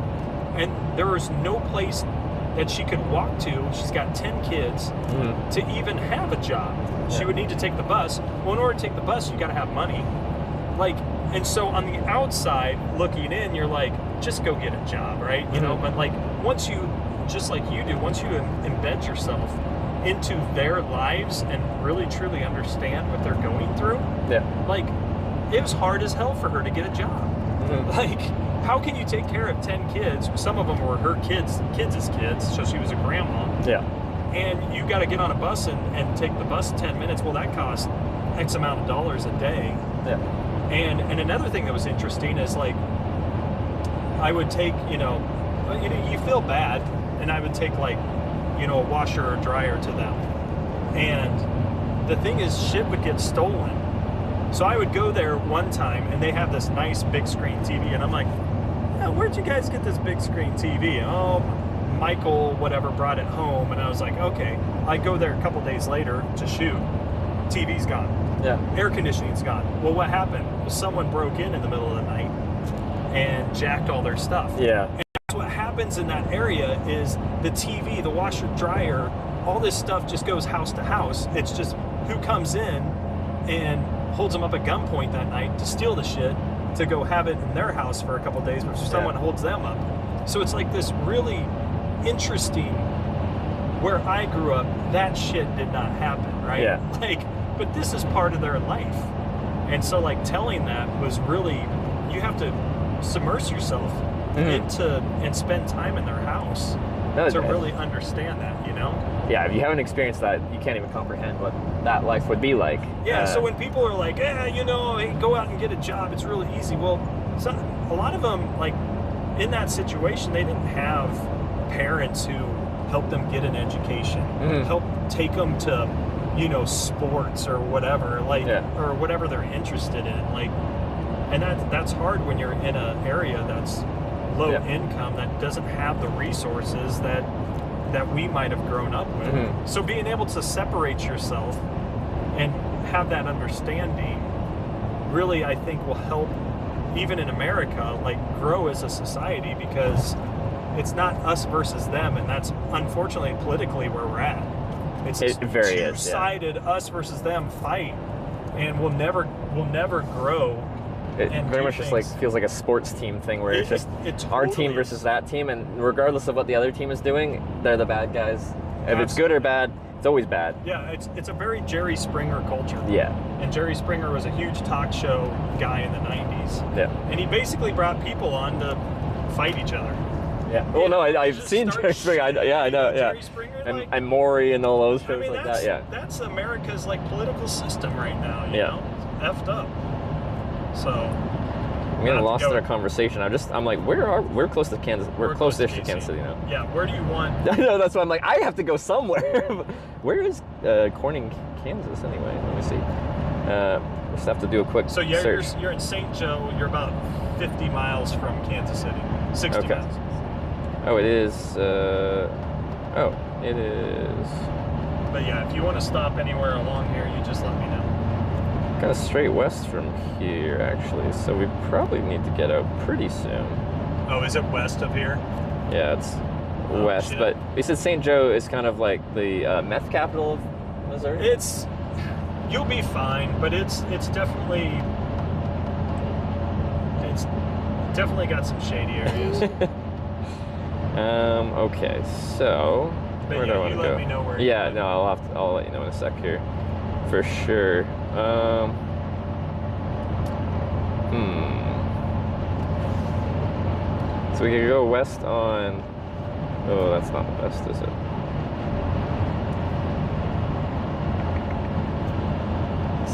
and there was no place that she could walk to. She's got 10 kids to even have a job. She would need to take the bus. Well, in order to take the bus, you got to have money. Like, and so on the outside looking in, you're like, just go get a job, right? You know, but like once you, just like you do, once you embed yourself into their lives and really truly understand what they're going through, like it was hard as hell for her to get a job. Like, how can you take care of 10 kids? Some of them were her kids' kids', so she was a grandma. Yeah. And you got to get on a bus and take the bus 10 minutes. Well, that costs X amount of dollars a day. Yeah. And another thing that was interesting is like, I would take, you feel bad, and I would take like, a washer or dryer to them. And the thing is, shit would get stolen. So I would go there one time, and they have this nice big screen TV, and I'm like, where'd you guys get this big screen TV? Oh, Michael, whatever, brought it home. And I was like, okay. I go there a couple days later to shoot. TV's gone. Yeah. Air conditioning's gone. Well, what happened? Well, someone broke in the middle of the night and jacked all their stuff. Yeah. And that's what happens in that area is the TV, the washer, dryer, all this stuff just goes house to house. It's just who comes in and holds them up at gunpoint that night to steal the shit to go have it in their house for a couple of days before someone holds them up. So it's like this really interesting, where I grew up, that shit did not happen, right? Yeah. Like, but this is part of their life. And so like telling that was really, you have to submerge yourself into and spend time in their house to really understand that, Yeah, if you haven't experienced that, you can't even comprehend what that life would be like. Yeah, so when people are like, hey, go out and get a job, it's really easy. Well, a lot of them, like, in that situation, they didn't have parents who helped them get an education, help take them to, sports or whatever, or whatever they're interested in. Like, and that's hard when you're in an area that's low income, that doesn't have the resources that we might have grown up with. So being able to separate yourself and have that understanding really, I think, will help even in America, like, grow as a society, because it's not us versus them, and that's unfortunately politically where we're at. It's very two-sided, us versus them fight, and we'll never grow. It very much just like feels like a sports team thing where it's just our team versus that team, and regardless of what the other team is doing, they're the bad guys. If it's good or bad, it's always bad. Yeah, it's a very Jerry Springer culture. Yeah. And Jerry Springer was a huge talk show guy in the 90s. Yeah. And he basically brought people on to fight each other. Yeah. Well, no, I've seen Jerry Springer. I know. Yeah. Jerry Springer, and Maury and all those shows like that. Yeah. That's America's like political system right now. You know, it's effed up. So we got lost in our conversation. I'm like, we're close to Kansas. We're close-ish to Kansas City now. Yeah. Where do you want? I know. That's why I'm like, I have to go somewhere. Where is Corning, Kansas? Anyway, let me see. We just have to do a quick search. You're in St. Joe. You're about 50 miles from Kansas City. 60 miles. Oh, it is. It is. But yeah, if you want to stop anywhere along here, you just let me know. Kind of straight west from here, actually. So we probably need to get out pretty soon. Oh, is it west of here? Yeah, it's west. Shit. But we said St. Joe is kind of like the meth capital of Missouri. You'll be fine, but it's definitely got some shady areas. Okay, so where do I want to go? Let me know where. Yeah, no, I'll let you know in a sec here, for sure. So we could go west on... Oh, that's not the best, is it?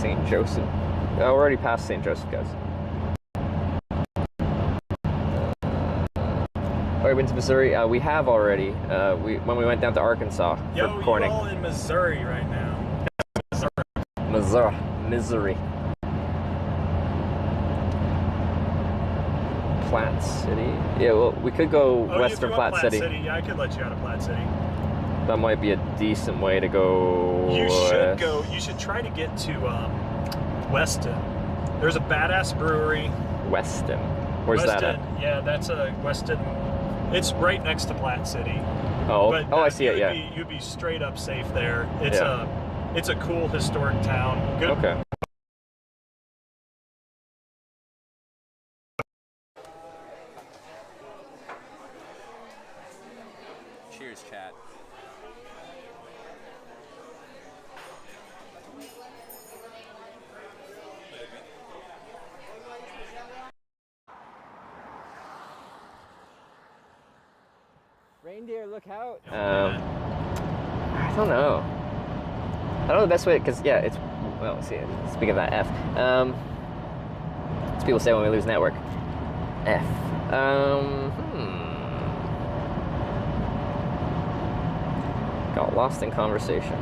St. Joseph. Oh, we're already past St. Joseph, guys. Already been to Missouri? We have already. When we went down to Arkansas for Corning. You're all in Missouri right now. Missouri. Platte City. Yeah, well, we could go western Platte City. Yeah, I could let you out of Platte City. That might be a decent way to go. You should go. You should try to get to Weston. There's a badass brewery. Weston. Where's that at? Yeah, that's a Weston. It's right next to Platte City. Oh, but, I see it. Yeah. You'd be straight up safe there. It's a cool historic town. Good. Okay. Cheers, chat. Reindeer, look out. I don't know. I don't know the best way, because, yeah, it's, well, let's see, speaking of that, F. As people say when we lose network. F. Got lost in conversation.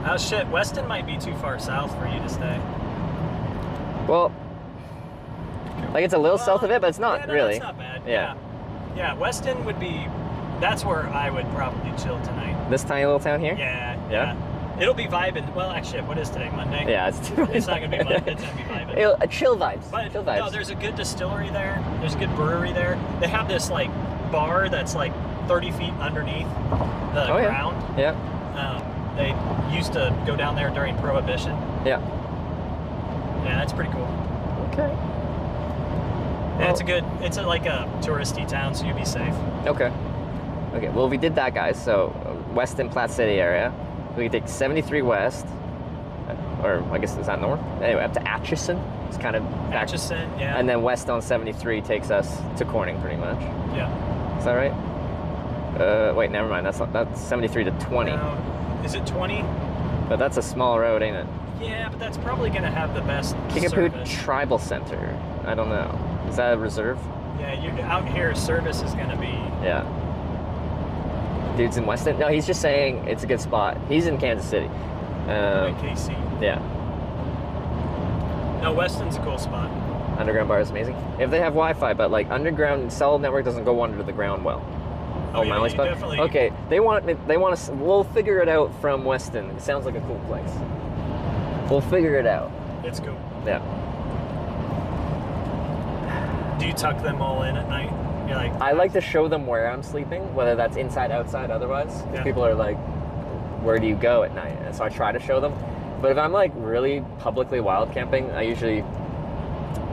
Oh shit, Weston might be too far south for you to stay. Well, like it's a little south of it, but it's not really. That's not bad. Yeah. Yeah, Weston would be, that's where I would probably chill tonight. This tiny little town here? Yeah. It'll be vibing. Well, actually, what is today? Monday? Yeah, it's not going to be Monday. It's going to be vibing. Chill vibes. But, chill vibes. No, there's a good distillery there. There's a good brewery there. They have this, like, bar that's, like, 30 feet underneath the ground. Yeah. They used to go down there during Prohibition. Yeah. Yeah, that's pretty cool. Okay. Yeah, it's like a touristy town, so you'd be safe. Okay. Okay, well, we did that, guys. So, Weston, Platte City area. We could take 73 west, or I guess is that north? Anyway, up to Atchison. It's kind of back. Atchison, yeah. And then west on 73 takes us to Corning, pretty much. Yeah. Is that right? Wait, never mind. That's 73 to 20. Is it 20? But that's a small road, ain't it? Yeah, but that's probably going to have the best Kickapoo service. Tribal Center. I don't know. Is that a reserve? Yeah, you're out here. Service is going to be. Yeah. Dude's in Weston? No, he's just saying it's a good spot. He's in Kansas City. KC. Yeah. No, Weston's a cool spot. Underground bar is amazing. If they have Wi-Fi, but like underground cell network doesn't go under the ground well. Oh, yeah, my spot? definitely. Okay, they want us. We'll figure it out from Weston. It sounds like a cool place. We'll figure it out. It's cool. Yeah. Do you tuck them all in at night? You're like. I like to show them where I'm sleeping, whether that's inside, outside, otherwise. Yeah. People are like, "Where do you go at night?" And so I try to show them. But if I'm like really publicly wild camping, I usually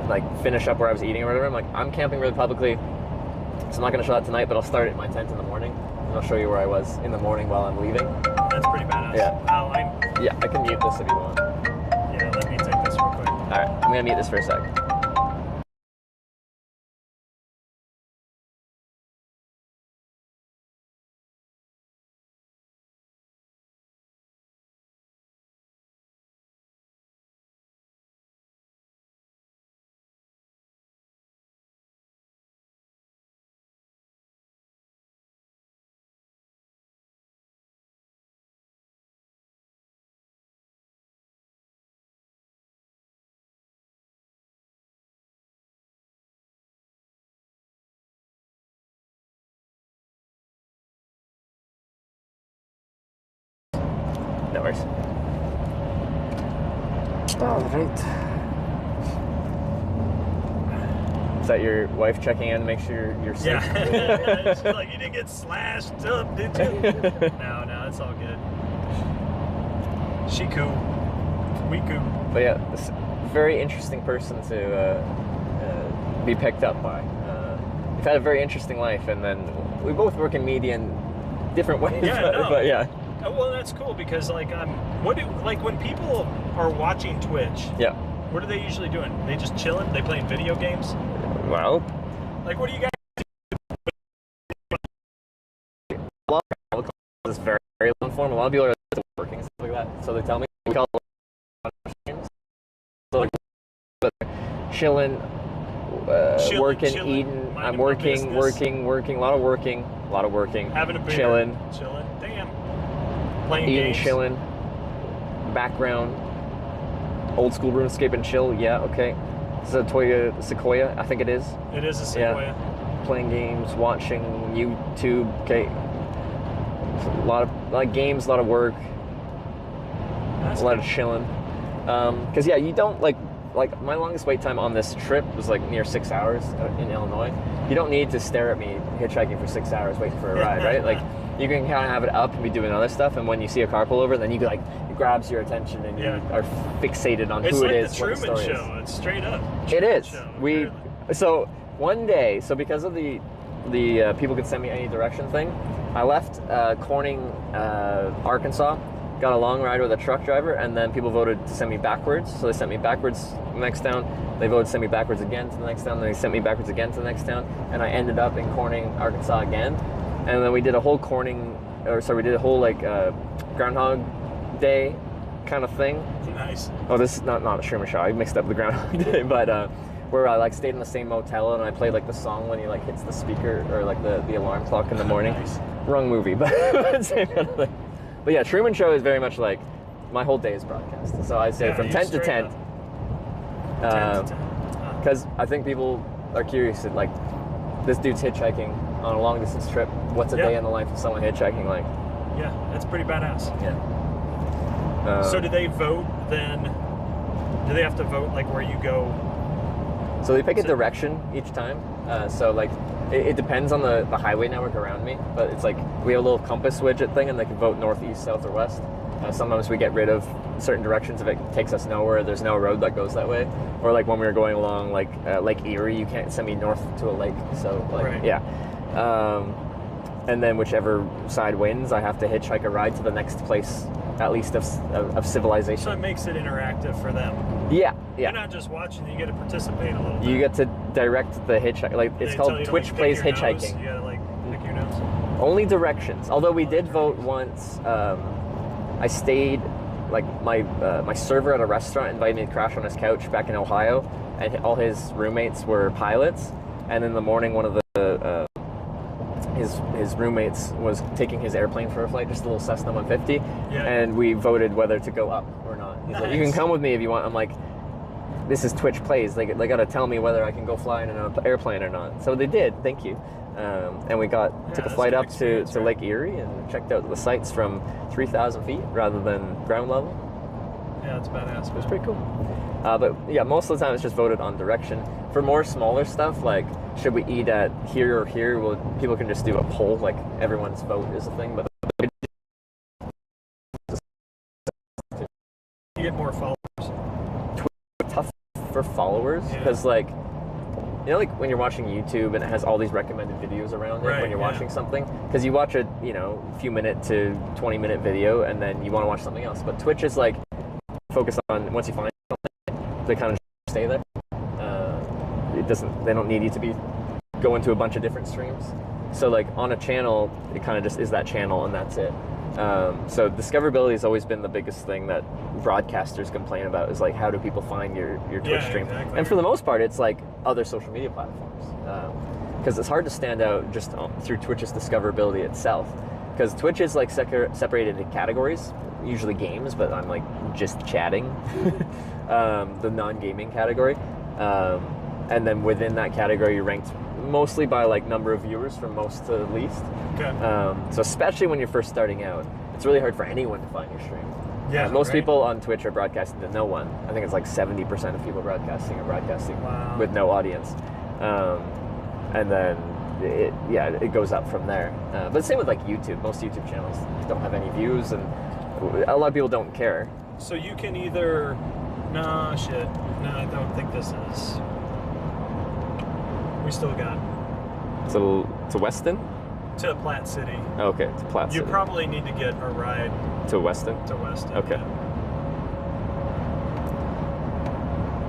like finish up where I was eating or whatever. I'm like, I'm camping really publicly, so I'm not gonna show that tonight. But I'll start at my tent in the morning, and I'll show you where I was in the morning while I'm leaving. That's pretty badass. Yeah. Yeah, I can mute this if you want. Yeah, let me take this real quick. All right, I'm gonna mute this for a sec. No worries. All right. Is that your wife checking in to make sure you're safe? Yeah. She's like, you didn't get slashed up, did you? No, it's all good. She cool. We cool. But yeah, this very interesting person to be picked up by. We've had a very interesting life, and then we both work in media in different ways. Yeah, but yeah. Well, that's cool because like when people are watching Twitch, yeah, what are they usually doing? They just chilling? They playing video games? Well, Like, what do you guys It's very, very long form. A lot of people are working and stuff like that, so they tell me we call it so like, chilling, working, chilling, eating. I'm my working, business. working, a lot of working, having a beer, chilling, Damn. Playing eating, games. chilling. Background, old school RuneScape and chill. Yeah, okay. It's a Sequoia, I think it is. It is a Sequoia. Yeah. Playing games, watching YouTube. Okay. A lot of games, a lot of work, That's a lot good. of chilling. Because yeah, you don't like my longest wait time on this trip was like near 6 hours in Illinois. You don't need to stare at me hitchhiking for 6 hours waiting for a ride, right? Like you can kind of have it up and be doing other stuff, and when you see a car pull over, then you like it grabs your attention and you are fixated on who it is. It's like the Truman Show. It's straight up. It is. So one day, so because of the people could send me any direction thing, I left Corning, Arkansas, got a long ride with a truck driver, and then people voted to send me backwards. So they sent me backwards to the next town. They voted to send me backwards again to the next town. Then they sent me backwards again to the next town, and I ended up in Corning, Arkansas again. And then we did a whole we did a whole like Groundhog Day kind of thing. Nice. Oh, this is not a Truman Show. I mixed up the Groundhog Day, but where I like stayed in the same motel and I played like the song when he like hits the speaker or like the alarm clock in the morning. Nice. Wrong movie, but same kind of thing. But yeah, Truman Show is very much like my whole day is broadcast. So I'd say from 10 to 10. 10 to 10. Because I think people are curious at like this dude's hitchhiking on a long distance trip. What's a day in the life of someone hitchhiking like? Yeah, that's pretty badass. Yeah. So do they vote then? Do they have to vote like where you go? So they pick a direction each time. So like it depends on the highway network around me, but it's like we have a little compass widget thing, and they can vote north, east, south, or west. Sometimes we get rid of certain directions if it takes us nowhere. There's no road that goes that way, or like when we were going along like Lake Erie, you can't send me north to a lake. So like yeah. And then whichever side wins, I have to hitchhike a ride to the next place, at least of civilization. So it makes it interactive for them. Yeah, yeah. You're not just watching; you get to participate a little bit. You get to direct the hitchhike. Like it's called Twitch Plays Hitchhiking. You gotta like pick your nose. Only directions. Although we did vote once. I stayed, like my server at a restaurant invited me to crash on his couch back in Ohio, and all his roommates were pilots. And in the morning, one of the his roommates was taking his airplane for a flight, just a little Cessna 150, and we voted whether to go up or not. He's like, you can come with me if you want. I'm like, this is Twitch Plays. They got to tell me whether I can go fly in an airplane or not. So they did. Thank you. And we took a flight up to Lake Erie and checked out the sights from 3,000 feet rather than ground level. Yeah, it's badass. It was pretty cool. But yeah, most of the time it's just voted on direction. For more smaller stuff, like should we eat at here or here, well, people can just do a poll, like everyone's vote is a thing. But you get more followers. Tough for followers because like, you know, like when you're watching YouTube and it has all these recommended videos around it when you're watching something, because you watch a few minute to 20-minute video and then you want to watch something else. But Twitch is like focused on once you find something, they kind of stay there. They don't need you to be going to a bunch of different streams. So like on a channel, it kind of just is that channel and that's it. So discoverability has always been the biggest thing that broadcasters complain about, is like, how do people find your Twitch stream? Exactly. And for the most part, it's like other social media platforms. Because it's hard to stand out just through Twitch's discoverability itself. Because Twitch is like separated into categories, usually games, but I'm like just chatting, the non-gaming category. And then within that category, you're ranked mostly by like number of viewers from most to least. Okay. So especially when you're first starting out, it's really hard for anyone to find your stream. Yeah. Most people on Twitch are broadcasting to no one. I think it's like 70% of people broadcasting are broadcasting with no audience. And then it goes up from there. But same with like YouTube. Most YouTube channels don't have any views, and a lot of people don't care. So you can either, no, I don't think this is. We still got. To Weston? To Platte City. Okay, to Platte City. You probably need to get a ride. To Weston? To Weston. Okay.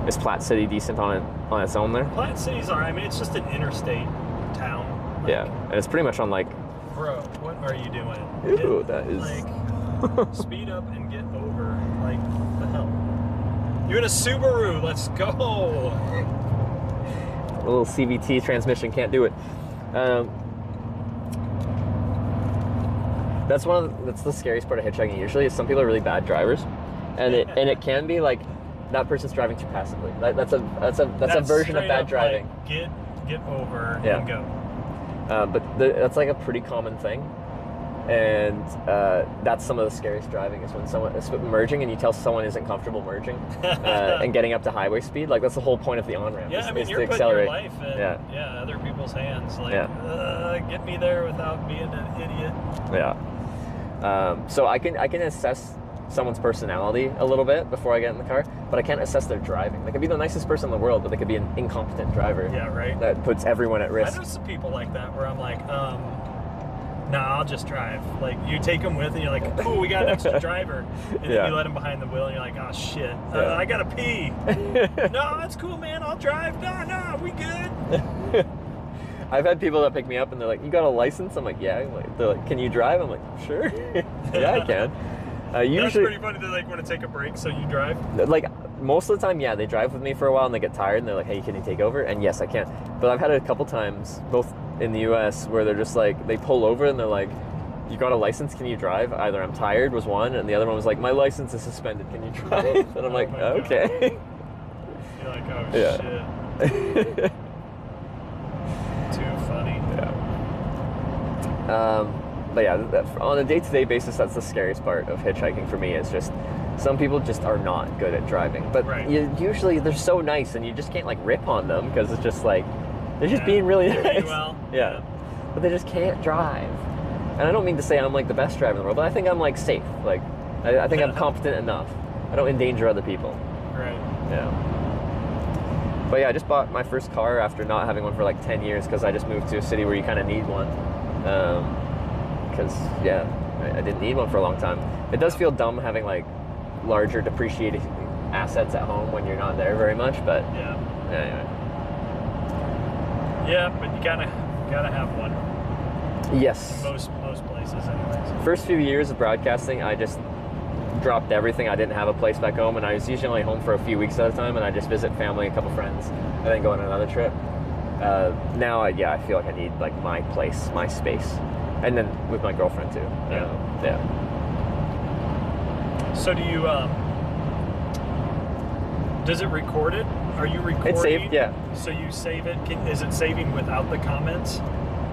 Yeah. Is Platte City decent on its own there? Platte City's alright. I mean, it's just an interstate town. Like, yeah, and it's pretty much on like. Bro, what are you doing? Ooh, that is. Like, speed up and get over. Like, the hell? You're in a Subaru. Let's go. A little CVT transmission can't do it. That's the scariest part of hitchhiking. Usually, is some people are really bad drivers, and it can be like that person's driving too passively. That's a version of bad driving. Like, get over and go. But that's like a pretty common thing, and that's some of the scariest driving is when someone is merging and you tell someone isn't comfortable merging and getting up to highway speed. Like that's the whole point of the on-ramp. Yeah, I mean, is you're to putting accelerate. your life in other people's hands. Like, get me there without being an idiot. Yeah. So I can assess someone's personality a little bit before I get in the car, but I can't assess their driving. They could be the nicest person in the world, but they could be an incompetent driver. Yeah, right. That puts everyone at risk. I know some people like that where I'm like, nah, I'll just drive. Like, you take them with and you're like, cool, we got an extra driver. And then you let them behind the wheel and you're like, oh, shit, I gotta pee. No, it's cool, man, I'll drive. No, we good. I've had people that pick me up and they're like, you got a license? I'm like, yeah. They're like, can you drive? I'm like, sure. Yeah, I can. That's Usually, pretty funny. They like want to take a break, so you drive? Like, most of the time, yeah, they drive with me for a while and they get tired and they're like, hey, can you take over? And yes, I can. But I've had it a couple times, both in the US, where they're just like, they pull over and they're like, you got a license, can you drive? Either I'm tired was one, and the other one was like, my license is suspended, can you drive? And I'm like, okay. You're like, oh, Yeah. shit. Too funny. Yeah. But yeah, on a day-to-day basis, that's the scariest part of hitchhiking for me. Is just some people just are not good at driving, but usually they're so nice, and you just can't like rip on them because it's just like they're just being really nice. Well. Yeah, but they just can't drive. And I don't mean to say I'm like the best driver in the world, but I think I'm like safe. Like I think I'm competent enough. I don't endanger other people. Right. Yeah. But yeah, I just bought my first car after not having one for like 10 years because I just moved to a city where you kind of need one. Because I didn't need one for a long time. It does feel dumb having like larger depreciated assets at home when you're not there very much, but anyway. Yeah, but you gotta have one. Yes. Most places, anyways. First few years of broadcasting, I just dropped everything. I didn't have a place back home, and I was usually only home for a few weeks at a time, and I just visit family, a couple friends, and then go on another trip. Now, I feel like I need like my place, my space. And then with my girlfriend too. Yeah. So do you? Does it record it? Are you recording? It's saved. Yeah. So you save it. Is it saving without the comments?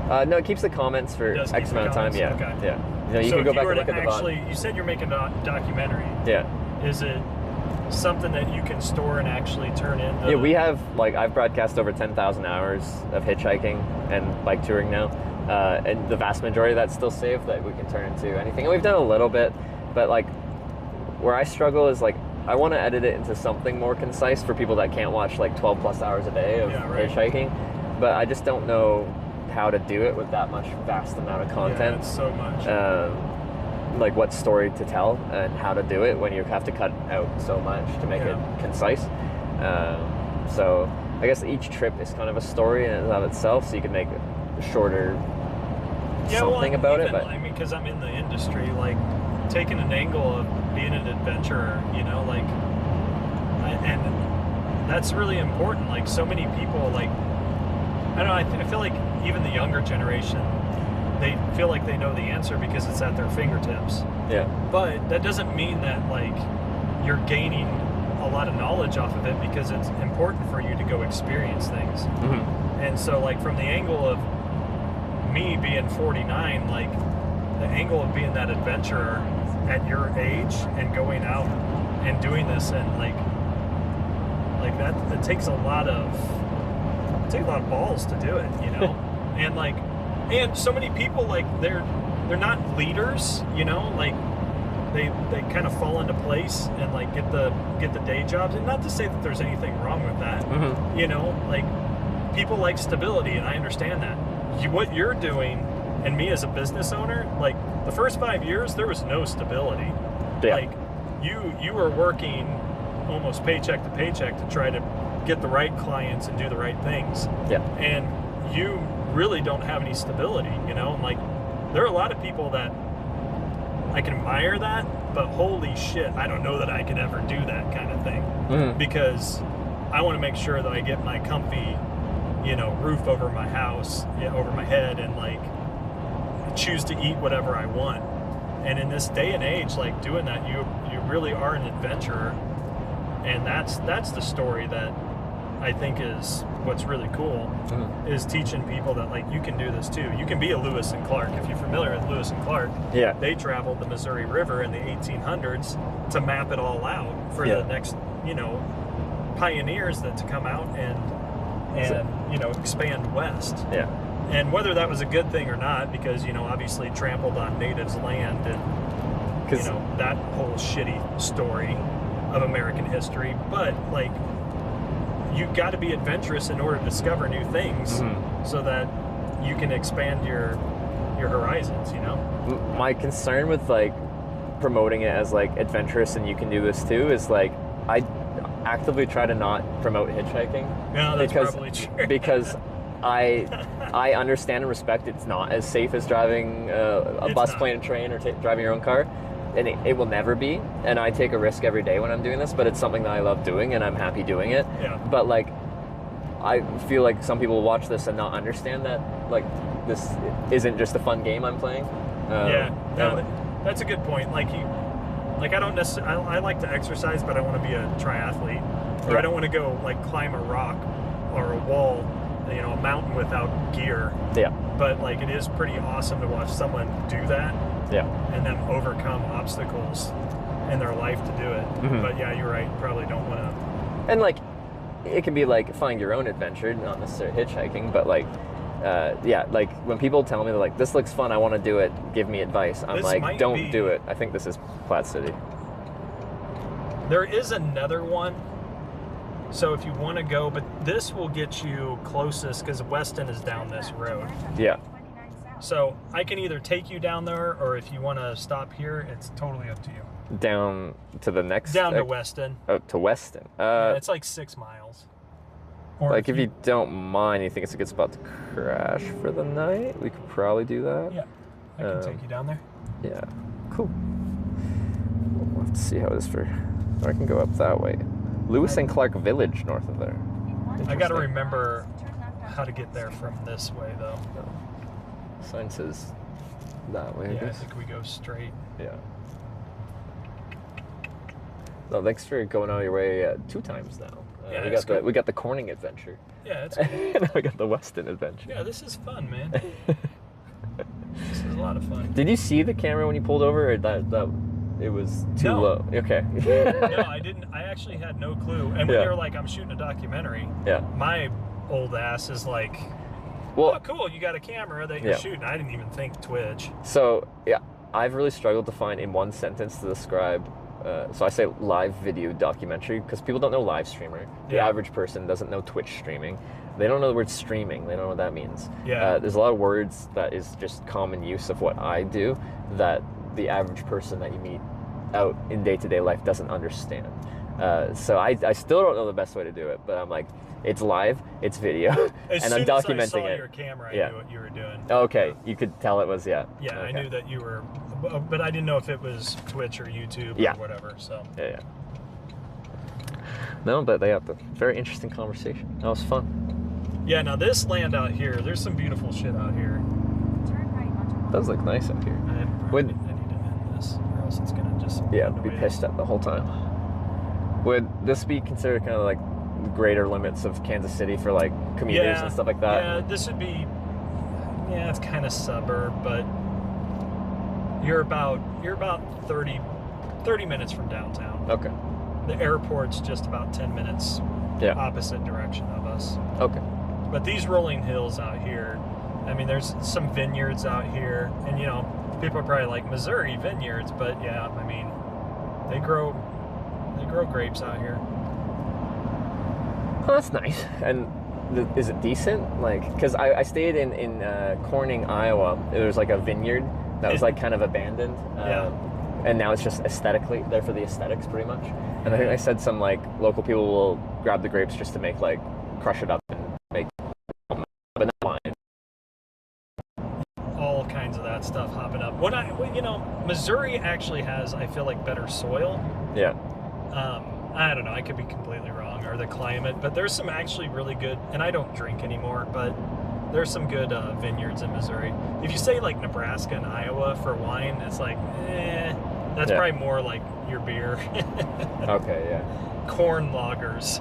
No, it keeps the comments for X amount of time. Yeah. Okay. Yeah. You so can go if back you were and look to at the actually, you said you're making a documentary. Yeah. Is it something that you can store and actually turn into? Yeah, we have I've broadcast over 10,000 hours of hitchhiking and bike touring now. And the vast majority of that's still saved that we can turn into anything. And we've done a little bit, but like where I struggle is like I want to edit it into something more concise for people that can't watch like 12 plus hours a day of hitchhiking, but I just don't know how to do it with that much vast amount of content. Yeah, it's so much. Like what story to tell and how to do it when you have to cut out so much to make it concise. So I guess each trip is kind of a story in and of itself, so you can make a shorter something about it. But I mean, because I'm in the industry, like taking an angle of being an adventurer, and that's really important. Like so many people, like I don't know, I feel like even the younger generation, they feel like they know the answer because it's at their fingertips. Yeah. But that doesn't mean that like you're gaining a lot of knowledge off of it, because it's important for you to go experience things. Mm-hmm. And so like from the angle of me being 49, like the angle of being that adventurer at your age and going out and doing this, and like that, it takes a lot of balls to do it, and so many people, like they're not leaders, like they kind of fall into place and like get the day jobs. And not to say that there's anything wrong with that. Mm-hmm. Like people like stability, and I understand that. What you're doing, and me as a business owner, like the first 5 years there was no stability. Yeah. Like you were working almost paycheck to paycheck to try to get the right clients and do the right things. Yeah. And you really don't have any stability, you know? And like, there are a lot of people that I can admire that, but holy shit, I don't know that I could ever do that kind of thing. Because I want to make sure that I get my comfy, you know, roof over my house, over my head, and like choose to eat whatever I want. And in this day and age, like doing that, you really are an adventurer. And that's the story that I think is what's really cool, is teaching people that like you can do this too. You can be a Lewis and Clark. If you're familiar with Lewis and Clark, they traveled the Missouri River in the 1800s to map it all out for the next, you know, pioneers that to come out and you know, expand west. Yeah. And whether that was a good thing or not, because, you know, obviously trampled on natives' land and, you know, that whole shitty story of American history. But, like, you got to be adventurous in order to discover new things so that you can expand your horizons, you know? My concern with, like, promoting it as, like, adventurous and you can do this too is, like, I actively try to not promote hitchhiking. Yeah, that's probably true. Because I understand and respect it's not as safe as driving a bus, plane, and train, or driving your own car, and it will never be. And I take a risk every day when I'm doing this, but it's something that I love doing, and I'm happy doing it. Yeah. But like, I feel like some people will watch this and not understand that like this isn't just a fun game I'm playing. That's a good point. Like I don't necessarily. I like to exercise, but I want to be a triathlete, or I don't want to go like climb a rock or a wall, you know, a mountain without gear. Yeah. But like, it is pretty awesome to watch someone do that. Yeah. And then overcome obstacles in their life to do it. But yeah, you're right. You probably don't want to. And like, it can be like find your own adventure, not necessarily hitchhiking, but like, yeah, like when people tell me they're like, this looks fun, I want to do it, give me advice. I'm like, don't do it. I think this is Platte City. There is another one. So if you want to go, but this will get you closest because Weston is down this road. Yeah. So I can either take you down there, or if you want to stop here, it's totally up to you. Down to the next? Down to Weston. Oh, to Weston. Yeah, it's like 6 miles. Or like if you don't mind, you think it's a good spot to crash for the night, we could probably do that. Yeah, I can take you down there. Yeah, cool. We'll have to see how it is for, or I can go up that way. Lewis and Clark Village north of there. I got to remember how to get there from this way, though. Sign says that way. Yeah, I think we go straight. Yeah. No, thanks for going out of your way 2 times now. Yeah, we got the Corning adventure. Yeah, it's cool. And we got the Weston adventure. Yeah, this is fun, man. This is a lot of fun. Did you see the camera when you pulled over, or that it was too low? Okay. No, I didn't. I actually had no clue. And when you're like, I'm shooting a documentary, my old ass is like, well, oh, cool, you got a camera that you're shooting. I didn't even think Twitch. So, yeah, I've really struggled to find in one sentence to describe, so I say live video documentary, because people don't know live streamer. The average person doesn't know Twitch streaming. They don't know the word streaming. They don't know what that means. Yeah. There's a lot of words that is just common use of what I do that the average person that you meet out in day-to-day life doesn't understand. So I still don't know the best way to do it, but I'm like, it's live, it's video, and I'm documenting as I saw it. Your camera, I knew what you were doing. Okay, you could tell it was, Yeah, okay. I knew that you were, but I didn't know if it was Twitch or YouTube or whatever, so. Yeah. No, but they have the very interesting conversation. That was fun. Yeah, now this land out here, there's some beautiful shit out here. It does look nice out here. I need to end this, or else it's gonna just be pissed at the whole time. Would this be considered kind of like greater limits of Kansas City for like commuters and stuff like that? Yeah, this would be, it's kind of suburb, but you're about 30 minutes from downtown. Okay. The airport's just about 10 minutes opposite direction of us. Okay. But these rolling hills out here, I mean, there's some vineyards out here, and you know, people are probably like, Missouri vineyards, but yeah, I mean, they grow grapes out here. Oh, that's nice. And is it decent? Like, because I stayed in Corning, Iowa. There was like a vineyard that was like kind of abandoned. and now it's just aesthetically there for the aesthetics, pretty much. And I think they said some like local people will grab the grapes just to make like crush it up and make, but not wine. All kinds of that stuff hopping up. Missouri actually has, I feel like, better soil. Yeah. I don't know. I could be completely wrong, or the climate, but there's some actually really good. And I don't drink anymore, but there's some good vineyards in Missouri. If you say like Nebraska and Iowa for wine, it's like, that's probably more like your beer. Okay, yeah. Corn lagers.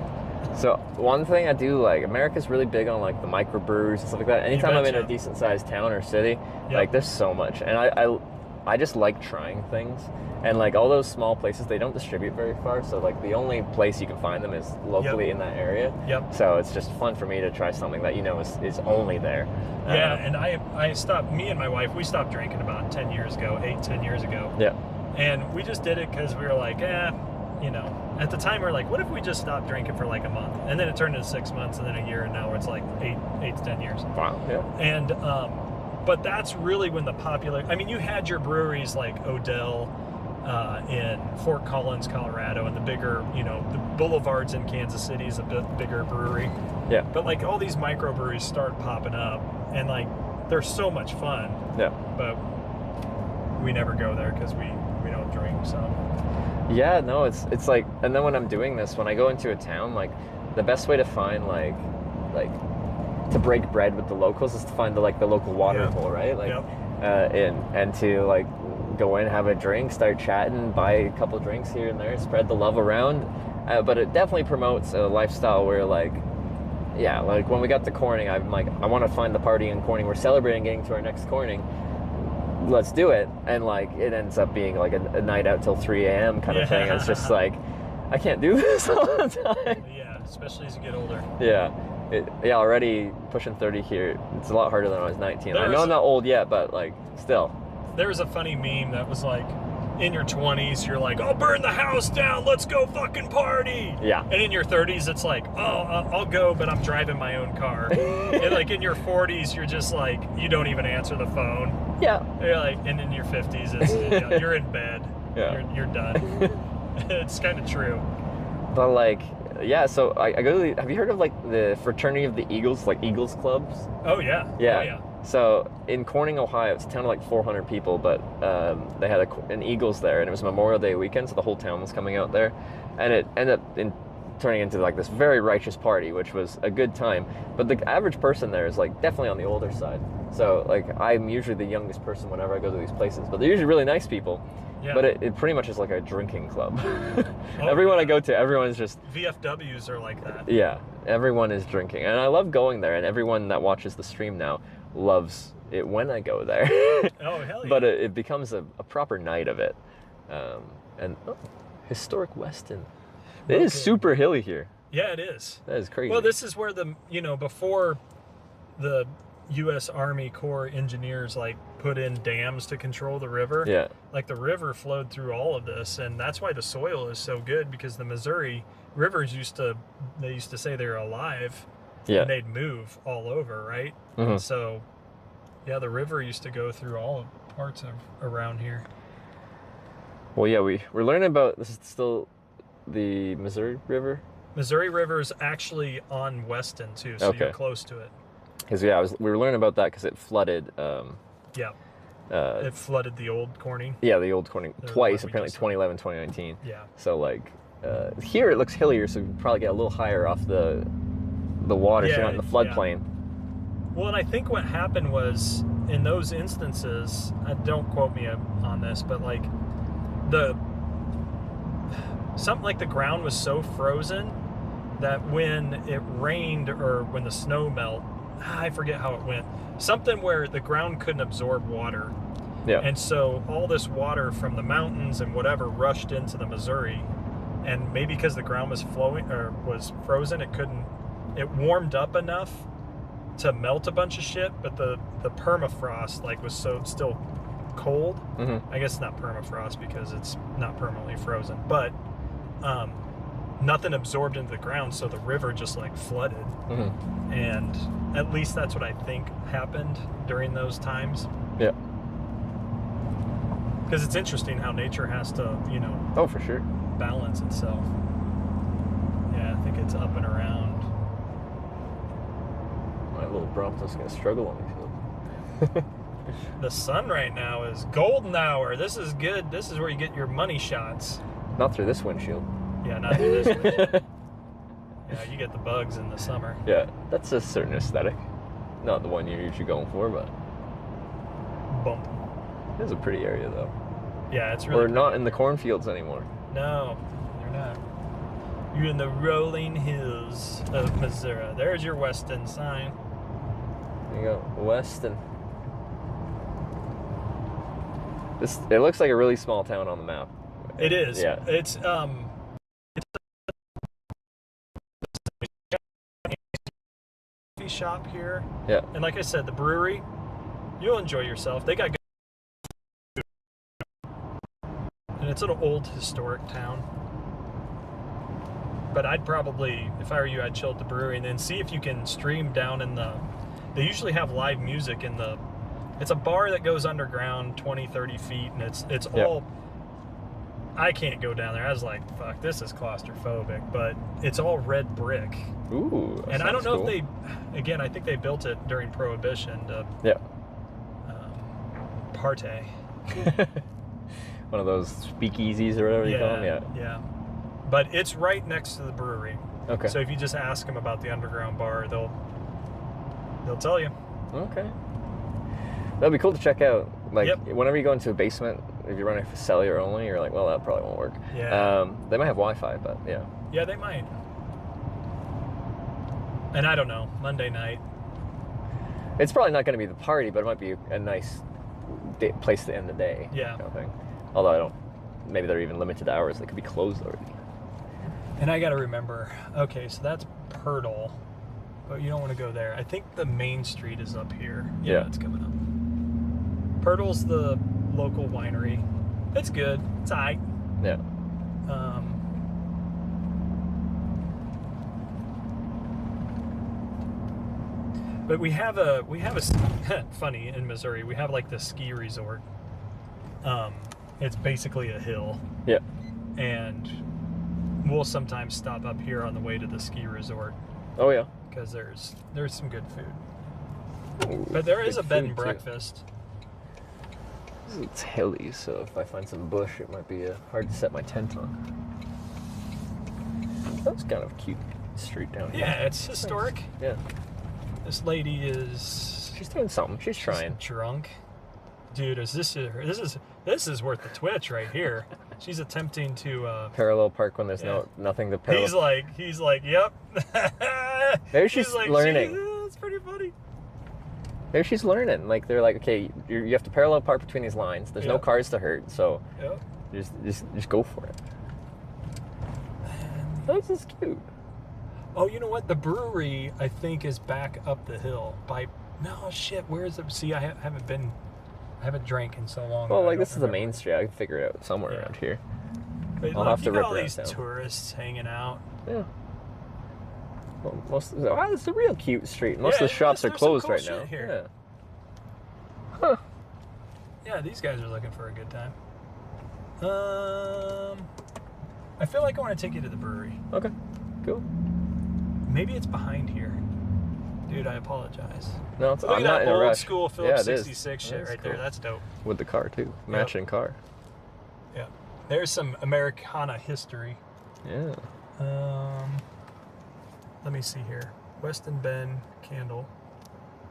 So one thing I do like, America's really big on like the microbreweries and stuff like that. Anytime I'm in a decent sized town or city, like there's so much, and I just like trying things. And like all those small places, they don't distribute very far, so like the only place you can find them is locally in that area. Yep. So it's just fun for me to try something that is only there. Yeah, and I stopped. Me and my wife, we stopped drinking about 10 years ago, 10 years ago. Yeah. And we just did it because we were like, at the time we were like, what if we just stopped drinking for like a month, and then it turned into 6 months, and then a year, and now it's like 8 to 10 years. Wow. Yeah. And but that's really when the popular. I mean, you had your breweries like Odell. In Fort Collins, Colorado, and the bigger, the Boulevards in Kansas City is a bit bigger brewery. Yeah. But like all these microbreweries start popping up, and like they're so much fun. Yeah. But we never go there because we don't drink. So. Yeah, no, it's like, and then when I'm doing this, when I go into a town, like the best way to find like to break bread with the locals is to find the local water hole, right? Like, and to like. Go in, have a drink, start chatting, buy a couple drinks here and there, spread the love around. But it definitely promotes a lifestyle where like when we got to Corning, I'm like, I want to find the party in Corning. We're celebrating getting to our next Corning. Let's do it. And like it ends up being like a night out till 3 a.m. kind of thing. It's just like, I can't do this all the time. Yeah, especially as you get older. Yeah. Already pushing 30 here. It's a lot harder than when I was 19. I know I'm not old yet, but like still. There was a funny meme that was like, in your 20s, you're like, I'll burn the house down, let's go fucking party. Yeah. And in your 30s, it's like, I'll go, but I'm driving my own car. And like in your 40s, you're just like, you don't even answer the phone. Yeah. You're like, and in your 50s, it's, you're in bed. Yeah. You're done. It's kind of true. But like, yeah, so I go to have you heard of like the fraternity of the Eagles, like Eagles clubs? Oh yeah. Yeah. Oh, yeah. So in Corning, Ohio, it's a town of like 400 people, but they had an Eagles there, and it was Memorial Day weekend, so the whole town was coming out there, and it ended up turning into like this very righteous party, which was a good time. But the average person there is like definitely on the older side. So like I'm usually the youngest person whenever I go to these places, but they're usually really nice people. Yeah. But it pretty much is like a drinking club. Everyone I go to, everyone is just... VFWs are like that. Yeah, everyone is drinking. And I love going there, and everyone that watches the stream now loves it when I go there. Oh, hell yeah. But it becomes a proper night of it. Historic Weston. It is super hilly here. Yeah, it is. That is crazy. Well, this is where before the U.S. Army Corps engineers put in dams to control the river. Yeah. Like the river flowed through all of this, and that's why the soil is so good, because the Missouri rivers used to say they were alive. Yeah. And they'd move all over, right? Mm-hmm. And so, yeah, the river used to go through all parts of around here. Well, yeah, we're learning about, this is still the Missouri River? Missouri River is actually on Weston, too, so you're close to it. Because, yeah, we were learning about that because it flooded. Yeah. It flooded the old Corning. Yeah, the old Corning twice, apparently 2011, 2019. Yeah. So, here it looks hillier, so you can probably get a little higher off the water, so you're not in the floodplain. Well, and I think what happened was, in those instances, don't quote me on this, but something like the ground was so frozen that when it rained or when the snow melted, I forget how it went, something where the ground couldn't absorb water. Yeah. And so all this water from the mountains and whatever rushed into the Missouri, and maybe because the ground was was frozen, it warmed up enough to melt a bunch of shit, but the permafrost was so still cold. Mm-hmm. I guess it's not permafrost because it's not permanently frozen, but nothing absorbed into the ground, so the river just flooded. Mm-hmm. And at least that's what I think happened during those times. Yeah. Because it's interesting how nature has to, you know. Oh, for sure. Balance itself. Yeah, I think it's up and around. My little Brompton's gonna struggle on the field. The sun right now is golden hour. This is good. This is where you get your money shots. Not through this windshield. Yeah, not through this windshield. Yeah, you get the bugs in the summer. Yeah, that's a certain aesthetic. Not the one you're usually going for, but bump. It is a pretty area, though. Yeah, it's really. We're not in the cornfields anymore. No, they're not. You're in the rolling hills of Missouri. There's your Weston sign. There you go, Weston. It looks like a really small town on the map. It is. Yeah. It's coffee shop here. Yeah. And like I said, the brewery, you'll enjoy yourself. They got good food. And it's an old historic town. But I'd probably, if I were you, I'd chill at the brewery and then see if you can stream down in the, they usually have live music in the, it's a bar that goes underground 20, 30 feet, and it's all, I can't go down there. I was like, fuck, this is claustrophobic, but it's all red brick. Ooh, and I don't know if they, again, I think they built it during Prohibition to partay. One of those speakeasies or whatever you call them? Yeah. Yeah. But it's right next to the brewery. Okay. So if you just ask them about the underground bar, they'll tell you. Okay. That'd be cool to check out. Like, whenever you go into a basement, if you're running for cellular only, you're like, well, that probably won't work. Yeah. They might have Wi-Fi, but yeah. Yeah, they might. And I don't know, Monday night. It's probably not going to be the party, but it might be a nice place to end the day. Yeah. Kind of thing. Although I don't, maybe they're even limited hours. They could be closed already. And I got to remember, okay, so that's Purtle, but you don't want to go there. I think the main street is up here. Yeah, it's coming up. Purtle's the local winery. It's good. It's aight. Yeah. But we have a funny in Missouri. We have like the ski resort. It's basically a hill. Yeah. And we'll sometimes stop up here on the way to the ski resort. Oh yeah. Because there's some good food. Ooh, but there is a bed and breakfast. It's hilly, so if I find some bush, it might be hard to set my tent on. That's kind of a cute street down here. Yeah, it's historic. Yeah. This lady is. She's doing something. She's trying. Drunk. Dude, this is worth the twitch right here. She's attempting to parallel park when there's nothing to parallel. He's like, yep. Maybe she's like, learning. It's pretty funny. Maybe she's learning. Like they're like, okay, you have to parallel park between these lines. There's no cars to hurt, so just go for it. This is cute. Oh, you know what? The brewery I think is back up the hill by. No shit. Where is it? See, I haven't drank in so long. Well, like this is the main street. I can figure it out somewhere around here. But I'll have to rip all it these down. Tourists hanging out. Yeah. Well, it's a real cute street. Most of the shops are closed right now. Here. Yeah. Huh. Yeah, these guys are looking for a good time. I feel like I want to take you to the brewery. Okay. Cool. Maybe it's behind here. Dude, I apologize. No, I'm not in a rush. Old school Phillips 66 shit right there. That's dope. With the car too, matching car. Yeah, there's some Americana history. Yeah. Let me see here. Weston Bend Candle,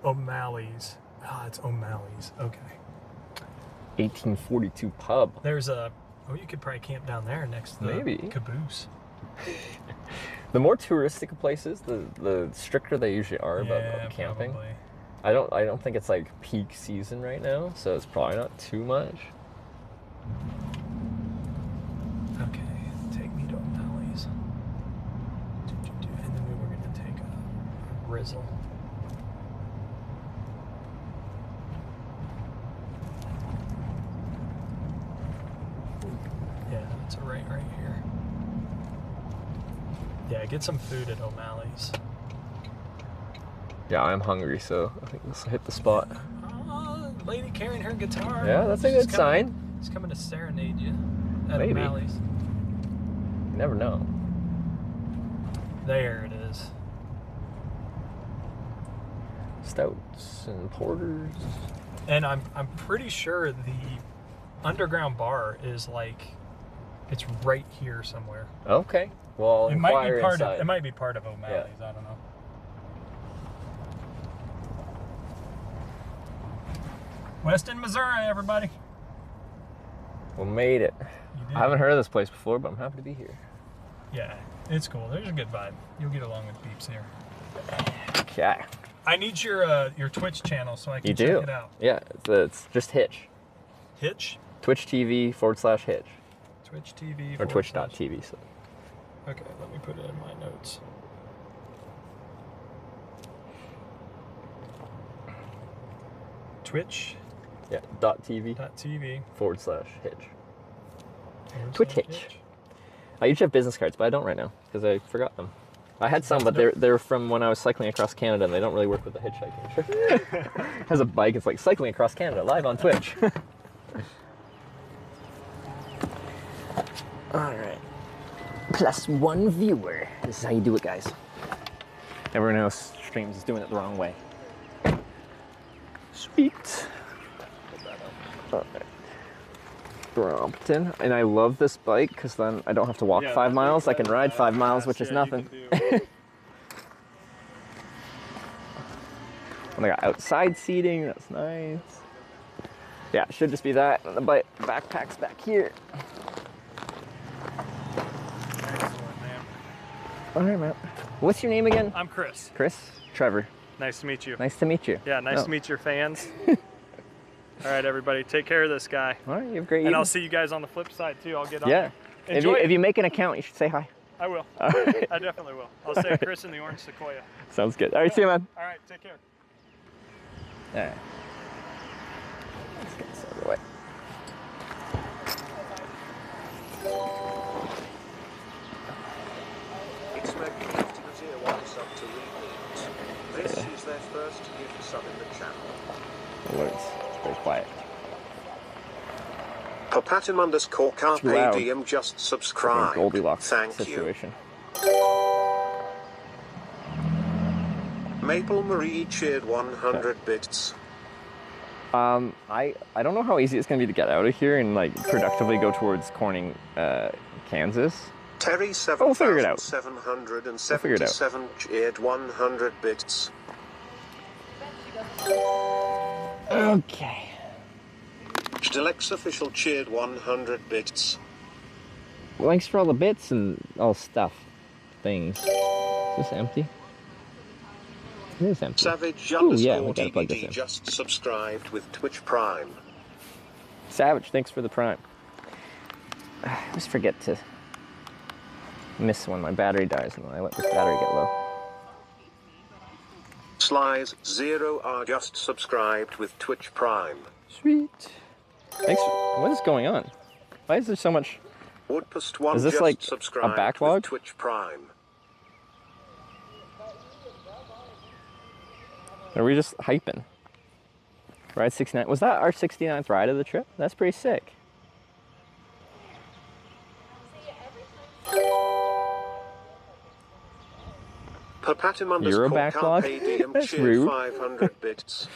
O'Malley's. It's O'Malley's. Okay. 1842 pub. There's a. Oh, you could probably camp down there next to the caboose. The more touristic places, the stricter they usually are about camping. Probably. I don't think it's like peak season right now, so it's probably not too much. Okay, take me to O'Malley's. And then we were gonna take a Rizzle. Yeah, it's right here. Yeah, get some food at O'Malley's. Yeah, I'm hungry, so I think this will hit the spot. Lady carrying her guitar. Yeah, that's a good sign. He's coming to serenade you at Maybe. O'Malley's. You never know. There it is. Stouts and porters. And I'm pretty sure the underground bar is like, it's right here somewhere. Okay. Well, It might be part inside. of. It might be part of O'Malley's. Yeah. I don't know. Weston, Missouri, everybody. We made it. did. I haven't heard of this place before, but I'm happy to be here. Yeah, it's cool. There's a good vibe. You'll get along with peeps here. Okay. I need your Twitch channel so I can You check do? it out. Yeah, it's just Hitch. Hitch? Twitch TV/Hitch. Twitch TV. Or Twitch.tv. So. Okay, let me put it in my notes. Twitch. Yeah, .tv. .tv/Hitch. Twitch Hitch. I usually have business cards, but I don't right now because I forgot them. I had some, but they're from when I was cycling across Canada, and they don't really work with the hitchhiking. Has a bike. It's like cycling across Canada live on Twitch. All right. +1 viewer. This is how you do it, guys. Everyone else streams is doing it the wrong way. Sweet. All right. Brompton, and I love this bike because then I don't have to walk 5 miles. I can ride 5 miles, which is nothing. And I got outside seating. That's nice. Yeah, it should just be that. And the backpack's back here. Excellent, man. All right, man. What's your name again? I'm Chris. Chris? Trevor. Nice to meet you. Nice to meet you. Yeah, nice to meet your fans. All right, everybody, take care of this guy. All right, you have a great And evening. I'll see you guys on the flip side too. I'll get on. Yeah. There. Enjoy. If you make an account, you should say hi. I will. All right. I definitely will. I'll say Chris in the orange sequoia. Sounds good. All right, see you, man. All right, take care. All right. Let's get this out of the way. It's Magnificent to the tier 1 sub to repeat. This is their first gift sub in the channel. It's very quiet. Papatum _ Carpe Too loud. Diem just subscribe. Goldilocks Thank situation. you. Maple Marie cheered 100 bits. I don't know how easy it's gonna be to get out of here and like productively go towards Corning, Kansas. Terry We'll figure it out. 7777 cheered 100 bits. Okay. Stilex official cheered 100 bits. Well, thanks for all the bits and all stuff, things. Is this empty? It is empty. Savage Ooh, yeah, we _ gotta plug this DBD in. just subscribed with Twitch Prime. Savage, thanks for the prime. I always forget to miss when my battery dies and I let this battery get low. Slies 0R just subscribed with Twitch Prime. Sweet. Thanks. What is going on? Why is there so much? Woodpost 1 Is this just like a subscribed backlog? with Twitch Prime. Are we just hyping? Ride 69. Was that our 69th ride of the trip? That's pretty sick. Papatum Euro _ backlog? Carpe Diem That's cheered rude. 500 bits.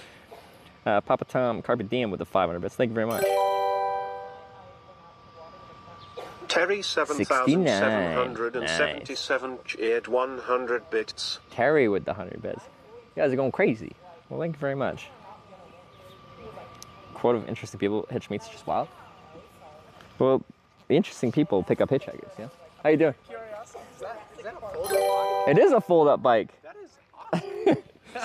Papa Tom, Carpe Diem with the 500 bits. Thank you very much. Terry 7777 cheered 100 bits. Terry with the 100 bits. You guys are going crazy. Well, thank you very much. Quote of interesting people, hitch meets just wild. Well, the interesting people pick up hitchhikers, yeah? How you doing? It is a fold-up bike.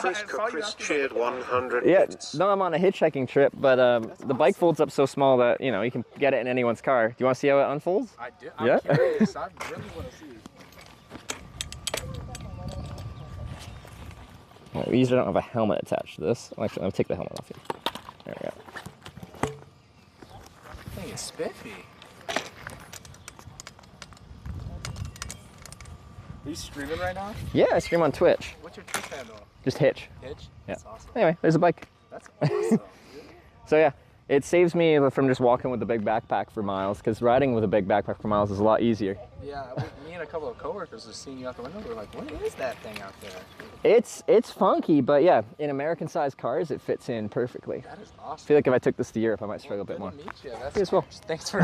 Frisco Chris cheered 100 Yeah, bits. no, I'm on a hitchhiking trip, but the bike folds up so small that, you know, you can get it in anyone's car. Do you want to see how it unfolds? I do. Yeah? I'm curious. I really want to see. Well, we usually don't have a helmet attached to this. Actually, I'll take the helmet off here. There we go. Thing is spiffy. Are you streaming right now? Yeah, I stream on Twitch. What's your Twitch handle? Just Hitch. Hitch? Yeah. That's awesome. Anyway, there's a bike. That's awesome. So yeah, It saves me from just walking with a big backpack for miles, because riding with a big backpack for miles is a lot easier. Yeah, me and a couple of coworkers just seeing you out the window. We're like, what is that thing out there? It's funky, but yeah, in American-sized cars, it fits in perfectly. That is awesome. I feel like if I took this to Europe, I might struggle a bit more. Good to meet you. That's as well. Thanks for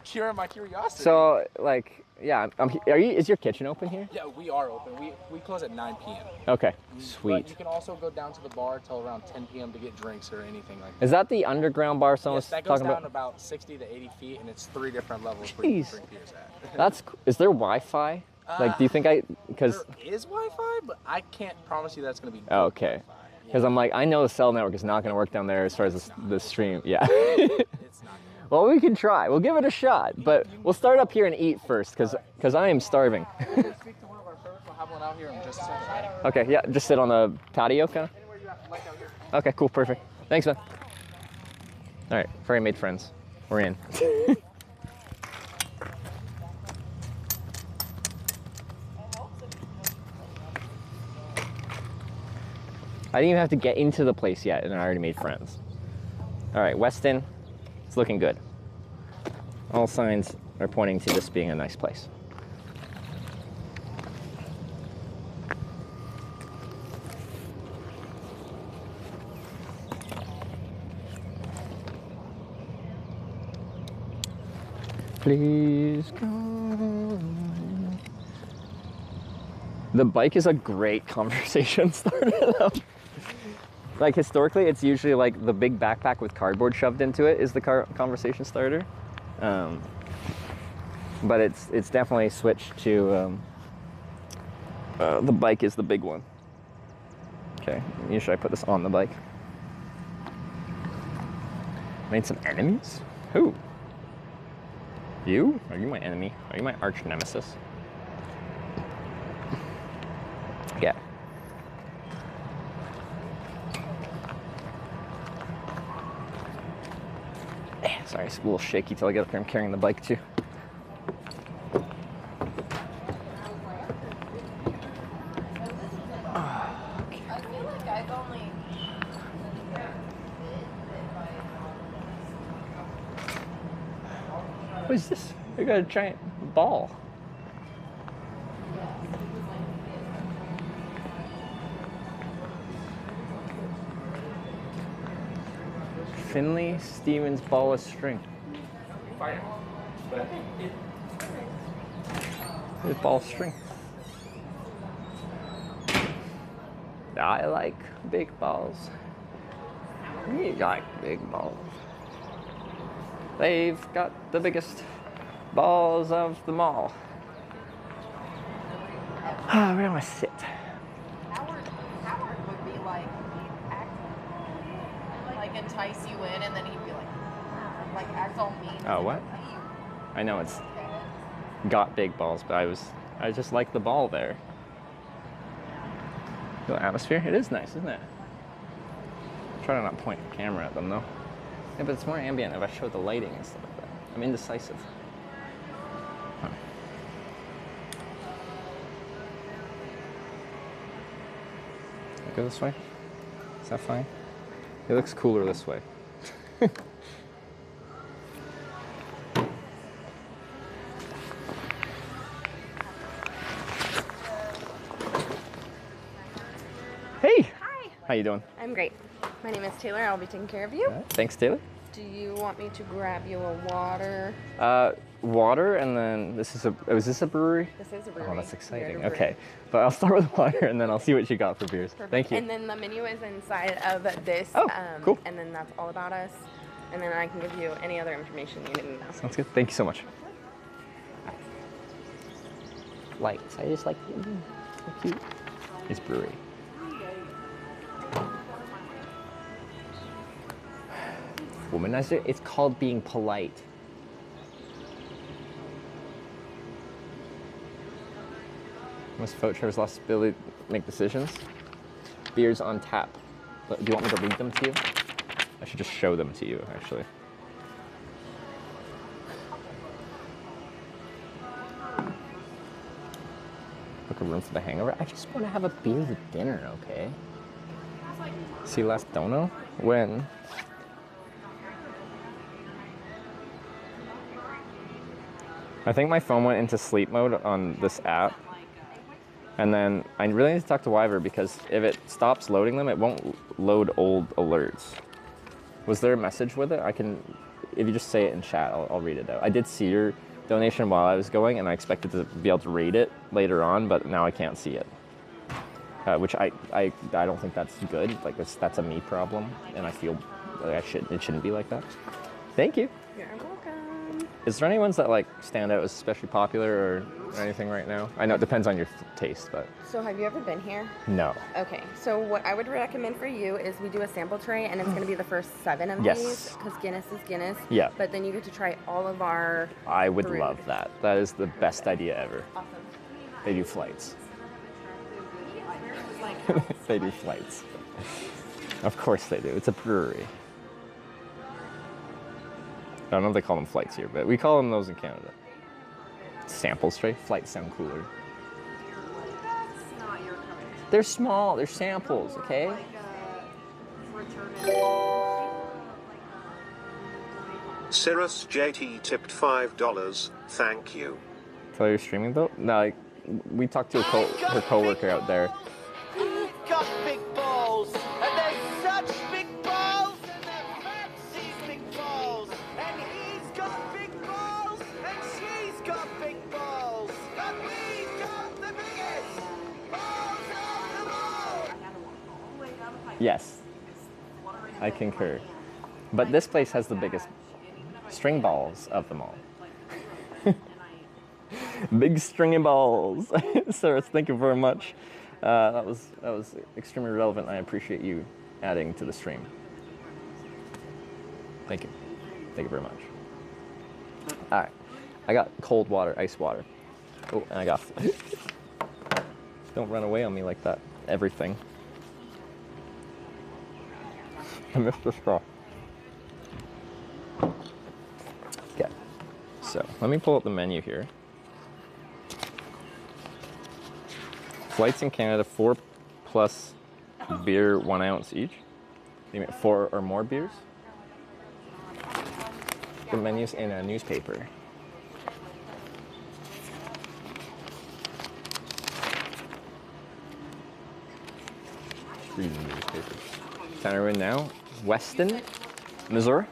curing my curiosity. So, like, yeah, is your kitchen open here? Yeah, we are open. We close at 9 p.m. Okay, But sweet. you can also go down to the bar till around 10 p.m. to get drinks or anything like that. Is that the underground bar someone was Yes, that goes talking down about? about 60 to 80 feet, and it's 3 different levels where you Jeez. can drink beers at. Is there Wi-Fi? Like, do you think because... There is Wi-Fi, but I can't promise you that's going to be good Okay. Because I'm like, I know the cell network is not going to work down there as far as the stream. Yeah. Well, we can try. We'll give it a shot. But we'll start up here and eat first, because I am starving. We'll speak to one of our servers. We'll have one out here in just a second. Okay, yeah, just sit on the patio, kind of? Okay, cool, perfect. Thanks, man. All right, Furry made friends. We're in. I didn't even have to get into the place yet, and I already made friends. All right, Weston, it's looking good. All signs are pointing to this being a nice place. Please go. The bike is a great conversation starter though. Like historically, it's usually like the big backpack with cardboard shoved into it is the conversation starter. But it's definitely switched to the bike is the big one. Okay, usually I put this on the bike. Made some enemies? Who? You? Are you my enemy? Are you my arch nemesis? Yeah. Sorry, it's a little shaky till I get up here. I'm carrying the bike too. I feel like I've only... What is this? We got a giant ball. Finley Stevens ball of string. Here's ball of string. I like big balls. We like big balls. They've got the biggest balls of them all. Where do I sit? Howard would be like entice you in, and then he'd be like act all mean. Oh, what? I know it's got big balls, but I just like the ball there. The atmosphere, it is nice, isn't it? Try to not point the camera at them though. Yeah, but it's more ambient if I show the lighting and stuff like that. I'm indecisive. Huh. Go this way? Is that fine? It looks cooler this way. Hey! Hi! How you doing? I'm great. My name is Taylor. I'll be taking care of you. Thanks, Taylor. Do you want me to grab you a water? Water, and then this is this a brewery? This is a brewery. Oh, that's exciting. We're at a Okay, but I'll start with water, and then I'll see what you got for beers. Perfect. Thank you. And then the menu is inside of this. Oh, cool. And then that's all about us. And then I can give you any other information you need to know. Sounds good. Thank you so much. Lights. I just like them. So cute. It's brewery. Womanizer. It's called being polite. Most vote Trevor's lost ability to make decisions. Beers on tap. But do you want me to read them to you? I should just show them to you, actually. Book a room for the hangover. I just want to have a beer with dinner, okay? See last dono? When? I think my phone went into sleep mode on this app. And then I really need to talk to Wyver because if it stops loading them, it won't load old alerts. Was there a message with it? If you just say it in chat, I'll read it out. I did see your donation while I was going, and I expected to be able to read it later on, but now I can't see it. Which I don't think that's good. Like that's a me problem, and I feel like it shouldn't be like that. Thank you. You're welcome. Is there any ones that like stand out as especially popular or anything right now? I know it depends on your taste, but. So have you ever been here? No. Okay, so what I would recommend for you is we do a sample tray, and it's going to be the first 7 of these, because Guinness is Guinness. Yeah. But then you get to try all of our I would brewed. love that. That is the best idea ever. Awesome. They do flights. They do flights. Of course they do. It's a brewery. I don't know if they call them flights here, but we call them those in Canada. Samples tray. Flights sound cooler. They're small. They're samples, okay? Cirrus JT tipped $5. Thank you. So you're streaming though? No, like, we talked to her coworker out there. He's got big balls, and they're such big balls, and they're fancy big balls. And he's got big balls, and she's got big balls. And we've got the biggest balls of them all. Yes, I concur. But this place has the biggest string balls of them all. Big stringy balls. Sarah, thank you very much. That was extremely relevant. I appreciate you adding to the stream. Thank you. Thank you very much. All right, I got cold water, ice water. Oh, and I got. Don't run away on me like that. Everything. I missed the straw. Okay, so let me pull up the menu here. Flights in Canada, 4 plus beer, 1 ounce each. You mean 4 or more beers? The menu's in a newspaper. Reading newspapers. Time we're in now. Weston, Missouri.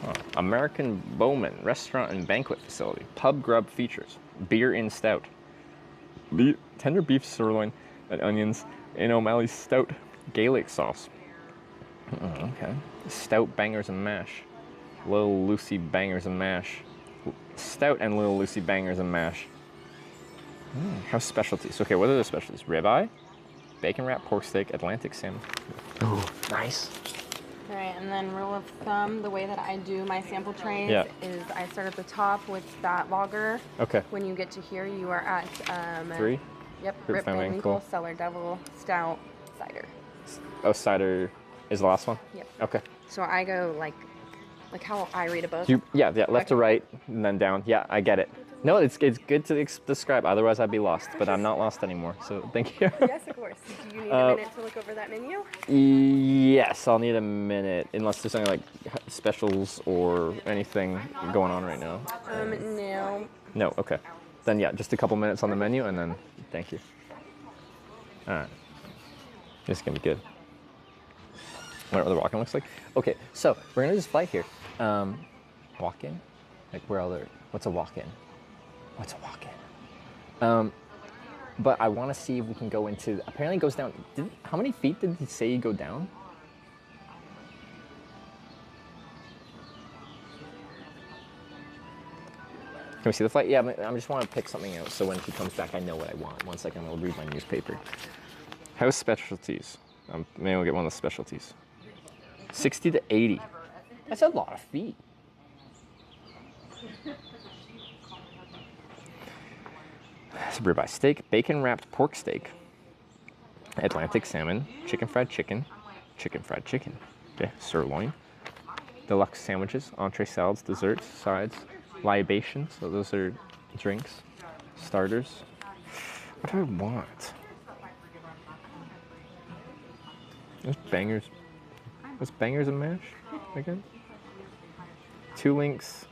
Oh, American Bowman Restaurant and Banquet Facility. Pub grub features. Beer in stout. Tender beef sirloin and onions in O'Malley's stout Gaelic sauce. Oh, okay. Stout bangers and mash. Little Lucy bangers and mash. Stout and Little Lucy bangers and mash. House specialties. Okay, what are the specialties? Ribeye, bacon wrap pork steak, Atlantic salmon. Oh, nice. All right, and then rule of thumb, the way that I do my sample trays is I start at the top with that lager. Okay. When you get to here, you are at 3. Yep. Rip Van Winkle, Cellar Devil, Stout, Cider. Oh, cider is the last one. Yep. Okay. So I go like how I read a book. Yeah, left to right and then down. Yeah, I get it. No, it's good to describe. Otherwise, I'd be lost. But I'm not lost anymore. So thank you. Yes, of course. Do you need a minute to look over that menu? Yes, I'll need a minute, unless there's any like specials or anything going on right now. No. No. Okay. Then yeah, just a couple minutes on the menu, and then thank you. All right. This is gonna be good. What the walk-in looks like? Okay, so we're gonna just fly here. Walk-in? Like where other? What's a walk-in? What's a walk-in? But I want to see if we can go into. Apparently, it goes down. How many feet did he say you go down? Can we see the flight? Yeah, I just want to pick something out so when he comes back, I know what I want. 1 second, I'll read my newspaper. House specialties. Maybe we'll get one of the specialties. 60 to 80. That's a lot of feet. It's a ribeye steak, bacon wrapped pork steak, Atlantic salmon, chicken fried chicken, okay, sirloin, deluxe sandwiches, entree salads, desserts, sides, libations, so those are drinks, starters. What do I want? There's bangers. What's bangers and mash again? 2 links,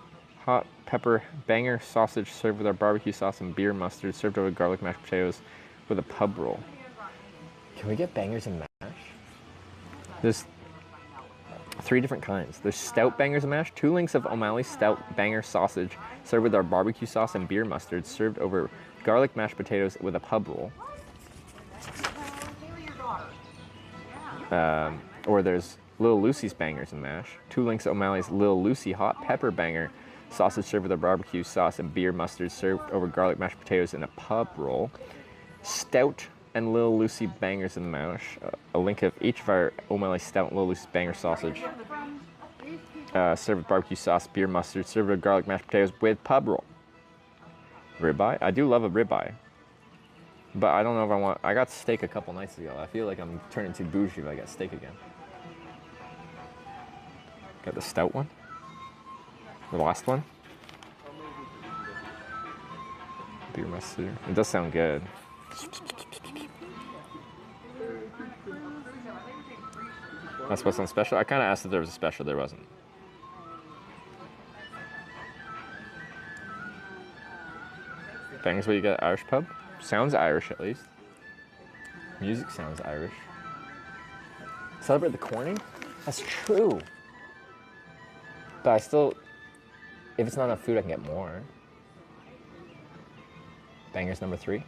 hot pepper banger sausage served with our barbecue sauce and beer mustard, served over garlic mashed potatoes with a pub roll. Can we get bangers and mash? There's 3 different kinds. There's stout bangers and mash, 2 links of O'Malley's stout banger sausage served with our barbecue sauce and beer mustard, served over garlic mashed potatoes with a pub roll. Or there's Little Lucy's bangers and mash, 2 links of O'Malley's Little Lucy hot pepper banger sausage served with our barbecue sauce and beer mustard, served over garlic mashed potatoes in a pub roll. Stout and Little Lucy bangers and mash, a link of each of our O'Malley stout and Little Lucy banger sausage, served with barbecue sauce, beer mustard, served with garlic mashed potatoes with pub roll. Ribeye? I do love a ribeye, but I don't know if I want. I got steak a couple nights ago. I feel like I'm turning too bougie if I get steak again. Got the stout one, the last one. Beer mustard. It does sound good. That's what's on special. I kind of asked if there was a special. There wasn't. Bangers, what you got? Irish pub? Sounds Irish at least. Music sounds Irish. Celebrate the corning? That's true. But I still, if it's not enough food, I can get more. Bangers number 3.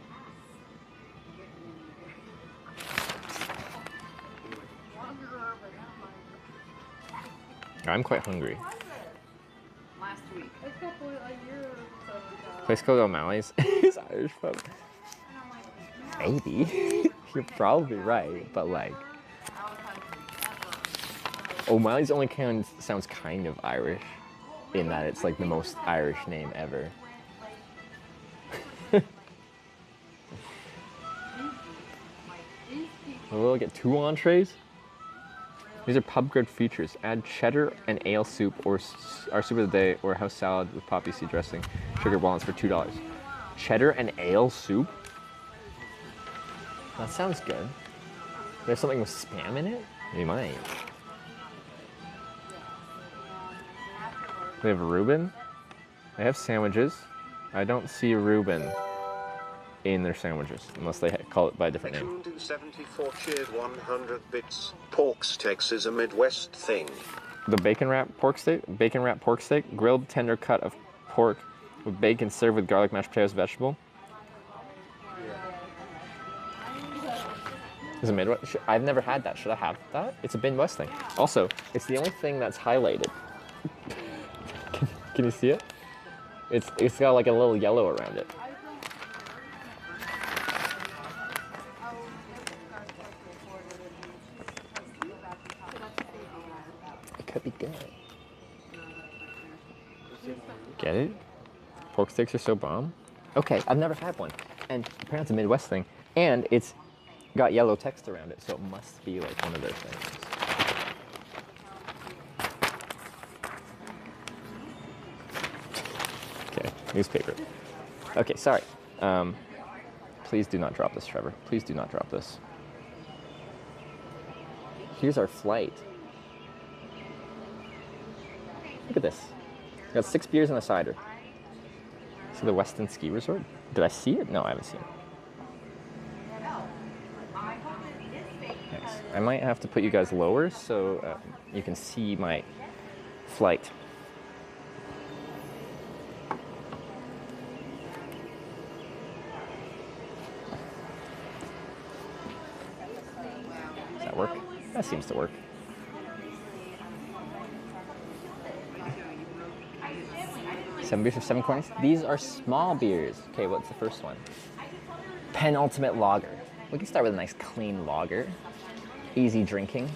I'm quite hungry. Last week. A couple, a year or so ago. Place called O'Malley's is Irish pub. Maybe. You're probably right, but like O'Malley's only sounds kind of Irish in that it's like the most Irish name ever. We'll get 2 entrees. These are pub grade features. Add cheddar and ale soup, or our soup of the day, or house salad with poppy seed dressing, sugar walnuts for $2. Cheddar and ale soup? That sounds good. There's something with spam in it? We might. They have Reuben. They have sandwiches. I don't see Reuben in their sandwiches, unless they call it by a different name. 74 cheered 100 bits. Pork steaks is a Midwest thing. The bacon wrap pork steak, grilled tender cut of pork with bacon served with garlic mashed potatoes vegetable. Is it Midwest? I've never had that. Should I have that? It's a Midwest thing. Also, it's the only thing that's highlighted. Can you see it? It's got like a little yellow around it. It could be good. Get it? Pork steaks are so bomb. Okay, I've never had one, and apparently it's a Midwest thing, and it's got yellow text around it, so it must be like one of their things. Okay, newspaper. Okay, sorry. Please do not drop this, Trevor. Please do not drop this. Here's our flight. Look at this. We got 6 beers and a cider. See the Weston Ski Resort? Did I see it? No, I haven't seen it. Nice. I might have to put you guys lower so you can see my flight. Does that work? That seems to work. Seven beers for 7 coins. These are small beers. Okay, what's the first one? Penultimate lager. We can start with a nice clean lager. Easy drinking.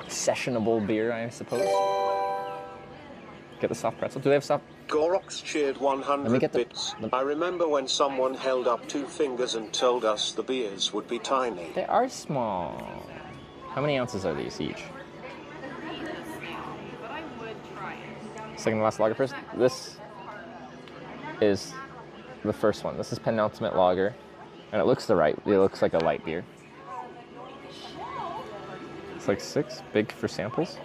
Sessionable beer, I suppose. Get the soft pretzel. Do they have soft? Gorox cheered 100 bits. I remember when someone held up 2 fingers and told us the beers would be tiny. They are small. How many ounces are these each? Second to last lager first. This is the first one. This is penultimate lager, and it looks it looks like a light beer. It's like 6, big for samples.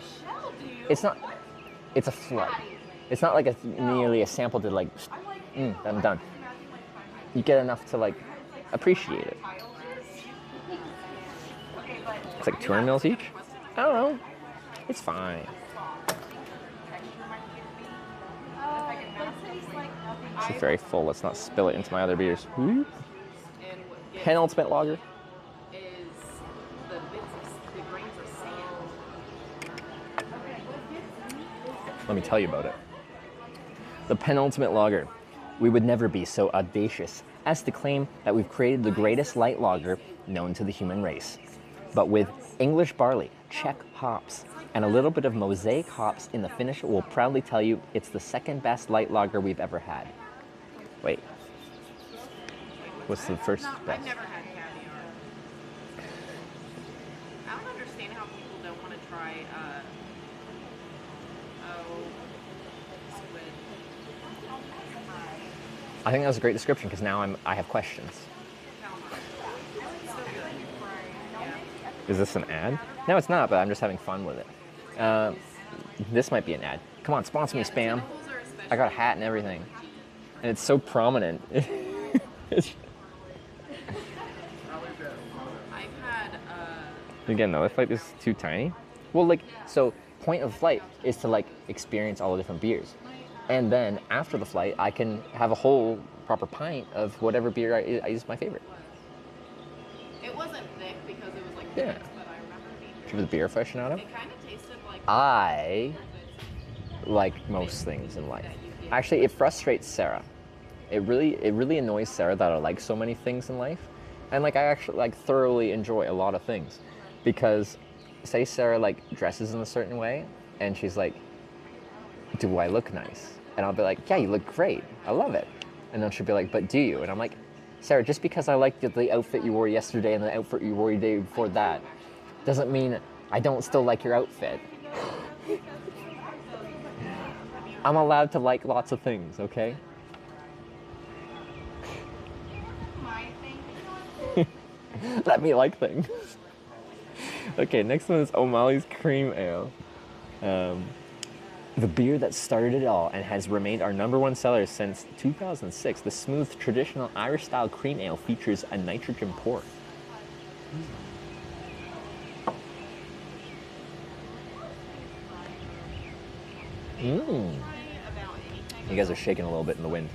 It's not. It's a flood. It's not like nearly a sample to like, I'm done. You get enough to like appreciate it. It's like 200 mils each? I don't know. It's fine. This is very full. Let's not spill it into my other beers. Whoop. Penultimate lager. Let me tell you about it. The penultimate lager. We would never be so audacious as to claim that we've created the greatest light lager known to the human race. But with English barley, Czech hops, and a little bit of mosaic hops in the finish, we'll proudly tell you it's the second best light lager we've ever had. Wait. What's the first best? I've never had caviar. I don't understand how people don't want to try squid. I think that was a great description because now I have questions. Is this an ad? No, it's not, but I'm just having fun with it. This might be an ad. Come on, sponsor me, spam. I got a hat and everything. And it's so prominent. Again, though, if like this is too tiny. Well, like, so point of flight is to like experience all the different beers. And then after the flight, I can have a whole proper pint of whatever beer I is my favorite. It wasn't thick because it was like Yeah. thick, but I remember being Do you have the beer aficionado? It kind of tasted like I like most things in life. Actually, it frustrates Sarah. It really annoys Sarah that I like so many things in life. And like I actually like thoroughly enjoy a lot of things. Because say Sarah like dresses in a certain way and she's like, do I look nice? And I'll be like, yeah, you look great. I love it. And then she'll be like, but do you? And I'm like, Sarah, just because I like the outfit you wore yesterday and the outfit you wore the day before that doesn't mean I don't still like your outfit. I'm allowed to like lots of things, okay? Let me like things. Okay, next one is O'Malley's Cream Ale. The beer that started it all and has remained our #1 seller since 2006. The smooth, traditional Irish-style cream ale features a nitrogen pour. You guys are shaking a little bit in the wind.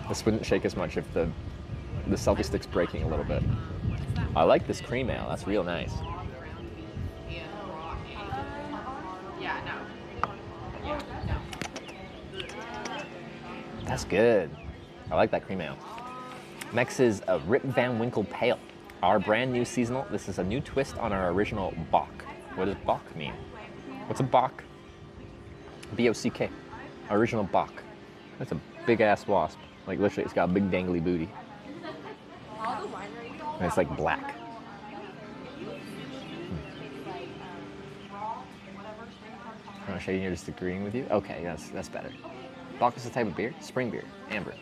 This wouldn't shake as much if the selfie stick's breaking a little bit. I like this cream ale. That's real nice. yeah, no. Yeah, no. That's good. I like that cream ale. Next is a Rip Van Winkle Pale. Our brand new seasonal. This is a new twist on our original Bock. What does Bock mean? What's a Bock? B-O-C-K. Original Bock. That's a big ass wasp. Like literally, it's got a big dangly booty. And it's like black. I'm shading you're just agreeing with you? Okay, that's better. Bock is a type of beer? Spring beer. Amber.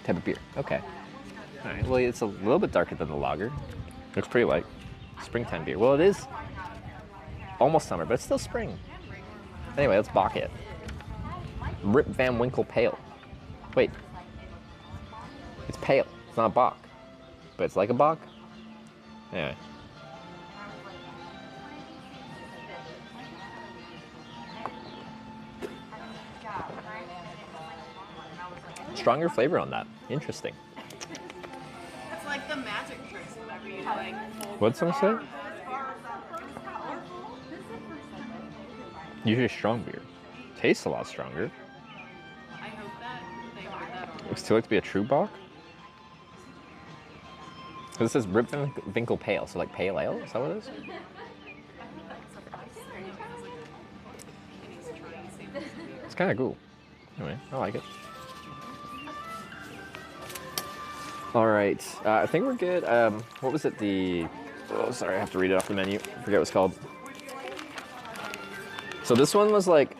Type of beer. Okay. Alright, well it's a little bit darker than the lager. Looks pretty light. Springtime beer. Well, it is almost summer, but it's still spring. Anyway, let's Bock it. Rip Van Winkle Pale. Wait. It's pale. It's not Bock. But it's like a Bock? Anyway. Stronger flavor on that. Interesting. It's like the magic tricks whenever you like. What's some say? Usually strong beer. Tastes a lot stronger. I hope that they heard that on. Looks too like to be a true Bock. This says Rip Van Winkle Pale, so like pale ale? Is that what it is? It's kind of cool. Anyway, I like it. All right, I think we're good. What was it? Oh, sorry, I have to read it off the menu. I forget what it's called. So this one was like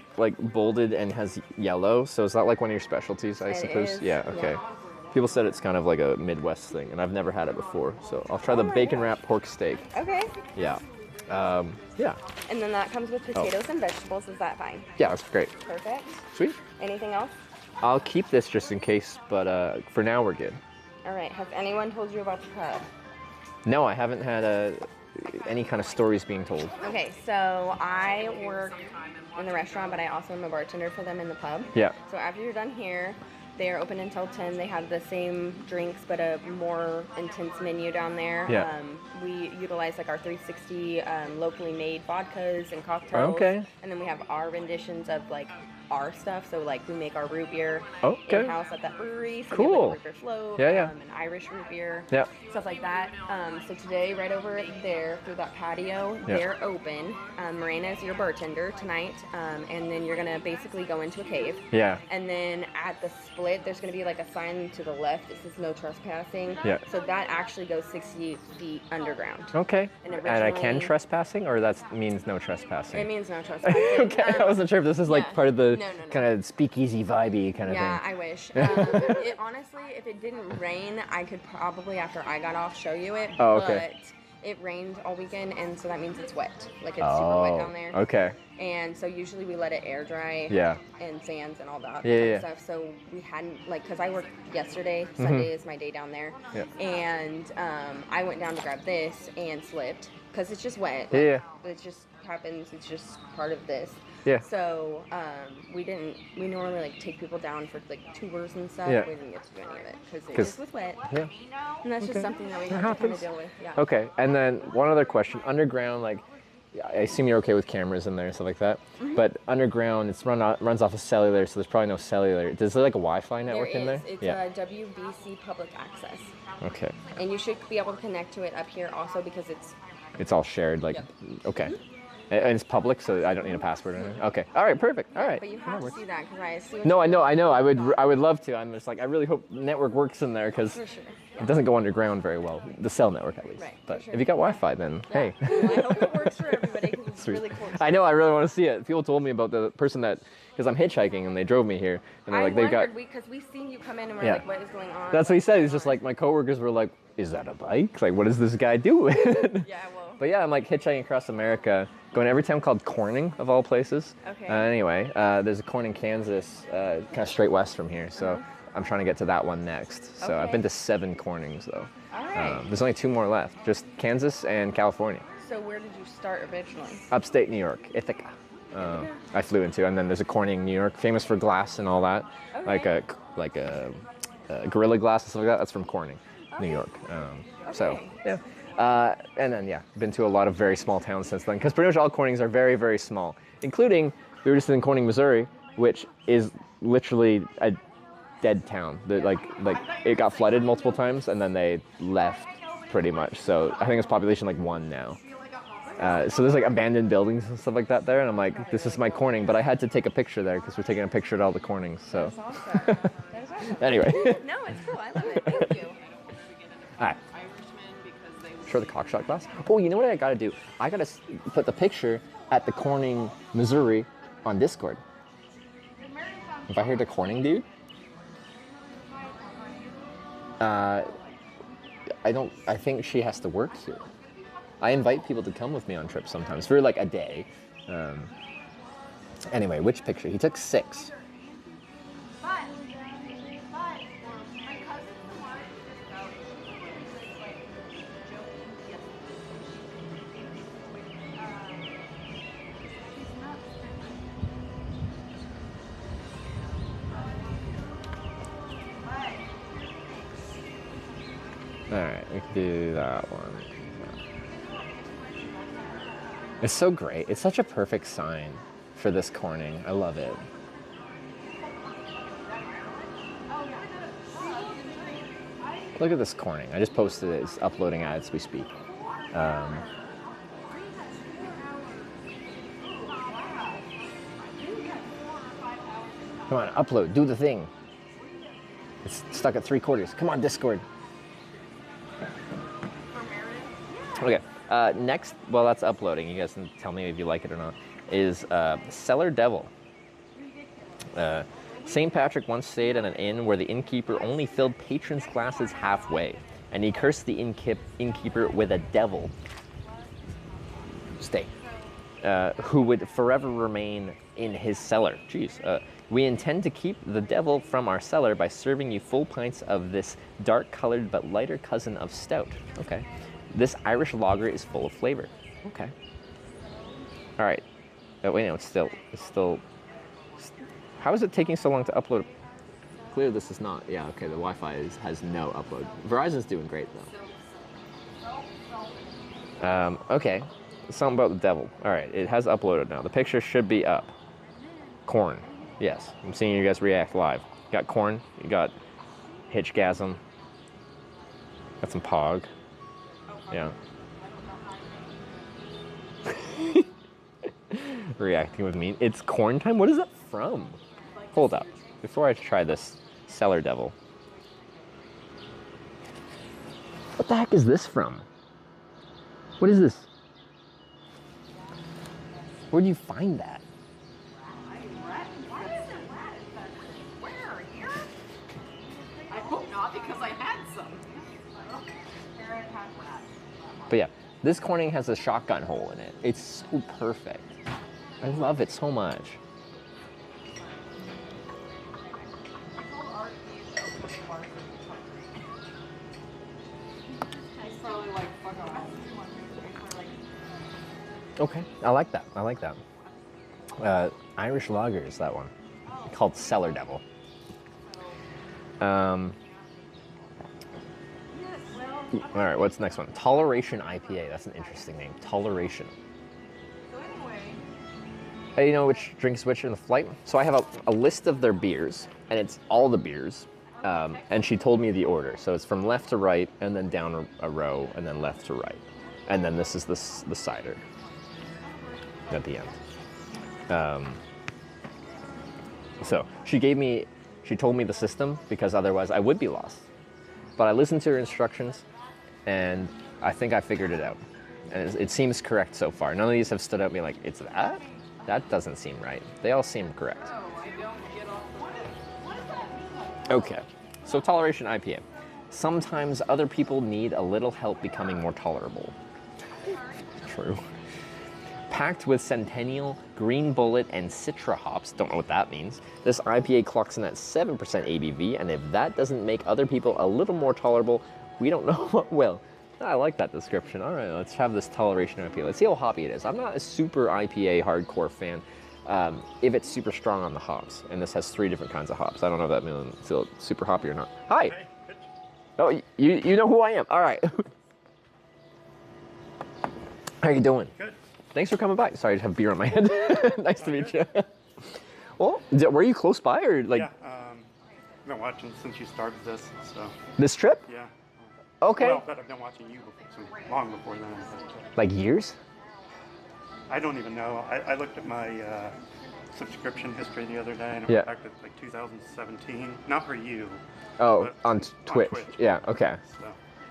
bolded and has yellow. So is that like one of your specialties, I suppose? Is, yeah. Okay. yeah. People said it's kind of like a Midwest thing, and I've never had it before. So I'll try the bacon wrapped pork steak. Okay. Yeah. Yeah. And then that comes with potatoes and vegetables. Is that fine? Yeah, that's great. Perfect. Sweet. Anything else? I'll keep this just in case, but for now we're good. All right. Has anyone told you about the pub? No, I haven't had any kind of stories being told. Okay, so I work in the restaurant, but I also am a bartender for them in the pub. Yeah. So after you're done here, they are open until 10. They have the same drinks, but a more intense menu down there. Yeah. We utilize like our 360 locally made vodkas and cocktails. Okay. And then we have our renditions of like our stuff. So like we make our root beer Okay. in-house at that brewery. So Cool. we have like a root beer float, Yeah. an Irish root beer, Yeah. stuff like that. So today, right over there through that patio, Yeah. they're open. Marina is your bartender tonight, and then you're gonna basically go into a cave. Yeah. And then at the split, there's gonna be like a sign to the left that says no trespassing. Yeah. So that actually goes 60 feet underground. Okay. And And I can originally- trespassing, or that means no trespassing? It means no trespassing. Okay, I wasn't sure if this is like part of the no. kind of speakeasy vibey kind of Yeah, thing. I wish. Honestly, if it didn't rain, I could probably, after I got off, show you it. Oh, okay. But it rained all weekend, and so that means it's wet. Like, it's super wet down there. Okay. And so usually we let it air dry. Yeah. And fans and all that Yeah, kind of yeah. stuff. So we hadn't, like, because I worked yesterday. Mhm. Sunday is my day down there. Yeah. And I went down to grab this and slipped because it's just wet. Yeah, Like, it just happens. It's just part of this. Yeah. So we normally like take people down for like tours and stuff. Yeah. We didn't get to do any of it because it 'Cause- just was wet. Yeah. And that's Okay. just something that we It have to kind happens. of deal with. Yeah. Okay, and then one other question. Underground, like, I assume you're okay with cameras in there and stuff like that, Mhm. but underground, it's runs off of cellular, so there's probably no cellular. Is there like a Wi-Fi There network in there? is. It's Yeah. WBC public access. Okay. And you should be able to connect to it up here also because It's all shared, like, okay. And it's public, so I don't need a password or anything? Okay. All right, perfect. All right. But you have to see that because I see. No, I know. I would love to. I'm just like, I really hope network works in there because For sure. it doesn't go underground very well. The cell network, at least. Right, But for if you got Wi-Fi, then hey. I hope it works for everybody because it's Sweet. really cool. I know. I really want to see it. People told me about the person that, because I'm hitchhiking and they drove me here, and they're like, they've got. because we seen you come in and we're Yeah. like, what is going on? That's what he said. He's just like, my coworkers were like, is that a bike? Like, what is this guy doing? Yeah, well. But yeah, I'm like hitchhiking across America, going to every town called Corning, of all places. Okay. Anyway, there's a Corning, Kansas, kind of straight west from here. So I'm trying to get to that one next. So I've Okay. been to 7 Cornings, though. All right. There's only 2 more left, just Kansas and California. So where did you start originally? Upstate New York, Ithaca. I flew into, and then there's a Corning, New York, famous for glass and all that, Okay. like a Gorilla Glass and stuff like that. That's from Corning, New York. So yeah, and then yeah, been to a lot of very small towns since then, because pretty much all Cornings are very, very small, including we were just in Corning, Missouri, which is literally a dead town. Like it got flooded multiple times, and then they left pretty much. So I think it's population like 1 now. So there's like abandoned buildings and stuff like that there, and I'm like, this is my Corning, but I had to take a picture there because we're taking a picture at all the Cornings. So anyway. No, it's cool. I love it. Thank you. All right. Show the cockshot glass. Oh, you know what I gotta do? I gotta put the picture at the Corning, Missouri, on Discord. If I hear the Corning dude, I think she has to work here. I invite people to come with me on trips sometimes for like a day. Anyway, which picture? He took 6. All right, we can do that one. It's so great. It's such a perfect sign for this Corning. I love it. Look at this Corning. I just posted it. It's uploading as we speak. Come on, upload. Do the thing. It's stuck at 3/4. Come on, Discord. Okay. Next, well, that's uploading. You guys can tell me if you like it or not. Is Cellar Devil. St. Patrick once stayed at an inn where the innkeeper only filled patrons' glasses halfway, and he cursed the innkeeper with a devil. stay. Who would forever remain in his cellar. Jeez. We intend to keep the devil from our cellar by serving you full pints of this dark-colored but lighter cousin of stout. Okay. This Irish lager is full of flavor. Okay. All right. Oh, wait, no, it's still. How is it taking so long to upload? Clearly, this is not. Yeah, okay. The Wi-Fi has no upload. Verizon's doing great though. Okay. Something about the devil. All right, it has uploaded now. The picture should be up. Corn. Yes, I'm seeing you guys react live. You got corn. You got Hitchgasm. Got some Pog. Yeah. Reacting with me. It's corn time? What is that from? Hold up. Before I try this cellar devil. What the heck is this from? What is this? Where do you find that? I hope not, because I had some. But yeah, this corning has a shotgun hole in it. It's so perfect. I love it so much. Okay, I like that. I like that. Irish lager is that one. Called Cellar Devil. All right, what's the next one? Toleration IPA. That's an interesting name. Toleration. Hey, you know which drinks which in the flight? So I have a list of their beers, and it's all the beers. And she told me the order. So it's from left to right, and then down a row, and then left to right. And then this is the cider at the end. So she told me the system because otherwise I would be lost. But I listened to her instructions and I think I figured it out. And it seems correct so far. None of these have stood out and be like, it's that? That doesn't seem right. They all seem correct. Okay, so toleration IPA. Sometimes other people need a little help becoming more tolerable. True. Packed with Centennial, Green Bullet, and Citra hops, don't know what that means, this IPA clocks in at 7% ABV, and if that doesn't make other people a little more tolerable, we don't know what will. I like that description. All right, let's have this toleration IPA. Let's see how hoppy it is. I'm not a super IPA hardcore fan if it's super strong on the hops, and this has 3 different kinds of hops. I don't know if that means it's super hoppy or not. Hi! Oh, you know who I am. All right. How you doing? Good. Thanks for coming by. Sorry, I just have beer on my head. Nice to meet you. Well, were you close by or like? Yeah, I've been watching since you started this, so. This trip? Yeah. Okay. Well, but I've been watching you long before then. Like years? I don't even know. I looked at my subscription history the other day, and it Yeah. went back to like 2017. Not for you. Oh, on Twitch. Yeah. Okay. So.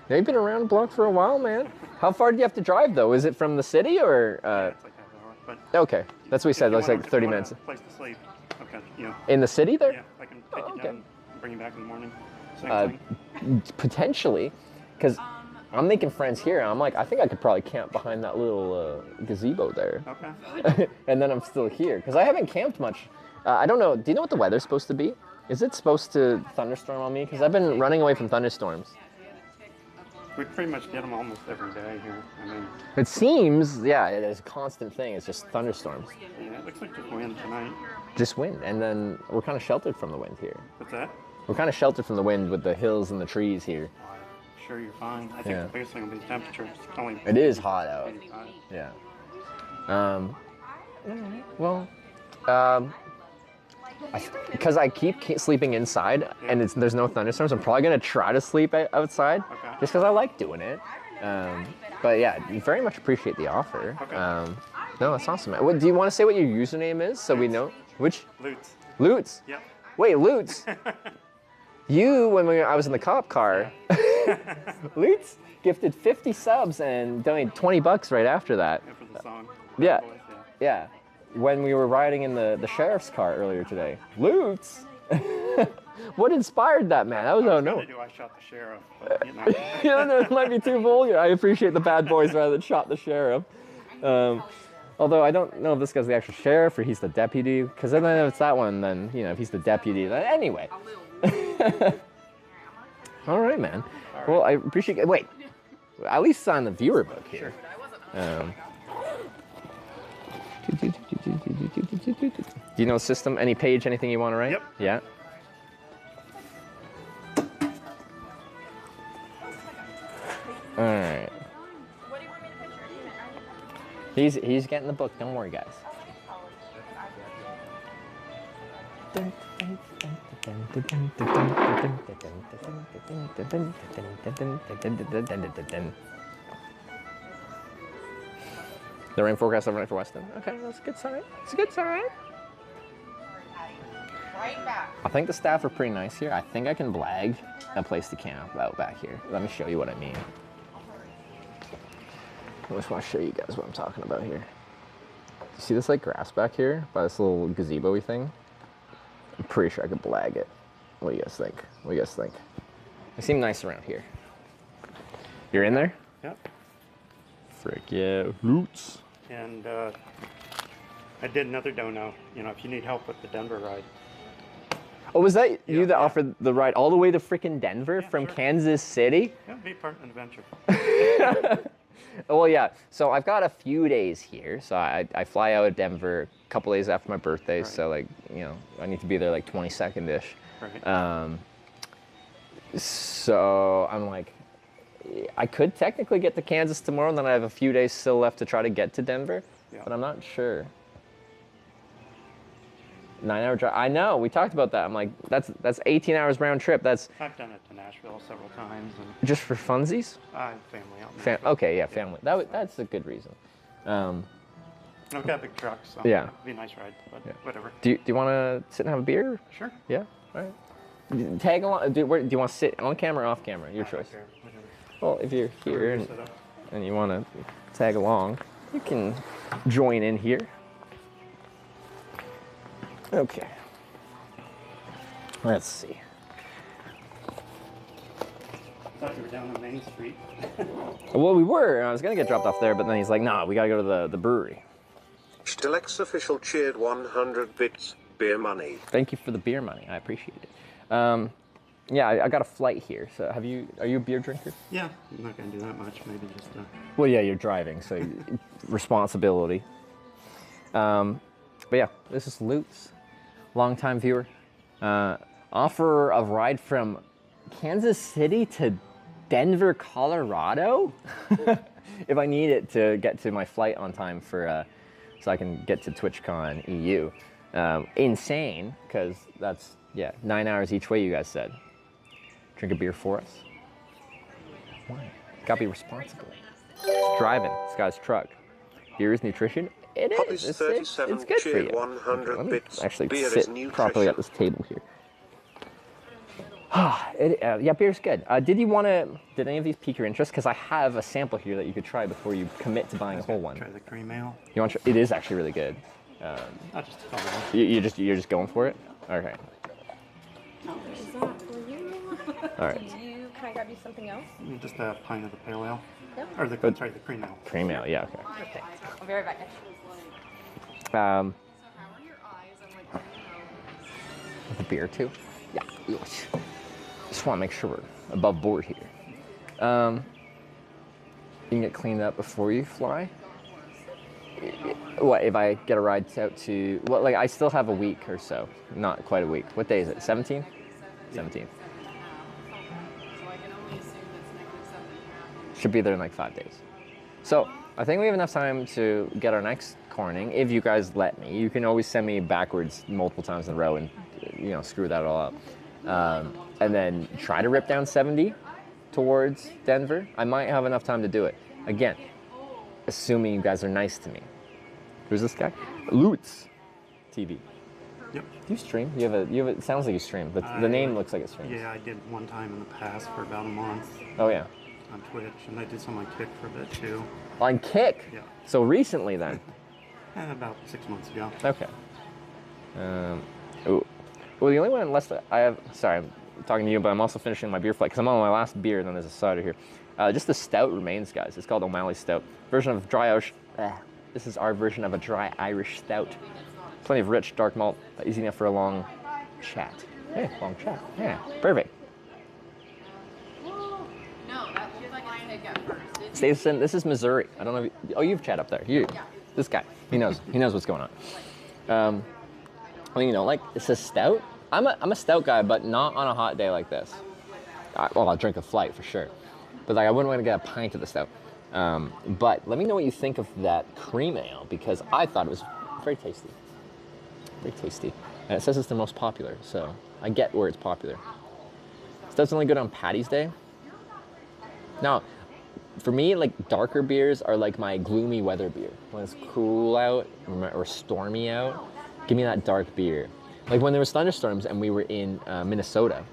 Now you've been around the block for a while, man. How far do you have to drive though? Is it from the city or? It's like half an hour, but. Okay, that's what we said. That's like 30 minutes. Place to sleep. Okay. You know. In the city there? Yeah, I can take you down and bring you back in the morning. Same thing. Potentially, because I'm making friends here. And I'm like, I think I could probably camp behind that little gazebo there. Okay. And then I'm still here because I haven't camped much. I don't know. Do you know what the weather's supposed to be? Is it supposed to thunderstorm on me? Because I've been running away from thunderstorms. We pretty much get them almost every day here. I mean. It seems, yeah, it is a constant thing. It's just thunderstorms. Yeah, it looks like just wind tonight. Just wind, and then we're kind of sheltered from the wind here. What's that? We're kind of sheltered from the wind with the hills and the trees here. I'm sure you're fine. I think Yeah. the biggest thing will be the temperature. It's only It is hot out. 85. Yeah. Well, because I keep sleeping inside and there's no thunderstorms, I'm probably gonna try to sleep outside, just because I like doing it. But yeah, very much appreciate the offer. No, that's awesome. What, do you want to say what your username is so we know? Which? Lutz. Lutz? Yep. Wait, Lutz. You, when I was in the cop car, Lutz gifted 50 subs and donated $20 right after that. Yeah, for the song. Yeah. Boys, Yeah. When we were riding in the sheriff's car earlier today. Lutz! What inspired that, man? I don't know. I shot the sheriff, but you know. No, it might be too vulgar. I appreciate the bad boys rather than shot the sheriff. Although I don't know if this guy's the actual sheriff or he's the deputy, because then if it's that one, then, you know, if he's the deputy, then anyway. All right, man. Well, I appreciate it. Wait, at least sign the viewer book here. Do you know system? Any page, anything you want to write? Yep. Yeah. All right. He's getting the book. Don't worry, guys. The rain forecast overnight for Weston. Okay, that's a good sign. It's a good sign. I think the staff are pretty nice here. I think I can blag a place to camp out back here. Let me show you what I mean. I just want to show you guys what I'm talking about here. You see this like grass back here by this little gazebo-y thing? I'm pretty sure I could blag it. What do you guys think? What do you guys think? They seem nice around here. You're in there? Yep. Frick yeah, roots. And I did another dono, you know, if you need help with the Denver ride. Oh, was that you that offered the ride all the way to frickin' Denver from Kansas City? Yeah, be part of an adventure. Well, yeah. So I've got a few days here. So I fly out of Denver a couple days after my birthday. Right. So, like, you know, I need to be there like 22nd-ish. Right. So I'm like, I could technically get to Kansas tomorrow, and then I have a few days still left to try to get to Denver. Yeah. But I'm not sure. 9-hour drive. I know. We talked about that. I'm like, that's 18 hours round trip. That's. I've done it to Nashville several times. And just for funsies? Family out. Okay, yeah, family. That's a good reason. I've got a big truck, so yeah, it'd be a nice ride. But whatever. Do you want to sit and have a beer? Sure. Yeah. All right. Tag along. Do you want to sit on camera or off camera? Your choice. Well, if you're here and you want to tag along, you can join in here. Okay. Let's see. I thought you were down on Main Street. Well, we were. I was going to get dropped off there, but then he's like, nah, we got to go to the brewery. Stilex official cheered 100 bits, beer money. Thank you for the beer money. I appreciate it. Yeah, I got a flight here. So are you a beer drinker? Yeah, I'm not going to do that much. Maybe just... Well, yeah, you're driving, so responsibility. But yeah, this is Lutz, longtime viewer. Offer a ride from Kansas City to Denver, Colorado? If I need it to get to my flight on time for, so I can get to TwitchCon EU. Insane, because that's, 9 hours each way, you guys said. Drink a beer for us. Why? Gotta be responsible. It's driving. This guy's truck. Beer is nutrition. It is. It's good for you. 100 Let me bits. actually Beer sit properly at this table here. Yeah, beer's good. Did any of these pique your interest? Because I have a sample here that you could try before you commit to buying a whole one. Try the cream ale. You want? It is actually really good. I'll just you're just going for it. Okay. Is that for you? All right. Can I grab you something else? Just a pint of the pale ale. Yep. Or the cream ale. Cream ale, yeah, okay. Perfect. I'll be right back. With a beer too? Yeah. Just want to make sure we're above board here. You can get cleaned up before you fly. What if I get a ride out to? Well, like I still have a week or so. Not quite a week. What day is it? 17th. 17th. Should be there in like 5 days. So I think we have enough time to get our next corning. If you guys let me, you can always send me backwards multiple times in a row and screw that all up. And then try to rip down 70 towards Denver. I might have enough time to do it. Again, assuming you guys are nice to me. Who's this guy? Lutz TV. Yep. Do you stream? You have it sounds like you stream. The name looks like it streams. Yeah, I did one time in the past for about a month. Oh yeah. On Twitch, and I did some on Kick for a bit too. On Kick? Yeah. So recently then? About 6 months ago. Okay. Well, the only one unless I have, sorry, I'm talking to you, but I'm also finishing my beer flight because I'm on my last beer, and then there's a cider here. Just the stout remains, guys. It's called O'Malley Stout. Version of dry This is our version of a dry Irish stout. Plenty of rich dark malt, easy enough for a long chat. Hey, long chat. Yeah, perfect. Stason, this is Missouri. I don't know if you, oh, you've chat up there. This guy, he knows what's going on. Well, you know, like, it's a stout. I'm a stout guy, but not on a hot day like this. Well, I'll drink a flight for sure, but like I wouldn't want to get a pint of the stout. But let me know what you think of that cream ale, because I thought it was very tasty. Very tasty. And it says it's the most popular, so I get where it's popular. Stout's only good on Paddy's Day. Now, for me, like, darker beers are like my gloomy weather beer. When it's cool out or stormy out, give me that dark beer. Like when there was thunderstorms and we were in Minnesota,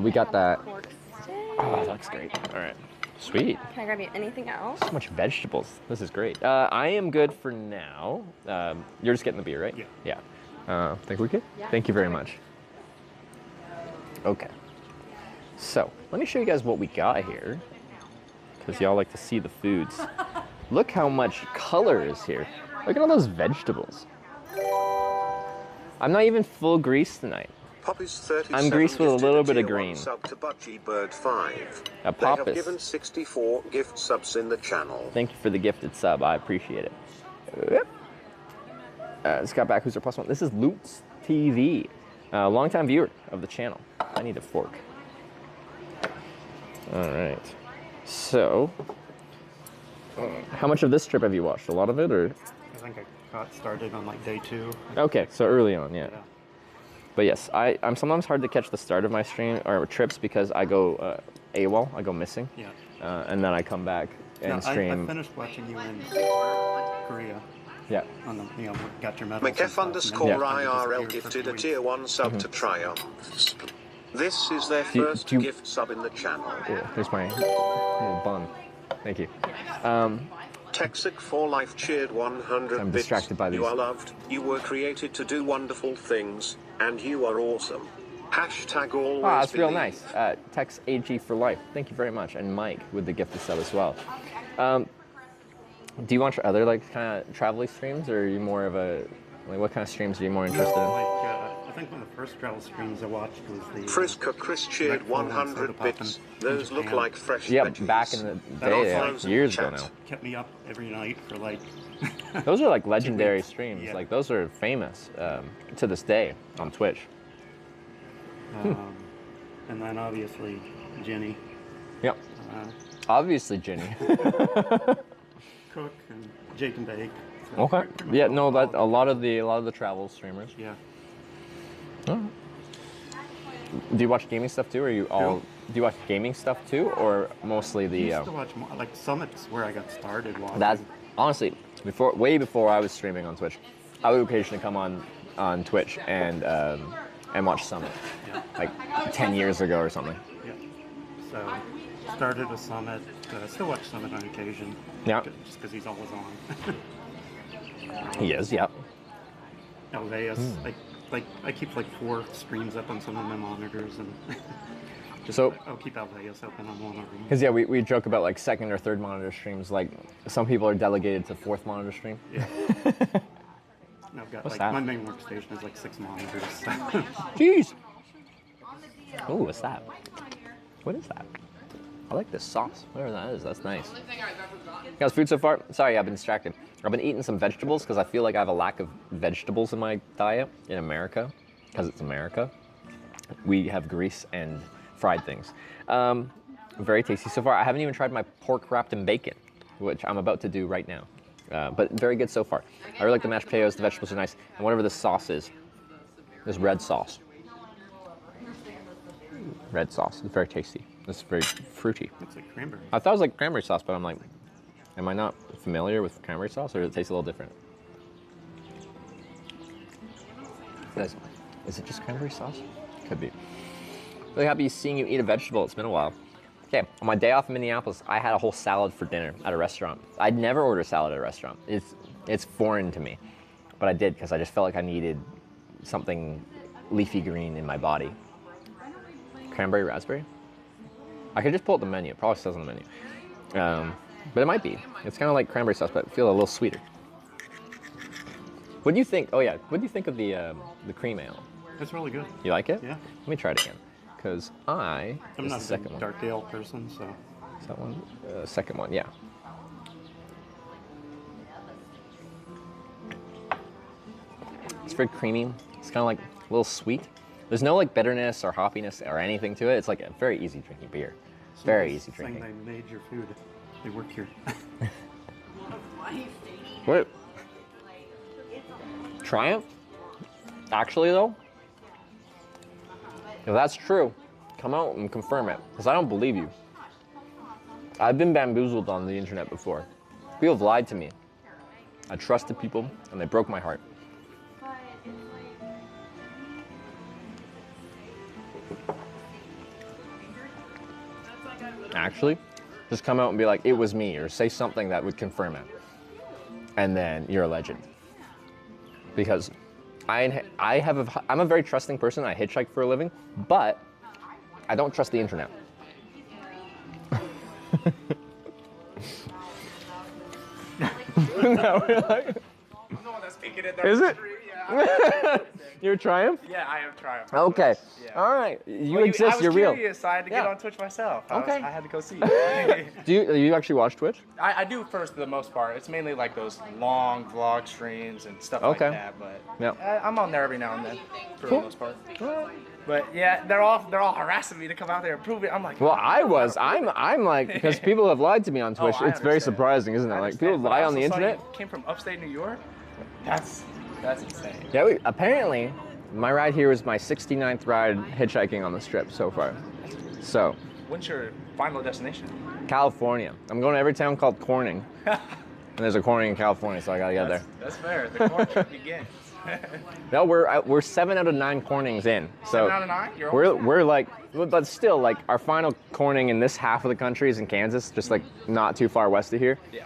we got that. Oh, that looks great. All right. Sweet. Can I grab you anything else? So much vegetables. This is great. I am good for now. You're just getting the beer, right? Yeah. Think we're good? Yeah. Thank you very much. Okay. So, let me show you guys what we got here, because y'all like to see the foods. Look how much color is here. Look at all those vegetables. I'm not even full grease tonight. I'm greased with a little bit of green. Sub to Budgie Bird 5. A They have Poppus. given 64 gift subs in the channel. Thank you for the gifted sub. I appreciate it. Scott Back, who's our +1. This is Lutz TV, longtime viewer of the channel. I need a fork. All right. So, how much of this trip have you watched? A lot of it, or? I think I got started on like day 2. Okay, so early on, yeah. But yes, I'm sometimes hard to catch the start of my stream or trips because I go AWOL, I go missing. Yeah. And then I come back and stream. I finished watching you in Korea. Yeah. On the, you know, got your medals. McF_IRL gifted a tier 1 sub to Triumph. This is their first gift sub in the channel. Yeah, here's my little bun. Thank you. Texic for Life cheered 100 I'm bits. distracted by these. You are loved, you were created to do wonderful things, and you are awesome. Hashtag always Wow, that's real believe. nice. Tex AG for life. Thank you very much. And Mike with the gifted sub as well. Do you watch other like kind of travel streams, or are you more of a like what kind of streams are you more interested in? I think one of the first travel streams I watched was the Frisco Chris cheered 100 bits. Those look like fresh Yep, veggies. back in the day, like years ago now. Kept me up every night for like. Those are like legendary 2 weeks. streams. Yeah. Like those are famous to this day on Twitch. And then obviously Jenny. Yep. Obviously Jenny. Cook and Jake and Bake. So Okay. pretty much Yeah. all- No. That a lot of the travel streamers. Yeah. Oh. Do you watch gaming stuff too, or you all? Do you watch gaming stuff too, or mostly the? I used to watch more, like Summit's where I got started watching. That's honestly way before I was streaming on Twitch. I would occasionally come on Twitch and watch Summit, like 10 years ago or something. Yeah. So started with Summit. Still watch Summit on occasion. Yeah. Just because he's always on. He is. Yep. Alveus. Like I keep like 4 streams up on some of my monitors, and So I'll keep Alveus open on one of them. Because yeah, we joke about like 2nd or 3rd monitor streams. Like some people are delegated to 4th monitor stream. Yeah. And I've got What's like that? my main workstation is like 6 monitors. Jeez. Oh, what's that? What is that? I like this sauce. Whatever that is, that's nice. Guys, food so far? Sorry, I've been distracted. I've been eating some vegetables because I feel like I have a lack of vegetables in my diet in America, because it's America. We have grease and fried things. Very tasty so far. I haven't even tried my pork wrapped in bacon, which I'm about to do right now. But very good so far. I really like the mashed potatoes. The vegetables are nice. And whatever this sauce is, this red sauce. Red sauce. It's very tasty. It's very fruity. It's like cranberry. I thought it was like cranberry sauce, but I'm like, am I not familiar with cranberry sauce, or does it taste a little different? Is it just cranberry sauce? Could be. Really happy seeing you eat a vegetable. It's been a while. Okay, on my day off in Minneapolis, I had a whole salad for dinner at a restaurant. I'd never order salad at a restaurant. It's foreign to me, but I did because I just felt like I needed something leafy green in my body. Cranberry raspberry? I could just pull up the menu. It probably says on the menu. But it might be. It's kind of like cranberry sauce, but feel a little sweeter. What do you think? Oh yeah, what do you think of the cream ale? It's really good. You like it? Yeah. Let me try it again, because I'm not the second a one. dark ale person, so. Is that one? Second one, yeah. It's very creamy. It's kind of like a little sweet. There's no like bitterness or hoppiness or anything to it. It's like a very easy drinking beer. Very easy drinking. They made your food. They work here. What? Triumph? Actually though, if that's true, come out and confirm it, because I don't believe you. I've been bamboozled on the internet before. People have lied to me. I trusted people and they broke my heart. Actually, just come out and be like, it was me, or say something that would confirm it. And then you're a legend. Because I'm a very trusting person. I hitchhike for a living, but I don't trust the internet. No, we're like, I'm the one that's speaking it. Is it? Yeah. You're a Triumph? Yeah, I am Triumph. Okay. Yeah. All right. You Well, exist. You're real. I was curious, so I had to get on Twitch myself. Okay. I had to go see it. Do you actually watch Twitch? I do for the most part. It's mainly like those long vlog streams and stuff Okay. like that. But Yeah. I'm on there every now and then for Cool. the most part. But yeah, they're all harassing me to come out there and prove it. I'm like, Well, I'm like, because people have lied to me on Twitch. I it's very understand. surprising, isn't it? Like people But lie I on the also saw internet. you came from upstate New York. That's insane. Yeah, apparently, my ride here was my 69th ride hitchhiking on the strip so far. So, When's your final destination? California. I'm going to every town called Corning. And there's a Corning in California, so I gotta get there. That's fair. The corn trip begins. No, we're 7 out of 9 Cornings in. So 7 out of 9? You're we're like, but still, like our final Corning in this half of the country is in Kansas, just like not too far west of here. Yeah.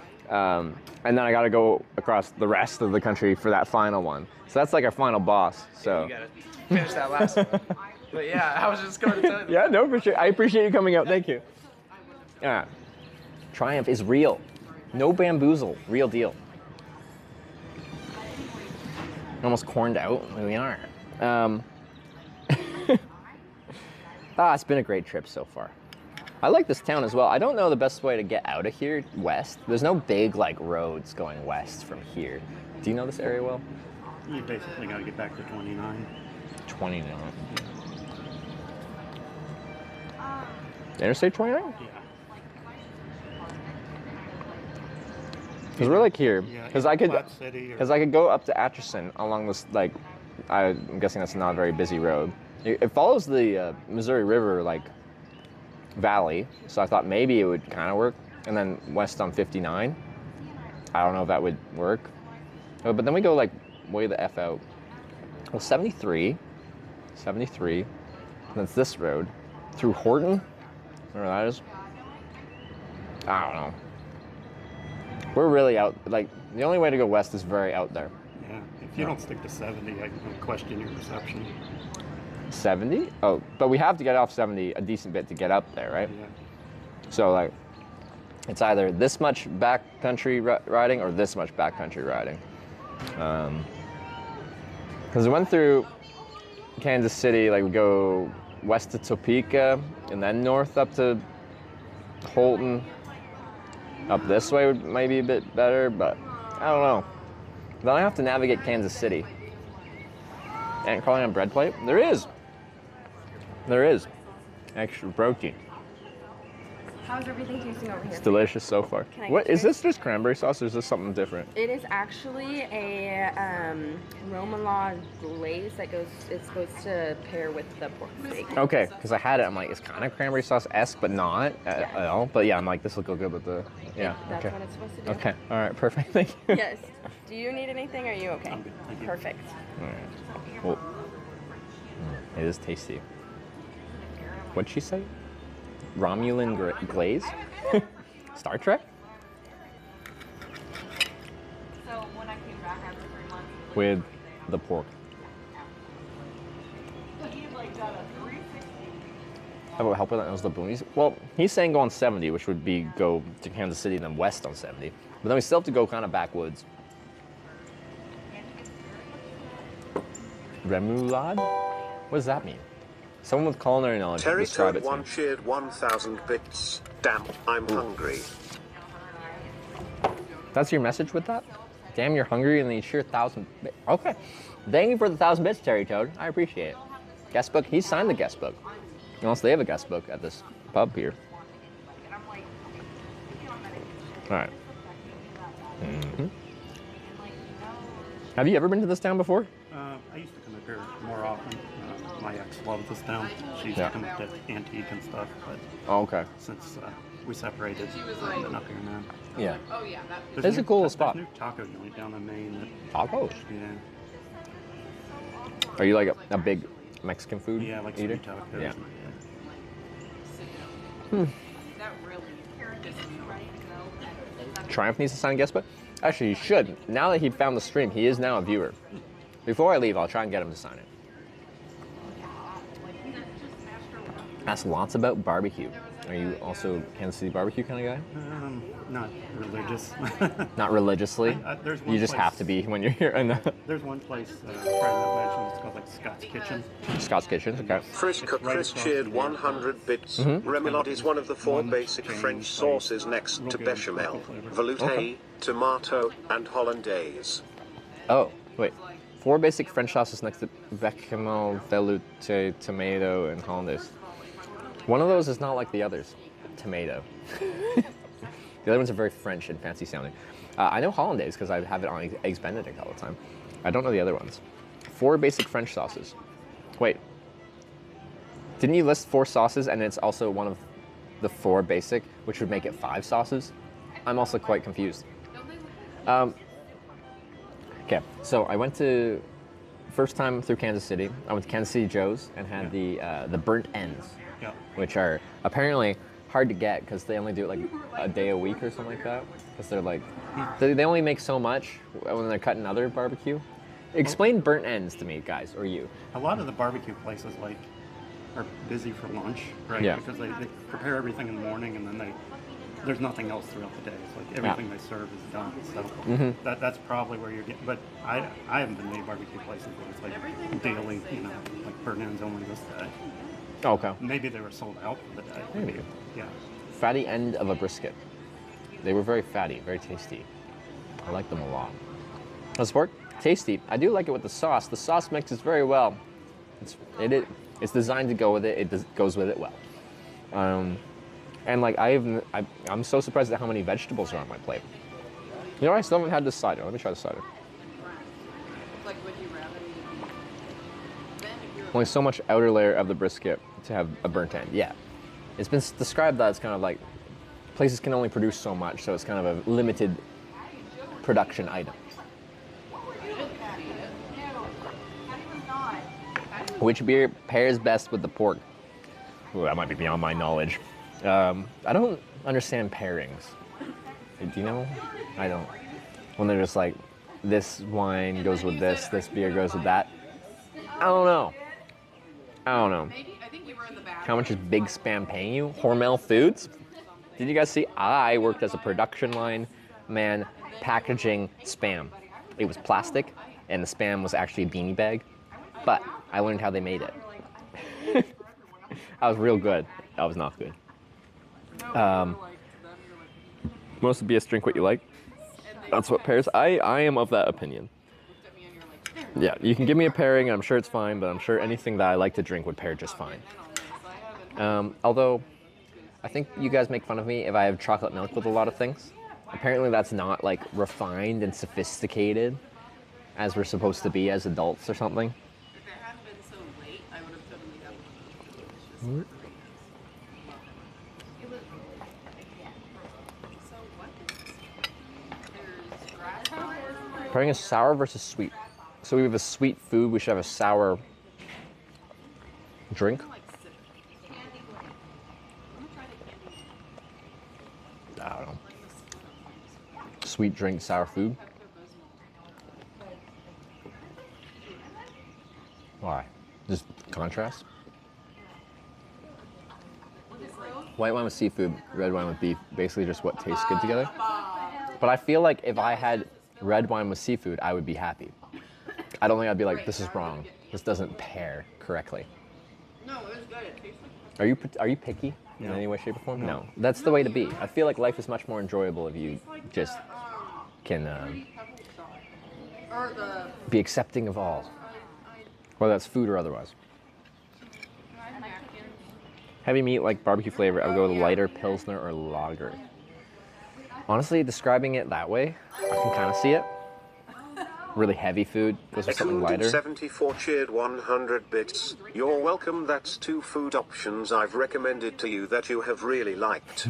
And then I got to go across the rest of the country for that final one. So that's like our final boss. So. You gotta finish that last one. But yeah, I was just going to tell you. Yeah, no, for sure. I appreciate you coming out. Thank you. Yeah. Triumph is real. No bamboozle. Real deal. Almost corned out. We are. It's been a great trip so far. I like this town as well. I don't know the best way to get out of here west. There's no big like roads going west from here. Do you know this area well? You basically got to get back to 29. 29. Interstate 29? Yeah. Because we're like here. Yeah, Because I could, Flat City or- because I could go up to Atchison along this like, I'm guessing that's not a very busy road. It follows the Missouri River like valley, so I thought maybe it would kind of work. And then west on 59. I don't know if that would work. But then we go like way the F out. Well, 73. And that's this road through Horton. Where that is. I don't know. We're really out. Like the only way to go west is very out there. Yeah. If you don't stick to 70, I can question your perception. 70? Oh, but we have to get off 70 a decent bit to get up there, right? Yeah. So like, it's either this much backcountry riding or this much backcountry riding. Because we went through Kansas City, like we go west to Topeka and then north up to Holton. Up this way might be a bit better, but I don't know. Then I have to navigate Kansas City. Ant crawling on bread plate? There is. There is. Extra protein. How's everything tasting over here? It's delicious so far. Can I What get is this? Just cranberry sauce, or is this something different? It is actually a Romulan glaze that it's supposed to pair with the pork steak. Okay, because I had it. I'm like, it's kind of cranberry sauce-esque, but not at all. But yeah, I'm like, this will go good with the. Yeah. That's okay. what it's supposed to do. Okay. All right. Perfect. Thank you. Yes. Do you need anything? Are you okay? Perfect. All right. Well, it is tasty. What'd she say? Romulan glaze? Star Trek? So when I came back after 3 months, With the pork. he like got a 360. How about helping out the boonies? Well, he's saying go on 70, which would be go to Kansas City and then west on 70. But then we still have to go kind of backwoods. Remoulade? What does that mean? Someone with culinary knowledge Terry describe it Toad to me. 1 cheered 1,000 bits. Damn, I'm hungry. That's your message with that? Damn, you're hungry and then you cheer 1,000 bits. Okay. Thank you for the 1,000 bits, Terry Toad. I appreciate it. Guest book? He signed the guest book. Unless they have a guest book at this pub here. All right. Mm-hmm. Have you ever been to this town before? I used to come up here more often. My ex loves this town. She used to come up to Antique and stuff, but since we separated, I've been up here now. Yeah. Oh yeah, that. It's a cool spot. There's new taco joint down in Maine. Tacos? Yeah. Are you like a big Mexican food Yeah, like eater? sweet tacos. Yeah. That really Triumph needs to sign a guest book? Actually, he should. Now that he found the stream, he is now a viewer. Before I leave, I'll try and get him to sign it. Ask lots about barbecue. Are you also Kansas City barbecue kind of guy? Not religious. Not religiously? There's one You just place- have to be when you're here. There's one place, probably not mentioned, it's called like Scott's Kitchen. Scott's Kitchen, okay. Chris cheered 100 bits. Remoulade is one of the 4 basic French sauces next to bechamel, velouté, tomato, and hollandaise. Oh, wait. 4 basic French sauces next to bechamel, velouté, tomato, and hollandaise. One of those is not like the others. Tomato. The other ones are very French and fancy sounding. I know hollandaise because I have it on Eggs Benedict all the time. I don't know the other ones. 4 basic French sauces. Wait. Didn't you list 4 sauces and it's also one of the 4 basic, which would make it 5 sauces? I'm also quite confused. Okay, so I went to, first time through Kansas City, I went to Kansas City Joe's and had the burnt ends, which are apparently hard to get because they only do it like a day a week or something like that. Because they're like, they only make so much when they're cutting other barbecue. Explain burnt ends to me, guys, or you. A lot of the barbecue places like are busy for lunch, right? Yeah. Because they prepare everything in the morning and then there's nothing else throughout the day. It's like everything they serve is done. So that's probably where you're getting. But I haven't been to any barbecue places where it's like daily, like burnt ends only this day. Okay. Maybe they were sold out for the day. Maybe. Yeah. Fatty end of a brisket. They were very fatty, very tasty. I like them a lot. How's pork? Tasty. I do like it with the sauce. The sauce mixes very well. It's designed to go with it. It goes with it well. And like I'm so surprised at how many vegetables are on my plate. You know, I still haven't had this cider. Let me try the cider. Like, would you rather Only so much outer layer of the brisket to have a burnt end. Yeah. It's been described that it's kind of like places can only produce so much, so it's kind of a limited production item. Which beer pairs best with the pork? Ooh, that might be beyond my knowledge. I don't understand pairings. Do you know? I don't. When they're just like, this wine goes with this beer goes with that. I don't know. How much is Big Spam paying you? Hormel Foods? Did you guys see? I worked as a production line man packaging Spam. It was plastic, and the Spam was actually a beanie bag, but I learned how they made it. I was real good. I was not good. Most of BS drink what you like. That's what pairs. I am of that opinion. Yeah, you can give me a pairing, and I'm sure it's fine, but I'm sure anything that I like to drink would pair just fine. Although, I think you guys make fun of me if I have chocolate milk with a lot of things. Apparently that's not like refined and sophisticated as we're supposed to be as adults or something. If it hadn't been so late, I would have totally done one of those. So what? Pairing is sour versus sweet. So we have a sweet food, we should have a sour drink. I don't know. Sweet drink, sour food. Why? Just contrast? white wine with seafood, red wine with beef, basically just what tastes good together. But I feel like if I had red wine with seafood, I would be happy. I don't think I'd be like, this is wrong. This doesn't pair correctly. No, it was good. It tastes like Are you picky in any way, shape, or form? No. That's the way to be. I feel like life is much more enjoyable if you just can be accepting of all, whether that's food or otherwise. Heavy meat, like barbecue flavor, I would go with lighter Pilsner or lager. Honestly, describing it that way, I can kind of see it. Really heavy food, goes with something lighter. 74 cheered 100 bits. You're welcome. That's 2 food options I've recommended to you that you have really liked.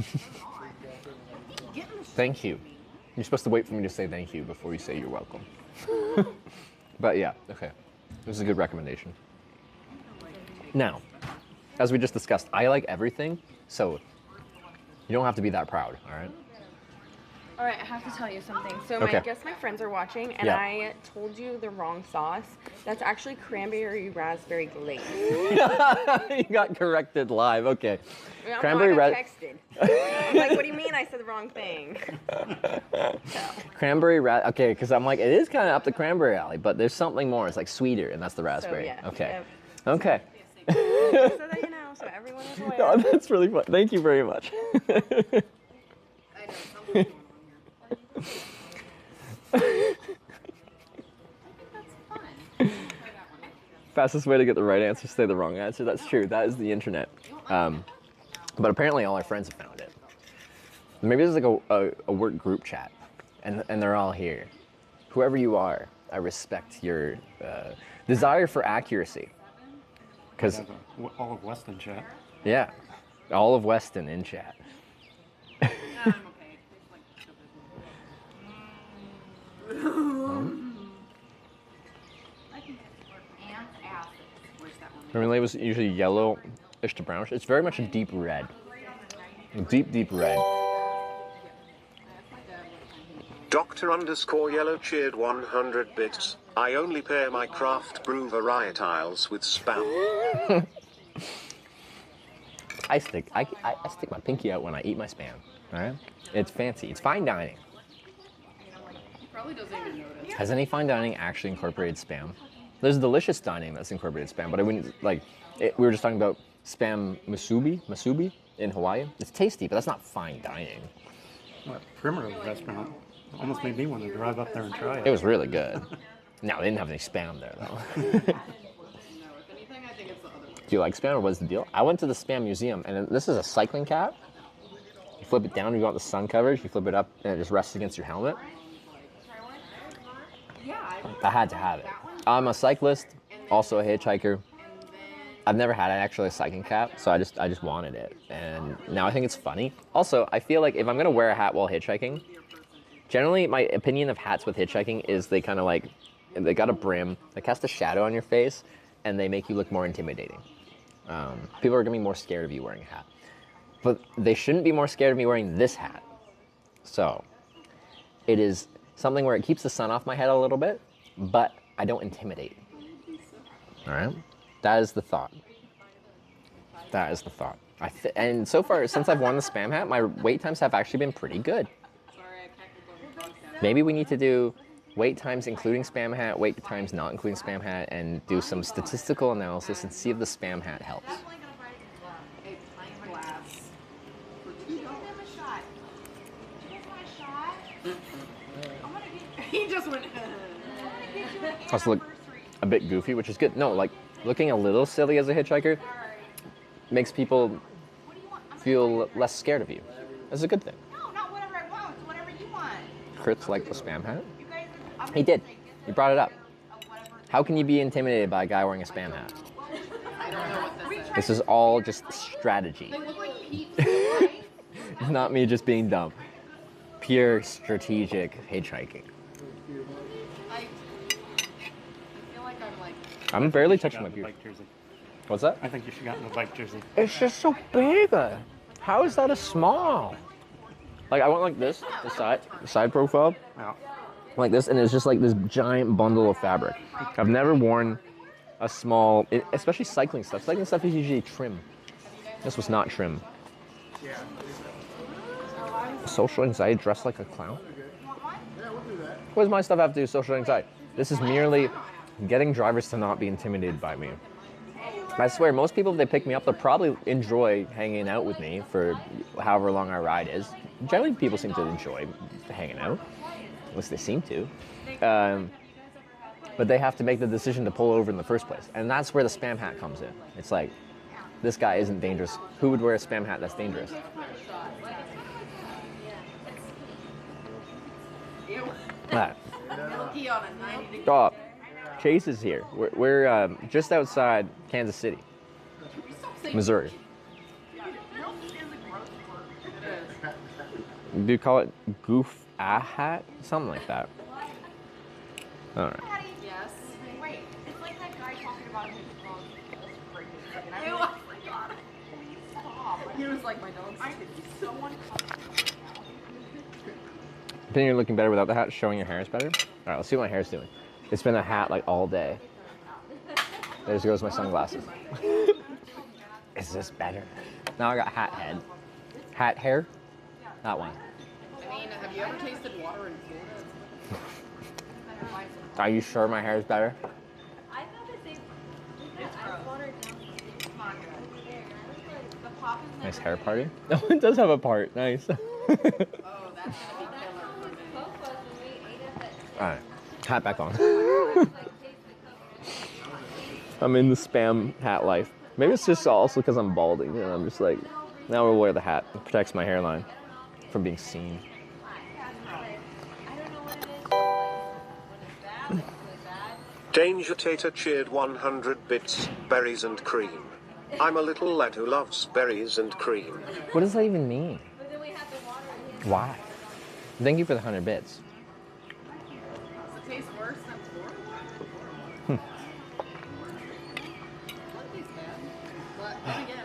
Thank you. You're supposed to wait for me to say thank you before you say you're welcome. But yeah, okay. This is a good recommendation. Now, as we just discussed, I like everything, so you don't have to be that proud, all right? All right, I have to tell you something. So Okay. I guess my friends are watching, and Yeah. I told you the wrong sauce. That's actually cranberry raspberry glaze. You got corrected live, okay. Yeah, Cranberry no, I got red. texted. I'm like, what do you mean I said the wrong thing? Cranberry okay, because I'm like, it is kind of up the cranberry alley, but there's something more. It's like sweeter, and that's the raspberry. yeah, Okay. yep. Okay. Just so that you know, so everyone is aware. Oh, that's really fun. Thank you very much. Fastest way to get the right answer, say the wrong answer. That's true. That is the internet. But apparently all our friends have found it. Maybe there's like a work group chat, and they're all here. Whoever you are, I respect your desire for accuracy. Because all of Weston chat. Yeah, all of Weston in chat. Marmalade was usually yellowish to brownish. It's very much a deep red. Deep, deep red. Dr_Yellow cheered 100 bits. I only pair my craft brew varietals with Spam. I stick my pinky out when I eat my Spam. All right, it's fancy. It's fine dining. Probably doesn't even notice. Has any fine dining actually incorporated Spam? There's delicious dining that's incorporated Spam, but I wouldn't like. We were just talking about Spam masubi in Hawaii. It's tasty, but that's not fine dining. Well, Primrose restaurant almost made me want to drive up there and try it. It was really good. No, they didn't have any Spam there though. Do you like Spam, or what's the deal? I went to the Spam museum, and this is a cycling cap. You flip it down, you want the sun coverage. You flip it up, and it just rests against your helmet. I had to have it. I'm a cyclist, also a hitchhiker. I've never had actually a cycling cap, so I just wanted it, and now I think it's funny. Also, I feel like if I'm gonna wear a hat while hitchhiking, generally my opinion of hats with hitchhiking is they kind of like, they got a brim, they cast a shadow on your face, and they make you look more intimidating. People are gonna be more scared of you wearing a hat, but they shouldn't be more scared of me wearing this hat. So it is something where it keeps the sun off my head a little bit, but I don't intimidate. All right, that is the thought. That is the thought. And so far, since I've worn the Spam hat, my wait times have actually been pretty good. Maybe we need to do wait times including Spam hat, wait times not including Spam hat, and do some statistical analysis and see if the Spam hat helps. He just went. Also look a bit goofy, which is good. No, like looking a little silly as a hitchhiker makes people feel less scared of you. That's a good thing. No, not whatever I want. It's whatever you want. Chris liked the Spam hat. He did. He brought it up. How can you be intimidated by a guy wearing a Spam hat? This is all just strategy. They look like pizza, right? It's not me just being dumb. Pure strategic hitchhiking. I feel like I'm like. I'm barely touching my beard. What's that? I think you should have gotten a bike jersey. It's just so big. How is that a small? Like I went like this, the side profile, like this, and it's just like this giant bundle of fabric. I've never worn a small, especially cycling stuff. Cycling stuff is usually trim. This was not trim. Social anxiety dressed like a clown? What does my stuff have to do with social anxiety? This is merely getting drivers to not be intimidated by me. I swear, most people, if they pick me up, they'll probably enjoy hanging out with me for however long our ride is. Generally, people seem to enjoy hanging out. At least they seem to. But they have to make the decision to pull over in the first place. And that's where the spam hat comes in. It's like, this guy isn't dangerous. Who would wear a spam hat that's dangerous? Oh, Chase is here. We're just outside Kansas City, Missouri. Do you call it goof a hat? Something like that. All right. Yes. Wait, it's like that guy talking about his dog. Ew, I forgot. Stop. He was like, my dog's so uncomfortable. I think you're looking better without the hat. Showing your hair is better. All right, let's see what my hair's doing. It's been a hat like all day. There goes my sunglasses. Is this better? Now I got hat head. Hat hair? That one. I mean, have you ever tasted water in Florida? Are you sure my hair is better? I thought that they watered down. Nice hair party. Oh, it does have a part. Nice. Oh, that's gonna be killer. All right, hat back on. I'm in the spam hat life. Maybe it's just also because I'm balding, and I'm just like, now we'll wear the hat. It protects my hairline from being seen. Danger Tater cheered 100 bits, berries and cream. I'm a little lad who loves berries and cream. What does that even mean? Why? Thank you for the 100 bits. Does it taste worse than Florida?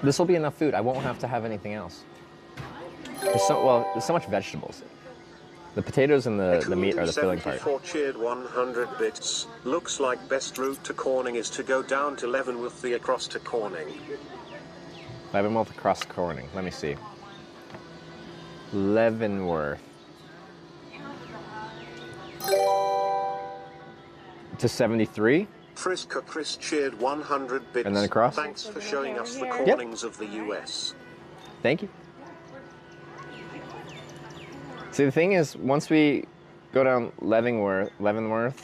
This will be enough food. I won't have to have anything else. There's so much vegetables. The potatoes and the meat are the filling part. 74 cheered 100 bits. Looks like best route to Corning is to go down to Leavenworth the across to Corning. Leavenworth across Corning. Let me see. Leavenworth. To 73? Frisco Chris cheered 100 bits. And then across? Thanks for showing us the Cornings of the US. Thank you. See, the thing is, once we go down Leavenworth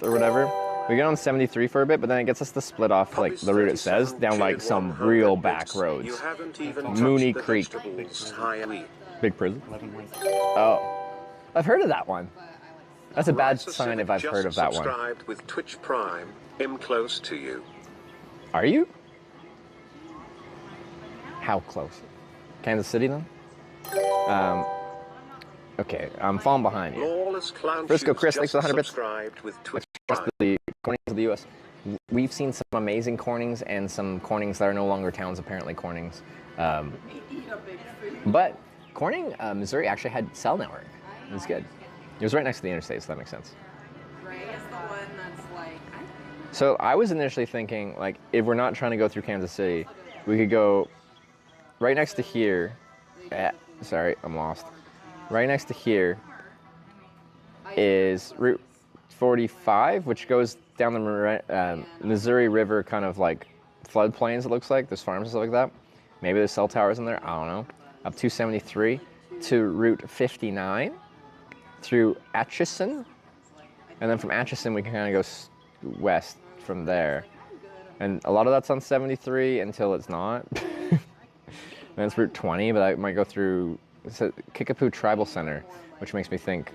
or whatever, we go on 73 for a bit, but then it gets us to split off like the route it says, down like some real back roads. You haven't even Mooney touched Creek. the vegetables. Big prison? Oh. I've heard of that one. That's a bad sign if I've heard of that one. Subscribed with Twitch Prime. I'm close to you. Are you? How close? Kansas City then? Okay, I'm falling behind you. Lawless Clown Frisco Chris, thanks for the 100 bits. Subscribed with Twitch Just the Cornings of the U.S. We've seen some amazing Cornings and some Cornings that are no longer towns, apparently Cornings. But Corning, Missouri actually had cell network. It was good. It was right next to the interstate, so that makes sense. Ray is the one that's like, So I was initially thinking, like, if we're not trying to go through Kansas City, we could go right next to here. Sorry, I'm lost. Right next to here is Route 45, which goes down the Missouri River kind of like floodplains, it looks like. There's farms and stuff like that. Maybe there's cell towers in there, I don't know. Up 273 to Route 59 through Atchison. And then from Atchison, we can kind of go west from there. And a lot of that's on 73 until it's not. And it's Route 20, but I might go through Kickapoo Tribal Center, which makes me think,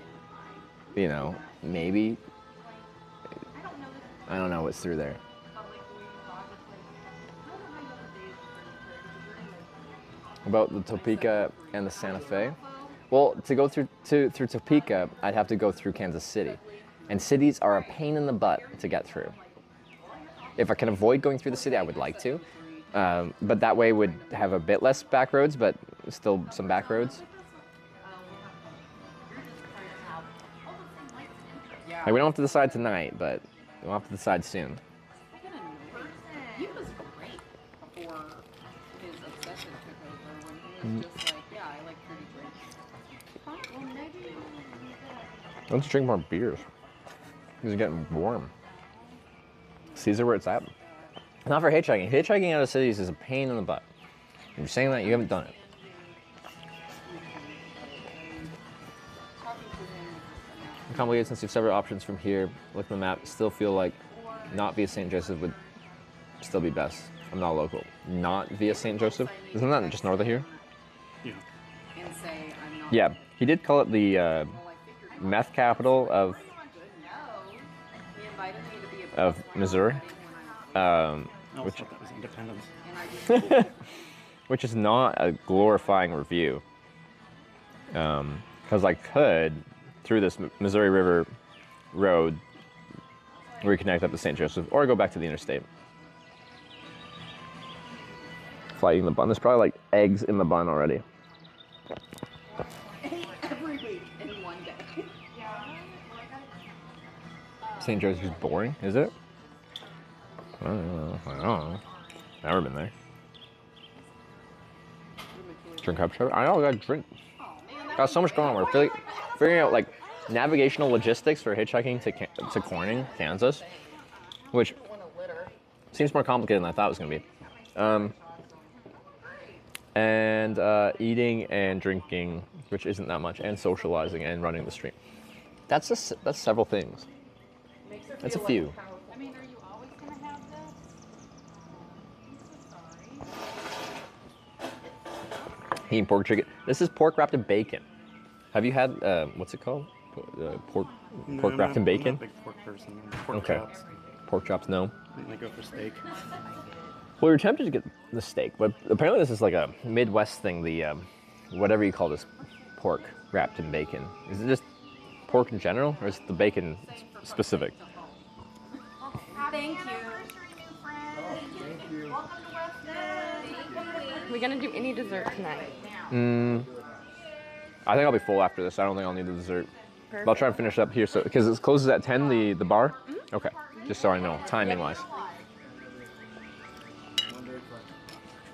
you know, maybe, I don't know what's through there. About the Topeka and the Santa Fe. Well, to go through Topeka, I'd have to go through Kansas City. And cities are a pain in the butt to get through. If I can avoid going through the city, I would like to. But that way would have a bit less back roads, but still some back roads. Like, we don't have to decide tonight, but we'll have to decide soon. he was great before his obsession took over when he was just like, yeah, I like Let's drink more beers. These are getting warm. These are where it's at. Not for hitchhiking. Hitchhiking out of cities is a pain in the butt. If you're saying that, you haven't done it. Complicated since you have several options from here. Look at the map. Still feel like not via St. Joseph would still be best. I'm not local. Not via St. Joseph? Isn't that just north of here? Yeah. Yeah. He did call it the meth capital of Missouri. Which, that was independence. which is not a glorifying review. Because I could, through this Missouri River Road, reconnect up to St. Joseph or go back to the interstate. Fighting the bun. There's probably like eggs in the bun already. Every week in one day. St. Joseph's boring, is it? I don't know. Never been there. Drink up show. I know, I gotta drink. Got so much going on. We're figuring out like navigational logistics for hitchhiking to Corning, Kansas, which seems more complicated than I thought it was gonna be. And eating and drinking, which isn't that much, and socializing and running the stream. That's several things. That's a few. I mean, are you always going to have this? Eating pork chicken. This is pork wrapped in bacon. Have you had, what's it called? Pork wrapped in bacon? I'm not a big pork person. Pork chops. Pork chops, no. I go for steak. Well, you're tempted to get the steak, but apparently this is like a Midwest thing, the, whatever you call this pork wrapped in bacon. Is it just pork in general, or is the bacon specific? Thank you. Thank you. Are we gonna do any dessert tonight? I think I'll be full after this. I don't think I'll need the dessert. Perfect. But I'll try and finish up here, so because it closes at 10, the bar. Okay, just so I know timing wise.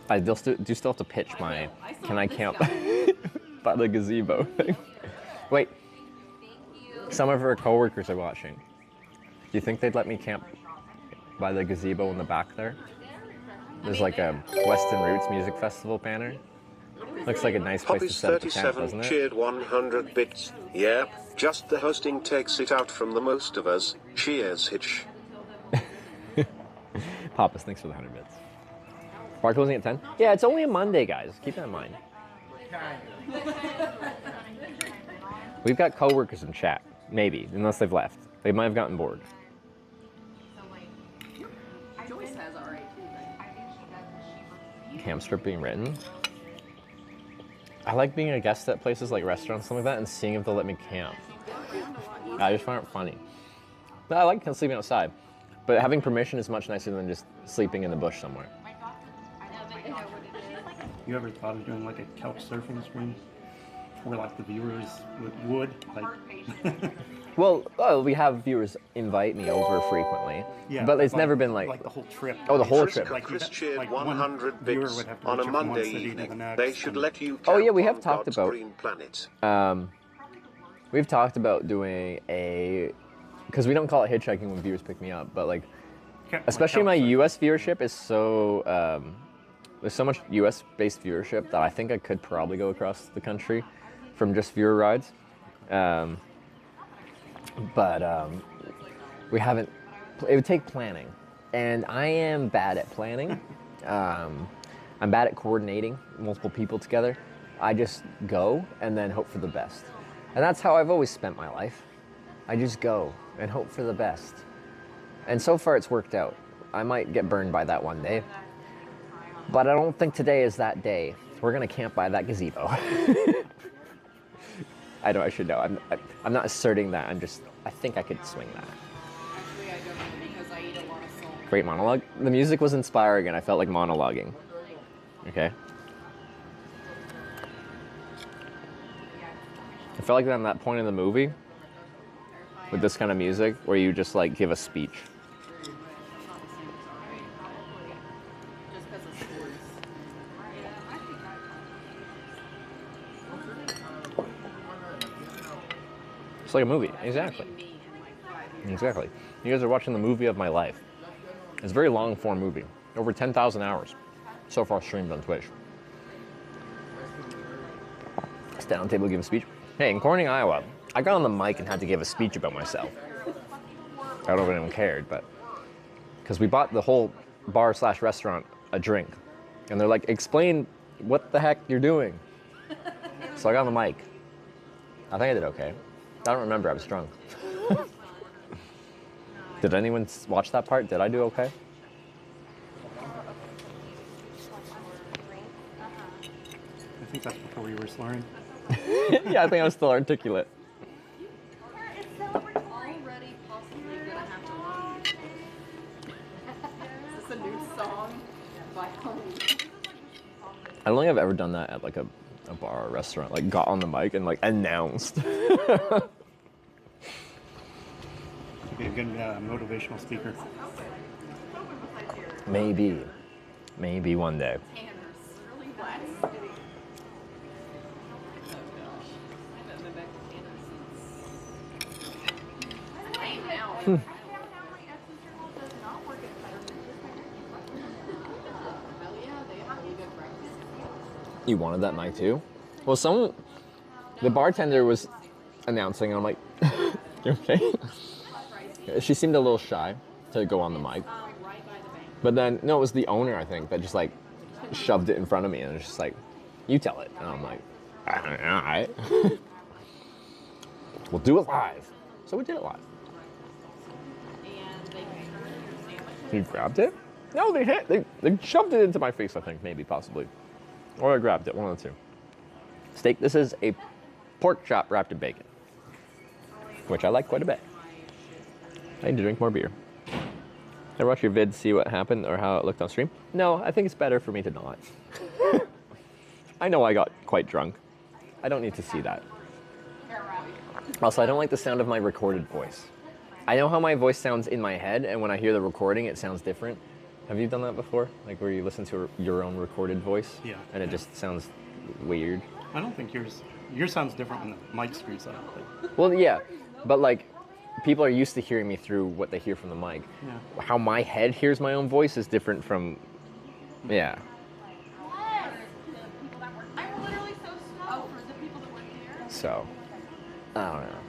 I do still have to pitch my can I camp by the gazebo thing. Wait, some of her coworkers are watching. Do you think they'd let me camp by the gazebo in the back there? There's like a Weston Roots Music Festival banner. Looks like a nice place to Hobbies set up the tent, 37 doesn't it? cheered 100 bits. Yeah, just the hosting takes it out from the most of us. Cheers, Hitch. Papas, thanks for the 100 bits. Bar closing at 10? Yeah, it's only a Monday, guys. Keep that in mind. We've got coworkers in chat. Maybe, unless they've left. They might have gotten bored. Joyce has RA too. Camp script being written. I like being a guest at places like restaurants, something like that, and seeing if they'll let me camp. I just find it funny. No, I like sleeping outside, but having permission is much nicer than just sleeping in the bush somewhere. You ever thought of doing like a couch surfing stream? Where like the viewers would like... Well, we have viewers invite me over frequently, Yeah, but it's like- never been like like the whole trip. Oh, the whole trip. Chris cheered like 100 one viewer bits would have to on a trip from one Monday city to the evening. next, They should let you Oh yeah, camp we have on talked God's about. green planet. We've talked about doing because we don't call it hitchhiking when viewers pick me up, but like, especially my U.S. viewership is so there's so much U.S. based viewership that I think I could probably go across the country from just viewer rides, but we haven't. It would take planning, and I am bad at planning. I'm bad at coordinating multiple people together. I just go and then hope for the best. And that's how I've always spent my life. I just go and hope for the best. And so far it's worked out. I might get burned by that one day. But I don't think today is that day. We're gonna camp by that gazebo. I know I should know. I'm not asserting that. I think I could swing that. Actually, I don't because I eat a lot of salt. Great monologue. The music was inspiring and I felt like monologuing. Okay. I felt like I'm at that point in the movie with this kind of music where you just like give a speech. It's like a movie. Exactly. Exactly. You guys are watching the movie of my life. It's a very long form movie. Over 10,000 hours so far streamed on Twitch. Stand on table, give a speech. Hey, in Corning, Iowa, I got on the mic and had to give a speech about myself. I don't know if anyone cared, but because we bought the whole bar/restaurant a drink, and they're like, explain what the heck you're doing. So I got on the mic. I think I did okay. I don't remember, I was drunk. Did anyone watch that part? Did I do okay? I think that's before you were slurring. Yeah, I think I was still articulate. Already possibly gonna have to leave. Is this a new song by Homie? I don't think I've ever done that at like a bar or restaurant, like got on the mic and like announced. Be a good motivational speaker. Maybe one day. You wanted that mic too? Well, the bartender was announcing, and I'm like, you okay? She seemed a little shy to go on the mic. But then, no, it was the owner, I think, that just like shoved it in front of me, and it was just like, you tell it. And I'm like, all right. We'll do it live. So we did it live. You grabbed it? No, they shoved it into my face, I think, maybe, possibly. Or I grabbed it, one of the two. Steak, this is a pork chop wrapped in bacon, which I like quite a bit. I need to drink more beer. I watch your vid, see what happened or how it looked on stream? No, I think it's better for me to not. I know I got quite drunk. I don't need to see that. Also, I don't like the sound of my recorded voice. I know how my voice sounds in my head, and when I hear the recording, it sounds different. Have you done that before? Like where you listen to your own recorded voice? Yeah. And it just sounds weird? I don't think yours sounds different when the mic screws up. But... Well, yeah, but like people are used to hearing me through what they hear from the mic. Yeah. How my head hears my own voice is different from, yeah. So, I don't know.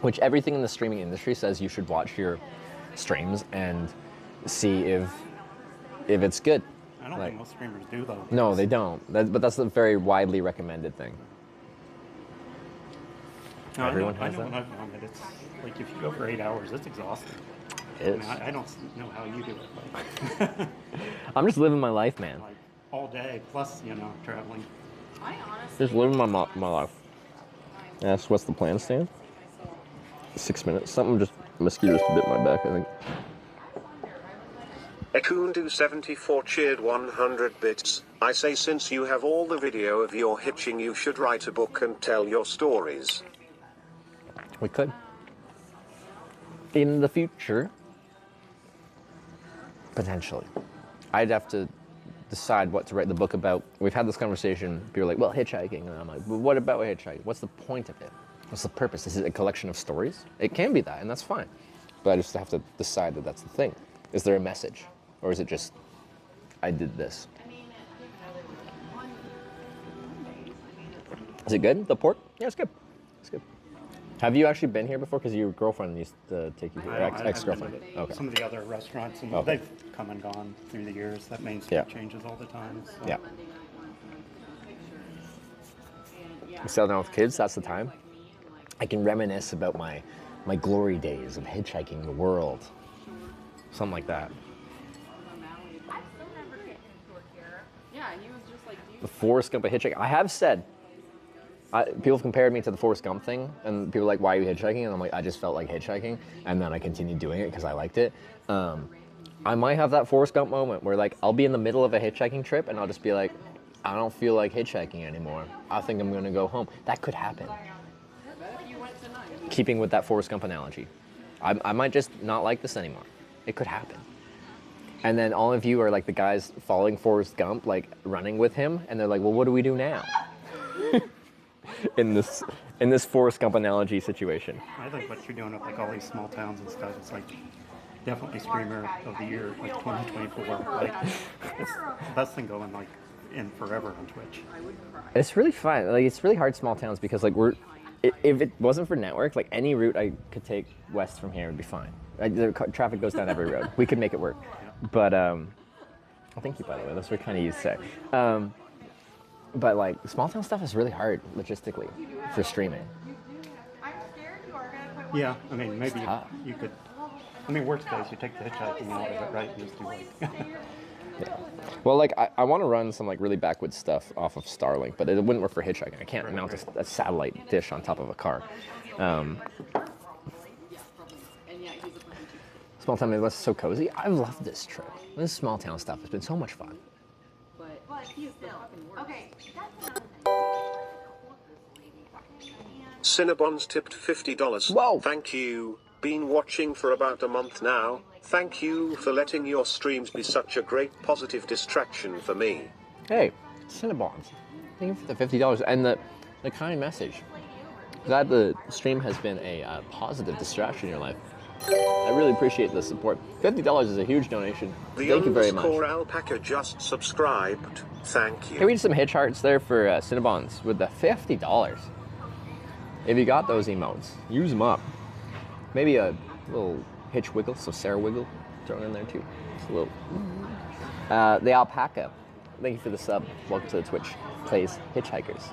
Which everything in the streaming industry says you should watch your streams and see if it's good. I don't think most streamers do though. No, they don't. But that's a very widely recommended thing. No, Everyone I has know that. when I've done it, it's like if you go for 8 hours, it's exhausting. It is. I don't know how you do it. But I'm just living my life, man. like all day, plus traveling. Just living my life. Ask what's the plan, Stan? 6 minutes. Something just mosquitoes bit my back, I think. Ekundu74 cheered 100 bits. I say since you have all the video of your hitching, you should write a book and tell your stories. We could. In the future, potentially. I'd have to decide what to write the book about. We've had this conversation. People are like, well, hitchhiking. And I'm like, well, what about hitchhiking? What's the point of it? What's the purpose? Is it a collection of stories? It can be that, and that's fine. But I just have to decide that that's the thing. Is there a message? Or is it just, I did this? Is it good, the pork? Yeah, it's good. It's good. Have you actually been here before? Because your girlfriend used to take you here, ex-girlfriend. Okay. Some of the other restaurants, and they've come and gone through the years. That Main Street changes all the time. So. Yeah. I settle down with kids, that's the time. I can reminisce about my glory days of hitchhiking the world. Something like that. The Forrest Gump of hitchhiking. I have said, people have compared me to the Forrest Gump thing, and people are like, why are you hitchhiking? And I'm like, I just felt like hitchhiking, and then I continued doing it because I liked it. I might have that Forrest Gump moment where like, I'll be in the middle of a hitchhiking trip, and I'll just be like, I don't feel like hitchhiking anymore. I think I'm gonna go home. That could happen. Keeping with that Forrest Gump analogy. I might just not like this anymore. It could happen. And then all of you are like the guys following Forrest Gump, like running with him, and they're like, well, what do we do now? in this Forrest Gump analogy situation. I think what you're doing with like all these small towns and stuff, it's like definitely streamer of the year, like 2024. Like it's the best thing going like in forever on Twitch. It's really fun. Like it's really hard small towns because like if it wasn't for network, like any route I could take west from here would be fine. The traffic goes down every road. We could make it work. But well, thank you by the way. That's what kind of you say. But like small town stuff is really hard logistically for streaming. Yeah, I mean maybe you could. I mean worst case you take the hitchhiking out of it, right? And just do like. Yeah. Well, like I want to run some like really backwoods stuff off of Starlink, but it wouldn't work for hitchhiking. I can't mount a satellite dish on top of a car. Small town Midwest is so cozy. I love this trip. This small town stuff has been so much fun. Cinnabons tipped $50. Whoa! Thank you. Been watching for about a month now. Thank you for letting your streams be such a great positive distraction for me. Hey, Cinnabons. Thank you for the $50 and the kind message. Glad the stream has been a positive distraction in your life. I really appreciate the support. $50 is a huge donation. Thank you very much. The alpaca just subscribed. Thank you. Hey, we did some hitch hearts there for Cinnabons with the $50. If you got those emotes, use them up. Maybe a little hitch wiggle, so Sarah wiggle thrown in there too. Just a little. The alpaca. Thank you for the sub. Welcome to the Twitch Plays Hitchhikers.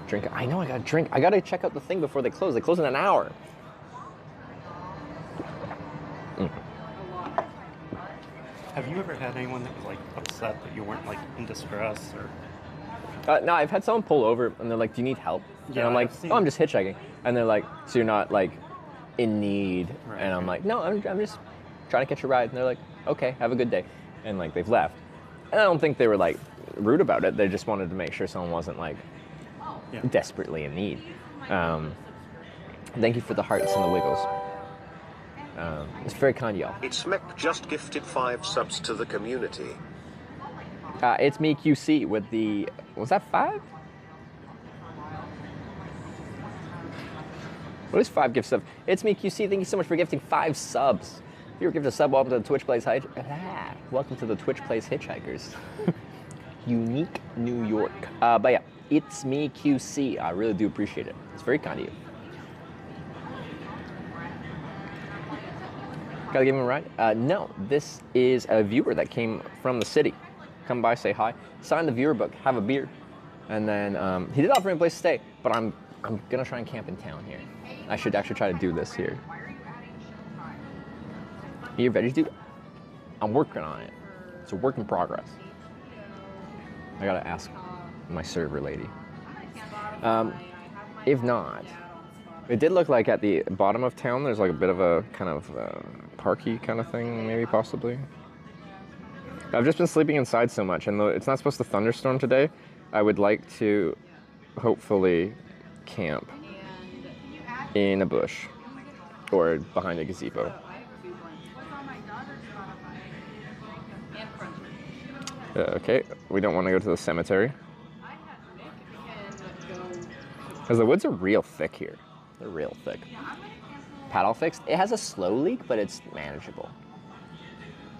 Drink. I know I gotta drink. I gotta check out the thing before they close. They close in an hour. Have you ever had anyone that was like upset that you weren't like in distress or? No, I've had someone pull over and they're like, "Do you need help?" Yeah, and I'm like, I've seen "Oh, I'm just hitchhiking." And they're like, "So you're not like in need?" Right, and I'm like, "No, I'm just trying to catch a ride." And they're like, "Okay, have a good day," and like they've left. And I don't think they were like rude about it. They just wanted to make sure someone wasn't like desperately in need. Thank you for the hearts and the wiggles. It's very kind of y'all. It's Mech just gifted 5 subs to the community. It's me QC with the, was that 5? What is 5 gift subs? It's me QC. Thank you so much for gifting 5 subs. If you were gifted a sub, welcome to the Twitch Plays welcome to the Twitch Plays Hitchhikers. Unique New York. But yeah, it's me QC. I really do appreciate it. It's very kind of you. Gotta give him a ride? No, this is a viewer that came from the city. Come by, say hi, sign the viewer book, have a beer, and then he did offer me a place to stay, but I'm gonna try and camp in town here. I should actually try to do this here. You veggies, dude? I'm working on it. It's a work in progress. I gotta ask my server lady. If not, it did look like at the bottom of town there's like a bit of a kind of parky kind of thing, maybe possibly. I've just been sleeping inside so much, and though it's not supposed to thunderstorm today, I would like to hopefully camp in a bush or behind a gazebo. Okay, we don't want to go to the cemetery. Because the woods are real thick here. They're real thick. Paddle fixed. It has a slow leak, but it's manageable.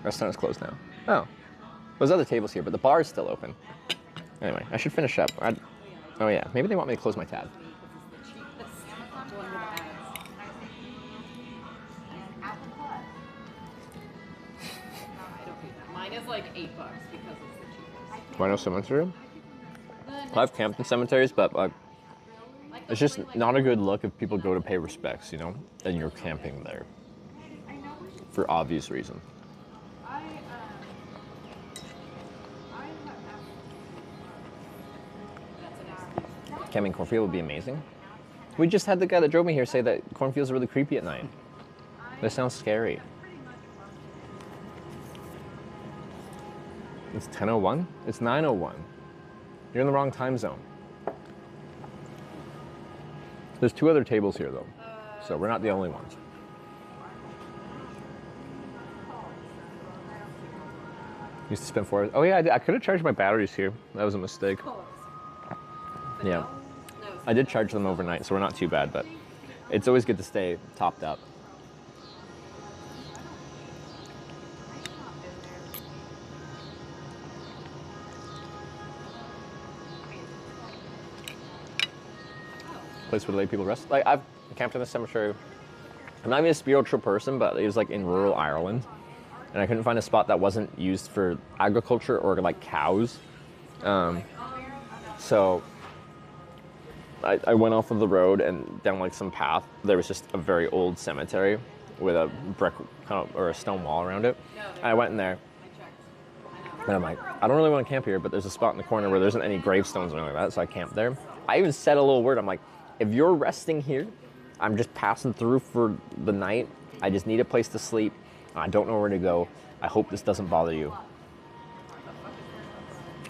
Restaurant is closed now. Oh. There's other tables here, but the bar is still open. Anyway, I should finish up. Oh yeah, maybe they want me to close my tab. Mine is like $8 because it's the cheapest. Why no cemetery? I've camped in cemeteries, but it's just not a good look if people go to pay respects, you know, and you're camping there for obvious reasons. Camping cornfield would be amazing. We just had the guy that drove me here say that cornfields are really creepy at night. That sounds scary. It's 10:01? It's 9:01. You're in the wrong time zone. There's 2 other tables here though, so we're not the only ones. Used to spend 4 hours. Oh yeah, I could have charged my batteries here. That was a mistake. Yeah. I did charge them overnight, so we're not too bad, but it's always good to stay topped up. Place where they let people rest. Like, I've camped in the cemetery. I'm not even a spiritual person, but it was like in rural Ireland. And I couldn't find a spot that wasn't used for agriculture or like cows. So I went off of the road and down like some path. There was just a very old cemetery with a brick or a stone wall around it. And I went in there. And I'm like, I don't really want to camp here, but there's a spot in the corner where there isn't any gravestones or anything like that, so I camped there. I even said a little word. I'm like, if you're resting here, I'm just passing through for the night. I just need a place to sleep. I don't know where to go. I hope this doesn't bother you.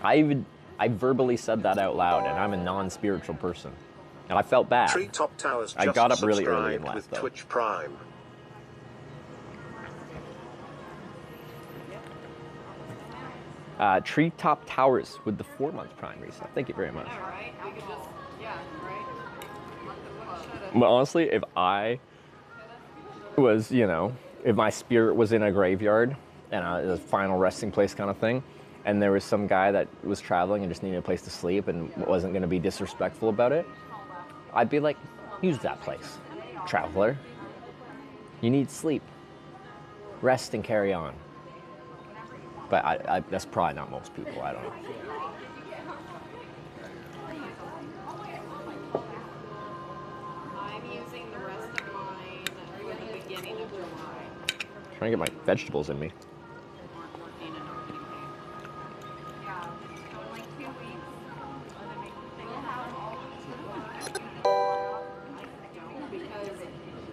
I verbally said that out loud, and I'm a non-spiritual person. And I felt bad. Treetop Towers I got up really early and left, with though. Twitch Prime. Treetop Towers with the 4-month Prime reset. Thank you very much. But honestly, if I was, you know, if my spirit was in a graveyard and a final resting place kind of thing, and there was some guy that was traveling and just needed a place to sleep and wasn't going to be disrespectful about it, I'd be like, use that place, traveler. You need sleep. Rest and carry on. But that's probably not most people. I don't know. I'm using the rest of mine for the beginning of July. Trying to get my vegetables in me.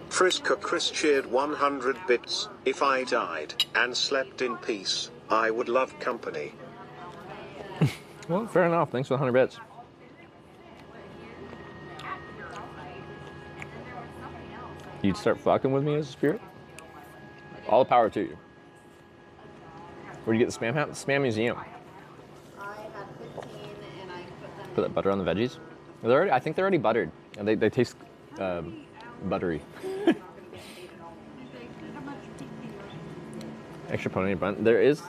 Frisker Chris cheered 100 bits. If I died and slept in peace, I would love company. Well, fair enough. Thanks for the 100 bits. You'd start fucking with me as a spirit? All the power to you. Where'd you get the spam hat? The Spam Museum. I had 15 and I put them Put that butter on the veggies. They're already, I think they're already buttered. And they taste buttery. Extra pony bun. There is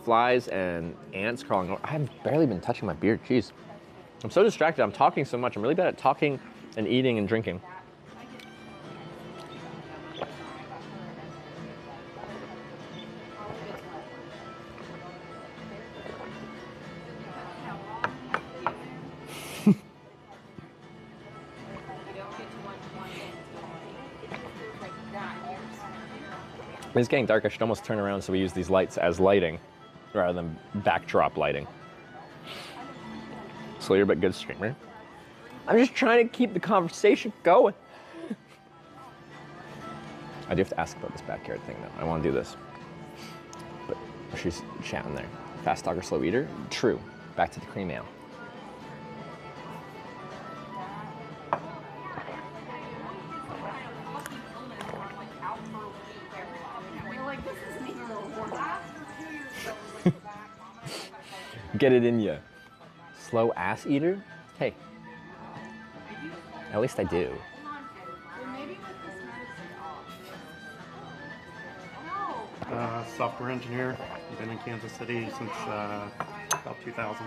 flies and ants crawling over. I have barely been touching my beard. Jeez. I'm so distracted. I'm talking so much. I'm really bad at talking and eating and drinking. It's getting dark. I should almost turn around so we use these lights as lighting rather than backdrop lighting. Slayer, but good streamer. I'm just trying to keep the conversation going. I do have to ask about this backyard thing though. I want to do this. But she's chatting there. Fast talker, slow eater? True. Back to the cream ale. Get it in ya. Slow ass eater? Hey. At least I do. Software engineer. I've been in Kansas City since about 2000.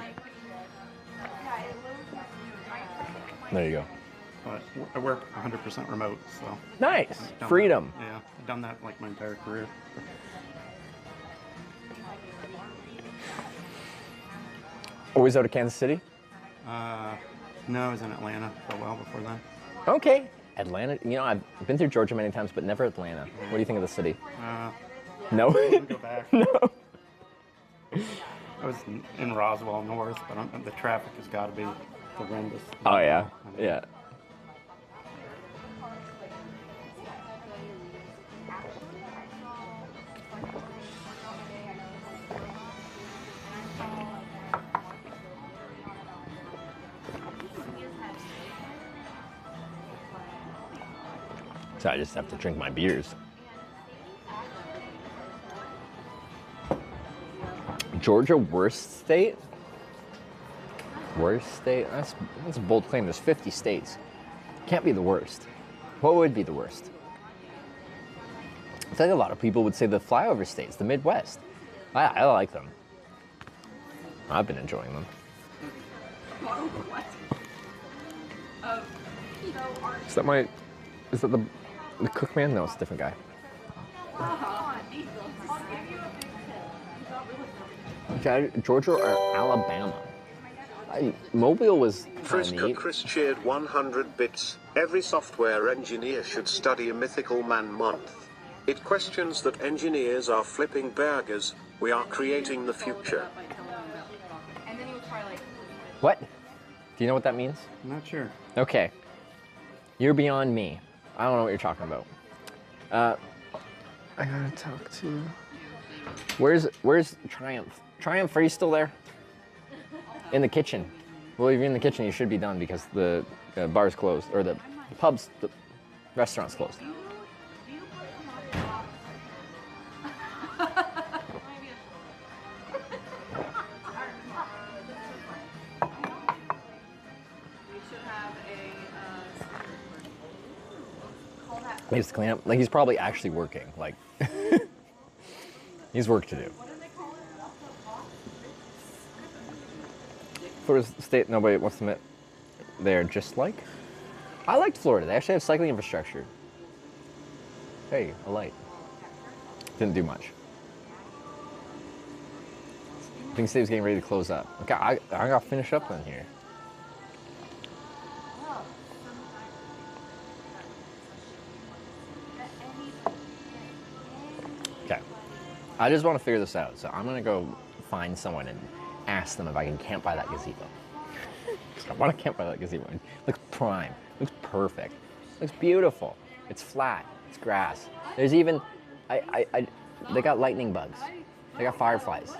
There you go. But I work 100% remote, so. Nice. Freedom. Yeah, I've done that like my entire career. Always out of Kansas City? No, I was in Atlanta for a while before that. Okay. Atlanta, you know, I've been through Georgia many times, but never Atlanta. What do you think of the city? No? I wouldn't go back. No. I was in Roswell North, but the traffic has got to be horrendous. Oh, yeah. Yeah. So I just have to drink my beers. Georgia worst state? Worst state? That's a bold claim. There's 50 states. Can't be the worst. What would be the worst? I feel like a lot of people would say the flyover states, the Midwest. I like them. I've been enjoying them. Is that the cook man? No, it's a different guy. Georgia or Alabama? Mobile was Frisker Chris cheered 100 bits. Every software engineer should study a mythical man month. It questions that engineers are flipping burgers. We are creating the future. What? Do you know what that means? I'm not sure. Okay. You're beyond me. I don't know what you're talking about. I gotta talk to... Where's Triumph? Triumph, are you still there? In the kitchen. Well, if you're in the kitchen, you should be done because the bar's closed, or the restaurant's closed. He has to clean up. Like, he's probably actually working. Like, he's work to do. Florida's state nobody wants to admit they're just like. I liked Florida. They actually have cycling infrastructure. Hey, a light. Didn't do much. I think the state was getting ready to close up. Okay, I gotta finish up on here. Okay. I just want to figure this out, so I'm gonna go find someone and ask them if I can camp by that gazebo. I want to camp by that gazebo. It looks prime. It looks perfect. It looks beautiful. It's flat. It's grass. There's even, they got lightning bugs. They got fireflies.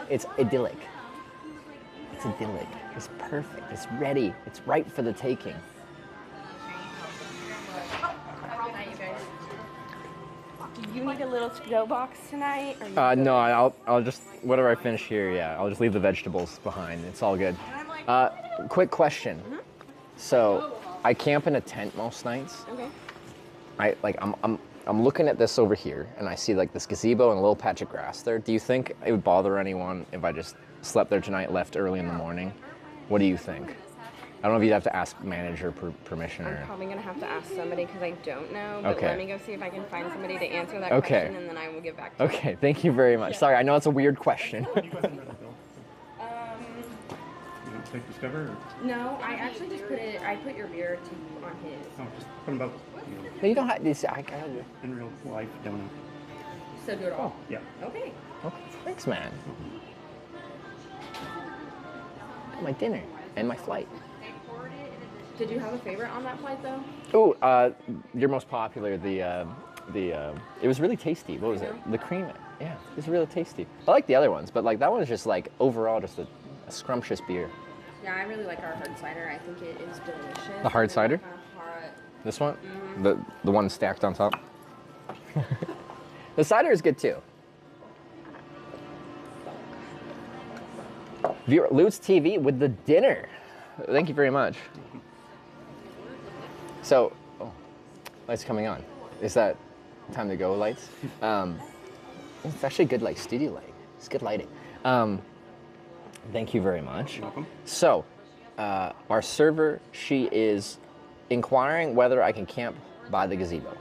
It's idyllic. It's idyllic. It's perfect. It's ready. It's ripe for the taking. Do you need a little to-go box tonight? Or No, I'll just, whatever I finish here, yeah, I'll just leave the vegetables behind. It's all good. Quick question. So, I camp in a tent most nights. Okay. I'm looking at this over here, and I see like this gazebo and a little patch of grass there. Do you think it would bother anyone if I just slept there tonight, left early in the morning? What do you think? I don't know if you'd have to ask manager permission or... I'm probably going to have to ask somebody because I don't know, but Okay. let me go see if I can find somebody to answer that Okay. question, and then I will get back to you. Okay, thank you very much. Sorry, I know it's a weird question. Take Discover? Or? No, I actually just I put your beer to on his. Oh, just put them both. No, you don't have this. I gotta do. In real life, don't know. So do it all? Yeah. Okay. Okay, thanks, man. My dinner and my flight. Did you have a favorite on that flight, though? Oh, your most popular, it was really tasty. What was it? The cream. Yeah, it was really tasty. I like the other ones, but like that one is just like overall just a scrumptious beer. Yeah, I really like our hard cider. I think it is delicious. The hard cider? Hard. This one? Mhm. The one stacked on top? The cider is good too. Lutz TV with the dinner. Thank you very much. So, lights coming on. Is that time to go, lights? It's actually good, like studio light. It's good lighting. Thank you very much. You're welcome. So, our server, she is inquiring whether I can camp by the gazebo.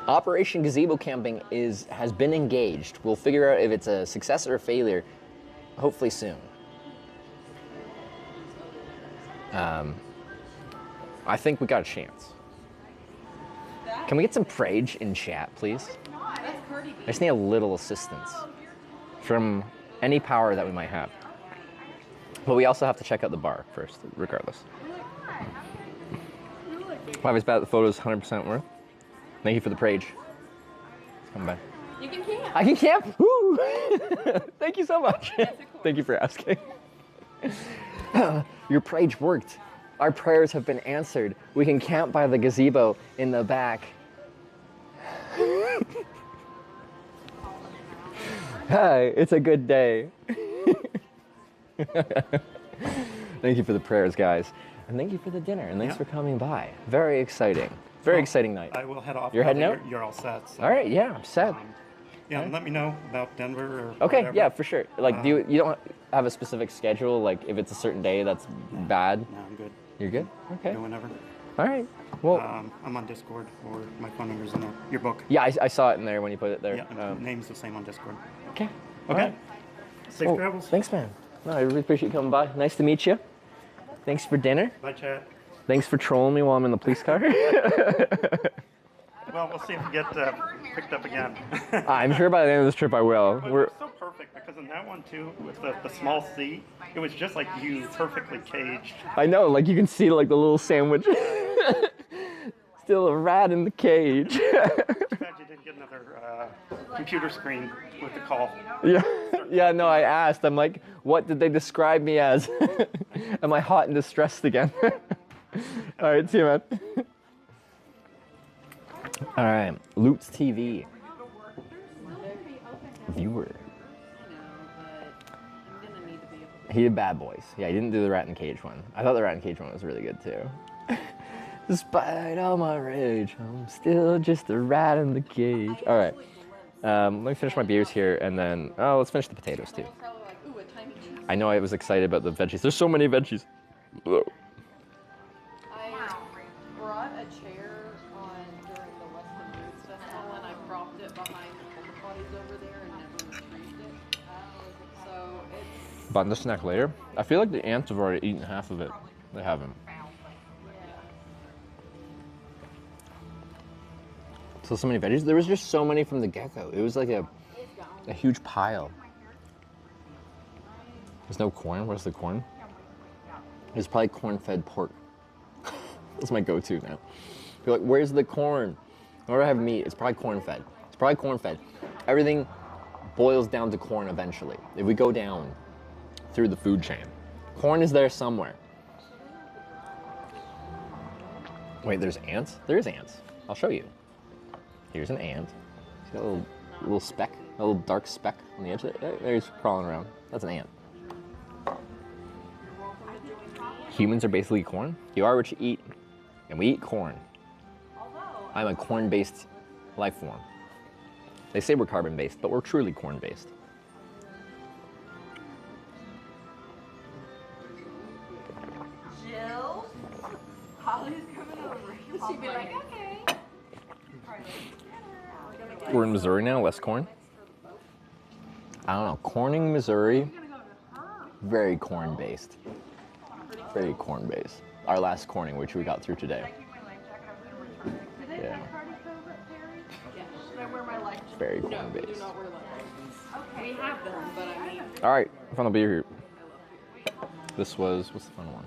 Operation Gazebo Camping has been engaged. We'll figure out if it's a success or a failure, hopefully soon. I think we got a chance. Can we get some prage in chat, please? I just need a little assistance from any power that we might have. But we also have to check out the bar first, regardless. Live is bad, the photo's 100% worth. Thank you for the prage. Come by. You can camp. I can camp? Woo! Thank you so much. Thank you for asking. Your prage worked. Our prayers have been answered. We can camp by the gazebo in the back. Hi, it's a good day. Thank you for the prayers, guys. And thank you for the dinner. And thanks for coming by. Very exciting. Very exciting night. I will head off. You're heading out? You're all set. So. All right, yeah, I'm set. Yeah, and let me know about Denver or Okay, whatever. yeah, for sure. Like, you don't have a specific schedule? Like, if it's a certain day that's bad? No, I'm good. You're good? Okay. Go whenever. All right. Well, I'm on Discord, or my phone number's in there. Your book. Yeah, I saw it in there when you put it there. Yeah, name's the same on Discord. Okay. Okay. Right. Safe travels. Thanks, man. No, I really appreciate you coming by. Nice to meet you. Thanks for dinner. Bye, chat. Thanks for trolling me while I'm in the police car. Well, we'll see if we get picked up again. I'm sure by the end of this trip I will. But it's so perfect because in that one too, with the small seat, it was just like you perfectly caged. I know, like you can see like the little sandwich. Still a rat in the cage. Too bad you didn't get another computer screen with the call. Yeah, yeah. No, I asked. I'm like, what did they describe me as? Am I hot and distressed again? All right, see you, man. All right, Loots TV. Viewer. He did Bad Boys. Yeah, he didn't do the Rat in the Cage one. I thought the Rat in the Cage one was really good too. Despite all my rage, I'm still just a rat in the cage. All right, let me finish my beers here, and then let's finish the potatoes too. I know I was excited about the veggies. There's so many veggies. I brought a chair during the Weston Foods Festival, and I propped it behind the porta potties over there and never retrieved it. So it's... Button the snack later. I feel like the ants have already eaten half of it. They haven't. So many veggies. There was just so many from the get-go. It was like a huge pile. There's no corn. Where's the corn? It's probably corn-fed pork. That's my go-to now. You're like, where's the corn? Whenever I have meat, it's probably corn-fed. It's probably corn-fed. Everything boils down to corn eventually. If we go down through the food chain, corn is there somewhere. Wait, there's ants? There is ants. I'll show you. Here's an ant. He's got a little speck, a little dark speck on the edge of it. There he's crawling around. That's an ant. Humans are basically corn. You are what you eat, and we eat corn. I'm a corn-based life form. They say we're carbon-based, but we're truly corn-based. Jill? Holly's coming over. She'd be like, okay. We're in Missouri now, less corn. I don't know, Corning, Missouri, very corn-based. Very corn-based. Our last Corning, which we got through today. Yeah. Very corn-based. We have them, but I mean... All right, final beer here. This was, what's the final one?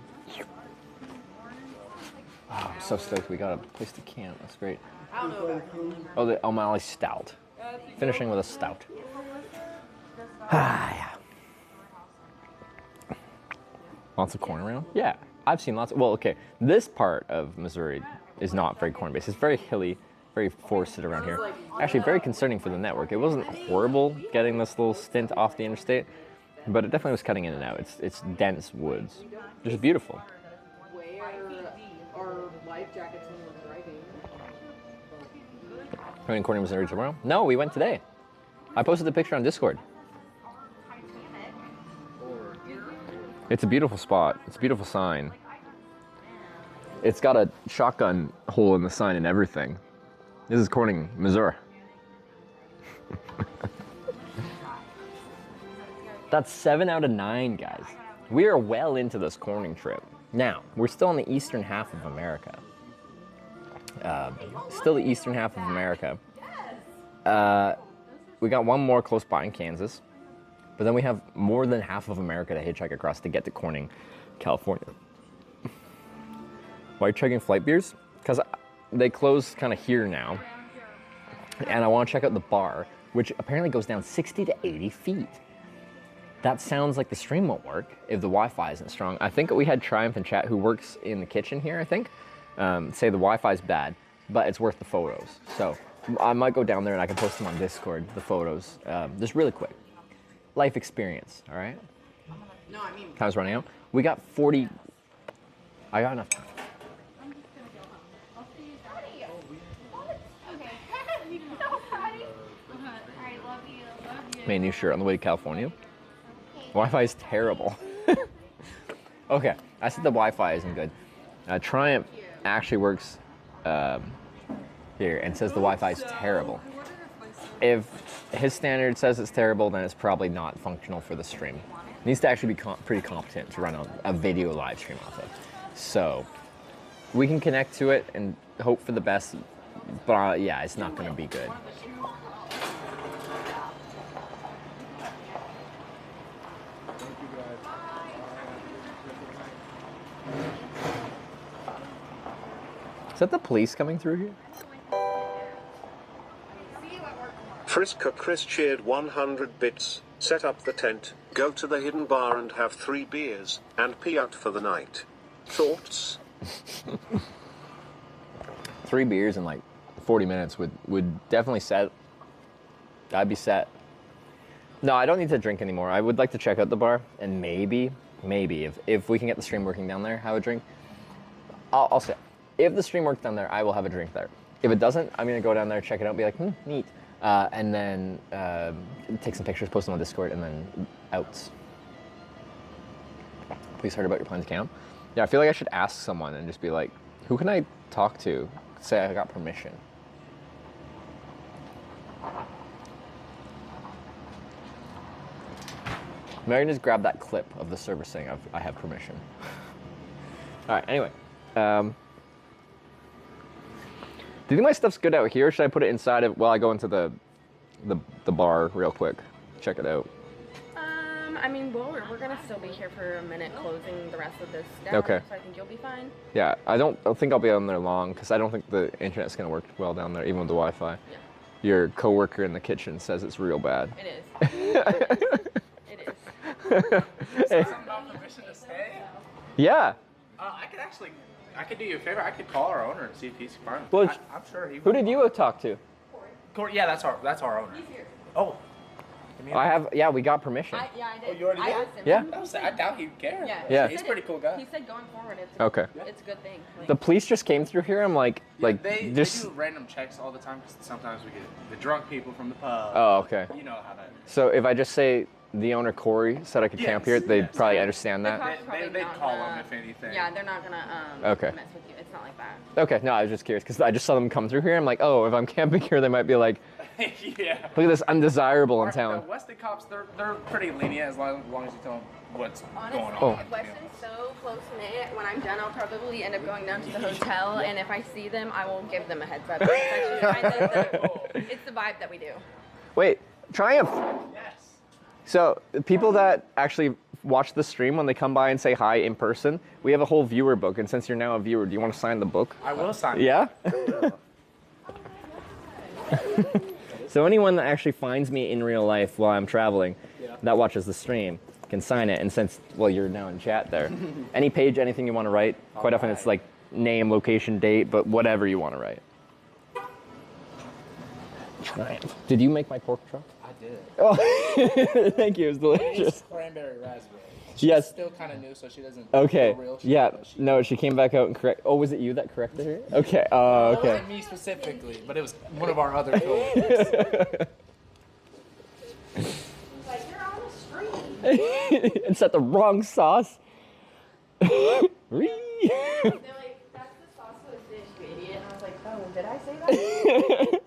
Oh, I'm so stoked we got a place to camp. That's great. I don't know about Oh, the O'Malley Stout. Finishing with a stout. Ah, yeah. Lots of corn around? Yeah, I've seen lots of, well, okay. This part of Missouri is not very corn-based. It's very hilly, very forested around here. Actually, very concerning for the network. It wasn't horrible getting this little stint off the interstate, but it definitely was cutting in and out. It's dense woods, which is beautiful. Our life jackets when we're driving. Going to Corning, Missouri tomorrow? No, we went today. I posted the picture on Discord. It's a beautiful spot. It's a beautiful sign. It's got a shotgun hole in the sign and everything. This is Corning, Missouri. That's 7 out of 9, guys. We are well into this Corning trip. Now, we're still in the eastern half of America. Still the eastern half of America. We got one more close by in Kansas, but then we have more than half of America to hitchhike across to get to Corning, California. Why are you checking flight beers? Because they close kind of here now, and I want to check out the bar, which apparently goes down 60 to 80 feet. That sounds like the stream won't work if the Wi-Fi isn't strong. I think we had Triumph in chat, who works in the kitchen here, I think, say the Wi-Fi is bad, but it's worth the photos. So I might go down there and I can post them on Discord, the photos, just really quick. life experience, all right? No, I mean. Time's running out. We got 40. I got enough time. Made a new shirt on the way to California. Wi-Fi is terrible. Okay, I said the Wi-Fi isn't good. Triumph actually works here and says the Wi-Fi is terrible. If his standard says it's terrible, then it's probably not functional for the stream. It needs to actually be pretty competent to run a video live stream off of. So we can connect to it and hope for the best, but yeah, it's not going to be good. Is that the police coming through here? Friska Chris cheered 100 bits, set up the tent, go to the hidden bar and have 3 beers, and pee out for the night. Thoughts? 3 beers in like 40 minutes would definitely set. I'd be set. No, I don't need to drink anymore. I would like to check out the bar and maybe if we can get the stream working down there, have a drink. I'll say, if the stream works down there, I will have a drink there. If it doesn't, I'm gonna go down there, check it out, be like, neat. And then take some pictures, post them on Discord, and then outs. Please heard about your plans to camp. Yeah, I feel like I should ask someone and just be like, who can I talk to? Say I got permission. Maybe I can just grab that clip of the server saying I have permission. All right, anyway. Do you think my stuff's good out here, or should I put it inside of while I go into the bar real quick? Check it out. I mean, well, we're gonna still be here for a minute closing the rest of this down, Okay. so I think you'll be fine. Yeah, I don't think I'll be on there long, because I don't think the internet's gonna work well down there, even with the Wi-Fi. Yeah. Your coworker in the kitchen says it's real bad. It is. It is. Something about permission to stay? Yeah. I could do you a favor. I could call our owner and see if he's fine. Well, I'm sure he. Who did you talk to? Corey. Yeah, that's our owner. He's here. Oh. We got permission. Yeah, I did. Oh, you already did? asked him. Yeah. I doubt he'd care. Yeah. He's a pretty cool guy. He said going forward, Okay. It's a good thing. Like, The police just came through here. I'm like, They just. do random checks all the time because sometimes we get the drunk people from the pub. Oh, okay. You know how that is. So if I just say the owner Corey said I could camp here, they'd probably understand that. They'd call him if anything. Yeah, they're not gonna Okay. mess with you. It's not like that. Okay, no, I was just curious because I just saw them come through here. I'm like, oh, if I'm camping here, they might be like, Yeah. look at this undesirable in town. The Weston cops, they're pretty lenient as long as you tell them what's Honestly, going on. Oh. Weston's so close knit. When I'm done, I'll probably end up going down to the hotel, and if I see them, I will give them a heads up. It's actually it's the vibe that we do. Wait, Triumph. Yes. So the people that actually watch the stream, when they come by and say hi in person, we have a whole viewer book. And since you're now a viewer, do you want to sign the book? I will sign it. Yeah? So anyone that actually finds me in real life while I'm traveling, that watches the stream, can sign it. And since, well, you're now in chat there, any page, anything you want to write, quite often it's like name, location, date, but whatever you want to write. Triumph. Did you make my pork chop? I did. Oh, thank you. It was delicious. It's cranberry raspberry. She's Yes. still kind of new, so she doesn't Okay. feel real. Yeah. No, she came back out and correct. Oh, was it you that corrected her? Okay. Oh, It okay. wasn't me specifically, but it was one of our other coworkers. Like, you're on the stream. It's at the wrong sauce. They're like, that's the sauce for this dish, you idiot. And I was like, oh, did I say that?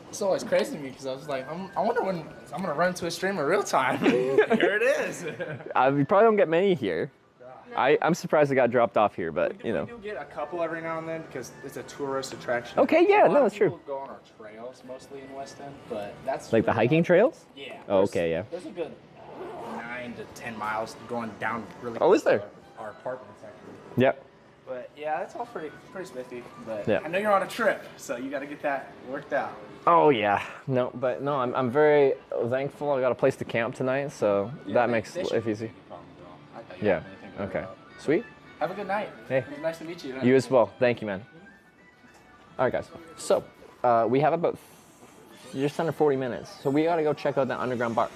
It's always crazy to me because I was like, I wonder when I'm gonna run to a stream in real time. Here it is. We probably don't get many here. I'm surprised it got dropped off here, but you know. We do get a couple every now and then because it's a tourist attraction. Okay, yeah, A lot no, of that's true. people go on our trails mostly in Weston, but that's Like the hiking trails? Yeah. Oh, okay, yeah. There's a good 9 to 10 miles going down really. Oh, is there? Our apartments actually. Yep. But yeah, it's all pretty spiffy. But Yeah. I know you're on a trip, so you got to get that worked out. Oh yeah. No, but no, I'm very thankful. I got a place to camp tonight, so that makes life easy. Yeah. Okay. Sweet. Have a good night. Hey. It was nice to meet you. You as well. Thank you, man. All right, guys. So, We have about just under 40 minutes, so we gotta go check out that underground bar.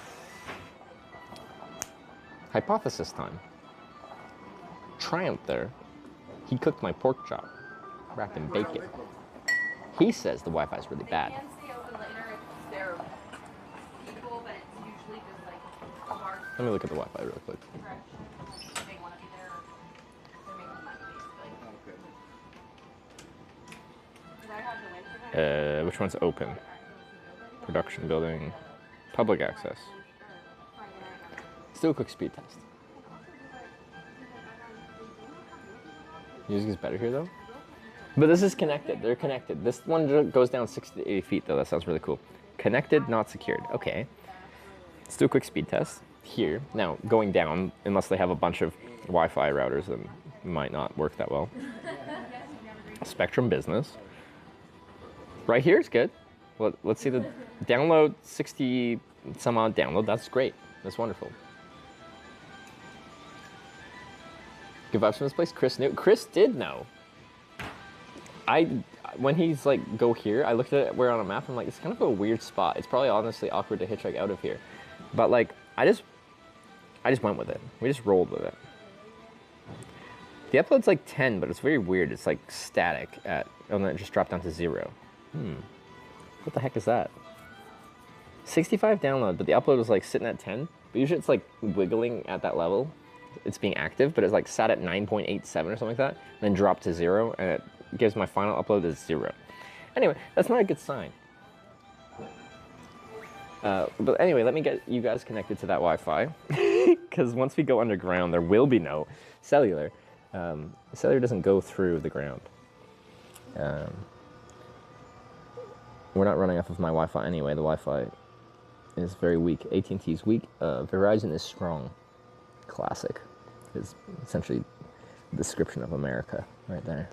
Hypothesis time. Triumph there. He cooked my pork chop, wrapped in bacon. He says the Wi-Fi is really bad. They can stay open later if they're people, but it's usually just like a hard. Let me look at the Wi-Fi real quick. They want to be there. They're making money basically. Because I have the winter. Which one's open? Production building, public access. Still a quick speed test. Music is better here though. But this is connected, they're connected. This one goes down 60 to 80 feet though, that sounds really cool. Connected, not secured, okay. Let's do a quick speed test here. Now, going down, unless they have a bunch of Wi-Fi routers, then it might not work that well. Spectrum Business. Right here is good. Well, let's see the download, 60 some odd download, that's great, that's wonderful. Good vibes from this place, Chris knew. Chris did know. When he's like, go here, I looked at it, we're on a map, I'm like, it's kind of a weird spot. It's probably honestly awkward to hitchhike out of here. But like, I just went with it. We just rolled with it. The upload's like 10, but it's very weird. It's like static and then it just dropped down to 0. What the heck is that? 65 download, but the upload was like sitting at 10. But usually it's like wiggling at that level. It's being active, but it's like sat at 9.87 or something like that, and then dropped to 0, and it gives my final upload as 0. Anyway, that's not a good sign. But anyway, let me get you guys connected to that Wi-Fi, because once we go underground, there will be no cellular. Cellular doesn't go through the ground. We're not running off of my Wi-Fi anyway. The Wi-Fi is very weak. AT&T is weak. Verizon is strong. Classic is essentially the description of America right there.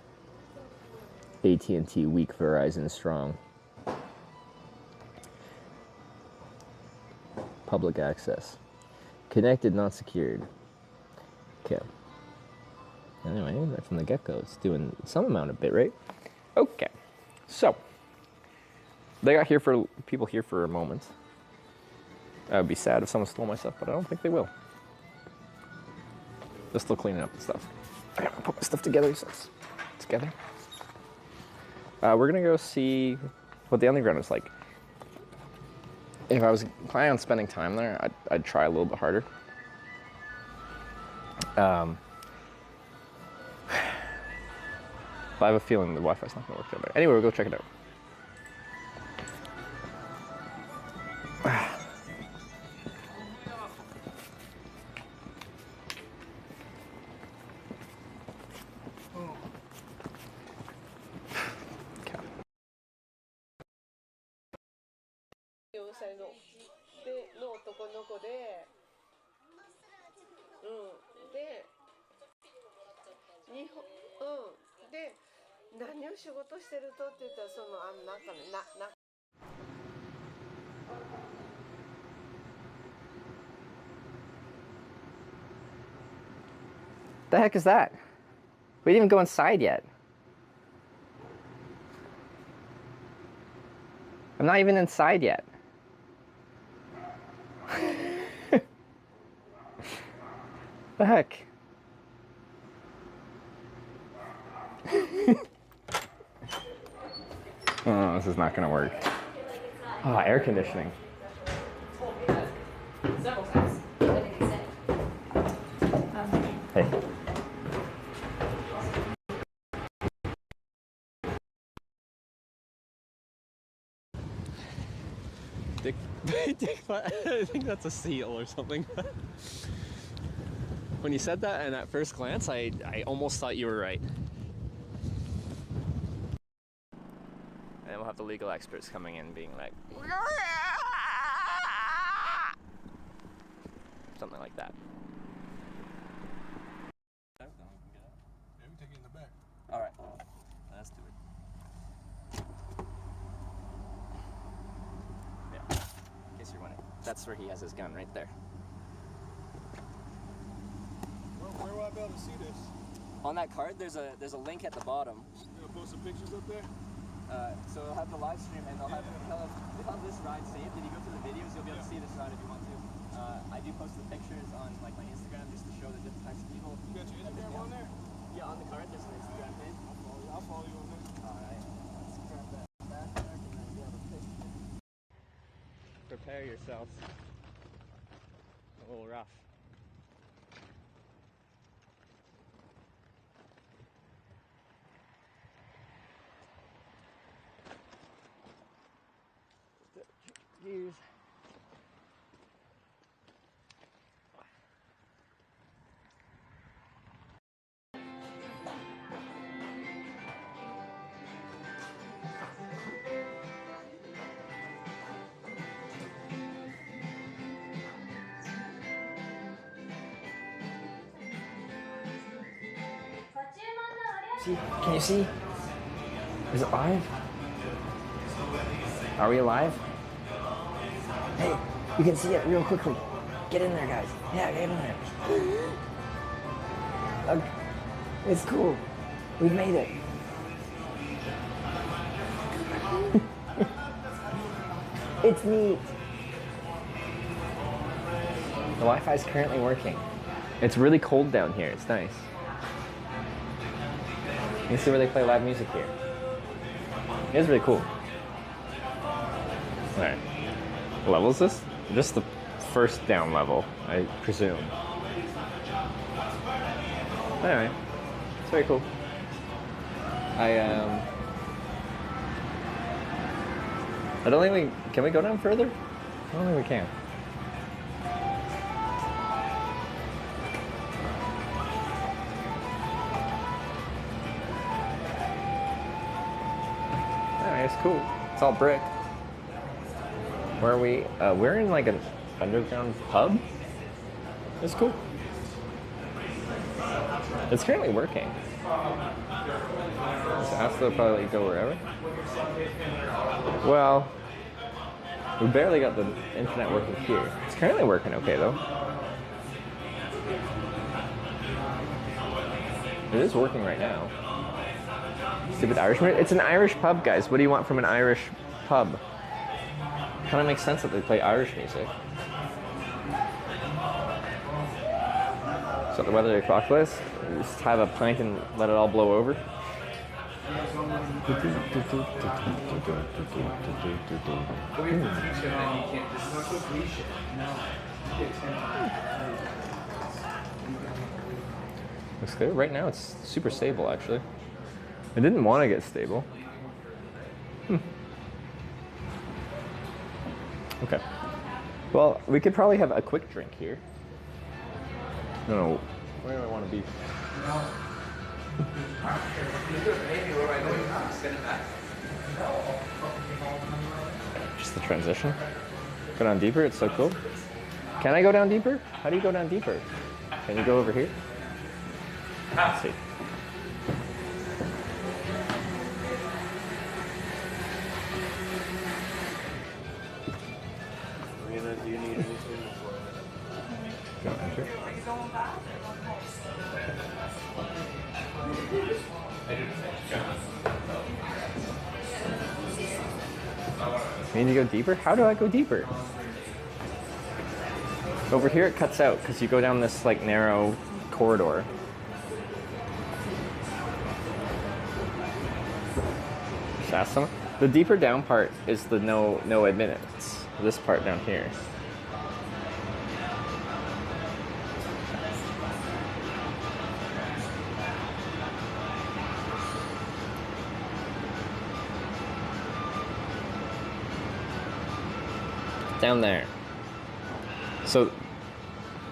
AT&T weak, Verizon strong. Public access. Connected, not secured. Okay. Anyway, right from the get-go, it's doing some amount of bitrate. Okay. So, they got people here for a moment. I would be sad if someone stole my stuff, but I don't think they will. They're still cleaning up the stuff. I gotta put my stuff together so it's together. We're gonna go see what the underground is like. If I was planning on spending time there, I'd try a little bit harder. But I have a feeling the Wi-Fi's not gonna work there. Anyway, we'll go check it out. The heck is that? We didn't even go inside yet. I'm not even inside yet. The heck? Oh, this is not gonna work. Oh, air conditioning. Hey. I think that's a seal or something. When you said that and at first glance, I almost thought you were right. And then we'll have the legal experts coming in being like, something like that. Yeah, we can take it in the back. All right, let's do it. Yeah, in case you're wondering. That's where he has his gun, right there. Where will I be able to see this? On that card, there's a link at the bottom. You gonna post some pictures up there? So they'll have the live stream and they'll have this ride saved. If you go to the videos, you'll be able to see this ride if you want to. I do post the pictures on like my Instagram just to show the different types of people. You got your Instagram on there? Yeah, on the card there's an Instagram page. I'll follow you on there. Alright, let's grab that backpack and then we have a picture. Prepare yourselves. A little rough. Gears. See? Can you see? Is it live? Are we alive? Hey, you can see it real quickly. Get in there, guys. Yeah, get in there. It's cool. We've made it. It's neat. The Wi-Fi is currently working. It's really cold down here. It's nice. You can see where they play live music here. It is really cool. Alright. What level is this? Just the first down level, I presume. Anyway, it's very cool. I don't think we can we go down further? I don't think we can. Alright, it's cool. It's all brick. Where are we? We're in like an underground pub. It's cool. It's currently working. So after they'll probably go wherever. Well, we barely got the internet working here. It's currently working okay though. It is working right now. Stupid Irishman. It's an Irish pub, guys. What do you want from an Irish pub? Kind of makes sense that they play Irish music. So the weather clock list, just have a pint and let it all blow over. Looks good. Right now it's super stable actually. I didn't want to get stable. Okay. Well, we could probably have a quick drink here. No, where do I want to be? Just the transition. Go down deeper, it's so cool. Can I go down deeper? How do you go down deeper? Can you go over here? Let's see. Do you need anything? Don't enter. You need to go deeper? How do I go deeper? Over here it cuts out because you go down this like narrow corridor. Just ask someone. The deeper down part is the no admittance. This part down here. Down there. So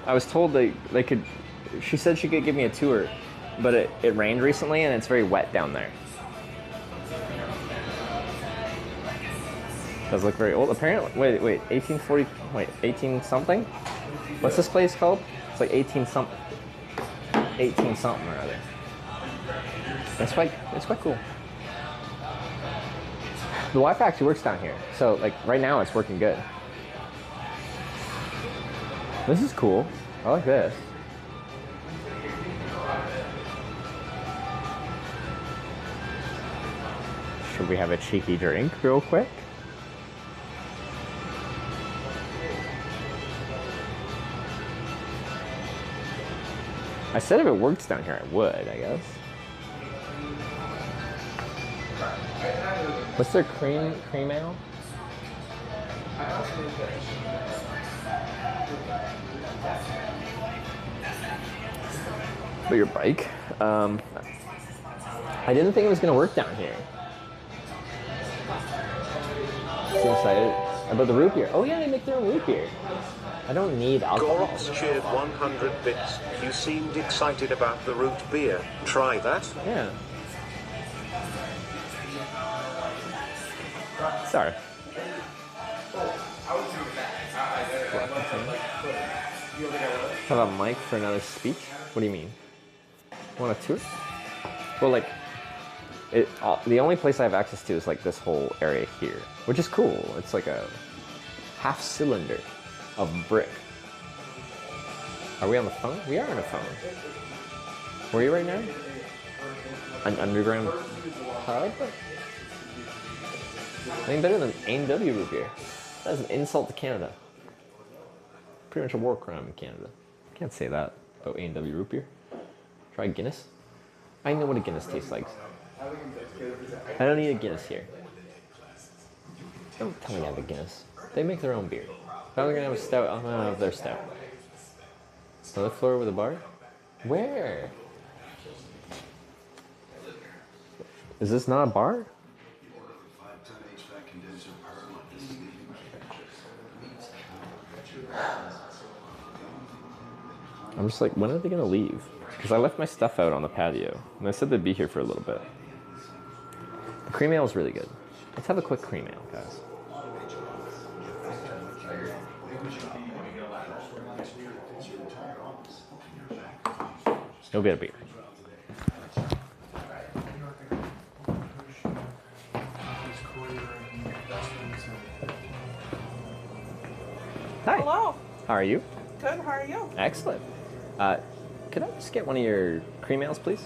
I was told they could, she said she could give me a tour, but it rained recently and it's very wet down there. Does look very old. Apparently, wait, 1840, wait, 18 something? What's this place called? It's like 18 something or other. It's quite cool. The Wi-Fi actually works down here. So like right now it's working good. This is cool. I like this. Should we have a cheeky drink real quick? I said if it works down here, I would, I guess. What's their cream ale? But your bike? I didn't think it was gonna work down here. So excited about the root beer. Oh yeah, they make their own root beer. I don't need alcohol. Gorox cheered 100 bits. You seemed excited about the root beer. Try that? Yeah. Sorry. Have a mic for another speech? What do you mean? Want a tour? Well, like, the only place I have access to is like this whole area here, which is cool. It's like a half cylinder of brick. Are we on the phone? We are on a phone. Where are you right now? An underground pub? Nothing better than A&W root beer. That's an insult to Canada. Pretty much a war crime in Canada. Can't say that about A&W root beer. Try Guinness. I know what a Guinness tastes like. I don't need a Guinness here. Don't tell me I have a Guinness. They make their own beer. If I was gonna have a stout, I'm gonna have their stout. Another floor with a bar? Where? Is this not a bar? I'm just like, when are they gonna leave? Because I left my stuff out on the patio, and I said they'd be here for a little bit. The cream ale is really good. Let's have a quick cream ale, guys. You'll get a beer. Hi. Hello. How are you? Good, how are you? Excellent. Could I just get one of your cream ales, please?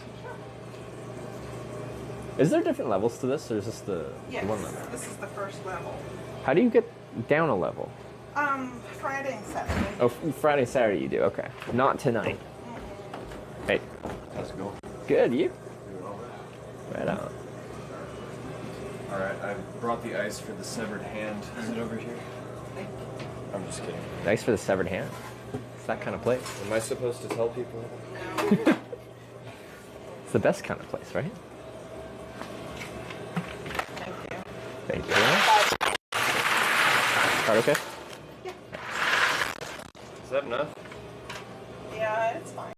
Is there different levels to this, or is this the one level? This is the first level. How do you get down a level? Friday and Saturday. Oh, Friday and Saturday you do, okay. Not tonight. Hey. How's it going? Good, you? Right on. Alright, I brought the ice for the severed hand. Is it over here? I'm just kidding. Thanks for the severed hand. It's that kind of place. Am I supposed to tell people? It's the best kind of place, right? Thank you. Card okay? Is that enough? Yeah, it's fine.